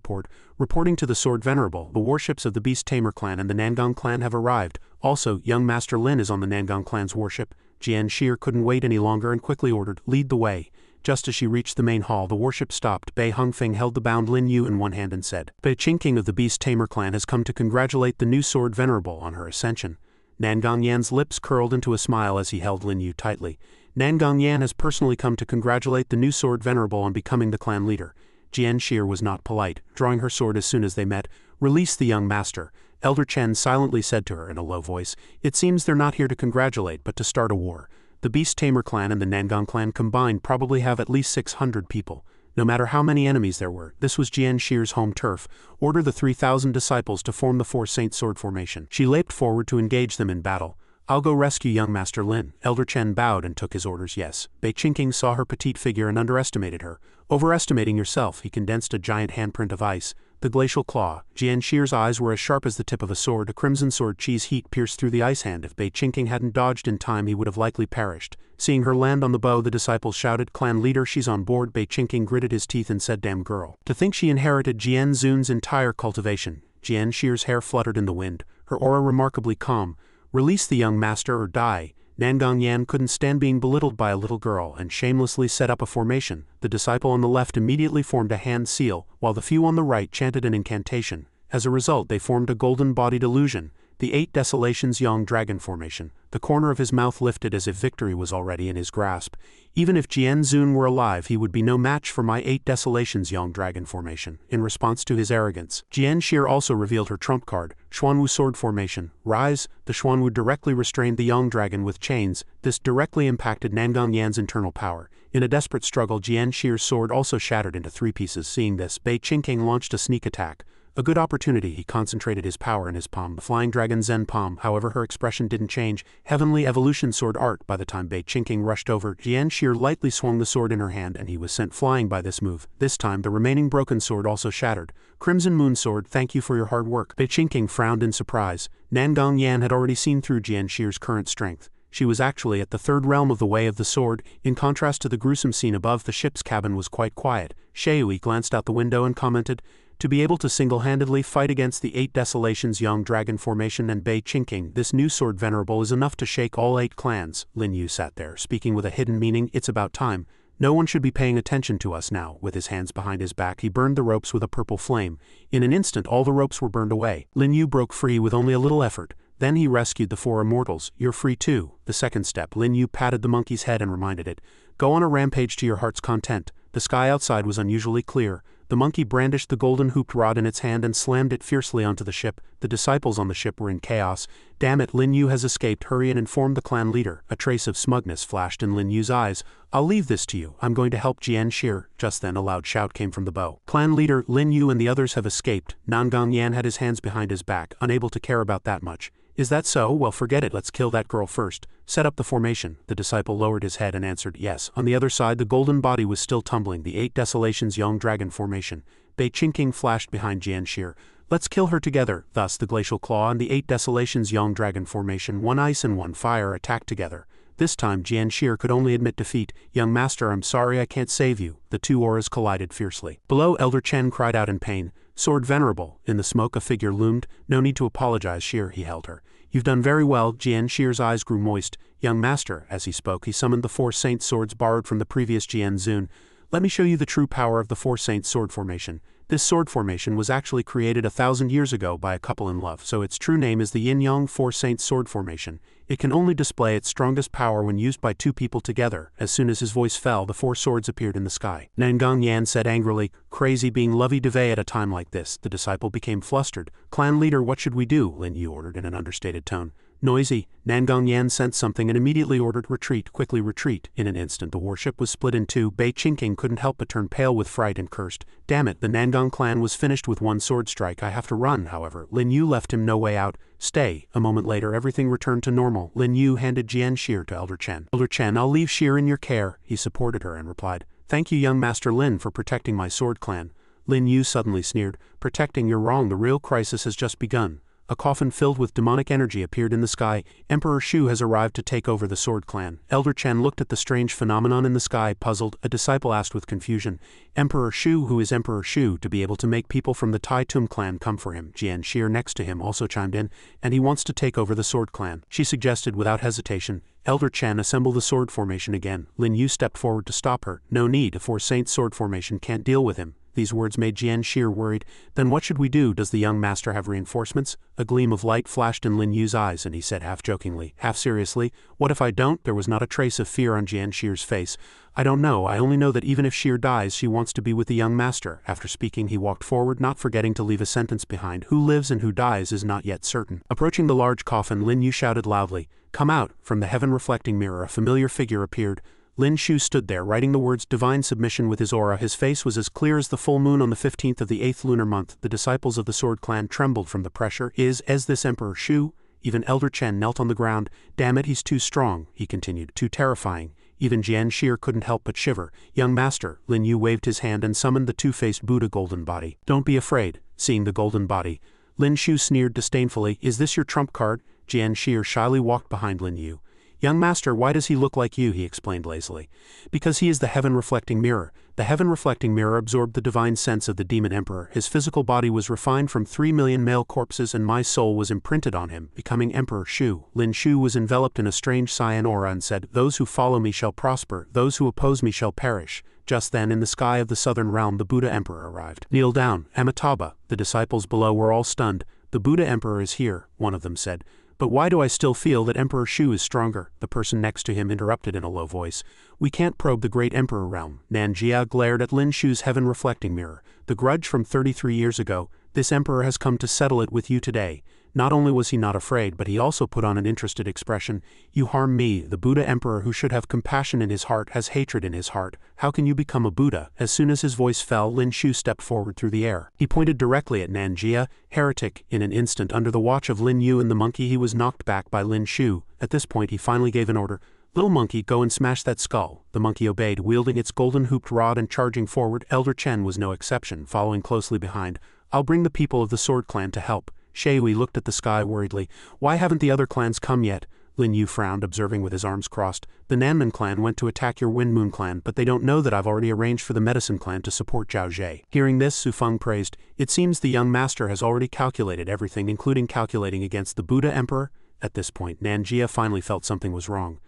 reporting to the Sword Venerable, the warships of the Beast Tamer Clan and the Nangang Clan have arrived. Also, young Master Lin is on the Nangang Clan's warship. Jian Shir couldn't wait any longer and quickly ordered, lead the way. Just as she reached the main hall, the warship stopped. Bei Hongfeng held the bound Lin Yu in one hand and said, Bei Qingking of the Beast Tamer Clan has come to congratulate the new Sword Venerable on her ascension. Nangang Yan's lips curled into a smile as he held Lin Yu tightly. Nangang Yan has personally come to congratulate the new Sword Venerable on becoming the clan leader. Jian Shir was not polite, drawing her sword as soon as they met. Release the young master. Elder Chen silently said to her in a low voice, It seems they're not here to congratulate but to start a war. The Beast Tamer Clan and the Nangang Clan combined probably have at least 600 people. No matter how many enemies there were, this was Jian Shir's home turf. Order the 3,000 disciples to form the Four Saints Sword Formation. She leaped forward to engage them in battle. I'll go rescue young Master Lin. Elder Chen bowed and took his orders. Yes. Bei Qingking saw her petite figure and underestimated her. Overestimating yourself, he condensed a giant handprint of ice. The glacial claw. Jian Shir's eyes were as sharp as the tip of a sword. A crimson sword cheese heat pierced through the ice hand. If Bei Qingking hadn't dodged in time, he would have likely perished. Seeing her land on the bow, the disciples shouted, Clan leader, she's on board. Bei Qingking gritted his teeth and said, Damn girl. To think she inherited Jian Zun's entire cultivation. Jian Shir's hair fluttered in the wind, her aura remarkably calm. Release the young master or die. Nangang Yan couldn't stand being belittled by a little girl and shamelessly set up a formation. The disciple on the left immediately formed a hand seal, while the few on the right chanted an incantation. As a result, they formed a golden-bodied illusion, the 8 Desolations Young Dragon Formation. The corner of his mouth lifted as if victory was already in his grasp. Even if Jian Zun were alive, he would be no match for my 8 Desolations Young Dragon Formation. In response to his arrogance, Jian Shir also revealed her trump card, Xuanwu Sword Formation. Rise. The Xuanwu directly restrained the young dragon with chains. This directly impacted Nangang Yan's internal power. In a desperate struggle, Jian Shir's sword also shattered into 3 pieces. Seeing this, Bei Qingking launched a sneak attack. A good opportunity. He concentrated his power in his palm, the Flying Dragon Zen palm. However, her expression didn't change. Heavenly Evolution Sword Art. By the time Bei Qingking rushed over, Jian Shir lightly swung the sword in her hand and he was sent flying by this move. This time, the remaining broken sword also shattered. Crimson Moon Sword, thank you for your hard work. Bei Qingking frowned in surprise. Nangang Yan had already seen through Jian Shir's current strength. She was actually at the 3rd realm of the Way of the Sword. In contrast to the gruesome scene above, the ship's cabin was quite quiet. Shui glanced out the window and commented, to be able to single-handedly fight against the 8 Desolations Young Dragon Formation and Bei Qingking, this new Sword Venerable is enough to shake all 8 clans. Lin Yu sat there, speaking with a hidden meaning. It's about time. No one should be paying attention to us now. With his hands behind his back, he burned the ropes with a purple flame. In an instant, all the ropes were burned away. Lin Yu broke free with only a little effort. Then he rescued the 4 immortals. You're free too. The second step. Lin Yu patted the monkey's head and reminded it, go on a rampage to your heart's content. The sky outside was unusually clear. The monkey brandished the golden hooped rod in its hand and slammed it fiercely onto the ship. The disciples on the ship were in chaos. Damn it, Lin Yu has escaped. Hurry and inform the clan leader. A trace of smugness flashed in Lin Yu's eyes. I'll leave this to you. I'm going to help Jian Shir. Just then a loud shout came from the bow. Clan leader, Lin Yu and the others have escaped. Nangang Yan had his hands behind his back, unable to care about that much. Is that so? Well, forget it. Let's kill that girl first. Set up the formation. The disciple lowered his head and answered yes. On the other side, the golden body was still tumbling, the 8 Desolations Young Dragon Formation. Bei Qingking flashed behind Jian Shir. Let's kill her together. Thus, the Glacial Claw and the 8 Desolations Young Dragon Formation, 1 ice and 1 fire, attacked together. This time, Jian Shir could only admit defeat. Young master, I'm sorry I can't save you. The 2 auras collided fiercely. Below, Elder Chen cried out in pain. Sword Venerable. In the smoke, a figure loomed. No need to apologize, Shir, he held her. You've done very well. Jian Shir's eyes grew moist. Young master, as he spoke, he summoned the 4 Saint swords borrowed from the previous Jian Zun. Let me show you the true power of the 4 Saint sword formation. This sword formation was actually created 1,000 years ago by a couple in love, so its true name is the Yin-Yang 4 Saint sword formation. It can only display its strongest power when used by 2 people together. As soon as his voice fell, the 4 swords appeared in the sky. Nangang Yan said angrily, crazy being lovey-dovey at a time like this. The disciple became flustered. Clan leader, what should we do? Lin Yu ordered in an understated tone. Noisy, Nangong Yan sensed something and immediately ordered retreat, quickly retreat. In an instant the warship was split in two. Bei Qingking couldn't help but turn pale with fright and cursed. Damn it, the Nangong clan was finished with one sword strike. I have to run, however. Lin Yu left him no way out. Stay. A moment later everything returned to normal. Lin Yu handed Jian Shir to Elder Chen. Elder Chen, I'll leave Shir in your care. He supported her and replied, Thank you, young Master Lin, for protecting my sword clan. Lin Yu suddenly sneered, Protecting, you're wrong, the real crisis has just begun. A coffin filled with demonic energy appeared in the sky. Emperor Shu has arrived to take over the Sword Clan. Elder Chen looked at the strange phenomenon in the sky, puzzled. A disciple asked with confusion, Emperor Shu, who is Emperor Shu, to be able to make people from the Tai Tum clan come for him? Jian Shir next to him also chimed in, and he wants to take over the Sword Clan. She suggested without hesitation, Elder Chen, assemble the sword formation again. Lin Yu stepped forward to stop her. No need, a Four Saints sword formation can't deal with him. These words made Jian Shir worried. Then what should we do? Does the young master have reinforcements? A gleam of light flashed in Lin Yu's eyes, and he said half-jokingly, half-seriously, What if I don't? There was not a trace of fear on Jian Shir's face. I don't know, I only know that even if Shir dies, she wants to be with the young master. After speaking, he walked forward, not forgetting to leave a sentence behind. Who lives and who dies is not yet certain. Approaching the large coffin, Lin Yu shouted loudly, Come out! From the heaven-reflecting mirror, a familiar figure appeared. Lin Shu stood there, writing the words divine submission with his aura. His face was as clear as the full moon on the 15th of the 8th lunar month. The disciples of the Sword Clan trembled from the pressure. Is this Emperor Shu? Even Elder Chen knelt on the ground. Damn it, he's too strong, he continued, too terrifying. Even Jian Shir couldn't help but shiver. Young master, Lin Yu waved his hand and summoned the two-faced Buddha golden body. Don't be afraid. Seeing the golden body, Lin Shu sneered disdainfully. Is this your trump card? Jian Shir shyly walked behind Lin Yu. Young master, why does he look like you? He explained lazily. Because he is the heaven-reflecting mirror. The heaven-reflecting mirror absorbed the divine sense of the demon emperor. His physical body was refined from 3 million male corpses, and my soul was imprinted on him, becoming Emperor Shu. Lin Shu was enveloped in a strange cyan aura and said, Those who follow me shall prosper, those who oppose me shall perish. Just then, in the sky of the southern realm, the Buddha Emperor arrived. Kneel down, Amitabha. The disciples below were all stunned. The Buddha Emperor is here, one of them said. But why do I still feel that Emperor Shu is stronger? The person next to him interrupted in a low voice. We can't probe the great emperor realm. Nanjia glared at Lin Shu's heaven-reflecting mirror. The grudge from 33 years ago, this emperor has come to settle it with you today. Not only was he not afraid, but he also put on an interested expression. You harm me, the Buddha Emperor who should have compassion in his heart has hatred in his heart. How can you become a Buddha? As soon as his voice fell, Lin Shu stepped forward through the air. He pointed directly at Nanjia, heretic. In an instant, under the watch of Lin Yu and the monkey, he was knocked back by Lin Shu. At this point, he finally gave an order. Little monkey, go and smash that skull. The monkey obeyed, wielding its golden hooped rod and charging forward. Elder Chen was no exception, following closely behind. I'll bring the people of the Sword Clan to help. Shui looked at the sky worriedly. Why haven't the other clans come yet? Lin Yu frowned, observing with his arms crossed. The Nanman clan went to attack your Wind Moon clan, but they don't know that I've already arranged for the Medicine clan to support Zhao Zhe. Hearing this, Su Feng praised. It seems the young master has already calculated everything, including calculating against the Buddha Emperor. At this point, Nanjia finally felt something was wrong.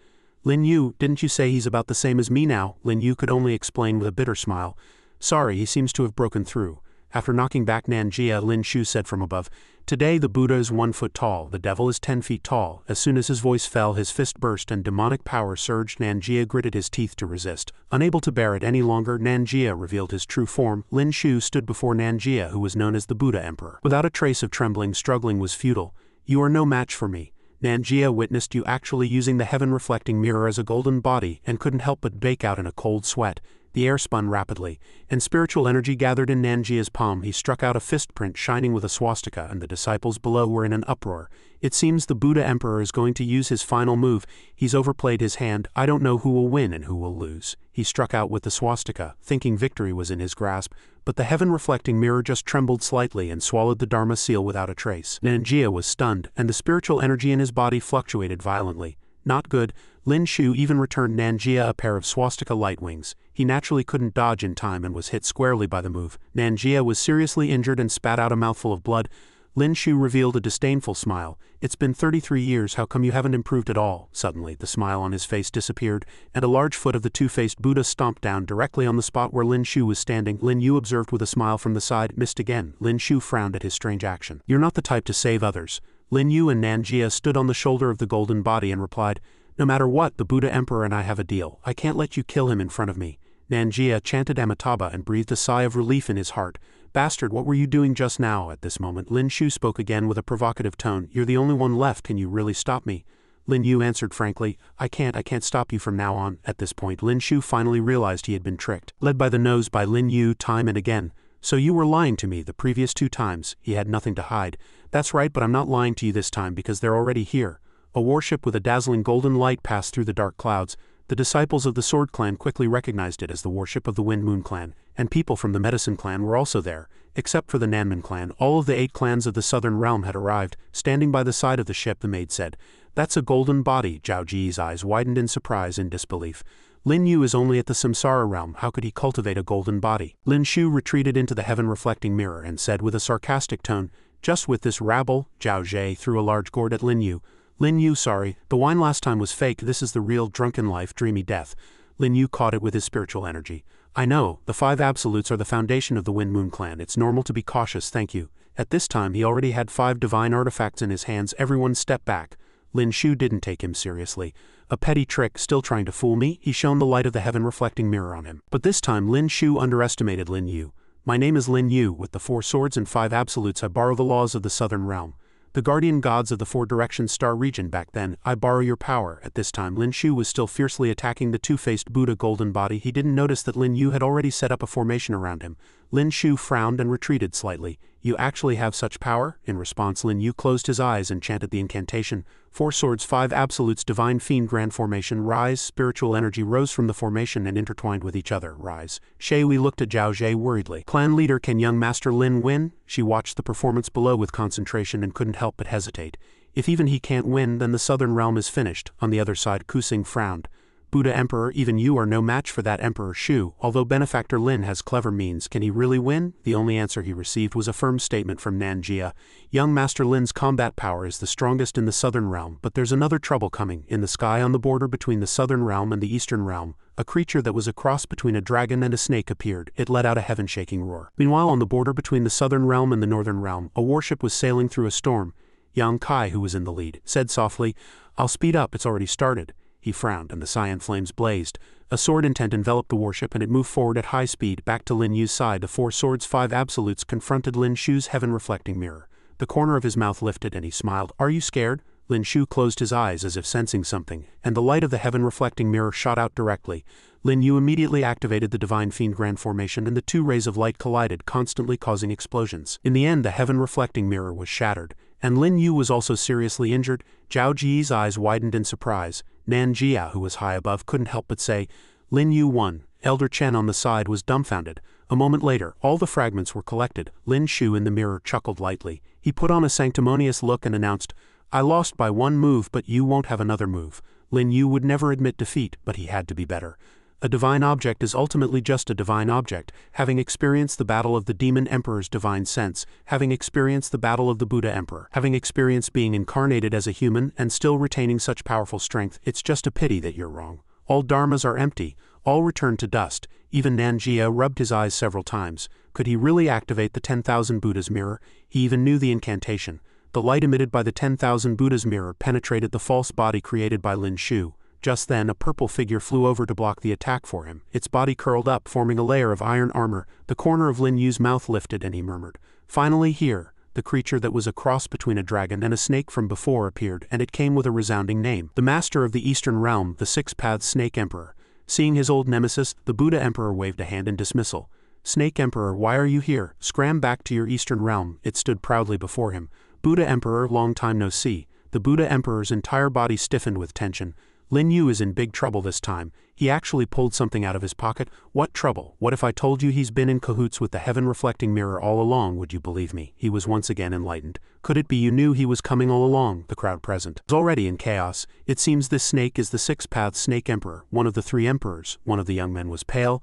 Lin Yu, didn't you say he's about the same as me now? Lin Yu could only explain with a bitter smile. Sorry, he seems to have broken through. After knocking back Nanjia, Lin Shu said from above, Today the Buddha is 1 foot tall, the devil is 10 feet tall. As soon as his voice fell, his fist burst and demonic power surged. Nanjia gritted his teeth to resist. Unable to bear it any longer, Nanjia revealed his true form. Lin Shu stood before Nanjia, who was known as the Buddha Emperor. Without a trace of trembling, struggling was futile. You are no match for me. Nanjia witnessed you actually using the heaven-reflecting mirror as a golden body and couldn't help but break out in a cold sweat. The air spun rapidly, and spiritual energy gathered in Nanjia's palm. He struck out a fist print shining with a swastika, and the disciples below were in an uproar. It seems the Buddha Emperor is going to use his final move. He's overplayed his hand. I don't know who will win and who will lose. He struck out with the swastika, thinking victory was in his grasp, but the heaven-reflecting mirror just trembled slightly and swallowed the Dharma seal without a trace. Nanjia was stunned, and the spiritual energy in his body fluctuated violently. Not good. Lin Shu even returned Nanjia a pair of swastika light wings. He naturally couldn't dodge in time and was hit squarely by the move. Nanjia was seriously injured and spat out a mouthful of blood. Lin Shu revealed a disdainful smile. It's been 33 years, how come you haven't improved at all? Suddenly, the smile on his face disappeared, and a large foot of the two-faced Buddha stomped down directly on the spot where Lin Shu was standing. Lin Yu observed with a smile from the side, missed again. Lin Shu frowned at his strange action. You're not the type to save others. Lin Yu and Nanjia stood on the shoulder of the golden body and replied, No matter what, the Buddha Emperor and I have a deal. I can't let you kill him in front of me. Nanjia chanted Amitabha and breathed a sigh of relief in his heart. Bastard, what were you doing just now? At this moment, Lin Yu spoke again with a provocative tone. You're the only one left, can you really stop me? Lin Yu answered frankly, I can't stop you from now on. At this point, Lin Yu finally realized he had been tricked. Led by the nose by Lin Yu time and again. So you were lying to me the previous 2 times. He had nothing to hide. That's right, but I'm not lying to you this time because they're already here. A warship with a dazzling golden light passed through the dark clouds. The disciples of the Sword Clan quickly recognized it as the warship of the Wind Moon Clan, and people from the Medicine Clan were also there. Except for the Nanman Clan, all of the 8 clans of the Southern Realm had arrived. Standing by the side of the ship, the maid said, That's a golden body. Zhao Ji's eyes widened in surprise and disbelief. Lin Yu is only at the Samsara realm, how could he cultivate a golden body? Lin Shu retreated into the heaven-reflecting mirror and said with a sarcastic tone, Just with this rabble. Zhao Jie threw a large gourd at Lin Yu. Lin Yu, sorry, the wine last time was fake, this is the real drunken life, dreamy death. Lin Yu caught it with his spiritual energy. I know, the 5 absolutes are the foundation of the Wind Moon Clan, it's normal to be cautious, thank you. At this time he already had 5 divine artifacts in his hands. Everyone stepped back. Lin Shu didn't take him seriously. A petty trick, still trying to fool me? He shone the light of the heaven-reflecting mirror on him. But this time Lin Shu underestimated Lin Yu. My name is Lin Yu, with the 4 swords and 5 absolutes I borrow the laws of the Southern Realm. The guardian gods of the 4 directions star region back then, I borrow your power. At this time Lin Shu was still fiercely attacking the 2-faced Buddha golden body. He didn't notice that Lin Yu had already set up a formation around him. Lin Shu frowned and retreated slightly. You actually have such power? In response, Lin Yu closed his eyes and chanted the incantation. 4 swords, 5 absolutes, divine fiend grand formation, rise. Spiritual energy rose from the formation and intertwined with each other, rise. Shui looked at Zhao Jie worriedly. Clan leader, can young Master Lin win? She watched the performance below with concentration and couldn't help but hesitate. If even he can't win, then the Southern Realm is finished. On the other side, Kusing frowned. Buddha Emperor, even you are no match for that Emperor Shu. Although Benefactor Lin has clever means, can he really win? The only answer he received was a firm statement from Nanjia. Young Master Lin's combat power is the strongest in the Southern Realm, but there's another trouble coming. In the sky on the border between the Southern Realm and the Eastern Realm, a creature that was a cross between a dragon and a snake appeared. It let out a heaven-shaking roar. Meanwhile, on the border between the Southern Realm and the Northern Realm, a warship was sailing through a storm. Yang Kai, who was in the lead, said softly, I'll speed up, it's already started. He frowned, and the cyan flames blazed. A sword intent enveloped the warship, and it moved forward at high speed. Back to Lin Yu's side, the 4 swords, 5 absolutes confronted Lin Shu's heaven-reflecting mirror. The corner of his mouth lifted, and he smiled. Are you scared? Lin Shu closed his eyes as if sensing something, and the light of the heaven-reflecting mirror shot out directly. Lin Yu immediately activated the Divine Fiend Grand Formation, and the 2 rays of light collided, constantly causing explosions. In the end, the heaven-reflecting mirror was shattered, and Lin Yu was also seriously injured. Zhao Ji's eyes widened in surprise. Nanjia, who was high above, couldn't help but say, Lin Yu won. Elder Chen on the side was dumbfounded. A moment later, all the fragments were collected. Lin Shu in the mirror chuckled lightly. He put on a sanctimonious look and announced, I lost by 1 move, but you won't have another move. Lin Yu would never admit defeat, but he had to be better. A divine object is ultimately just a divine object, having experienced the battle of the Demon Emperor's divine sense, having experienced the battle of the Buddha Emperor, having experienced being incarnated as a human and still retaining such powerful strength. It's just a pity that you're wrong. All dharmas are empty, all return to dust. Even Nanjia rubbed his eyes several times. Could he really activate the 10,000 Buddha's mirror? He even knew the incantation. The light emitted by the 10,000 Buddha's mirror penetrated the false body created by Lin Shu. Just then, a purple figure flew over to block the attack for him. Its body curled up, forming a layer of iron armor. The corner of Lin Yu's mouth lifted and he murmured, Finally here. The creature that was a cross between a dragon and a snake from before appeared, and it came with a resounding name. The master of the Eastern Realm, the 6-Path Snake Emperor. Seeing his old nemesis, the Buddha Emperor waved a hand in dismissal. Snake Emperor, why are you here? Scram back to your Eastern Realm. It stood proudly before him. Buddha Emperor, long time no see. The Buddha Emperor's entire body stiffened with tension. Lin Yu is in big trouble this time. He actually pulled something out of his pocket. What trouble? What if I told you he's been in cahoots with the heaven-reflecting mirror all along? Would you believe me? He was once again enlightened. Could it be you knew he was coming all along? The crowd present was already in chaos. It seems this snake is the 6-Path Snake Emperor, one of the 3 emperors. One of the young men was pale.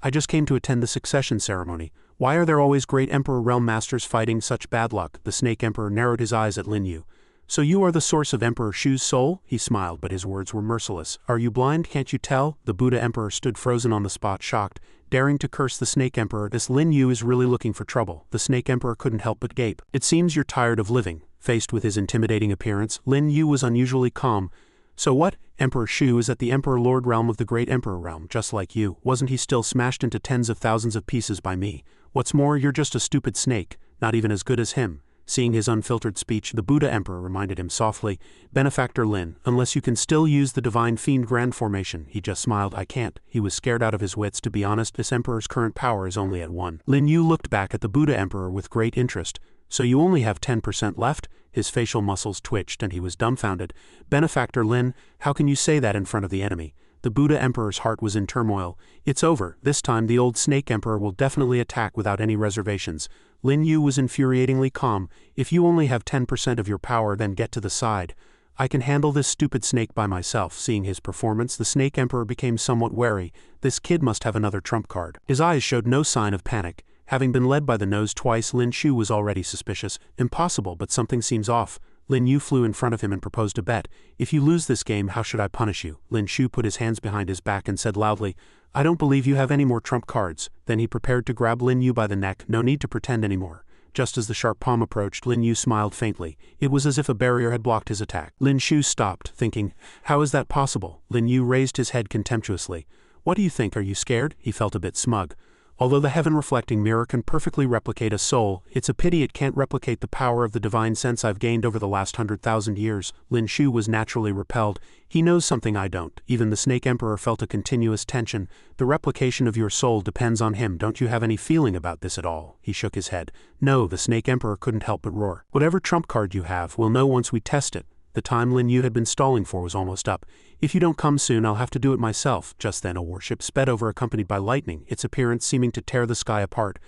I just came to attend the succession ceremony. Why are there always great Emperor Realm Masters fighting such bad luck? The Snake Emperor narrowed his eyes at Lin Yu. So you are the source of Emperor Shu's soul? He smiled, but his words were merciless. Are you blind? Can't you tell? The Buddha Emperor stood frozen on the spot, shocked, daring to curse the Snake Emperor. This Lin Yu is really looking for trouble. The Snake Emperor couldn't help but gape. It seems you're tired of living. Faced with his intimidating appearance, Lin Yu was unusually calm. So what? Emperor Shu is at the Emperor Lord realm of the Great Emperor realm, just like you. Wasn't he still smashed into tens of thousands of pieces by me? What's more, you're just a stupid snake, not even as good as him. Seeing his unfiltered speech, the Buddha Emperor reminded him softly, Benefactor Lin, unless you can still use the Divine Fiend Grand Formation. He just smiled. I can't. He was scared out of his wits. To be honest, this Emperor's current power is only at 1. Lin Yu looked back at the Buddha Emperor with great interest. So you only have 10% left? His facial muscles twitched and he was dumbfounded. Benefactor Lin, how can you say that in front of the enemy? The Buddha Emperor's heart was in turmoil. It's over. This time the old Snake Emperor will definitely attack without any reservations. Lin Yu was infuriatingly calm. If you only have 10% of your power, then get to the side. I can handle this stupid snake by myself. Seeing his performance, the Snake Emperor became somewhat wary. This kid must have another trump card. His eyes showed no sign of panic. Having been led by the nose twice, Lin Shu was already suspicious. Impossible, but something seems off. Lin Yu flew in front of him and proposed a bet. If you lose this game, how should I punish you? Lin Shu put his hands behind his back and said loudly, I don't believe you have any more trump cards. Then he prepared to grab Lin Yu by the neck. No need to pretend anymore. Just as the sharp palm approached, Lin Yu smiled faintly. It was as if a barrier had blocked his attack. Lin Shu stopped, thinking, how is that possible? Lin Yu raised his head contemptuously. What do you think? Are you scared? He felt a bit smug. Although the heaven-reflecting mirror can perfectly replicate a soul, it's a pity it can't replicate the power of the divine sense I've gained over the last 100,000 years. Lin Shu was naturally repelled. He knows something I don't. Even the Snake Emperor felt a continuous tension. The replication of your soul depends on him. Don't you have any feeling about this at all? He shook his head. No, the Snake Emperor couldn't help but roar. Whatever trump card you have, we'll know once we test it. The time Lin Yu had been stalling for was almost up. If you don't come soon, I'll have to do it myself. Just then a warship sped over accompanied by lightning, its appearance seeming to tear the sky apart.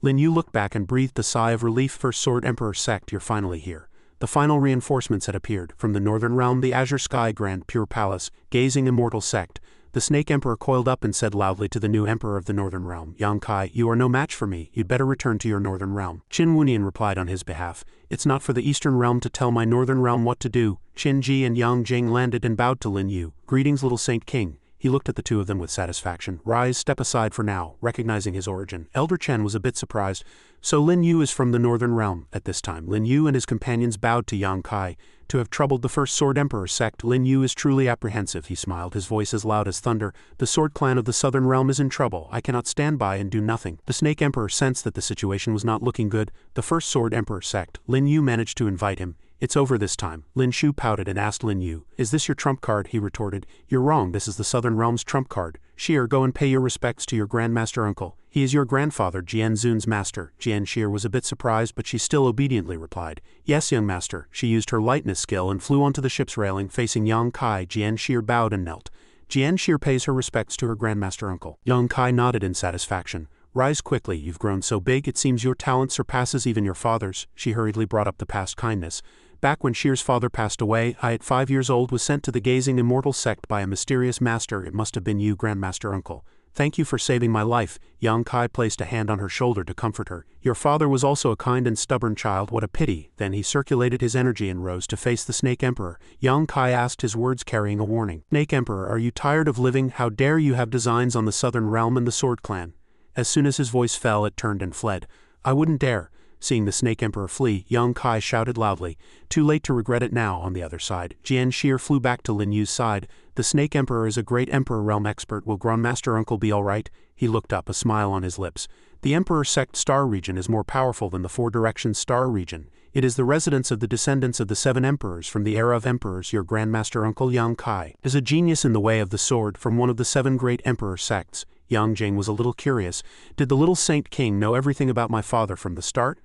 Lin Yu looked back and breathed a sigh of relief. First Sword Emperor Sect, you're finally here. The final reinforcements had appeared. From the northern realm, the azure sky grand pure palace, gazing immortal Sect. The Snake Emperor coiled up and said loudly to the new Emperor of the Northern Realm, Yang Kai, you are no match for me. You'd better return to your Northern Realm. Qin Wunian replied on his behalf, It's not for the Eastern Realm to tell my Northern Realm what to do. Qin Ji and Yang Jing landed and bowed to Lin Yu. Greetings, little Saint King. He looked at the two of them with satisfaction. Rise, step aside for now, recognizing his origin. Elder Chen was a bit surprised. So Lin Yu is from the Northern Realm. At this time, Lin Yu and his companions bowed to Yang Kai. To have troubled the First Sword Emperor Sect, Lin Yu is truly apprehensive. He smiled, his voice as loud as thunder. The Sword Clan of the Southern Realm is in trouble. I cannot stand by and do nothing. The Snake Emperor sensed that the situation was not looking good. The First Sword Emperor Sect, Lin Yu managed to invite him. It's over this time. Lin Shu pouted and asked Lin Yu, Is this your trump card? He retorted, You're wrong, this is the Southern Realm's trump card. Sheer, go and pay your respects to your Grandmaster uncle. He is your grandfather, Jian Zun's master. Jian Sheer was a bit surprised, but she still obediently replied, Yes, young master. She used her lightness skill and flew onto the ship's railing, facing Yang Kai. Jian Sheer bowed and knelt. Jian Sheer pays her respects to her Grandmaster uncle. Yang Kai nodded in satisfaction. Rise quickly, you've grown so big it seems your talent surpasses even your father's. She hurriedly brought up the past kindness. Back when Sheer's father passed away, I at 5 years old was sent to the gazing immortal Sect by a mysterious master. It must have been you, Grandmaster uncle. Thank you for saving my life. Yang Kai placed a hand on her shoulder to comfort her. Your father was also a kind and stubborn child, what a pity. Then he circulated his energy and rose to face the Snake Emperor. Yang Kai asked, his words carrying a warning. Snake Emperor, are you tired of living? How dare you have designs on the Southern Realm and the Sword Clan? As soon as his voice fell, it turned and fled. I wouldn't dare. Seeing the Snake Emperor flee, Yang Kai shouted loudly. Too late to regret it now. On the other side, Jian Sheer flew back to Lin Yu's side. The Snake Emperor is a great Emperor Realm expert. Will Grandmaster Uncle be alright? He looked up, a smile on his lips. The Emperor Sect Star Region is more powerful than the Four Directions Star Region. It is the residence of the descendants of the 7 emperors from the era of emperors. Your Grandmaster Uncle Yang Kai is a genius in the way of the sword from one of the 7 great emperor sects. Yang Jing was a little curious. Did the little Saint King know everything about my father from the start?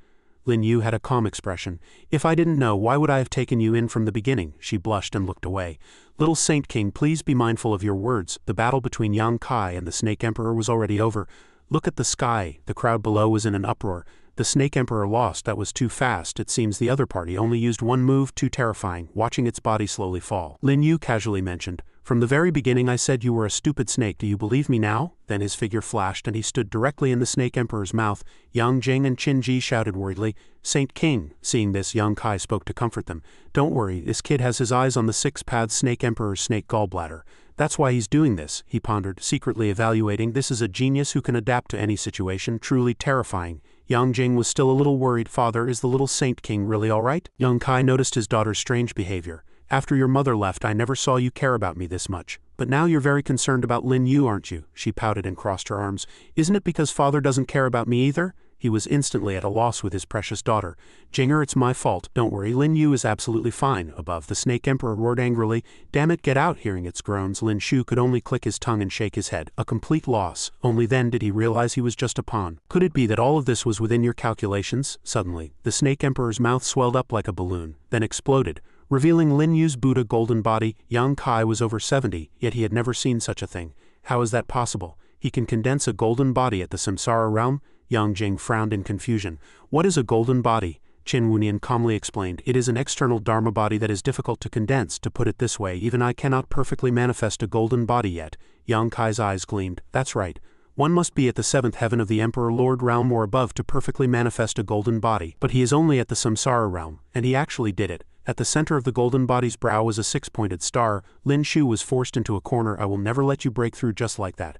Lin Yu had a calm expression. If I didn't know, why would I have taken you in from the beginning? She blushed and looked away. Little Saint King, please be mindful of your words. The battle between Yang Kai and the Snake Emperor was already over. Look at the sky. The crowd below was in an uproar. The Snake Emperor lost. That was too fast. It seems the other party only used one move. Too terrifying, watching its body slowly fall. Lin Yu casually mentioned, From the very beginning I said you were a stupid snake. Do you believe me now? Then his figure flashed and he stood directly in the Snake Emperor's mouth. Yang Jing and Qin Ji shouted worriedly, Saint King. Seeing this, Yang Kai spoke to comfort them. Don't worry, this kid has his eyes on the 6-path Snake Emperor's snake gallbladder. That's why he's doing this, he pondered, secretly evaluating. This is a genius who can adapt to any situation, truly terrifying. Yang Jing was still a little worried. Father, is the little Saint King really alright? Yang Kai noticed his daughter's strange behavior. After your mother left I never saw you care about me this much. But now you're very concerned about Lin Yu, aren't you? She pouted and crossed her arms. Isn't it because father doesn't care about me either? He was instantly at a loss with his precious daughter. Jinger, it's my fault. Don't worry, Lin Yu is absolutely fine. Above, the Snake Emperor roared angrily. Damn it, get out! Hearing its groans, Lin Shu could only click his tongue and shake his head. A complete loss. Only then did he realize he was just a pawn. Could it be that all of this was within your calculations? Suddenly, the Snake Emperor's mouth swelled up like a balloon, then exploded, revealing Lin Yu's Buddha golden body. Yang Kai was over 70, yet he had never seen such a thing. How is that possible? He can condense a golden body at the Samsara realm? Yang Jing frowned in confusion. What is a golden body? Qin Wunian calmly explained. It is an external dharma body that is difficult to condense. To put it this way, even I cannot perfectly manifest a golden body yet. Yang Kai's eyes gleamed. That's right. One must be at the 7th heaven of the Emperor Lord realm or above to perfectly manifest a golden body. But he is only at the Samsara realm, and he actually did it. At the center of the golden body's brow was a 6-pointed star. Lin Shu was forced into a corner. I will never let you break through just like that.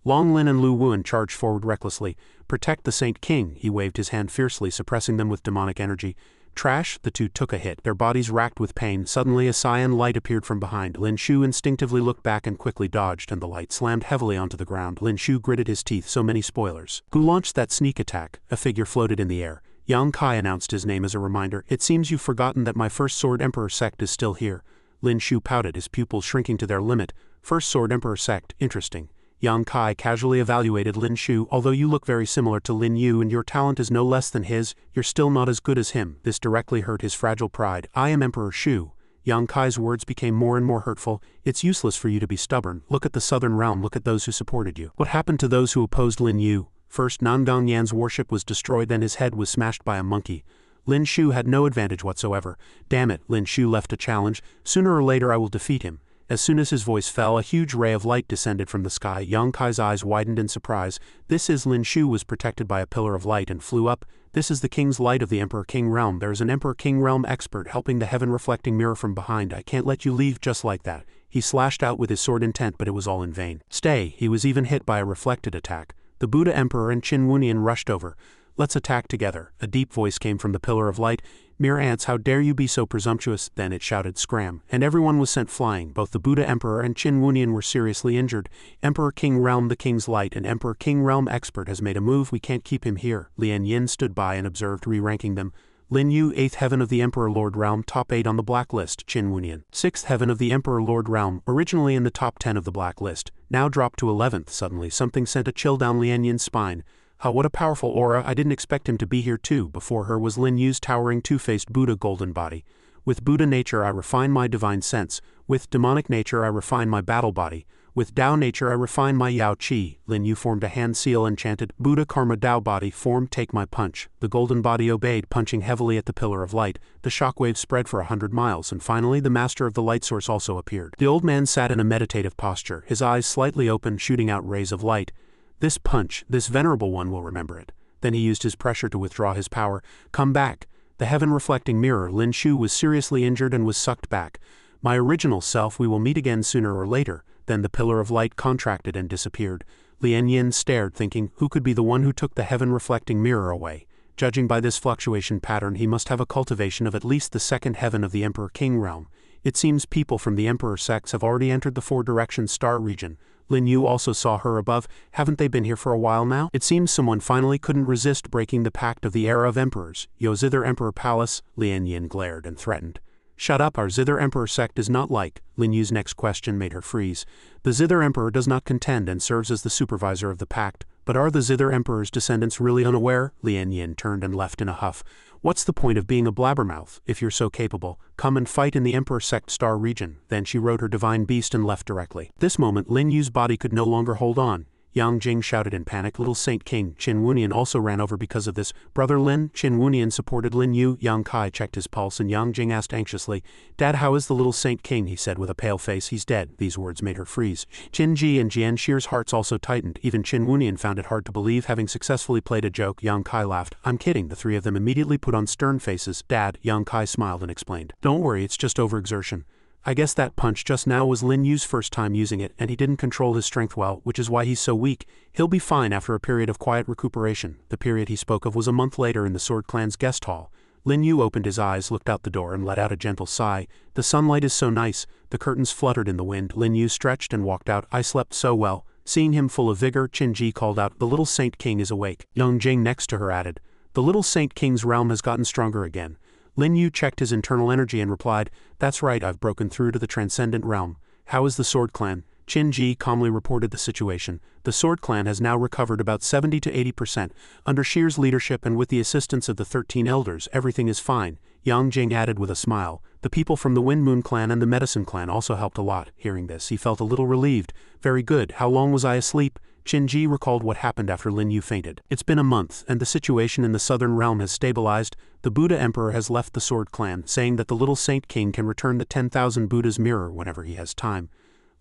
Long Lin and Lu Wuan charged forward recklessly. Protect the Saint King, he waved his hand fiercely, suppressing them with demonic energy. Trash, the two took a hit, their bodies racked with pain. Suddenly a cyan light appeared from behind. Lin Shu instinctively looked back and quickly dodged, and the light slammed heavily onto the ground. Lin Shu gritted his teeth. So many spoilers. Who launched that sneak attack? A figure floated in the air. Yang Kai announced his name as a reminder. It seems you've forgotten that my First Sword Emperor Sect is still here. Lin Shu pouted, his pupils shrinking to their limit. First Sword Emperor Sect, interesting. Yang Kai casually evaluated Lin Shu. Although you look very similar to Lin Yu and your talent is no less than his, you're still not as good as him. This directly hurt his fragile pride. I am Emperor Shu. Yang Kai's words became more and more hurtful. It's useless for you to be stubborn. Look at the southern realm, look at those who supported you. What happened to those who opposed Lin Yu? First, Nandong Yan's warship was destroyed, then his head was smashed by a monkey. Lin Shu had no advantage whatsoever. Damn it, Lin Shu left a challenge. Sooner or later I will defeat him. As soon as his voice fell, a huge ray of light descended from the sky. Yang Kai's eyes widened in surprise. This is Lin Shu was protected by a pillar of light and flew up. This is the King's Light of the Emperor King Realm. There is an Emperor King Realm expert helping the heaven-reflecting mirror from behind. I can't let you leave just like that. He slashed out with his sword intent, but it was all in vain. Stay. He was even hit by a reflected attack. The Buddha Emperor and Qin Wunian rushed over. Let's attack together. A deep voice came from the pillar of light. Mere ants, how dare you be so presumptuous? Then it shouted, scram, and everyone was sent flying. Both the Buddha Emperor and Qin Wunian were seriously injured. Emperor King Realm, the King's Light, and Emperor King Realm expert has made a move. We can't keep him here. Lian Yin stood by and observed, re-ranking them. Lin Yu, 8th heaven of the Emperor Lord Realm, top 8 on the blacklist. Qin Wunian, 6th heaven of the Emperor Lord Realm, originally in the top 10 of the blacklist, now dropped to 11th. Suddenly something sent a chill down Lian Yin's spine. What a powerful aura. I didn't expect him to be here too. Before her was Lin Yu's towering two-faced Buddha golden body. With Buddha nature I refine my divine sense. With demonic nature I refine my battle body. With Tao nature I refine my Yao Qi. Lin Yu formed a hand seal and chanted, Buddha Karma Tao body form, take my punch. The golden body obeyed, punching heavily at the pillar of light. The shockwave spread for 100 miles, and finally the master of the light source also appeared. The old man sat in a meditative posture, his eyes slightly open, shooting out rays of light. This punch, this venerable one will remember it. Then he used his pressure to withdraw his power. Come back. The heaven-reflecting mirror. Lin Shu was seriously injured and was sucked back. My original self, we will meet again sooner or later. Then the pillar of light contracted and disappeared. Lian Yin stared, thinking, who could be the one who took the heaven-reflecting mirror away? Judging by this fluctuation pattern, he must have a cultivation of at least the 2nd heaven of the Emperor King Realm. It seems people from the Emperor sects have already entered the 4-direction star region. Lin Yu also saw her above. Haven't they been here for a while now? It seems someone finally couldn't resist breaking the pact of the era of emperors. Yo Zither Emperor Palace. Lian Yin glared and threatened. Shut up, our Zither Emperor sect is not like. Lin Yu's next question made her freeze. The Zither Emperor does not contend and serves as the supervisor of the pact. But are the Zither Emperor's descendants really unaware? Lian Yin turned and left in a huff. What's the point of being a blabbermouth? If you're so capable, come and fight in the Emperor Sect Star region. Then she rode her divine beast and left directly. This moment Lin Yu's body could no longer hold on. Yang Jing shouted in panic. Little Saint King Qin Wunian also ran over because of this. Brother Lin. Qin Wunian supported Lin Yu. Yang Kai checked his pulse and Yang Jing asked anxiously, Dad, how is the little Saint King? He said with a pale face. He's dead. These words made her freeze. Qin Ji and Jian Shir's hearts also tightened. Even Qin Wunian found it hard to believe, having successfully played a joke. Yang Kai laughed. I'm kidding. The three of them immediately put on stern faces. Dad. Yang Kai smiled and explained. Don't worry, it's just overexertion. I guess that punch just now was Lin Yu's first time using it, and he didn't control his strength well, which is why he's so weak. He'll be fine after a period of quiet recuperation. The period he spoke of was a month later in the Sword Clan's guest hall. Lin Yu opened his eyes, looked out the door, and let out a gentle sigh. The sunlight is so nice. The curtains fluttered in the wind. Lin Yu stretched and walked out. I slept so well. Seeing him full of vigor, Qin Ji called out, the little Saint King is awake. Yang Jing next to her added, the little Saint King's realm has gotten stronger again. Lin Yu checked his internal energy and replied, that's right, I've broken through to the transcendent realm. How is the Sword Clan? Qin Ji calmly reported the situation. The Sword Clan has now recovered about 70 to 80%. Under Shear's leadership and with the assistance of the 13 elders, everything is fine. Yang Jing added with a smile. The people from the Wind Moon Clan and the Medicine Clan also helped a lot. Hearing this, he felt a little relieved. Very good. How long was I asleep? Qin Ji recalled what happened after Lin Yu fainted. It's been a month, and the situation in the southern realm has stabilized. The Buddha Emperor has left the Sword Clan, saying that the little Saint King can return the 10,000 Buddha's mirror whenever he has time.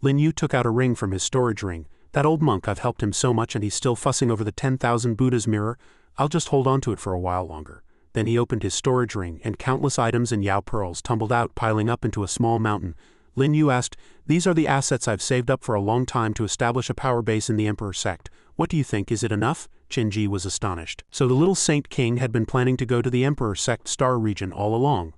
Lin Yu took out a ring from his storage ring. That old monk, I've helped him so much and he's still fussing over the 10,000 Buddha's mirror. I'll just hold on to it for a while longer. Then he opened his storage ring, and countless items and Yao pearls tumbled out, piling up into a small mountain. Lin Yu asked, these are the assets I've saved up for a long time to establish a power base in the Emperor Sect. What do you think, is it enough? Qin Ji was astonished. So the little Saint King had been planning to go to the Emperor Sect star region all along.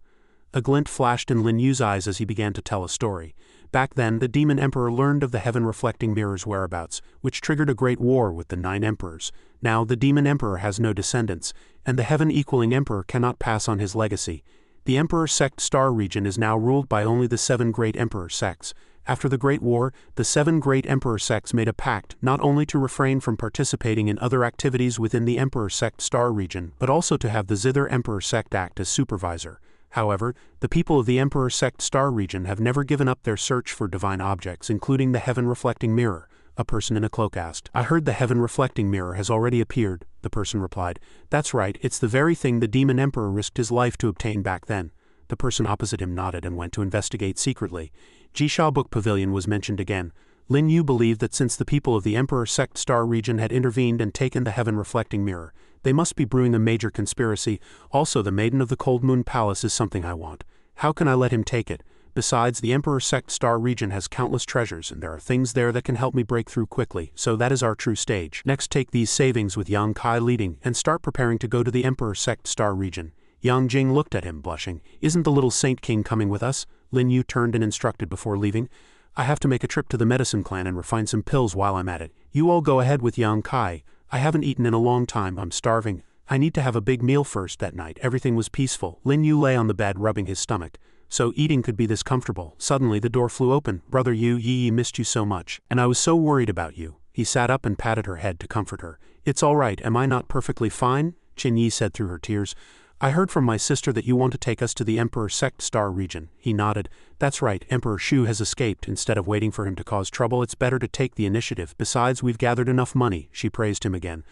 A glint flashed in Lin Yu's eyes as he began to tell a story. Back then, the Demon Emperor learned of the heaven-reflecting mirror's whereabouts, which triggered a great war with the 9 emperors. Now, the Demon Emperor has no descendants, and the heaven-equaling emperor cannot pass on his legacy. The Emperor Sect star region is now ruled by only the 7 great emperor sects. After the Great War, the 7 great emperor sects made a pact not only to refrain from participating in other activities within the Emperor Sect star region, but also to have the Zither Emperor Sect act as supervisor. However, the people of the Emperor Sect star region have never given up their search for divine objects, including the heaven-reflecting mirror. A person in a cloak asked. I heard the heaven-reflecting mirror has already appeared, the person replied. That's right, it's the very thing the Demon Emperor risked his life to obtain back then. The person opposite him nodded and went to investigate secretly. Jisha Book Pavilion was mentioned again. Lin Yu believed that since the people of the Emperor Sect star region had intervened and taken the heaven-reflecting mirror, they must be brewing a major conspiracy. Also, the Maiden of the Cold Moon Palace is something I want. How can I let him take it? Besides, the Emperor Sect star region has countless treasures, and there are things there that can help me break through quickly, so that is our true stage. Next, take these savings with Yang Kai leading, and start preparing to go to the Emperor Sect star region. Yang Jing looked at him, blushing. Isn't the little Saint King coming with us? Lin Yu turned and instructed before leaving. I have to make a trip to the Medicine Clan and refine some pills while I'm at it. You all go ahead with Yang Kai. I haven't eaten in a long time, I'm starving. I need to have a big meal first. That night, everything was peaceful. Lin Yu lay on the bed rubbing his stomach. So eating could be this comfortable. Suddenly the door flew open. Brother Yu, Yi missed you so much. And I was so worried about you. He sat up and patted her head to comfort her. It's all right, am I not perfectly fine? Qin Yi said through her tears. I heard from my sister that you want to take us to the Emperor Sect star region. He nodded. That's right, Emperor Shu has escaped. Instead of waiting for him to cause trouble, it's better to take the initiative. Besides, we've gathered enough money. She praised him again.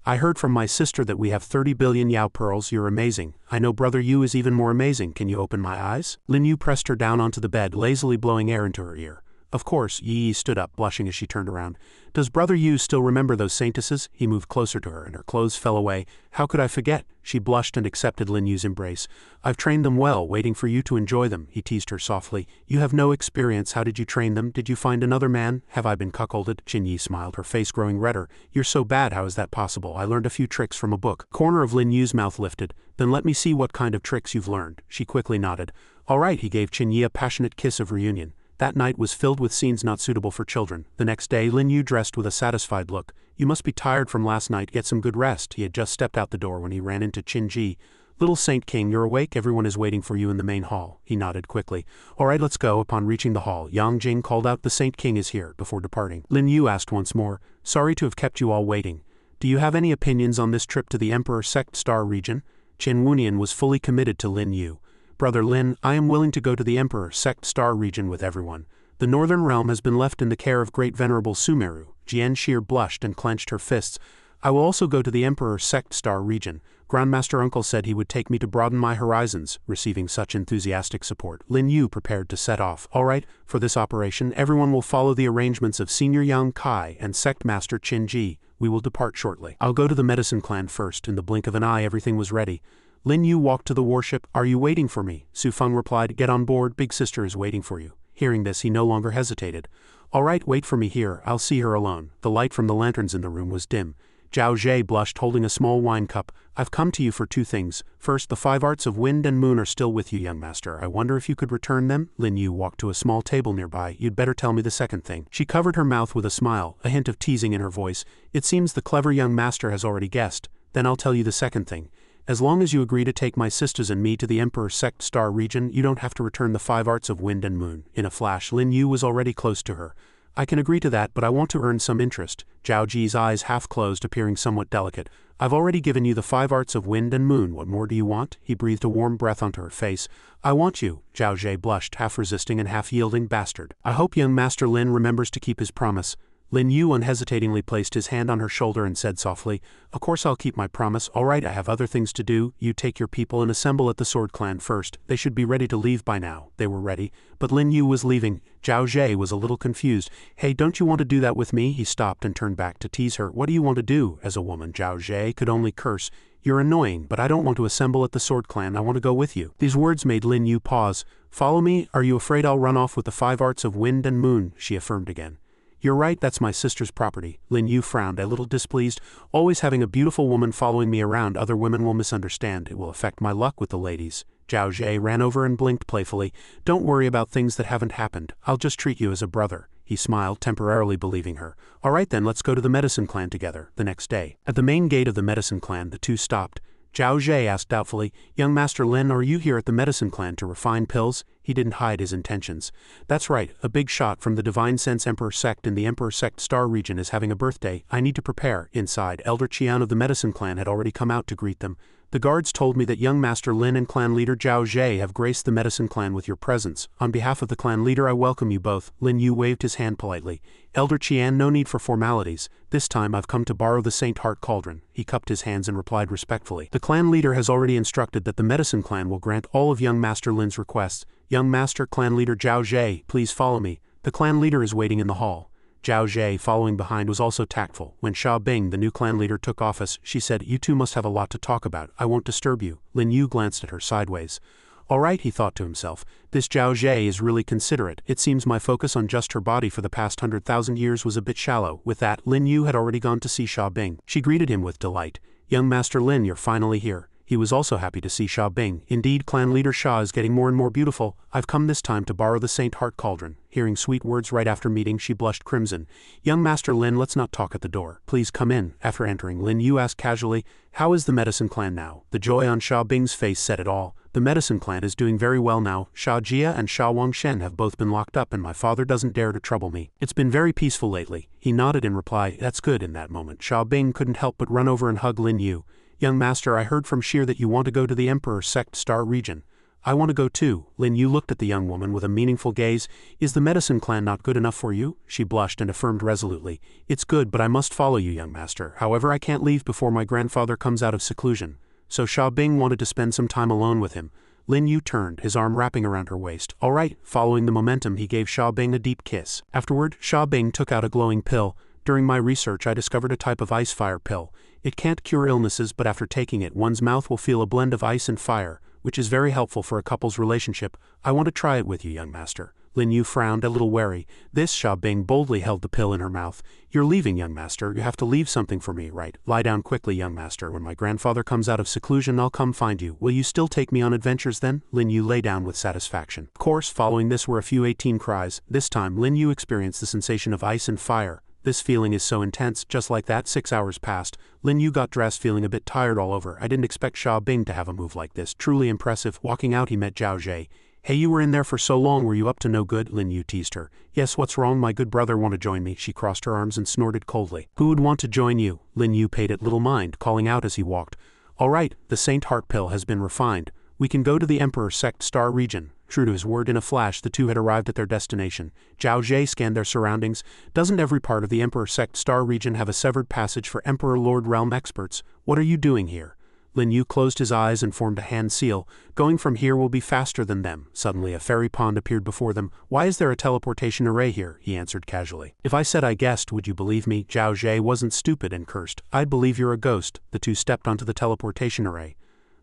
I heard from my sister that we have 30 billion Yao pearls. You're amazing. I know Brother Yu is even more amazing. Can you open my eyes? Lin Yu pressed her down onto the bed, lazily blowing air into her ear. Of course. Yi stood up, blushing as she turned around. Does Brother Yu still remember those saintesses? He moved closer to her, and her clothes fell away. How could I forget? She blushed and accepted Lin Yu's embrace. I've trained them well, waiting for you to enjoy them, he teased her softly. You have no experience. How did you train them? Did you find another man? Have I been cuckolded? Qin Yi smiled, her face growing redder. You're so bad, how is that possible? I learned a few tricks from a book. Corner of Lin Yu's mouth lifted. Then let me see what kind of tricks you've learned. She quickly nodded. All right, he gave Qin Yi a passionate kiss of reunion. That night was filled with scenes not suitable for children. The next day, Lin Yu dressed with a satisfied look. You must be tired from last night. Get some good rest. He had just stepped out the door when he ran into Qin Ji. Little Saint King, you're awake? Everyone is waiting for you in the main hall. He nodded quickly. All right, let's go. Upon reaching the hall, Yang Jing called out, the Saint King is here. Before departing, Lin Yu asked once more, sorry to have kept you all waiting. Do you have any opinions on this trip to the Emperor Sect star region? Qin Wunian was fully committed to Lin Yu. Brother Lin, I am willing to go to the Emperor Sect star region with everyone. The northern realm has been left in the care of great venerable Sumeru. Jian Shear blushed and clenched her fists. I will also go to the Emperor Sect star region. Grandmaster Uncle said he would take me to broaden my horizons. Receiving such enthusiastic support, Lin Yu prepared to set off. All right, for this operation, everyone will follow the arrangements of Senior Yang Kai and Sect Master Qin Ji. We will depart shortly. I'll go to the Medicine Clan first. In the blink of an eye, everything was ready. Lin Yu walked to the warship. Are you waiting for me? Su Feng replied, get on board. Big sister is waiting for you. Hearing this, he no longer hesitated. All right, wait for me here. I'll see her alone. The light from the lanterns in the room was dim. Zhao Zhe blushed, holding a small wine cup. I've come to you for two things. First, the 5 arts of wind and moon are still with you, young master. I wonder if you could return them? Lin Yu walked to a small table nearby. You'd better tell me the second thing. She covered her mouth with a smile, a hint of teasing in her voice. It seems the clever young master has already guessed. Then I'll tell you the second thing. As long as you agree to take my sisters and me to the Emperor's Sect Star region, you don't have to return the 5 arts of wind and moon. In a flash, Lin Yu was already close to her. I can agree to that, but I want to earn some interest. Zhao Ji's eyes half closed, appearing somewhat delicate. I've already given you the 5 arts of wind and moon. What more do you want? He breathed a warm breath onto her face. I want you. Zhao Zhe blushed, half resisting and half yielding. Bastard. I hope young Master Lin remembers to keep his promise. Lin Yu unhesitatingly placed his hand on her shoulder and said softly, Of course I'll keep my promise. All right, I have other things to do. You take your people and assemble at the Sword Clan first. They should be ready to leave by now. They were ready, but Lin Yu was leaving. Zhao Zhe was a little confused. Hey, don't you want to do that with me? He stopped and turned back to tease her. What do you want to do? As a woman, Zhao Zhe could only curse. You're annoying, but I don't want to assemble at the Sword Clan. I want to go with you. These words made Lin Yu pause. Follow me? Are you afraid I'll run off with the 5 arts of wind and moon? She affirmed again. You're right, that's my sister's property. Lin Yu frowned, a little displeased. Always having a beautiful woman following me around, other women will misunderstand. It will affect my luck with the ladies. Zhao Zhe ran over and blinked playfully. Don't worry about things that haven't happened. I'll just treat you as a brother. He smiled, temporarily believing her. All right then, let's go to the Medicine Clan together. The next day, at the main gate of the Medicine Clan, the two stopped. Zhao Zhe asked doubtfully, Young Master Lin, are you here at the Medicine Clan to refine pills? He didn't hide his intentions. That's right, a big shot from the Divine Sense Emperor Sect in the Emperor Sect Star region is having a birthday. I need to prepare. Inside, Elder Qian of the Medicine Clan had already come out to greet them. The guards told me that young Master Lin and clan leader Zhao Zhe have graced the Medicine Clan with your presence. On behalf of the clan leader, I welcome you both. Lin Yu waved his hand politely. Elder Qian, no need for formalities. This time I've come to borrow the Saint Heart Cauldron. He cupped his hands and replied respectfully. The clan leader has already instructed that the Medicine Clan will grant all of young Master Lin's requests. Young Master, clan leader Zhao Zhe, please follow me. The clan leader is waiting in the hall. Zhao Zhe, following behind, was also tactful. When Sha Bing, the new clan leader, took office, she said, You two must have a lot to talk about. I won't disturb you. Lin Yu glanced at her sideways. All right, he thought to himself. This Zhao Zhe is really considerate. It seems my focus on just her body for the past 100,000 years was a bit shallow. With that, Lin Yu had already gone to see Sha Bing. She greeted him with delight. Young Master Lin, you're finally here. He was also happy to see Sha Bing. Indeed, clan leader Sha is getting more and more beautiful. I've come this time to borrow the Saint Heart Cauldron. Hearing sweet words right after meeting, she blushed crimson. Young Master Lin, let's not talk at the door. Please come in. After entering, Lin Yu asked casually, How is the Medicine Clan now? The joy on Sha Bing's face said it all. The Medicine Clan is doing very well now. Sha Jia and Sha Wangshen have both been locked up and my father doesn't dare to trouble me. It's been very peaceful lately. He nodded in reply. That's good. In that moment, Sha Bing couldn't help but run over and hug Lin Yu. Young Master, I heard from Sheer that you want to go to the Emperor's Sect Star region. I want to go too. Lin Yu looked at the young woman with a meaningful gaze. Is the Medicine Clan not good enough for you? She blushed and affirmed resolutely. It's good, but I must follow you, young master. However, I can't leave before my grandfather comes out of seclusion. So Sha Bing wanted to spend some time alone with him. Lin Yu turned, his arm wrapping around her waist. All right. Following the momentum, he gave Sha Bing a deep kiss. Afterward, Sha Bing took out a glowing pill. During my research, I discovered a type of ice fire pill. It can't cure illnesses, but after taking it, one's mouth will feel a blend of ice and fire, which is very helpful for a couple's relationship. I want to try it with you, young master. Lin Yu frowned, a little wary. This Sha Bing boldly held the pill in her mouth. You're leaving, young master. You have to leave something for me, right? Lie down quickly, young master. When my grandfather comes out of seclusion, I'll come find you. Will you still take me on adventures then? Lin Yu lay down with satisfaction. Of course, following this were a few 18 cries. This time, Lin Yu experienced the sensation of ice and fire. This feeling is so intense. Just like that, 6 hours passed. Lin Yu got dressed feeling a bit tired all over. I didn't expect Sha Bing to have a move like this. Truly impressive. Walking out, he met Zhao Zhe. Hey, you were in there for so long. Were you up to no good? Lin Yu teased her. Yes, what's wrong? My good brother want to join me. She crossed her arms and snorted coldly. Who would want to join you? Lin Yu paid it little mind, calling out as he walked. All right, the Saint Heart Pill has been refined. We can go to the Emperor's Sect Star region. True to his word, in a flash, the two had arrived at their destination. Zhao Zhe scanned their surroundings. Doesn't every part of the Emperor Sect Star region have a severed passage for Emperor Lord Realm experts? What are you doing here? Lin Yu closed his eyes and formed a hand seal. Going from here will be faster than them. Suddenly a fairy pond appeared before them. Why is there a teleportation array here? He answered casually. If I said I guessed, would you believe me? Zhao Zhe wasn't stupid and cursed. I'd believe you're a ghost. The two stepped onto the teleportation array.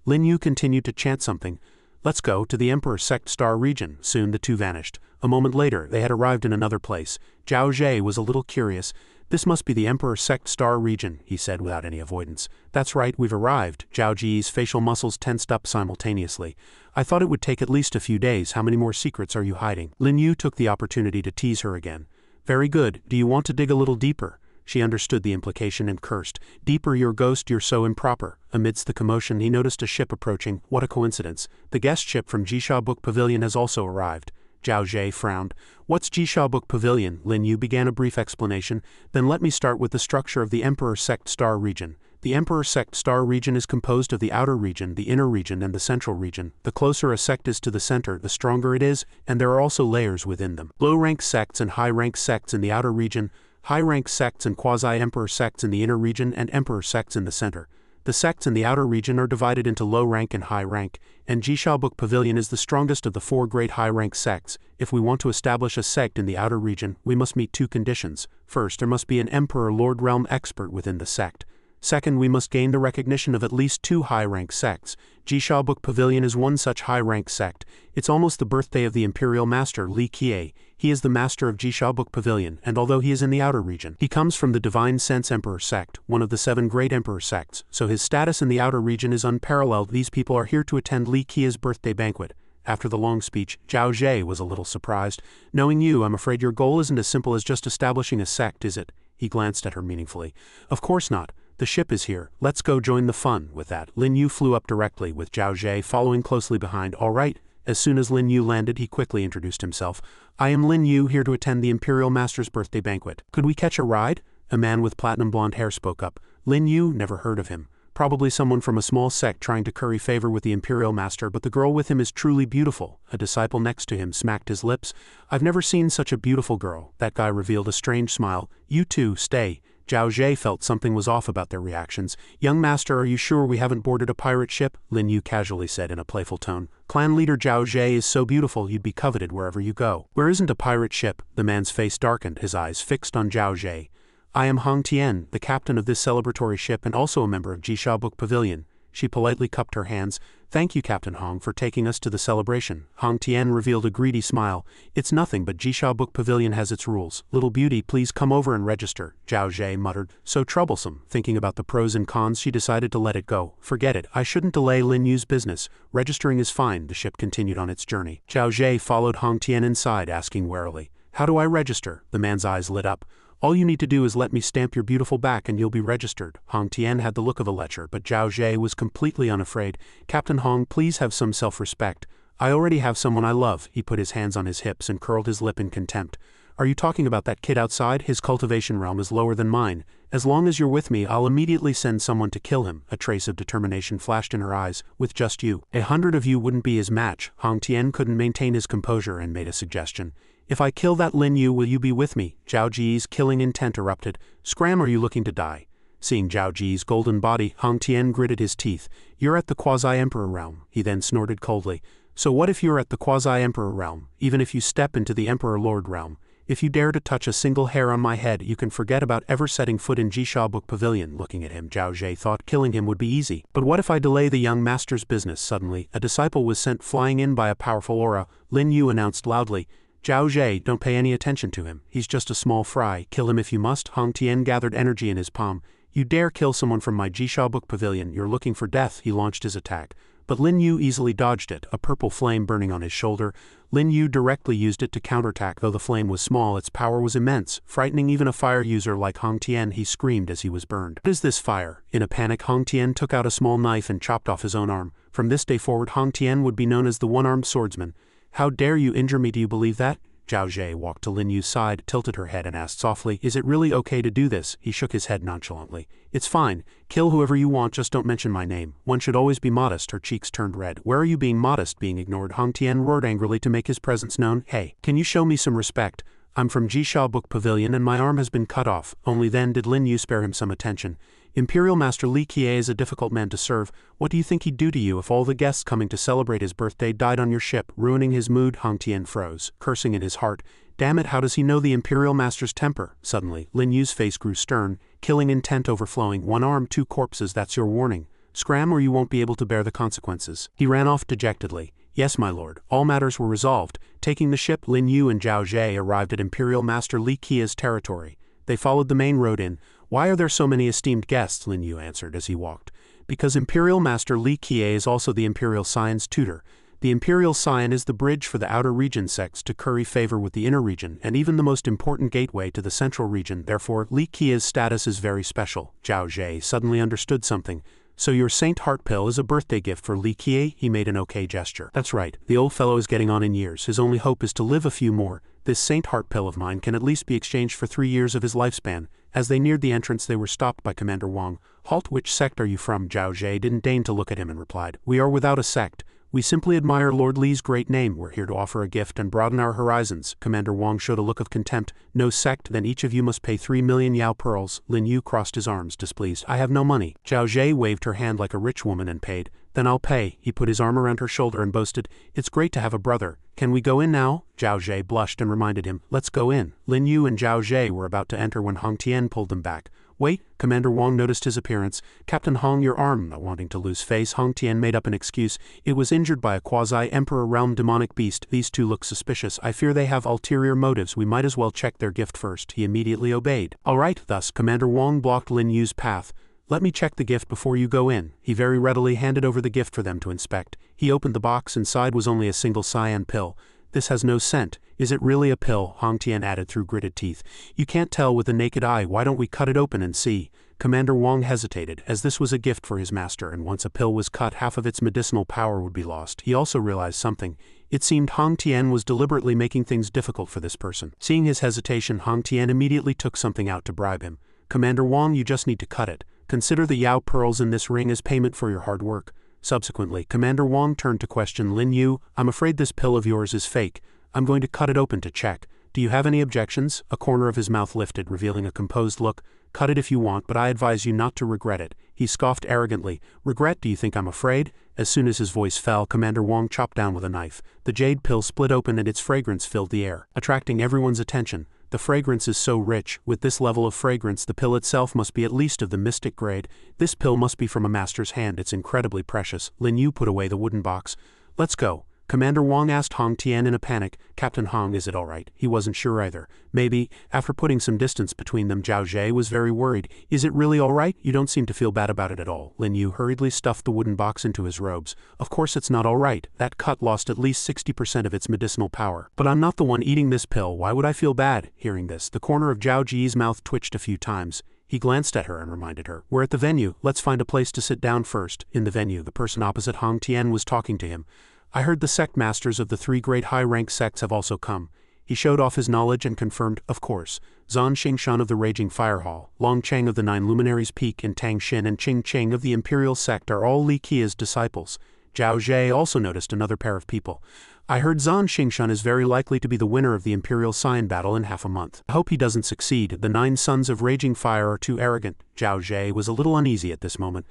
Lin Yu continued to chant something. Let's go to the Emperor Sect Star region. Soon the two vanished. A moment later, they had arrived in another place. Zhao Zhe was a little curious. "This must be the Emperor Sect Star region," he said without any avoidance. "That's right, we've arrived." Zhao Ji's facial muscles tensed up simultaneously. "I thought it would take at least a few days. How many more secrets are you hiding?" Lin Yu took the opportunity to tease her again. "Very good, do you want to dig a little deeper?" She understood the implication and cursed. "Deeper, your ghost, you're so improper." Amidst the commotion, he noticed a ship approaching. What a coincidence. The guest ship from Jisha Book Pavilion has also arrived. Zhao Jie frowned. "What's Jisha Book Pavilion?" Lin Yu began a brief explanation. "Then let me start with the structure of the Emperor Sect Star region. The Emperor Sect Star region is composed of the outer region, the inner region, and the central region. The closer a sect is to the center, the stronger it is, and there are also layers within them. Low-rank sects and high-rank sects in the outer region, high-rank sects and quasi-emperor sects in the inner region, and emperor sects in the center. The sects in the outer region are divided into low rank and high rank, and Jisha Book Pavilion is the strongest of the 4 great high-rank sects. If we want to establish a sect in the outer region, we must meet 2 conditions. First, there must be an Emperor Lord Realm expert within the sect. Second, we must gain the recognition of at least 2 high-rank sects. Jisha Book Pavilion is one such high-rank sect. It's almost the birthday of the Imperial Master Li Kie. He is the master of Jisha Book Pavilion, and although he is in the outer region, he comes from the Divine Sense Emperor sect, one of the 7 great emperor sects, so his status in the outer region is unparalleled. These people are here to attend Li Kie's birthday banquet. After the long speech, Zhao Jie was a little surprised. "Knowing you, I'm afraid your goal isn't as simple as just establishing a sect, is it?" He glanced at her meaningfully. "Of course not. The ship is here. Let's go join the fun." With that, Lin Yu flew up directly, with Zhao Jie following closely behind. "All right." As soon as Lin Yu landed, he quickly introduced himself. "I am Lin Yu, here to attend the Imperial Master's birthday banquet. Could we catch a ride?" A man with platinum blonde hair spoke up. Lin Yu never heard of him. Probably someone from a small sect trying to curry favor with the Imperial Master, but the girl with him is truly beautiful. A disciple next to him smacked his lips. "I've never seen such a beautiful girl." That guy revealed a strange smile. "You too, stay." Zhao Jie felt something was off about their reactions. "Young master, are you sure we haven't boarded a pirate ship?" Lin Yu casually said in a playful tone. "Clan leader Zhao Jie is so beautiful you'd be coveted wherever you go." "Where isn't a pirate ship?" The man's face darkened, his eyes fixed on Zhao Jie. "I am Hong Tian, the captain of this celebratory ship and also a member of Jisha Book Pavilion." She politely cupped her hands. "Thank you, Captain Hong, for taking us to the celebration." Hong Tian revealed a greedy smile. "It's nothing, but Jisha Book Pavilion has its rules. Little beauty, please come over and register." Zhao Jie muttered. "So troublesome." Thinking about the pros and cons, she decided to let it go. "Forget it, I shouldn't delay Lin Yu's business. Registering is fine." The ship continued on its journey. Zhao Jie followed Hong Tian inside, asking warily, "How do I register?" The man's eyes lit up. "All you need to do is let me stamp your beautiful back and you'll be registered." Hong Tian had the look of a lecher, but Zhao Jie was completely unafraid. "Captain Hong, please have some self-respect. I already have someone I love." He put his hands on his hips and curled his lip in contempt. "Are you talking about that kid outside? His cultivation realm is lower than mine. As long as you're with me, I'll immediately send someone to kill him." A trace of determination flashed in her eyes. "With just you, 100 of you wouldn't be his match." Hong Tian couldn't maintain his composure and made a suggestion. "If I kill that Lin Yu, will you be with me?" Zhao Ji's killing intent erupted. "Scram, are you looking to die?" Seeing Zhao Ji's golden body, Hong Tian gritted his teeth. "You're at the quasi-emperor realm." He then snorted coldly. "So what if you're at the quasi-emperor realm? Even if you step into the emperor lord realm, if you dare to touch a single hair on my head, you can forget about ever setting foot in Jisha Book Pavilion." Looking at him, Zhao Jie thought killing him would be easy. "But what if I delay the young master's business?" Suddenly, a disciple was sent flying in by a powerful aura. Lin Yu announced loudly. "Zhao Jie, don't pay any attention to him. He's just a small fry. Kill him if you must." Hong Tian gathered energy in his palm. "You dare kill someone from my Jisha Book Pavilion, you're looking for death." He launched his attack. But Lin Yu easily dodged it, a purple flame burning on his shoulder. Lin Yu directly used it to counterattack. Though the flame was small, its power was immense, frightening even a fire user like Hong Tian. He screamed as he was burned. "What is this fire?" In a panic, Hong Tian took out a small knife and chopped off his own arm. From this day forward, Hong Tian would be known as the one-armed swordsman. "How dare you injure me? Do you believe that?" Zhao Jie walked to Lin Yu's side, tilted her head and asked softly, "Is it really okay to do this?" He shook his head nonchalantly. "It's fine. Kill whoever you want, just don't mention my name. One should always be modest." Her cheeks turned red. "Where are you being modest?" Being ignored, Hong Tian roared angrily to make his presence known. "Hey, can you show me some respect? I'm from Jisha Book Pavilion and my arm has been cut off." Only then did Lin Yu spare him some attention. "Imperial Master Li Kie is a difficult man to serve. What do you think he'd do to you if all the guests coming to celebrate his birthday died on your ship?" Ruining his mood, Hong Tian froze, cursing in his heart. "Damn it, how does he know the Imperial Master's temper?" Suddenly, Lin Yu's face grew stern, killing intent overflowing. "One arm, 2 corpses, that's your warning. Scram or you won't be able to bear the consequences." He ran off dejectedly. "Yes, my lord." All matters were resolved. Taking the ship, Lin Yu and Zhao Jie arrived at Imperial Master Li Kie's territory. They followed the main road in. Why are there so many esteemed guests? Lin Yu answered as he walked. Because Imperial Master Li Kie is also the Imperial Scion's tutor. The Imperial Scion is the bridge for the outer region sects to curry favor with the inner region, and even the most important gateway to the central region. Therefore, Li Kie's status is very special. Zhao Zhe suddenly understood something. So your Saint Heart Pill is a birthday gift for Li Kie? He made an okay gesture. That's right, the old fellow is getting on in years. His only hope is to live a few more. This Saint Heart Pill of mine can at least be exchanged for 3 years of his lifespan. As they neared the entrance, they were stopped by Commander Wang. Halt, which sect are you from? Zhao Zhe didn't deign to look at him and replied. We are without a sect. We simply admire Lord Li's great name. We're here to offer a gift and broaden our horizons. Commander Wang showed a look of contempt. No sect, then each of you must pay 3 million Yao pearls. Lin Yu crossed his arms, displeased. I have no money. Zhao Zhe waved her hand like a rich woman and paid. Then I'll pay. He put his arm around her shoulder and boasted, it's great to have a brother. Can we go in now? Zhao Zhe blushed and reminded him, let's go in. Lin Yu and Zhao Zhe were about to enter when Hong Tian pulled them back. Wait, Commander Wang noticed his appearance. Captain Hong, your arm. Not wanting to lose face, Hong Tian made up an excuse. It was injured by a quasi-emperor realm demonic beast. These two look suspicious. I fear they have ulterior motives. We might as well check their gift first. He immediately obeyed. All right, thus Commander Wang blocked Lin Yu's path. Let me check the gift before you go in. He very readily handed over the gift for them to inspect. He opened the box. Inside was only a single cyan pill. This has no scent. Is it really a pill? Hong Tian added through gritted teeth. You can't tell with the naked eye. Why don't we cut it open and see? Commander Wang hesitated, as this was a gift for his master, and once a pill was cut, half of its medicinal power would be lost. He also realized something. It seemed Hong Tian was deliberately making things difficult for this person. Seeing his hesitation, Hong Tian immediately took something out to bribe him. Commander Wang, you just need to cut it. Consider the Yao pearls in this ring as payment for your hard work. Subsequently, Commander Wang turned to question Lin Yu. I'm afraid this pill of yours is fake. I'm going to cut it open to check. Do you have any objections? A corner of his mouth lifted, revealing a composed look. Cut it if you want, but I advise you not to regret it. He scoffed arrogantly. Regret? Do you think I'm afraid? As soon as his voice fell, Commander Wang chopped down with a knife. The jade pill split open and its fragrance filled the air, attracting everyone's attention. The fragrance is so rich. With this level of fragrance, the pill itself must be at least of the mystic grade. This pill must be from a master's hand. It's incredibly precious. Lin Yu put away the wooden box. Let's go. Commander Wang asked Hong Tian in a panic. Captain Hong, is it all right? He wasn't sure either. Maybe. After putting some distance between them, Zhao Zhe was very worried. Is it really all right? You don't seem to feel bad about it at all. Lin Yu hurriedly stuffed the wooden box into his robes. Of course it's not all right. That cut lost at least 60% of its medicinal power. But I'm not the one eating this pill. Why would I feel bad? Hearing this, the corner of Zhao Ji's mouth twitched a few times. He glanced at her and reminded her, we're at the venue. Let's find a place to sit down first. In the venue, the person opposite Hong Tian was talking to him. I heard the sect masters of the 3 great high-rank sects have also come. He showed off his knowledge and confirmed, of course, Zan Xingshan of the Raging Fire Hall, Long Cheng of the 9 Luminaries Peak, and Tang Xin and Qing Cheng of the Imperial Sect are all Li Qia's disciples. Zhao Zhe also noticed another pair of people. I heard Zan Xingshan is very likely to be the winner of the Imperial Scion battle in half a month. I hope he doesn't succeed. The 9 sons of Raging Fire are too arrogant. Zhao Zhe was a little uneasy at this moment.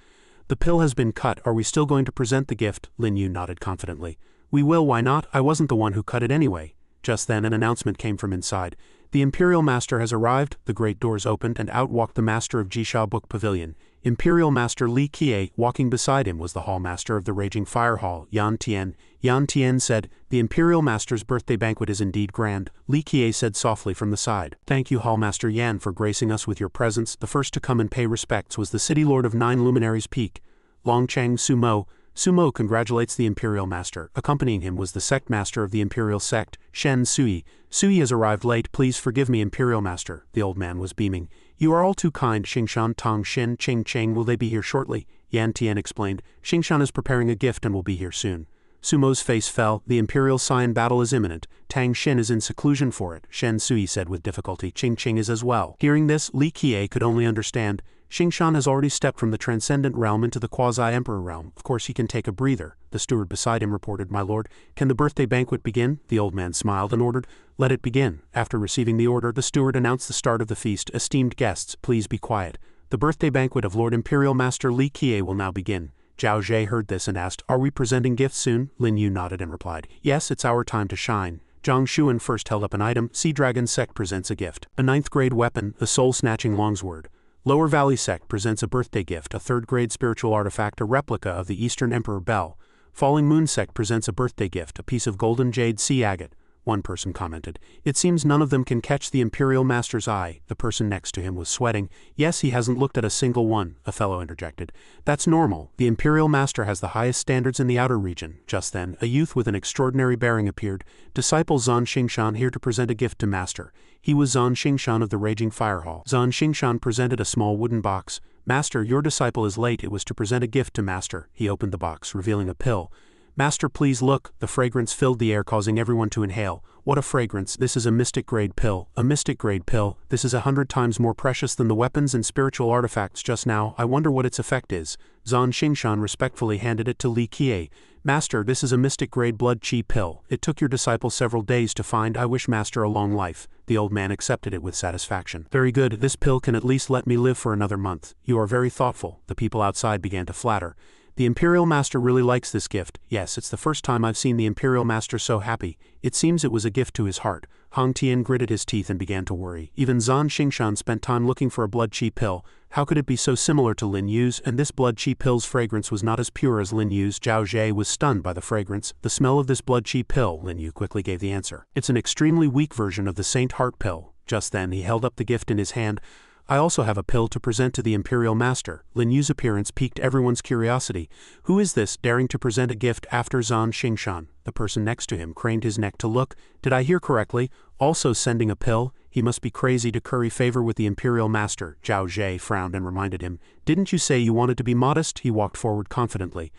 The pill has been cut. Are we still going to present the gift? Lin Yu nodded confidently. We will, why not? I wasn't the one who cut it anyway. Just then an announcement came from inside. The Imperial Master has arrived. The great doors opened and out walked the Master of Jisha Book Pavilion. Imperial Master Li Kie. Walking beside him was the Hall Master of the Raging Fire Hall, Yan Tian. Yan Tian said, the Imperial Master's birthday banquet is indeed grand. Li Kie said softly from the side. Thank you, Hall Master Yan, for gracing us with your presence. The first to come and pay respects was the City Lord of 9 Luminaries Peak, Long Cheng Sumo. Sumo congratulates the Imperial Master. Accompanying him was the Sect Master of the Imperial Sect, Shen Sui. Sui has arrived late. Please forgive me, Imperial Master. The old man was beaming. You are all too kind. Xingshan, Tang Xin, Qing Cheng, will they be here shortly? Yan Tian explained. Xingshan is preparing a gift and will be here soon. Sumo's face fell. The Imperial Scion battle is imminent. Tang Xin is in seclusion for it, Shen Sui said with difficulty. Qing Cheng is as well. Hearing this, Li Kie could only understand. Xingshan has already stepped from the transcendent realm into the quasi-emperor realm. Of course he can take a breather. The steward beside him reported, My lord, can the birthday banquet begin? The old man smiled and ordered, Let it begin. After receiving the order, the steward announced the start of the feast. Esteemed guests, please be quiet. The birthday banquet of Lord Imperial Master Li Kie will now begin. Zhao Zhe heard this and asked, Are we presenting gifts soon? Lin Yu nodded and replied, Yes, it's our time to shine. Zhang Shuan first held up an item. Sea Dragon Sect presents a gift. A 9th grade weapon, the soul-snatching longsword. Lower Valley Sect presents a birthday gift, a 3rd grade spiritual artifact, a replica of the Eastern Emperor Bell. Falling Moon Sect presents a birthday gift, a piece of golden jade sea agate. one person commented. It seems none of them can catch the Imperial Master's eye. The person next to him was sweating. Yes, he hasn't looked at a single one, a fellow interjected. That's normal. The Imperial Master has the highest standards in the outer region. Just then, a youth with an extraordinary bearing appeared. Disciple Zan Xingshan here to present a gift to Master. He was Zan Xingshan of the Raging Fire Hall. Zan Xingshan presented a small wooden box. Master, your disciple is late. It was to present a gift to Master. He opened the box, revealing a pill. Master, please look. The fragrance filled the air, causing everyone to inhale. What a fragrance. This is a mystic-grade pill. A mystic-grade pill. This is 100 times more precious than the weapons and spiritual artifacts just now. I wonder what its effect is. Zan Xingshan respectfully handed it to Li Qiye. Master, this is a mystic-grade blood chi pill. It took your disciple several days to find. I wish Master a long life. The old man accepted it with satisfaction. Very good. This pill can at least let me live for another month. You are very thoughtful. The people outside began to flatter. The Imperial Master really likes this gift. Yes, it's the first time I've seen the Imperial Master so happy. It seems it was a gift to his heart. Hong Tian gritted his teeth and began to worry. Even Zan Xingshan spent time looking for a blood chi pill. How could it be so similar to Lin Yu's? And this blood chi pill's fragrance was not as pure as Lin Yu's. Zhao Zhe was stunned by the fragrance. The smell of this blood chi pill, Lin Yu quickly gave the answer. It's an extremely weak version of the Saint Heart pill. Just then he held up the gift in his hand. I also have a pill to present to the Imperial Master. Lin Yu's appearance piqued everyone's curiosity. Who is this, daring to present a gift after Zan Xingshan? The person next to him craned his neck to look. Did I hear correctly? Also sending a pill? He must be crazy to curry favor with the Imperial Master. Zhao Zhe frowned and reminded him. Didn't you say you wanted to be modest? He walked forward confidently.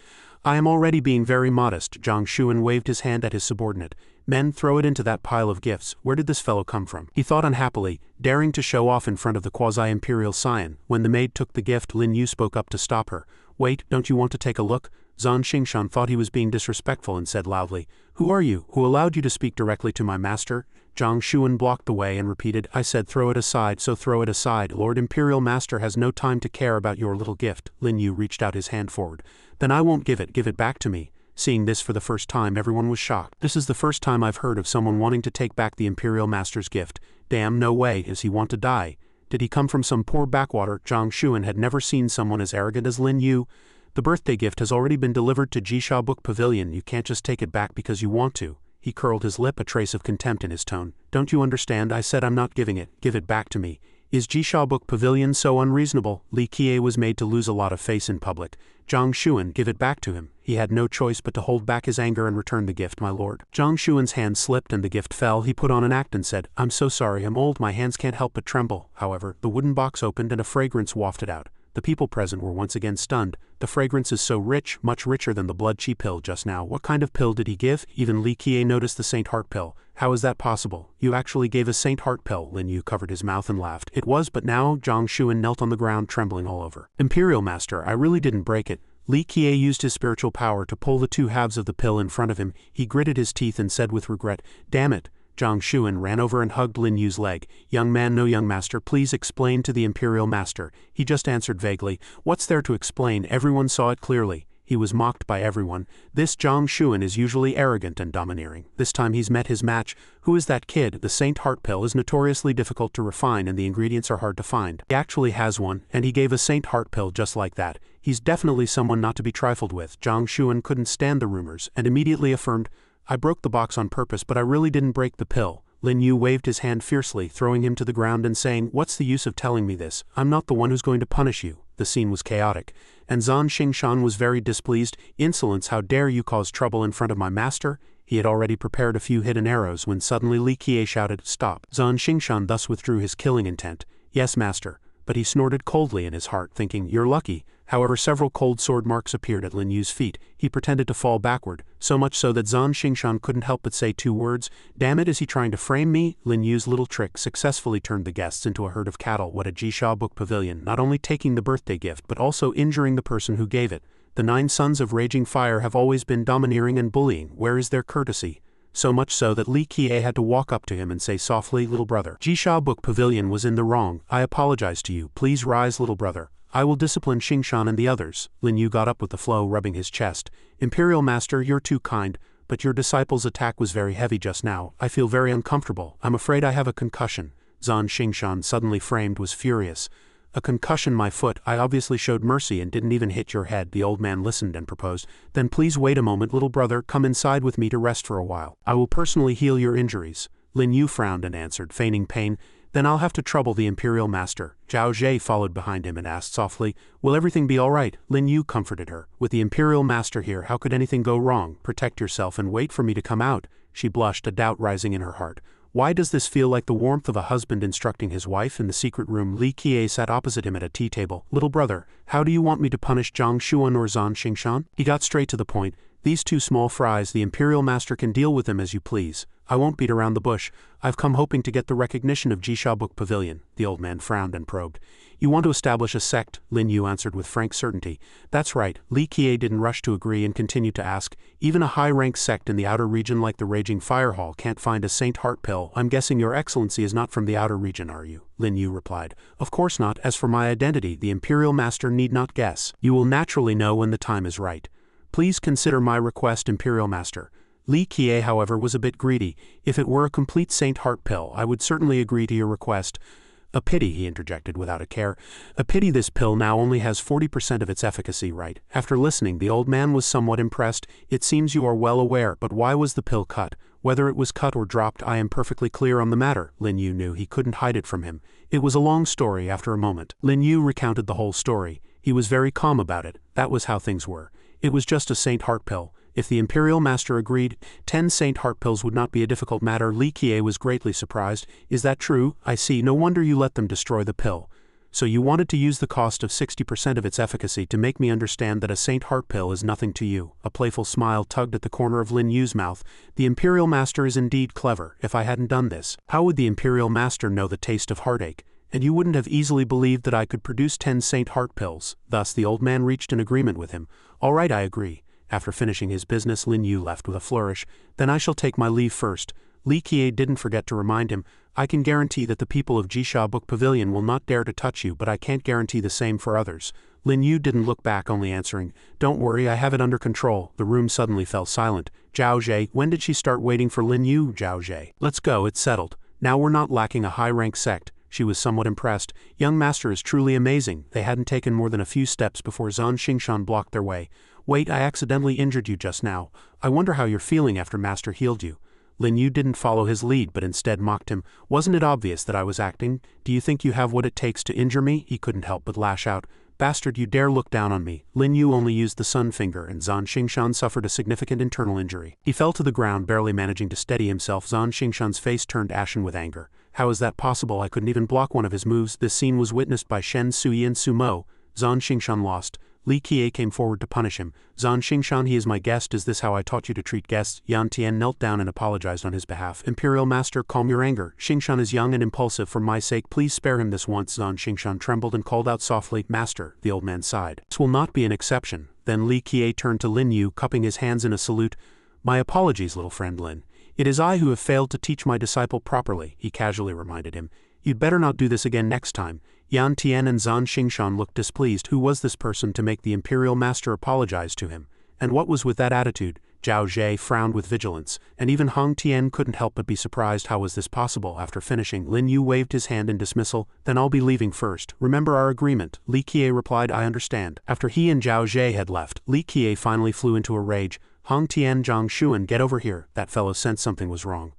I am already being very modest. Zhang Shuan waved his hand at his subordinate. Men, throw it into that pile of gifts. Where did this fellow come from? He thought unhappily, daring to show off in front of the quasi-imperial scion. When the maid took the gift, Lin Yu spoke up to stop her. Wait, don't you want to take a look? Zan Xingshan thought he was being disrespectful and said loudly, Who are you? Who allowed you to speak directly to my master? Zhang Shuan blocked the way and repeated, I said throw it aside, so throw it aside. Lord Imperial Master has no time to care about your little gift. Lin Yu reached out his hand forward. Then I won't give it back to me. Seeing this for the first time, everyone was shocked. This is the first time I've heard of someone wanting to take back the Imperial Master's gift. Damn, no way. Does he want to die? Did he come from some poor backwater? Zhang Shuan had never seen someone as arrogant as Lin Yu. The birthday gift has already been delivered to Jisha Book Pavilion. You can't just take it back because you want to. He curled his lip, a trace of contempt in his tone. Don't you understand? I said I'm not giving it. Give it back to me. Is Jisha Book Pavilion so unreasonable? Li Qiye was made to lose a lot of face in public. Zhang Shuan, give it back to him. He had no choice but to hold back his anger and return the gift, my lord. Zhang Shuan's hand slipped and the gift fell. He put on an act and said, I'm so sorry, I'm old, my hands can't help but tremble. However, the wooden box opened and a fragrance wafted out. The people present were once again stunned. The fragrance is so rich, much richer than the blood chi pill just now. What kind of pill did he give? Even Li Qiye noticed the Saint Heart pill. How is that possible? You actually gave a Saint Heart pill. Lin Yu covered his mouth and laughed. It was, but now Zhang Shuan knelt on the ground, trembling all over. Imperial Master, I really didn't break it. Li Qiye used his spiritual power to pull the two halves of the pill in front of him. He gritted his teeth and said with regret, Damn it. Zhang Shuan ran over and hugged Lin Yu's leg. Young man, no young master, please explain to the Imperial Master. He just answered vaguely. What's there to explain? Everyone saw it clearly. He was mocked by everyone. This Zhang Shuan is usually arrogant and domineering. This time he's met his match. Who is that kid? The Saint Heart pill is notoriously difficult to refine and the ingredients are hard to find. He actually has one, and he gave a Saint Heart pill just like that. He's definitely someone not to be trifled with. Zhang Shuan couldn't stand the rumors and immediately affirmed, I broke the box on purpose, but I really didn't break the pill. Lin Yu waved his hand fiercely, throwing him to the ground and saying, What's the use of telling me this? I'm not the one who's going to punish you. The scene was chaotic, and Zan Xingshan was very displeased. Insolence, how dare you cause trouble in front of my master? He had already prepared a few hidden arrows when suddenly Li Qiye shouted, Stop. Zan Xingshan thus withdrew his killing intent. Yes, master. But he snorted coldly in his heart, thinking, You're lucky. However, several cold sword marks appeared at Lin Yu's feet. He pretended to fall backward, so much so that Zan Xingshan couldn't help but say two words. Damn it, is he trying to frame me? Lin Yu's little trick successfully turned the guests into a herd of cattle. What a Jisha Book Pavilion, not only taking the birthday gift but also injuring the person who gave it. The 9 sons of Raging Fire have always been domineering and bullying. Where is their courtesy? So much so that Li Qiye had to walk up to him and say softly, Little brother, Jisha Book Pavilion was in the wrong. I apologize to you. Please rise, little brother. I will discipline Xingshan and the others. Lin Yu got up with the flow, rubbing his chest. Imperial Master, you're too kind, but your disciple's attack was very heavy just now. I feel very uncomfortable. I'm afraid I have a concussion. Zan Xingshan, suddenly framed, was furious. A concussion my foot. I obviously showed mercy and didn't even hit your head. The old man listened and proposed. Then please wait a moment, little brother, come inside with me to rest for a while. I will personally heal your injuries. Lin Yu frowned and answered, feigning pain. Then I'll have to trouble the Imperial Master. Zhao Zhe followed behind him and asked softly, will everything be all right? Lin Yu comforted her. With the Imperial Master here, how could anything go wrong? Protect yourself and wait for me to come out. She blushed, a doubt rising in her heart. Why does this feel like the warmth of a husband instructing his wife? In the secret room, Li Qiye sat opposite him at a tea table. Little brother, how do you want me to punish Zhang Xuan or Zan Xingshan? He got straight to the point. These two small fries, the Imperial Master can deal with them as you please. I won't beat around the bush. I've come hoping to get the recognition of Jisha Book Pavilion. The old man frowned and probed. You want to establish a sect? Lin Yu answered with frank certainty. That's right. Li Qiye didn't rush to agree and continued to ask. Even a high-ranked sect in the outer region like the Raging Fire Hall can't find a Saint Heart Pill. I'm guessing your excellency is not from the outer region, are you? Lin Yu replied. Of course not. As for my identity, the Imperial Master need not guess. You will naturally know when the time is right. Please consider my request, Imperial Master. Li Qiye, however, was a bit greedy. If it were a complete Saint Heart Pill, I would certainly agree to your request. A pity, he interjected without a care. A pity this pill now only has 40% of its efficacy, right? After listening, the old man was somewhat impressed. It seems you are well aware, but why was the pill cut? Whether it was cut or dropped, I am perfectly clear on the matter. Lin Yu knew he couldn't hide it from him. It was a long story. After a moment, Lin Yu recounted the whole story. He was very calm about it. That was how things were. It was just a Saint Heart Pill. If the Imperial Master agreed, 10 Saint Heart Pills would not be a difficult matter. Li Qiye was greatly surprised. Is that true? I see. No wonder you let them destroy the pill. So you wanted to use the cost of 60% of its efficacy to make me understand that a Saint Heart Pill is nothing to you. A playful smile tugged at the corner of Lin Yu's mouth. The Imperial Master is indeed clever. If I hadn't done this, how would the Imperial Master know the taste of heartache? And you wouldn't have easily believed that I could produce 10 Saint Heart Pills. Thus the old man reached an agreement with him. All right, I agree. After finishing his business, Lin Yu left with a flourish. Then I shall take my leave first. Li Qiye didn't forget to remind him. I can guarantee that the people of Jisha Book Pavilion will not dare to touch you, but I can't guarantee the same for others. Lin Yu didn't look back, only answering, Don't worry, I have it under control. The room suddenly fell silent. Zhao Zhe, when did she start waiting for Lin Yu? Zhao Zhe. Let's go, it's settled. Now we're not lacking a high-rank sect. She was somewhat impressed. Young master is truly amazing. They hadn't taken more than a few steps before Zan Xingshan blocked their way. Wait, I accidentally injured you just now. I wonder how you're feeling after master healed you. Lin Yu didn't follow his lead but instead mocked him. Wasn't it obvious that I was acting? Do you think you have what it takes to injure me? He couldn't help but lash out. Bastard, you dare look down on me. Lin Yu only used the sun finger and Zan Xingshan suffered a significant internal injury. He fell to the ground, barely managing to steady himself. Zan Xingshan's face turned ashen with anger. How is that possible? I couldn't even block one of his moves. This scene was witnessed by Shen Suyi and Su Mo. Zan Xingshan lost. Li Qiye came forward to punish him. Zan Xingshan, he is my guest. Is this how I taught you to treat guests? Yan Tian knelt down and apologized on his behalf. Imperial Master, calm your anger. Xingshan is young and impulsive. For my sake, please spare him this once. Zan Xingshan trembled and called out softly, Master. The old man sighed. This will not be an exception. Then Li Qiye turned to Lin Yu, cupping his hands in a salute. My apologies, little friend Lin. It is I who have failed to teach my disciple properly, he casually reminded him. You'd better not do this again next time. Yan Tian and Zan Xingshan looked displeased. Who was this person to make the Imperial Master apologize to him? And what was with that attitude? Zhao Zhe frowned with vigilance, and even Hong Tian couldn't help but be surprised. How was this possible? After finishing, Lin Yu waved his hand in dismissal. Then I'll be leaving first. Remember our agreement. Li Qiye replied, I understand. After he and Zhao Zhe had left, Li Qiye finally flew into a rage. Hong Tian, Zhang Xuan, get over here. That fellow sensed something was wrong.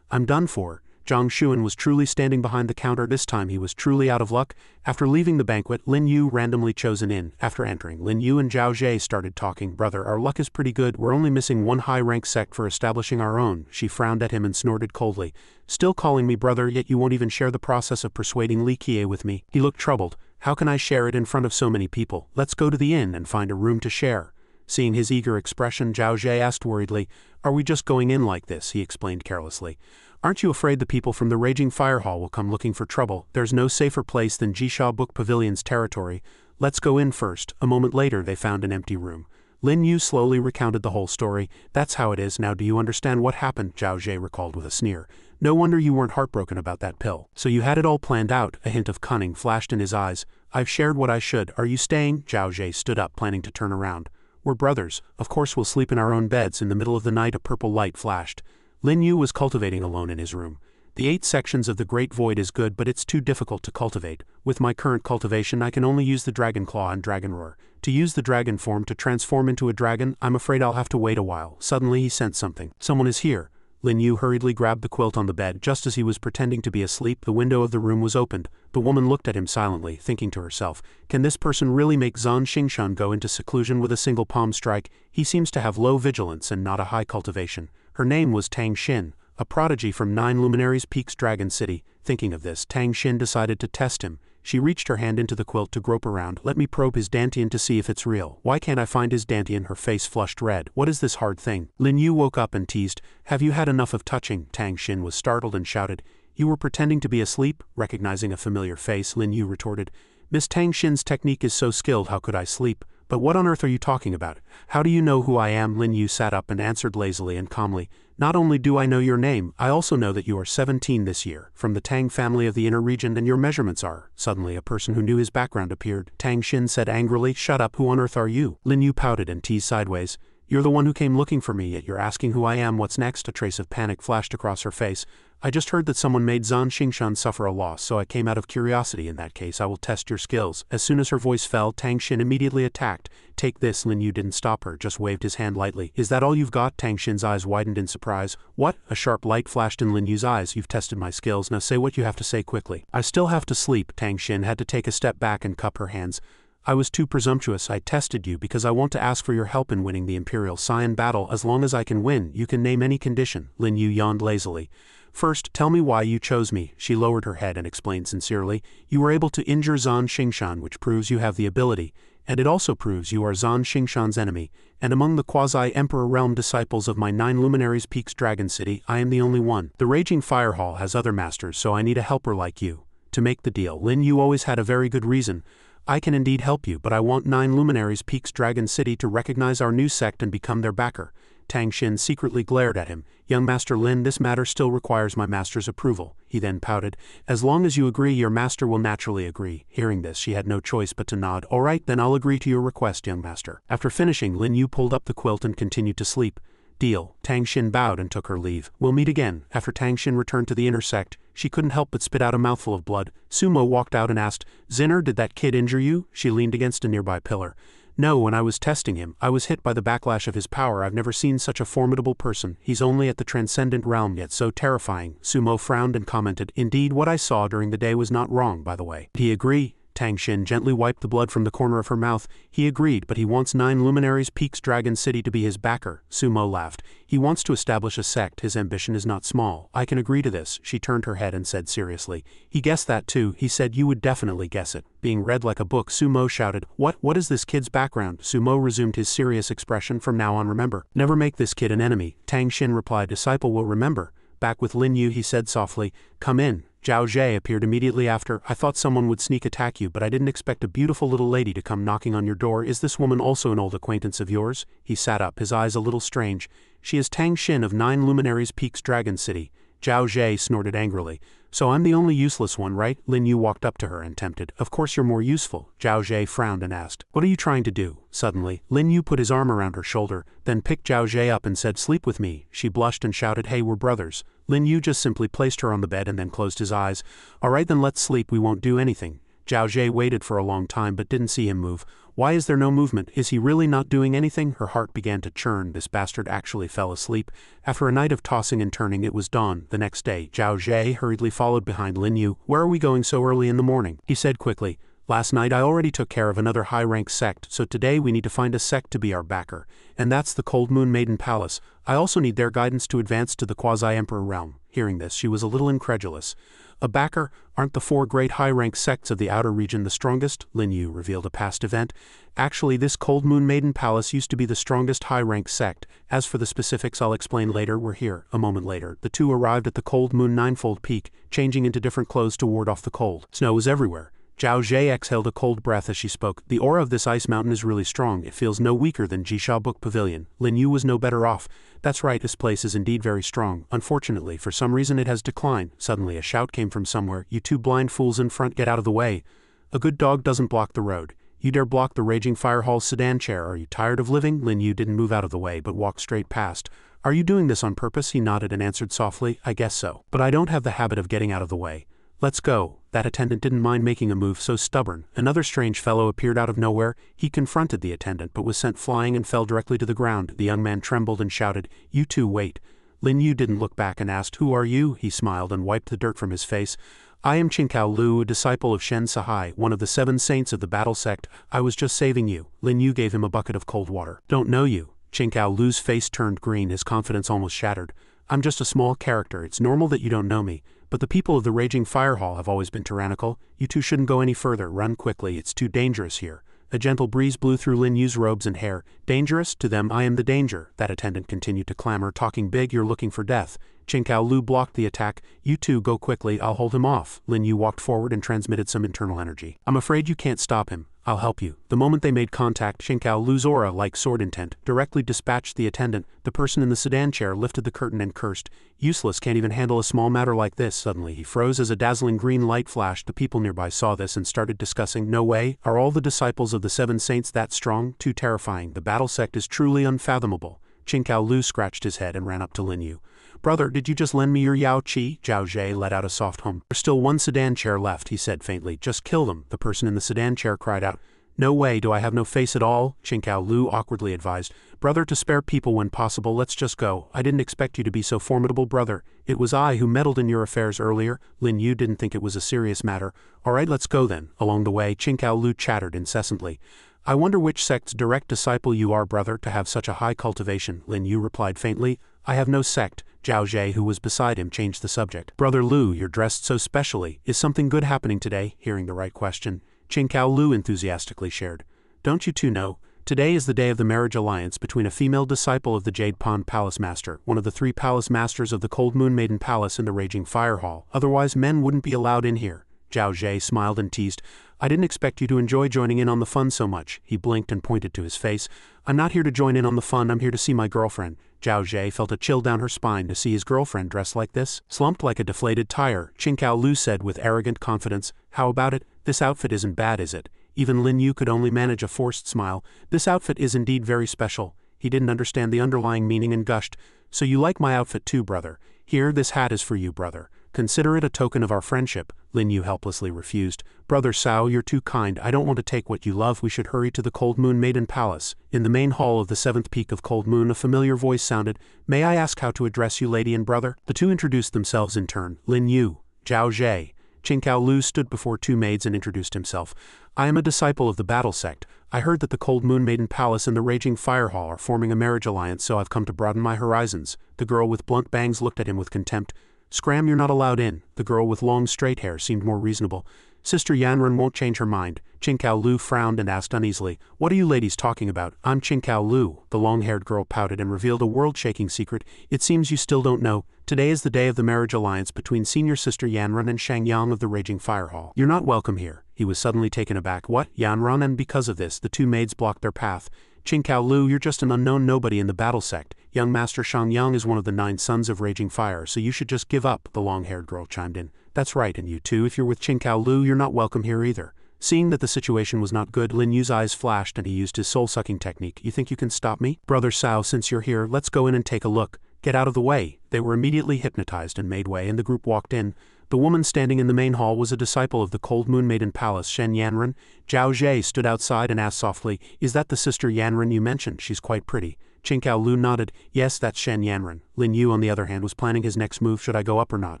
I'm done for. Zhang Xuan was truly standing behind the counter. This time he was truly out of luck. After leaving the banquet, Lin Yu randomly chose an inn. After entering, Lin Yu and Zhao Zhe started talking. Brother, our luck is pretty good. We're only missing one high-rank sect for establishing our own. She frowned at him and snorted coldly. Still calling me brother, yet you won't even share the process of persuading Li Qiye with me. He looked troubled. How can I share it in front of so many people? Let's go to the inn and find a room to share. Seeing his eager expression, Zhao Zhe asked worriedly, Are we just going in like this? He explained carelessly. Aren't you afraid the people from the Raging Fire Hall will come looking for trouble? There's no safer place than Jisha Book Pavilion's territory. Let's go in first. A moment later they found an empty room. Lin Yu slowly recounted the whole story. That's how it is. Now do you understand what happened? Zhao Zhe recalled with a sneer. No wonder you weren't heartbroken about that pill. So you had it all planned out. A hint of cunning flashed in his eyes. I've shared what I should. Are you staying? Zhao Zhe stood up, planning to turn around. We're brothers. Of course we'll sleep in our own beds. In the middle of the night a purple light flashed. Lin Yu was cultivating alone in his room. The 8 sections of the Great Void is good, but it's too difficult to cultivate. With my current cultivation I can only use the Dragon Claw and Dragon Roar. To use the dragon form to transform into a dragon, I'm afraid I'll have to wait a while. Suddenly he sensed something. Someone is here. Lin Yu hurriedly grabbed the quilt on the bed. Just as he was pretending to be asleep, the window of the room was opened. The woman looked at him silently, thinking to herself, can this person really make Zan Xingshan go into seclusion with a single palm strike? He seems to have low vigilance and not a high cultivation. Her name was Tang Xin, a prodigy from 9 Luminaries Peaks Dragon City. Thinking of this, Tang Xin decided to test him. She reached her hand into the quilt to grope around. Let me probe his dantian to see if it's real. Why can't I find his dantian? Her face flushed red. What is this hard thing? Lin Yu woke up and teased, have you had enough of touching? Tang Xin was startled and shouted, you were pretending to be asleep? Recognizing a familiar face, Lin Yu retorted, Miss Tang Xin's technique is so skilled, how could I sleep? But what on earth are you talking about? How do you know who I am? Lin Yu sat up and answered lazily and calmly, not only do I know your name, I also know that you are 17 this year, from the Tang family of the inner region, and your measurements are. Suddenly a person who knew his background appeared. Tang Xin said angrily, shut up, who on earth are you? Lin Yu pouted and teased sideways, you're the one who came looking for me, yet you're asking who I am. What's next? A trace of panic flashed across her face. I just heard that someone made Zan Xingshan suffer a loss, so I came out of curiosity. In that case, I will test your skills. As soon as her voice fell, Tang Xin immediately attacked. Take this. Lin Yu didn't stop her, just waved his hand lightly. Is that all you've got? Tang Xin's eyes widened in surprise. What? A sharp light flashed in Lin Yu's eyes. You've tested my skills, now say what you have to say quickly. I still have to sleep. Tang Xin had to take a step back and cup her hands. I was too presumptuous. I tested you because I want to ask for your help in winning the Imperial Scion battle. As long as I can win, you can name any condition. Lin Yu yawned lazily. First, tell me why you chose me. She lowered her head and explained sincerely. You were able to injure Zan Xingshan, which proves you have the ability, and it also proves you are Zan Xingshan's enemy, and among the quasi-Emperor Realm disciples of my 9 Luminaries Peaks Dragon City, I am the only one. The Raging Fire Hall has other masters, so I need a helper like you to make the deal. Lin Yu always had a very good reason. I can indeed help you, but I want 9 Luminaries Peaks Dragon City to recognize our new sect and become their backer. Tang Xin secretly glared at him. Young Master Lin, this matter still requires my master's approval. He then pouted. As long as you agree, your master will naturally agree. Hearing this, she had no choice but to nod. All right, then I'll agree to your request, young master. After finishing, Lin Yu pulled up the quilt and continued to sleep. Deal. Tang Xin bowed and took her leave. We'll meet again. After Tang Xin returned to the inner sect, she couldn't help but spit out a mouthful of blood. Sumo walked out and asked, Zinner, did that kid injure you? She leaned against a nearby pillar. No, when I was testing him, I was hit by the backlash of his power. I've never seen such a formidable person. He's only at the transcendent realm, yet so terrifying. Sumo frowned and commented, indeed, what I saw during the day was not wrong, by the way. Did he agree? Tang Xin gently wiped the blood from the corner of her mouth. He agreed, but he wants 9 Luminaries Peaks Dragon City to be his backer. Sumo laughed. He wants to establish a sect. His ambition is not small. I can agree to this. She turned her head and said seriously. He guessed that too. He said you would definitely guess it. Being read like a book, Sumo shouted, What is this kid's background? Sumo resumed his serious expression. From now on, remember, never make this kid an enemy. Tang Xin replied, disciple will remember. Back with Lin Yu, he said softly, come in. Zhao Zhe appeared immediately after. I thought someone would sneak attack you, but I didn't expect a beautiful little lady to come knocking on your door. Is this woman also an old acquaintance of yours? He sat up, his eyes a little strange. She is Tang Xin of 9 Luminaries Peaks Dragon City. Zhao Zhe snorted angrily. So I'm the only useless one, right? Lin Yu walked up to her and tempted. Of course you're more useful. Zhao Zhe frowned and asked, what are you trying to do? Suddenly, Lin Yu put his arm around her shoulder, then picked Zhao Zhe up and said, sleep with me. She blushed and shouted, hey, we're brothers. Lin Yu just simply placed her on the bed and then closed his eyes. All right, then let's sleep, we won't do anything. Zhao Zhe waited for a long time but didn't see him move. Why is there no movement? Is he really not doing anything? Her heart began to churn. This bastard actually fell asleep. After a night of tossing and turning, it was dawn. The next day, Zhao Zhe hurriedly followed behind Lin Yu. Where are we going so early in the morning? He said quickly. Last night I already took care of another high-rank sect, so today we need to find a sect to be our backer. And that's the Cold Moon Maiden Palace. I also need their guidance to advance to the quasi-emperor realm. Hearing this, she was a little incredulous. A backer? Aren't the 4 great high-rank sects of the outer region the strongest? Lin Yu revealed a past event. Actually, this Cold Moon Maiden Palace used to be the strongest high-rank sect. As for the specifics I'll explain later. We're here. A moment later, the two arrived at the Cold Moon Ninefold Peak, changing into different clothes to ward off the cold. Snow was everywhere. Zhao Zhe exhaled a cold breath as she spoke. The aura of this ice mountain is really strong. It feels no weaker than Jisha Book Pavilion. Lin Yu was no better off. That's right, this place is indeed very strong. Unfortunately, for some reason it has declined. Suddenly a shout came from somewhere. You two blind fools in front, get out of the way. A good dog doesn't block the road. You dare block the Raging Fire Hall's sedan chair. Are you tired of living? Lin Yu didn't move out of the way but walked straight past. Are you doing this on purpose? He nodded and answered softly, I guess so. But I don't have the habit of getting out of the way. Let's go. That attendant didn't mind making a move so stubborn. Another strange fellow appeared out of nowhere. He confronted the attendant but was sent flying and fell directly to the ground. The young man trembled and shouted, You two wait. Lin Yu didn't look back and asked, Who are you? He smiled and wiped the dirt from his face. I am Qingkao Lu, a disciple of Shen Sahai, one of the 7 saints of the battle sect. I was just saving you. Lin Yu gave him a bucket of cold water. Don't know you. Qingkao Lu's face turned green, his confidence almost shattered. I'm just a small character. It's normal that you don't know me. But the people of the Raging Fire Hall have always been tyrannical. You two shouldn't go any further. Run quickly. It's too dangerous here. A gentle breeze blew through Lin Yu's robes and hair. Dangerous? To them, I am the danger. That attendant continued to clamor, talking big. You're looking for death. Qingkao Lu blocked the attack. You two go quickly. I'll hold him off. Lin Yu walked forward and transmitted some internal energy. I'm afraid you can't stop him. I'll help you. The moment they made contact, Qingkao Lu's aura, like sword intent, directly dispatched the attendant. The person in the sedan chair lifted the curtain and cursed. Useless, can't even handle a small matter like this. Suddenly he froze as a dazzling green light flashed. The people nearby saw this and started discussing. No way. Are all the disciples of the 7 saints that strong? Too terrifying. The battle sect is truly unfathomable. Qingkao Lu scratched his head and ran up to Lin Yu. Brother, did you just lend me your Yao Qi? Zhao Zhe let out a soft hum. There's still one sedan chair left, he said faintly. Just kill them. The person in the sedan chair cried out. No way, do I have no face at all? Qingkao Lu awkwardly advised. Brother, to spare people when possible, let's just go. I didn't expect you to be so formidable, brother. It was I who meddled in your affairs earlier. Lin Yu didn't think it was a serious matter. All right, let's go then. Along the way, Qingkao Lu chattered incessantly. I wonder which sect's direct disciple you are, brother, to have such a high cultivation. Lin Yu replied faintly. I have no sect. Zhao Zhe, who was beside him, changed the subject. Brother Lu, you're dressed so specially. Is something good happening today? Hearing the right question, Qingkao Lu enthusiastically shared. Don't you two know? Today is the day of the marriage alliance between a female disciple of the Jade Pond Palace Master, one of the 3 palace masters of the Cold Moon Maiden Palace in the Raging Fire Hall. Otherwise men wouldn't be allowed in here. Zhao Zhe smiled and teased. I didn't expect you to enjoy joining in on the fun so much. He blinked and pointed to his face. I'm not here to join in on the fun, I'm here to see my girlfriend. Zhao Zhe felt a chill down her spine to see his girlfriend dressed like this. Slumped like a deflated tire, Qingkao Lu said with arrogant confidence. How about it? This outfit isn't bad, is it? Even Lin Yu could only manage a forced smile. This outfit is indeed very special. He didn't understand the underlying meaning and gushed. So you like my outfit too, brother? Here, this hat is for you, brother. Consider it a token of our friendship. Lin Yu helplessly refused. Brother Sao, you're too kind. I don't want to take what you love. We should hurry to the Cold Moon Maiden Palace. In the main hall of the 7th peak of Cold Moon, a familiar voice sounded. May I ask how to address you, lady and brother? The two introduced themselves in turn. Lin Yu, Zhao Zhe. Qingkao Lu stood before 2 maids and introduced himself. I am a disciple of the battle sect. I heard that the Cold Moon Maiden Palace and the Raging Fire Hall are forming a marriage alliance, so I've come to broaden my horizons. The girl with blunt bangs looked at him with contempt. Scram, you're not allowed in. The girl with long straight hair seemed more reasonable. Sister Yanran won't change her mind. Qingkao Lu frowned and asked uneasily, What are you ladies talking about? I'm Qingkao Lu. The long-haired girl pouted and revealed a world-shaking secret. It seems you still don't know. Today is the day of the marriage alliance between senior sister Yanran and Shang Yang of the Raging Fire Hall. You're not welcome here. He was suddenly taken aback. What? Yanran? And because of this, the 2 maids blocked their path. Qingkao Lu, you're just an unknown nobody in the battle sect. Young Master Shang Yang is one of the 9 sons of Raging Fire, so you should just give up, the long-haired girl chimed in. That's right, and you too, if you're with Qingkao Lu, you're not welcome here either. Seeing that the situation was not good, Lin Yu's eyes flashed and he used his soul-sucking technique. You think you can stop me? Brother Sao, since you're here, let's go in and take a look. Get out of the way. They were immediately hypnotized and made way, and the group walked in. The woman standing in the main hall was a disciple of the Cold Moon Maiden Palace, Shen Yanran. Zhao Zhe stood outside and asked softly, Is that the sister Yanran you mentioned? She's quite pretty. Qingkao Lu nodded. Yes, that's Shen Yanran. Lin Yu, on the other hand, was planning his next move. Should I go up or not?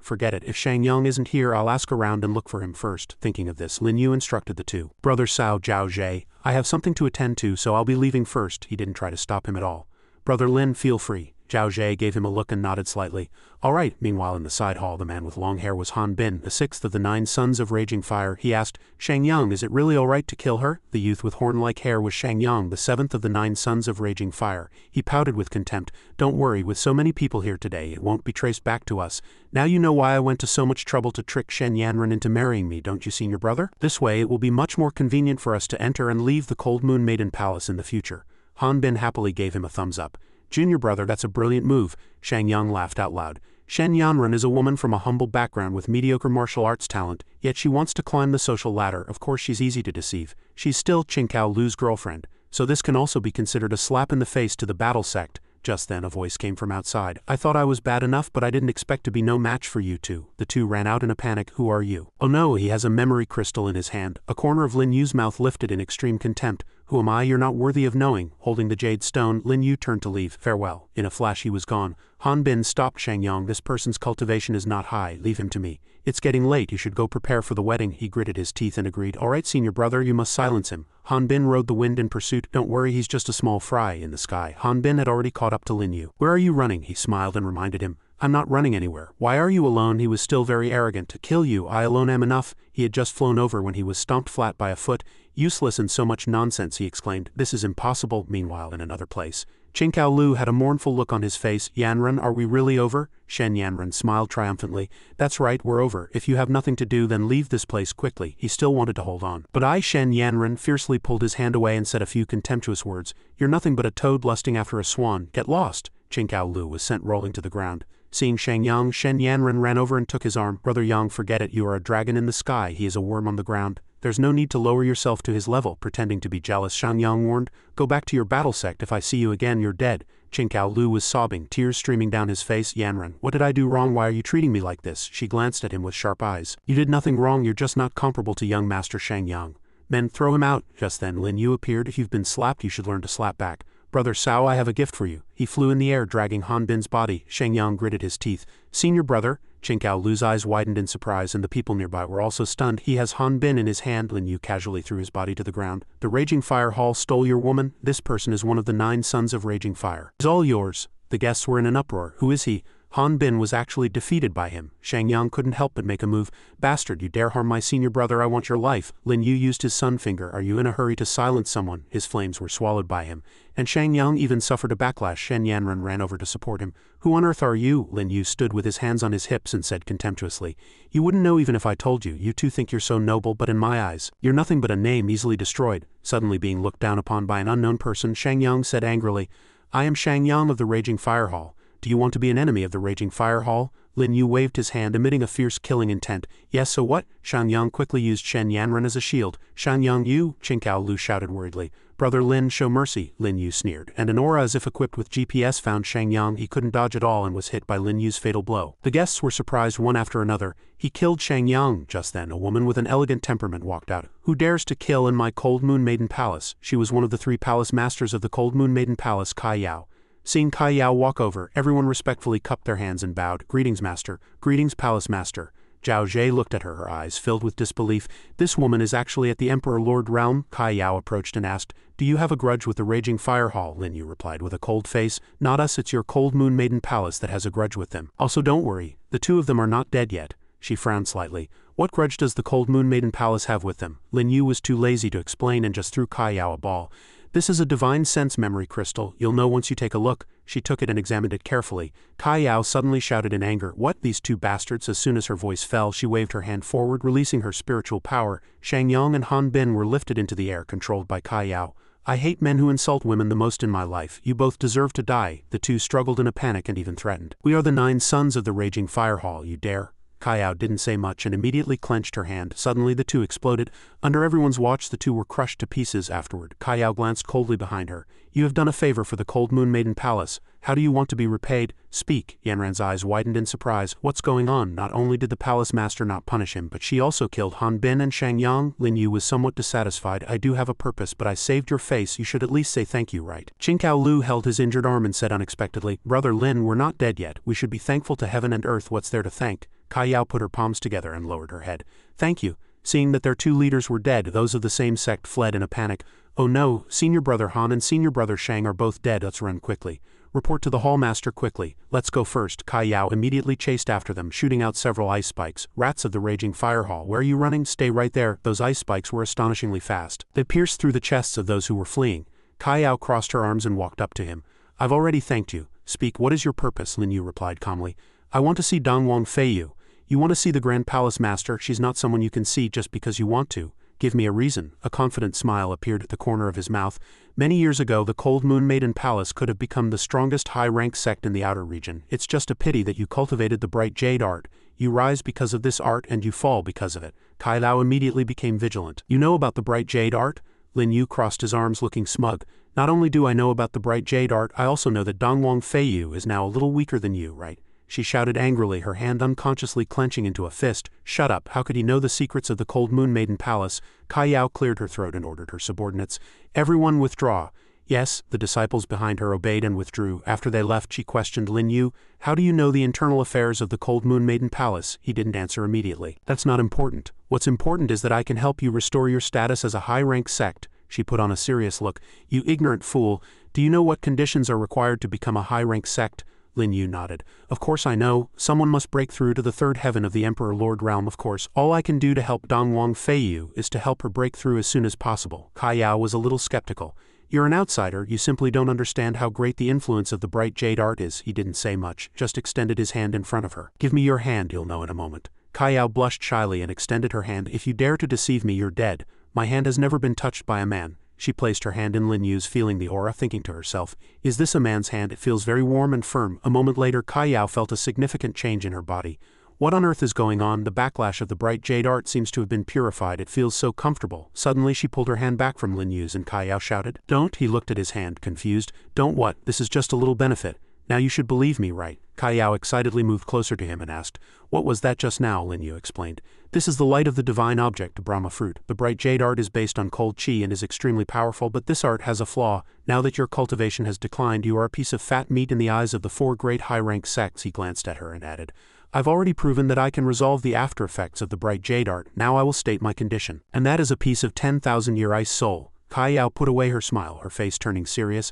Forget it. If Shang Yang isn't here, I'll ask around and look for him first. Thinking of this, Lin Yu instructed the 2. Brother Sao, Zhao Zhe, I have something to attend to, so I'll be leaving first. He didn't try to stop him at all. Brother Lin, feel free. Zhao Zhe gave him a look and nodded slightly. All right. Meanwhile, in the side hall, the man with long hair was Han Bin, the 6th of the 9 sons of Raging Fire. He asked, Shang Yang, is it really all right to kill her? The youth with horn-like hair was Shang Yang, the 7th of the 9 sons of Raging Fire. He pouted with contempt. Don't worry, with so many people here today, it won't be traced back to us. Now you know why I went to so much trouble to trick Shen Yanran into marrying me, don't you, senior brother? This way, it will be much more convenient for us to enter and leave the Cold Moon Maiden Palace in the future. Han Bin happily gave him a thumbs up. Junior brother, that's a brilliant move. Shang Yang laughed out loud. Shen Yanran is a woman from a humble background with mediocre martial arts talent, yet she wants to climb the social ladder. Of course she's easy to deceive. She's still Qingkao Lu's girlfriend, so this can also be considered a slap in the face to the battle sect. Just then a voice came from outside. I thought I was bad enough, but I didn't expect to be no match for you two. The two ran out in a panic. Who are you? Oh no, he has a memory crystal in his hand. A corner of Lin Yu's mouth lifted in extreme contempt. Who am I? You're not worthy of knowing. Holding the jade stone, Lin Yu turned to leave. Farewell. In a flash he was gone. Han Bin stopped Shangyang. This person's cultivation is not high. Leave him to me. It's getting late. You should go prepare for the wedding. He gritted his teeth and agreed. All right, senior brother, you must silence him. Han Bin rode the wind in pursuit. Don't worry, he's just a small fry in the sky. Han Bin had already caught up to Lin Yu. Where are you running? He smiled and reminded him. I'm not running anywhere. Why are you alone? He was still very arrogant. To kill you, I alone am enough. He had just flown over when he was stomped flat by a foot. Useless and so much nonsense, he exclaimed. This is impossible. Meanwhile, in another place, Qingkao Lu had a mournful look on his face. Yanran, are we really over? Shen Yanran smiled triumphantly. That's right, we're over. If you have nothing to do, then leave this place quickly. He still wanted to hold on. But Shen Yanran fiercely pulled his hand away and said a few contemptuous words. You're nothing but a toad lusting after a swan. Get lost. Qingkao Lu was sent rolling to the ground. Seeing Shang Yang, Shen Yanran ran over and took his arm. Brother Yang, forget it. You are a dragon in the sky. He is a worm on the ground. There's no need to lower yourself to his level, pretending to be jealous. Shang Yang warned. Go back to your battle sect. If I see you again, you're dead. Qingkao Lu was sobbing, tears streaming down his face. Yanran, what did I do wrong? Why are you treating me like this? She glanced at him with sharp eyes. You did nothing wrong. You're just not comparable to young Master Shang Yang. Men, throw him out. Just then Lin Yu appeared. If you've been slapped, you should learn to slap back. Brother Sao, I have a gift for you. He flew in the air, dragging Han Bin's body. Shang Yang gritted his teeth. Senior brother? Qingkao Lu's eyes widened in surprise, and the people nearby were also stunned. He has Han Bin in his hand. Lin Yu casually threw his body to the ground. The Raging Fire Hall stole your woman? This person is one of the 9 sons of Raging Fire. It's all yours. The guests were in an uproar. Who is he? Han Bin was actually defeated by him. Shang Yang couldn't help but make a move. Bastard, you dare harm my senior brother, I want your life. Lin Yu used his sun finger. Are you in a hurry to silence someone? His flames were swallowed by him. And Shang Yang even suffered a backlash. Shen Yanran ran over to support him. Who on earth are you? Lin Yu stood with his hands on his hips and said contemptuously. You wouldn't know even if I told you. You two think you're so noble, but in my eyes, you're nothing but a name easily destroyed. Suddenly being looked down upon by an unknown person, Shang Yang said angrily, I am Shang Yang of the Raging Fire Hall. Do you want to be an enemy of the Raging Fire Hall? Lin Yu waved his hand, emitting a fierce killing intent. Yes, so what? Shang Yang quickly used Shen Yanran as a shield. Shang Yang, you? Qingkao Lu shouted worriedly. Brother Lin, show mercy, Lin Yu sneered, and an aura as if equipped with GPS found Shang Yang. He couldn't dodge at all and was hit by Lin Yu's fatal blow. The guests were surprised one after another. He killed Shang Yang. Just then, a woman with an elegant temperament walked out. Who dares to kill in my Cold Moon Maiden Palace? She was one of the 3 palace masters of the Cold Moon Maiden Palace, Kai Yao. Seeing Kai Yao walk over, everyone respectfully cupped their hands and bowed. Greetings, master. Greetings, palace master. Zhao Zhe looked at her, her eyes filled with disbelief. This woman is actually at the Emperor Lord realm? Kai Yao approached and asked, Do you have a grudge with the Raging Fire Hall? Lin Yu replied with a cold face. Not us, it's your Cold Moon Maiden Palace that has a grudge with them. Also don't worry, the 2 of them are not dead yet. She frowned slightly. What grudge does the Cold Moon Maiden Palace have with them? Lin Yu was too lazy to explain and just threw Kai Yao a ball. This is a divine sense memory crystal. You'll know once you take a look. She took it and examined it carefully. Kai Yao suddenly shouted in anger. What? These 2 bastards? As soon as her voice fell, she waved her hand forward, releasing her spiritual power. Shang Yang and Han Bin were lifted into the air, controlled by Kai Yao. I hate men who insult women the most in my life. You both deserve to die. The 2 struggled in a panic and even threatened. We are the 9 sons of the Raging Fire Hall. You dare? Kai Yao didn't say much and immediately clenched her hand. Suddenly the 2 exploded. Under everyone's watch, the 2 were crushed to pieces afterward. Kai Yao glanced coldly behind her. You have done a favor for the Cold Moon Maiden Palace. How do you want to be repaid? Speak. Yanran's eyes widened in surprise. What's going on? Not only did the palace master not punish him, but she also killed Han Bin and Shang Yang. Lin Yu was somewhat dissatisfied. I do have a purpose, but I saved your face. You should at least say thank you, right? Qingkao Lu held his injured arm and said unexpectedly, Brother Lin, we're not dead yet. We should be thankful to heaven and earth. What's there to thank? Kai Yao put her palms together and lowered her head. Thank you. Seeing that their 2 leaders were dead, those of the same sect fled in a panic. Oh no, Senior Brother Han and Senior Brother Shang are both dead. Let's run quickly. Report to the Hall Master quickly. Let's go first. Kai Yao immediately chased after them, shooting out several ice spikes. Rats of the Raging Fire Hall, where are you running? Stay right there. Those ice spikes were astonishingly fast. They pierced through the chests of those who were fleeing. Kai Yao crossed her arms and walked up to him. I've already thanked you. Speak, what is your purpose? Lin Yu replied calmly. I want to see Dong Wang Fei Yu. You want to see the Grand Palace Master? She's not someone you can see just because you want to. Give me a reason. A confident smile appeared at the corner of his mouth. Many years ago, the Cold Moon Maiden Palace could have become the strongest high-ranked sect in the outer region. It's just a pity that you cultivated the bright jade art. You rise because of this art and you fall because of it. Kai Lao immediately became vigilant. You know about the bright jade art? Lin Yu crossed his arms looking smug. Not only do I know about the bright jade art, I also know that Donglong Feiyu is now a little weaker than you, right? She shouted angrily, her hand unconsciously clenching into a fist. Shut up, how could he know the secrets of the Cold Moon Maiden Palace? Kai Yao cleared her throat and ordered her subordinates. Everyone withdraw. Yes, the disciples behind her obeyed and withdrew. After they left, she questioned Lin Yu. How do you know the internal affairs of the Cold Moon Maiden Palace? He didn't answer immediately. That's not important. What's important is that I can help you restore your status as a high-rank sect. She put on a serious look. You ignorant fool. Do you know what conditions are required to become a high-rank sect? Lin Yu nodded. Of course I know. Someone must break through to the third heaven of the Emperor Lord Realm, of course. All I can do to help Donglong Feiyu is to help her break through as soon as possible. Kai Yao was a little skeptical. You're an outsider, you simply don't understand how great the influence of the bright jade art is. He didn't say much, just extended his hand in front of her. Give me your hand, you'll know in a moment. Kai Yao blushed shyly and extended her hand. If you dare to deceive me, you're dead. My hand has never been touched by a man. She placed her hand in Lin Yu's, feeling the aura, thinking to herself, is this a man's hand? It feels very warm and firm. A moment later, Kai Yao felt a significant change in her body. What on earth is going on? The backlash of the bright jade art seems to have been purified. It feels so comfortable. Suddenly she pulled her hand back from Lin Yu's and Kai Yao shouted, Don't. He looked at his hand, confused. Don't what? This is just a little benefit. Now you should believe me, right? Kai Yao excitedly moved closer to him and asked, What was that just now? Lin Yu explained. This is the light of the divine object, Brahma fruit. The bright jade art is based on cold chi and is extremely powerful, but this art has a flaw. Now that your cultivation has declined, you are a piece of fat meat in the eyes of the four great high-rank sects. He glanced at her and added, I've already proven that I can resolve the after effects of the bright jade art. Now I will state my condition. And that is a piece of 10,000-year ice soul. Kai Yao put away her smile, her face turning serious.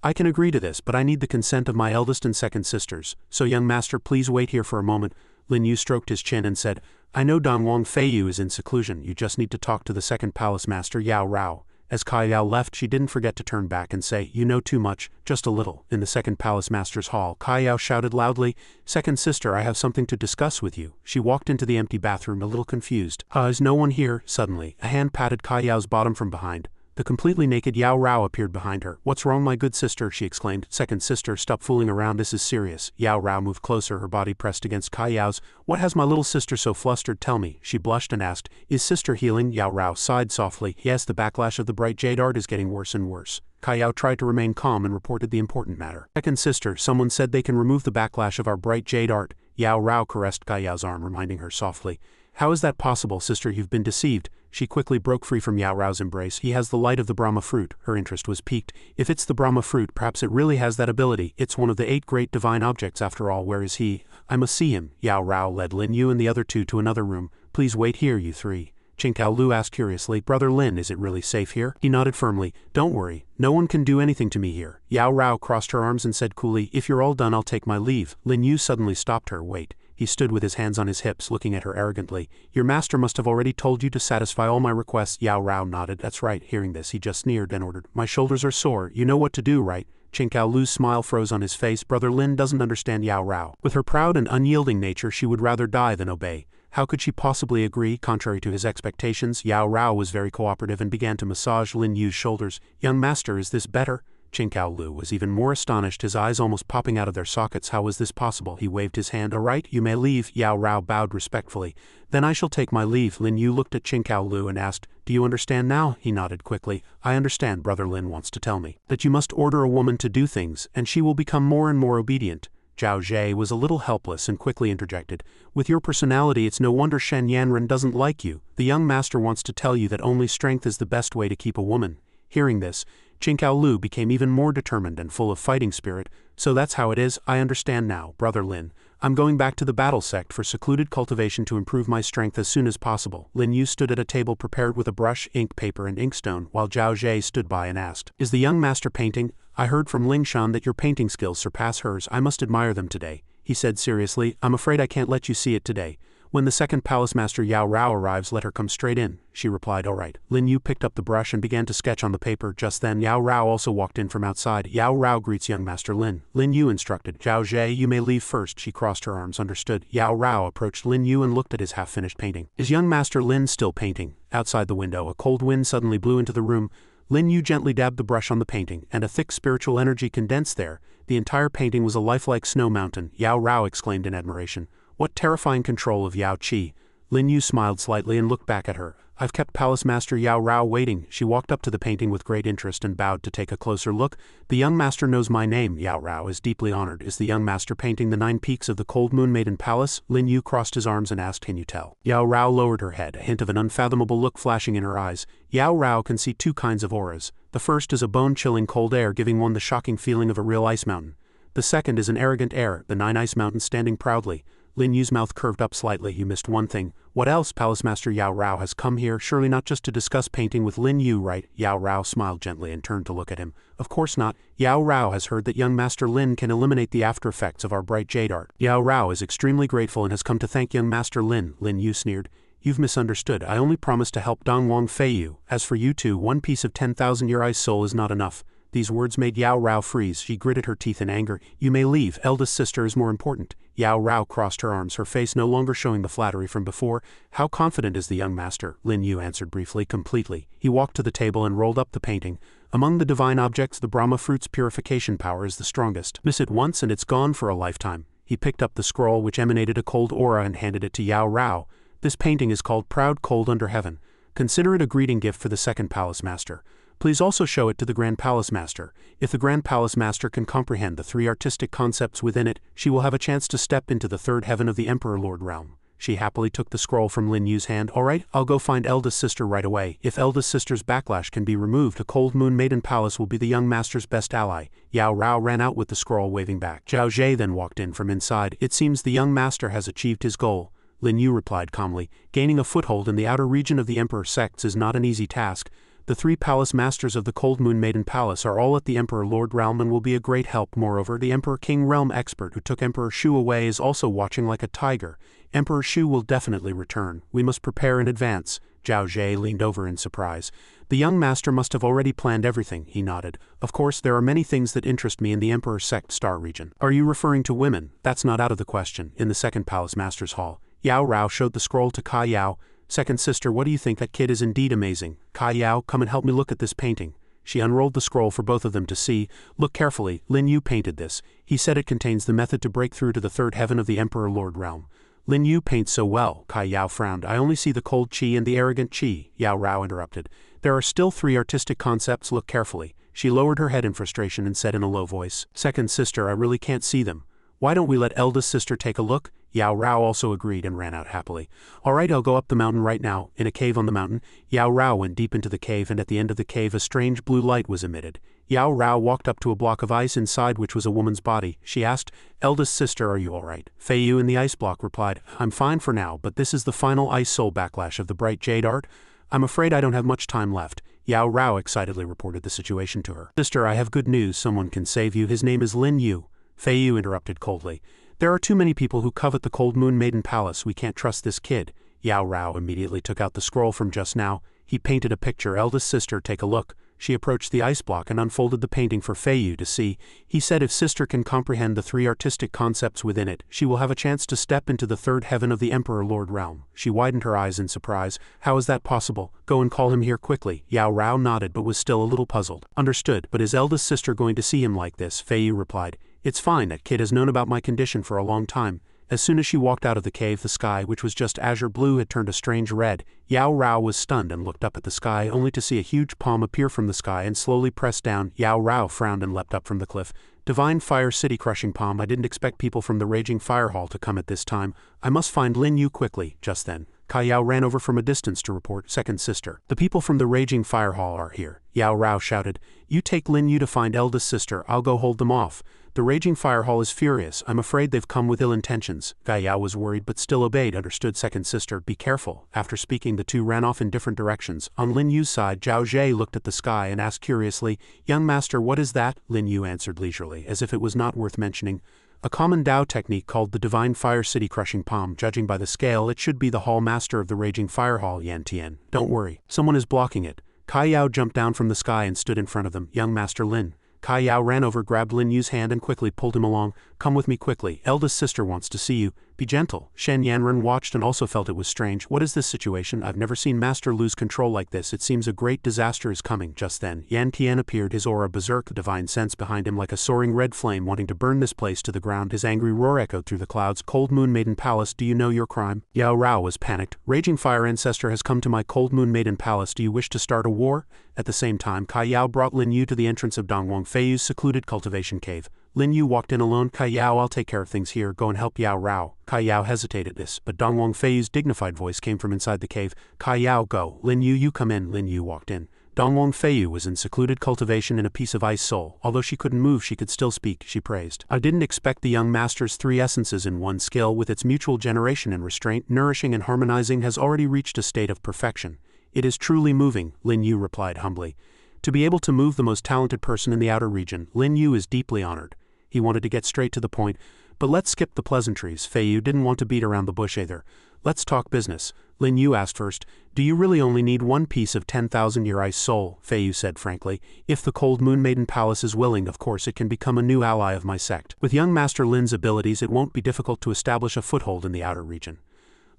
I can agree to this, but I need the consent of my eldest and second sisters. So young master, please wait here for a moment. Lin Yu stroked his chin and said, I know Donglong Feiyu is in seclusion. You just need to talk to the second palace master, Yao Rao. As Kai Yao left, she didn't forget to turn back and say, You know too much, just a little. In the second palace master's hall, Kai Yao shouted loudly, Second sister, I have something to discuss with you. She walked into the empty bathroom a little confused. Is no one here? Suddenly, a hand patted Kai Yao's bottom from behind. The completely naked Yao Rao appeared behind her. What's wrong, my good sister? She exclaimed. Second sister, stop fooling around, this is serious. Yao Rao moved closer, her body pressed against Kai Yao's. What has my little sister so flustered? Tell me. She blushed and asked, Is sister healing? Yao Rao sighed softly. Yes, the backlash of the bright jade art is getting worse and worse. Kai Yao tried to remain calm and reported the important matter. Second sister, someone said they can remove the backlash of our bright jade art. Yao Rao caressed Kai Yao's arm, reminding her softly. How is that possible, sister? You've been deceived. She quickly broke free from Yao Rao's embrace. He has the light of the Brahma fruit. Her interest was piqued. If it's the Brahma fruit, perhaps it really has that ability. It's one of the 8 great divine objects after all. Where is he? I must see him. Yao Rao led Lin Yu and the other two to another room. Please wait here, you three. Qingtao Lu asked curiously, Brother Lin, is it really safe here? He nodded firmly. Don't worry. No one can do anything to me here. Yao Rao crossed her arms and said coolly, If you're all done, I'll take my leave. Lin Yu suddenly stopped her. Wait. He stood with his hands on his hips, looking at her arrogantly. Your master must have already told you to satisfy all my requests. Yao Rao nodded. That's right. Hearing this, he just sneered and ordered, My shoulders are sore. You know what to do, right? Qingtao Lu's smile froze on his face. Brother Lin doesn't understand Yao Rao. With her proud and unyielding nature, she would rather die than obey. How could she possibly agree? Contrary to his expectations, Yao Rao was very cooperative and began to massage Lin Yu's shoulders. Young master, is this better? Qingtao Lu was even more astonished, his eyes almost popping out of their sockets. How was this possible? He waved his hand. All right, you may leave. Yao Rao bowed respectfully. Then I shall take my leave. Lin Yu looked at Qingtao Lu and asked, Do you understand now? He nodded quickly. I understand. Brother Lin wants to tell me that you must order a woman to do things, and she will become more and more obedient. Zhao Zhe was a little helpless and quickly interjected. With your personality, it's no wonder Shen Yanren doesn't like you. The young master wants to tell you that only strength is the best way to keep a woman. Hearing this, Qingtao Lu became even more determined and full of fighting spirit. So that's how it is. I understand now, Brother Lin. I'm going back to the battle sect for secluded cultivation to improve my strength as soon as possible. Lin Yu stood at a table prepared with a brush, ink, paper, and inkstone, while Zhao Zhe stood by and asked, Is the young master painting? I heard from Lingshan that your painting skills surpass hers. I must admire them today. He said seriously, I'm afraid I can't let you see it today. When the second palace master Yao Rao arrives, let her come straight in. She replied, All right. Lin Yu picked up the brush and began to sketch on the paper. Just then, Yao Rao also walked in from outside. Yao Rao greets young master Lin. Lin Yu instructed, Zhao Zhe, you may leave first. She crossed her arms. Understood. Yao Rao approached Lin Yu and looked at his half-finished painting. Is young master Lin still painting? Outside the window, a cold wind suddenly blew into the room. Lin Yu gently dabbed the brush on the painting, and a thick spiritual energy condensed there. The entire painting was a lifelike snow mountain. Yao Rao exclaimed in admiration. What terrifying control of Yao Qi! Lin Yu smiled slightly and looked back at her. I've kept Palace Master Yao Rao waiting." She walked up to the painting with great interest and bowed to take a closer look. "The young master knows my name. Yao Rao is deeply honored. Is the young master painting the 9 peaks of the Cold Moon Maiden Palace?" Lin Yu crossed his arms and asked, "Can you tell?" Yao Rao lowered her head, a hint of an unfathomable look flashing in her eyes. Yao Rao can see 2 kinds of auras. The first is a bone-chilling cold air giving one the shocking feeling of a real ice mountain. The second is an arrogant air, the 9 ice mountains standing proudly. Lin Yu's mouth curved up slightly. "You missed one thing." "What else?" "Palace Master Yao Rao has come here, surely not just to discuss painting with Lin Yu, right?" Yao Rao smiled gently and turned to look at him. "Of course not. Yao Rao has heard that young Master Lin can eliminate the after effects of our bright jade art. Yao Rao is extremely grateful and has come to thank young Master Lin." Lin Yu sneered. "You've misunderstood. I only promised to help Dong Wang Fei Yu. As for you two, 1 piece of 10,000-year ice soul is not enough." These words made Yao Rao freeze. She gritted her teeth in anger. "You may leave. Eldest sister is more important." Yao Rao crossed her arms, her face no longer showing the flattery from before. "How confident is the young master?" Lin Yu answered briefly. "Completely." He walked to the table and rolled up the painting. "Among the divine objects, the Brahma fruit's purification power is the strongest. Miss it once and it's gone for a lifetime." He picked up the scroll, which emanated a cold aura, and handed it to Yao Rao. "This painting is called Proud Cold Under Heaven. Consider it a greeting gift for the second Palace Master. Please also show it to the Grand Palace Master. If the Grand Palace Master can comprehend the 3 artistic concepts within it, she will have a chance to step into the 3rd heaven of the Emperor Lord Realm." She happily took the scroll from Lin Yu's hand. "All right, I'll go find eldest sister right away. If eldest sister's backlash can be removed, a Cold Moon Maiden Palace will be the young master's best ally." Yao Rao ran out with the scroll, waving back. Zhao Zhe then walked in from inside. "It seems the young master has achieved his goal." Lin Yu replied calmly. "Gaining a foothold in the outer region of the Emperor sects is not an easy task. The 3 palace masters of the Cold Moon Maiden Palace are all at the Emperor Lord Realm and will be a great help. Moreover, the Emperor King Realm expert who took Emperor Shu away is also watching like a tiger. Emperor Shu will definitely return. We must prepare in advance." Zhao Zhe leaned over in surprise. "The young master must have already planned everything." He nodded. "Of course, there are many things that interest me in the Emperor Sect Star region." "Are you referring to women?" "That's not out of the question." In the second Palace Master's Hall, Yao Rao showed the scroll to Kai Yao. "Second sister, what do you think? That kid is indeed amazing. Kai Yao, come and help me look at this painting." She unrolled the scroll for both of them to see. "Look carefully. Lin Yu painted this. He said it contains the method to break through to the 3rd heaven of the Emperor Lord Realm." "Lin Yu paints so well." Kai Yao frowned. "I only see the cold chi and the arrogant chi." Yao Rao interrupted. "There are still 3 artistic concepts. Look carefully." She lowered her head in frustration and said in a low voice, "Second sister, I really can't see them. Why don't we let eldest sister take a look?" Yao Rao also agreed and ran out happily. "All right, I'll go up the mountain right now." In a cave on the mountain, Yao Rao went deep into the cave, and at the end of the cave a strange blue light was emitted. Yao Rao walked up to a block of ice inside which was a woman's body. She asked, "Eldest sister, are you all right?" Fei Yu in the ice block replied, "I'm fine for now, but this is the final ice soul backlash of the bright jade art. I'm afraid I don't have much time left." Yao Rao excitedly reported the situation to her. "Sister, I have good news. Someone can save you. His name is Lin Yu." Fei Yu interrupted coldly. "There are too many people who covet the Cold Moon Maiden Palace. We can't trust this kid." Yao Rao immediately took out the scroll from just now. He painted a picture. "Eldest sister, take a look." She approached the ice block and unfolded the painting for Fei Yu to see. He said if sister can comprehend the 3 artistic concepts within it, she will have a chance to step into the 3rd heaven of the Emperor Lord Realm. She widened her eyes in surprise. "How is that possible? Go and call him here quickly." Yao Rao nodded but was still a little puzzled. "Understood, but is eldest sister going to see him like this?" Fei Yu replied. "It's fine. That kid has known about my condition for a long time." As soon as she walked out of the cave, the sky, which was just azure blue, had turned a strange red. Yao Rao was stunned and looked up at the sky, only to see a huge palm appear from the sky and slowly press down. Yao Rao frowned and leapt up from the cliff. "Divine Fire City Crushing Palm, I didn't expect people from the Raging Fire Hall to come at this time. I must find Lin Yu quickly." Just then, Kai Yao ran over from a distance to report, "Second sister, the people from the Raging Fire Hall are here." Yao Rao shouted, "You take Lin Yu to find eldest sister. I'll go hold them off. The Raging Fire Hall is furious. I'm afraid they've come with ill intentions." Kai Yao was worried but still obeyed. "Understood, second sister. Be careful." After speaking, the two ran off in different directions. On Lin Yu's side, Zhao Zhe looked at the sky and asked curiously, "Young master, what is that?" Lin Yu answered leisurely, as if it was not worth mentioning. "A common Dao technique called the Divine Fire City Crushing Palm. Judging by the scale, it should be the hall master of the Raging Fire Hall, Yan Tian. Don't worry. Someone is blocking it." Kai Yao jumped down from the sky and stood in front of them. "Young Master Lin." Kai Yao ran over, grabbed Lin Yu's hand and quickly pulled him along. "Come with me quickly. Eldest sister wants to see you." Be gentle. Shen Yanren watched and also felt it was strange. What is this situation? I've never seen Master lose control like this. It seems a great disaster is coming. Just then, Yan Tian appeared, his aura berserk, the divine sense behind him like a soaring red flame wanting to burn this place to the ground. His angry roar echoed through the clouds. Cold Moon Maiden Palace, do you know your crime? Yao Rao was panicked. Raging Fire Ancestor has come to my Cold Moon Maiden Palace. Do you wish to start a war? At the same time, Kai Yao brought Lin Yu to the entrance of Dongwang Feiyu's secluded cultivation cave. Lin Yu walked in alone. Kai Yao, I'll take care of things here. Go and help Yao Rao. Kai Yao hesitated this, but Dongwang Feiyu's dignified voice came from inside the cave. Kai Yao, go. Lin Yu, you come in. Lin Yu walked in. Dongwang Feiyu was in secluded cultivation in a piece of ice soul. Although she couldn't move, she could still speak, she praised. I didn't expect the young master's 3 essences in one skill with its mutual generation and restraint, nourishing and harmonizing has already reached a state of perfection. It is truly moving, Lin Yu replied humbly. To be able to move the most talented person in the outer region, Lin Yu is deeply honored. He wanted to get straight to the point, but let's skip the pleasantries. Feiyu didn't want to beat around the bush either. Let's talk business. Lin Yu asked first, do you really only need one piece of 10,000-year ice soul? Feiyu said frankly. If the Cold Moon Maiden Palace is willing, of course it can become a new ally of my sect. With young Master Lin's abilities, it won't be difficult to establish a foothold in the outer region.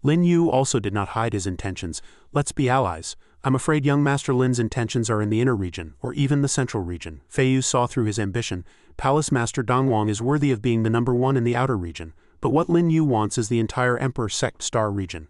Lin Yu also did not hide his intentions. Let's be allies. I'm afraid young Master Lin's intentions are in the inner region, or even the central region. Feiyu saw through his ambition. Palace Master Dongwang is worthy of being the #1 in the outer region, but what Lin Yu wants is the entire Emperor Sect Star region.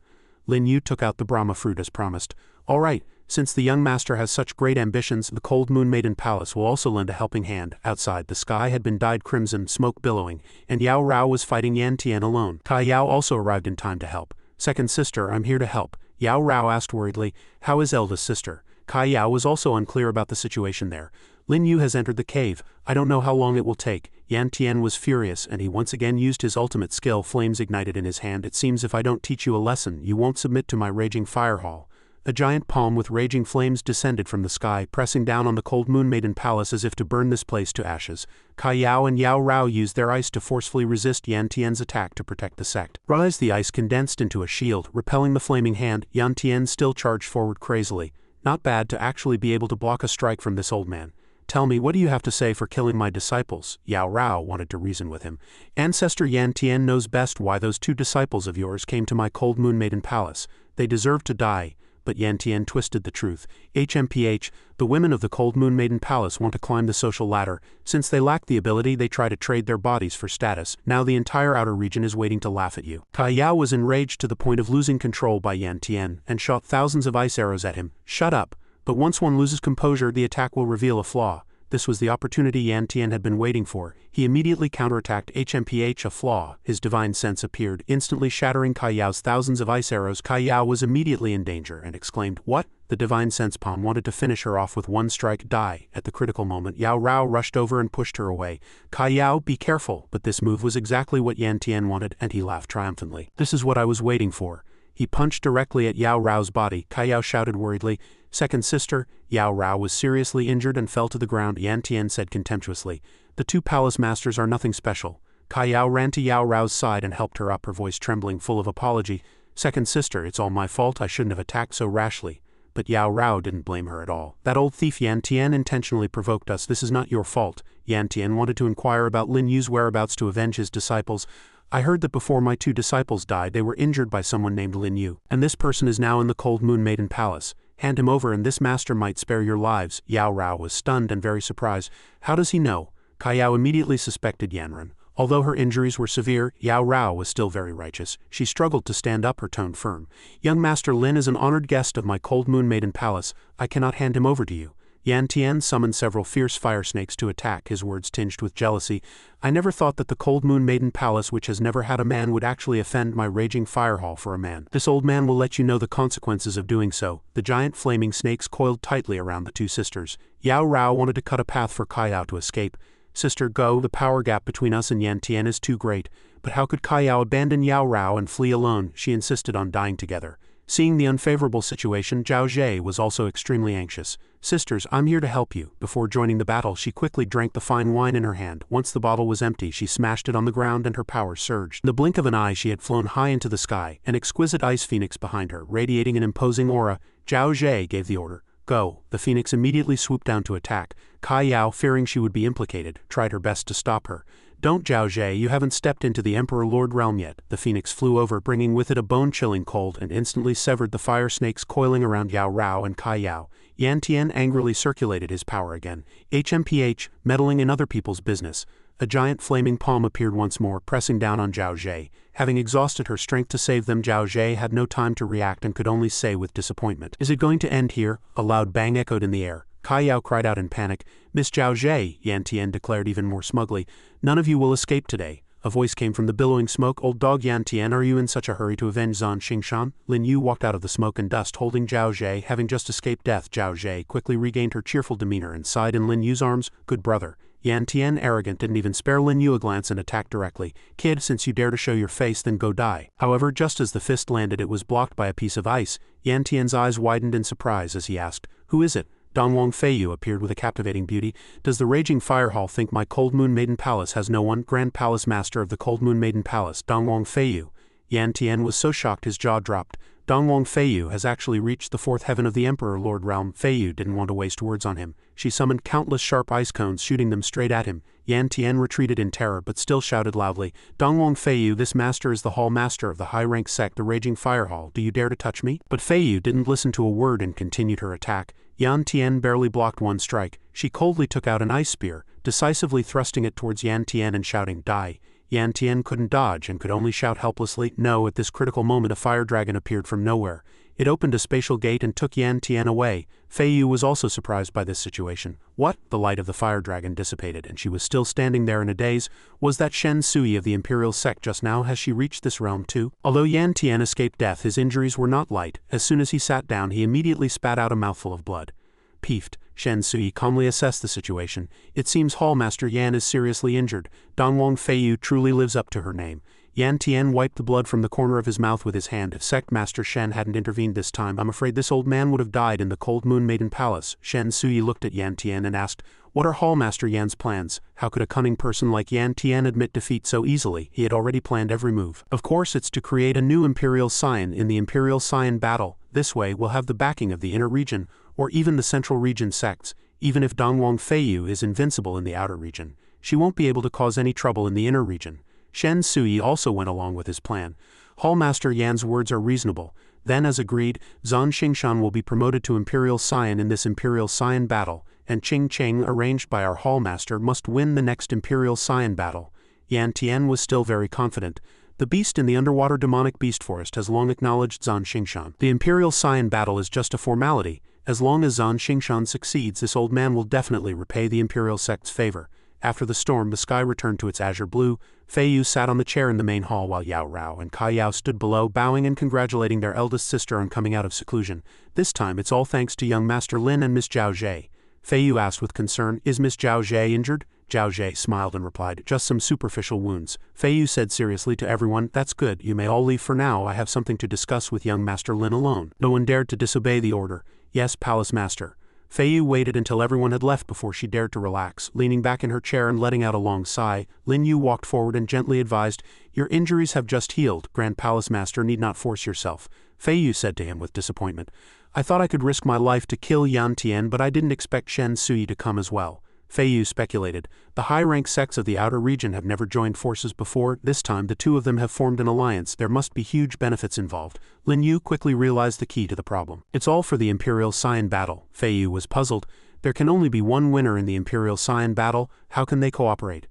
Lin Yu took out the Brahma fruit as promised. All right, since the young master has such great ambitions, the Cold Moon Maiden Palace will also lend a helping hand. Outside, the sky had been dyed crimson, smoke billowing, and Yao Rao was fighting Yan Tian alone. Kai Yao also arrived in time to help. Second sister, I'm here to help. Yao Rao asked worriedly, how is eldest sister? Kai Yao was also unclear about the situation there. Lin Yu has entered the cave. I don't know how long it will take. Yan Tian was furious, and he once again used his ultimate skill. Flames ignited in his hand. It seems if I don't teach you a lesson, you won't submit to my raging fire hall. A giant palm with raging flames descended from the sky, pressing down on the Cold Moon Maiden Palace as if to burn this place to ashes. Kai Yao and Yao Rao used their ice to forcefully resist Yan Tian's attack to protect the sect. Rise, the ice condensed into a shield, repelling the flaming hand. Yan Tian still charged forward crazily. Not bad to actually be able to block a strike from this old man. Tell me, what do you have to say for killing my disciples? Yao Rao wanted to reason with him. Ancestor Yan Tian knows best why those 2 disciples of yours came to my Cold Moon Maiden Palace. They deserve to die. But Yan Tian twisted the truth. HMPH, the women of the Cold Moon Maiden Palace want to climb the social ladder. Since they lack the ability, they try to trade their bodies for status. Now the entire outer region is waiting to laugh at you. Kai Yao was enraged to the point of losing control by Yan Tian, and shot thousands of ice arrows at him. Shut up. But once one loses composure, the attack will reveal a flaw. This was the opportunity Yan Tian had been waiting for. He immediately counterattacked HMPH, a flaw. His divine sense appeared, instantly shattering Kai Yao's thousands of ice arrows. Kai Yao was immediately in danger and exclaimed, what? The divine sense palm wanted to finish her off with one strike. Die. At the critical moment, Yao Rao rushed over and pushed her away. Kai Yao, be careful. But this move was exactly what Yan Tian wanted, and he laughed triumphantly. This is what I was waiting for. He punched directly at Yao Rao's body. Kai Yao shouted worriedly, second sister. Yao Rao was seriously injured and fell to the ground. Yan Tian said contemptuously, the 2 palace masters are nothing special. Kai Yao ran to Yao Rao's side and helped her up, her voice trembling, full of apology. Second sister, it's all my fault. I shouldn't have attacked so rashly. But Yao Rao didn't blame her at all. That old thief Yan Tian intentionally provoked us. This is not your fault. Yan Tian wanted to inquire about Lin Yu's whereabouts to avenge his disciples. I heard that before my 2 disciples died, they were injured by someone named Lin Yu. And this person is now in the Cold Moon Maiden Palace. Hand him over and this master might spare your lives. Yao Rao was stunned and very surprised. How does he know? Kai Yao immediately suspected Yanren. Although her injuries were severe, Yao Rao was still very righteous. She struggled to stand up, her tone firm. Young Master Lin is an honored guest of my Cold Moon Maiden Palace. I cannot hand him over to you. Yan Tian summoned several fierce fire snakes to attack, his words tinged with jealousy. I never thought that the Cold Moon Maiden Palace, which has never had a man, would actually offend my raging fire hall for a man. This old man will let you know the consequences of doing so. The giant flaming snakes coiled tightly around the 2 sisters. Yao Rao wanted to cut a path for Kai Yao to escape. Sister, go. The power gap between us and Yan Tian is too great. But how could Kai Yao abandon Yao Rao and flee alone? She insisted on dying together. Seeing the unfavorable situation, Zhao Zhe was also extremely anxious. Sisters, I'm here to help you. Before joining the battle, she quickly drank the fine wine in her hand. Once the bottle was empty, she smashed it on the ground and her power surged. In the blink of an eye, she had flown high into the sky, an exquisite ice phoenix behind her, radiating an imposing aura. Zhao Zhe gave the order. Go. The phoenix immediately swooped down to attack. Kai Yao, fearing she would be implicated, tried her best to stop her. Don't, Zhao Zhe, you haven't stepped into the Emperor Lord realm yet. The phoenix flew over, bringing with it a bone-chilling cold, and instantly severed the fire snakes coiling around Yao Rao and Kai Yao. Yan Tian angrily circulated his power again. HMPH, meddling in other people's business. A giant flaming palm appeared once more, pressing down on Zhao Zhe. Having exhausted her strength to save them, Zhao Zhe had no time to react and could only say with disappointment, "Is it going to end here?" A loud bang echoed in the air. Kai Yao cried out in panic. "Miss Zhao Zhe," Yan Tian declared even more smugly, "none of you will escape today." A voice came from the billowing smoke. "Old dog Yan Tian, are you in such a hurry to avenge Zan Xingshan?" Lin Yu walked out of the smoke and dust holding Zhao Zhe, having just escaped death. Zhao Zhe quickly regained her cheerful demeanor and sighed in Lin Yu's arms. "Good brother." Yan Tian, arrogant, didn't even spare Lin Yu a glance and attacked directly. "Kid, since you dare to show your face, then go die." However, just as the fist landed, it was blocked by a piece of ice. Yan Tian's eyes widened in surprise as he asked, "Who is it?" Dongwang Feiyu appeared with a captivating beauty. "Does the raging fire hall think my Cold Moon Maiden Palace has no one?" "Grand Palace Master of the Cold Moon Maiden Palace, Dongwang Feiyu." Yan Tian was so shocked his jaw dropped. Dongwang Feiyu has actually reached the fourth heaven of the Emperor Lord realm. Feiyu didn't want to waste words on him. She summoned countless sharp ice cones, shooting them straight at him. Yan Tian retreated in terror but still shouted loudly, "Dongwang Feiyu, this master is the hall master of the high-rank sect, the Raging Fire Hall. Do you dare to touch me?" But Feiyu didn't listen to a word and continued her attack. Yan Tian barely blocked one strike. She coldly took out an ice spear, decisively thrusting it towards Yan Tian and shouting, "Die." Yan Tian couldn't dodge and could only shout helplessly, "No." At this critical moment, a fire dragon appeared from nowhere. It opened a spatial gate and took Yan Tian away. Feiyu was also surprised by this situation. What? The light of the fire dragon dissipated, and she was still standing there in a daze. Was that Shen Sui of the Imperial Sect just now? Has she reached this realm too? Although Yan Tian escaped death, his injuries were not light. As soon as he sat down, he immediately spat out a mouthful of blood. Peeved, Shen Sui calmly assessed the situation. "It seems Hallmaster Yan is seriously injured. Dongwang Feiyu truly lives up to her name." Yan Tian wiped the blood from the corner of his mouth with his hand. If Sect Master Shen hadn't intervened this time, I'm afraid this old man would have died in the Cold Moon Maiden Palace. Shen Sui looked at Yan Tian and asked, "What are Hallmaster Yan's plans? How could a cunning person like Yan Tian admit defeat so easily?" He had already planned every move. "Of course, it's to create a new Imperial Scion in the Imperial Scion battle. This way, we'll have the backing of the inner region, or even the central region sects. Even if Dongwang Feiyu is invincible in the outer region, she won't be able to cause any trouble in the inner region." Shen Sui also went along with his plan. Hallmaster Yan's words are reasonable. Then, as agreed, Zan Xingshan will be promoted to Imperial Scion in this Imperial Scion battle, and Qing Cheng, arranged by our Hallmaster, must win the next Imperial Scion battle. Yan Tian was still very confident. The beast in the underwater demonic beast forest has long acknowledged Zan Xingshan. The Imperial Scion battle is just a formality. As long as Zan Xingshan succeeds, this old man will definitely repay the Imperial Sect's favor. After the storm, the sky returned to its azure blue. Feiyu sat on the chair in the main hall while Yao Rao and Kai Yao stood below, bowing and congratulating their eldest sister on coming out of seclusion. This time it's all thanks to young Master Lin and Miss Zhao Zhe. Feiyu asked with concern, "Is Miss Zhao Zhe injured?" Zhao Zhe smiled and replied, "Just some superficial wounds." Feiyu said seriously to everyone, "That's good, you may all leave for now. I have something to discuss with young Master Lin alone." No one dared to disobey the order. "Yes, Palace Master." Feiyu waited until everyone had left before she dared to relax. Leaning back in her chair and letting out a long sigh, Lin Yu walked forward and gently advised, "Your injuries have just healed. Grand Palace Master need not force yourself." Feiyu said to him with disappointment, "I thought I could risk my life to kill Yan Tian, but I didn't expect Shen Sui to come as well." Feiyu speculated, "The high-rank sects of the outer region have never joined forces before. This time the two of them have formed an alliance. There must be huge benefits involved." Lin Yu quickly realized the key to the problem. "It's all for the Imperial Scion battle." Feiyu was puzzled. There can only be one winner in the Imperial Scion battle. How can they cooperate?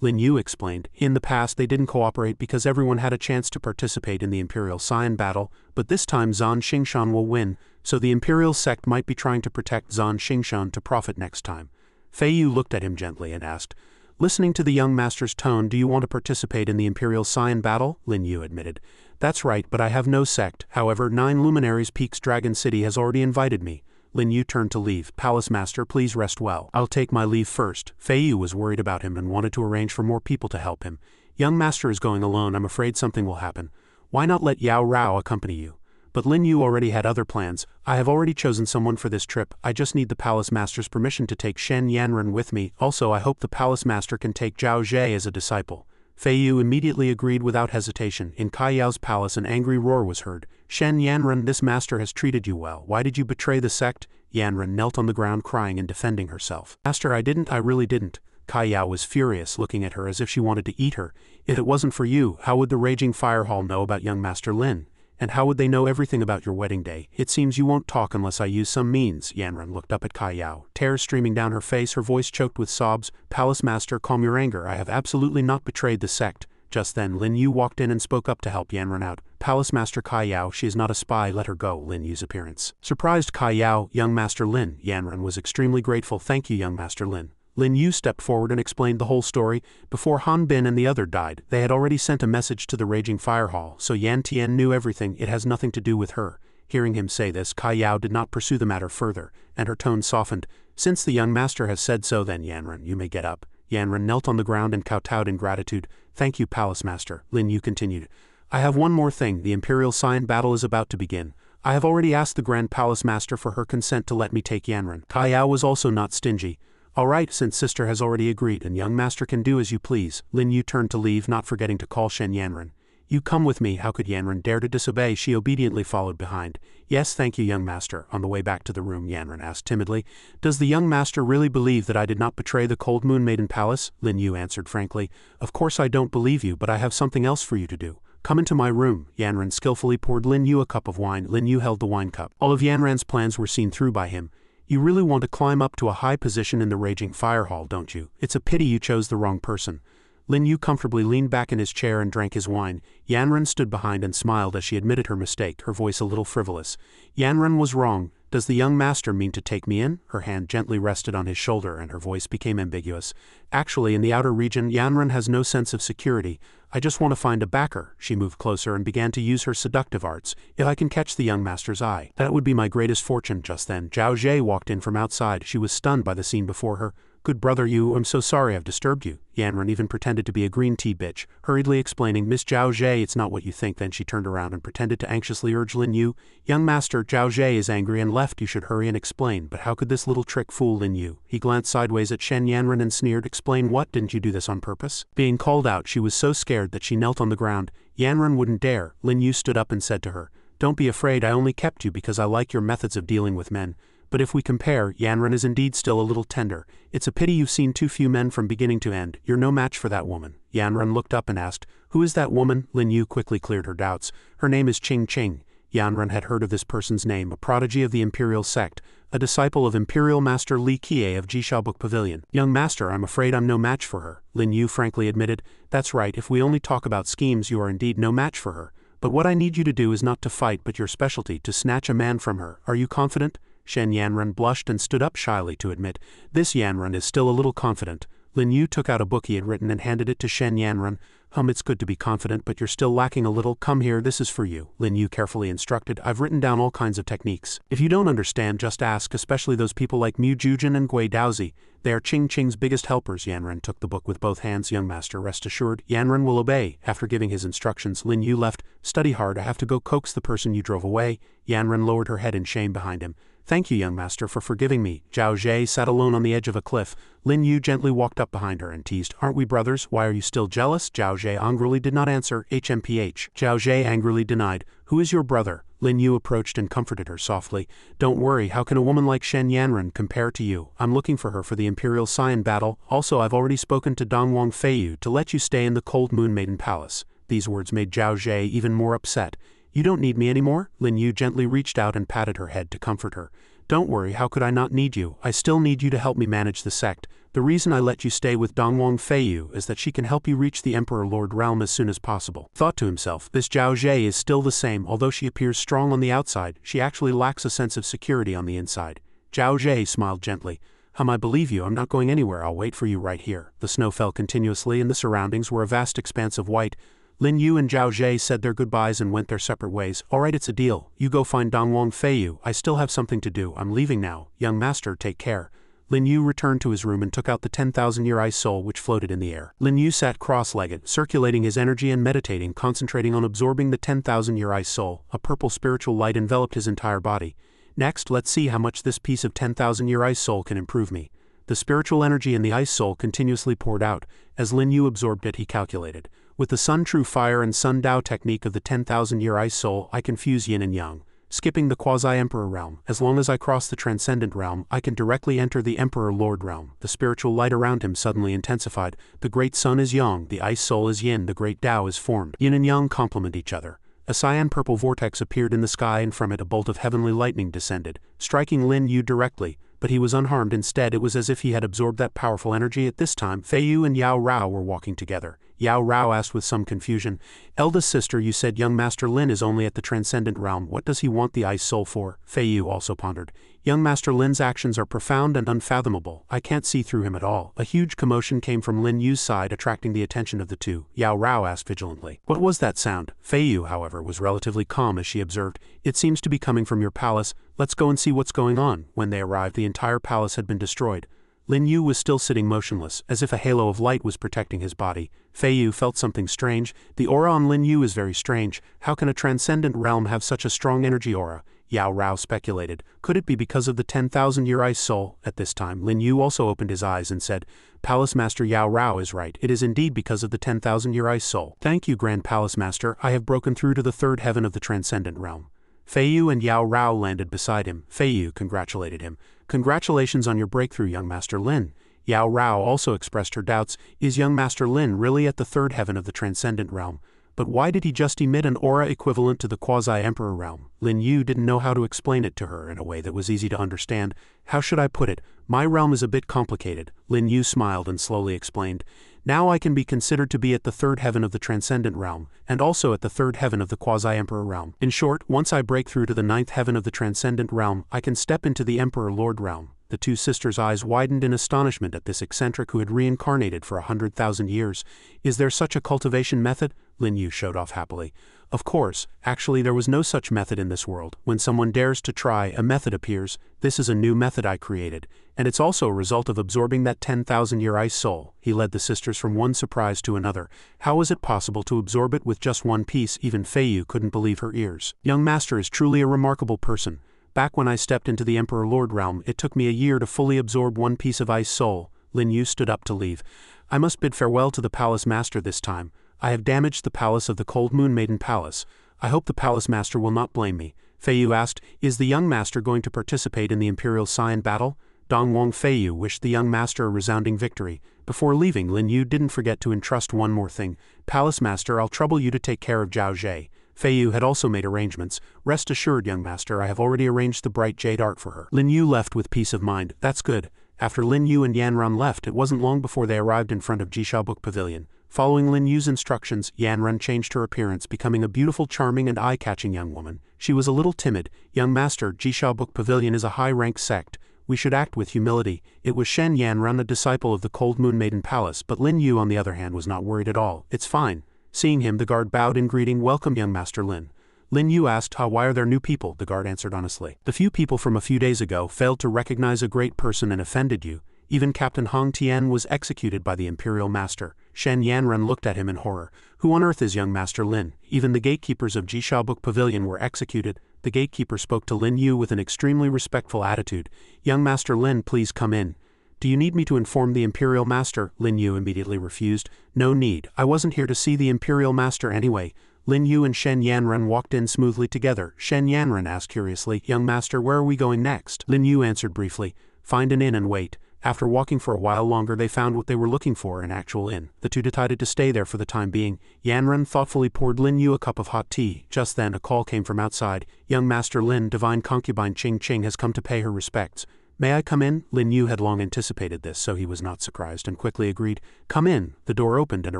Lin Yu explained, "In the past they didn't cooperate because everyone had a chance to participate in the Imperial Scion battle, but this time Zan Xingshan will win, so the Imperial Sect might be trying to protect Zan Xingshan to profit next time." Feiyu looked at him gently and asked, "Listening to the young master's tone, do you want to participate in the Imperial Scion battle?" Lin Yu admitted, "That's right, but I have no sect. However, 9 Luminaries Peaks Dragon City has already invited me." Lin Yu turned to leave. "Palace Master, please rest well. I'll take my leave first." Feiyu was worried about him and wanted to arrange for more people to help him. "Young Master is going alone. I'm afraid something will happen. Why not let Yao Rao accompany you?" But Lin Yu already had other plans. "I have already chosen someone for this trip. I just need the Palace Master's permission to take Shen Yanren with me. Also, I hope the Palace Master can take Zhao Zhe as a disciple." Feiyu immediately agreed without hesitation. In Kai Yao's palace an angry roar was heard. "Shen Yanren, this master has treated you well. Why did you betray the sect?" Yanren knelt on the ground crying and defending herself. "Master, I really didn't." Kai Yao was furious, looking at her as if she wanted to eat her. If it wasn't for you, how would the Raging Fire Hall know about young Master Lin? And how would they know everything about your wedding day? It seems you won't talk unless I use some means. Yanran looked up at Kai Yao, tears streaming down her face, her voice choked with sobs. Palace Master, calm your anger. I have absolutely not betrayed the sect. Just then, Lin Yu walked in and spoke up to help Yanran out. Palace Master Kai Yao, she is not a spy, let her go. Lin Yu's appearance surprised Kai Yao. Young Master Lin. Yanran was extremely grateful. Thank you, young Master Lin. Lin Yu stepped forward and explained the whole story. Before Han Bin and the other died, they had already sent a message to the Raging Fire Hall, so Yan Tian knew everything. It has nothing to do with her. Hearing him say this, Kai Yao did not pursue the matter further, and her tone softened. Since the young master has said so, then Yanran, you may get up. Yanran knelt on the ground and kowtowed in gratitude. Thank you, Palace Master. Lin Yu continued. I have one more thing. The Imperial Sign battle is about to begin. I have already asked the Grand Palace Master for her consent to let me take Yanran. Kai Yao was also not stingy. All right, since sister has already agreed and young master can do as you please. Lin Yu turned to leave, not forgetting to call Shen Yanran. You come with me. How could Yanran dare to disobey? She obediently followed behind. Yes, thank you, young master. On the way back to the room, Yanran asked timidly, does the young master really believe that I did not betray the Cold Moon Maiden Palace? Lin Yu answered frankly, of course I don't believe you, but I have something else for you to do. Come into my room. Yanran skillfully poured Lin Yu a cup of wine. Lin Yu held the wine cup. All of Yanran's plans were seen through by him. You really want to climb up to a high position in the Raging Fire Hall, don't you? It's a pity you chose the wrong person. Lin Yu comfortably leaned back in his chair and drank his wine. Yanran stood behind and smiled as she admitted her mistake, her voice a little frivolous. Yanran was wrong. Does the young master mean to take me in? Her hand gently rested on his shoulder and her voice became ambiguous. Actually, in the outer region, Yanran has no sense of security. I just want to find a backer. She moved closer and began to use her seductive arts. If I can catch the young master's eye, that would be my greatest fortune. Just then, Zhao Zhe walked in from outside. She was stunned by the scene before her. Good brother Yu, I'm so sorry I've disturbed you. Yanran even pretended to be a green tea bitch, hurriedly explaining, Miss Zhao Zhe, it's not what you think. Then she turned around and pretended to anxiously urge Lin Yu. Young master, Zhao Zhe is angry and left. You should hurry and explain. But how could this little trick fool Lin Yu? He glanced sideways at Shen Yanran and sneered, explain what? Didn't you do this on purpose? Being called out, she was so scared that she knelt on the ground. Yanran wouldn't dare. Lin Yu stood up and said to her, don't be afraid, I only kept you because I like your methods of dealing with men. But if we compare, Yanran is indeed still a little tender. It's a pity you've seen too few men from beginning to end. You're no match for that woman. Yanran looked up and asked, who is that woman? Lin Yu quickly cleared her doubts. Her name is Qing Qing. Yanran had heard of this person's name, a prodigy of the Imperial Sect, a disciple of Imperial Master Li Kie of Jishaobuk Pavilion. Young master, I'm afraid I'm no match for her. Lin Yu frankly admitted, that's right, if we only talk about schemes you are indeed no match for her. But what I need you to do is not to fight but your specialty, to snatch a man from her. Are you confident? Shen Yanran blushed and stood up shyly to admit, this Yanran is still a little confident. Lin Yu took out a book he had written and handed it to Shen Yanran. It's good to be confident, but you're still lacking a little. Come here, this is for you. Lin Yu carefully instructed, I've written down all kinds of techniques. If you don't understand, just ask, especially those people like Mu Jujin and Gui Daozi. They are Qing Qing's biggest helpers. Yanran took the book with both hands. Young master, rest assured, Yanran will obey. After giving his instructions, Lin Yu left. Study hard, I have to go coax the person you drove away. Yanran lowered her head in shame behind him. Thank you, young master, for forgiving me. Zhao Zhe sat alone on the edge of a cliff. Lin Yu gently walked up behind her and teased, aren't we brothers? Why are you still jealous? Zhao Zhe angrily did not answer. HMPH. Zhao Zhe angrily denied. Who is your brother? Lin Yu approached and comforted her softly. Don't worry, how can a woman like Shen Yanran compare to you? I'm looking for her for the Imperial Scion battle. Also, I've already spoken to Dongwang Feiyu to let you stay in the Cold Moon Maiden Palace. These words made Zhao Zhe even more upset. You don't need me anymore? Lin Yu gently reached out and patted her head to comfort her. Don't worry, how could I not need you? I still need you to help me manage the sect. The reason I let you stay with Dongwang Feiyu is that she can help you reach the Emperor Lord Realm as soon as possible. Thought to himself, this Zhao Zhe is still the same. Although she appears strong on the outside, she actually lacks a sense of security on the inside. Zhao Zhe smiled gently. I believe you, I'm not going anywhere, I'll wait for you right here. The snow fell continuously and the surroundings were a vast expanse of white. Lin Yu and Zhao Zhe said their goodbyes and went their separate ways. Alright, it's a deal. You go find Dongwang Feiyu. I still have something to do. I'm leaving now. Young master, take care. Lin Yu returned to his room and took out the 10,000-year ice soul which floated in the air. Lin Yu sat cross-legged, circulating his energy and meditating, concentrating on absorbing the 10,000-year ice soul. A purple spiritual light enveloped his entire body. Next, let's see how much this piece of 10,000-year ice soul can improve me. The spiritual energy in the ice soul continuously poured out. As Lin Yu absorbed it, he calculated. With the Sun True Fire and Sun Dao technique of the 10,000-year ice soul, I can fuse yin and yang. skipping the quasi-emperor realm. As long as I cross the transcendent realm, I can directly enter the emperor-lord realm. The spiritual light around him suddenly intensified. The great sun is yang, the ice soul is yin, the great Tao is formed. Yin and yang complement each other. A cyan-purple vortex appeared in the sky, and from it a bolt of heavenly lightning descended, striking Lin Yu directly, but he was unharmed. Instead, it was as if he had absorbed that powerful energy. At this time, Fei Yu and Yao Rao were walking together. Yao Rao asked with some confusion, "Eldest sister, you said young Master Lin is only at the transcendent realm. What does he want the ice soul for?" Fei Yu also pondered. "Young Master Lin's actions are profound and unfathomable. I can't see through him at all." A huge commotion came from Lin Yu's side, attracting the attention of the two. Yao Rao asked vigilantly, "What was that sound?" Fei Yu, however, was relatively calm as she observed, "It seems to be coming from your palace. Let's go and see what's going on." When they arrived, the entire palace had been destroyed. Lin Yu was still sitting motionless, as if a halo of light was protecting his body. Fei Yu felt something strange. The aura on Lin Yu is very strange. How can a transcendent realm have such a strong energy aura? Yao Rao speculated. Could it be because of the 10,000-year ice soul? At this time, Lin Yu also opened his eyes and said, "Palace Master Yao Rao is right. It is indeed because of the 10,000-year ice soul." "Thank you, Grand Palace Master. I have broken through to the third heaven of the transcendent realm." Fei Yu and Yao Rao landed beside him. Fei Yu congratulated him. "Congratulations on your breakthrough, young Master Lin." Yao Rao also expressed her doubts. Is young Master Lin really at the third heaven of the transcendent realm? But why did he just emit an aura equivalent to the quasi-emperor realm? Lin Yu didn't know how to explain it to her in a way that was easy to understand. "How should I put it? My realm is a bit complicated." Lin Yu smiled and slowly explained. "Now I can be considered to be at the third heaven of the transcendent realm, and also at the third heaven of the quasi-emperor realm. In short, once I break through to the ninth heaven of the transcendent realm, I can step into the emperor-lord realm." The two sisters' eyes widened in astonishment at this eccentric who had reincarnated for 100,000 years. "Is there such a cultivation method?" Lin Yu showed off happily. "Of course, actually there was no such method in this world. When someone dares to try, a method appears. This is a new method I created, and it's also a result of absorbing that 10,000-year ice soul." He led the sisters from one surprise to another. How was it possible to absorb it with just one piece? Even Fei Yu couldn't believe her ears. "Young Master is truly a remarkable person. Back when I stepped into the Emperor-Lord realm, it took me a year to fully absorb one piece of ice soul." Lin Yu stood up to leave. "I must bid farewell to the Palace Master this time. I have damaged the palace of the Cold Moon Maiden Palace. I hope the Palace Master will not blame me." Fei Yu asked, "Is the young master going to participate in the Imperial Scion battle?" Dong Wang Fei Yu wished the young master a resounding victory. Before leaving, Lin Yu didn't forget to entrust one more thing. "Palace Master, I'll trouble you to take care of Zhao Zhe." Fei Yu had also made arrangements. "Rest assured, young master, I have already arranged the bright jade art for her." Lin Yu left with peace of mind. "That's good." After Lin Yu and Yanran left, it wasn't long before they arrived in front of Jisha Book Pavilion. Following Lin Yu's instructions, Yanran changed her appearance, becoming a beautiful, charming, and eye-catching young woman. She was a little timid. "Young master, Jisha Book Pavilion is a high-ranked sect. We should act with humility." It was Shen Yanran, a disciple of the Cold Moon Maiden Palace, but Lin Yu, on the other hand, was not worried at all. "It's fine." Seeing him, the guard bowed in greeting. "Welcome, young Master Lin." Lin Yu asked, "Why are there new people?" The guard answered honestly. "The few people from a few days ago failed to recognize a great person and offended you. Even Captain Hong Tian was executed by the Imperial Master." Shen Yanran looked at him in horror. "Who on earth is young Master Lin?" "Even the gatekeepers of Jisha Book Pavilion were executed." The gatekeeper spoke to Lin Yu with an extremely respectful attitude. "Young Master Lin, please come in." "Do you need me to inform the Imperial Master?" Lin Yu immediately refused. "No need. I wasn't here to see the Imperial Master anyway." Lin Yu and Shen Yanran walked in smoothly together. Shen Yanran asked curiously, "Young Master, where are we going next?" Lin Yu answered briefly, "Find an inn and wait." After walking for a while longer, they found what they were looking for, an actual inn. The two decided to stay there for the time being. Yanran thoughtfully poured Lin Yu a cup of hot tea. Just then, a call came from outside. "Young Master Lin, divine concubine Ching Ching has come to pay her respects." "May I come in?" Lin Yu had long anticipated this, so he was not surprised and quickly agreed. "Come in." The door opened and a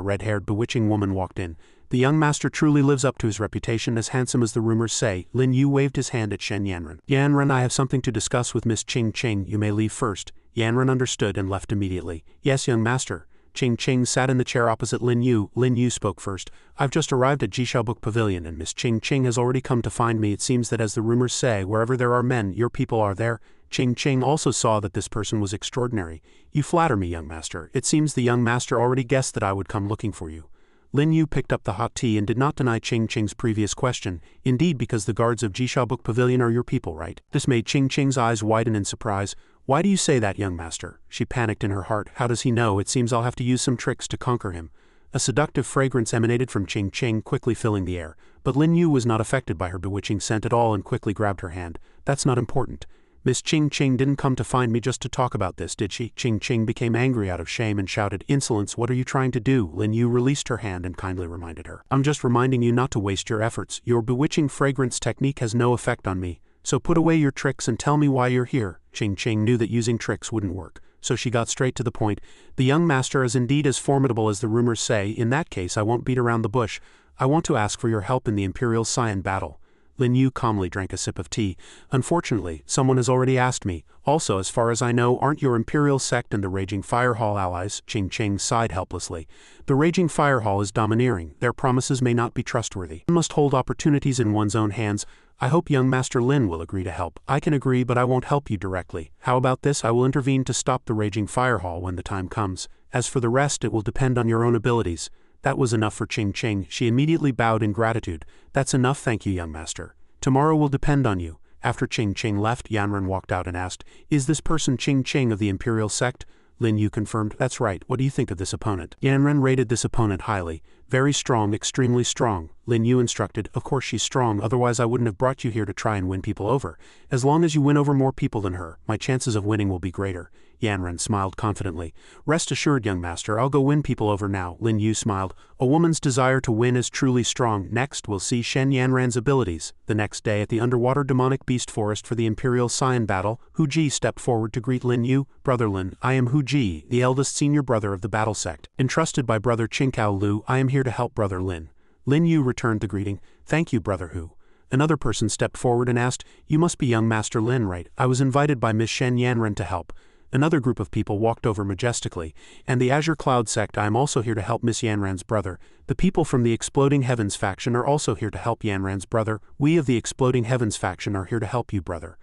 red-haired, bewitching woman walked in. "The young master truly lives up to his reputation, as handsome as the rumors say." Lin Yu waved his hand at Shen Yanran. "Yanran, I have something to discuss with Miss Ching Ching. You may leave first." Yanran understood and left immediately. "Yes, young master." Ching Ching sat in the chair opposite Lin Yu. Lin Yu spoke first. "I've just arrived at Jisha Book Pavilion, and Miss Ching Ching has already come to find me. It seems that, as the rumors say, wherever there are men, your people are there." Ching Ching also saw that this person was extraordinary. "You flatter me, young master. It seems the young master already guessed that I would come looking for you." Lin Yu picked up the hot tea and did not deny Ching Ching's previous question. "Indeed, because the guards of Jisha Book Pavilion are your people, right?" This made Ching Ching's eyes widen in surprise. "Why do you say that, young master?" She panicked in her heart. How does he know? It seems I'll have to use some tricks to conquer him. A seductive fragrance emanated from Ching Ching, quickly filling the air, but Lin Yu was not affected by her bewitching scent at all and quickly grabbed her hand. "That's not important. Miss Ching Ching didn't come to find me just to talk about this, did she?" Ching Ching became angry out of shame and shouted, "Insolence, what are you trying to do?" Lin Yu released her hand and kindly reminded her, "I'm just reminding you not to waste your efforts. Your bewitching fragrance technique has no effect on me, so put away your tricks and tell me why you're here." Ching Ching knew that using tricks wouldn't work, so she got straight to the point. "The young master is indeed as formidable as the rumors say. In that case, I won't beat around the bush. I want to ask for your help in the Imperial Scion battle." Lin Yu calmly drank a sip of tea. "Unfortunately, someone has already asked me. Also, as far as I know, aren't your Imperial Sect and the Raging Fire Hall allies?" Ching Ching sighed helplessly. "The Raging Fire Hall is domineering. Their promises may not be trustworthy. One must hold opportunities in one's own hands. I hope young Master Lin will agree to help." "I can agree, but I won't help you directly. How about this? I will intervene to stop the Raging Fire Hall when the time comes. As for the rest, it will depend on your own abilities." That was enough for Ching Ching. She immediately bowed in gratitude. "That's enough, thank you, young master. Tomorrow will depend on you." After Ching Ching left, Yanren walked out and asked, "Is this person Ching Ching of the Imperial Sect?" Lin Yu confirmed, "That's right. What do you think of this opponent?" Yanren rated this opponent highly. "Very strong, extremely strong." Lin Yu instructed, "Of course she's strong, otherwise I wouldn't have brought you here to try and win people over. As long as you win over more people than her, my chances of winning will be greater." Yanren smiled confidently. "Rest assured, young master, I'll go win people over now." Lin Yu smiled. "A woman's desire to win is truly strong. Next, we'll see Shen Yanran's abilities." The next day at the underwater demonic beast forest for the Imperial Scion battle, Hu Ji stepped forward to greet Lin Yu. "Brother Lin, I am Hu Ji, the eldest senior brother of the battle sect. Entrusted by Brother Qingkao Lu, I am here to help Brother Lin." Lin Yu returned the greeting. "Thank you, Brother Hu." Another person stepped forward and asked, "You must be young Master Lin, right? I was invited by Miss Shen Yanran to help." Another group of people walked over majestically. "And the Azure Cloud Sect, I am also here to help Miss Yanran's brother. The people from the Exploding Heavens faction are also here to help Yanran's brother. We of the Exploding Heavens faction are here to help you, brother."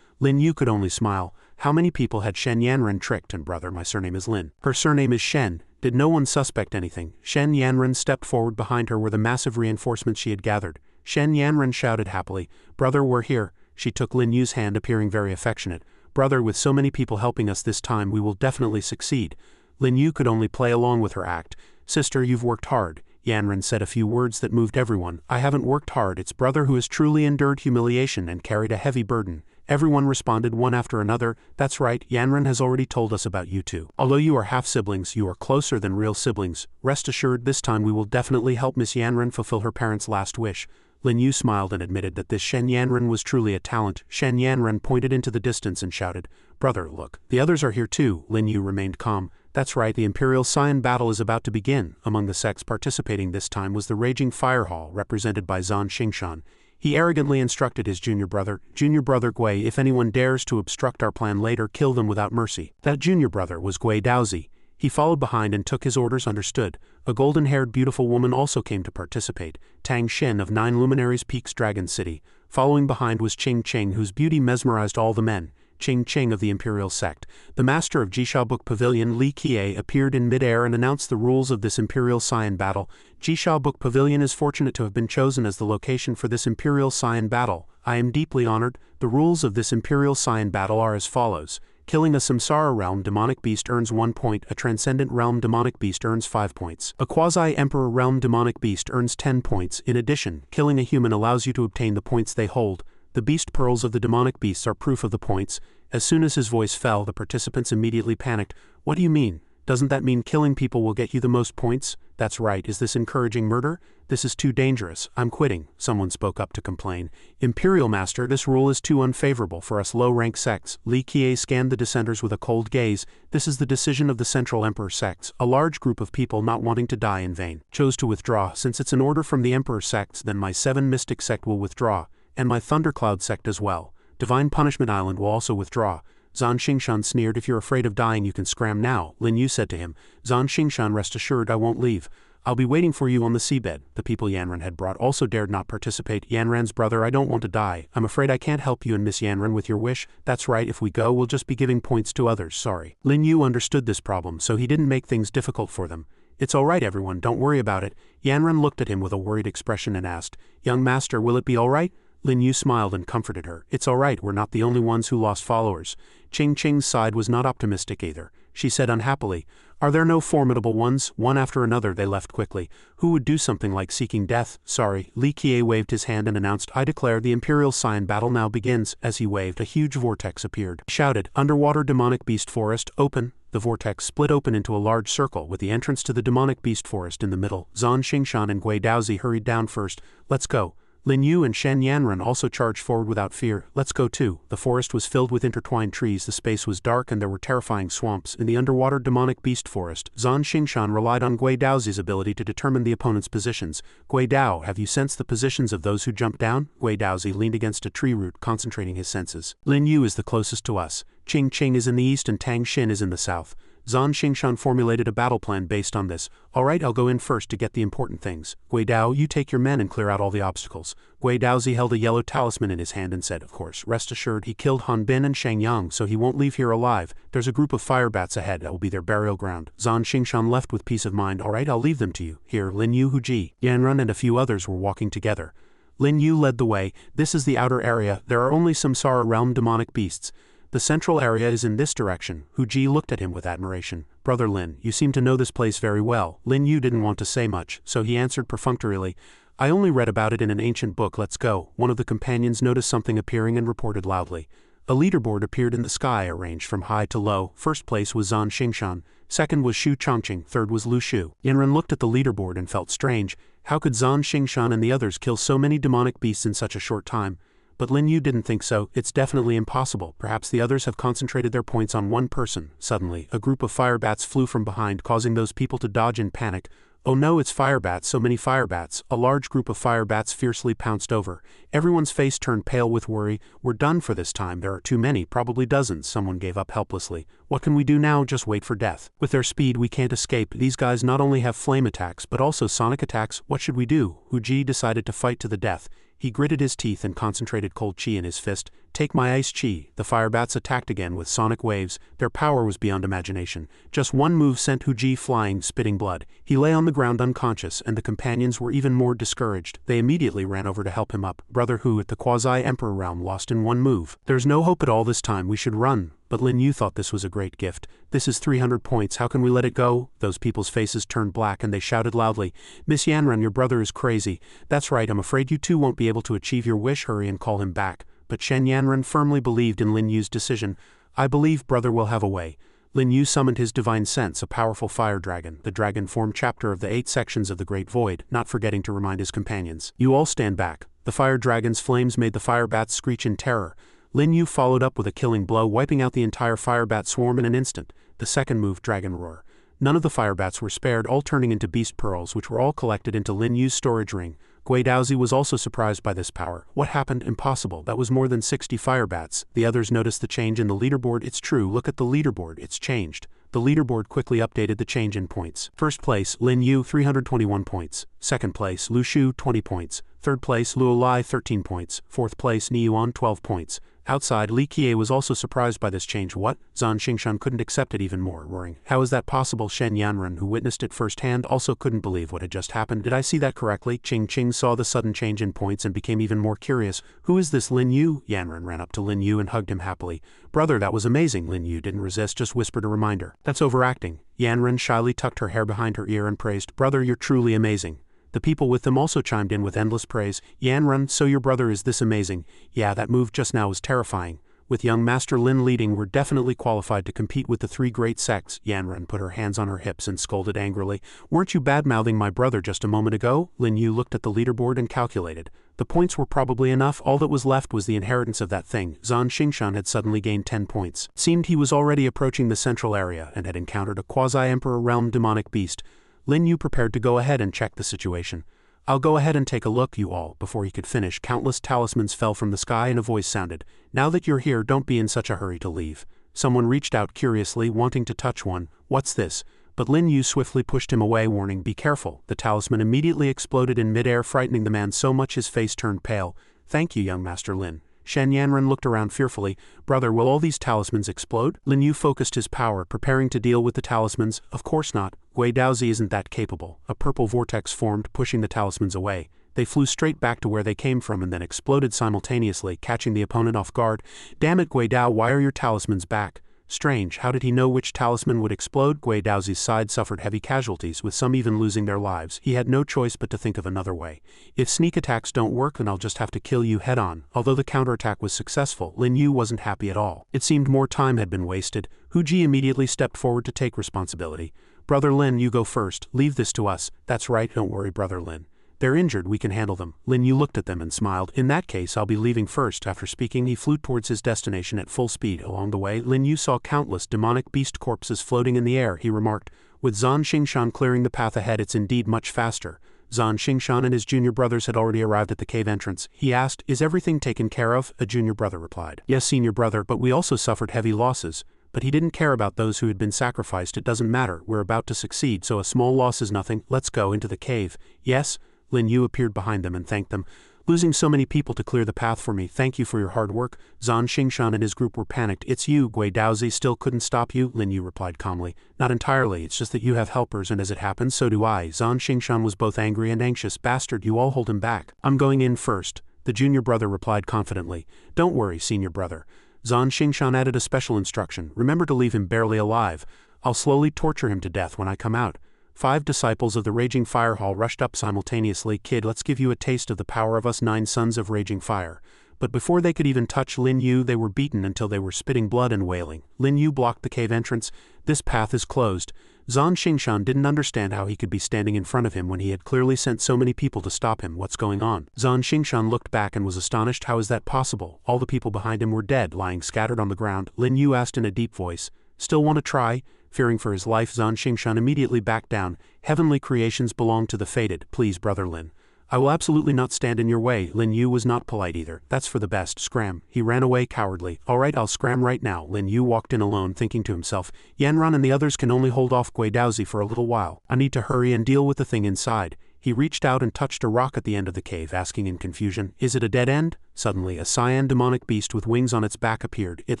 Lin Yu could only smile. How many people had Shen Yanran tricked? "And brother, my surname is Lin." "Her surname is Shen." Did no one suspect anything? Shen Yanran stepped forward. Behind her were the massive reinforcements she had gathered. Shen Yanran shouted happily, "Brother, we're here." She took Lin Yu's hand, appearing very affectionate. "Brother, with so many people helping us this time, we will definitely succeed." Lin Yu could only play along with her act. "Sister, you've worked hard." Yanran said a few words that moved everyone. "I haven't worked hard, it's brother who has truly endured humiliation and carried a heavy burden." Everyone responded one after another. "That's right, Yanran has already told us about you two. Although you are half-siblings, you are closer than real siblings. Rest assured, this time we will definitely help Miss Yanran fulfill her parents' last wish." Lin Yu smiled and admitted that this Shen Yanran was truly a talent. Shen Yanran pointed into the distance and shouted, "Brother, look. The others are here too." Lin Yu remained calm. "That's right, the Imperial Scion battle is about to begin." Among the sects participating this time was the Raging Fire Hall, represented by Zan Xingshan. He arrogantly instructed his junior brother, Gui, if anyone dares to obstruct our plan later, kill them without mercy. That junior brother was Gui Daozi. He followed behind and took his orders. Understood. A golden-haired beautiful woman also came to participate, Tang Xin of 9 Luminaries Peaks Dragon City. Following behind was Ching Ching, whose beauty mesmerized all the men. Ching Ching of the Imperial Sect. The master of Jisha Book Pavilion, Li Kie, appeared in midair and announced the rules of this Imperial Scion battle. Jisha Book Pavilion is fortunate to have been chosen as the location for this Imperial Scion battle. I am deeply honored. The rules of this Imperial Scion battle are as follows. Killing a Samsara realm demonic beast earns 1 point, a transcendent realm demonic beast earns 5 points. A quasi-emperor realm demonic beast earns 10 points. In addition, killing a human allows you to obtain the points they hold. The beast pearls of the demonic beasts are proof of the points. As soon as his voice fell, the participants immediately panicked. "What do you mean? Doesn't that mean killing people will get you the most points?" "That's right. Is this encouraging murder? This is too dangerous. I'm quitting." Someone spoke up to complain. "Imperial Master, this rule is too unfavorable for us low-rank sects." Li Kie scanned the dissenters with a cold gaze. "This is the decision of the Central Emperor sects. A large group of people not wanting to die in vain chose to withdraw. Since it's an order from the Emperor sects, then my 7 Mystic sect will withdraw. And my Thundercloud sect as well. Divine Punishment Island will also withdraw." Zan Xingshan sneered. "If you're afraid of dying, you can scram now." Lin Yu said to him, "Zan Xingshan, rest assured I won't leave. I'll be waiting for you on the seabed." The people Yanran had brought also dared not participate. "Yanran's brother, I don't want to die. I'm afraid I can't help you and Miss Yanran with your wish." "That's right, if we go, we'll just be giving points to others, sorry." Lin Yu understood this problem, so he didn't make things difficult for them. "It's all right, everyone, don't worry about it." Yanran looked at him with a worried expression and asked, "Young master, will it be all right?" Lin Yu smiled and comforted her. It's all right, we're not the only ones who lost followers. Ching Ching's side was not optimistic either. She said unhappily, are there no formidable ones? One after another they left quickly. Who would do something like seeking death? Sorry. Li Qiye waved his hand and announced, I declare the Imperial Sign battle now begins. As he waved, a huge vortex appeared. He shouted, underwater demonic beast forest, open. The vortex split open into a large circle with the entrance to the demonic beast forest in the middle. Zan Xingshan and Gui Daozi hurried down first. Let's go. Lin Yu and Shen Yanran also charged forward without fear. Let's go too. The forest was filled with intertwined trees, the space was dark and there were terrifying swamps. In the underwater demonic beast forest, Zan Xingshan relied on Gui Daozi's ability to determine the opponent's positions. Gui Dao, have you sensed the positions of those who jumped down? Gui Daozi leaned against a tree root, concentrating his senses. Lin Yu is the closest to us. Ching Ching is in the east and Tang Xin is in the south. Zan Xingshan formulated a battle plan based on this. Alright, I'll go in first to get the important things. Gui Dao, you take your men and clear out all the obstacles. Gui Daozi held a yellow talisman in his hand and said, of course, rest assured he killed Han Bin and Shang Yang, so he won't leave here alive. There's a group of fire bats ahead that will be their burial ground. Zan Xingshan left with peace of mind. Alright, I'll leave them to you. Here, Lin Yu, Hu Ji, Yanran and a few others were walking together. Lin Yu led the way. This is the outer area. There are only Samsara realm demonic beasts. The central area is in this direction. Hu Ji looked at him with admiration. Brother Lin, you seem to know this place very well. Lin Yu didn't want to say much, so he answered perfunctorily, I only read about it in an ancient book. Let's go. One of the companions noticed something appearing and reported loudly. A leaderboard appeared in the sky arranged from high to low. First place was Zan Xingshan, second was Xu Chongqing, third was Lu Shu. Yanran looked at the leaderboard and felt strange. How could Zan Xingshan and the others kill so many demonic beasts in such a short time? But Lin Yu didn't think so. It's definitely impossible. Perhaps the others have concentrated their points on one person. Suddenly, a group of fire bats flew from behind, causing those people to dodge in panic. Oh no, it's fire bats, so many fire bats. A large group of fire bats fiercely pounced over. Everyone's face turned pale with worry. We're done for this time. There are too many, probably dozens. Someone gave up helplessly. What can we do now? Just wait for death. With their speed, we can't escape. These guys not only have flame attacks, but also sonic attacks. What should we do? Hu Ji decided to fight to the death. He gritted his teeth and concentrated cold chi in his fist. Take my ice chi. The fire bats attacked again with sonic waves. Their power was beyond imagination. Just one move sent Hu Ji flying, spitting blood. He lay on the ground unconscious, and the companions were even more discouraged. They immediately ran over to help him up. Brother Hu at the quasi-emperor realm lost in one move. There's no hope at all this time. We should run. But Lin Yu thought this was a great gift. This is 300 points. How can we let it go? Those people's faces turned black and they shouted loudly, Miss Yanran, your brother is crazy. That's right, I'm afraid you two won't be able to achieve your wish. Hurry and call him back. But Shen Yanran firmly believed in Lin Yu's decision. I believe brother will have a way. Lin Yu summoned his divine sense, a powerful fire dragon. The dragon formed chapter of the 8 sections of the Great Void, not forgetting to remind his companions. You all stand back. The fire dragon's flames made the fire bats screech in terror. Lin Yu followed up with a killing blow, wiping out the entire fire bat swarm in an instant. The second move, Dragon Roar. None of the fire bats were spared, all turning into beast pearls, which were all collected into Lin Yu's storage ring. Gui Daozi was also surprised by this power. What happened? Impossible. That was more than 60 fire bats. The others noticed the change in the leaderboard. It's true, look at the leaderboard, it's changed. The leaderboard quickly updated the change in points. First place, Lin Yu, 321 points. Second place, Lu Shu, 20 points. Third place, Luo Lai, 13 points. Fourth place, Ni Yuan, 12 points. Outside, Li Qiye was also surprised by this change. What? Zan Xingshan couldn't accept it even more, roaring. How is that possible? Shen Yanran, who witnessed it firsthand, also couldn't believe what had just happened. Did I see that correctly? Ching Ching saw the sudden change in points and became even more curious. Who is this Lin Yu? Yanran ran up to Lin Yu and hugged him happily. Brother, that was amazing. Lin Yu didn't resist, just whispered a reminder. That's overacting. Yanran shyly tucked her hair behind her ear and praised. Brother, you're truly amazing. The people with them also chimed in with endless praise. Yanran, so your brother is this amazing. Yeah, that move just now was terrifying. With young Master Lin leading, we're definitely qualified to compete with the 3 great sects. Yanran put her hands on her hips and scolded angrily. Weren't you bad-mouthing my brother just a moment ago? Lin Yu looked at the leaderboard and calculated. The points were probably enough. All that was left was the inheritance of that thing. Zan Xingshan had suddenly gained 10 points. Seemed he was already approaching the central area and had encountered a quasi-emperor realm demonic beast. Lin Yu prepared to go ahead and check the situation. I'll go ahead and take a look, you all. Before he could finish, countless talismans fell from the sky and a voice sounded. Now that you're here, don't be in such a hurry to leave. Someone reached out curiously, wanting to touch one. What's this? But Lin Yu swiftly pushed him away, warning, be careful. The talisman immediately exploded in midair, frightening the man so much his face turned pale. Thank you, young Master Lin. Shen Yanran looked around fearfully. Brother, will all these talismans explode? Lin Yu focused his power, preparing to deal with the talismans. Of course not. Gui Daozi isn't that capable. A purple vortex formed, pushing the talismans away. They flew straight back to where they came from and then exploded simultaneously, catching the opponent off guard. Damn it, Gui Dao, why are your talismans back? Strange, how did he know which talisman would explode? Gui Dao's side suffered heavy casualties, with some even losing their lives. He had no choice but to think of another way. If sneak attacks don't work, then I'll just have to kill you head on. Although the counterattack was successful, Lin Yu wasn't happy at all. It seemed more time had been wasted. Hu Ji immediately stepped forward to take responsibility. Brother Lin, you go first. Leave this to us. That's right, don't worry, Brother Lin. They're injured, we can handle them. Lin Yu looked at them and smiled. In that case, I'll be leaving first. After speaking, he flew towards his destination at full speed. Along the way, Lin Yu saw countless demonic beast corpses floating in the air. He remarked, with Zan Xingshan clearing the path ahead, it's indeed much faster. Zan Xingshan and his junior brothers had already arrived at the cave entrance. He asked, is everything taken care of? A junior brother replied, yes, senior brother, but we also suffered heavy losses. But he didn't care about those who had been sacrificed. It doesn't matter, we're about to succeed, so a small loss is nothing. Let's go into the cave. Yes? Lin Yu appeared behind them and thanked them. Losing so many people to clear the path for me, thank you for your hard work. Zan Xingshan and his group were panicked. It's you, Gui Daozi still couldn't stop you? Lin Yu replied calmly. Not entirely, it's just that you have helpers and as it happens, so do I. Zan Xingshan was both angry and anxious. Bastard, you all hold him back. I'm going in first. The junior brother replied confidently. Don't worry, senior brother. Zan Xingshan added a special instruction. Remember to leave him barely alive. I'll slowly torture him to death when I come out. 5 disciples of the Raging Fire Hall rushed up simultaneously. Kid, let's give you a taste of the power of us 9 sons of Raging Fire. But before they could even touch Lin Yu, they were beaten until they were spitting blood and wailing. Lin Yu blocked the cave entrance. This path is closed. Zan Xingshan didn't understand how he could be standing in front of him when he had clearly sent so many people to stop him. What's going on? Zan Xingshan looked back and was astonished. How is that possible? All the people behind him were dead, lying scattered on the ground. Lin Yu asked in a deep voice, still want to try? Fearing for his life, Zan Xingshan immediately backed down. Heavenly creations belong to the fated. Please, Brother Lin. I will absolutely not stand in your way. Lin Yu was not polite either. That's for the best. Scram. He ran away cowardly. Alright, I'll scram right now. Lin Yu walked in alone, thinking to himself, Yanran and the others can only hold off Gui Daozi for a little while. I need to hurry and deal with the thing inside. He reached out and touched a rock at the end of the cave, asking in confusion, is it a dead end? Suddenly, a cyan demonic beast with wings on its back appeared. It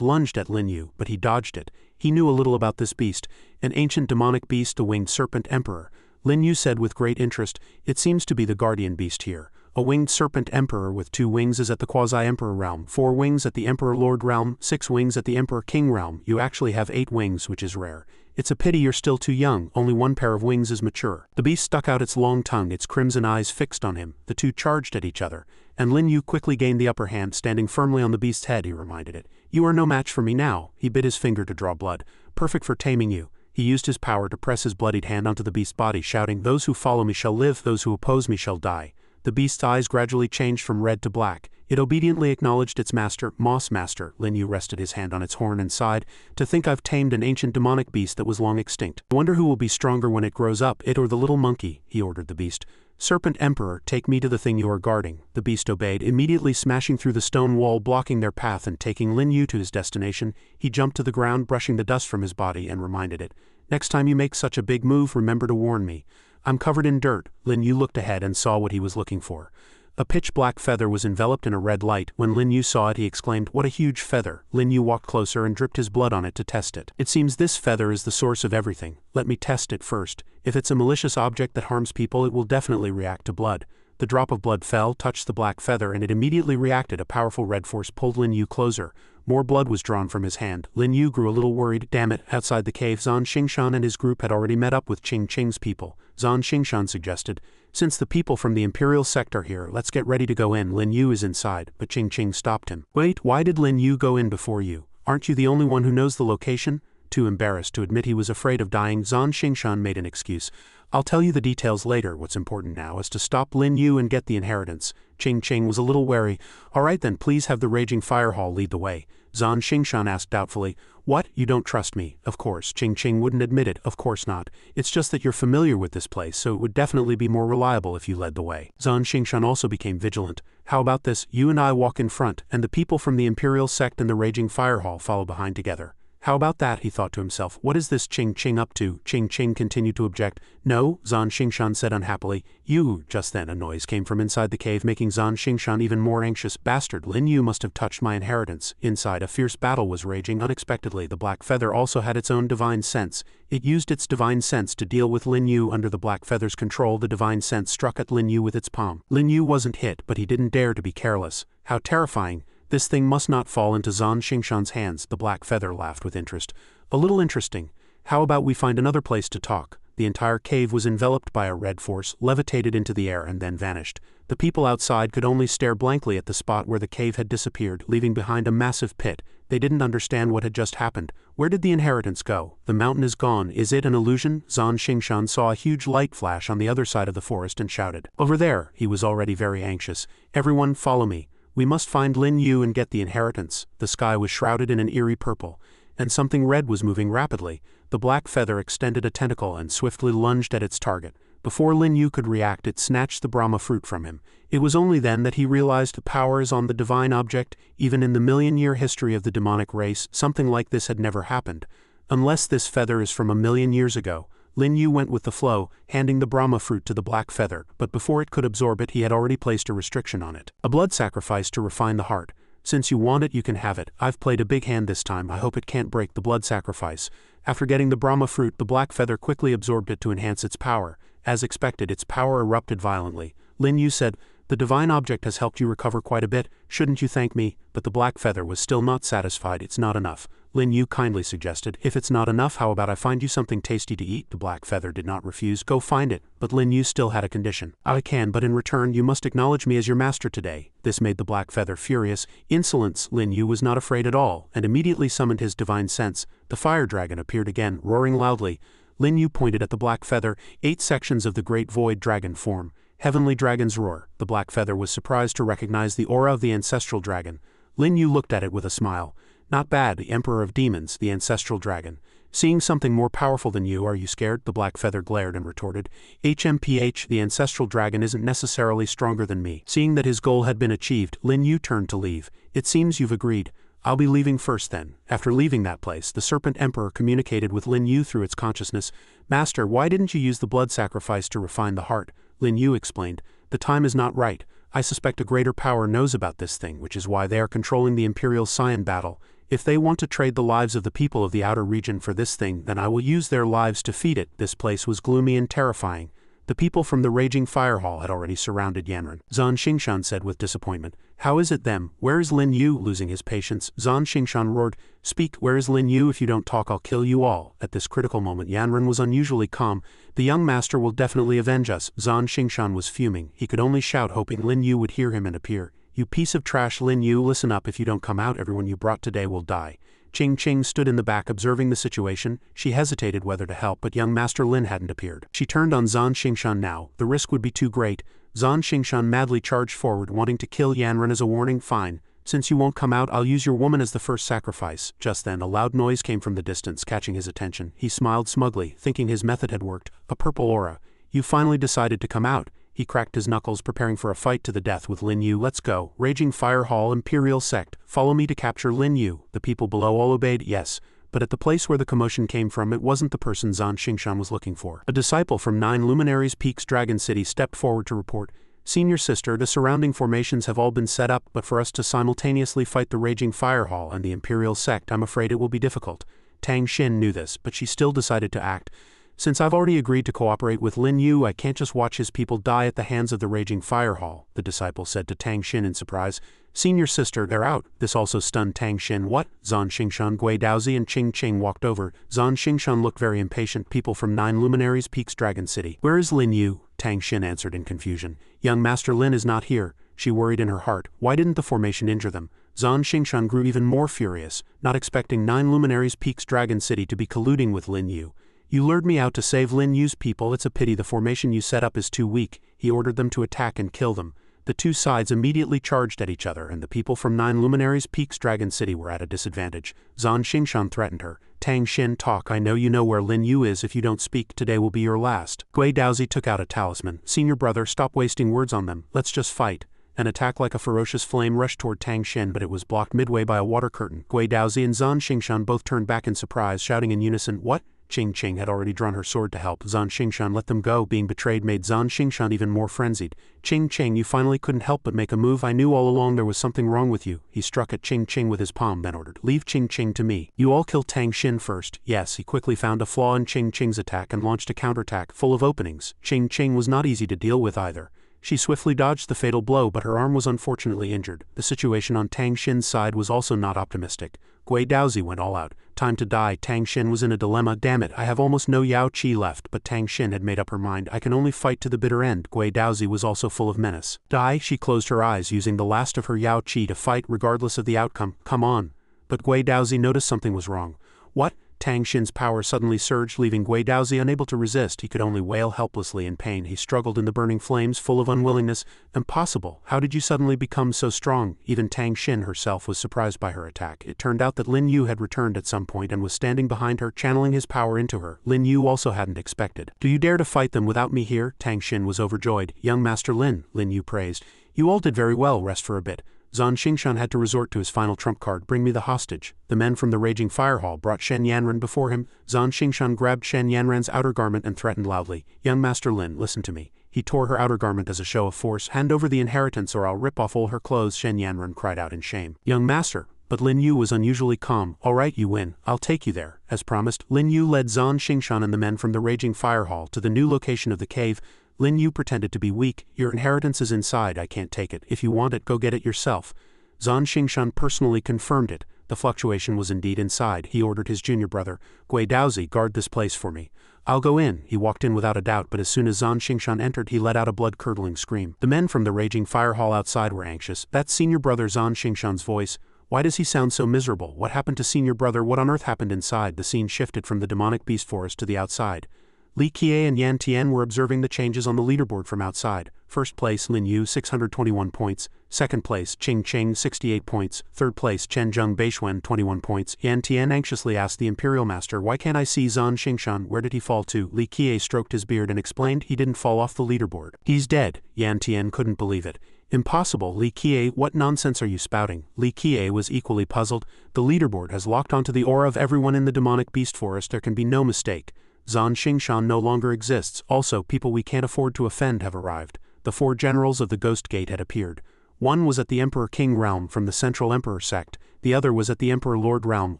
lunged at Lin Yu, but he dodged it. He knew a little about this beast, an ancient demonic beast, a winged serpent emperor. Lin Yu said with great interest, it seems to be the guardian beast here. A winged serpent emperor with 2 wings is at the quasi-emperor realm, 4 wings at the emperor lord realm, 6 wings at the emperor king realm. You actually have 8 wings, which is rare. It's a pity you're still too young, only 1 pair of wings is mature. The beast stuck out its long tongue, its crimson eyes fixed on him. The two charged at each other, and Lin Yu quickly gained the upper hand, standing firmly on the beast's head. He reminded it, you are no match for me now. He bit his finger to draw blood. Perfect for taming you. He used his power to press his bloodied hand onto the beast's body, shouting, those who follow me shall live, those who oppose me shall die. The beast's eyes gradually changed from red to black. It obediently acknowledged its master, Moss Master. Lin Yu rested his hand on its horn and sighed, to think I've tamed an ancient demonic beast that was long extinct. I wonder who will be stronger when it grows up, it or the little monkey, he ordered the beast. Serpent Emperor, take me to the thing you are guarding. The beast obeyed, immediately smashing through the stone wall blocking their path and taking Lin Yu to his destination. He jumped to the ground, brushing the dust from his body, and reminded it, next time you make such a big move, remember to warn me. I'm covered in dirt. Lin Yu looked ahead and saw what he was looking for. A pitch-black feather was enveloped in a red light. When Lin Yu saw it, he exclaimed, what a huge feather. Lin Yu walked closer and dripped his blood on it to test it. It seems this feather is the source of everything. Let me test it first. If it's a malicious object that harms people, it will definitely react to blood. The drop of blood fell, touched the black feather, and it immediately reacted. A powerful red force pulled Lin Yu closer. More blood was drawn from his hand. Lin Yu grew a little worried. Damn it, outside the cave, Zan Xingshan and his group had already met up with Qing Qing's people. Zan Xingshan suggested, since the people from the Imperial Sect are here, let's get ready to go in. Lin Yu is inside, but Qing Qing stopped him. Wait, why did Lin Yu go in before you? Aren't you the only one who knows the location? Too embarrassed to admit he was afraid of dying, Zan Xingshan made an excuse. I'll tell you the details later. What's important now is to stop Lin Yu and get the inheritance. Qing Qing was a little wary. Alright then, please have the Raging Fire Hall lead the way. Zan Xingshan asked doubtfully, what, you don't trust me? Of course, Qing Qing wouldn't admit it, of course not. It's just that you're familiar with this place, so it would definitely be more reliable if you led the way. Zan Xingshan also became vigilant. How about this, you and I walk in front, and the people from the Imperial Sect and the Raging Fire Hall follow behind together. How about that, he thought to himself. What is this Ching Ching up to? Ching Ching continued to object. No, Zan Xingshan said unhappily. You. Just then a noise came from inside the cave, making Zan Xingshan even more anxious. Bastard, Lin Yu must have touched my inheritance. Inside, a fierce battle was raging. Unexpectedly, the black feather also had its own divine sense. It used its divine sense to deal with Lin Yu. Under the black feather's control, the divine sense struck at Lin Yu with its palm. Lin Yu wasn't hit, but he didn't dare to be careless. How terrifying. This thing must not fall into Zan Xingshan's hands. The black feather laughed with interest. A little interesting. How about we find another place to talk? The entire cave was enveloped by a red force, levitated into the air and then vanished. The people outside could only stare blankly at the spot where the cave had disappeared, leaving behind a massive pit. They didn't understand what had just happened. Where did the inheritance go? The mountain is gone. Is it an illusion? Zan Xingshan saw a huge light flash on the other side of the forest and shouted. Over there. He was already very anxious. Everyone follow me. We must find Lin Yu and get the inheritance. The sky was shrouded in an eerie purple, and something red was moving rapidly. The black feather extended a tentacle and swiftly lunged at its target. Before Lin Yu could react, it snatched the Brahma fruit from him. It was only then that he realized the power is on the divine object. Even in the million-year history of the demonic race, something like this had never happened. Unless this feather is from a million years ago. Lin Yu went with the flow, handing the Brahma fruit to the black feather, but before it could absorb it he had already placed a restriction on it. A blood sacrifice to refine the heart. Since you want it, you can have it. I've played a big hand this time. I hope it can't break the blood sacrifice. After getting the Brahma fruit, the black feather quickly absorbed it to enhance its power. As expected, its power erupted violently. Lin Yu said, "The divine object has helped you recover quite a bit. Shouldn't you thank me?" But the black feather was still not satisfied. It's not enough. Lin Yu kindly suggested, "If it's not enough, how about I find you something tasty to eat?" The black feather did not refuse. Go find it. But Lin Yu still had a condition. "I can, but in return you must acknowledge me as your master today." This made the black feather furious. Insolence! Lin Yu was not afraid at all, and immediately summoned his divine sense. The fire dragon appeared again, roaring loudly. Lin Yu pointed at the black feather. 8 sections of the great void dragon form. Heavenly dragon's roar. The black feather was surprised to recognize the aura of the ancestral dragon. Lin Yu looked at it with a smile. Not bad, the Emperor of Demons, the ancestral dragon. Seeing something more powerful than you, are you scared? The black feather glared and retorted. HMPH, the ancestral dragon isn't necessarily stronger than me. Seeing that his goal had been achieved, Lin Yu turned to leave. It seems you've agreed. I'll be leaving first then. After leaving that place, the Serpent Emperor communicated with Lin Yu through its consciousness. Master, why didn't you use the blood sacrifice to refine the heart? Lin Yu explained. The time is not right. I suspect a greater power knows about this thing, which is why they are controlling the Imperial Scion battle. If they want to trade the lives of the people of the outer region for this thing, then I will use their lives to feed it. This place was gloomy and terrifying. The people from the raging fire hall had already surrounded Yanran. Zan Xingshan said with disappointment. How is it them? Where is Lin Yu? Losing his patience, Zan Xingshan roared. Speak, where is Lin Yu? If you don't talk, I'll kill you all. At this critical moment, Yanran was unusually calm. The young master will definitely avenge us. Zan Xingshan was fuming. He could only shout, hoping Lin Yu would hear him and appear. You piece of trash, Lin Yu, listen up. If you don't come out, everyone you brought today will die. Ching Ching stood in the back observing the situation. She hesitated whether to help, but young Master Lin hadn't appeared. She turned on Zan Xingshan now. The risk would be too great. Zan Xingshan madly charged forward, wanting to kill Yanran as a warning. Fine. Since you won't come out, I'll use your woman as the first sacrifice. Just then, a loud noise came from the distance, catching his attention. He smiled smugly, thinking his method had worked. A purple aura. You finally decided to come out. He cracked his knuckles, preparing for a fight to the death with Lin Yu. Let's go. Raging Fire Hall, Imperial Sect. Follow me to capture Lin Yu. The people below all obeyed. Yes. But at the place where the commotion came from, it wasn't the person Zan Xingshan was looking for. A disciple from 9 Luminaries Peaks Dragon City stepped forward to report. Senior Sister, the surrounding formations have all been set up, but for us to simultaneously fight the Raging Fire Hall and the Imperial Sect, I'm afraid it will be difficult. Tang Xin knew this, but she still decided to act. Since I've already agreed to cooperate with Lin Yu, I can't just watch his people die at the hands of the Raging Fire Hall, the disciple said to Tang Xin in surprise. Senior Sister, they're out. This also stunned Tang Xin. What? Zan Xingshan, Gui Daozi and Ching Ching walked over. Zan Xingshan looked very impatient. People from 9 Luminaries Peaks Dragon City. Where is Lin Yu? Tang Xin answered in confusion. Young Master Lin is not here. She worried in her heart. Why didn't the formation injure them? Zan Xingshan grew even more furious, not expecting 9 Luminaries Peaks Dragon City to be colluding with Lin Yu. You lured me out to save Lin Yu's people. It's a pity the formation you set up is too weak. He ordered them to attack and kill them. The two sides immediately charged at each other, and the people from 9 Luminaries Peaks Dragon City were at a disadvantage. Zan Xingshan threatened her. Tang Xin, talk. I know you know where Lin Yu is. If you don't speak, today will be your last. Gui Daozi took out a talisman. Senior brother, stop wasting words on them. Let's just fight. An attack like a ferocious flame rushed toward Tang Xin, but it was blocked midway by a water curtain. Gui Daozi and Zan Xingshan both turned back in surprise, shouting in unison, "What?" Ching Ching had already drawn her sword to help. Zan Xingshan let them go. Being betrayed made Zan Xingshan even more frenzied. "Ching Ching, you finally couldn't help but make a move. I knew all along there was something wrong with you." He struck at Ching Ching with his palm, then ordered, "Leave Ching Ching to me. You all kill Tang Xin first." Yes, he quickly found a flaw in Ching Ching's attack and launched a counterattack full of openings. Ching Ching was not easy to deal with either. She swiftly dodged the fatal blow, but her arm was unfortunately injured. The situation on Tang Xin's side was also not optimistic. Gui Daozi went all out. Time to die. Tang Xin was in a dilemma. "Damn it, I have almost no Yao Qi left," but Tang Xin had made up her mind. "I can only fight to the bitter end." Gui Daozi was also full of menace. "Die." She closed her eyes, using the last of her Yao Qi to fight regardless of the outcome. "Come on." But Gui Daozi noticed something was wrong. "What?" Tang Xin's power suddenly surged, leaving Gui Daozi unable to resist. He could only wail helplessly in pain. He struggled in the burning flames, full of unwillingness. "Impossible. How did you suddenly become so strong?" Even Tang Xin herself was surprised by her attack. It turned out that Lin Yu had returned at some point and was standing behind her, channeling his power into her. Lin Yu also hadn't expected. "Do you dare to fight them without me here?" Tang Xin was overjoyed. "Young Master Lin," Lin Yu praised. "You all did very well. Rest for a bit." Zan Xingshan had to resort to his final trump card, "Bring me the hostage." The men from the Raging Fire Hall brought Shen Yanran before him. Zan Xingshan grabbed Shen Yanran's outer garment and threatened loudly, "Young Master Lin, listen to me." He tore her outer garment as a show of force. "Hand over the inheritance or I'll rip off all her clothes." Shen Yanran cried out in shame. "Young Master." But Lin Yu was unusually calm. "All right, you win. I'll take you there." As promised, Lin Yu led Zan Xingshan and the men from the Raging Fire Hall to the new location of the cave. Lin Yu pretended to be weak. "Your inheritance is inside. I can't take it. If you want it, go get it yourself." Zan Xingshan personally confirmed it. The fluctuation was indeed inside. He ordered his junior brother, "Gui Daozi, guard this place for me." "I'll go in." He walked in without a doubt, but as soon as Zan Xingshan entered, he let out a blood-curdling scream. The men from the Raging Fire Hall outside were anxious. "That's senior brother Zan Xingshan's voice. Why does he sound so miserable? What happened to senior brother? What on earth happened inside?" The scene shifted from the demonic beast forest to the outside. Li Qiye and Yan Tian were observing the changes on the leaderboard from outside. First place, Lin Yu, 621 points. Second place, Ching Ching, 68 points. Third place, Chen Zheng Beixuan, 21 points. Yan Tian anxiously asked the Imperial Master, "Why can't I see Zan Xingshan? Where did he fall to?" Li Qiye stroked his beard and explained, "He didn't fall off the leaderboard. He's dead." Yan Tian couldn't believe it. "Impossible, Li Qiye, what nonsense are you spouting?" Li Qiye was equally puzzled. "The leaderboard has locked onto the aura of everyone in the demonic beast forest. There can be no mistake. Zan Xingshan no longer exists. Also, people we can't afford to offend have arrived." The 4 generals of the Ghost Gate had appeared. One was at the Emperor King realm from the Central Emperor Sect. The other was at the Emperor Lord realm,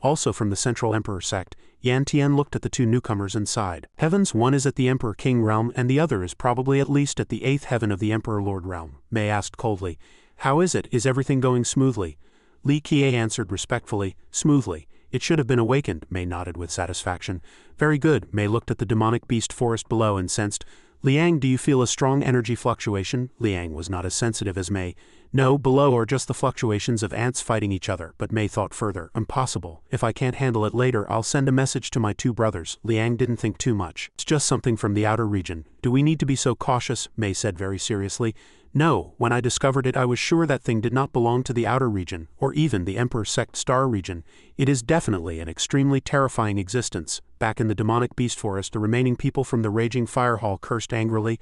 also from the Central Emperor Sect. Yan Tian looked at the 2 newcomers and sighed. "Heavens, one is at the Emperor King realm and the other is probably at least at the 8th heaven of the Emperor Lord realm." Mei asked coldly, "How is it? Is everything going smoothly?" Li Qiye answered respectfully, "Smoothly. It should have been awakened." Mei nodded with satisfaction. "Very good." Mei looked at the demonic beast forest below and sensed, "Liang, do you feel a strong energy fluctuation?" Liang was not as sensitive as Mei. "No, below are just the fluctuations of ants fighting each other." But Mei thought further. "Impossible. If I can't handle it later, I'll send a message to my 2 brothers." Liang didn't think too much. "It's just something from the outer region. Do we need to be so cautious?" Mei said very seriously. "No, when I discovered it I was sure that thing did not belong to the outer region, or even the Emperor Sect star region. It is definitely an extremely terrifying existence." Back in the demonic beast forest, the remaining people from the Raging Fire Hall cursed angrily.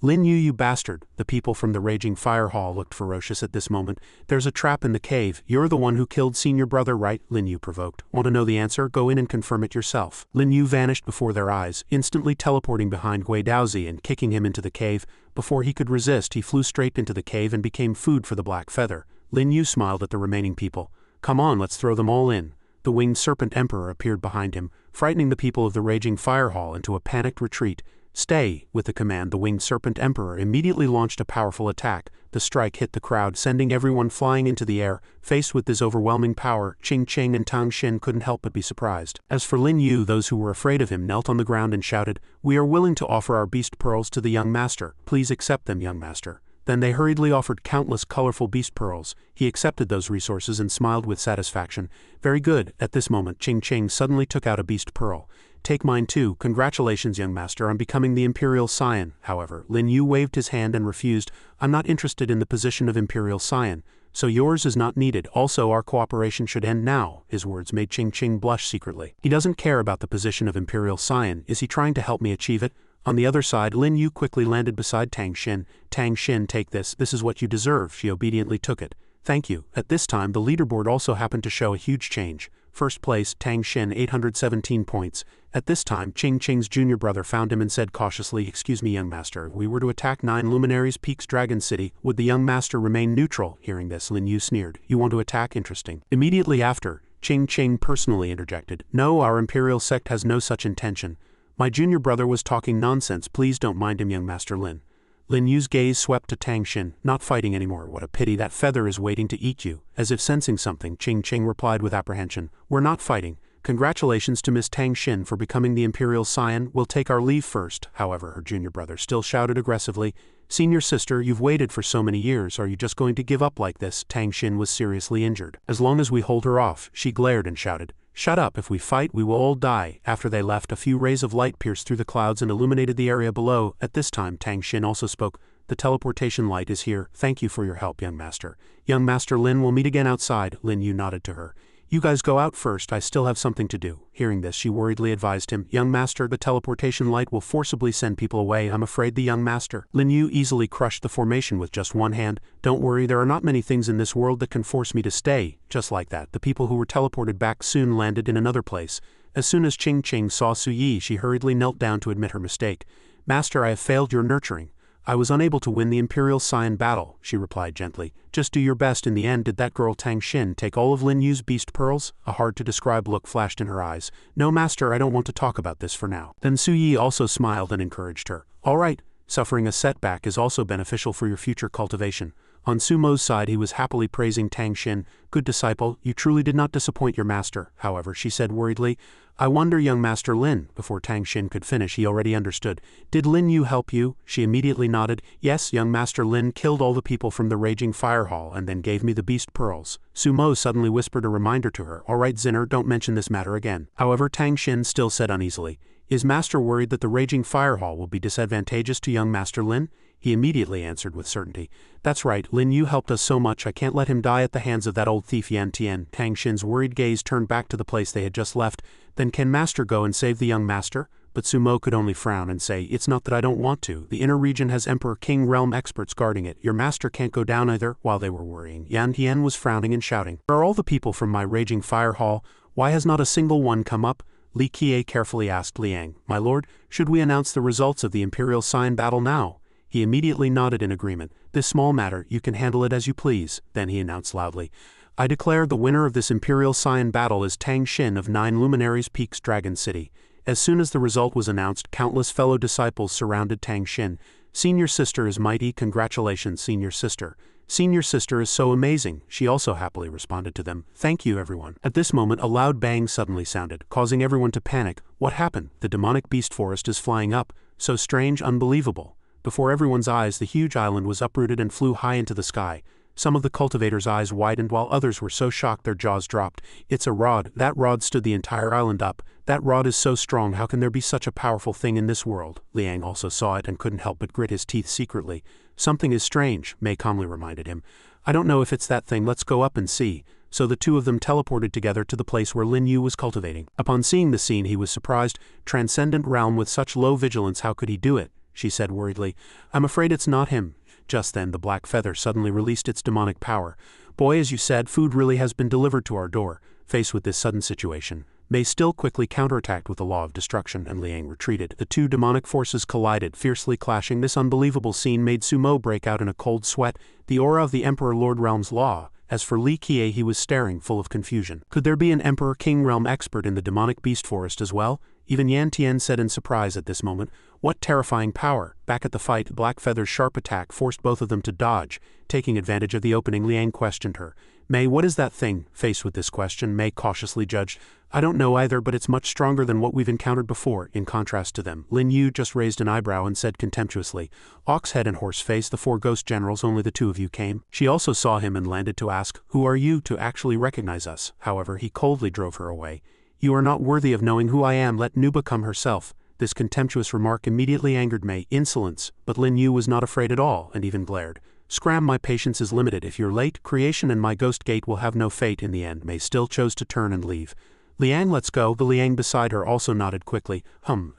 "Lin Yu, you bastard." The people from the Raging Fire Hall looked ferocious at this moment. "There's a trap in the cave. You're the one who killed senior brother, right?" Lin Yu provoked. "Want to know the answer? Go in and confirm it yourself." Lin Yu vanished before their eyes, instantly teleporting behind Gui Daozi and kicking him into the cave. Before he could resist, he flew straight into the cave and became food for the Black Feather. Lin Yu smiled at the remaining people. "Come on, let's throw them all in." The Winged Serpent Emperor appeared behind him, frightening the people of the Raging Fire Hall into a panicked retreat. "Stay!" With the command, the Winged Serpent Emperor immediately launched a powerful attack. The strike hit the crowd, sending everyone flying into the air. Faced with this overwhelming power, Ching Ching and Tang Xin couldn't help but be surprised. As for Lin Yu, those who were afraid of him knelt on the ground and shouted, "We are willing to offer our beast pearls to the young master. Please accept them, young master." Then they hurriedly offered countless colorful beast pearls. He accepted those resources and smiled with satisfaction. "Very good." At this moment, Ching Ching suddenly took out a beast pearl. "Take mine too. Congratulations, young master, on becoming the Imperial Scion." However, Lin Yu waved his hand and refused. "I'm not interested in the position of Imperial Scion. So yours is not needed. Also, our cooperation should end now." His words made Ching Ching blush secretly. He doesn't care about the position of Imperial Scion. Is he trying to help me achieve it? On the other side, Lin Yu quickly landed beside Tang Xin. Tang Xin, take this. This is what you deserve. She obediently took it. Thank you. At this time, the leaderboard also happened to show a huge change. First place, Tang Xin, 817 points. At this time, Ching Ching's junior brother found him and said cautiously, "Excuse me, young master, if we were to attack 9 Luminaries Peaks Dragon City, would the young master remain neutral?" Hearing this, Lin Yu sneered. "You want to attack? Interesting." Immediately after, Ching Ching personally interjected, "No, our Imperial Sect has no such intention. My junior brother was talking nonsense, please don't mind him, young master Lin." Lin Yu's gaze swept to Tang Xin. "Not fighting anymore, what a pity, that feather is waiting to eat you." As if sensing something, Ching Ching replied with apprehension, "We're not fighting. Congratulations to Miss Tang Xin for becoming the Imperial Scion, we'll take our leave first." However, her junior brother still shouted aggressively, "Senior sister, you've waited for so many years, are you just going to give up like this?" Tang Xin was seriously injured. "As long as we hold her off," she glared and shouted. "Shut up, if we fight we will all die." After they left, a few rays of light pierced through the clouds and illuminated the area below. At this time, Tang Xin also spoke. "The teleportation light is here. Thank you for your help, young master. Young master Lin will meet again outside." Lin Yu nodded to her. "You guys go out first, I still have something to do." Hearing this, she worriedly advised him, "Young master, the teleportation light will forcibly send people away. I'm afraid the young master." Lin Yu easily crushed the formation with just one hand. "Don't worry, there are not many things in this world that can force me to stay." Just like that, the people who were teleported back soon landed in another place. As soon as Ching Ching saw Su Yi, she hurriedly knelt down to admit her mistake. "Master, I have failed your nurturing. I was unable to win the Imperial Scion battle," she replied gently. "Just do your best in the end." Did that girl Tang Xin take all of Lin Yu's beast pearls? A hard-to-describe look flashed in her eyes. "No, master, I don't want to talk about this for now." Then Su Yi also smiled and encouraged her. "All right, suffering a setback is also beneficial for your future cultivation." On Sumo's side, he was happily praising Tang Xin. "Good disciple, you truly did not disappoint your master." However, she said worriedly, "I wonder, young master Lin." Before Tang Xin could finish, he already understood. "Did Lin Yu help you?" She immediately nodded. "Yes, young master Lin killed all the people from the Raging Fire Hall and then gave me the beast pearls." Sumo suddenly whispered a reminder to her. "All right, Zinner, don't mention this matter again." However, Tang Xin still said uneasily, "Is master worried that the Raging Fire Hall will be disadvantageous to young master Lin?" He immediately answered with certainty, "That's right, Lin Yu helped us so much, I can't let him die at the hands of that old thief Yan Tian." Tang Xin's worried gaze turned back to the place they had just left. "Then can master go and save the young master?" But Sumo could only frown and say, "It's not that I don't want to. The inner region has Emperor King realm experts guarding it. Your master can't go down either." While they were worrying, Yan Tian was frowning and shouting, "Where are all the people from my Raging Fire Hall? Why has not a single one come up?" Li Qiye carefully asked Liang, "My lord, should we announce the results of the Imperial Scion battle now?" He immediately nodded in agreement. "This small matter, you can handle it as you please." Then he announced loudly, "I declare the winner of this Imperial Scion battle is Tang Xin of 9 Luminaries Peaks Dragon City." As soon as the result was announced, countless fellow disciples surrounded Tang Xin. "Senior sister is mighty, congratulations, senior sister. Senior sister is so amazing," she also happily responded to them. "Thank you, everyone." At this moment, a loud bang suddenly sounded, causing everyone to panic. What happened? The demonic beast forest is flying up. So strange, unbelievable. Before everyone's eyes, the huge island was uprooted and flew high into the sky. Some of the cultivators' eyes widened while others were so shocked their jaws dropped. "It's a rod. That rod stood the entire island up. That rod is so strong, how can there be such a powerful thing in this world?" Liang also saw it and couldn't help but grit his teeth secretly. "Something is strange," Mei calmly reminded him. "I don't know if it's that thing, let's go up and see." So the two of them teleported together to the place where Lin Yu was cultivating. Upon seeing the scene, he was surprised. Transcendent realm with such low vigilance, how could he do it? She said worriedly, "I'm afraid it's not him." Just then the black feather suddenly released its demonic power. "Boy, as you said, food really has been delivered to our door." Faced with this sudden situation, Mei still quickly counterattacked with the law of destruction, and Liang retreated. The two demonic forces collided, fiercely clashing. This unbelievable scene made Sumo break out in a cold sweat. The aura of the Emperor Lord Realm's law. As for Li Qiye, he was staring, full of confusion. Could there be an Emperor King Realm expert in the demonic beast forest as well? Even Yan Tian said in surprise at this moment, "What terrifying power!" Back at the fight, Black Feather's sharp attack forced both of them to dodge. Taking advantage of the opening, Liang questioned her. "Mei, what is that thing?" Faced with this question, Mei cautiously judged, "I don't know either, but it's much stronger than what we've encountered before." In contrast to them, Lin Yu just raised an eyebrow and said contemptuously, "Oxhead and Horseface, the 4 ghost generals, only the 2 of you came." She also saw him and landed to ask, "Who are you to actually recognize us?" However, he coldly drove her away. "You are not worthy of knowing who I am, let Nuba come herself." This contemptuous remark immediately angered Mei. Insolence, but Lin Yu was not afraid at all, and even glared. "Scram, my patience is limited. If you're late, creation and my ghost gate will have no fate." In the end, Mei still chose to turn and leave. Liang, let's go. The Liang beside her also nodded quickly,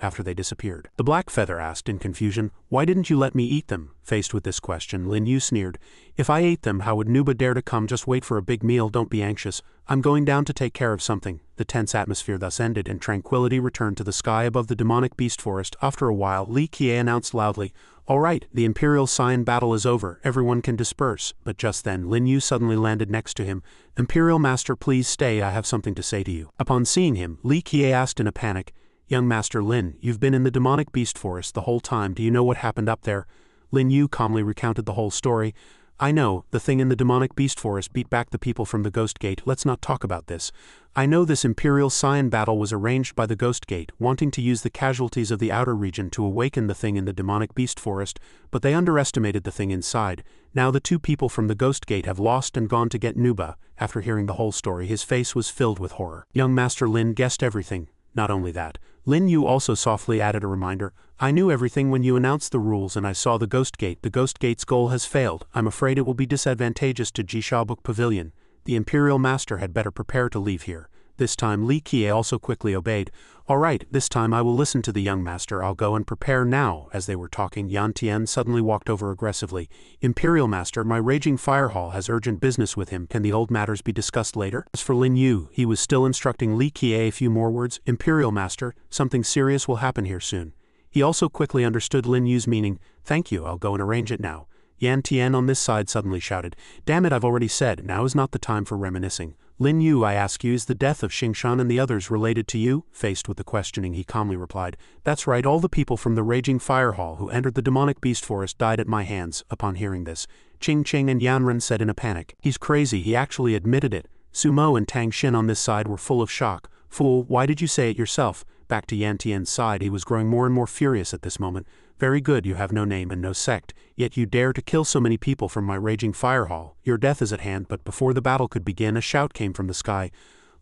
after they disappeared. The Black Feather asked in confusion, why didn't you let me eat them? Faced with this question, Lin Yu sneered, if I ate them, how would Nuba dare to come? Just wait for a big meal, don't be anxious. I'm going down to take care of something. The tense atmosphere thus ended and tranquility returned to the sky above the demonic beast forest. After a while, Li Qian announced loudly, all right, the Imperial Scion battle is over, everyone can disperse. But just then, Lin Yu suddenly landed next to him. Imperial Master, please stay, I have something to say to you. Upon seeing him, Li Qian asked in a panic, young Master Lin, you've been in the demonic beast forest the whole time, do you know what happened up there? Lin Yu calmly recounted the whole story. I know, the thing in the demonic beast forest beat back the people from the Ghost Gate, let's not talk about this. I know this Imperial Scion battle was arranged by the Ghost Gate, wanting to use the casualties of the outer region to awaken the thing in the demonic beast forest, but they underestimated the thing inside. Now the two people from the Ghost Gate have lost and gone to get Nuba. After hearing the whole story, his face was filled with horror. Young Master Lin guessed everything. Not only that, Lin Yu also softly added a reminder, I knew everything when you announced the rules and I saw the Ghost Gate. The Ghost Gate's goal has failed. I'm afraid it will be disadvantageous to Jishabuk Pavilion. The Imperial Master had better prepare to leave here. This time Li Qian also quickly obeyed. All right, this time I will listen to the young master, I'll go and prepare now. As they were talking, Yan Tian suddenly walked over aggressively. Imperial Master, my raging fire hall has urgent business with him, can the old matters be discussed later? As for Lin Yu, he was still instructing Li Qian a few more words. Imperial Master, something serious will happen here soon. He also quickly understood Lin Yu's meaning. Thank you, I'll go and arrange it now. Yan Tian on this side suddenly shouted, damn it, I've already said, now is not the time for reminiscing. Lin Yu, I ask you, is the death of Xingshan and the others related to you? Faced with the questioning, he calmly replied, that's right, all the people from the Raging Fire Hall who entered the demonic beast forest died at my hands. Upon hearing this, Qing Qing and Yanren said in a panic, he's crazy, he actually admitted it. Sumo and Tang Xin on this side were full of shock. Fool, why did you say it yourself? Back to Yan Tian's side, he was growing more and more furious at this moment. Very good, you have no name and no sect, yet you dare to kill so many people from my raging fire hall. Your death is at hand. But before the battle could begin, a shout came from the sky.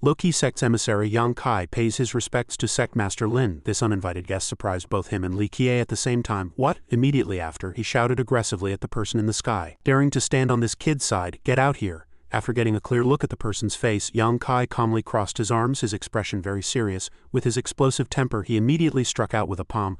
Loki Sect's emissary Yang Kai pays his respects to Sect Master Lin. This uninvited guest surprised both him and Li Qian at the same time. What? Immediately after, he shouted aggressively at the person in the sky. Daring to stand on this kid's side, get out here. After getting a clear look at the person's face, Yang Kai calmly crossed his arms, his expression very serious. With his explosive temper, he immediately struck out with a palm.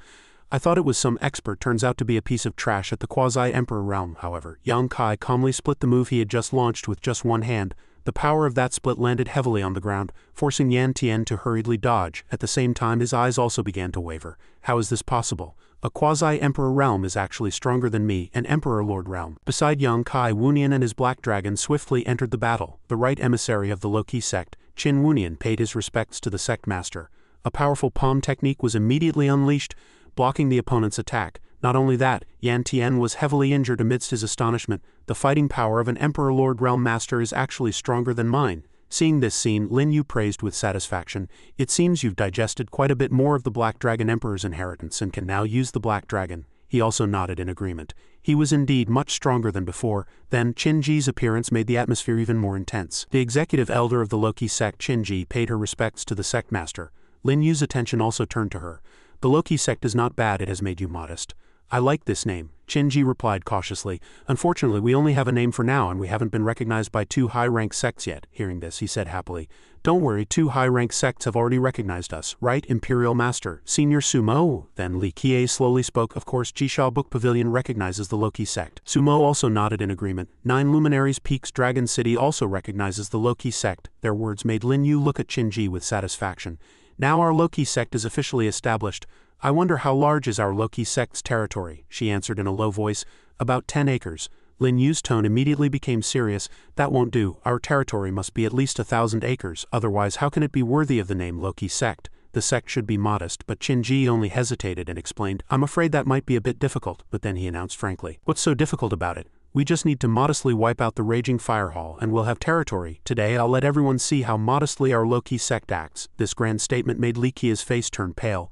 I thought it was some expert, turns out to be a piece of trash at the quasi-emperor realm. However, Yang Kai calmly split the move he had just launched with just one hand. The power of that split landed heavily on the ground, forcing Yan Tian to hurriedly dodge. At the same time, his eyes also began to waver. How is this possible? A quasi-emperor realm is actually stronger than me, an emperor lord realm. Beside Yang Kai, Wunian and his black dragon swiftly entered the battle. The right emissary of the Loki sect, Qin Wunian, paid his respects to the sect master. A powerful palm technique was immediately unleashed, blocking the opponent's attack. Not only that, Yan Tian was heavily injured amidst his astonishment. The fighting power of an Emperor Lord Realm Master is actually stronger than mine. Seeing this scene, Lin Yu praised with satisfaction. It seems you've digested quite a bit more of the Black Dragon Emperor's inheritance and can now use the Black Dragon. He also nodded in agreement. He was indeed much stronger than before. Then, Qin Ji's appearance made the atmosphere even more intense. The executive elder of the Loki sect, Qin Ji, paid her respects to the sect master. Lin Yu's attention also turned to her. The Loki sect is not bad, it has made you modest. I like this name, Qin Ji replied cautiously. Unfortunately, we only have a name for now and we haven't been recognized by 2 high-rank sects yet. Hearing this, he said happily, don't worry, 2 high-rank sects have already recognized us, right, Imperial Master, Senior Sumo? Then Li Qian slowly spoke, of course, Jisha Book Pavilion recognizes the Loki sect. Sumo also nodded in agreement. 9 Luminaries Peaks Dragon City also recognizes the Loki sect. Their words made Lin Yu look at Qin Ji with satisfaction. Now our Loki sect is officially established. I wonder how large is our Loki sect's territory, she answered in a low voice. About 10 acres. Lin Yu's tone immediately became serious. That won't do, our territory must be at least 1,000 acres, otherwise how can it be worthy of the name Loki sect? The sect should be modest, but Qin Ji only hesitated and explained, I'm afraid that might be a bit difficult, but then he announced frankly, what's so difficult about it? We just need to modestly wipe out the Raging Fire Hall and we'll have territory. Today I'll let everyone see how modestly our Loki sect acts. This grand statement made Li Qian's face turn pale.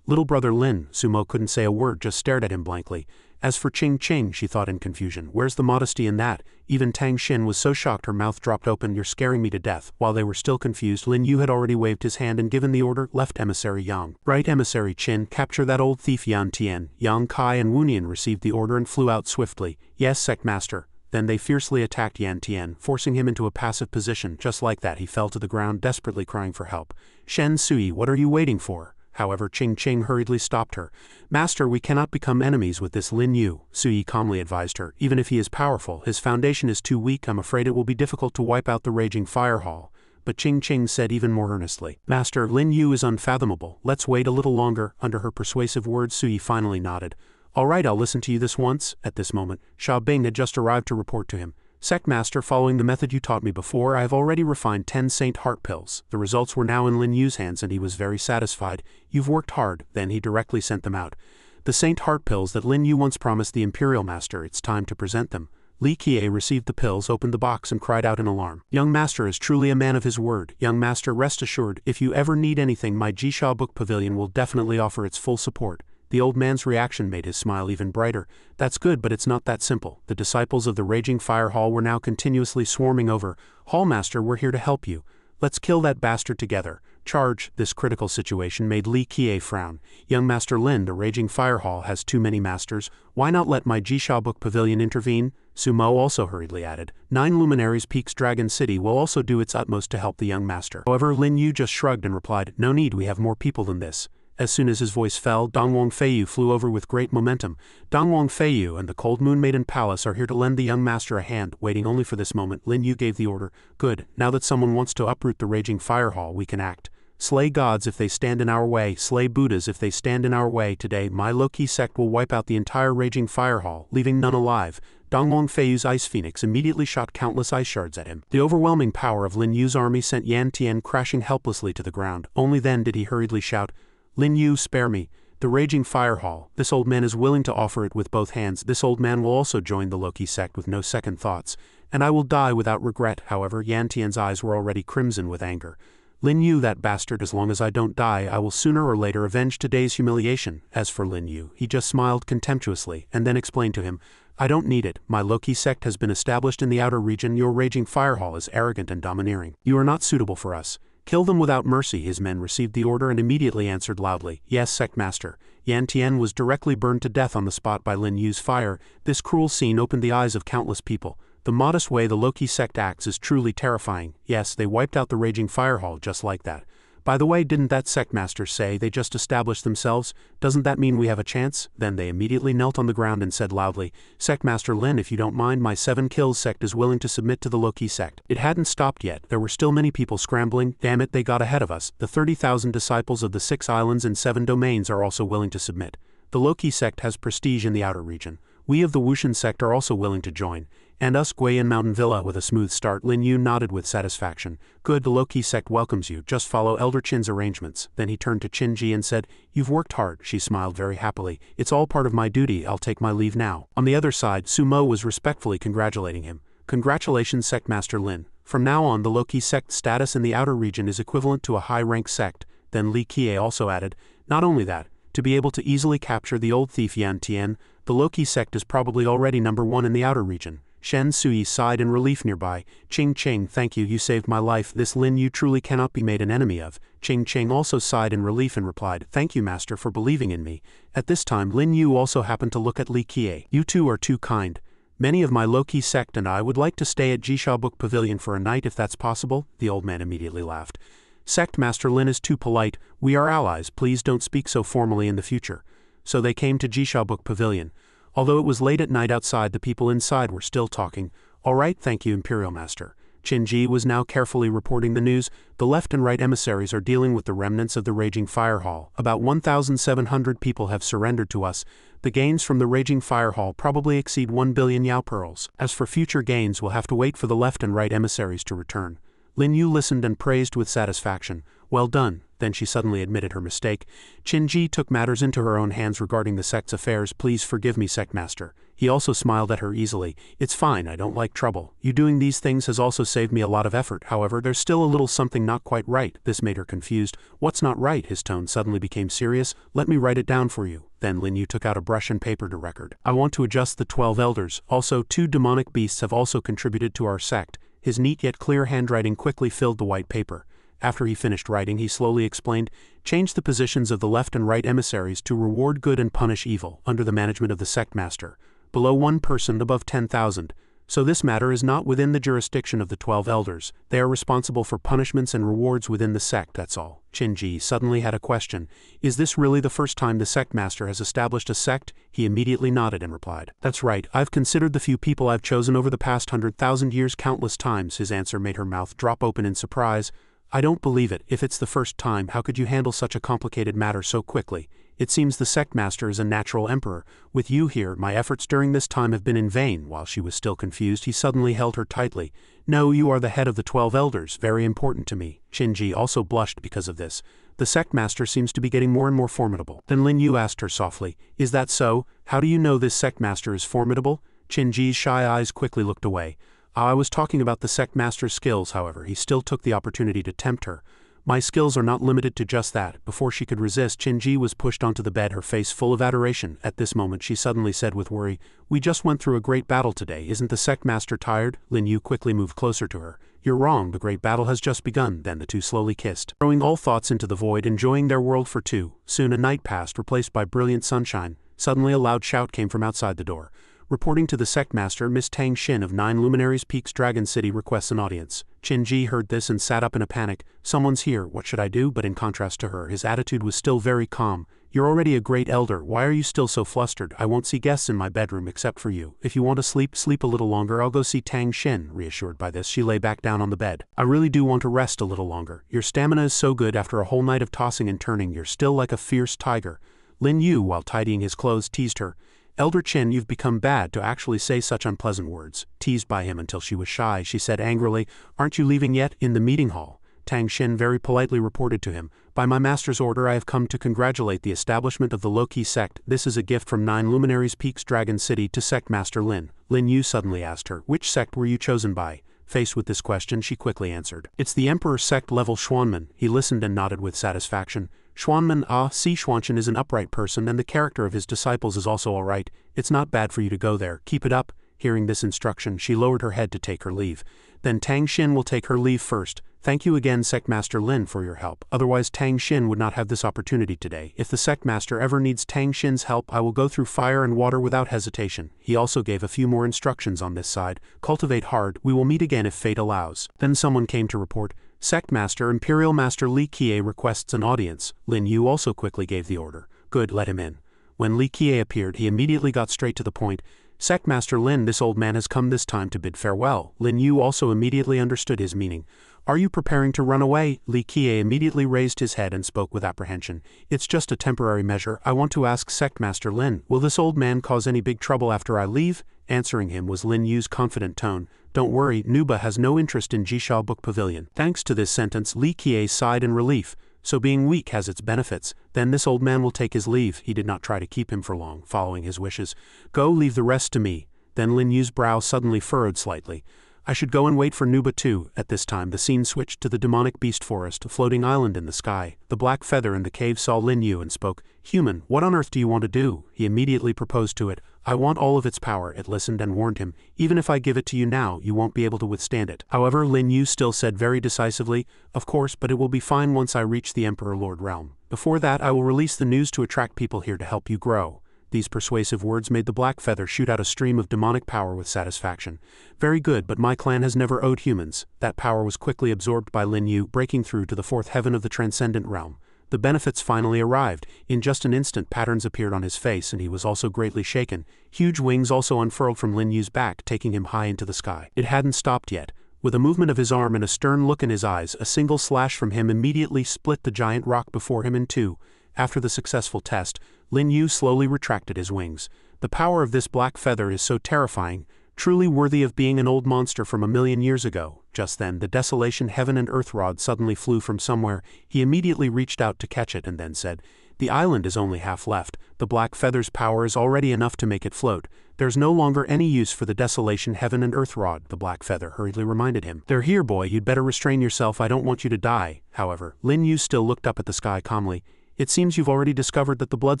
Little brother Lin, Sumo couldn't say a word, just stared at him blankly. As for Qing Qing, she thought in confusion, where's the modesty in that? Even Tang Xin was so shocked her mouth dropped open, you're scaring me to death. While they were still confused, Lin Yu had already waved his hand and given the order, left emissary Yang. Right emissary Qin, capture that old thief Yan Tian. Yang Kai and Wunian received the order and flew out swiftly. Yes, sect master. Then they fiercely attacked Yan Tian, forcing him into a passive position. Just like that he fell to the ground, desperately crying for help. Shen Sui, what are you waiting for? However, Ching Ching hurriedly stopped her. Master, we cannot become enemies with this Lin Yu, Sui calmly advised her. Even if he is powerful, his foundation is too weak. I'm afraid it will be difficult to wipe out the raging fire hall. But Ching Ching said even more earnestly, Master, Lin Yu is unfathomable. Let's wait a little longer. Under her persuasive words, Sui finally nodded. All right, I'll listen to you this once. At this moment, Xia Bing had just arrived to report to him. Sect Master, following the method you taught me before, I have already refined 10 Saint Heart Pills. The results were now in Lin Yu's hands and he was very satisfied. You've worked hard. Then he directly sent them out. The Saint Heart Pills that Lin Yu once promised the Imperial Master, it's time to present them. Li Qiye received the pills, opened the box and cried out in alarm. Young Master is truly a man of his word. Young Master, rest assured, if you ever need anything, my Jisha Book Pavilion will definitely offer its full support. The old man's reaction made his smile even brighter. That's good, but it's not that simple. The disciples of the Raging Fire Hall were now continuously swarming over. Hallmaster, we're here to help you. Let's kill that bastard together. Charge. This critical situation made Li Qiye frown. Young Master Lin, the Raging Fire Hall has too many masters. Why not let my Jisha Book Pavilion intervene? Sumo also hurriedly added. 9 Luminaries Peaks Dragon City will also do its utmost to help the young master. However, Lin Yu just shrugged and replied, no need, we have more people than this. As soon as his voice fell, Dongwang Feiyu flew over with great momentum. Dongwang Feiyu and the Cold Moon Maiden Palace are here to lend the young master a hand. Waiting only for this moment, Lin Yu gave the order. Good, now that someone wants to uproot the Raging Fire Hall, we can act. Slay gods if they stand in our way, slay Buddhas if they stand in our way. Today, my Loki sect will wipe out the entire Raging Fire Hall, leaving none alive. Dongwang Feiyu's Ice Phoenix immediately shot countless ice shards at him. The overwhelming power of Lin Yu's army sent Yan Tian crashing helplessly to the ground. Only then did he hurriedly shout, Lin Yu, spare me. The Raging Fire Hall. This old man is willing to offer it with both hands. This old man will also join the Loki sect with no second thoughts. And I will die without regret. However, Yan Tian's eyes were already crimson with anger. Lin Yu, that bastard, as long as I don't die, I will sooner or later avenge today's humiliation. As for Lin Yu, he just smiled contemptuously, and then explained to him, I don't need it. My Loki sect has been established in the outer region. Your Raging Fire Hall is arrogant and domineering. You are not suitable for us. Kill them without mercy. His men received the order and immediately answered loudly, yes, Sect Master. Yan Tian was directly burned to death on the spot by Lin Yu's fire. This cruel scene opened the eyes of countless people. The modest way the Loki sect acts is truly terrifying. Yes, they wiped out the Raging Fire Hall just like that. By the way, didn't that sect master say they just established themselves? Doesn't that mean we have a chance? Then they immediately knelt on the ground and said loudly, Sect Master Lin, if you don't mind, my 7 kills sect is willing to submit to the Loki sect. It hadn't stopped yet. There were still many people scrambling. Damn it, they got ahead of us. The 30,000 disciples of the 6 islands and 7 domains are also willing to submit. The Loki sect has prestige in the outer region. We of the Wushan sect are also willing to join. And us Guiyan Mountain Villa with a smooth start. Lin Yu nodded with satisfaction. Good, the Loki sect welcomes you. Just follow Elder Qin's arrangements. Then he turned to Qin Ji and said, You've worked hard. She smiled very happily. It's all part of my duty. I'll take my leave now. On the other side, Sumo was respectfully congratulating him. Congratulations, Sect Master Lin. From now on, the Loki sect status in the outer region is equivalent to a high-rank sect. Then Li Qiye also added, not only that, to be able to easily capture the old thief Yan Tian, the Loki sect is probably already number 1 in the outer region. Shen Sui sighed in relief nearby. Ching Ching, thank you, you saved my life. This Lin Yu truly cannot be made an enemy of. Ching Ching also sighed in relief and replied, thank you, Master, for believing in me. At this time, Lin Yu also happened to look at Li Qiye. You two are too kind. Many of my Loki sect and I would like to stay at Jisha Book Pavilion for a night if that's possible. The old man immediately laughed. Sect Master Lin is too polite. We are allies. Please don't speak so formally in the future. So they came to Jisha Book Pavilion. Although it was late at night outside, the people inside were still talking. All right, thank you, Imperial Master. Qin Ji was now carefully reporting the news. The left and right emissaries are dealing with the remnants of the Raging Fire Hall. About 1,700 people have surrendered to us. The gains from the Raging Fire Hall probably exceed 1 billion Yao pearls. As for future gains, we'll have to wait for the left and right emissaries to return. Lin Yu listened and praised with satisfaction. Well done. Then she suddenly admitted her mistake. Qin Ji took matters into her own hands regarding the sect's affairs. Please forgive me, Sect Master. He also smiled at her easily. It's fine, I don't like trouble. You doing these things has also saved me a lot of effort. However, there's still a little something not quite right. This made her confused. What's not right? His tone suddenly became serious. Let me write it down for you. Then Lin Yu took out a brush and paper to record. I want to adjust the 12 elders. Also, 2 demonic beasts have also contributed to our sect. His neat yet clear handwriting quickly filled the white paper. After he finished writing, he slowly explained, change the positions of the left and right emissaries to reward good and punish evil, under the management of the sect master. Below 1 person, above 10,000. So this matter is not within the jurisdiction of the 12 elders. They are responsible for punishments and rewards within the sect, that's all. Shinji suddenly had a question. Is this really the first time the sect master has established a sect? He immediately nodded and replied. That's right, I've considered the few people I've chosen over the past 100,000 years countless times. His answer made her mouth drop open in surprise. I don't believe it. If it's the first time, how could you handle such a complicated matter so quickly? It seems the sect master is a natural emperor. With you here, my efforts during this time have been in vain. While she was still confused, he suddenly held her tightly. No, you are the head of the 12 elders, very important to me. Shinji also blushed because of this. The sect master seems to be getting more and more formidable. Then Lin Yu asked her softly, is that so? How do you know this sect master is formidable? Shinji's shy eyes quickly looked away. I was talking about the sect master's skills, however. He still took the opportunity to tempt her. My skills are not limited to just that. Before she could resist, Shinji was pushed onto the bed, her face full of adoration. At this moment she suddenly said with worry, we just went through a great battle today. Isn't the sect master tired? Lin Yu quickly moved closer to her. You're wrong, the great battle has just begun. Then the two slowly kissed, throwing all thoughts into the void, enjoying their world for two. Soon a night passed, replaced by brilliant sunshine. Suddenly a loud shout came from outside the door. Reporting to the sect master, Miss Tang Xin of 9 Luminaries Peaks Dragon City requests an audience. Shinji heard this and sat up in a panic. Someone's here, what should I do? But in contrast to her, his attitude was still very calm. You're already a great elder, why are you still so flustered? I won't see guests in my bedroom except for you. If you want to sleep, sleep a little longer. I'll go see Tang Xin. Reassured by this, she lay back down on the bed. I really do want to rest a little longer. Your stamina is so good after a whole night of tossing and turning. You're still like a fierce tiger. Lin Yu, while tidying his clothes, teased her. Elder Qin, you've become bad to actually say such unpleasant words. Teased by him until she was shy, she said angrily, aren't you leaving yet? In the meeting hall, Tang Xin very politely reported to him, by my master's order I have come to congratulate the establishment of the Loki sect. This is a gift from 9 Luminaries Peaks Dragon City to Sect Master Lin. Lin Yu suddenly asked her, which sect were you chosen by? Faced with this question, she quickly answered, it's the Emperor sect level Xuanmen. He listened and nodded with satisfaction. Xuanmen, see, Xuanchen is an upright person and the character of his disciples is also alright. It's not bad for you to go there. Keep it up. Hearing this instruction, she lowered her head to take her leave. Then Tang Xin will take her leave first. Thank you again, Sect Master Lin, for your help. Otherwise Tang Xin would not have this opportunity today. If the Sect Master ever needs Tang Xin's help, I will go through fire and water without hesitation. He also gave a few more instructions on this side. Cultivate hard. We will meet again if fate allows. Then someone came to report. Sect Master Imperial Master Li Qiye requests an audience. Lin Yu also quickly gave the order. Good, let him in. When Li Qiye appeared, he immediately got straight to the point. Sect Master Lin, this old man has come this time to bid farewell. Lin Yu also immediately understood his meaning. Are you preparing to run away? Li Qiye immediately raised his head and spoke with apprehension. It's just a temporary measure. I want to ask Sect Master Lin, will this old man cause any big trouble after I leave? Answering him was Lin Yu's confident tone. Don't worry, Nuba has no interest in Jisha Book Pavilion. Thanks to this sentence, Li Qiye sighed in relief. So being weak has its benefits. Then this old man will take his leave. He did not try to keep him for long, following his wishes. Go, leave the rest to me. Then Lin Yu's brow suddenly furrowed slightly. I should go and wait for Nuba too. At this time the scene switched to the demonic beast forest, a floating island in the sky. The black feather in the cave saw Lin Yu and spoke. Human, what on earth do you want to do? He immediately proposed to it. I want all of its power. It listened and warned him. Even if I give it to you now, you won't be able to withstand it. However, Lin Yu still said very decisively, of course, but it will be fine once I reach the Emperor Lord realm. Before that I will release the news to attract people here to help you grow. These persuasive words made the black feather shoot out a stream of demonic power with satisfaction. Very good, but my clan has never owed humans. That power was quickly absorbed by Lin Yu, breaking through to the fourth heaven of the transcendent realm. The benefits finally arrived. In just an instant patterns appeared on his face and he was also greatly shaken. Huge wings also unfurled from Lin Yu's back, taking him high into the sky. It hadn't stopped yet. With a movement of his arm and a stern look in his eyes, a single slash from him immediately split the giant rock before him in two. After the successful test, Lin Yu slowly retracted his wings. The power of this black feather is so terrifying, truly worthy of being an old monster from 1,000,000 years ago. Just then, the desolation heaven and earth rod suddenly flew from somewhere. He immediately reached out to catch it and then said, the island is only half left. The black feather's power is already enough to make it float. There's no longer any use for the desolation heaven and earth rod, the black feather hurriedly reminded him. They're here, boy, you'd better restrain yourself, I don't want you to die. However, Lin Yu still looked up at the sky calmly. It seems you've already discovered that the blood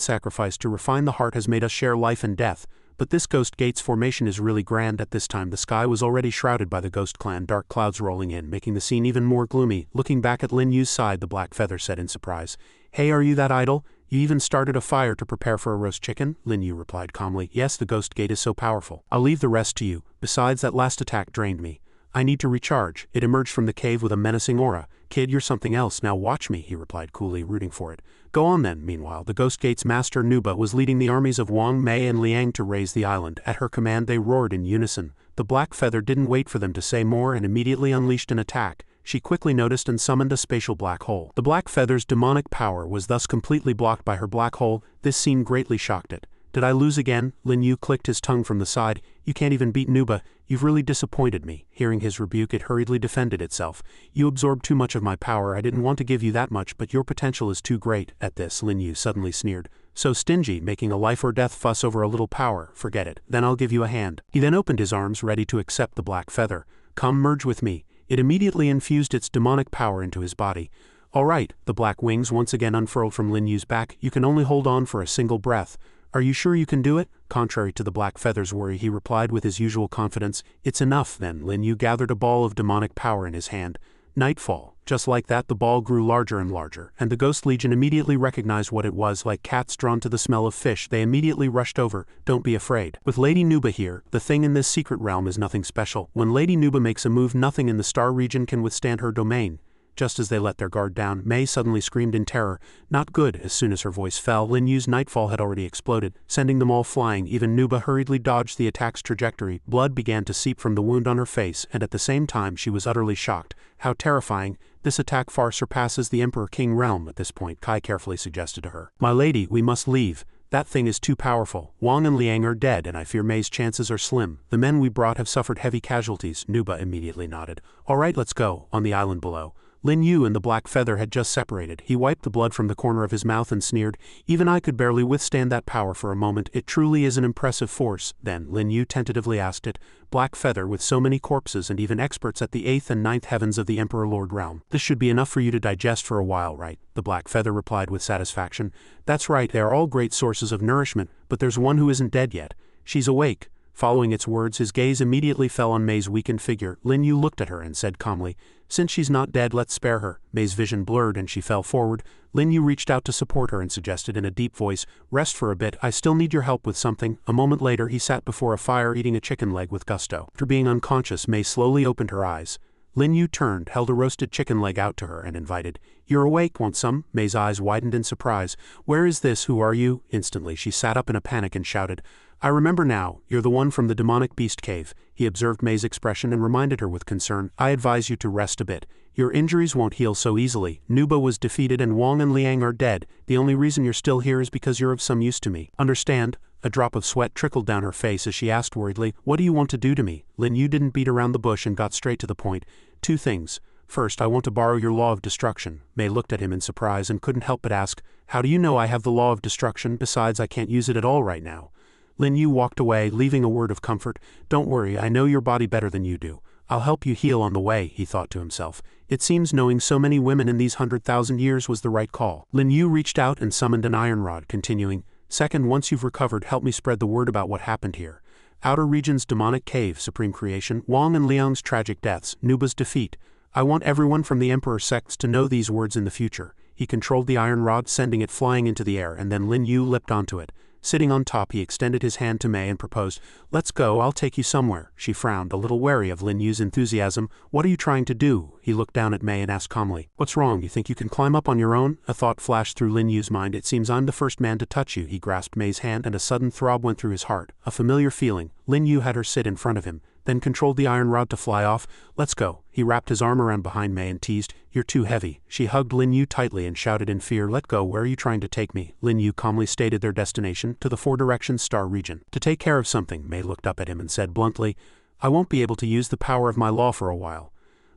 sacrifice to refine the heart has made us share life and death, but this Ghost Gate's formation is really grand. At this time the sky was already shrouded by the Ghost Clan, dark clouds rolling in, making the scene even more gloomy. Looking back at Lin Yu's side, the black feather said in surprise, Hey, are you that idol? You even started a fire to prepare for a roast chicken? Lin Yu replied calmly. Yes, the ghost gate is so powerful. I'll leave the rest to you. Besides, that last attack drained me. I need to recharge. It emerged from the cave with a menacing aura. Kid, you're something else, now watch me, he replied coolly, rooting for it. Go on then. Meanwhile, the Ghost Gate's master Nuba was leading the armies of Wang, Mei and Liang to raise the island. At her command they roared in unison. The Black Feather didn't wait for them to say more and immediately unleashed an attack. She quickly noticed and summoned a spatial black hole. The Black Feather's demonic power was thus completely blocked by her black hole. This scene greatly shocked it. Did I lose again? Lin Yu clicked his tongue from the side. You can't even beat Nuba. You've really disappointed me. Hearing his rebuke, it hurriedly defended itself. You absorbed too much of my power. I didn't want to give you that much, but your potential is too great. At this, Lin Yu suddenly sneered. So stingy, making a life or death fuss over a little power. Forget it. Then I'll give you a hand. He then opened his arms, ready to accept the Black Feather. Come, merge with me. It immediately infused its demonic power into his body. All right, the black wings once again unfurled from Lin Yu's back. You can only hold on for a single breath. Are you sure you can do it? Contrary to the Black Feather's worry, he replied with his usual confidence. It's enough then. Lin Yu gathered a ball of demonic power in his hand. Nightfall. Just like that, the ball grew larger and larger, and the Ghost Legion immediately recognized what it was. Like cats drawn to the smell of fish, they immediately rushed over. Don't be afraid. With Lady Nuba here, the thing in this secret realm is nothing special. When Lady Nuba makes a move, nothing in the star region can withstand her domain. Just as they let their guard down, Mei suddenly screamed in terror. Not good. As soon as her voice fell, Lin Yu's nightfall had already exploded, sending them all flying. Even Nuba hurriedly dodged the attack's trajectory. Blood began to seep from the wound on her face, and at the same time she was utterly shocked. How terrifying. This attack far surpasses the Emperor King realm. At this point, Kai carefully suggested to her. My lady, we must leave. That thing is too powerful. Wang and Liang are dead, and I fear Mei's chances are slim. The men we brought have suffered heavy casualties. Nuba immediately nodded. All right, let's go. On the island below. Lin Yu and the Black Feather had just separated. He wiped the blood from the corner of his mouth and sneered. Even I could barely withstand that power for a moment. It truly is an impressive force. Then, Lin Yu tentatively asked it, Black Feather, with so many corpses and even experts at the 8th and 9th heavens of the Emperor Lord realm, this should be enough for you to digest for a while, right? The Black Feather replied with satisfaction. That's right, they are all great sources of nourishment, but there's one who isn't dead yet. She's awake. Following its words, his gaze immediately fell on Mei's weakened figure. Lin Yu looked at her and said calmly, Since she's not dead, let's spare her. Mei's vision blurred and she fell forward. Lin Yu reached out to support her and suggested in a deep voice, Rest for a bit, I still need your help with something. A moment later, he sat before a fire eating a chicken leg with gusto. After being unconscious, Mei slowly opened her eyes. Lin Yu turned, held a roasted chicken leg out to her and invited, You're awake, want some? Mei's eyes widened in surprise. Where is this? Who are you? Instantly, she sat up in a panic and shouted, I remember now, you're the one from the demonic beast cave. He observed Mei's expression and reminded her with concern, I advise you to rest a bit. Your injuries won't heal so easily. Nuba was defeated and Wang and Liang are dead. The only reason you're still here is because you're of some use to me. Understand? A drop of sweat trickled down her face as she asked worriedly, What do you want to do to me? Lin Yu didn't beat around the bush and got straight to the point. 2 things. First, I want to borrow your law of destruction. Mei looked at him in surprise and couldn't help but ask, How do you know I have the law of destruction? Besides, I can't use it at all right now. Lin Yu walked away, leaving a word of comfort. Don't worry, I know your body better than you do. I'll help you heal on the way, he thought to himself. It seems knowing so many women in these 100,000 years was the right call. Lin Yu reached out and summoned an iron rod, continuing, Second, once you've recovered, help me spread the word about what happened here. Outer Region's demonic cave, supreme creation, Wang and Liang's tragic deaths, Nuba's defeat. I want everyone from the Emperor sects to know these words in the future. He controlled the iron rod, sending it flying into the air, and then Lin Yu leapt onto it. Sitting on top, he extended his hand to Mei and proposed, Let's go, I'll take you somewhere. She frowned, a little wary of Lin Yu's enthusiasm. What are you trying to do? He looked down at Mei and asked calmly, What's wrong? You think you can climb up on your own? A thought flashed through Lin Yu's mind. It seems I'm the first man to touch you. He grasped Mei's hand and a sudden throb went through his heart. A familiar feeling. Lin Yu had her sit in front of him, then controlled the iron rod to fly off. Let's go. He wrapped his arm around behind Mei and teased, You're too heavy. She hugged Lin Yu tightly and shouted in fear, Let go, where are you trying to take me? Lin Yu calmly stated their destination, to the 4 Directions Star region. To take care of something, Mei looked up at him and said bluntly, I won't be able to use the power of my law for a while.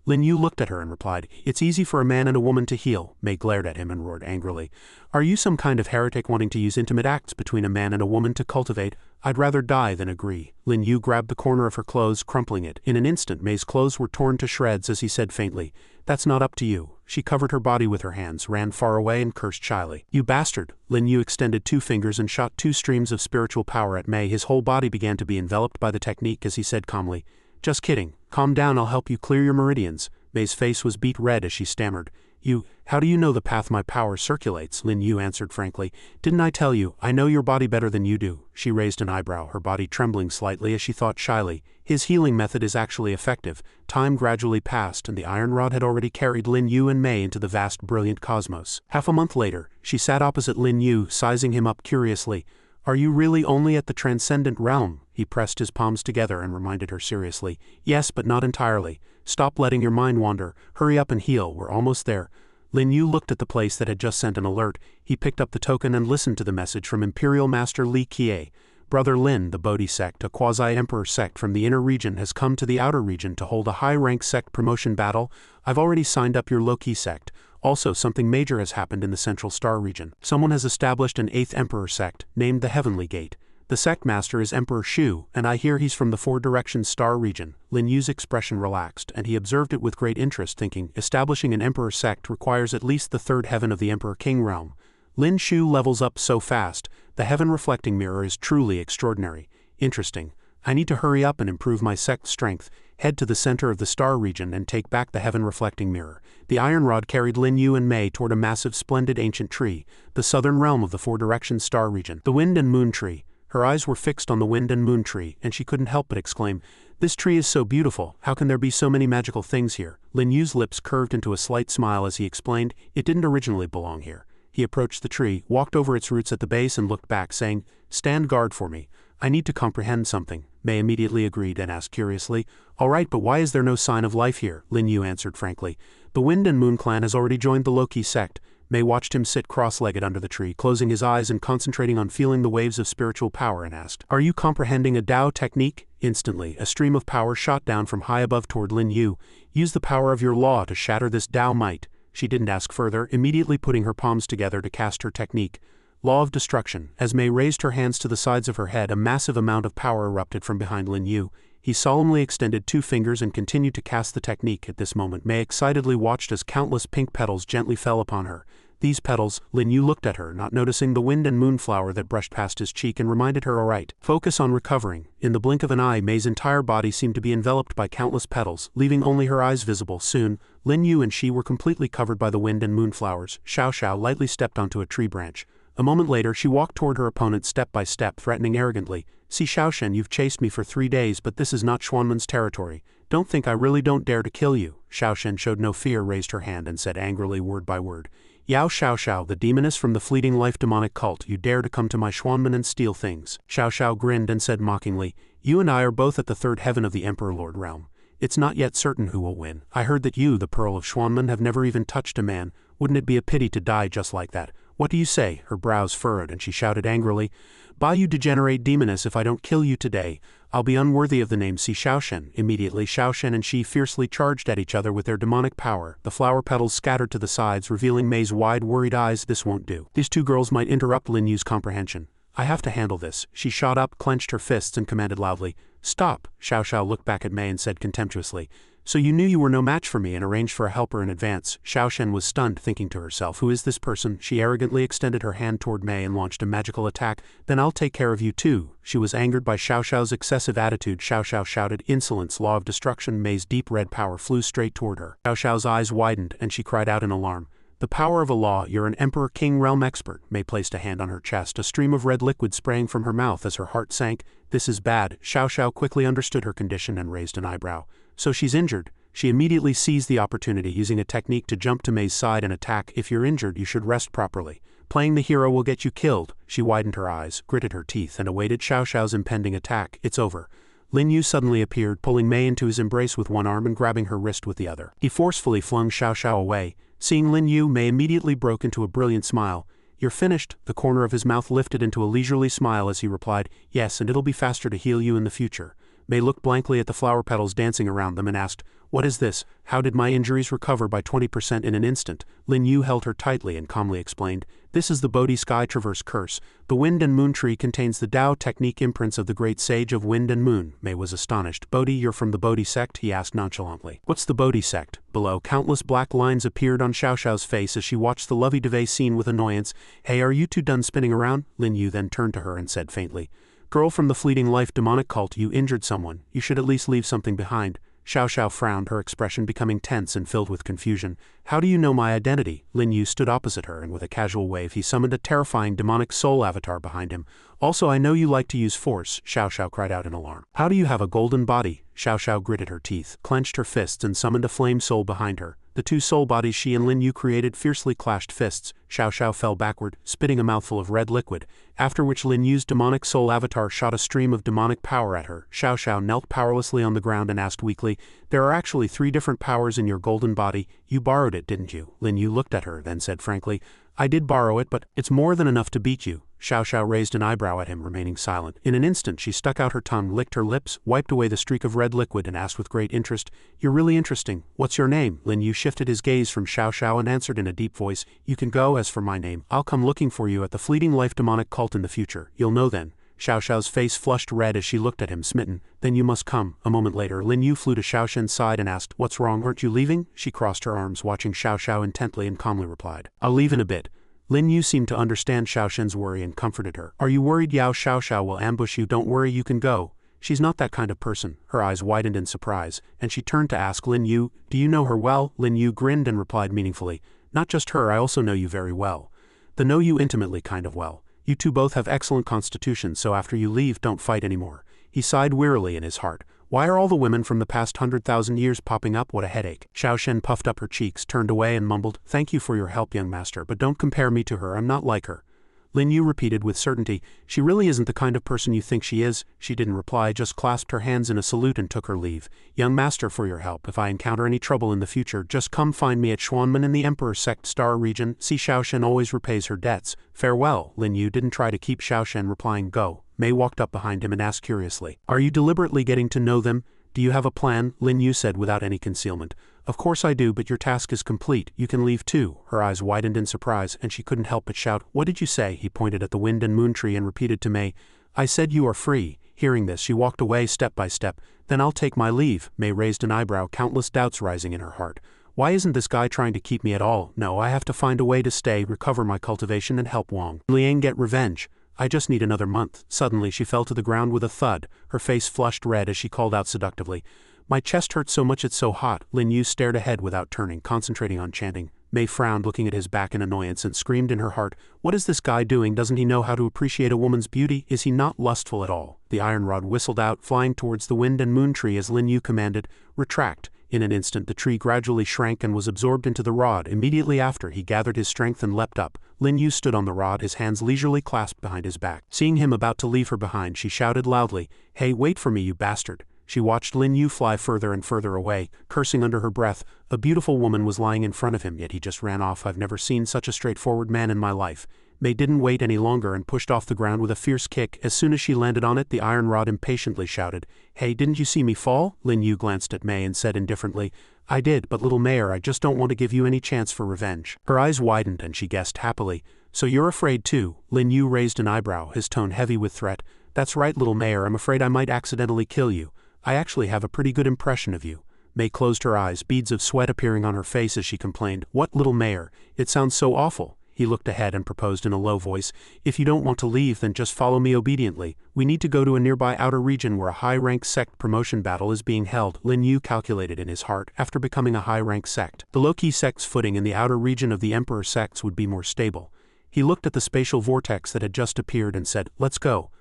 Lin Yu looked at her and replied, It's easy for a man and a woman to heal. Mei glared at him and roared angrily, Are you some kind of heretic wanting to use intimate acts between a man and a woman to cultivate? I'd rather die than agree. Lin Yu grabbed the corner of her clothes, crumpling it. In an instant, Mei's clothes were torn to shreds as he said faintly, That's not up to you. She covered her body with her hands, ran far away and cursed shyly. You bastard! Lin Yu extended 2 fingers and shot 2 streams of spiritual power at Mei. His whole body began to be enveloped by the technique as he said calmly, Just kidding. Calm down, I'll help you clear your meridians. Mei's face was beet red as she stammered, How do you know the path my power circulates? Lin Yu answered frankly. Didn't I tell you, I know your body better than you do? She raised an eyebrow, her body trembling slightly as she thought shyly. His healing method is actually effective. Time gradually passed, and the iron rod had already carried Lin Yu and Mei into the vast, brilliant cosmos. Half a month later, she sat opposite Lin Yu, sizing him up curiously. Are you really only at the transcendent realm? He pressed his palms together and reminded her seriously. Yes, but not entirely. Stop letting your mind wander. Hurry up and heal, we're almost there. Lin Yu looked at the place that had just sent an alert. He picked up the token and listened to the message from Imperial Master Li Kie. Brother Lin, the Bodhi Sect, a quasi-emperor sect from the inner region, has come to the outer region to hold a high-rank sect promotion battle. I've already signed up your Loki sect. Also, something major has happened in the Central Star region. Someone has established an 8th Emperor sect, named the Heavenly Gate. The sect master is Emperor Shu, and I hear he's from the Four Directions Star region. Lin Yu's expression relaxed, and he observed it with great interest, thinking, establishing an Emperor sect requires at least the 3rd heaven of the Emperor King realm. Lin Shu levels up so fast. The heaven reflecting mirror is truly extraordinary. Interesting. I need to hurry up and improve my sect strength, head to the center of the star region and take back the heaven reflecting mirror. The iron rod carried Lin Yu and Mei toward a massive splendid ancient tree, the southern realm of the Four Directions Star region. The wind and moon tree. Her eyes were fixed on the wind and moon tree, and she couldn't help but exclaim, this tree is so beautiful, how can there be so many magical things here? Lin Yu's lips curved into a slight smile as he explained, it didn't originally belong here. He approached the tree, walked over its roots at the base and looked back, saying, stand guard for me. I need to comprehend something. Mei immediately agreed and asked curiously, all right, but why is there no sign of life here? Lin Yu answered frankly, the Wind and Moon clan has already joined the Loki sect. Mei watched him sit cross-legged under the tree, closing his eyes and concentrating on feeling the waves of spiritual power, and asked, are you comprehending a Tao technique? Instantly, a stream of power shot down from high above toward Lin Yu. Use the power of your law to shatter this Tao might. She didn't ask further, immediately putting her palms together to cast her technique. Law of Destruction. As Mei raised her hands to the sides of her head, a massive amount of power erupted from behind Lin Yu. He solemnly extended 2 fingers and continued to cast the technique. At this moment, Mei excitedly watched as countless pink petals gently fell upon her. These petals, Lin Yu looked at her, not noticing the wind and moon flower that brushed past his cheek, and reminded her, all right, focus on recovering. In the blink of an eye, Mei's entire body seemed to be enveloped by countless petals, leaving only her eyes visible. Soon, Lin Yu and she were completely covered by the wind and moon flowers. Xiao Xiao lightly stepped onto a tree branch. A moment later, she walked toward her opponent step by step, threatening arrogantly, see Xiaoshen, you've chased me for 3 days, but this is not Xuanmen's territory. Don't think I really don't dare to kill you. Xiaoshen showed no fear, raised her hand and said angrily word by word, Yao Xiao Xiao, the demoness from the fleeting life demonic cult, you dare to come to my Xuanmen and steal things. Xiao Xiao grinned and said mockingly, you and I are both at the 3rd heaven of the Emperor Lord realm. It's not yet certain who will win. I heard that you, the Pearl of Xuanmen, have never even touched a man. Wouldn't it be a pity to die just like that? What do you say? Her brows furrowed and she shouted angrily, by you degenerate demoness, if I don't kill you today, I'll be unworthy of the name. See Xiaoshen. Immediately Xiaoshen and she fiercely charged at each other with their demonic power. The flower petals scattered to the sides, revealing Mei's wide, worried eyes. This won't do. These 2 girls might interrupt Lin Yu's comprehension. I have to handle this. She shot up, clenched her fists and commanded loudly, stop. Xiao Xiao looked back at Mei and said contemptuously, so you knew you were no match for me and arranged for a helper in advance. Xiaoshen was stunned, thinking to herself, who is this person? She arrogantly extended her hand toward Mei and launched a magical attack. Then I'll take care of you too. She was angered by Xiao Xiao's excessive attitude. Xiao Xiao shouted, insolence, law of destruction. Mei's deep red power flew straight toward her. Xiao Xiao's eyes widened and she cried out in alarm, the power of a law, you're an Emperor King realm expert. Mei placed a hand on her chest, a stream of red liquid spraying from her mouth as her heart sank. This is bad. Xiao Xiao quickly understood her condition and raised an eyebrow. So she's injured. She immediately seized the opportunity, using a technique to jump to Mei's side and attack. If you're injured, you should rest properly. Playing the hero will get you killed. She widened her eyes, gritted her teeth, and awaited Xiao Xiao's impending attack. It's over. Lin Yu suddenly appeared, pulling Mei into his embrace with one arm and grabbing her wrist with the other. He forcefully flung Xiao Xiao away. Seeing Lin Yu, Mei immediately broke into a brilliant smile. You're finished. The corner of his mouth lifted into a leisurely smile as he replied, yes, and it'll be faster to heal you in the future. Mei looked blankly at the flower petals dancing around them and asked, what is this? How did my injuries recover by 20% in an instant? Lin Yu held her tightly and calmly explained, this is the Bodhi Sky Traverse Curse. The Wind and Moon tree contains the Tao technique imprints of the great sage of Wind and Moon. Mei was astonished. Bodhi, you're from the Bodhi Sect? He asked nonchalantly. What's the Bodhi Sect? Below, countless black lines appeared on Xiao Xiao's face as she watched the lovey-dovey scene with annoyance. Hey, are you 2 done spinning around? Lin Yu then turned to her and said faintly, girl from the fleeting life demonic cult, you injured someone. You should at least leave something behind. Xiao Xiao frowned, her expression becoming tense and filled with confusion. How do you know my identity? Lin Yu stood opposite her, and with a casual wave he summoned a terrifying demonic soul avatar behind him. Also, I know you like to use force, Xiao Xiao cried out in alarm. How do you have a golden body? Xiao Xiao gritted her teeth, clenched her fists and summoned a flame soul behind her. The two soul bodies she and Lin Yu created fiercely clashed fists. Xiao Xiao fell backward, spitting a mouthful of red liquid, after which Lin Yu's demonic soul avatar shot a stream of demonic power at her. Xiao Xiao knelt powerlessly on the ground and asked weakly, there are actually 3 different powers in your golden body. You borrowed it, didn't you? Lin Yu looked at her, then said frankly, I did borrow it, but it's more than enough to beat you. Xiao Xiao raised an eyebrow at him, remaining silent. In an instant she stuck out her tongue, licked her lips, wiped away the streak of red liquid and asked with great interest, you're really interesting. What's your name? Lin Yu shifted his gaze from Xiao Xiao and answered in a deep voice, you can go. As for my name, I'll come looking for you at the fleeting life demonic cult in the future. You'll know then. Xiao Xiao's face flushed red as she looked at him, smitten. Then you must come. A moment later Lin Yu flew to Xiao Shen's side and asked, what's wrong, aren't you leaving? She crossed her arms, watching Xiao Xiao intently and calmly replied, I'll leave in a bit. Lin Yu seemed to understand Xiao Shen's worry and comforted her. Are you worried Yao Xiao Xiao will ambush you? Don't worry, you can go. She's not that kind of person. Her eyes widened in surprise, and she turned to ask Lin Yu, do you know her well? Lin Yu grinned and replied meaningfully, not just her, I also know you very well. The know you intimately kind of well. You two both have excellent constitutions, so after you leave, don't fight anymore. He sighed wearily in his heart. Why are all the women from the past 100,000 years popping up? What a headache. Xiao Shen puffed up her cheeks, turned away and mumbled, thank you for your help, young master, but don't compare me to her, I'm not like her. Lin Yu repeated with certainty, she really isn't the kind of person you think she is. She didn't reply, just clasped her hands in a salute and took her leave. Young master, for your help. If I encounter any trouble in the future, just come find me at Xuanmen in the Emperor Sect Star region. See, Xiao Shen always repays her debts. Farewell. Lin Yu didn't try to keep Xiao Shen, replying, go. Mei walked up behind him and asked curiously, are you deliberately getting to know them? Do you have a plan? Lin Yu said without any concealment. Of course I do, but your task is complete. You can leave too. Her eyes widened in surprise, and she couldn't help but shout, what did you say? He pointed at the wind and moon tree and repeated to Mei, I said you are free. Hearing this, she walked away step by step. Then I'll take my leave. Mei raised an eyebrow, countless doubts rising in her heart. Why isn't this guy trying to keep me at all? No, I have to find a way to stay, recover my cultivation and help Wang Liang get revenge. I just need another month. Suddenly she fell to the ground with a thud, her face flushed red as she called out seductively, my chest hurts so much it's so hot. Lin Yu stared ahead without turning, concentrating on chanting. Mei frowned, looking at his back in annoyance, and screamed in her heart, what is this guy doing? Doesn't he know how to appreciate a woman's beauty? Is he not lustful at all? The iron rod whistled out, flying towards the wind and moon tree as Lin Yu commanded, retract. In an instant the tree gradually shrank and was absorbed into the rod. Immediately after, he gathered his strength and leapt up. Lin Yu stood on the rod, his hands leisurely clasped behind his back. Seeing him about to leave her behind, she shouted loudly, hey, wait for me, you bastard. She watched Lin Yu fly further and further away, cursing under her breath. A beautiful woman was lying in front of him, yet he just ran off. I've never seen such a straightforward man in my life. Mei didn't wait any longer and pushed off the ground with a fierce kick. As soon as she landed on it, the iron rod impatiently shouted, hey, didn't you see me fall? Lin Yu glanced at Mei and said indifferently, I did, but little Mayor, I just don't want to give you any chance for revenge. Her eyes widened and she guessed happily, so you're afraid too? Lin Yu raised an eyebrow, his tone heavy with threat. That's right, little Mayor, I'm afraid I might accidentally kill you. I actually have a pretty good impression of you. Mei closed her eyes, beads of sweat appearing on her face as she complained, what, little Mayor? It sounds so awful. He looked ahead and proposed in a low voice, if you don't want to leave, then just follow me obediently. We need to go to a nearby outer region where a high-rank sect promotion battle is being held. Lin Yu calculated in his heart, after becoming a high-rank sect, the Loki sect's footing in the outer region of the Emperor sects would be more stable. He looked at the spatial vortex that had just appeared and said, let's go.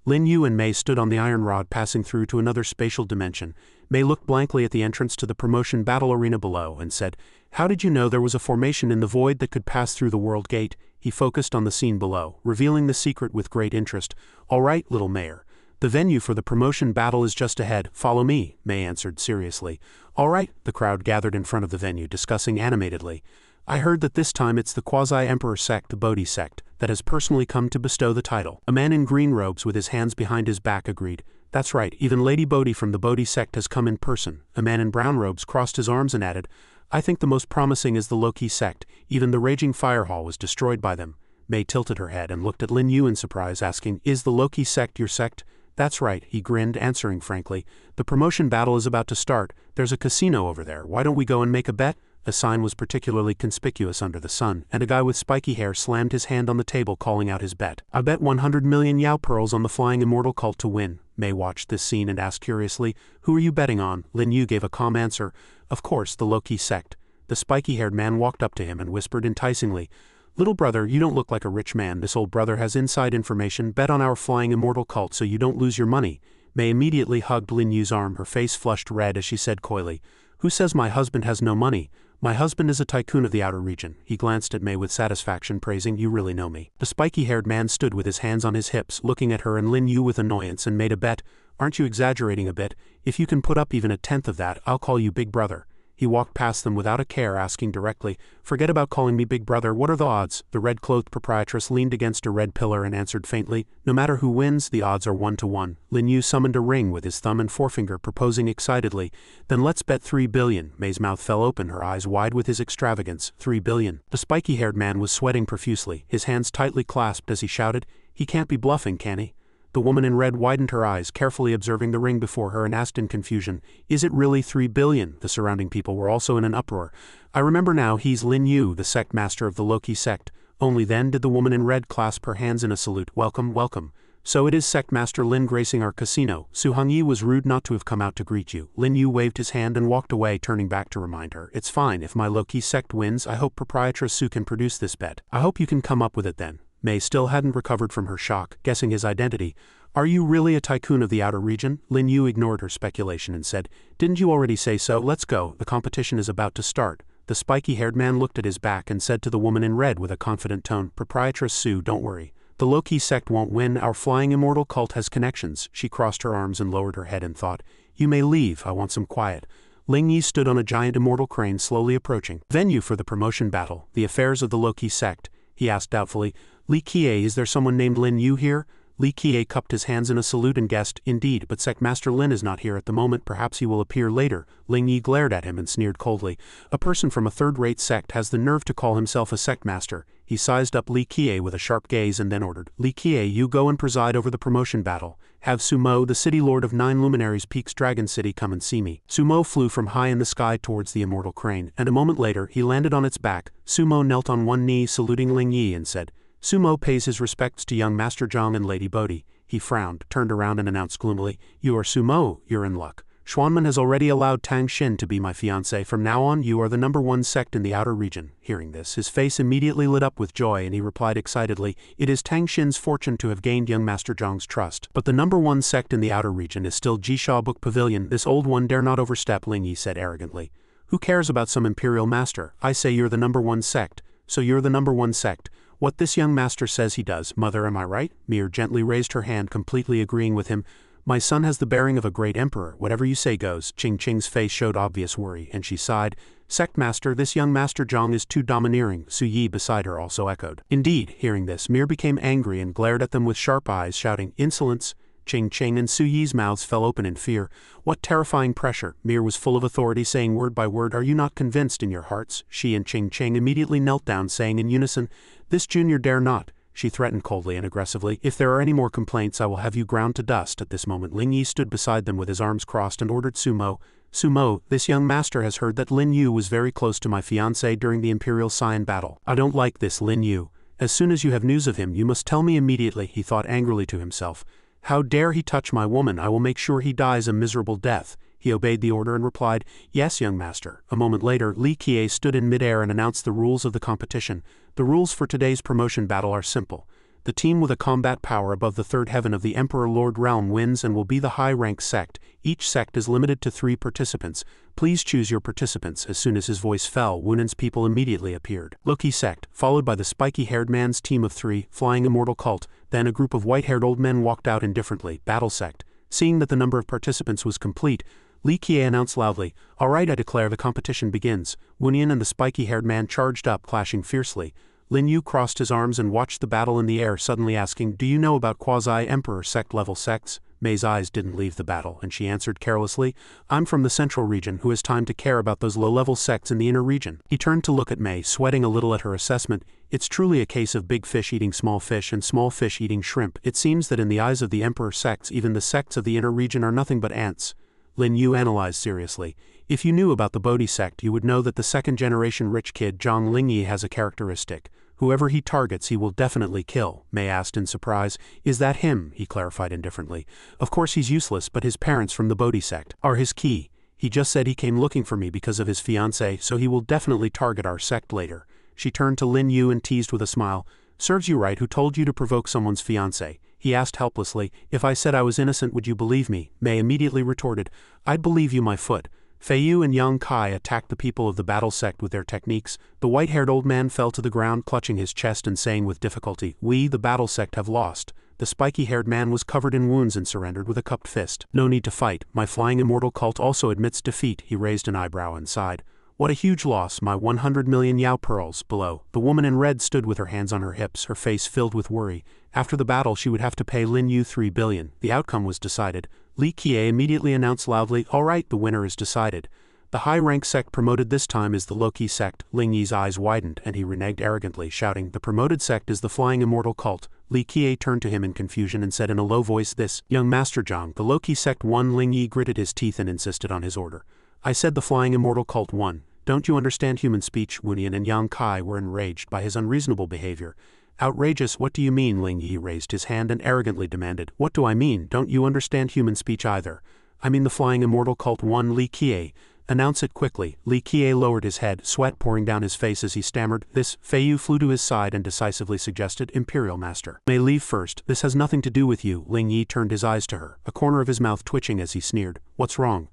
Lin Yu and Mei stood on the iron rod, passing through to another spatial dimension. Mei looked blankly at the entrance to the promotion battle arena below and said, how did you know there was a formation in the void that could pass through the world gate? He focused on the scene below, revealing the secret with great interest. All right, little Mayor. The venue for the promotion battle is just ahead. Follow me, Mei answered seriously. All right, the crowd gathered in front of the venue, discussing animatedly. I heard that this time it's the quasi-emperor sect, the Bodhi sect, that has personally come to bestow the title. A man in green robes with his hands behind his back agreed. That's right, even Lady Bodhi from the Bodhi sect has come in person. A man in brown robes crossed his arms and added, I think the most promising is the Loki sect. Even the raging fire hall was destroyed by them. Mei tilted her head and looked at Lin Yu in surprise, asking, is the Loki sect your sect? That's right, he grinned, answering frankly. The promotion battle is about to start. There's a casino over there. Why don't we go and make a bet? A sign was particularly conspicuous under the sun, and a guy with spiky hair slammed his hand on the table, calling out his bet. I bet 100 million Yao pearls on the flying immortal cult to win. May watched this scene and asked curiously, "Who are you betting on?" Lin Yu gave a calm answer, "Of course, the Loki sect." The spiky-haired man walked up to him and whispered enticingly, "Little brother, you don't look like a rich man. This old brother has inside information. Bet on our flying immortal cult so you don't lose your money." May immediately hugged Lin Yu's arm, her face flushed red as she said coyly, "Who says my husband has no money? My husband is a tycoon of the outer region." He glanced at May with satisfaction, praising, "You really know me." The spiky-haired man stood with his hands on his hips, looking at her and Lin Yu with annoyance, and made a bet. "Aren't you exaggerating a bit? If you can put up even a tenth of that, I'll call you big brother." He walked past them without a care, asking directly, "Forget about calling me big brother, what are the odds?" The red-clothed proprietress leaned against a red pillar and answered faintly, "No matter who wins, the odds are 1-to-1. Lin Yu summoned a ring with his thumb and forefinger, proposing excitedly, "Then let's bet 3 billion. May's mouth fell open, her eyes wide with his extravagance. 3 billion. The spiky-haired man was sweating profusely, his hands tightly clasped as he shouted, "He can't be bluffing, can he?" The woman in red widened her eyes, carefully observing the ring before her, and asked in confusion, "Is it really 3 billion? The surrounding people were also in an uproar. "I remember now, he's Lin Yu, the sect master of the Loki sect." Only then did the woman in red clasp her hands in a salute. "Welcome, welcome. So it is Sect Master Lin gracing our casino. Su Hongyi was rude not to have come out to greet you." Lin Yu waved his hand and walked away, turning back to remind her, "It's fine, if my Loki sect wins, I hope proprietress Su can produce this bet. I hope you can come up with it then." May still hadn't recovered from her shock, guessing his identity. "Are you really a tycoon of the outer region?" Lin Yu ignored her speculation and said, "Didn't you already say so? Let's go, the competition is about to start." The spiky-haired man looked at his back and said to the woman in red with a confident tone, "Proprietress Su, don't worry. The Loki sect won't win, our flying immortal cult has connections." She crossed her arms and lowered her head and thought, "You may leave, I want some quiet." Ling Yi stood on a giant immortal crane slowly approaching. "Venue for the promotion battle, the affairs of the Loki sect," he asked doubtfully. "Li Kie, is there someone named Lin Yu here?" Li Kie cupped his hands in a salute and guessed, "Indeed, but Sect Master Lin is not here at the moment, perhaps he will appear later." Ling Yi glared at him and sneered coldly. "A person from a third-rate sect has the nerve to call himself a sect master." He sized up Li Kie with a sharp gaze and then ordered, "Li Kie, you go and preside over the promotion battle. Have Sumo, the city lord of 9 luminaries Peaks Dragon City, come and see me." Sumo flew from high in the sky towards the immortal crane, and a moment later he landed on its back. Sumo knelt on one knee saluting Ling Yi and said, "Sumo pays his respects to young Master Zhang and Lady Bodhi." He frowned, turned around and announced gloomily, "You are Sumo, you're in luck. Xuanman has already allowed Tang Xin to be my fiancé. From now on, you are the #1 sect in the outer region." Hearing this, his face immediately lit up with joy and he replied excitedly, "It is Tang Xin's fortune to have gained young Master Zhang's trust. But the #1 sect in the outer region is still Jisha Book Pavilion. This old one dare not overstep," Ling Yi said arrogantly. "Who cares about some imperial master? I say you're the #1 sect. So you're the #1 sect. What this young master says he does. Mother, am I right?" Mir gently raised her hand, completely agreeing with him. "My son has the bearing of a great emperor. Whatever you say goes." Ching Ching's face showed obvious worry, and she sighed. "Sect master, this young Master Zhang is too domineering." Su Yi beside her also echoed. "Indeed." Hearing this, Mir became angry and glared at them with sharp eyes, shouting, "Insolence!" Ching Ching and Su Yi's mouths fell open in fear. What terrifying pressure! Mir was full of authority, saying word by word, "Are you not convinced in your hearts?" She and Ching Ching immediately knelt down, saying in unison, "This junior dare not." She threatened coldly and aggressively, "If there are any more complaints, I will have you ground to dust." At this moment, Ling Yi stood beside them with his arms crossed and ordered Sumo, "Sumo, this young master has heard that Lin Yu was very close to my fiancé during the Imperial Scion battle. I don't like this Lin Yu. As soon as you have news of him, you must tell me immediately." He thought angrily to himself, "How dare he touch my woman? I will make sure he dies a miserable death." He obeyed the order and replied, "Yes, young master." A moment later, Li Kie stood in midair and announced the rules of the competition. "The rules for today's promotion battle are simple. The team with a combat power above the third heaven of the Emperor Lord Realm wins and will be the high-rank sect. Each sect is limited to 3 participants. Please choose your participants." As soon as his voice fell, Wunan's people immediately appeared. Loki sect, followed by the spiky-haired man's team of 3, flying immortal cult. Then a group of white-haired old men walked out indifferently. Battle sect. Seeing that the number of participants was complete, Li Kie announced loudly, "All right, I declare the competition begins." Wunian and the spiky-haired man charged up, clashing fiercely. Lin Yu crossed his arms and watched the battle in the air, suddenly asking, "Do you know about quasi-emperor sect-level sects?" May's eyes didn't leave the battle, and she answered carelessly, "I'm from the central region. Who has time to care about those low-level sects in the inner region?" He turned to look at May, sweating a little at her assessment. "It's truly a case of big fish eating small fish and small fish eating shrimp. It seems that in the eyes of the emperor sects, even the sects of the inner region are nothing but ants." Lin Yu analyzed seriously. "If you knew about the Bodhi sect, you would know that the second-generation rich kid Zhang Lingyi has a characteristic. Whoever he targets he will definitely kill, May asked in surprise. Is that him? He clarified indifferently. Of course he's useless, but his parents from the Bodhi sect are his key. He just said he came looking for me because of his fiancée, so he will definitely target our sect later. She turned to Lin Yu and teased with a smile. Serves you right, who told you to provoke someone's fiancé? He asked helplessly. If I said I was innocent, would you believe me? May immediately retorted. I'd believe you my foot. Fei Yu and Yang Kai attacked the people of the battle sect with their techniques. The white-haired old man fell to the ground, clutching his chest and saying with difficulty, "We, the battle sect, have lost." The spiky-haired man was covered in wounds and surrendered with a cupped fist. No need to fight. My flying immortal cult also admits defeat. He raised an eyebrow and sighed. What a huge loss, my 100 million Yao pearls. Below, the woman in red stood with her hands on her hips, her face filled with worry. After the battle she would have to pay Lin Yu 3 billion. The outcome was decided. Li Qiye immediately announced loudly, "All right, the winner is decided. The high-rank sect promoted this time is the Loki sect." Ling Yi's eyes widened, and he reneged arrogantly, shouting, "The promoted sect is the Flying Immortal Cult." Li Qiye turned to him in confusion and said in a low voice, "This, young Master Zhang, the Loki sect won." Ling Yi gritted his teeth and insisted on his order. "I said the Flying Immortal Cult won. Don't you understand human speech?" Wunian and Yang Kai were enraged by his unreasonable behavior. "Outrageous, what do you mean?" Ling Yi raised his hand and arrogantly demanded. "What do I mean? Don't you understand human speech either?" "I mean the Flying Immortal Cult won." Li Qiye. "Announce it quickly." Li Qiye lowered his head, sweat pouring down his face as he stammered. "This." Fei Yu flew to his side and decisively suggested, "Imperial Master may leave first. This has nothing to do with you." Ling Yi turned his eyes to her, a corner of his mouth twitching as he sneered. "What's wrong?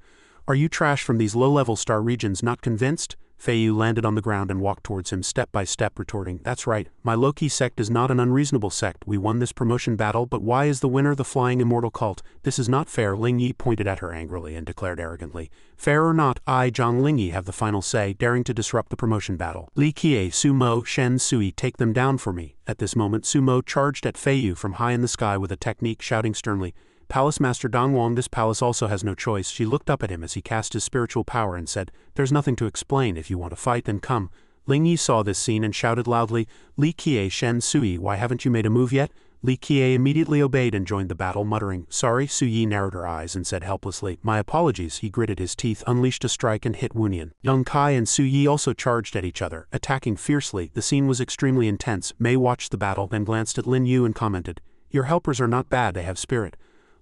Are you trash from these low-level star regions not convinced?" Fei Yu landed on the ground and walked towards him step by step, retorting, "That's right, my Loki sect is not an unreasonable sect. We won this promotion battle, but why is the winner the Flying Immortal Cult? This is not fair." Ling Yi pointed at her angrily and declared arrogantly, "Fair or not, I, Zhang Ling Yi, have the final say," daring to disrupt the promotion battle. "Li Qiye, Su Mo, Shen Sui, take them down for me." At this moment Su Mo charged at Fei Yu from high in the sky with a technique, shouting sternly, "Palace Master Dongwang, this palace also has no choice." She looked up at him as he cast his spiritual power and said, "There's nothing to explain. If you want to fight, then come." Ling Yi saw this scene and shouted loudly, "Li Qiye, Shen Sui, why haven't you made a move yet?" Li Qiye immediately obeyed and joined the battle, muttering, "Sorry." Su Yi narrowed her eyes and said helplessly, "My apologies." He gritted his teeth, unleashed a strike and hit Wunian. Yang Kai and Su Yi also charged at each other, attacking fiercely. The scene was extremely intense. Mei watched the battle, then glanced at Lin Yu and commented, "Your helpers are not bad, they have spirit.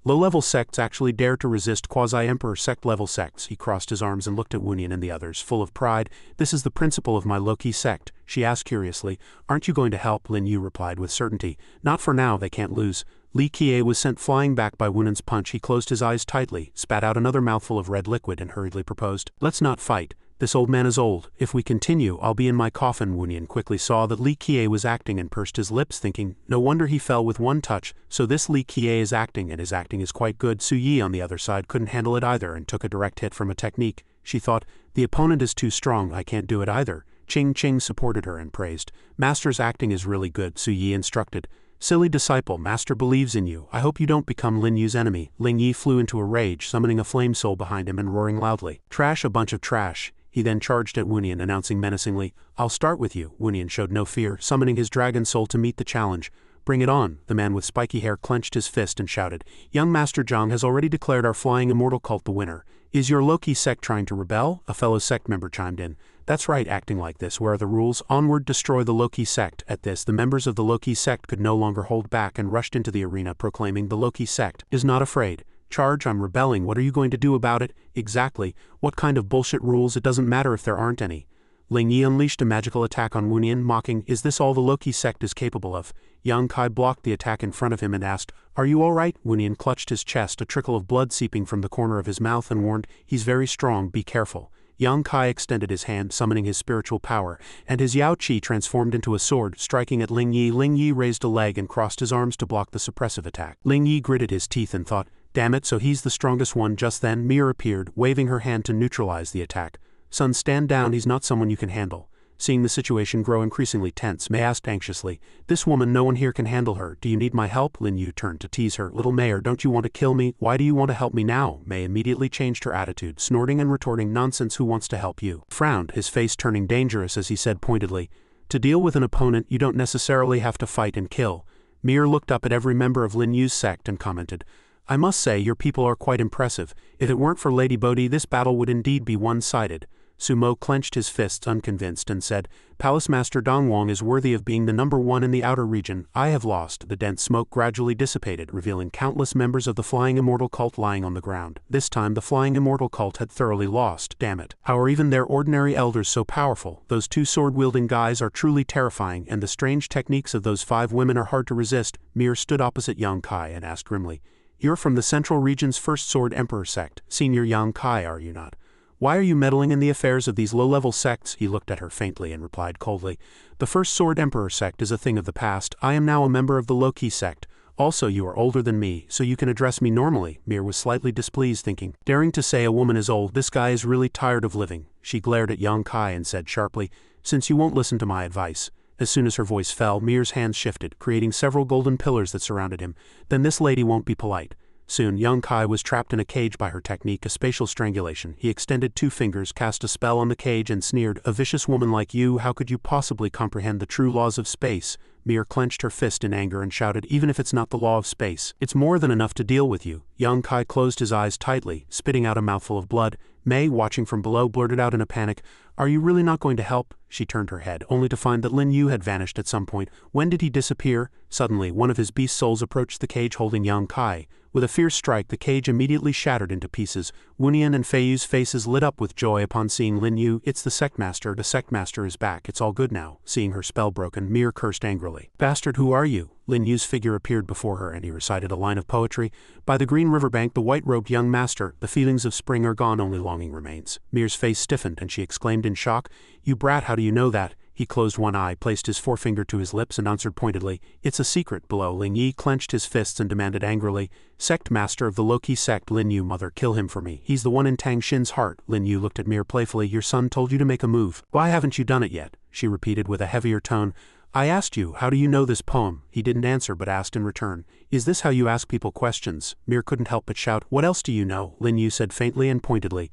Low-level sects actually dare to resist quasi-emperor sect-level sects." He crossed his arms and looked at Wunian and the others, full of pride. "This is the principle of my Loki sect." She asked curiously, "Aren't you going to help?" Lin Yu replied with certainty, "Not for now, they can't lose." Li Qiye was sent flying back by Wunian's punch. He closed his eyes tightly, spat out another mouthful of red liquid and hurriedly proposed, "Let's not fight. This old man is old. If we continue, I'll be in my coffin." Wunian quickly saw that Li Qiye was acting and pursed his lips, thinking, no wonder he fell with one touch, so this Li Qiye is acting, and his acting is quite good. Su Yi on the other side couldn't handle it either and took a direct hit from a technique. She thought, the opponent is too strong, I can't do it either. Ching Ching supported her and praised. "Master's acting is really good," Su Yi instructed. "Silly disciple, Master believes in you. I hope you don't become Lin Yu's enemy." Ling Yi flew into a rage, summoning a flame soul behind him and roaring loudly, "Trash, a bunch of trash." He then charged at Wunian, announcing menacingly, "I'll start with you." Wunian showed no fear, summoning his dragon soul to meet the challenge. "Bring it on." The man with spiky hair clenched his fist and shouted, "Young Master Zhang has already declared our Flying Immortal Cult the winner. Is your Loki sect trying to rebel?" A fellow sect member chimed in. "That's right, acting like this. Where are the rules? Onward, destroy the Loki sect." At this, the members of the Loki sect could no longer hold back and rushed into the arena, proclaiming, "The Loki sect is not afraid. Charge, I'm rebelling. What are you going to do about it?" "Exactly. What kind of bullshit rules? It doesn't matter if there aren't any." Ling Yi unleashed a magical attack on Wunian, mocking, "Is this all the Loki sect is capable of?" Yang Kai blocked the attack in front of him and asked, "Are you all right?" Wunian clutched his chest, a trickle of blood seeping from the corner of his mouth, and warned, "He's very strong, be careful." Yang Kai extended his hand, summoning his spiritual power, and his Yao Qi transformed into a sword, striking at Ling Yi. Ling Yi raised a leg and crossed his arms to block the suppressive attack. Ling Yi gritted his teeth and thought, "Damn it, so he's the strongest one." Just then, Mir appeared, waving her hand to neutralize the attack. "Son, stand down, he's not someone you can handle." Seeing the situation grow increasingly tense, Mei asked anxiously, "This woman, no one here can handle her. Do you need my help?" Lin Yu turned to tease her. "Little Mayor, don't you want to kill me? Why do you want to help me now?" Mei immediately changed her attitude, snorting and retorting, "Nonsense, who wants to help you?" Frowned, his face turning dangerous as he said pointedly, "To deal with an opponent, you don't necessarily have to fight and kill." Mir looked up at every member of Lin Yu's sect and commented, "I must say, your people are quite impressive. If it weren't for Lady Bodhi, this battle would indeed be one-sided." Sumo clenched his fists unconvinced and said, Palace Master Dongwang is worthy of being the #1 in the outer region. I have lost. The dense smoke gradually dissipated, revealing countless members of the Flying Immortal cult lying on the ground. This time the Flying Immortal cult had thoroughly lost, damn it. How are even their ordinary elders so powerful? Those 2 sword-wielding guys are truly terrifying, and the strange techniques of those 5 women are hard to resist. Mir stood opposite Yang Kai and asked grimly, You're from the Central Region's First Sword Emperor sect, Senior Yang Kai, are you not? Why are you meddling in the affairs of these low-level sects? He looked at her faintly and replied coldly, The First Sword Emperor sect is a thing of the past. I am now a member of the Loki sect. Also, you are older than me, so you can address me normally. Mir was slightly displeased, thinking, daring to say a woman is old, this guy is really tired of living. She glared at Yang Kai and said sharply, Since you won't listen to my advice. As soon as her voice fell, Mir's hands shifted, creating several golden pillars that surrounded him. Then this lady won't be polite. Soon, Yang Kai was trapped in a cage by her technique, a spatial strangulation. He extended 2 fingers, cast a spell on the cage and sneered, A vicious woman like you, how could you possibly comprehend the true laws of space? Mir clenched her fist in anger and shouted, Even if it's not the law of space, it's more than enough to deal with you. Yang Kai closed his eyes tightly, spitting out a mouthful of blood. Mei, watching from below, blurted out in a panic, Are you really not going to help? She turned her head, only to find that Lin Yu had vanished at some point. When did he disappear? Suddenly, one of his beast souls approached the cage holding Yang Kai. With a fierce strike, the cage immediately shattered into pieces. Wunian and Feiyu's faces lit up with joy upon seeing Lin Yu. It's the Sect Master. The Sect Master is back. It's all good now. Seeing her spell broken, Mir cursed angrily. Bastard, who are you? Lin Yu's figure appeared before her and he recited a line of poetry. By the green riverbank, the white-robed young master, the feelings of spring are gone, only longing remains. Mir's face stiffened and she exclaimed in shock, You brat, how do you know that? He closed one eye, placed his forefinger to his lips and answered pointedly, It's a secret. Below, Ling Yi clenched his fists and demanded angrily, Sect Master of the Loki sect, Lin Yu, mother, kill him for me. He's the one in Tang Xin's heart. Lin Yu looked at Mir playfully, Your son told you to make a move. Why haven't you done it yet? She repeated with a heavier tone, I asked you, how do you know this poem? He didn't answer but asked in return, Is this how you ask people questions? Mir couldn't help but shout, What else do you know? Lin Yu said faintly and pointedly,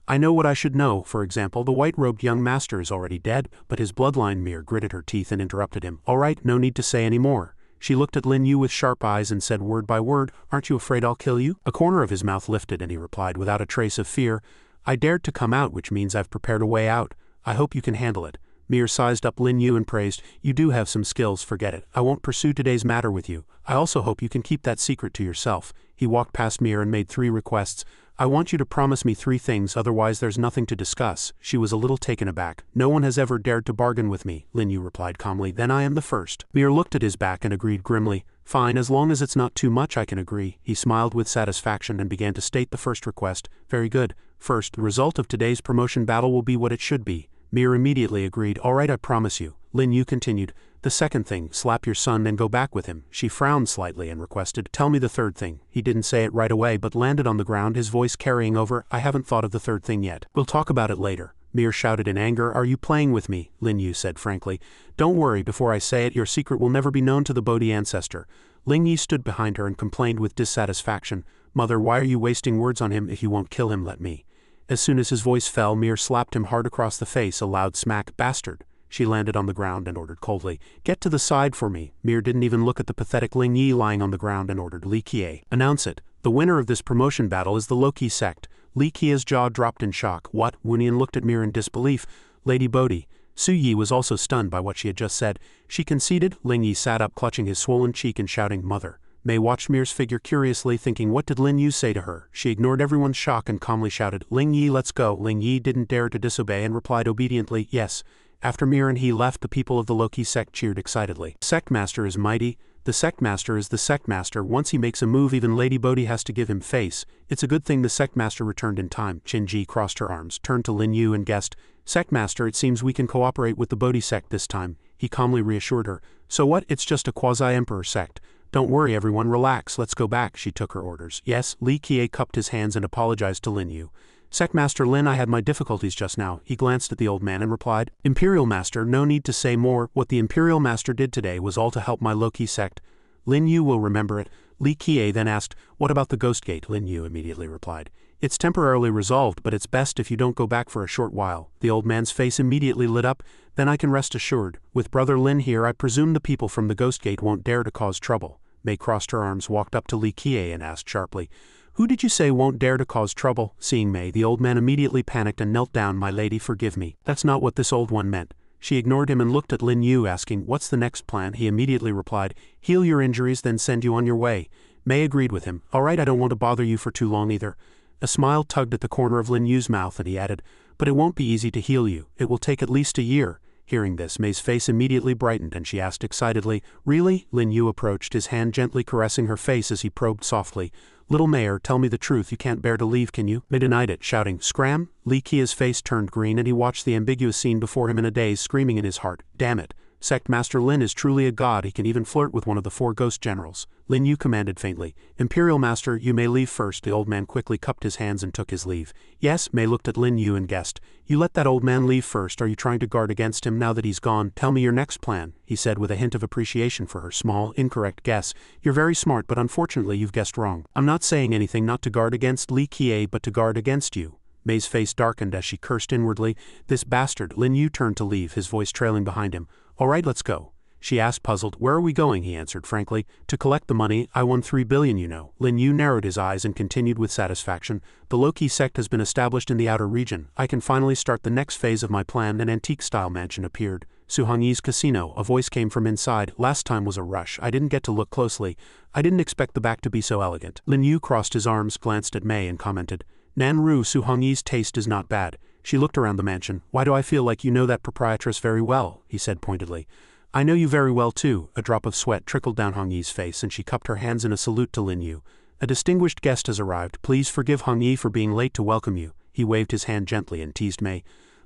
I know what I should know. For example, the white-robed young master is already dead, but his bloodline. Mir gritted her teeth and interrupted him. All right, no need to say any more. She looked at Lin Yu with sharp eyes and said word by word, Aren't you afraid I'll kill you? A corner of his mouth lifted and he replied without a trace of fear, I dared to come out, which means I've prepared a way out. I hope you can handle it. Mir sized up Lin Yu and praised, You do have some skills, forget it. I won't pursue today's matter with you. I also hope you can keep that secret to yourself. He walked past Mir and made 3 requests. I want you to promise me 3 things, otherwise there's nothing to discuss. She was a little taken aback. No one has ever dared to bargain with me, Lin Yu replied calmly. Then I am the first. Mir looked at his back and agreed grimly. Fine, as long as it's not too much I can agree. He smiled with satisfaction and began to state the first request. Very good. First, the result of today's promotion battle will be what it should be. Mir immediately agreed. All right, I promise you. Lin Yu continued. The second thing, slap your son and go back with him. She frowned slightly and requested, Tell me the third thing. He didn't say it right away but landed on the ground, his voice carrying over, I haven't thought of the third thing yet. We'll talk about it later. Mir shouted in anger, Are you playing with me? Lin Yu said frankly. Don't worry, before I say it, your secret will never be known to the Bodhi ancestor. Ling Yi stood behind her and complained with dissatisfaction, Mother, why are you wasting words on him? If you won't kill him, let me. As soon as his voice fell, Mir slapped him hard across the face, a loud smack. Bastard. She landed on the ground and ordered coldly, Get to the side for me. Mir didn't even look at the pathetic Ling Yi lying on the ground and ordered Li Kie, Announce it. The winner of this promotion battle is the Loki sect. Li Kie's jaw dropped in shock. What? Wunian looked at Mir in disbelief. Lady Bodhi. Su Yi was also stunned by what she had just said. She conceded. Ling Yi sat up, clutching his swollen cheek and shouting, Mother. Mei watched Mir's figure curiously, thinking what did Lin Yu say to her. She ignored everyone's shock and calmly shouted, Ling Yi, let's go. Ling Yi didn't dare to disobey and replied obediently, Yes. After Mir and he left, the people of the Loki sect cheered excitedly. Sect Master is mighty. The Sect Master is the Sect Master. Once he makes a move, even Lady Bodhi has to give him face. It's a good thing the Sect Master returned in time. Qin-ji crossed her arms, turned to Lin Yu and guessed, Sect Master, it seems we can cooperate with the Bodhi sect this time. He calmly reassured her. So what? It's just a quasi-emperor sect. Don't worry everyone, relax, let's go back. She took her orders. Yes, Li Kie cupped his hands and apologized to Lin Yu. Sect Master Lin, I had my difficulties just now. He glanced at the old man and replied, Imperial Master, no need to say more. What the Imperial Master did today was all to help my Loki sect. Lin Yu will remember it. Li Kie then asked, What about the Ghost Gate? Lin Yu immediately replied, It's temporarily resolved, but it's best if you don't go back for a short while. The old man's face immediately lit up. Then I can rest assured. With Brother Lin here, I presume the people from the Ghost Gate won't dare to cause trouble. Mei crossed her arms, walked up to Li Kie and asked sharply, Who did you say won't dare to cause trouble? Seeing Mei, the old man immediately panicked and knelt down. My lady, forgive me. That's not what this old one meant. She ignored him and looked at Lin Yu, asking, what's the next plan? He immediately replied, heal your injuries, then send you on your way. Mei agreed with him. All right, I don't want to bother you for too long either. A smile tugged at the corner of Lin Yu's mouth and he added, but it won't be easy to heal you. It will take at least a year. Hearing this, Mei's face immediately brightened and she asked excitedly, really? Lin Yu approached, his hand gently caressing her face as he probed softly. Little Mayor, tell me the truth, you can't bear to leave, can you? Mei denied it, shouting, scram? Li Qia's face turned green and he watched the ambiguous scene before him in a daze, screaming in his heart, damn it. Sect Master Lin is truly a god, he can even flirt with one of the 4 ghost generals. Lin Yu commanded faintly. Imperial Master, you may leave first. The old man quickly cupped his hands and took his leave. Yes, Mei looked at Lin Yu and guessed. You let that old man leave first. Are you trying to guard against him now that he's gone? Tell me your next plan, he said with a hint of appreciation for her small, incorrect guess. You're very smart, but unfortunately you've guessed wrong. I'm not saying anything not to guard against Li Qia but to guard against you. Mei's face darkened as she cursed inwardly. This bastard. Lin Yu turned to leave, his voice trailing behind him. All right, let's go. She asked, puzzled. Where are we going? He answered frankly. To collect the money. I won 3 billion, you know. Lin Yu narrowed his eyes and continued with satisfaction. The Loki sect has been established in the outer region. I can finally start the next phase of my plan. An antique-style mansion appeared. Su Hongyi's casino. A voice came from inside. Last time was a rush. I didn't get to look closely. I didn't expect the back to be so elegant. Lin Yu crossed his arms, glanced at Mei and commented, Nanru, Su Hongyi's taste is not bad. She looked around the mansion. Why do I feel like you know that proprietress very well? He said pointedly. I know you very well too. A drop of sweat trickled down Hongyi's face and she cupped her hands in a salute to Lin Yu. A distinguished guest has arrived. Please forgive Hongyi for being late to welcome you. He waved his hand gently and teased Mei.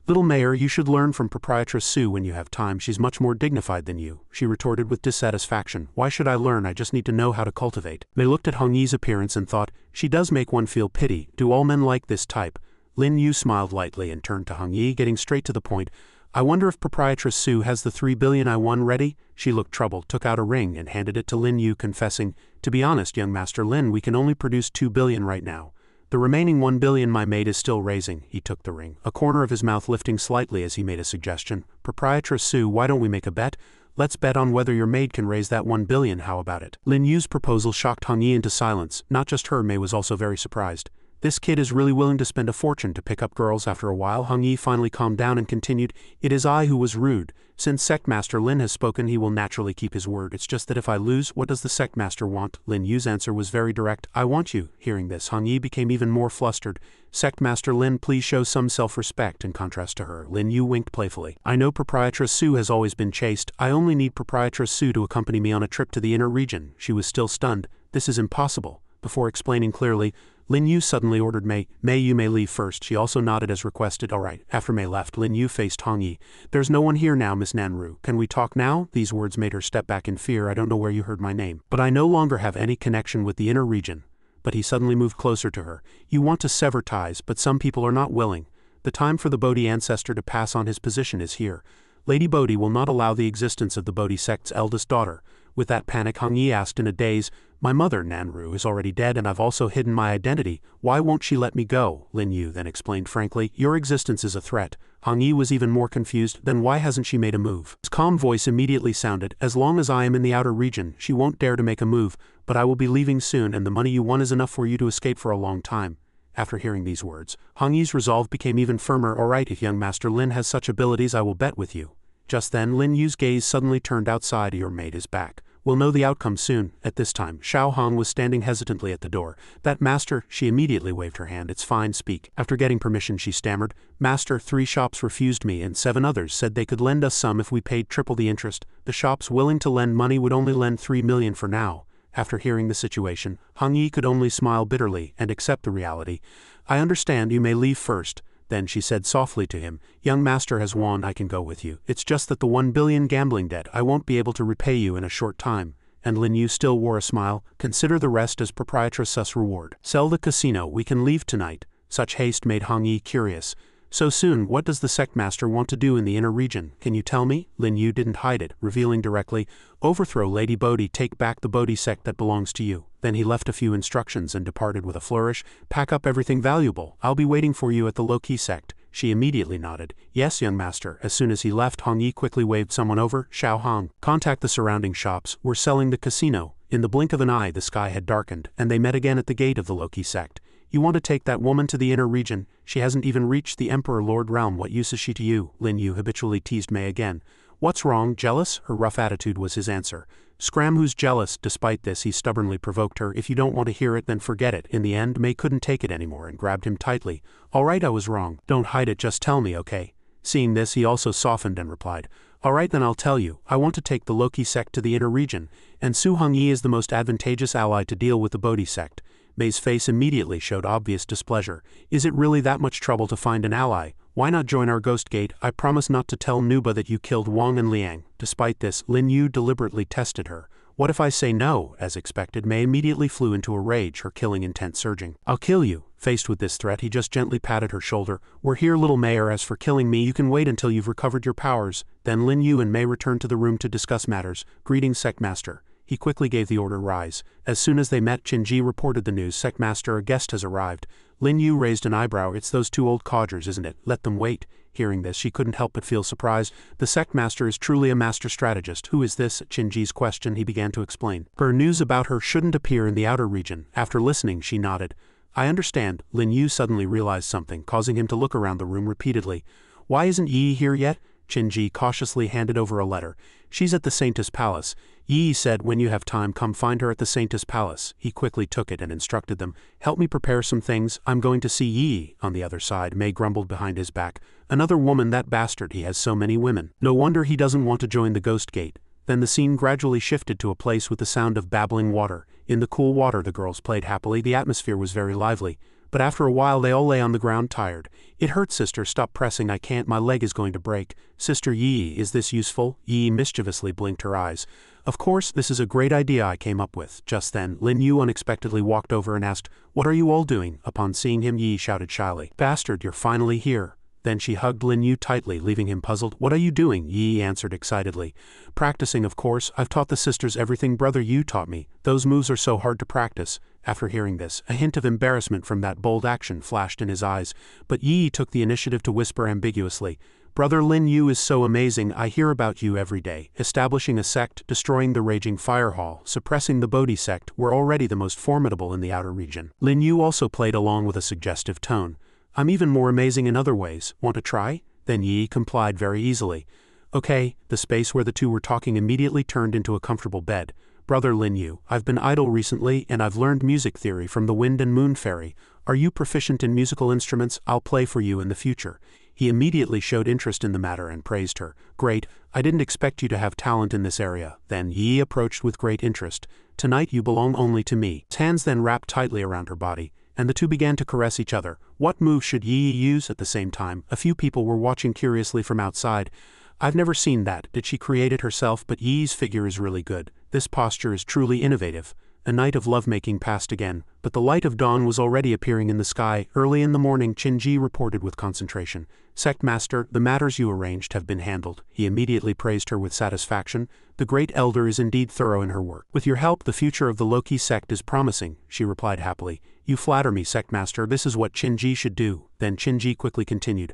Little Mayor, you should learn from proprietress Su when you have time. She's much more dignified than you. She retorted with dissatisfaction. Why should I learn? I just need to know how to cultivate. Mei looked at Hongyi's appearance and thought, she does make one feel pity. Do all men like this type? Lin Yu smiled lightly and turned to Hongyi, getting straight to the point. I wonder if proprietress Su has the 3 billion I won ready? She looked troubled, took out a ring and handed it to Lin Yu, confessing, to be honest, young Master Lin, we can only produce 2 billion right now. The remaining 1 billion my maid is still raising. He took the ring, a corner of his mouth lifting slightly as he made a suggestion. Proprietress Su, why don't we make a bet? Let's bet on whether your maid can raise that 1 billion, how about it? Lin Yu's proposal shocked Hongyi into silence. Not just her, Mei was also very surprised. This kid is really willing to spend a fortune to pick up girls. After a while, Hongyi finally calmed down and continued, it is I who was rude. Since Sect Master Lin has spoken, he will naturally keep his word. It's just that if I lose, what does the Sect Master want? Lin Yu's answer was very direct. I want you. Hearing this, Hongyi became even more flustered. Sect Master Lin, please show some self-respect. In contrast to her, Lin Yu winked playfully. I know proprietress Su has always been chaste. I only need proprietress Su to accompany me on a trip to the inner region. She was still stunned. This is impossible. Before explaining clearly, Lin Yu suddenly ordered Mei, you may leave first. She also nodded as requested. All right. After Mei left, Lin Yu faced Hongyi. There's no one here now, Miss Nanru. Can we talk now? These words made her step back in fear. I don't know where you heard my name, but I no longer have any connection with the inner region. But he suddenly moved closer to her. You want to sever ties, but some people are not willing. The time for the Bodhi ancestor to pass on his position is here. Lady Bodhi will not allow the existence of the Bodhi sect's eldest daughter. With that panic, Hongyi asked in a daze, my mother, Nanru, is already dead and I've also hidden my identity. Why won't she let me go? Lin Yu then explained frankly, your existence is a threat. Hongyi was even more confused. Then why hasn't she made a move? His calm voice immediately sounded, as long as I am in the outer region, she won't dare to make a move, but I will be leaving soon and the money you won is enough for you to escape for a long time. After hearing these words, Hongyi's resolve became even firmer. All right, if young Master Lin has such abilities, I will bet with you. Just then, Lin Yu's gaze suddenly turned outside. Your maid is back. We'll know the outcome soon. At this time, Xiao Hong was standing hesitantly at the door. That master, she immediately waved her hand. It's fine, speak. After getting permission, she stammered. Master, 3 shops refused me and 7 others said they could lend us some if we paid triple the interest. The shops willing to lend money would only lend 3 million for now. After hearing the situation, Hongyi could only smile bitterly and accept the reality. I understand, you may leave first. Then she said softly to him, young master has won, I can go with you. It's just that the 1 billion gambling debt, I won't be able to repay you in a short time. And Lin Yu still wore a smile. Consider the rest as proprietress' reward. Sell the casino, we can leave tonight. Such haste made Hongyi curious. So soon, what does the sect master want to do in the inner region? Can you tell me? Lin Yu didn't hide it, revealing directly, overthrow Lady Bodhi, take back the Bodhi sect that belongs to you. Then he left a few instructions and departed with a flourish. Pack up everything valuable. I'll be waiting for you at the Loki sect. She immediately nodded. Yes, young master. As soon as he left, Hong Yi quickly waved someone over. Xiao Hong. Contact the surrounding shops. We're selling the casino. In the blink of an eye the sky had darkened, and they met again at the gate of the Loki sect. You want to take that woman to the inner region? She hasn't even reached the Emperor Lord realm. What use is she to you? Lin Yu habitually teased Mei again. What's wrong? Jealous? Her rough attitude was his answer. Scram, who's jealous? Despite this, he stubbornly provoked her. If you don't want to hear it, then forget it. In the end, Mei couldn't take it anymore and grabbed him tightly. All right, I was wrong. Don't hide it, just tell me, okay? Seeing this, he also softened and replied, all right, then I'll tell you. I want to take the Loki sect to the inner region, and Su Hongyi is the most advantageous ally to deal with the Bodhi sect. Mei's face immediately showed obvious displeasure. Is it really that much trouble to find an ally? Why not join our Ghost Gate? I promise not to tell Nuba that you killed Wang and Liang. Despite this, Lin Yu deliberately tested her. What if I say no? As expected, Mei immediately flew into a rage, her killing intent surging. I'll kill you. Faced with this threat, he just gently patted her shoulder. We're here, little Mayor. As for killing me, you can wait until you've recovered your powers. Then Lin Yu and Mei returned to the room to discuss matters. Greetings, Sect Master. He quickly gave the order, rise. As soon as they met, Qinji reported the news. Sect Master, a guest has arrived. Lin Yu raised an eyebrow. It's those two old codgers, isn't it? Let them wait. Hearing this, she couldn't help but feel surprised. The Sect Master is truly a master strategist. Who is this? At Qinji's question, he began to explain. Her news about her shouldn't appear in the outer region. After listening, she nodded. I understand. Lin Yu suddenly realized something, causing him to look around the room repeatedly. Why isn't Yi here yet? Qinji cautiously handed over a letter. She's at the Saintess Palace. Yi said, when you have time, come find her at the Saintess Palace. He quickly took it and instructed them. Help me prepare some things. I'm going to see Yi. On the other side, Mei grumbled behind his back. Another woman, that bastard. He has so many women. No wonder he doesn't want to join the Ghost Gate. Then the scene gradually shifted to a place with the sound of babbling water. In the cool water the girls played happily. The atmosphere was very lively. But after a while they all lay on the ground tired. It hurts, sister. Stop pressing. I can't. My leg is going to break. Sister Yi, is this useful? Yi mischievously blinked her eyes. Of course, this is a great idea I came up with. Just then, Lin Yu unexpectedly walked over and asked, what are you all doing? Upon seeing him, Yi shouted shyly, Bastard, you're finally here. Then she hugged Lin Yu tightly, leaving him puzzled. What are you doing? Yi answered excitedly. Practicing, of course. I've taught the sisters everything Brother Yu taught me. Those moves are so hard to practice. After hearing this, a hint of embarrassment from that bold action flashed in his eyes, but Yi took the initiative to whisper ambiguously, Brother Lin Yu is so amazing. I hear about you every day. Establishing a sect, destroying the raging fire hall, suppressing the Bodhi sect were already the most formidable in the outer region. Lin Yu also played along with a suggestive tone. I'm even more amazing in other ways. Want to try? Then Yi complied very easily. Okay. The space where the two were talking immediately turned into a comfortable bed. Brother Lin Yu, I've been idle recently and I've learned music theory from the Wind and Moon Fairy. Are you proficient in musical instruments? I'll play for you in the future. He immediately showed interest in the matter and praised her. Great. I didn't expect you to have talent in this area. Then Yi approached with great interest. Tonight you belong only to me. His hands then wrapped tightly around her body, and the two began to caress each other. What move should Yi use? At the same time, a few people were watching curiously from outside. I've never seen that. Did she create it herself? But Yi's figure is really good. This posture is truly innovative. A night of lovemaking passed again, but the light of dawn was already appearing in the sky. Early in the morning, Qinji reported with concentration. Sect Master, the matters you arranged have been handled. He immediately praised her with satisfaction. The great elder is indeed thorough in her work. With your help, the future of the Loki sect is promising, she replied happily. You flatter me, Sect Master. This is what Qinji should do. Then Qinji quickly continued.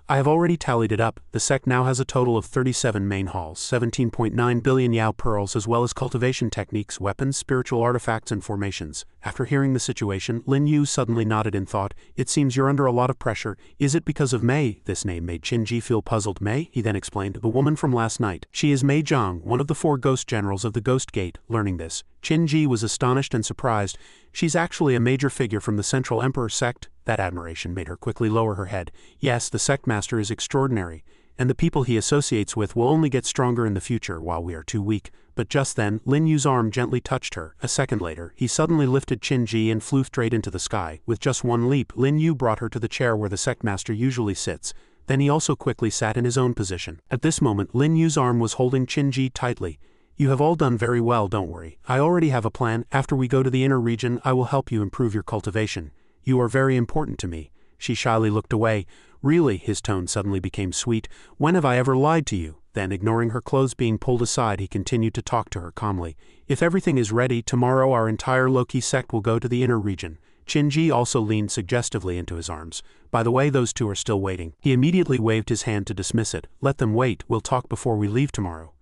I have already tallied it up. The sect now has a total of 37 main halls, 17.9 billion Yao pearls, as well as cultivation techniques, weapons, spiritual artifacts, and formations. After hearing the situation, Lin Yu suddenly nodded in thought. It seems you're under a lot of pressure. Is it because of Mei? This name made Qinji feel puzzled. Mei? He then explained. The woman from last night. She is Mei Zhang, one of the 4 ghost generals of the Ghost Gate. Learning this, Qinji was astonished and surprised. She's actually a major figure from the Central Emperor sect. That admiration made her quickly lower her head. Yes, the sect master is extraordinary, and the people he associates with will only get stronger in the future while we are too weak. But just then, Lin Yu's arm gently touched her. A second later, he suddenly lifted Qinji and flew straight into the sky. With just one leap, Lin Yu brought her to the chair where the sect master usually sits. Then he also quickly sat in his own position. At this moment, Lin Yu's arm was holding Qinji tightly. You have all done very well, don't worry. I already have a plan. After we go to the inner region, I will help you improve your cultivation. You are very important to me. She shyly looked away. Really? His tone suddenly became sweet. When have I ever lied to you? Then, ignoring her clothes being pulled aside, he continued to talk to her calmly. If everything is ready, tomorrow our entire Loki sect will go to the inner region. Qin also leaned suggestively into his arms. By the way, those two are still waiting. He immediately waved his hand to dismiss it. Let them wait, we'll talk before we leave tomorrow.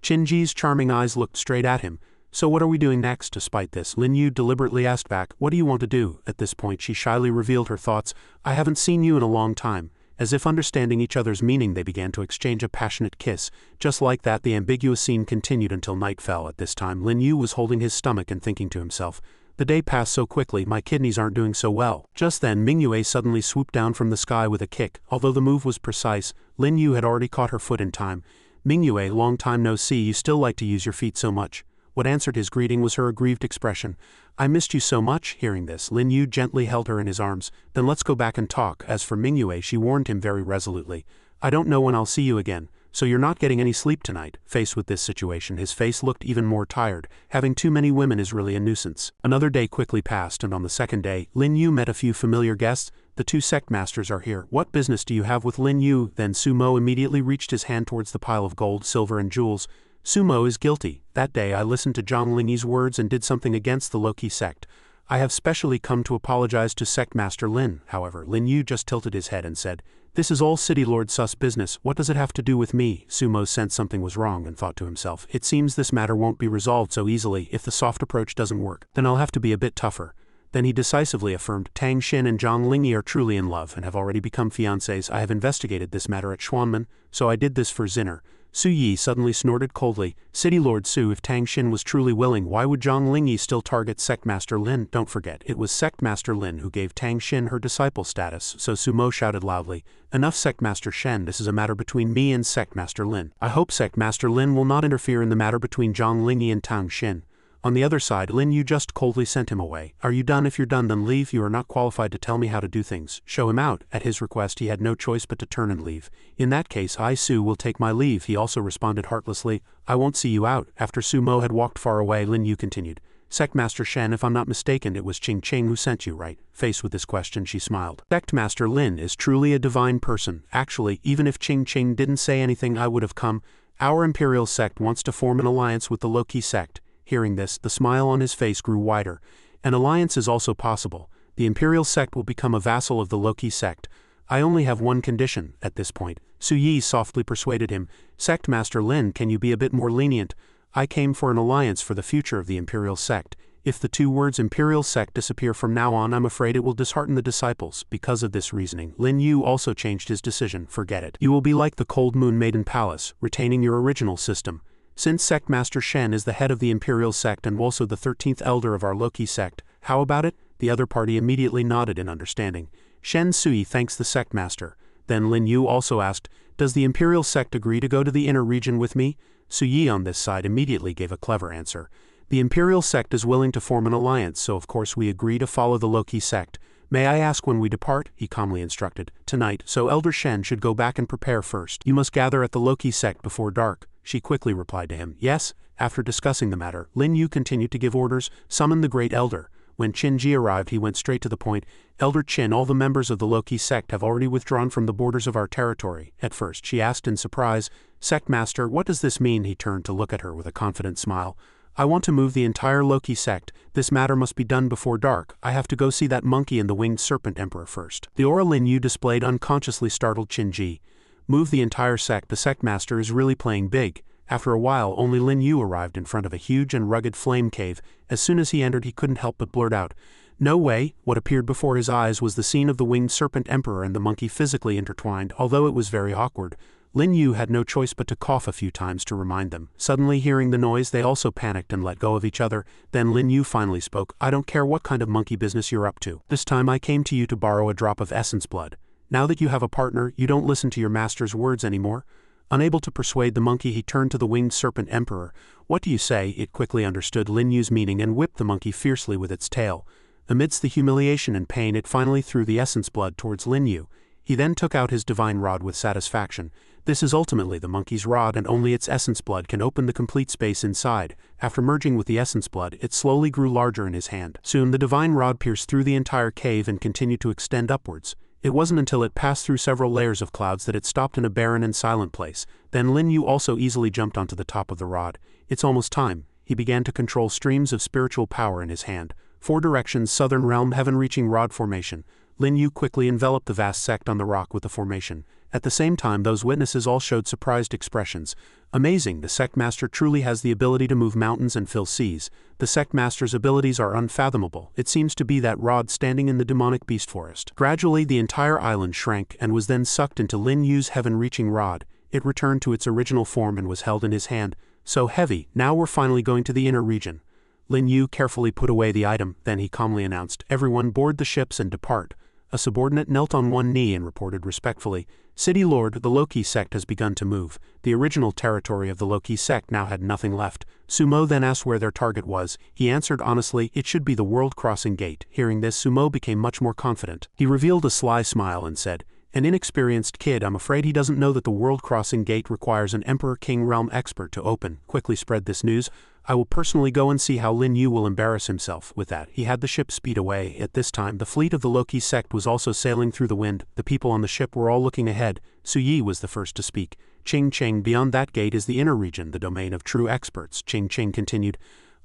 Qin charming eyes looked straight at him. So what are we doing next? Despite this, Lin Yu deliberately asked back, what do you want to do? At this point she shyly revealed her thoughts. I haven't seen you in a long time. As if understanding each other's meaning, they began to exchange a passionate kiss. Just like that, the ambiguous scene continued until night fell. At this time, Lin Yu was holding his stomach and thinking to himself, the day passed so quickly, my kidneys aren't doing so well. Just then, Manhwa suddenly swooped down from the sky with a kick. Although the move was precise, Lin Yu had already caught her foot in time. Manhwa, long time no see, you still like to use your feet so much. What answered his greeting was her aggrieved expression. I missed you so much. Hearing this, Lin Yu gently held her in his arms. Then let's go back and talk. As for Manhwa, she warned him very resolutely. I don't know when I'll see you again, so you're not getting any sleep tonight. Faced with this situation, his face looked even more tired. Having too many women is really a nuisance. Another day quickly passed, and on the second day, Lin Yu met a few familiar guests. The two sect masters are here. What business do you have with Lin Yu? Then Sumo immediately reached his hand towards the pile of gold, silver and jewels. Sumo is guilty. That day I listened to Zhang Lingyi's words and did something against the Loki sect. I have specially come to apologize to Sect Master Lin. However, Lin Yu just tilted his head and said, this is all City Lord Sus business. What does it have to do with me? Sumo sensed something was wrong and thought to himself, it seems this matter won't be resolved so easily. If the soft approach doesn't work, then I'll have to be a bit tougher. Then he decisively affirmed, Tang Xin and Zhang Lingyi are truly in love and have already become fiancés. I have investigated this matter at Xuanmen, so I did this for Zinner. Su Yi suddenly snorted coldly. City Lord Su, if Tang Xin was truly willing, why would Zhang Lingyi still target Sect Master Lin? Don't forget, it was Sect Master Lin who gave Tang Xin her disciple status, so Sumo shouted loudly, enough Sect Master Shen, this is a matter between me and Sect Master Lin. I hope Sect Master Lin will not interfere in the matter between Zhang Lingyi and Tang Xin. On the other side, Lin Yu just coldly sent him away. Are you done? If you're done, then leave. You are not qualified to tell me how to do things. Show him out. At his request, he had no choice but to turn and leave. In that case, I, Su, will take my leave. He also responded heartlessly, I won't see you out. After Sumo had walked far away, Lin Yu continued, Sect Master Shen, if I'm not mistaken, it was Ching Ching who sent you, right? Faced with this question, she smiled. Sect Master Lin is truly a divine person. Actually, even if Ching Ching didn't say anything, I would have come. Our Imperial Sect wants to form an alliance with the Loki Sect. Hearing this, the smile on his face grew wider. An alliance is also possible. The Imperial Sect will become a vassal of the Loki Sect. I only have one condition. At this point, Su Yi softly persuaded him, Sect Master Lin, can you be a bit more lenient? I came for an alliance for the future of the Imperial Sect. If the two words Imperial Sect disappear from now on, I'm afraid it will dishearten the disciples. Because of this reasoning, Lin Yu also changed his decision. Forget it. You will be like the Cold Moon Maiden Palace, retaining your original system. Since Sect Master Shen is the head of the Imperial Sect and also the 13th elder of our Loki Sect, how about it? The other party immediately nodded in understanding. Shen Sui thanks the Sect Master. Then Lin Yu also asked, does the Imperial Sect agree to go to the inner region with me? Su Yi on this side immediately gave a clever answer. The Imperial Sect is willing to form an alliance, so of course we agree to follow the Loki Sect. May I ask when we depart? He calmly instructed. Tonight, so Elder Shen should go back and prepare first. You must gather at the Loki Sect before dark. She quickly replied to him, yes. After discussing the matter, Lin Yu continued to give orders, summon the Great Elder. When Qin Ji arrived, he went straight to the point. Elder Qin, all the members of the Loki Sect have already withdrawn from the borders of our territory. At first, she asked in surprise, Sect Master, what does this mean? He turned to look at her with a confident smile. I want to move the entire Loki Sect. This matter must be done before dark. I have to go see that monkey and the winged serpent emperor first. The aura Lin Yu displayed unconsciously startled Qin Ji. Move the entire sect. The Sect Master is really playing big. After a while, only Lin Yu arrived in front of a huge and rugged flame cave. As soon as he entered, he couldn't help but blurt out, no way. What appeared before his eyes was the scene of the winged serpent emperor and the monkey physically intertwined. Although it was very awkward, Lin Yu had no choice but to cough a few times to remind them. Suddenly hearing the noise, they also panicked and let go of each other. Then Lin Yu finally spoke, I don't care what kind of monkey business you're up to. This time I came to you to borrow a drop of essence blood. Now that you have a partner, you don't listen to your master's words anymore. Unable to persuade the monkey, he turned to the winged serpent emperor. What do you say? It quickly understood Lin Yu's meaning and whipped the monkey fiercely with its tail. Amidst the humiliation and pain, it finally threw the essence blood towards Lin Yu. He then took out his divine rod with satisfaction. This is ultimately the monkey's rod, and only its essence blood can open the complete space inside. After merging with the essence blood, it slowly grew larger in his hand. Soon the divine rod pierced through the entire cave and continued to extend upwards. It wasn't until it passed through several layers of clouds that it stopped in a barren and silent place. Then Lin Yu also easily jumped onto the top of the rod. It's almost time. He began to control streams of spiritual power in his hand. Four directions, southern realm, heaven-reaching rod formation. Lin Yu quickly enveloped the vast sect on the rock with the formation. At the same time, those witnesses all showed surprised expressions. Amazing, the sect master truly has the ability to move mountains and fill seas. The sect master's abilities are unfathomable. It seems to be that rod standing in the demonic beast forest. Gradually, the entire island shrank and was then sucked into Lin Yu's heaven-reaching rod. It returned to its original form and was held in his hand. So heavy, now we're finally going to the inner region. Lin Yu carefully put away the item, then he calmly announced, "Everyone board the ships and depart." A subordinate knelt on one knee and reported respectfully, "City Lord, the Loki sect has begun to move." The original territory of the Loki sect now had nothing left. Sumo then asked where their target was. He answered honestly, "It should be the world crossing gate." Hearing this, Sumo became much more confident. He revealed a sly smile and said, "An inexperienced kid, I'm afraid he doesn't know that the world crossing gate requires an Emperor King Realm expert to open. Quickly spread this news. I will personally go and see how Lin Yu will embarrass himself." With that, he had the ship speed away. At this time, the fleet of the Loki sect was also sailing through the wind. The people on the ship were all looking ahead. Su Yi was the first to speak. "Ching Ching, beyond that gate is the inner region, the domain of true experts." Ching Ching continued,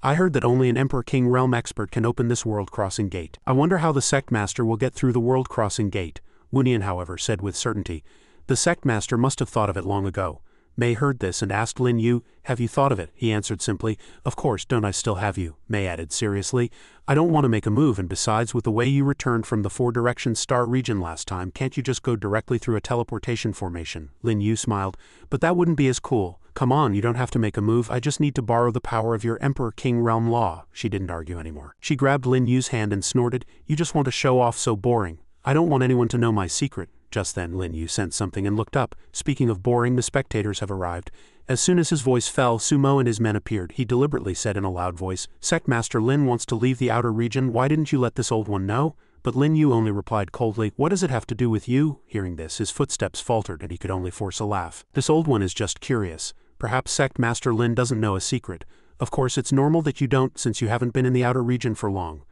"I heard that only an Emperor King Realm expert can open this world crossing gate. I wonder how the sect master will get through the world crossing gate." Wunian, however, said with certainty, "The sect master must have thought of it long ago." Mei heard this and asked Lin Yu, "Have you thought of it?" He answered simply, "Of course, don't I still have you?" Mei added seriously, "I don't want to make a move, and besides, with the way you returned from the Four Directions Star region last time, can't you just go directly through a teleportation formation?" Lin Yu smiled, "But that wouldn't be as cool. Come on, you don't have to make a move, I just need to borrow the power of your Emperor King Realm law." She didn't argue anymore. She grabbed Lin Yu's hand and snorted, "You just want to show off, so boring. I don't want anyone to know my secret." Just then Lin Yu sensed something and looked up. Speaking of boring, the spectators have arrived. As soon as his voice fell, Sumo and his men appeared. He deliberately said in a loud voice, "Sect Master Lin wants to leave the outer region, why didn't you let this old one know?" But Lin Yu only replied coldly, "What does it have to do with you?" Hearing this, his footsteps faltered and he could only force a laugh. "This old one is just curious. Perhaps Sect Master Lin doesn't know a secret. Of course it's normal that you don't, since you haven't been in the outer region for long."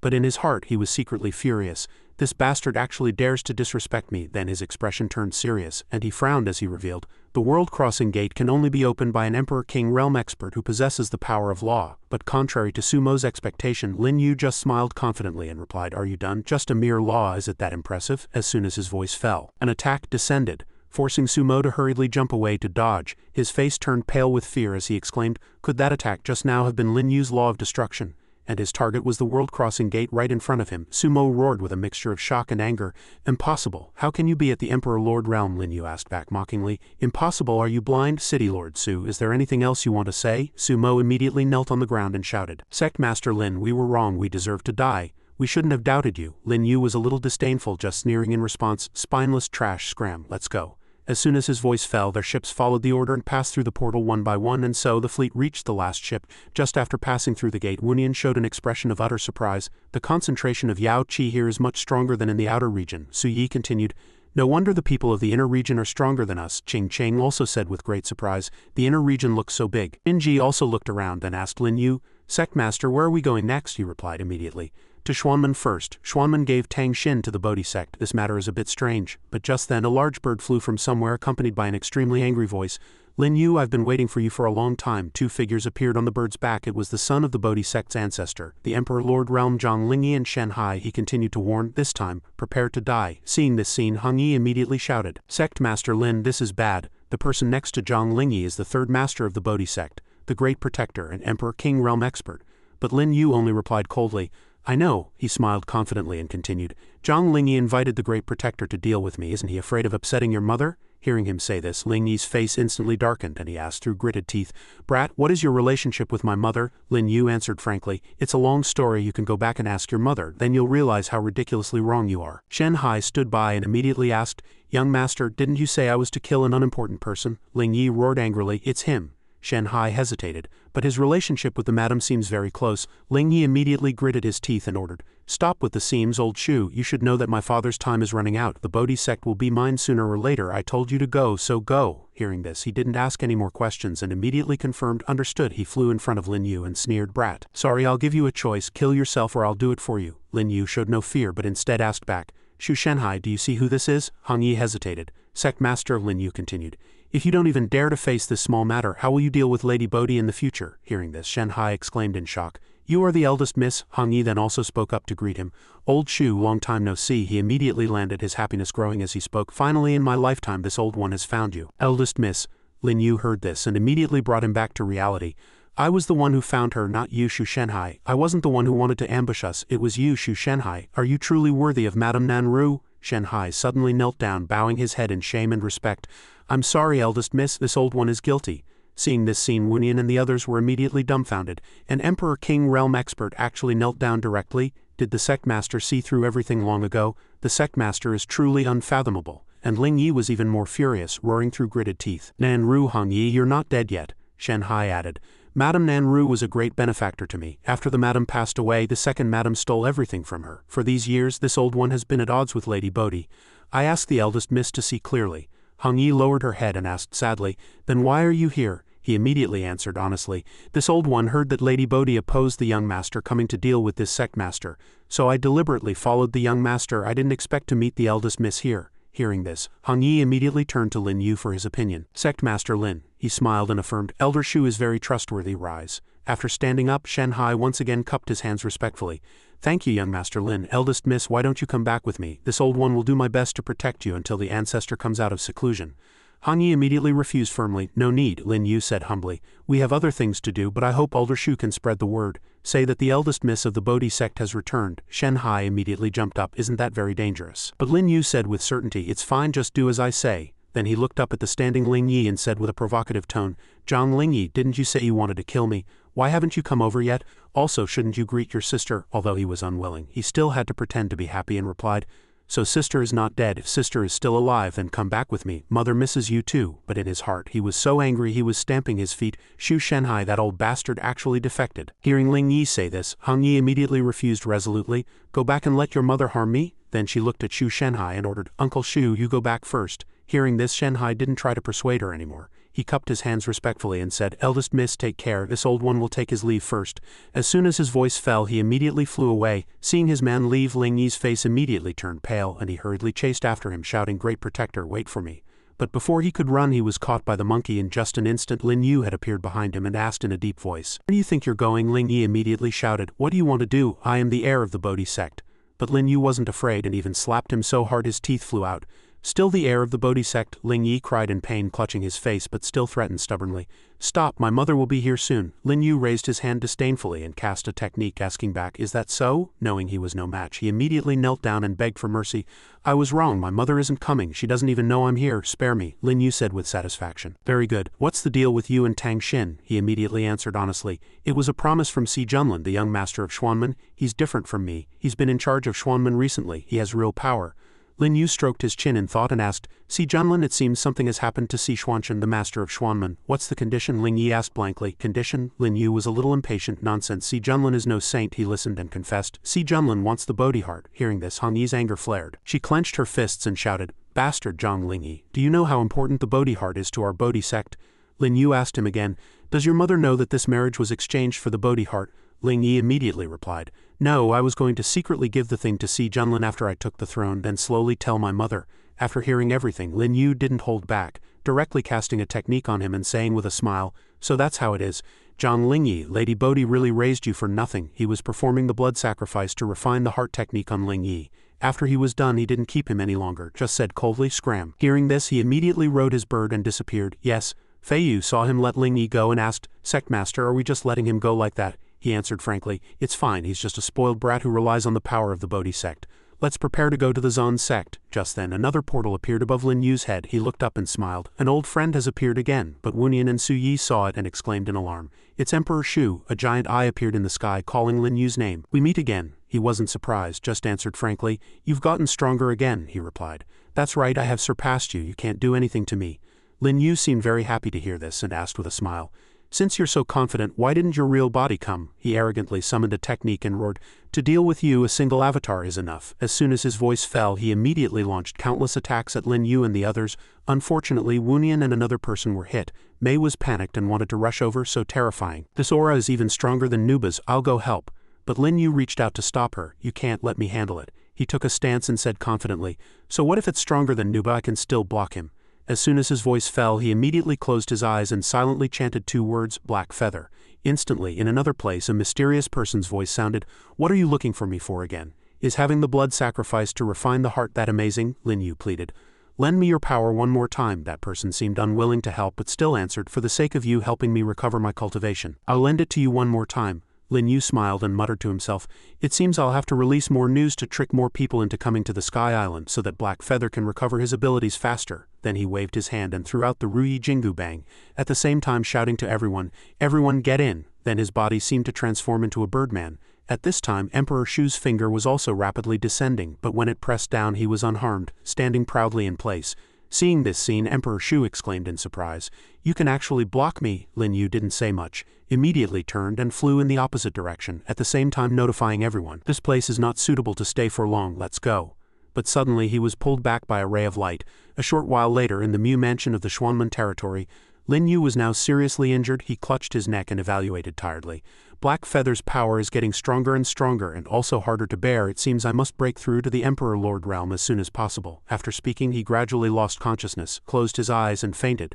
But in his heart he was secretly furious. "This bastard actually dares to disrespect me." Then his expression turned serious, and he frowned as he revealed, "The world crossing gate can only be opened by an Emperor King Realm expert who possesses the power of law." But contrary to Sumo's expectation, Lin Yu just smiled confidently and replied, "Are you done? Just a mere law, is it that impressive?" As soon as his voice fell, an attack descended, forcing Sumo to hurriedly jump away to dodge. His face turned pale with fear as he exclaimed, "Could that attack just now have been Lin Yu's law of destruction?" And his target was the world crossing gate right in front of him. Sumo roared with a mixture of shock and anger. "Impossible! How can you be at the Emperor Lord realm?" Lin Yu asked back mockingly. "Impossible? Are you blind? City Lord Su, is there anything else you want to say?" Sumo immediately knelt on the ground and shouted, "Sect Master Lin, we were wrong, we deserve to die. We shouldn't have doubted you." Lin Yu was a little disdainful, just sneering in response, "Spineless trash, scram, let's go." As soon as his voice fell, their ships followed the order and passed through the portal one by one, and so the fleet reached the last ship. Just after passing through the gate, Wunian showed an expression of utter surprise. "The concentration of Yao Qi here is much stronger than in the outer region." Su Yi continued, "No wonder the people of the inner region are stronger than us." Ching Cheng also said with great surprise, "The inner region looks so big." Inji also looked around, then asked Lin Yu, "Sect Master, where are we going next?" He replied immediately, "To Xuanmen first." Xuanmen gave Tang Xin to the Bodhi sect. This matter is a bit strange. But just then a large bird flew from somewhere accompanied by an extremely angry voice. "Lin Yu, I've been waiting for you for a long time." Two figures appeared on the bird's back. It was the son of the Bodhi sect's ancestor, the Emperor Lord Realm Zhang Lingyi and Shen Hai. He continued to warn, "This time, prepare to die." Seeing this scene, Heng Yi immediately shouted, "Sect Master Lin, this is bad. The person next to Zhang Lingyi is the third master of the Bodhi sect, the great protector and Emperor King Realm expert." But Lin Yu only replied coldly, "I know." He smiled confidently and continued, "Zhang Lingyi invited the great protector to deal with me. Isn't he afraid of upsetting your mother?" Hearing him say this, Lingyi's face instantly darkened and he asked through gritted teeth, "Brat, what is your relationship with my mother?" Lin Yu answered frankly, "It's a long story, you can go back and ask your mother, then you'll realize how ridiculously wrong you are." Shen Hai stood by and immediately asked, "Young master, didn't you say I was to kill an unimportant person?" Lingyi roared angrily, "It's him." Shen Hai hesitated, but his relationship with the madam seems very close. Ling Yi immediately gritted his teeth and ordered, "Stop with the seams, old Shu. You should know that my father's time is running out. The Bodhi sect will be mine sooner or later. I told you to go, so go." Hearing this, he didn't ask any more questions and immediately confirmed, "Understood." He flew in front of Lin Yu and sneered, "Brat. Sorry, I'll give you a choice. Kill yourself or I'll do it for you." Lin Yu showed no fear but instead asked back, "Shu Shenhai, do you see who this is?" Heng Yi hesitated. "Sect Master," Lin Yu continued, "if you don't even dare to face this small matter, how will you deal with Lady Bodhi in the future?" Hearing this, Shen Hai exclaimed in shock, You are the eldest miss, Hong Yi then also spoke up to greet him. Old Shu, long time no see, he immediately landed, his happiness growing as he spoke. Finally in my lifetime this old one has found you. Eldest miss. Lin Yu heard this and immediately brought him back to reality. I was the one who found her, not you, Shu Shenhai. I wasn't the one who wanted to ambush us, it was you, Shu Shenhai. Are you truly worthy of Madame Nanru? Shenhai suddenly knelt down, bowing his head in shame and respect. I'm sorry, eldest miss, this old one is guilty. Seeing this scene, Wunian and the others were immediately dumbfounded. An Emperor King realm expert actually knelt down directly? Did the Sect Master see through everything long ago? The Sect Master is truly unfathomable. And Ling Yi was even more furious, roaring through gritted teeth. Nanru, Hong Yi, you're not dead yet, Shenhai added. Madame Nanru was a great benefactor to me. After the madam passed away, the second madam stole everything from her. For these years, this old one has been at odds with Lady Bodhi. I asked the eldest miss to see clearly. Hong Yi lowered her head and asked sadly, then why are you here? He immediately answered honestly, this old one heard that Lady Bodhi opposed the young master coming to deal with this sect master, so I deliberately followed the young master. I didn't expect to meet the eldest miss here. Hearing this, Hong Yi immediately turned to Lin Yu for his opinion. Sect Master Lin, he smiled and affirmed, Elder Shu is very trustworthy, rise. After standing up, Shenhai once again cupped his hands respectfully. Thank you, young Master Lin. Eldest miss, why don't you come back with me? This old one will do my best to protect you until the ancestor comes out of seclusion. Hong Yi immediately refused firmly. No need, Lin Yu said humbly. We have other things to do, but I hope Elder Shu can spread the word. Say that the eldest miss of the Bodhi sect has returned. Shenhai immediately jumped up. Isn't that very dangerous? But Lin Yu said with certainty, it's fine, just do as I say. Then he looked up at the standing Ling Yi and said with a provocative tone, Zhang Ling Yi, didn't you say you wanted to kill me? Why haven't you come over yet? Also, shouldn't you greet your sister? Although he was unwilling, he still had to pretend to be happy and replied, so sister is not dead. If sister is still alive, then come back with me. Mother misses you too. But in his heart he was so angry he was stamping his feet. Shu Shenhai, that old bastard, actually defected. Hearing Ling Yi say this, Hong Yi immediately refused resolutely. Go back and let your mother harm me? Then she looked at Shu Shenhai and ordered, Uncle Shu, you go back first. Hearing this, Shenhai didn't try to persuade her anymore. He cupped his hands respectfully and said, Eldest miss, take care, this old one will take his leave first. As soon as his voice fell, he immediately flew away. Seeing his man leave, Ling Yi's face immediately turned pale, and he hurriedly chased after him, shouting, Great protector, wait for me. But before he could run, he was caught by the monkey. In just an instant, Lin Yu had appeared behind him and asked in a deep voice, Where do you think you're going? Ling Yi immediately shouted, What do you want to do? I am the heir of the Bodhi sect. But Lin Yu wasn't afraid and even slapped him so hard his teeth flew out. Still the heir of the Bodhi sect, Ling Yi cried in pain, clutching his face, but still threatened stubbornly. Stop, my mother will be here soon. Lin Yu raised his hand disdainfully and cast a technique, asking back, Is that so? Knowing he was no match, he immediately knelt down and begged for mercy. I was wrong, my mother isn't coming, she doesn't even know I'm here, spare me, Lin Yu said with satisfaction. Very good, what's the deal with you and Tang Xin? He immediately answered honestly. It was a promise from Si Junlin, the young master of Xuanmen. He's different from me, he's been in charge of Xuanmen recently, he has real power. Lin Yu stroked his chin in thought and asked, Si Junlin, it seems something has happened to Si Xuanchen, the master of Xuanmen. What's the condition? Ling Yi asked blankly. Condition? Lin Yu was a little impatient. Nonsense, Si Junlin is no saint, he listened and confessed. Si Junlin wants the Bodhi heart. Hearing this, Hong Yi's anger flared. She clenched her fists and shouted, Bastard Zhang Ling Yi, do you know how important the Bodhi heart is to our Bodhi sect? Lin Yu asked him again, Does your mother know that this marriage was exchanged for the Bodhi heart? Ling Yi immediately replied, No, I was going to secretly give the thing to Si Junlin after I took the throne, then slowly tell my mother. After hearing everything, Lin Yu didn't hold back, directly casting a technique on him and saying with a smile, So that's how it is. Zhang Ling Yi, Lady Bodhi really raised you for nothing. He was performing the blood sacrifice to refine the heart technique on Ling Yi. After he was done, he didn't keep him any longer, just said coldly, Scram. Hearing this, he immediately rode his bird and disappeared. Yes, Fei Yu saw him let Ling Yi go and asked, Sect Master, are we just letting him go like that? He answered frankly, It's fine, he's just a spoiled brat who relies on the power of the Bodhi sect. Let's prepare to go to the Zan sect. Just then another portal appeared above Lin Yu's head. He looked up and smiled. An old friend has appeared again, but Wunian and Su Yi saw it and exclaimed in alarm. It's Emperor Shu. A giant eye appeared in the sky calling Lin Yu's name. We meet again. He wasn't surprised, just answered frankly, You've gotten stronger again, he replied. That's right, I have surpassed you, you can't do anything to me. Lin Yu seemed very happy to hear this and asked with a smile, Since you're so confident, why didn't your real body come? He arrogantly summoned a technique and roared, To deal with you, a single avatar is enough. As soon as his voice fell, he immediately launched countless attacks at Lin Yu and the others. Unfortunately, Wunian and another person were hit. Mei was panicked and wanted to rush over, so terrifying. This aura is even stronger than Nuba's, I'll go help. But Lin Yu reached out to stop her. You can't, let me handle it. He took a stance and said confidently, So what if it's stronger than Nuba? I can still block him. As soon as his voice fell, he immediately closed his eyes and silently chanted 2 words, black feather. Instantly, in another place, a mysterious person's voice sounded, "What are you looking for me for again? Is having the blood sacrificed to refine the heart that amazing?" Lin Yu pleaded. "Lend me your power one more time." That person seemed unwilling to help but still answered, "For the sake of you helping me recover my cultivation, I'll lend it to you one more time." Lin Yu smiled and muttered to himself, "It seems I'll have to release more news to trick more people into coming to the Sky Island so that Black Feather can recover his abilities faster." Then he waved his hand and threw out the Ruyi Jingu Bang, at the same time shouting to everyone, "Everyone get in." Then his body seemed to transform into a birdman. At this time Emperor Shu's finger was also rapidly descending, but when it pressed down he was unharmed, standing proudly in place. Seeing this scene, Emperor Shu exclaimed in surprise, "You can actually block me." Lin Yu didn't say much, immediately turned and flew in the opposite direction, at the same time notifying everyone, "This place is not suitable to stay for long, let's go." But suddenly he was pulled back by a ray of light. A short while later, in the Mu mansion of the Xuanmen territory, Lin Yu was now seriously injured. He clutched his neck and evaluated tiredly. "Black Feather's power is getting stronger and stronger and also harder to bear. It seems I must break through to the Emperor Lord realm as soon as possible." After speaking, he gradually lost consciousness, closed his eyes and fainted.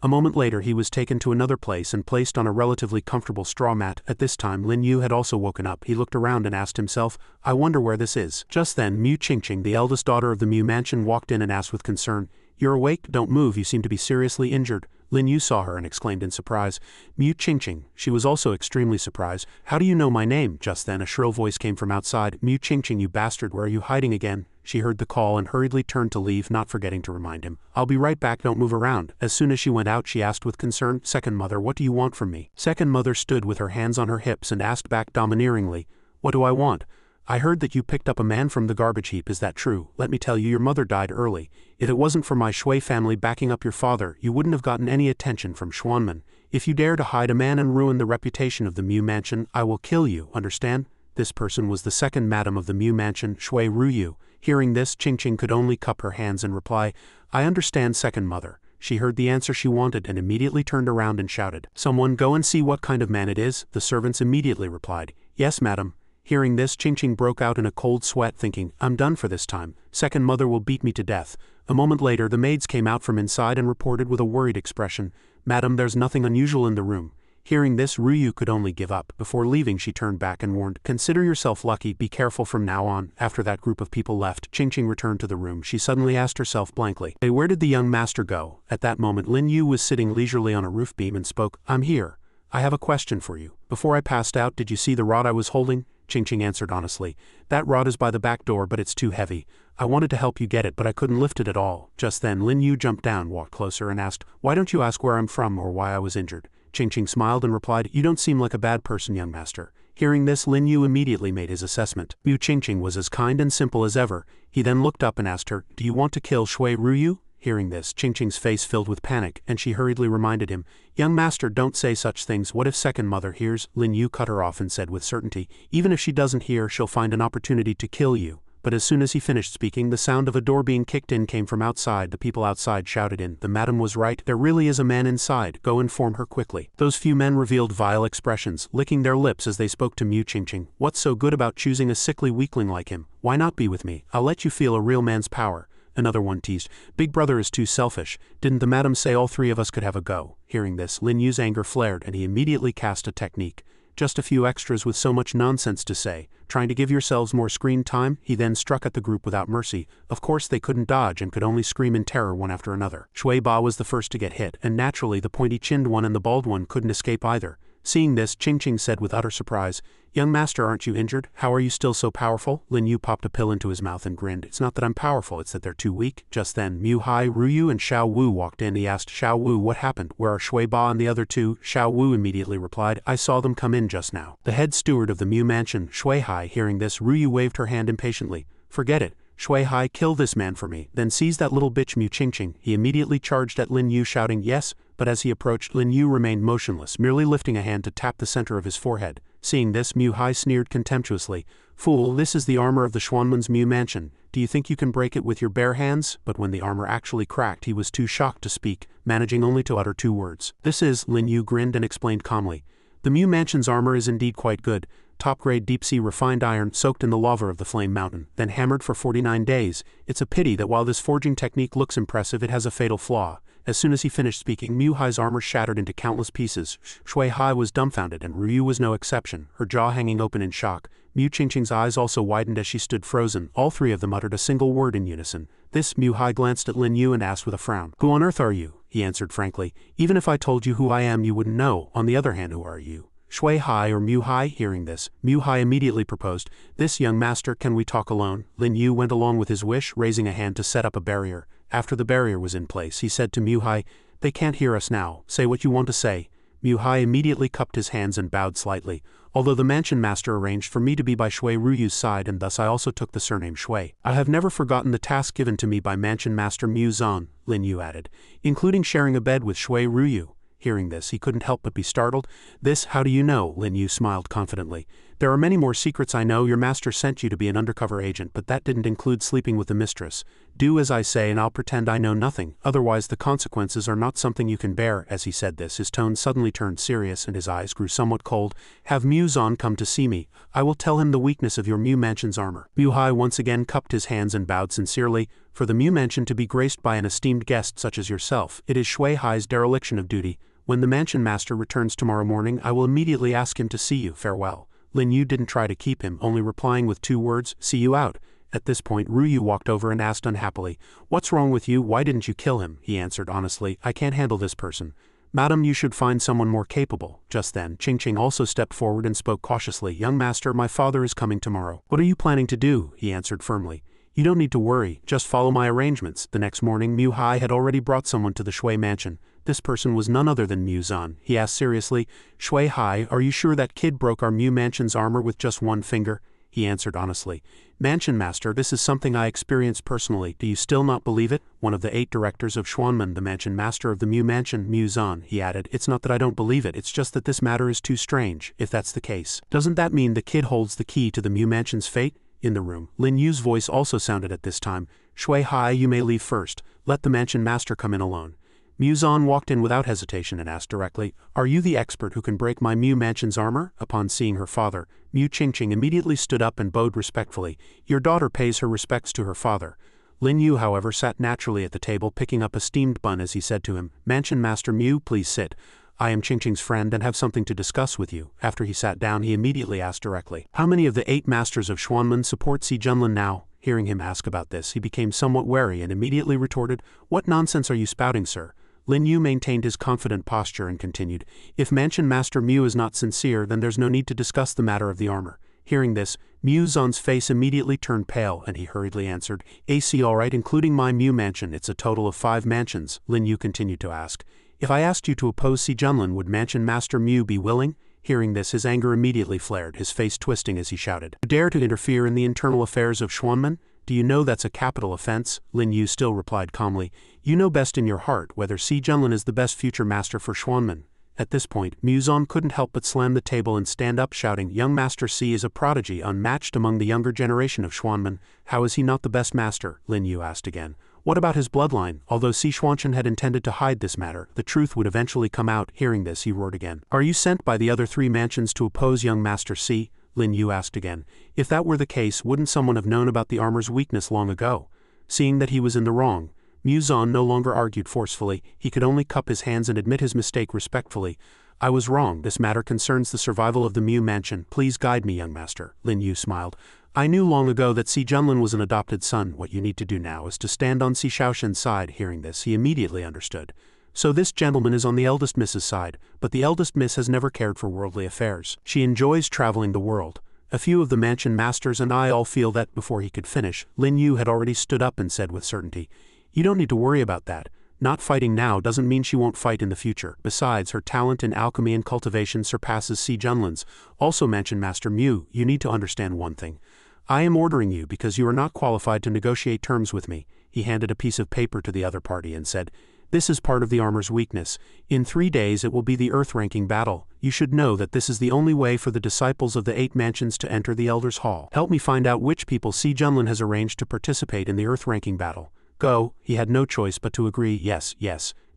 A moment later he was taken to another place and placed on a relatively comfortable straw mat. At this time Lin Yu had also woken up. He looked around and asked himself, "I wonder where this is." Just then Mu Qingqing, the eldest daughter of the Mu mansion, walked in and asked with concern, "You're awake? Don't move, you seem to be seriously injured." Lin Yu saw her and exclaimed in surprise, "Mu Qingqing." She was also extremely surprised. "How do you know my name?" Just then a shrill voice came from outside. "Mu Qingqing, you bastard, where are you hiding again?" She heard the call and hurriedly turned to leave, not forgetting to remind him, "I'll be right back, don't move around." As soon as she went out she asked with concern, "Second Mother, what do you want from me?" Second Mother stood with her hands on her hips and asked back domineeringly, "What do I want? I heard that you picked up a man from the garbage heap, is that true? Let me tell you, your mother died early. If it wasn't for my Shui family backing up your father, you wouldn't have gotten any attention from Xuanmen. If you dare to hide a man and ruin the reputation of the Mu mansion, I will kill you, understand?" This person was the second madam of the Mu mansion, Shui Ruyu. Hearing this, Qingqing could only cup her hands and reply, "I understand, Second Mother." She heard the answer she wanted and immediately turned around and shouted, "Someone go and see what kind of man it is." The servants immediately replied, "Yes, madam." Hearing this, Qingqing broke out in a cold sweat, thinking, "I'm done for this time. Second Mother will beat me to death." A moment later the maids came out from inside and reported with a worried expression, "Madam, there's nothing unusual in the room." Hearing this, Ruyu could only give up. Before leaving she turned back and warned, "Consider yourself lucky, be careful from now on." After that group of people left, Qingqing returned to the room. She suddenly asked herself blankly, "Hey, where did the young master go?" At that moment Lin Yu was sitting leisurely on a roof beam and spoke, "I'm here. I have a question for you. Before I passed out, did you see the rod I was holding?" Qingqing answered honestly, "That rod is by the back door, but it's too heavy. I wanted to help you get it, but I couldn't lift it at all." Just then Lin Yu jumped down, walked closer and asked, "Why don't you ask where I'm from or why I was injured?" Qingqing smiled and replied, "You don't seem like a bad person, young master." Hearing this, Lin Yu immediately made his assessment. Mu Qingqing was as kind and simple as ever. He then looked up and asked her, "Do you want to kill Shui Ruyu?" Hearing this, Qingqing's face filled with panic, and she hurriedly reminded him, "Young master, don't say such things. What if Second Mother hears?" Lin Yu cut her off and said with certainty, "Even if she doesn't hear, she'll find an opportunity to kill you." But as soon as he finished speaking, the sound of a door being kicked in came from outside. The people outside shouted in, "The madam was right, there really is a man inside, go inform her quickly." Those few men revealed vile expressions, licking their lips as they spoke to Mu Qingqing. "What's so good about choosing a sickly weakling like him? Why not be with me? I'll let you feel a real man's power." Another one teased, "Big brother is too selfish. Didn't the madam say all three of us could have a go?" Hearing this, Lin Yu's anger flared and he immediately cast a technique. "Just a few extras with so much nonsense to say. Trying to give yourselves more screen time?" He then struck at the group without mercy. Of course they couldn't dodge and could only scream in terror one after another. Shui Ba was the first to get hit, and naturally the pointy-chinned one and the bald one couldn't escape either. Seeing this, Qingqing said with utter surprise, "Young master, aren't you injured? How are you still so powerful?" Lin Yu popped a pill into his mouth and grinned. "It's not that I'm powerful, it's that they're too weak." Just then, Mu Hai, Ruyu and Xiao Wu walked in. He asked Xiao Wu what happened. "Where are Shui Ba and the other two?" Xiao Wu immediately replied, "I saw them come in just now." The head steward of the Mu mansion, Shui Hai, hearing this, Ruyu waved her hand impatiently. "Forget it. Shui Hai, kill this man for me. Then seize that little bitch Mu Qingqing." He immediately charged at Lin Yu shouting, "Yes," but as he approached, Lin Yu remained motionless, merely lifting a hand to tap the center of his forehead. Seeing this, Mu Hai sneered contemptuously, "Fool, this is the armor of the Xuanmen's Mu mansion. Do you think you can break it with your bare hands?" But when the armor actually cracked, he was too shocked to speak, managing only to utter 2 words. "This is," Lin Yu grinned and explained calmly, "the Mu mansion's armor is indeed quite good, top-grade deep-sea refined iron soaked in the lava of the flame mountain, then hammered for 49 days. It's a pity that while this forging technique looks impressive, it has a fatal flaw. As soon as he finished speaking, Mu Hai's armor shattered into countless pieces. Shui Hai was dumbfounded, and Ryu was no exception, her jaw hanging open in shock. Mu Qingqing's eyes also widened as she stood frozen. All three of them uttered a single word in unison. This, Mu Hai glanced at Lin Yu and asked with a frown. "Who on earth are you?" He answered frankly. "Even if I told you who I am, you wouldn't know. On the other hand, who are you?" Shui Hai or Mu Hai? Hearing this, Mu Hai immediately proposed, "This young master, can we talk alone?" Lin Yu went along with his wish, raising a hand to set up a barrier. After the barrier was in place, he said to Mu Hai, "They can't hear us now. Say what you want to say." Mu Hai immediately cupped his hands and bowed slightly. "Although the mansion master arranged for me to be by Shui Ruyu's side, and thus I also took the surname Shui, I have never forgotten the task given to me by mansion master Mu Zan," Lin Yu added, "including sharing a bed with Shui Ruyu." Hearing this, he couldn't help but be startled. "This, how do you know?" Lin Yu smiled confidently. "There are many more secrets I know. Your master sent you to be an undercover agent, but that didn't include sleeping with the mistress. Do as I say and I'll pretend I know nothing, otherwise the consequences are not something you can bear." As he said this, his tone suddenly turned serious and his eyes grew somewhat cold. "Have Mu Zan come to see me. I will tell him the weakness of your Mu Mansion's armor." Mu Hai once again cupped his hands and bowed sincerely. "For the Mu Mansion to be graced by an esteemed guest such as yourself, it is Shui Hai's dereliction of duty. When the mansion master returns tomorrow morning, I will immediately ask him to see you. Farewell." Lin Yu didn't try to keep him, only replying with 2 words, "See you out." At this point, Ryu walked over and asked unhappily, "What's wrong with you? Why didn't you kill him?" He answered honestly, "I can't handle this person." "Madam, you should find someone more capable." Just then, Qingqing also stepped forward and spoke cautiously, "Young master, my father is coming tomorrow." "What are you planning to do?" He answered firmly. "You don't need to worry, just follow my arrangements." The next morning, Mu Hai had already brought someone to the Shui mansion. This person was none other than Mu Zan. He asked seriously, "Shui Hai, are you sure that kid broke our Mu Mansion's armor with just one finger?" He answered honestly, "Mansion master, this is something I experienced personally. Do you still not believe it?" One of the 8 directors of Xuanmen, the mansion master of the Mu Mansion, Mu Zan, he added, "It's not that I don't believe it, it's just that this matter is too strange. If that's the case, doesn't that mean the kid holds the key to the Mu Mansion's fate?" In the room, Lin Yu's voice also sounded at this time. "Shui Hai, you may leave first. Let the mansion master come in alone." Mu Zan walked in without hesitation and asked directly, "Are you the expert who can break my Mu Mansion's armor?" Upon seeing her father, Mu Qingqing immediately stood up and bowed respectfully. "Your daughter pays her respects to her father." Lin Yu, however, sat naturally at the table picking up a steamed bun as he said to him, "Mansion Master Mu, please sit. I am Qingqing's friend and have something to discuss with you." After he sat down, he immediately asked directly, "How many of the 8 masters of Xuanmen support Si Junlin now?" Hearing him ask about this, he became somewhat wary and immediately retorted, "What nonsense are you spouting, sir?" Lin Yu maintained his confident posture and continued, "If Mansion Master Mu is not sincere, then there's no need to discuss the matter of the armor." Hearing this, Mu Zan's face immediately turned pale and he hurriedly answered, "AC all right, including my Mu Mansion, it's a total of 5 mansions." Lin Yu continued to ask, "If I asked you to oppose Si Junlin, would Mansion Master Mu be willing?" Hearing this, his anger immediately flared, his face twisting as he shouted, "You dare to interfere in the internal affairs of Xuanmen? Do you know that's a capital offense?" Lin Yu still replied calmly, "You know best in your heart whether Si Junlin is the best future master for Xuanmen." At this point, Mu Zan couldn't help but slam the table and stand up shouting, "Young Master Si is a prodigy unmatched among the younger generation of Xuanmen. How is he not the best master?" Lin Yu asked again. "What about his bloodline?" Although Si Xuanchen had intended to hide this matter, the truth would eventually come out. Hearing this, he roared again, "Are you sent by the other 3 mansions to oppose young Master Si?" Lin Yu asked again. "If that were the case, wouldn't someone have known about the armor's weakness long ago?" Seeing that he was in the wrong, Mu Zan no longer argued forcefully. He could only cup his hands and admit his mistake respectfully. "I was wrong. This matter concerns the survival of the Mu Mansion. Please guide me, young master." Lin Yu smiled. "I knew long ago that Si Junlin was an adopted son. What you need to do now is to stand on Si Shaoshen's side." Hearing this, he immediately understood. "So this gentleman is on the eldest Miss's side, but the eldest Miss has never cared for worldly affairs. She enjoys traveling the world. A few of the mansion masters and I all feel that." Before he could finish, Lin Yu had already stood up and said with certainty, "You don't need to worry about that. Not fighting now doesn't mean she won't fight in the future. Besides, her talent in alchemy and cultivation surpasses Si Junlin's. Also, Mansion Master Mu, you need to understand one thing. I am ordering you because you are not qualified to negotiate terms with me." He handed a piece of paper to the other party and said, "This is part of the armor's weakness. In 3 days it will be the earth-ranking battle. You should know that this is the only way for the disciples of the 8 mansions to enter the Elder's Hall. Help me find out which people Si Junlin has arranged to participate in the earth-ranking battle. Go." He had no choice but to agree. Yes.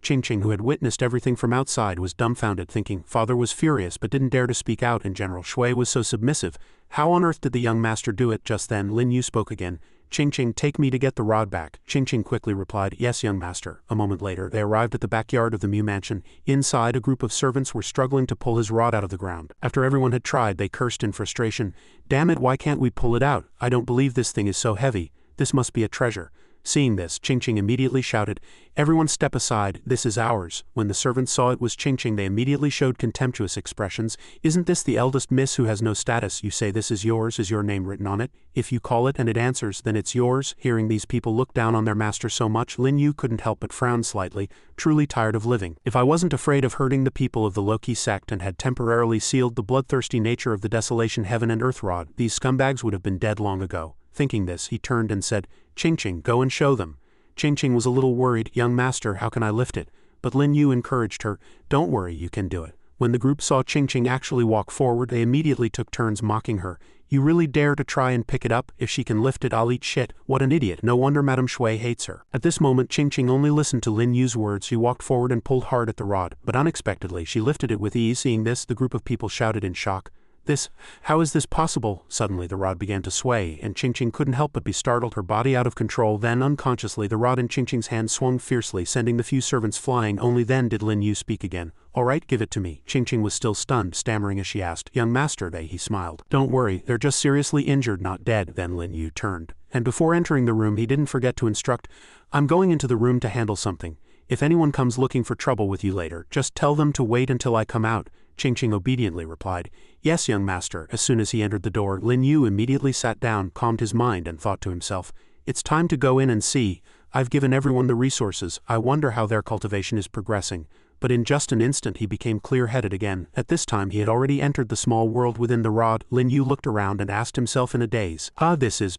Ching, who had witnessed everything from outside, was dumbfounded, thinking Father was furious but didn't dare to speak out in general. Shui was so submissive. How on earth did the young master do it? Just then Lin Yu spoke again. Ching, take me to get the rod back. Ching quickly replied, yes, young master. A moment later, they arrived at the backyard of the Mu mansion. Inside, a group of servants were struggling to pull his rod out of the ground. After everyone had tried, they cursed in frustration. Damn it, why can't we pull it out? I don't believe this thing is so heavy. This must be a treasure. Seeing this, Ching immediately shouted, everyone step aside, this is ours. When the servants saw it was Ching, they immediately showed contemptuous expressions. Isn't this the eldest miss who has no status? You say this is yours, is your name written on it? If you call it and it answers, then it's yours. Hearing these people look down on their master so much, Lin Yu couldn't help but frown slightly, truly tired of living. If I wasn't afraid of hurting the people of the Loki sect and had temporarily sealed the bloodthirsty nature of the desolation heaven and earth rod, these scumbags would have been dead long ago. Thinking this, he turned and said, Ching, go and show them. Ching was a little worried. Young master, how can I lift it? But Lin Yu encouraged her. Don't worry, you can do it. When the group saw Ching actually walk forward, they immediately took turns mocking her. You really dare to try and pick it up? If she can lift it, I'll eat shit. What an idiot. No wonder Madame Shui hates her. At this moment, Ching only listened to Lin Yu's words. She walked forward and pulled hard at the rod, but unexpectedly she lifted it with ease. Seeing this, the group of people shouted in shock. How is this possible? Suddenly the rod began to sway, and Ching couldn't help but be startled, her body out of control. Then unconsciously the rod in Ching's hand swung fiercely, sending the few servants flying. Only then did Lin Yu speak again. All right, give it to me. Ching was still stunned, stammering as she asked, young master, he smiled. Don't worry, they're just seriously injured, not dead. Then Lin Yu turned, and before entering the room he didn't forget to instruct, I'm going into the room to handle something. If anyone comes looking for trouble with you later, just tell them to wait until I come out. Ching obediently replied, yes, young master. As soon as he entered the door, Lin Yu immediately sat down, calmed his mind, and thought to himself, it's time to go in and see. I've given everyone the resources. I wonder how their cultivation is progressing. But in just an instant he became clear-headed again. At this time he had already entered the small world within the rod. Lin Yu looked around and asked himself in a daze.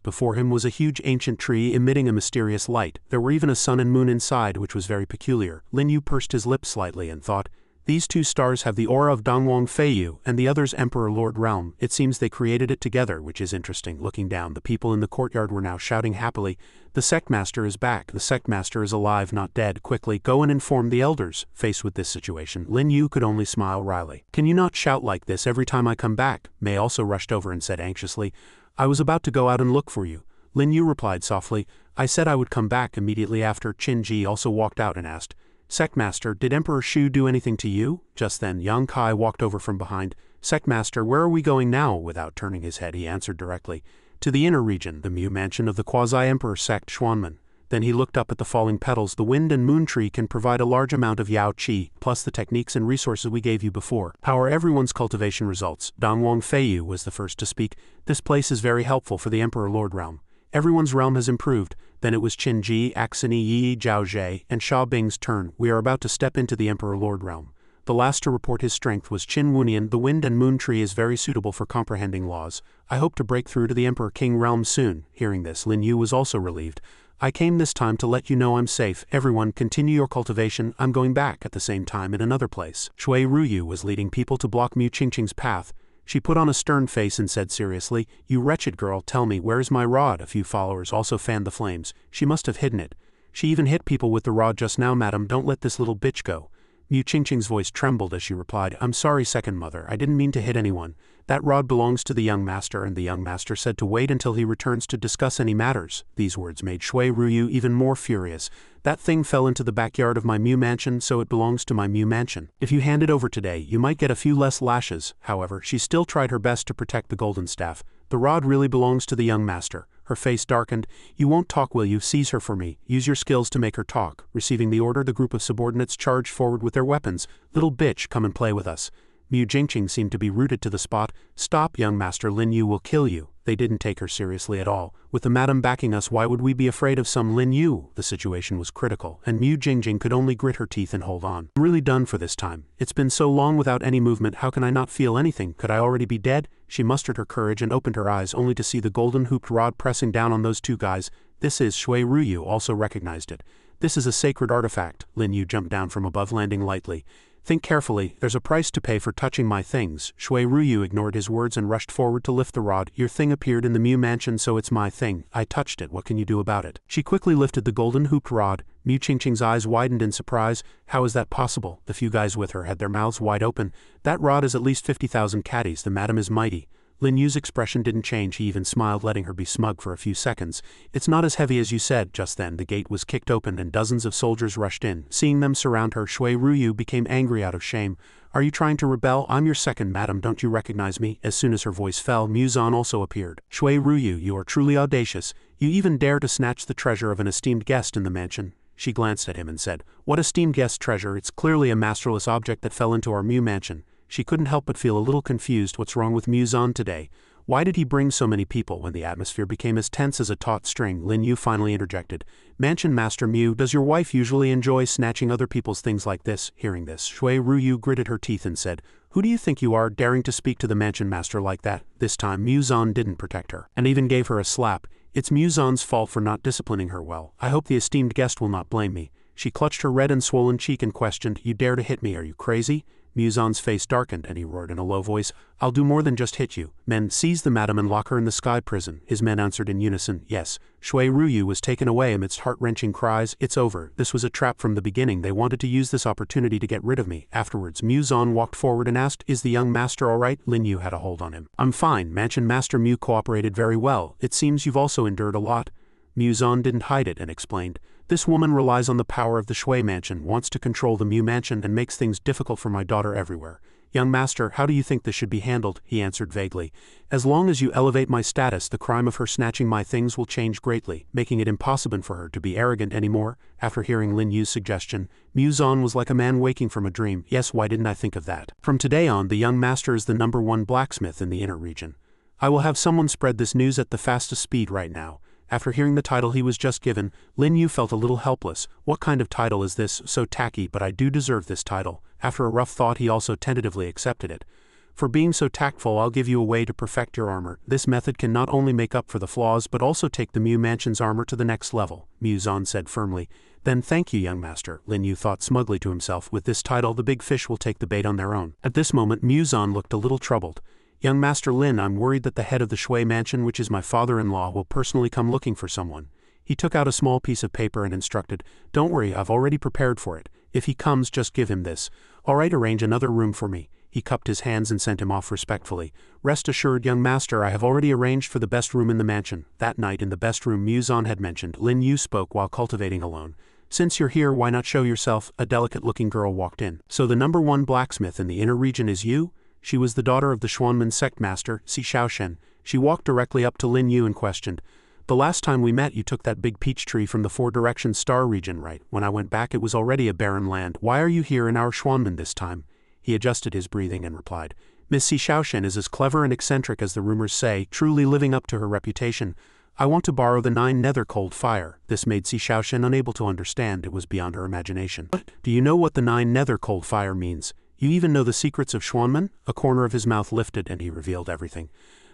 Before him was a huge ancient tree emitting a mysterious light. There were even a sun and moon inside, which was very peculiar. Lin Yu pursed his lips slightly and thought, these two stars have the aura of Dongwang Feiyu, and the other's Emperor Lord Realm. It seems they created it together, which is interesting. Looking down, the people in the courtyard were now shouting happily, the Sect Master is back. The Sect Master is alive, not dead. Quickly, go and inform the elders. Faced with this situation, Lin Yu could only smile wryly. Can you not shout like this every time I come back? Mei also rushed over and said anxiously, I was about to go out and look for you. Lin Yu replied softly, I said I would come back. Immediately after, Qin also walked out and asked, Sect Master, did Emperor Shu do anything to you? Just then Yang Kai walked over from behind. Sect Master, where are we going now? Without turning his head he answered directly, to the inner region, the Mu mansion of the quasi-emperor sect Xuanmen. Then he looked up at the falling petals. The wind and moon tree can provide a large amount of Yao Qi, plus the techniques and resources we gave you before. Power everyone's cultivation results. Dongwang Feiyu was the first to speak. This place is very helpful for the Emperor Lord Realm. Everyone's realm has improved. Then it was Qin Ji, Axini Yi, Zhao Zhe, and Sha Bing's turn. We are about to step into the Emperor Lord Realm. The last to report his strength was Qin Wunian. The wind and moon tree is very suitable for comprehending laws. I hope to break through to the Emperor King realm soon. Hearing this, Lin Yu was also relieved. I came this time to let you know I'm safe. Everyone continue your cultivation. I'm going back at the same time in another place. Shui Ruyu was leading people to block Mu Qing's path. She put on a stern face and said seriously, you wretched girl, tell me, where is my rod? A few followers also fanned the flames. She must have hidden it. She even hit people with the rod just now. Madam, don't let this little bitch go. Mu Qing's voice trembled as she replied, I'm sorry, second mother, I didn't mean to hit anyone. That rod belongs to the young master, and the young master said to wait until he returns to discuss any matters. These words made Shui Ruyu even more furious. That thing fell into the backyard of my Mu mansion, so it belongs to my Mu mansion. If you hand it over today, you might get a few less lashes. However, she still tried her best to protect the golden staff. The rod really belongs to the young master. Her face darkened. You won't talk, will you? Seize her for me. Use your skills to make her talk. Receiving the order, the group of subordinates charged forward with their weapons. Little bitch, come and play with us. Mu Jingqing seemed to be rooted to the spot. Stop, young master, Lin Yu will kill you. They didn't take her seriously at all. With the madam backing us, why would we be afraid of some Lin Yu? The situation was critical, and Mu Jingqing could only grit her teeth and hold on. I'm really done for this time. It's been so long without any movement, how can I not feel anything? Could I already be dead? She mustered her courage and opened her eyes only to see the golden hooped rod pressing down on those two guys. This is Shui Ruyu also recognized it. This is a sacred artifact. Lin Yu jumped down from above, landing lightly. Think carefully, there's a price to pay for touching my things. Shui Ruyu ignored his words and rushed forward to lift the rod. Your thing appeared in the Mu mansion, so it's my thing. I touched it, what can you do about it? She quickly lifted the golden hooped rod. Mu Qingqing's eyes widened in surprise. How is that possible? The few guys with her had their mouths wide open. That rod is at least 50,000 caddies, the madam is mighty. Lin Yu's expression didn't change, he even smiled, letting her be smug for a few seconds. It's not as heavy as you said. Just then the gate was kicked open and dozens of soldiers rushed in. Seeing them surround her, Shui Ruyu became angry out of shame. Are you trying to rebel? I'm your second, madam, don't you recognize me? As soon as her voice fell, Mu Zan also appeared. Shui Ruyu, you are truly audacious. You even dare to snatch the treasure of an esteemed guest in the mansion. She glanced at him and said, what esteemed guest treasure? It's clearly a masterless object that fell into our Mu mansion. She couldn't help but feel a little confused. What's wrong with Mu Zan today? Why did he bring so many people? When the atmosphere became as tense as a taut string, Lin Yu finally interjected. Mansion Master Mu, does your wife usually enjoy snatching other people's things like this? Hearing this, Shui Ruyu gritted her teeth and said, who do you think you are, daring to speak to the Mansion Master like that? This time Mu Zan didn't protect her, and even gave her a slap. It's Mu Zan's fault for not disciplining her well. I hope the esteemed guest will not blame me. She clutched her red and swollen cheek and questioned, you dare to hit me, are you crazy? Mu Zan's face darkened and he roared in a low voice, I'll do more than just hit you. Men, seize the madam and lock her in the sky prison. His men answered in unison, yes. Shui Ruyu was taken away amidst heart-wrenching cries. It's over. This was a trap from the beginning. They wanted to use this opportunity to get rid of me. Afterwards, Mu Zan walked forward and asked, is the young master all right? Lin Yu had a hold on him. I'm fine. Mansion Master Mu cooperated very well. It seems you've also endured a lot. Mu Zan didn't hide it and explained, this woman relies on the power of the Shui mansion, wants to control the Mu mansion and makes things difficult for my daughter everywhere. Young master, how do you think this should be handled? He answered vaguely. As long as you elevate my status, the crime of her snatching my things will change greatly, making it impossible for her to be arrogant anymore. After hearing Lin Yu's suggestion, Mu Zan was like a man waking from a dream. Yes, why didn't I think of that? From today on, the young master is the #1 blacksmith in the inner region. I will have someone spread this news at the fastest speed right now. After hearing the title he was just given, Lin Yu felt a little helpless. What kind of title is this? So tacky, but I do deserve this title. After a rough thought, he also tentatively accepted it. For being so tactful, I'll give you a way to perfect your armor. This method can not only make up for the flaws but also take the Mu Mansion's armor to the next level, Mu Zan said firmly. Then thank you, young master, Lin Yu thought smugly to himself. With this title, the big fish will take the bait on their own. At this moment, Mu Zan looked a little troubled. Young Master Lin, I'm worried that the head of the Shui mansion, which is my father-in-law, will personally come looking for someone. He took out a small piece of paper and instructed, don't worry, I've already prepared for it. If he comes, just give him this. All right, arrange another room for me. He cupped his hands and sent him off respectfully. Rest assured, young master, I have already arranged for the best room in the mansion. That night in the best room Mu Zan had mentioned, Lin Yu spoke while cultivating alone. Since you're here, why not show yourself? A delicate-looking girl walked in. So the #1 blacksmith in the inner region is you? She was the daughter of the Xuanmen sect master, Si Shaoshen. She walked directly up to Lin Yu and questioned, the last time we met you took that big peach tree from the 4 Directions star region, right? When I went back it was already a barren land. Why are you here in our Xuanmen this time? He adjusted his breathing and replied, Miss Si Shaoshen is as clever and eccentric as the rumors say, truly living up to her reputation. I want to borrow the 9 nether cold fire. This made Si Shaoshen unable to understand. It was beyond her imagination. Do you know what the 9 nether cold fire means? You even know the secrets of Xuanmen? A corner of his mouth lifted and he revealed everything.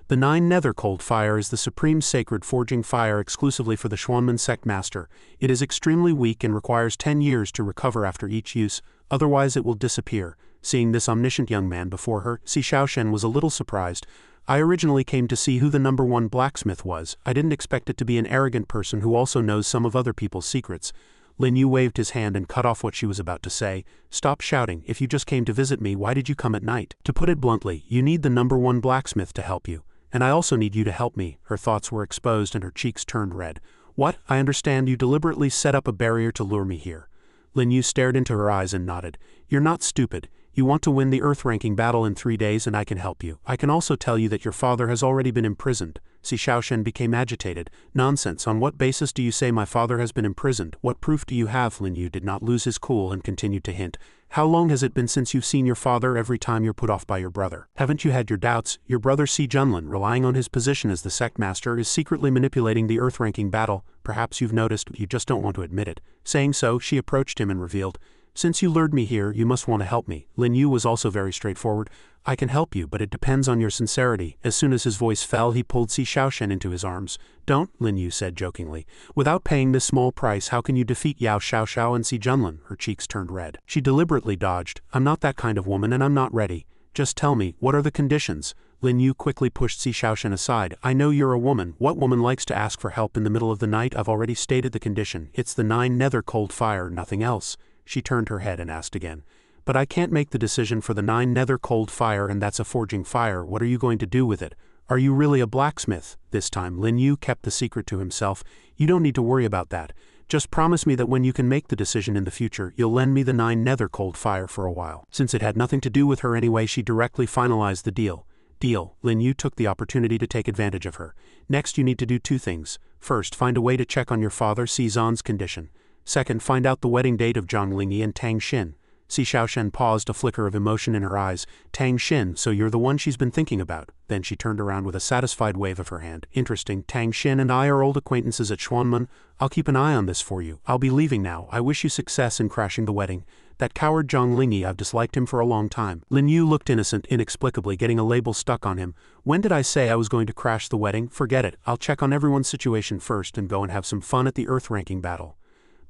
The 9 nether cold fire is the supreme sacred forging fire exclusively for the Xuanmen sect master. It is extremely weak and requires 10 years to recover after each use, otherwise it will disappear. Seeing this omniscient young man before her, Si Shaoshen was a little surprised. I originally came to see who the #1 blacksmith was. I didn't expect it to be an arrogant person who also knows some of other people's secrets. Lin Yu waved his hand and cut off what she was about to say. Stop shouting. If you just came to visit me, why did you come at night? To put it bluntly, you need the #1 blacksmith to help you. And I also need you to help me. Her thoughts were exposed and her cheeks turned red. What? I understand you deliberately set up a barrier to lure me here. Lin Yu stared into her eyes and nodded. You're not stupid. You want to win the Earth-ranking battle in 3 days and I can help you. I can also tell you that your father has already been imprisoned. Si Shaoshen became agitated. Nonsense, on what basis do you say my father has been imprisoned? What proof do you have? Lin Yu did not lose his cool and continued to hint. How long has it been since you've seen your father? Every time you're put off by your brother. Haven't you had your doubts? Your brother Si Junlin, relying on his position as the sect master, is secretly manipulating the Earth-ranking battle. Perhaps you've noticed, but you just don't want to admit it. Saying so, she approached him and revealed, Since you lured me here, you must want to help me. Lin Yu was also very straightforward. I can help you, but it depends on your sincerity. As soon as his voice fell, he pulled Si Xiaoshen into his arms. Don't, Lin Yu said jokingly. Without paying this small price, how can you defeat Yao Xiaoxiao and Si Junlin? Her cheeks turned red. She deliberately dodged. I'm not that kind of woman and I'm not ready. Just tell me, what are the conditions? Lin Yu quickly pushed Si Xiaoshen aside. I know you're a woman. What woman likes to ask for help in the middle of the night? I've already stated the condition. It's the 9 nether cold fire, nothing else. She turned her head and asked again. But I can't make the decision for the 9 nether cold fire, and that's a forging fire. What are you going to do with it? Are you really a blacksmith? This time Lin Yu kept the secret to himself. You don't need to worry about that. Just promise me that when you can make the decision in the future, you'll lend me the 9 nether cold fire for a while. Since it had nothing to do with her anyway, she directly finalized the deal. Deal. Lin Yu took the opportunity to take advantage of her. Next, you need to do 2 things. First, find a way to check on your father Si Zan's condition. Second, find out the wedding date of Zhang Lingyi and Tang Xin. Si Xiaoshen paused, a flicker of emotion in her eyes. Tang Xin, so you're the one she's been thinking about. Then she turned around with a satisfied wave of her hand. Interesting, Tang Xin and I are old acquaintances at Xuanmen. I'll keep an eye on this for you. I'll be leaving now. I wish you success in crashing the wedding. That coward Zhang Lingyi, I've disliked him for a long time. Lin Yu looked innocent, inexplicably getting a label stuck on him. When did I say I was going to crash the wedding? Forget it. I'll check on everyone's situation first and go and have some fun at the Earth ranking battle.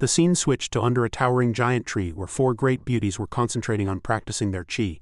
The scene switched to under a towering giant tree where 4 great beauties were concentrating on practicing their qi.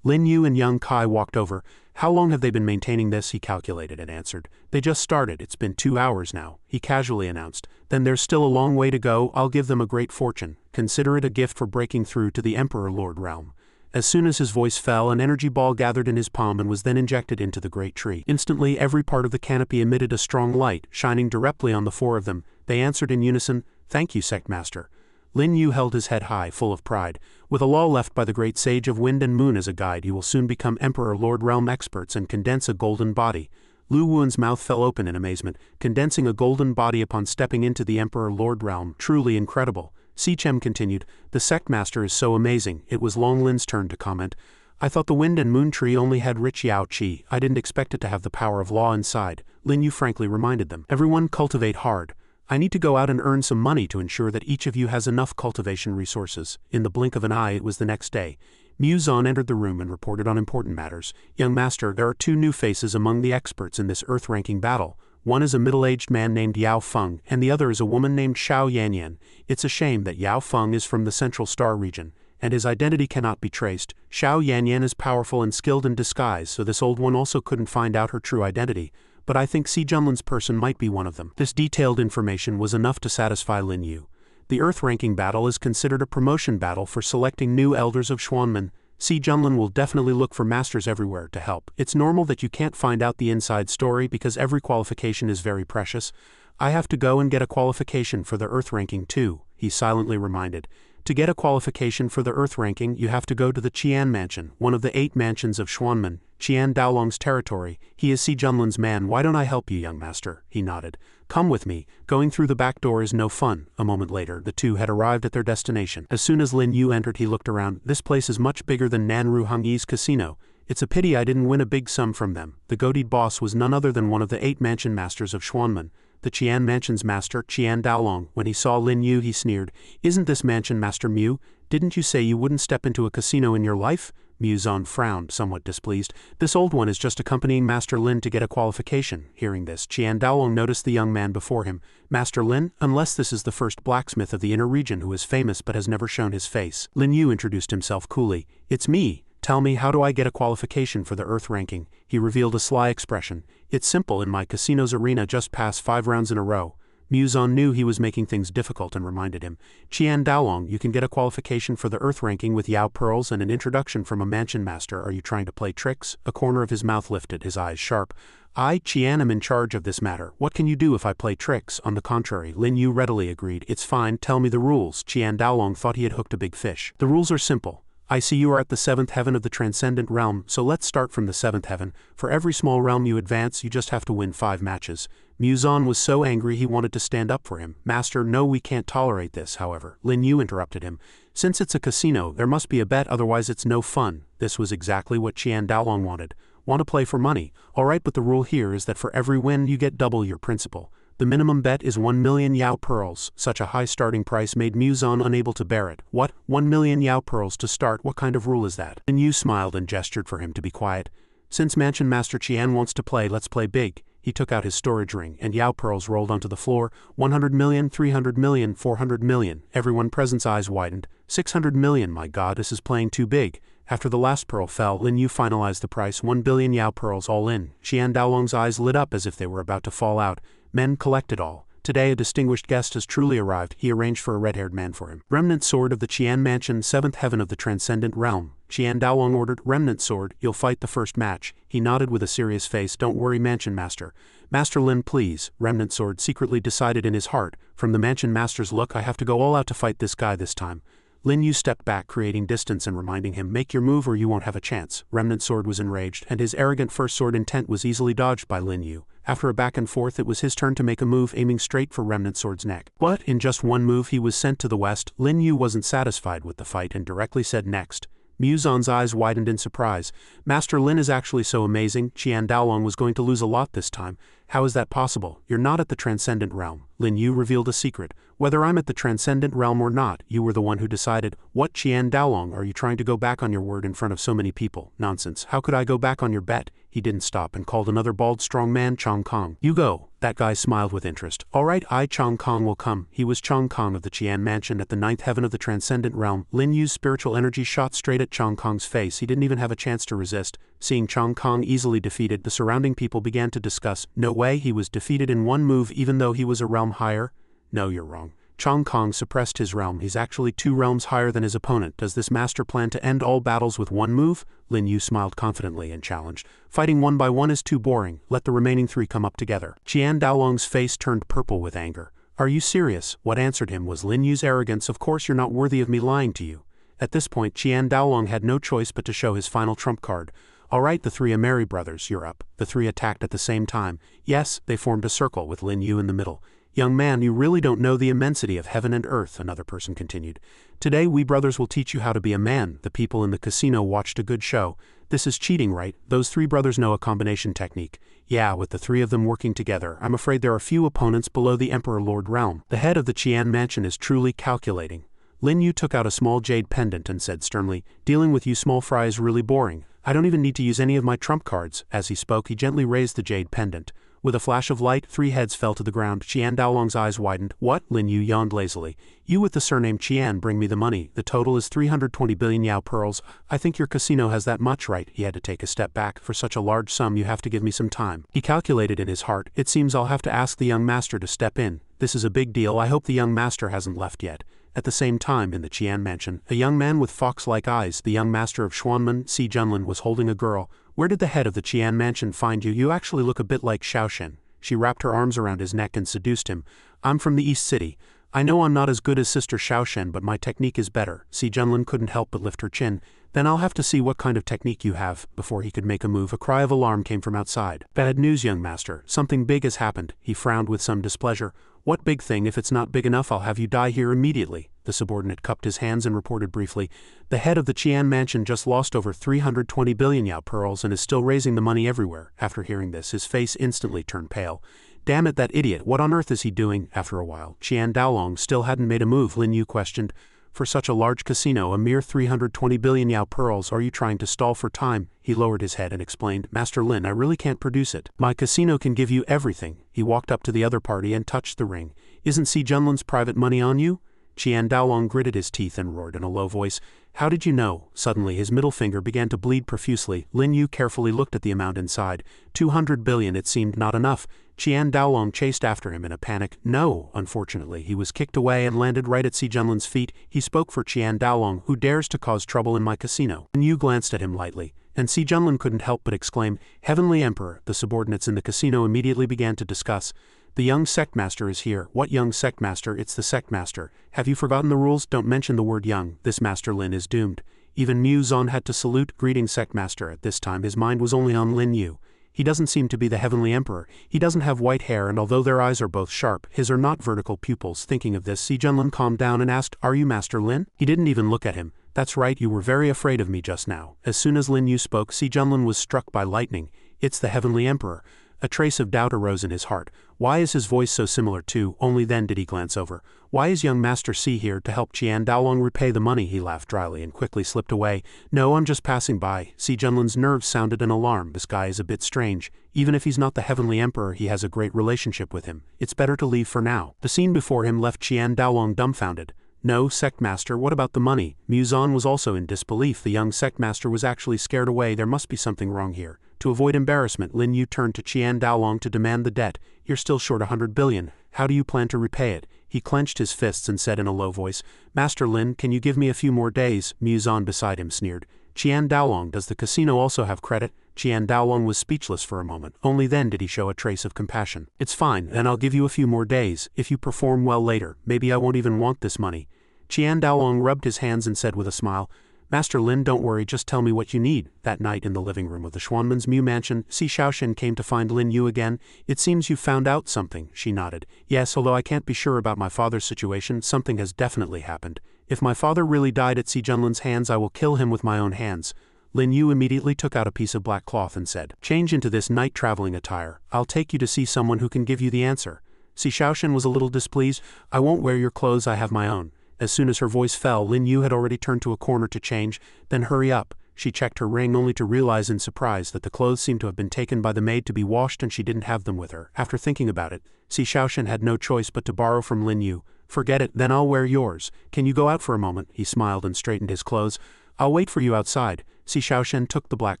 Lin Yu and young Kai walked over. How long have they been maintaining this? He calculated and answered. They just started. It's been 2 hours now, he casually announced. Then there's still a long way to go. I'll give them a great fortune. Consider it a gift for breaking through to the Emperor Lord realm. As soon as his voice fell, an energy ball gathered in his palm and was then injected into the great tree. Instantly, every part of the canopy emitted a strong light, shining directly on the 4 of them. They answered in unison, Thank you, Sect Master. Lin Yu held his head high, full of pride. With a law left by the great sage of wind and moon as a guide, you will soon become Emperor Lord Realm experts and condense a golden body. Lu Wuan's mouth fell open in amazement, condensing a golden body upon stepping into the Emperor Lord Realm. Truly incredible. Si Chem continued, The Sect Master is so amazing. It was Long Lin's turn to comment. I thought the wind and moon tree only had rich Yao Qi. I didn't expect it to have the power of law inside. Lin Yu frankly reminded them. Everyone cultivate hard. I need to go out and earn some money to ensure that each of you has enough cultivation resources. In the blink of an eye, it was the next day. Mu Zan entered the room and reported on important matters. Young master, there are 2 new faces among the experts in this earth-ranking battle. One is a middle-aged man named Yao Feng, and the other is a woman named Xiao Yanyan. It's a shame that Yao Feng is from the Central Star region, and his identity cannot be traced. Xiao Yanyan is powerful and skilled in disguise, so this old one also couldn't find out her true identity. But I think Si Junlin's person might be one of them. This detailed information was enough to satisfy Lin Yu. The Earth-ranking battle is considered a promotion battle for selecting new elders of Xuanmen. Si Junlin will definitely look for masters everywhere to help. It's normal that you can't find out the inside story because every qualification is very precious. I have to go and get a qualification for the Earth-ranking too, he silently reminded. To get a qualification for the Earth ranking, you have to go to the Qian Mansion, one of the 8 mansions of Xuanmen, Qian Daolong's territory. He is Si Junlin's man. Why don't I help you, young master? He nodded. Come with me. Going through the back door is no fun. A moment later, the 2 had arrived at their destination. As soon as Lin Yu entered, he looked around. This place is much bigger than Nanru Hongyi's casino. It's a pity I didn't win a big sum from them. The goateed boss was none other than one of the 8 mansion masters of Xuanmen. The Qian Mansion's master, Qian Daolong. When he saw Lin Yu, he sneered. Isn't this mansion Master Mu? Didn't you say you wouldn't step into a casino in your life? Mu Zan frowned, somewhat displeased. This old one is just accompanying Master Lin to get a qualification. Hearing this, Qian Daolong noticed the young man before him. Master Lin, unless this is the first blacksmith of the inner region who is famous but has never shown his face. Lin Yu introduced himself coolly. It's me. Tell me, how do I get a qualification for the Earth ranking? He revealed a sly expression. It's simple. In my casino's arena, just pass 5 rounds in a row. Mu Zan knew he was making things difficult and reminded him. Qian Daolong, you can get a qualification for the Earth ranking with Yao Pearls and an introduction from a mansion master. Are you trying to play tricks? A corner of his mouth lifted, his eyes sharp. I, Qian, am in charge of this matter. What can you do if I play tricks? On the contrary, Lin Yu readily agreed. It's fine, tell me the rules. Qian Daolong thought he had hooked a big fish. The rules are simple. I see you are at the 7th heaven of the transcendent realm, so let's start from the 7th heaven. For every small realm you advance, you just have to win 5 matches. Mu Zan was so angry he wanted to stand up for him. Master, no, we can't tolerate this, however. Lin Yu interrupted him. Since it's a casino, there must be a bet, otherwise it's no fun. This was exactly what Qian Daolong wanted. Want to play for money? Alright, but the rule here is that for every win you get double your principal. The minimum bet is 1 million Yao pearls. Such a high starting price made Mu Zan unable to bear it. What? 1 million Yao pearls to start? What kind of rule is that? Lin Yu smiled and gestured for him to be quiet. Since Mansion Master Qian wants to play, let's play big. He took out his storage ring, and Yao pearls rolled onto the floor. 100 million, 300 million, 400 million. Everyone present's eyes widened. 600 million, my god, this is playing too big. After the last pearl fell, Lin Yu finalized the price, 1 billion Yao pearls all in. Qian Daolong's eyes lit up as if they were about to fall out. Men collected all. Today a distinguished guest has truly arrived. He arranged for a red-haired man for him. Remnant sword of the Qian Mansion, 7th heaven of the transcendent realm. Qian Daolong ordered, remnant sword, you'll fight the first match. He nodded with a serious face. Don't worry, Mansion Master. Master Lin, please. Remnant sword secretly decided in his heart. From the Mansion Master's look, I have to go all out to fight this guy this time. Lin Yu stepped back, creating distance and reminding him, make your move or you won't have a chance. Remnant sword was enraged, and his arrogant first sword intent was easily dodged by Lin Yu. After a back and forth, it was his turn to make a move, aiming straight for Remnant sword's neck. But in just one move he was sent to the west. Lin Yu wasn't satisfied with the fight and directly said next. Mu Zan's eyes widened in surprise. Master Lin is actually so amazing. Qian Daolong was going to lose a lot this time. How is that possible? You're not at the transcendent realm. Lin Yu revealed a secret. Whether I'm at the transcendent realm or not, you were the one who decided. What, Qian Daolong, are you trying to go back on your word in front of so many people? Nonsense. How could I go back on your bet? He didn't stop and called another bald strong man Chong Kong. You go. That guy smiled with interest. All right, I Chong Kong will come. He was Chong Kong of the Qian Mansion at the 9th heaven of the transcendent realm. Lin Yu's spiritual energy shot straight at Chong Kong's face. He didn't even have a chance to resist. Seeing Chong Kong easily defeated, the surrounding people began to discuss. No way, he was defeated in one move even though he was a realm higher? No, you're wrong. Chong Kong suppressed his realm. He's actually 2 realms higher than his opponent. Does this master plan to end all battles with one move? Lin Yu smiled confidently and challenged. Fighting one by one is too boring. Let the remaining 3 come up together. Qian Daolong's face turned purple with anger. Are you serious? What answered him was Lin Yu's arrogance. Of course you're not worthy of me lying to you. At this point, Qian Daolong had no choice but to show his final trump card. All right, the 3 emissary brothers, you're up. The 3 attacked at the same time. Yes, they formed a circle with Lin Yu in the middle. Young man, you really don't know the immensity of heaven and earth, another person continued. Today we brothers will teach you how to be a man. The people in the casino watched a good show. This is cheating, right? Those 3 brothers know a combination technique. Yeah, with the 3 of them working together, I'm afraid there are few opponents below the Emperor Lord realm. The head of the Qian Mansion is truly calculating. Lin Yu took out a small jade pendant and said sternly, dealing with you small fry is really boring. I don't even need to use any of my trump cards. As he spoke, he gently raised the jade pendant. With a flash of light, 3 heads fell to the ground. Qian Daolong's eyes widened. What? Lin Yu yawned lazily. You with the surname Qian, bring me the money. The total is 320 billion Yao pearls. I think your casino has that much, right? He had to take a step back. For such a large sum you have to give me some time. He calculated in his heart. It seems I'll have to ask the young master to step in. This is a big deal. I hope the young master hasn't left yet. At the same time, in the Qian Mansion, a young man with fox-like eyes, the young master of Xuanmen, Si Junlin, was holding a girl. Where did the head of the Qian Mansion find you? You actually look a bit like Xiaoshen. She wrapped her arms around his neck and seduced him. I'm from the East City. I know I'm not as good as Sister Xiaoshen, but my technique is better. Si Junlin couldn't help but lift her chin. Then I'll have to see what kind of technique you have. Before he could make a move, a cry of alarm came from outside. Bad news, young master. Something big has happened. He frowned with some displeasure. What big thing? If it's not big enough, I'll have you die here immediately. The subordinate cupped his hands and reported briefly. The head of the Qian Mansion just lost over 320 billion Yao pearls and is still raising the money everywhere. After hearing this, his face instantly turned pale. Damn it, that idiot. What on earth is he doing? After a while, Qian Daolong still hadn't made a move. Lin Yu questioned. For such a large casino, a mere 320 billion Yao pearls, are you trying to stall for time? He lowered his head and explained, Master Lin, I really can't produce it. My casino can give you everything. He walked up to the other party and touched the ring. Isn't Si Junlin's private money on you? Qian Daolong gritted his teeth and roared in a low voice, How did you know? Suddenly his middle finger began to bleed profusely. Lin Yu carefully looked at the amount inside. 200 billion, it seemed not enough. Qian Daolong chased after him in a panic. No, unfortunately, he was kicked away and landed right at Si Junlin's feet. He spoke for Qian Daolong, who dares to cause trouble in my casino. Lin Yu glanced at him lightly, and Si Junlin couldn't help but exclaim, Heavenly Emperor. The subordinates in the casino immediately began to discuss. The young Sect Master is here. What young Sect Master? It's the Sect Master. Have you forgotten the rules? Don't mention the word young. This Master Lin is doomed. Even Mu Zan had to salute. Greetings, Sect Master. At this time his mind was only on Lin Yu. He doesn't seem to be the Heavenly Emperor. He doesn't have white hair, and although their eyes are both sharp, his are not vertical pupils. Thinking of this, Si Junlin calmed down and asked, Are you Master Lin? He didn't even look at him. That's right, you were very afraid of me just now. As soon as Lin Yu spoke, Si Junlin was struck by lightning. It's the Heavenly Emperor. A trace of doubt arose in his heart. Why is his voice so similar to? Only then did he glance over. Why is young Master C here to help Qian Daolong repay the money? He laughed dryly and quickly slipped away. No, I'm just passing by. Si Junlin's nerves sounded an alarm. This guy is a bit strange. Even if he's not the Heavenly Emperor, he has a great relationship with him. It's better to leave for now. The scene before him left Qian Daolong dumbfounded. No, Sect Master, what about the money? Muzan was also in disbelief. The young Sect Master was actually scared away. There must be something wrong here. To avoid embarrassment, Lin Yu turned to Qian Daolong to demand the debt. You're still short 100 billion. How do you plan to repay it? He clenched his fists and said in a low voice, Master Lin, can you give me a few more days? Muzan beside him sneered. Qian Daolong, does the casino also have credit? Qian Daolong was speechless for a moment. Only then did he show a trace of compassion. It's fine, then I'll give you a few more days. If you perform well later, maybe I won't even want this money. Qian Daolong rubbed his hands and said with a smile, Master Lin, don't worry, just tell me what you need. That night in the living room of the Xuanman's Mu mansion, Si Shaoxin came to find Lin Yu again. It seems you found out something, she nodded. Yes, although I can't be sure about my father's situation, something has definitely happened. If my father really died at Si Junlin's hands, I will kill him with my own hands. Lin Yu immediately took out a piece of black cloth and said, Change into this night traveling attire. I'll take you to see someone who can give you the answer. Si Shaoxin was a little displeased. I won't wear your clothes, I have my own. As soon as her voice fell, Lin Yu had already turned to a corner to change. Then hurry up. She checked her ring only to realize in surprise that the clothes seemed to have been taken by the maid to be washed and she didn't have them with her. After thinking about it, Si Shaoxin had no choice but to borrow from Lin Yu. Forget it, then I'll wear yours. Can you go out for a moment? He smiled and straightened his clothes. I'll wait for you outside. Si Shaoxin took the black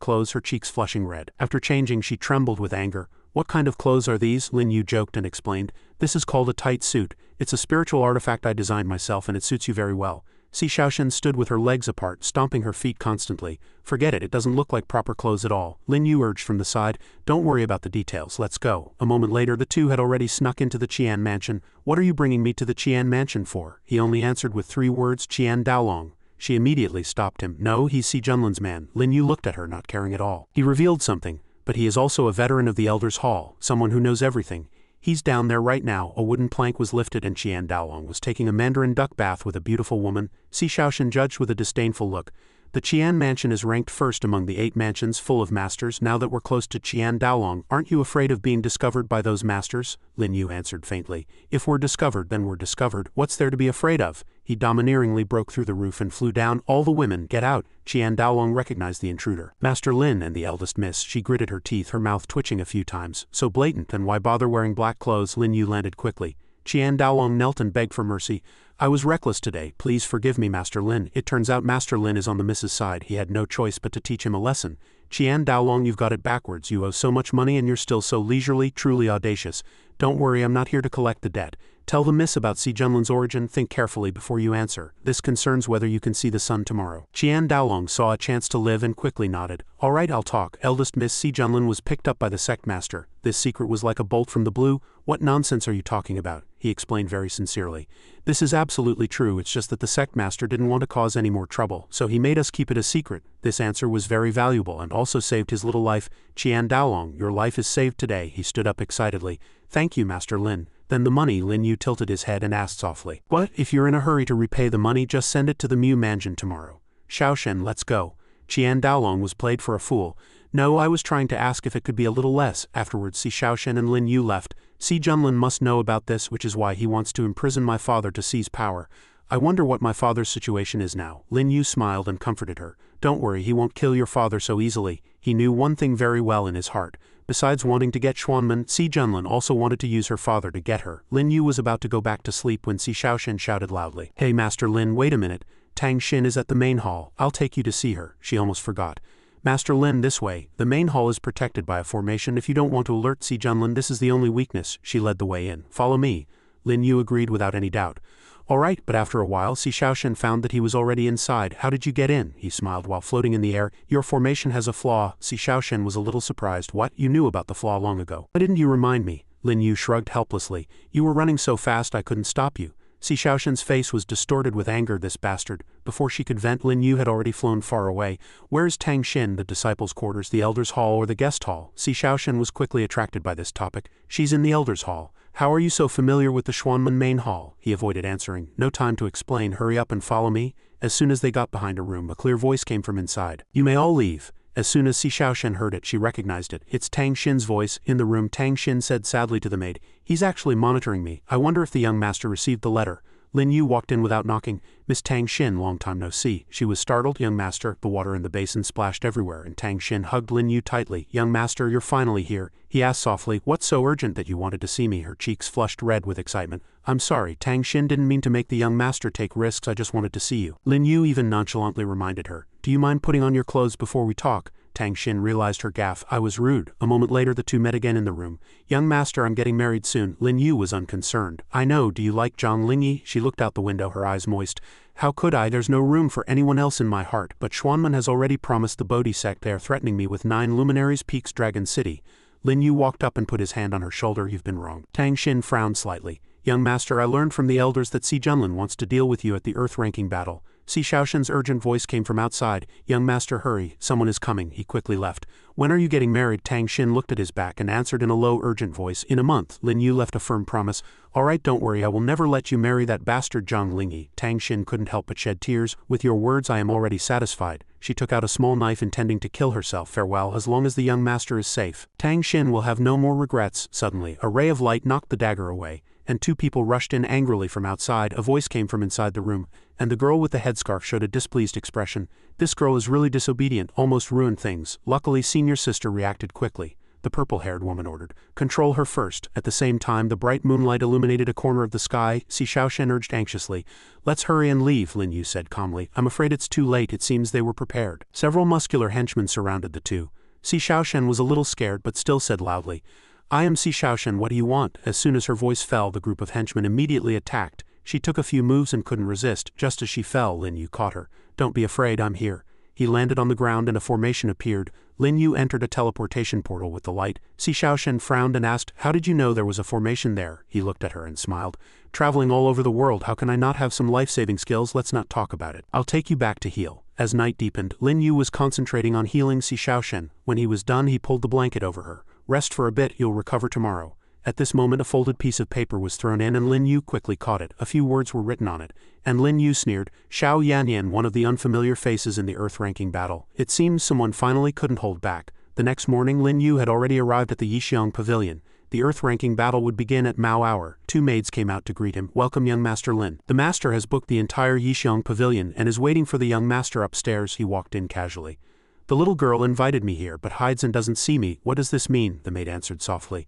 clothes, her cheeks flushing red. After changing, she trembled with anger. What kind of clothes are these? Lin Yu joked and explained. This is called a tight suit. It's a spiritual artifact I designed myself and it suits you very well. Si Shaoxin stood with her legs apart, stomping her feet constantly. Forget it, it doesn't look like proper clothes at all. Lin Yu urged from the side. Don't worry about the details, let's go. A moment later the two had already snuck into the Qian mansion. What are you bringing me to the Qian mansion for? He only answered with 3 words, Qian Daolong. She immediately stopped him. No, he's Si Junlin's man. Lin Yu looked at her, not caring at all. He revealed something. But he is also a veteran of the Elder's Hall, someone who knows everything. He's down there right now. A wooden plank was lifted and Qian Daolong was taking a mandarin duck bath with a beautiful woman. Si Shaoxin judged with a disdainful look. The Qian mansion is ranked first among the 8 mansions full of masters. Now that we're close to Qian Daolong, aren't you afraid of being discovered by those masters? Lin Yu answered faintly. If we're discovered, then we're discovered. What's there to be afraid of? He domineeringly broke through the roof and flew down. All the women, get out. Qian Daolong recognized the intruder. Master Lin and the eldest miss. She gritted her teeth, her mouth twitching a few times. So blatant, then why bother wearing black clothes? Lin Yu landed quickly. Qian Daolong knelt and begged for mercy. I was reckless today. Please forgive me, Master Lin. It turns out Master Lin is on the miss's side. He had no choice but to teach him a lesson. Qian Daolong, you've got it backwards. You owe so much money and you're still so leisurely, truly audacious. Don't worry, I'm not here to collect the debt. Tell the miss about Si Junlin's origin. Think carefully before you answer. This concerns whether you can see the sun tomorrow. Qian Daolong saw a chance to live and quickly nodded. All right, I'll talk. Eldest Miss Si Junlin was picked up by the Sect Master. This secret was like a bolt from the blue. What nonsense are you talking about? He explained very sincerely. This is absolutely true, it's just that the Sect Master didn't want to cause any more trouble, so he made us keep it a secret. This answer was very valuable and also saved his little life. Qian Daolong, your life is saved today. He stood up excitedly. Thank you, Master Lin. Then the money. Lin Yu tilted his head and asked softly. What? If you're in a hurry to repay the money, just send it to the Mu mansion tomorrow. Shaoxin, let's go. Qian Daolong was played for a fool. No, I was trying to ask if it could be a little less. Afterwards, Si Shaoxin and Lin Yu left. Si Junlin must know about this, which is why he wants to imprison my father to seize power. I wonder what my father's situation is now. Lin Yu smiled and comforted her. Don't worry, he won't kill your father so easily. He knew one thing very well in his heart. Besides wanting to get Xuanman, Si Junlin also wanted to use her father to get her. Lin Yu was about to go back to sleep when Si Shaoxin shouted loudly. Hey Master Lin, wait a minute. Tang Xin is at the main hall. I'll take you to see her. She almost forgot. Master Lin, this way. The main hall is protected by a formation. If you don't want to alert Si Junlin, this is the only weakness. She led the way in. Follow me. Lin Yu agreed without any doubt. All right, but after a while, Si Shaoxin found that he was already inside. How did you get in? He smiled while floating in the air. Your formation has a flaw. Si Shaoxin was a little surprised. What? You knew about the flaw long ago. Why didn't you remind me? Lin Yu shrugged helplessly. You were running so fast I couldn't stop you. Si Shaoxin's face was distorted with anger. This bastard. Before she could vent, Lin Yu had already flown far away. Where's Tang Xin, the disciples' quarters, the Elder's Hall, or the guest hall? Si Shaoxin was quickly attracted by this topic. She's in the Elder's Hall. How are you so familiar with the Xuanman main hall? He avoided answering. No time to explain. Hurry up and follow me. As soon as they got behind a room, a clear voice came from inside. You may all leave. As soon as Si Xiaoshen heard it, she recognized it. It's Tang Xin's voice. In the room, Tang Xin said sadly to the maid, "He's actually monitoring me. I wonder if the young master received the letter." Lin Yu walked in without knocking. "Miss Tang Xin, long time no see." She was startled. "Young master." The water in the basin splashed everywhere, and Tang Xin hugged Lin Yu tightly. "Young master, you're finally here," he asked softly. "What's so urgent that you wanted to see me?" Her cheeks flushed red with excitement. "I'm sorry, Tang Xin didn't mean to make the young master take risks. I just wanted to see you." Lin Yu even nonchalantly reminded her, "Do you mind putting on your clothes before we talk?" Tang Xin realized her gaffe. "I was rude." A moment later the two met again in the room. "Young master, I'm getting married soon." Lin Yu was unconcerned. "I know, do you like Zhang Lingyi?" She looked out the window, her eyes moist. "How could I? There's no room for anyone else in my heart, but Xuanman has already promised the Bodhi Sect they are threatening me with 9 luminaries peaks Dragon City." Lin Yu walked up and put his hand on her shoulder. "You've been wrong." Tang Xin frowned slightly. "Young master, I learned from the elders that Si Junlin wants to deal with you at the Earth-ranking battle." Si Xiaoshen's urgent voice came from outside. "Young master, hurry, someone is coming." He quickly left. "When are you getting married?" Tang Xin looked at his back and answered in a low, urgent voice. "In a month." Lin Yu left a firm promise. "All right, don't worry, I will never let you marry that bastard Zhang Lingyi." Tang Xin couldn't help but shed tears. "With your words I am already satisfied." She took out a small knife intending to kill herself. "Farewell, as long as the young master is safe. Tang Xin will have no more regrets." Suddenly, a ray of light knocked the dagger away, and 2 people rushed in angrily from outside. A voice came from inside the room, and the girl with the headscarf showed a displeased expression. "This girl is really disobedient, almost ruined things." Luckily, senior sister reacted quickly. The purple-haired woman ordered, "Control her first." At the same time, the bright moonlight illuminated a corner of the sky. Si Xiaoshen urged anxiously. "Let's hurry and leave," Lin Yu said calmly. "I'm afraid it's too late." It seems they were prepared. Several muscular henchmen surrounded the two. Si Xiaoshen was a little scared but still said loudly, "I am Si Xiaoshen, what do you want?" As soon as her voice fell, the group of henchmen immediately attacked. She took a few moves and couldn't resist. Just as she fell, Lin Yu caught her. "Don't be afraid, I'm here." He landed on the ground and a formation appeared. Lin Yu entered a teleportation portal with the light. Si Xiaoshen frowned and asked, "How did you know there was a formation there?" He looked at her and smiled. "Traveling all over the world, how can I not have some life-saving skills? Let's not talk about it. I'll take you back to heal." As night deepened, Lin Yu was concentrating on healing Si Xiaoshen. When he was done, he pulled the blanket over her. "Rest for a bit, you'll recover tomorrow." At this moment a folded piece of paper was thrown in and Lin Yu quickly caught it. A few words were written on it, and Lin Yu sneered, "Xiao Yanyan, one of the unfamiliar faces in the Earth-ranking battle." It seems someone finally couldn't hold back. The next morning Lin Yu had already arrived at the Yixiong Pavilion. The Earth-ranking battle would begin at Mao hour. 2 maids came out to greet him. "Welcome, young Master Lin. The master has booked the entire Yixiong Pavilion and is waiting for the young master upstairs." He walked in casually. "The little girl invited me here, but hides and doesn't see me. What does this mean?" The maid answered softly.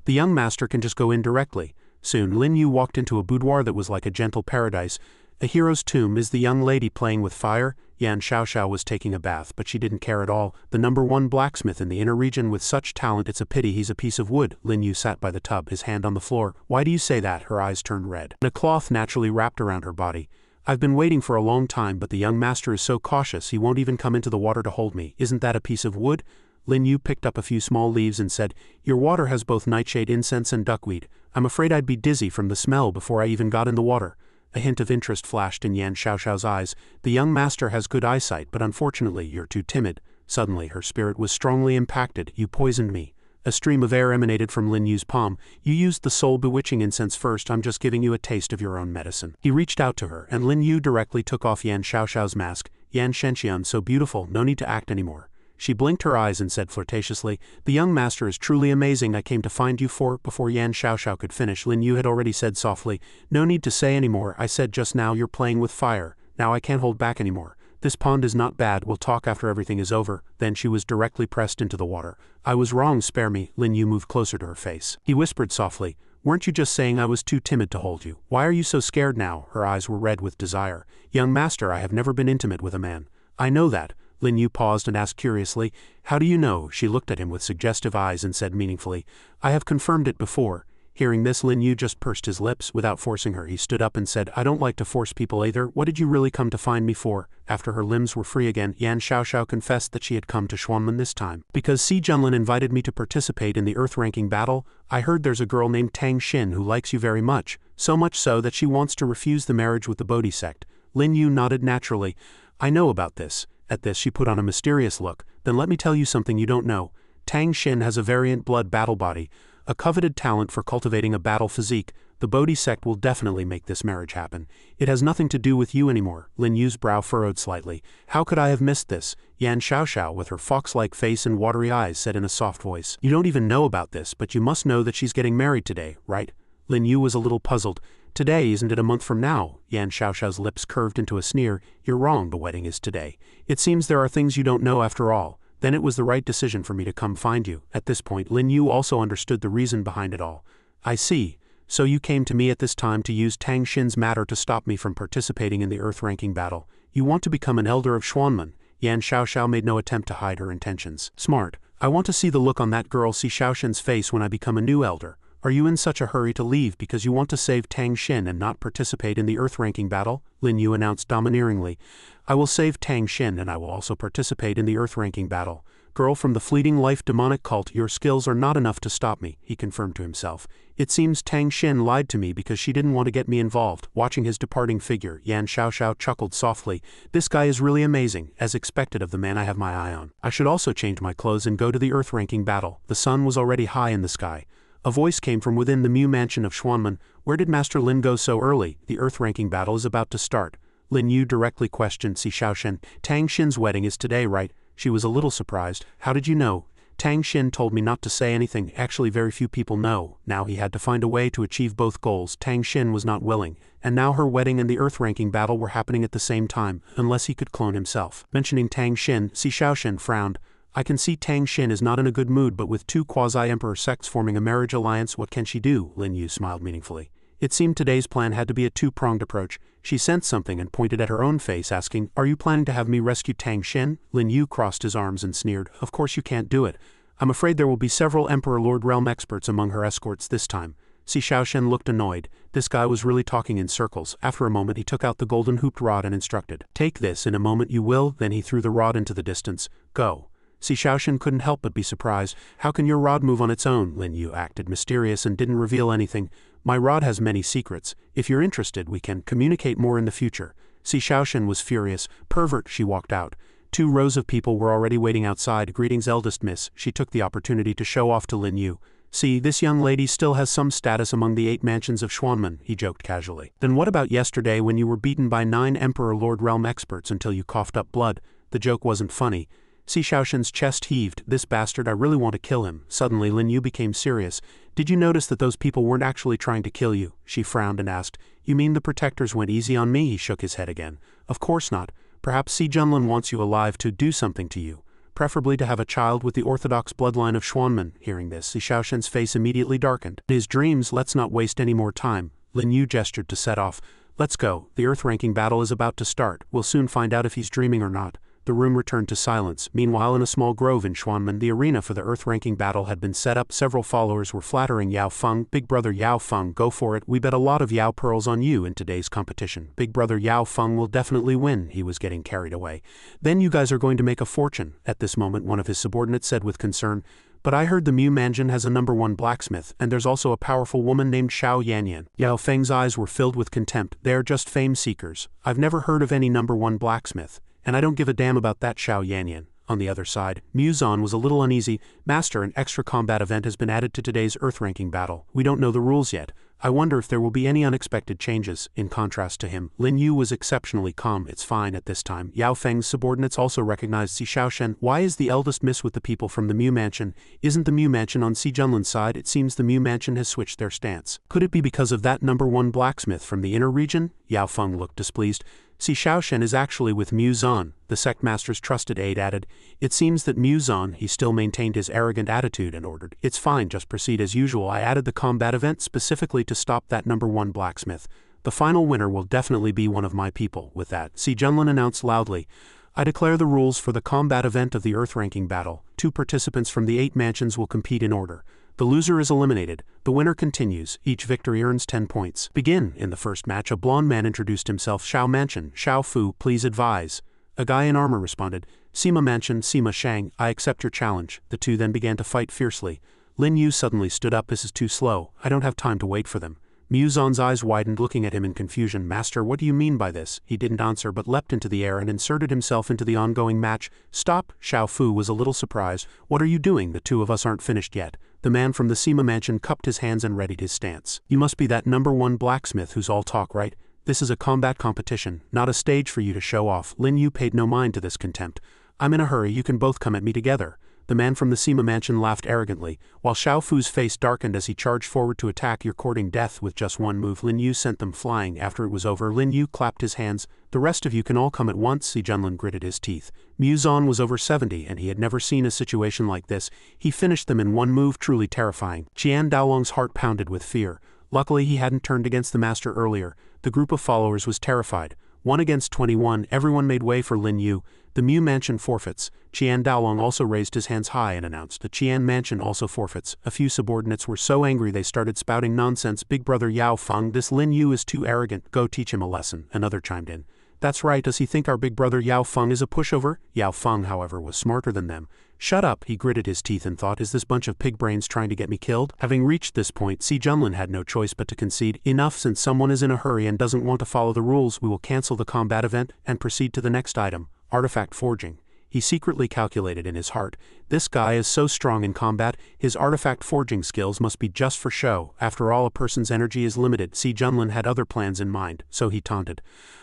"The young master can just go in directly." Soon Lin Yu walked into a boudoir that was like a gentle paradise. "A hero's tomb. Is the young lady playing with fire?" Yan Xiaoxiao was taking a bath, but she didn't care at all. "The #1 blacksmith in the inner region with such talent, it's a pity he's a piece of wood." Lin Yu sat by the tub, his hand on the floor. "Why do you say that?" Her eyes turned red. A cloth naturally wrapped around her body. "I've been waiting for a long time, but the young master is so cautious he won't even come into the water to hold me." "Isn't that a piece of wood?" Lin Yu picked up a few small leaves and said, "Your water has both nightshade incense and duckweed. I'm afraid I'd be dizzy from the smell before I even got in the water." A hint of interest flashed in Yan Xiaoxiao's eyes. "The young master has good eyesight, but unfortunately you're too timid." Suddenly her spirit was strongly impacted. "You poisoned me." A stream of air emanated from Lin Yu's palm. "You used the soul-bewitching incense first. I'm just giving you a taste of your own medicine." He reached out to her, and Lin Yu directly took off Yan Xiaoxiao's mask. "Yan Shenxian, so beautiful, no need to act anymore." She blinked her eyes and said flirtatiously, "The young master is truly amazing. I came to find you for—" Before Yan Xiaoxiao could finish, Lin Yu had already said softly, "No need to say anymore. I said just now you're playing with fire. Now I can't hold back anymore. This pond is not bad. We'll talk after everything is over." Then she was directly pressed into the water. "I was wrong, spare me." Lin Yu moved closer to her face. He whispered softly, "Weren't you just saying I was too timid to hold you? Why are you so scared now?" Her eyes were red with desire. "Young master, I have never been intimate with a man." "I know that." Lin Yu paused and asked curiously, "How do you know?" She looked at him with suggestive eyes and said meaningfully, "I have confirmed it before." Hearing this, Lin Yu just pursed his lips. Without forcing her, he stood up and said, "I don't like to force people either. What did you really come to find me for?" After her limbs were free again, Yan Xiaoxiao confessed that she had come to Xuanman this time because Si Junlin invited me to participate in the Earth-ranking battle. "I heard there's a girl named Tang Xin who likes you very much, so much so that she wants to refuse the marriage with the Bodhi Sect." Lin Yu nodded naturally. "I know about this." At this she put on a mysterious look. "Then let me tell you something you don't know. Tang Xin has a variant blood battle body, a coveted talent for cultivating a battle physique. The Bodhi sect will definitely make this marriage happen. It has nothing to do with you anymore. Lin Yu's brow furrowed slightly. How could I have missed this? Yan Xiaoxiao, with her fox-like face and watery eyes, said in a soft voice. You don't even know about this, but you must know that she's getting married today, right? Lin Yu was a little puzzled. Today, isn't it a month from now? Yan Xiaoxiao's lips curved into a sneer. You're wrong, the wedding is today. It seems there are things you don't know after all. Then it was the right decision for me to come find you. At this point, Lin Yu also understood the reason behind it all. I see. So you came to me at this time to use Tang Xin's matter to stop me from participating in the Earth-ranking battle. You want to become an elder of Xuanmen. Yan Xiaoxiao made no attempt to hide her intentions. Smart. I want to see the look on that girl Si Xiaoxin's face when I become a new elder. Are you in such a hurry to leave because you want to save Tang Xin and not participate in the Earth-ranking battle? Lin Yu announced domineeringly. I will save Tang Xin and I will also participate in the Earth-ranking battle. Girl from the fleeting life demonic cult, your skills are not enough to stop me, he confirmed to himself. It seems Tang Xin lied to me because she didn't want to get me involved. Watching his departing figure, Yan Xiaoxiao chuckled softly. This guy is really amazing, as expected of the man I have my eye on. I should also change my clothes and go to the Earth-ranking battle. The sun was already high in the sky. A voice came from within the Mu mansion of Xuanmen. Where did Master Lin go so early? The Earth-ranking battle is about to start. Lin Yu directly questioned Si Xiaoxian. Tang Xin's wedding is today, right? She was a little surprised. How did you know? Tang Xin told me not to say anything. Actually, very few people know. Now he had to find a way to achieve both goals. Tang Xin was not willing, and now her wedding and the Earth-ranking battle were happening at the same time, unless he could clone himself. Mentioning Tang Xin, Si Xiaoxian frowned. I can see Tang Xin is not in a good mood, but with two quasi-emperor sects forming a marriage alliance, what can she do? Lin Yu smiled meaningfully. It seemed today's plan had to be a two-pronged approach. She sensed something and pointed at her own face, asking, Are you planning to have me rescue Tang Xin? Lin Yu crossed his arms and sneered, Of course you can't do it. I'm afraid there will be several Emperor Lord Realm experts among her escorts this time. Si Xiaoxian looked annoyed. This guy was really talking in circles. After a moment he took out the golden hooped rod and instructed, Take this, in a moment you will. Then he threw the rod into the distance. Go. Si Xiaoxian couldn't help but be surprised. How can your rod move on its own? Lin Yu acted mysterious and didn't reveal anything. My rod has many secrets. If you're interested, we can communicate more in the future. Si Xiaoxian was furious. Pervert, she walked out. 2 rows of people were already waiting outside. Greetings, eldest miss. She took the opportunity to show off to Lin Yu. See, this young lady still has some status among the 8 mansions of Xuanmen, he joked casually. Then what about yesterday when you were beaten by 9 Emperor Lord Realm experts until you coughed up blood? The joke wasn't funny. Si Xiaoxian's chest heaved. This bastard, I really want to kill him. Suddenly Lin Yu became serious. Did you notice that those people weren't actually trying to kill you? She frowned and asked. You mean the protectors went easy on me? He shook his head again. Of course not. Perhaps Si Junlin wants you alive to do something to you. Preferably to have a child with the orthodox bloodline of Xuanmen. Hearing this, Si Xiaoxian's face immediately darkened. In his dreams, let's not waste any more time. Lin Yu gestured to set off. Let's go. The Earth-ranking battle is about to start. We'll soon find out if he's dreaming or not. The room returned to silence. Meanwhile, in a small grove in Xuanmen, the arena for the Earth-ranking battle had been set up. Several followers were flattering Yao Feng. Big brother Yao Feng, go for it. We bet a lot of Yao pearls on you in today's competition. Big brother Yao Feng will definitely win. He was getting carried away. Then you guys are going to make a fortune. At this moment, one of his subordinates said with concern, But I heard the Mu mansion has a #1 blacksmith, and there's also a powerful woman named Xiao Yanyan. Yao Feng's eyes were filled with contempt. They're just fame seekers. I've never heard of any #1 blacksmith. And I don't give a damn about that Xiao Yanyan. On the other side, Mu Zan was a little uneasy. Master, an extra combat event has been added to today's Earth-ranking battle. We don't know the rules yet. I wonder if there will be any unexpected changes. In contrast to him, Lin Yu was exceptionally calm. It's fine at this time. Yao Feng's subordinates also recognized Si Xiaoxian. Why is the eldest miss with the people from the Mu mansion? Isn't the Mu mansion on Si Junlin's side? It seems the Mu mansion has switched their stance. Could it be because of that #1 blacksmith from the inner region? Yao Feng looked displeased. Si Xiaoxian is actually with Mu Zan, the sect master's trusted aide added. It seems that Mu Zan, he still maintained his arrogant attitude and ordered, It's fine, just proceed as usual. I added the combat event specifically to stop that #1 blacksmith. The final winner will definitely be one of my people. With that, Si Junlin announced loudly, I declare the rules for the combat event of the Earth-ranking battle. 2 participants from the 8 mansions will compete in order. The loser is eliminated. The winner continues. Each victory earns 10 points. Begin. In the first match, a blonde man introduced himself. Shao Mansion. Shao Fu, please advise. A guy in armor responded. Sima Mansion, Sima Shang, I accept your challenge. The 2 then began to fight fiercely. Lin Yu suddenly stood up. This is too slow. I don't have time to wait for them. Mu Zan's eyes widened, looking at him in confusion. Master, what do you mean by this? He didn't answer but leapt into the air and inserted himself into the ongoing match. Stop! Xiao Fu was a little surprised. What are you doing? The 2 of us aren't finished yet. The man from the Sema mansion cupped his hands and readied his stance. You must be that #1 blacksmith who's all talk, right? This is a combat competition, not a stage for you to show off. Lin Yu paid no mind to this contempt. I'm in a hurry, you can both come at me together. The man from the Sema mansion laughed arrogantly, while Xiao Fu's face darkened as he charged forward to attack. You're courting death with just one move. Lin Yu sent them flying. After it was over, Lin Yu clapped his hands. The rest of you can all come at once. Si Junlin gritted his teeth. Mu Zan was over 70 and he had never seen a situation like this. He finished them in one move, truly terrifying. Qian Daolong's heart pounded with fear. Luckily he hadn't turned against the master earlier. The group of followers was terrified. 1 against 21, everyone made way for Lin Yu. The Mu Mansion forfeits. Qian Daolong also raised his hands high and announced, the Qian Mansion also forfeits. A few subordinates were so angry they started spouting nonsense. Big brother Yao Feng, this Lin Yu is too arrogant, go teach him a lesson. Another chimed in. That's right, does he think our big brother Yao Feng is a pushover? Yao Feng, however, was smarter than them. Shut up, he gritted his teeth and thought, is this bunch of pig brains trying to get me killed? Having reached this point, Si Junlin had no choice but to concede. Enough, since someone is in a hurry and doesn't want to follow the rules, we will cancel the combat event and proceed to the next item, artifact forging. He secretly calculated in his heart, this guy is so strong in combat, his artifact forging skills must be just for show. After all, a person's energy is limited. Si Junlin had other plans in mind, so he taunted.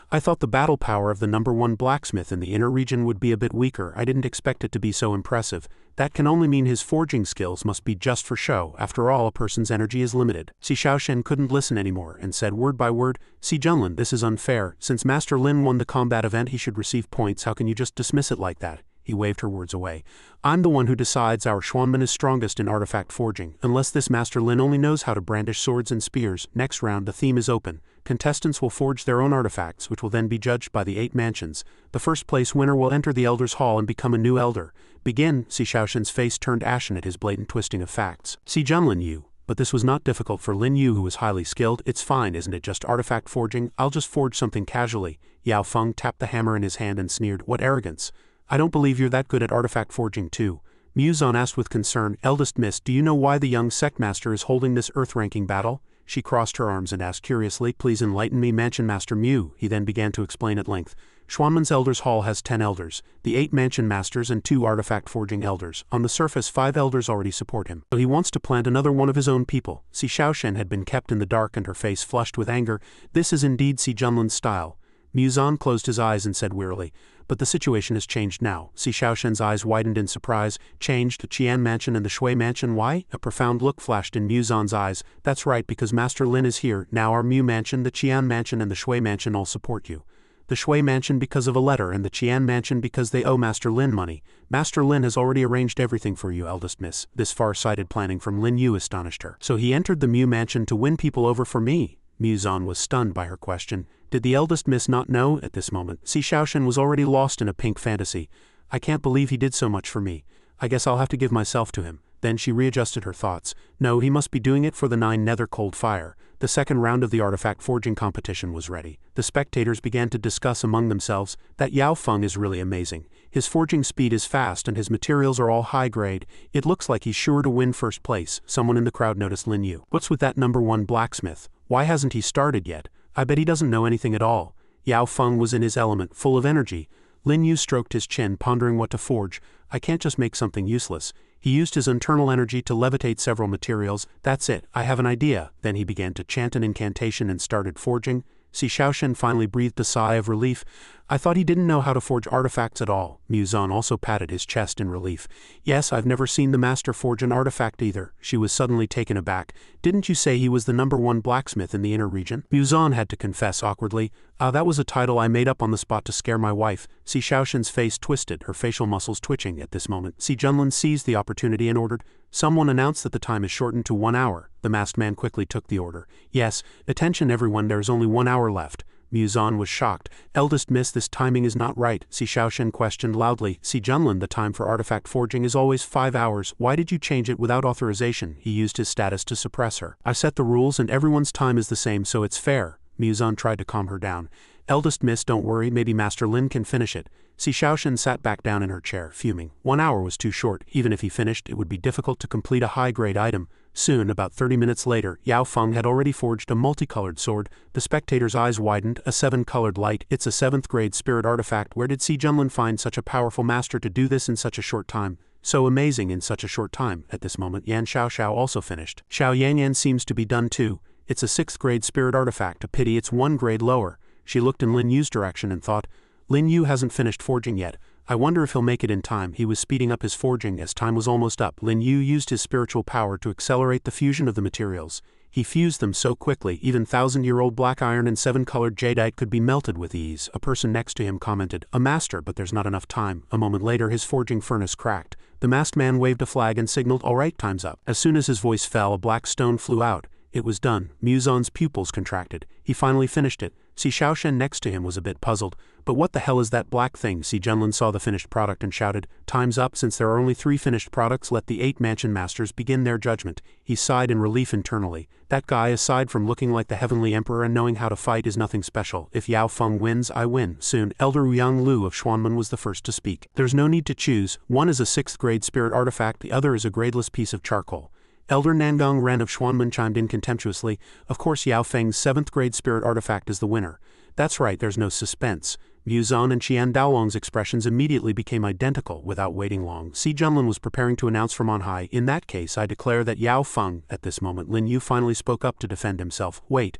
I thought the battle power of the #1 blacksmith in the inner region would be a bit weaker. I didn't expect it to be so impressive. That can only mean his forging skills must be just for show. After all, a person's energy is limited. Si Shaoshen couldn't listen anymore and said word by word, Si Junlin, this is unfair. Since Master Lin won the combat event, he should receive points. How can you just dismiss it like that? He waved her words away. I'm the one who decides our Xuanman is strongest in artifact forging. Unless this Master Lin only knows how to brandish swords and spears. Next round, the theme is open. Contestants will forge their own artifacts, which will then be judged by the 8 mansions. The first place winner will enter the Elder's Hall and become a new elder. Begin. Si Shaoshen's face turned ashen at his blatant twisting of facts. Si Junlin Yu. But this was not difficult for Lin Yu, who was highly skilled. It's fine, isn't it, just artifact forging? I'll just forge something casually. Yao Feng tapped the hammer in his hand and sneered, what arrogance. I don't believe you're that good at artifact forging too. Mu Zan asked with concern, Eldest Miss, do you know why the young Sect Master is holding this earth-ranking battle? She crossed her arms and asked curiously, please enlighten me, Mansion Master Mu. He then began to explain at length. Xuanman's Elders Hall has 10 elders, the 8 Mansion Masters and 2 artifact forging elders. On the surface, 5 elders already support him. So he wants to plant another one of his own people. Si Shaoshen had been kept in the dark and her face flushed with anger. This is indeed Si Junlin's style. Mu Zan closed his eyes and said wearily, but the situation has changed now. Si Shaoshen's eyes widened in surprise. Changed? The Qian Mansion and the Shui Mansion? Why? A profound look flashed in Mu Zan's eyes. That's right, because Master Lin is here. Now our Mu Mansion, the Qian Mansion and the Shui Mansion all support you. The Shui Mansion because of a letter and the Qian Mansion because they owe Master Lin money. Master Lin has already arranged everything for you, Eldest Miss. This far-sighted planning from Lin Yu astonished her. So he entered the Mu Mansion to win people over for me? Mu Zan was stunned by her question. Did the eldest miss not know? At this moment, Si Shaoshen was already lost in a pink fantasy. I can't believe he did so much for me. I guess I'll have to give myself to him. Then she readjusted her thoughts. No, he must be doing it for the 9 nether cold fire. The second round of the artifact forging competition was ready. The spectators began to discuss among themselves that Yao Feng is really amazing. His forging speed is fast and his materials are all high grade. It looks like he's sure to win first place. Someone in the crowd noticed Lin Yu. What's with that #1 blacksmith? Why hasn't he started yet? I bet he doesn't know anything at all. Yao Feng was in his element, full of energy. Lin Yu stroked his chin, pondering what to forge. I can't just make something useless. He used his internal energy to levitate several materials. That's it, I have an idea. Then he began to chant an incantation and started forging. Si Shaoshen finally breathed a sigh of relief. I thought he didn't know how to forge artifacts at all. Mu Zan also patted his chest in relief. Yes, I've never seen the master forge an artifact either. She was suddenly taken aback. Didn't you say he was the #1 blacksmith in the inner region? Mu Zan had to confess awkwardly. That was a title I made up on the spot to scare my wife. Si Shaoshen's face twisted, her facial muscles twitching at this moment. Si Junlin seized the opportunity and ordered, someone announced that the time is shortened to 1 hour. The masked man quickly took the order. Yes, attention everyone, there is only 1 hour left. Mu Zan was shocked. Eldest Miss, this timing is not right. Si Shaoshen questioned loudly. Si Junlin, the time for artifact forging is always 5 hours. Why did you change it without authorization? He used his status to suppress her. I set the rules and everyone's time is the same, so it's fair. Mu Zan tried to calm her down. Eldest Miss, don't worry, maybe Master Lin can finish it. Si Shaoshen sat back down in her chair, fuming. 1 hour was too short. Even if he finished, it would be difficult to complete a high-grade item. Soon, about 30 minutes later, Yao Feng had already forged a multicolored sword. The spectators' eyes widened. A 7-colored light. It's a 7th-grade spirit artifact. Where did Si Junlin find such a powerful master to do this in such a short time? So amazing in such a short time. At this moment Yan Xiao also finished. Xiao Yan seems to be done too. It's a 6th grade spirit artifact, a pity it's 1 grade lower. She looked in Lin Yu's direction and thought, Lin Yu hasn't finished forging yet. I wonder if he'll make it in time. He was speeding up his forging as time was almost up. Lin Yu used his spiritual power to accelerate the fusion of the materials. He fused them so quickly, even 1,000-year-old black iron and 7-colored jadeite could be melted with ease. A person next to him commented, a master, but there's not enough time. A moment later his forging furnace cracked. The masked man waved a flag and signaled, all right, time's up. As soon as his voice fell, a black stone flew out. It was done. Muzan's pupils contracted. He finally finished it. Si Xiaoshen next to him was a bit puzzled. But what the hell is that black thing? Si Junlin saw the finished product and shouted, time's up. Since there are only 3 finished products, let the 8 mansion masters begin their judgment. He sighed in relief internally. That guy, aside from looking like the heavenly emperor and knowing how to fight, is nothing special. If Yao Feng wins, I win. Soon, Elder Yang Lu of Xuanmen was the first to speak. There's no need to choose. One is a 6th grade spirit artifact, the other is a gradeless piece of charcoal. Elder Nangong Ren of Xuanmen chimed in contemptuously. Of course Yao Feng's 7th grade spirit artifact is the winner. That's right, there's no suspense. Muzan and Qian Daolong's expressions immediately became identical. Without waiting long, Si Junlin was preparing to announce from on high, in that case I declare that Yao Feng. At this moment Lin Yu finally spoke up to defend himself. Wait,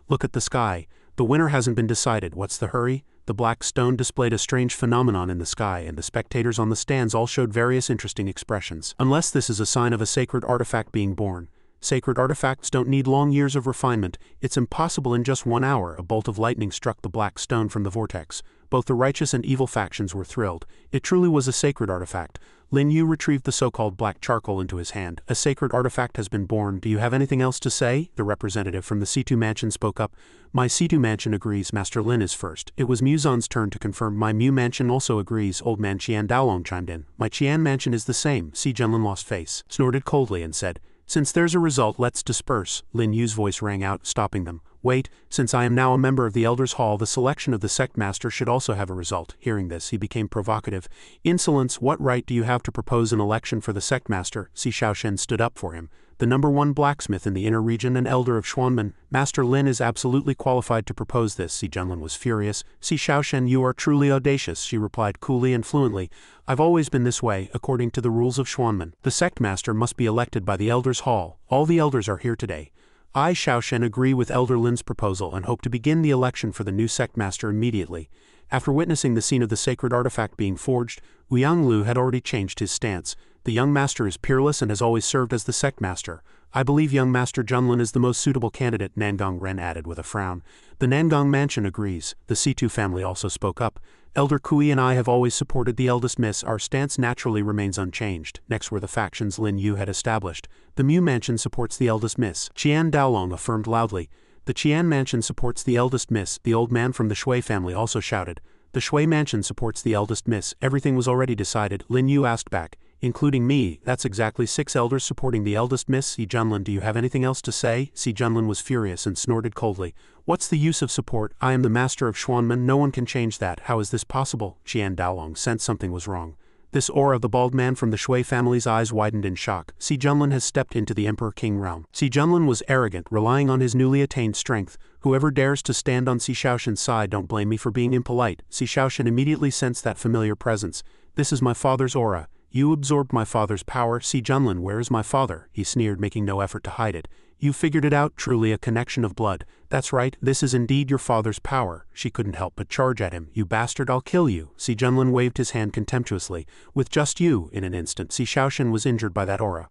look at the sky. The winner hasn't been decided. What's the hurry? The black stone displayed a strange phenomenon in the sky, and the spectators on the stands all showed various interesting expressions. Unless this is a sign of a sacred artifact being born. Sacred artifacts don't need long years of refinement. It's impossible in just 1 hour. A bolt of lightning struck the black stone from the vortex. Both the righteous and evil factions were thrilled. It truly was a sacred artifact. Lin Yu retrieved the so-called black charcoal into his hand. A sacred artifact has been born. Do you have anything else to say? The representative from the Situ Mansion spoke up. My Situ Mansion agrees. Master Lin is first. It was Muzan's turn to confirm. My Mu Mansion also agrees. Old man Qian Daolong chimed in. My Qian Mansion is the same. Si Junlin lost face, snorted coldly and said, since there's a result, let's disperse. Lin Yu's voice rang out, stopping them. Wait, since I am now a member of the Elders' Hall, the selection of the Sect Master should also have a result. Hearing this, he became provocative. Insolence, what right do you have to propose an election for the Sect Master? Si Xiaoshen stood up for him. The #1 blacksmith in the inner region and elder of Xuanmen, Master Lin is absolutely qualified to propose this. Si Junlin was furious. Si Xiaoshen, you are truly audacious, she replied coolly and fluently. I've always been this way, according to the rules of Xuanmen. The Sect Master must be elected by the Elders' Hall. All the elders are here today. I, Xiaoshen, agree with Elder Lin's proposal and hope to begin the election for the new Sect Master immediately. After witnessing the scene of the sacred artifact being forged, Yang Lu had already changed his stance. The young master is peerless and has always served as the Sect Master. I believe young Master Junlin is the most suitable candidate, Nangong Ren added with a frown. The Nangong Mansion agrees. The Situ family also spoke up. Elder Kui and I have always supported the eldest miss. Our stance naturally remains unchanged. Next were the factions Lin Yu had established. The Mu Mansion supports the eldest miss. Qian Daolong affirmed loudly. The Qian Mansion supports the eldest miss. The old man from the Shui family also shouted. The Shui Mansion supports the eldest miss. Everything was already decided. Lin Yu asked back. Including me, that's exactly 6 elders supporting the eldest miss. Si Junlin, do you have anything else to say? Si Junlin was furious and snorted coldly. What's the use of support? I am the master of Xuanmen, no one can change that. How is this possible? Qian Daolong sensed something was wrong. This aura of the bald man from the Shui family's eyes widened in shock. Si Junlin has stepped into the Emperor King realm. Si Junlin was arrogant, relying on his newly attained strength. Whoever dares to stand on Si Xiaoshen's side, don't blame me for being impolite. Si Xiaoshen immediately sensed that familiar presence. This is my father's aura. You absorbed my father's power. Si Junlin, where is my father? He sneered, making no effort to hide it. You figured it out, truly a connection of blood. That's right, this is indeed your father's power. She couldn't help but charge at him. You bastard, I'll kill you. Si Junlin waved his hand contemptuously. With just you, in an instant, Si Xiaoshen was injured by that aura.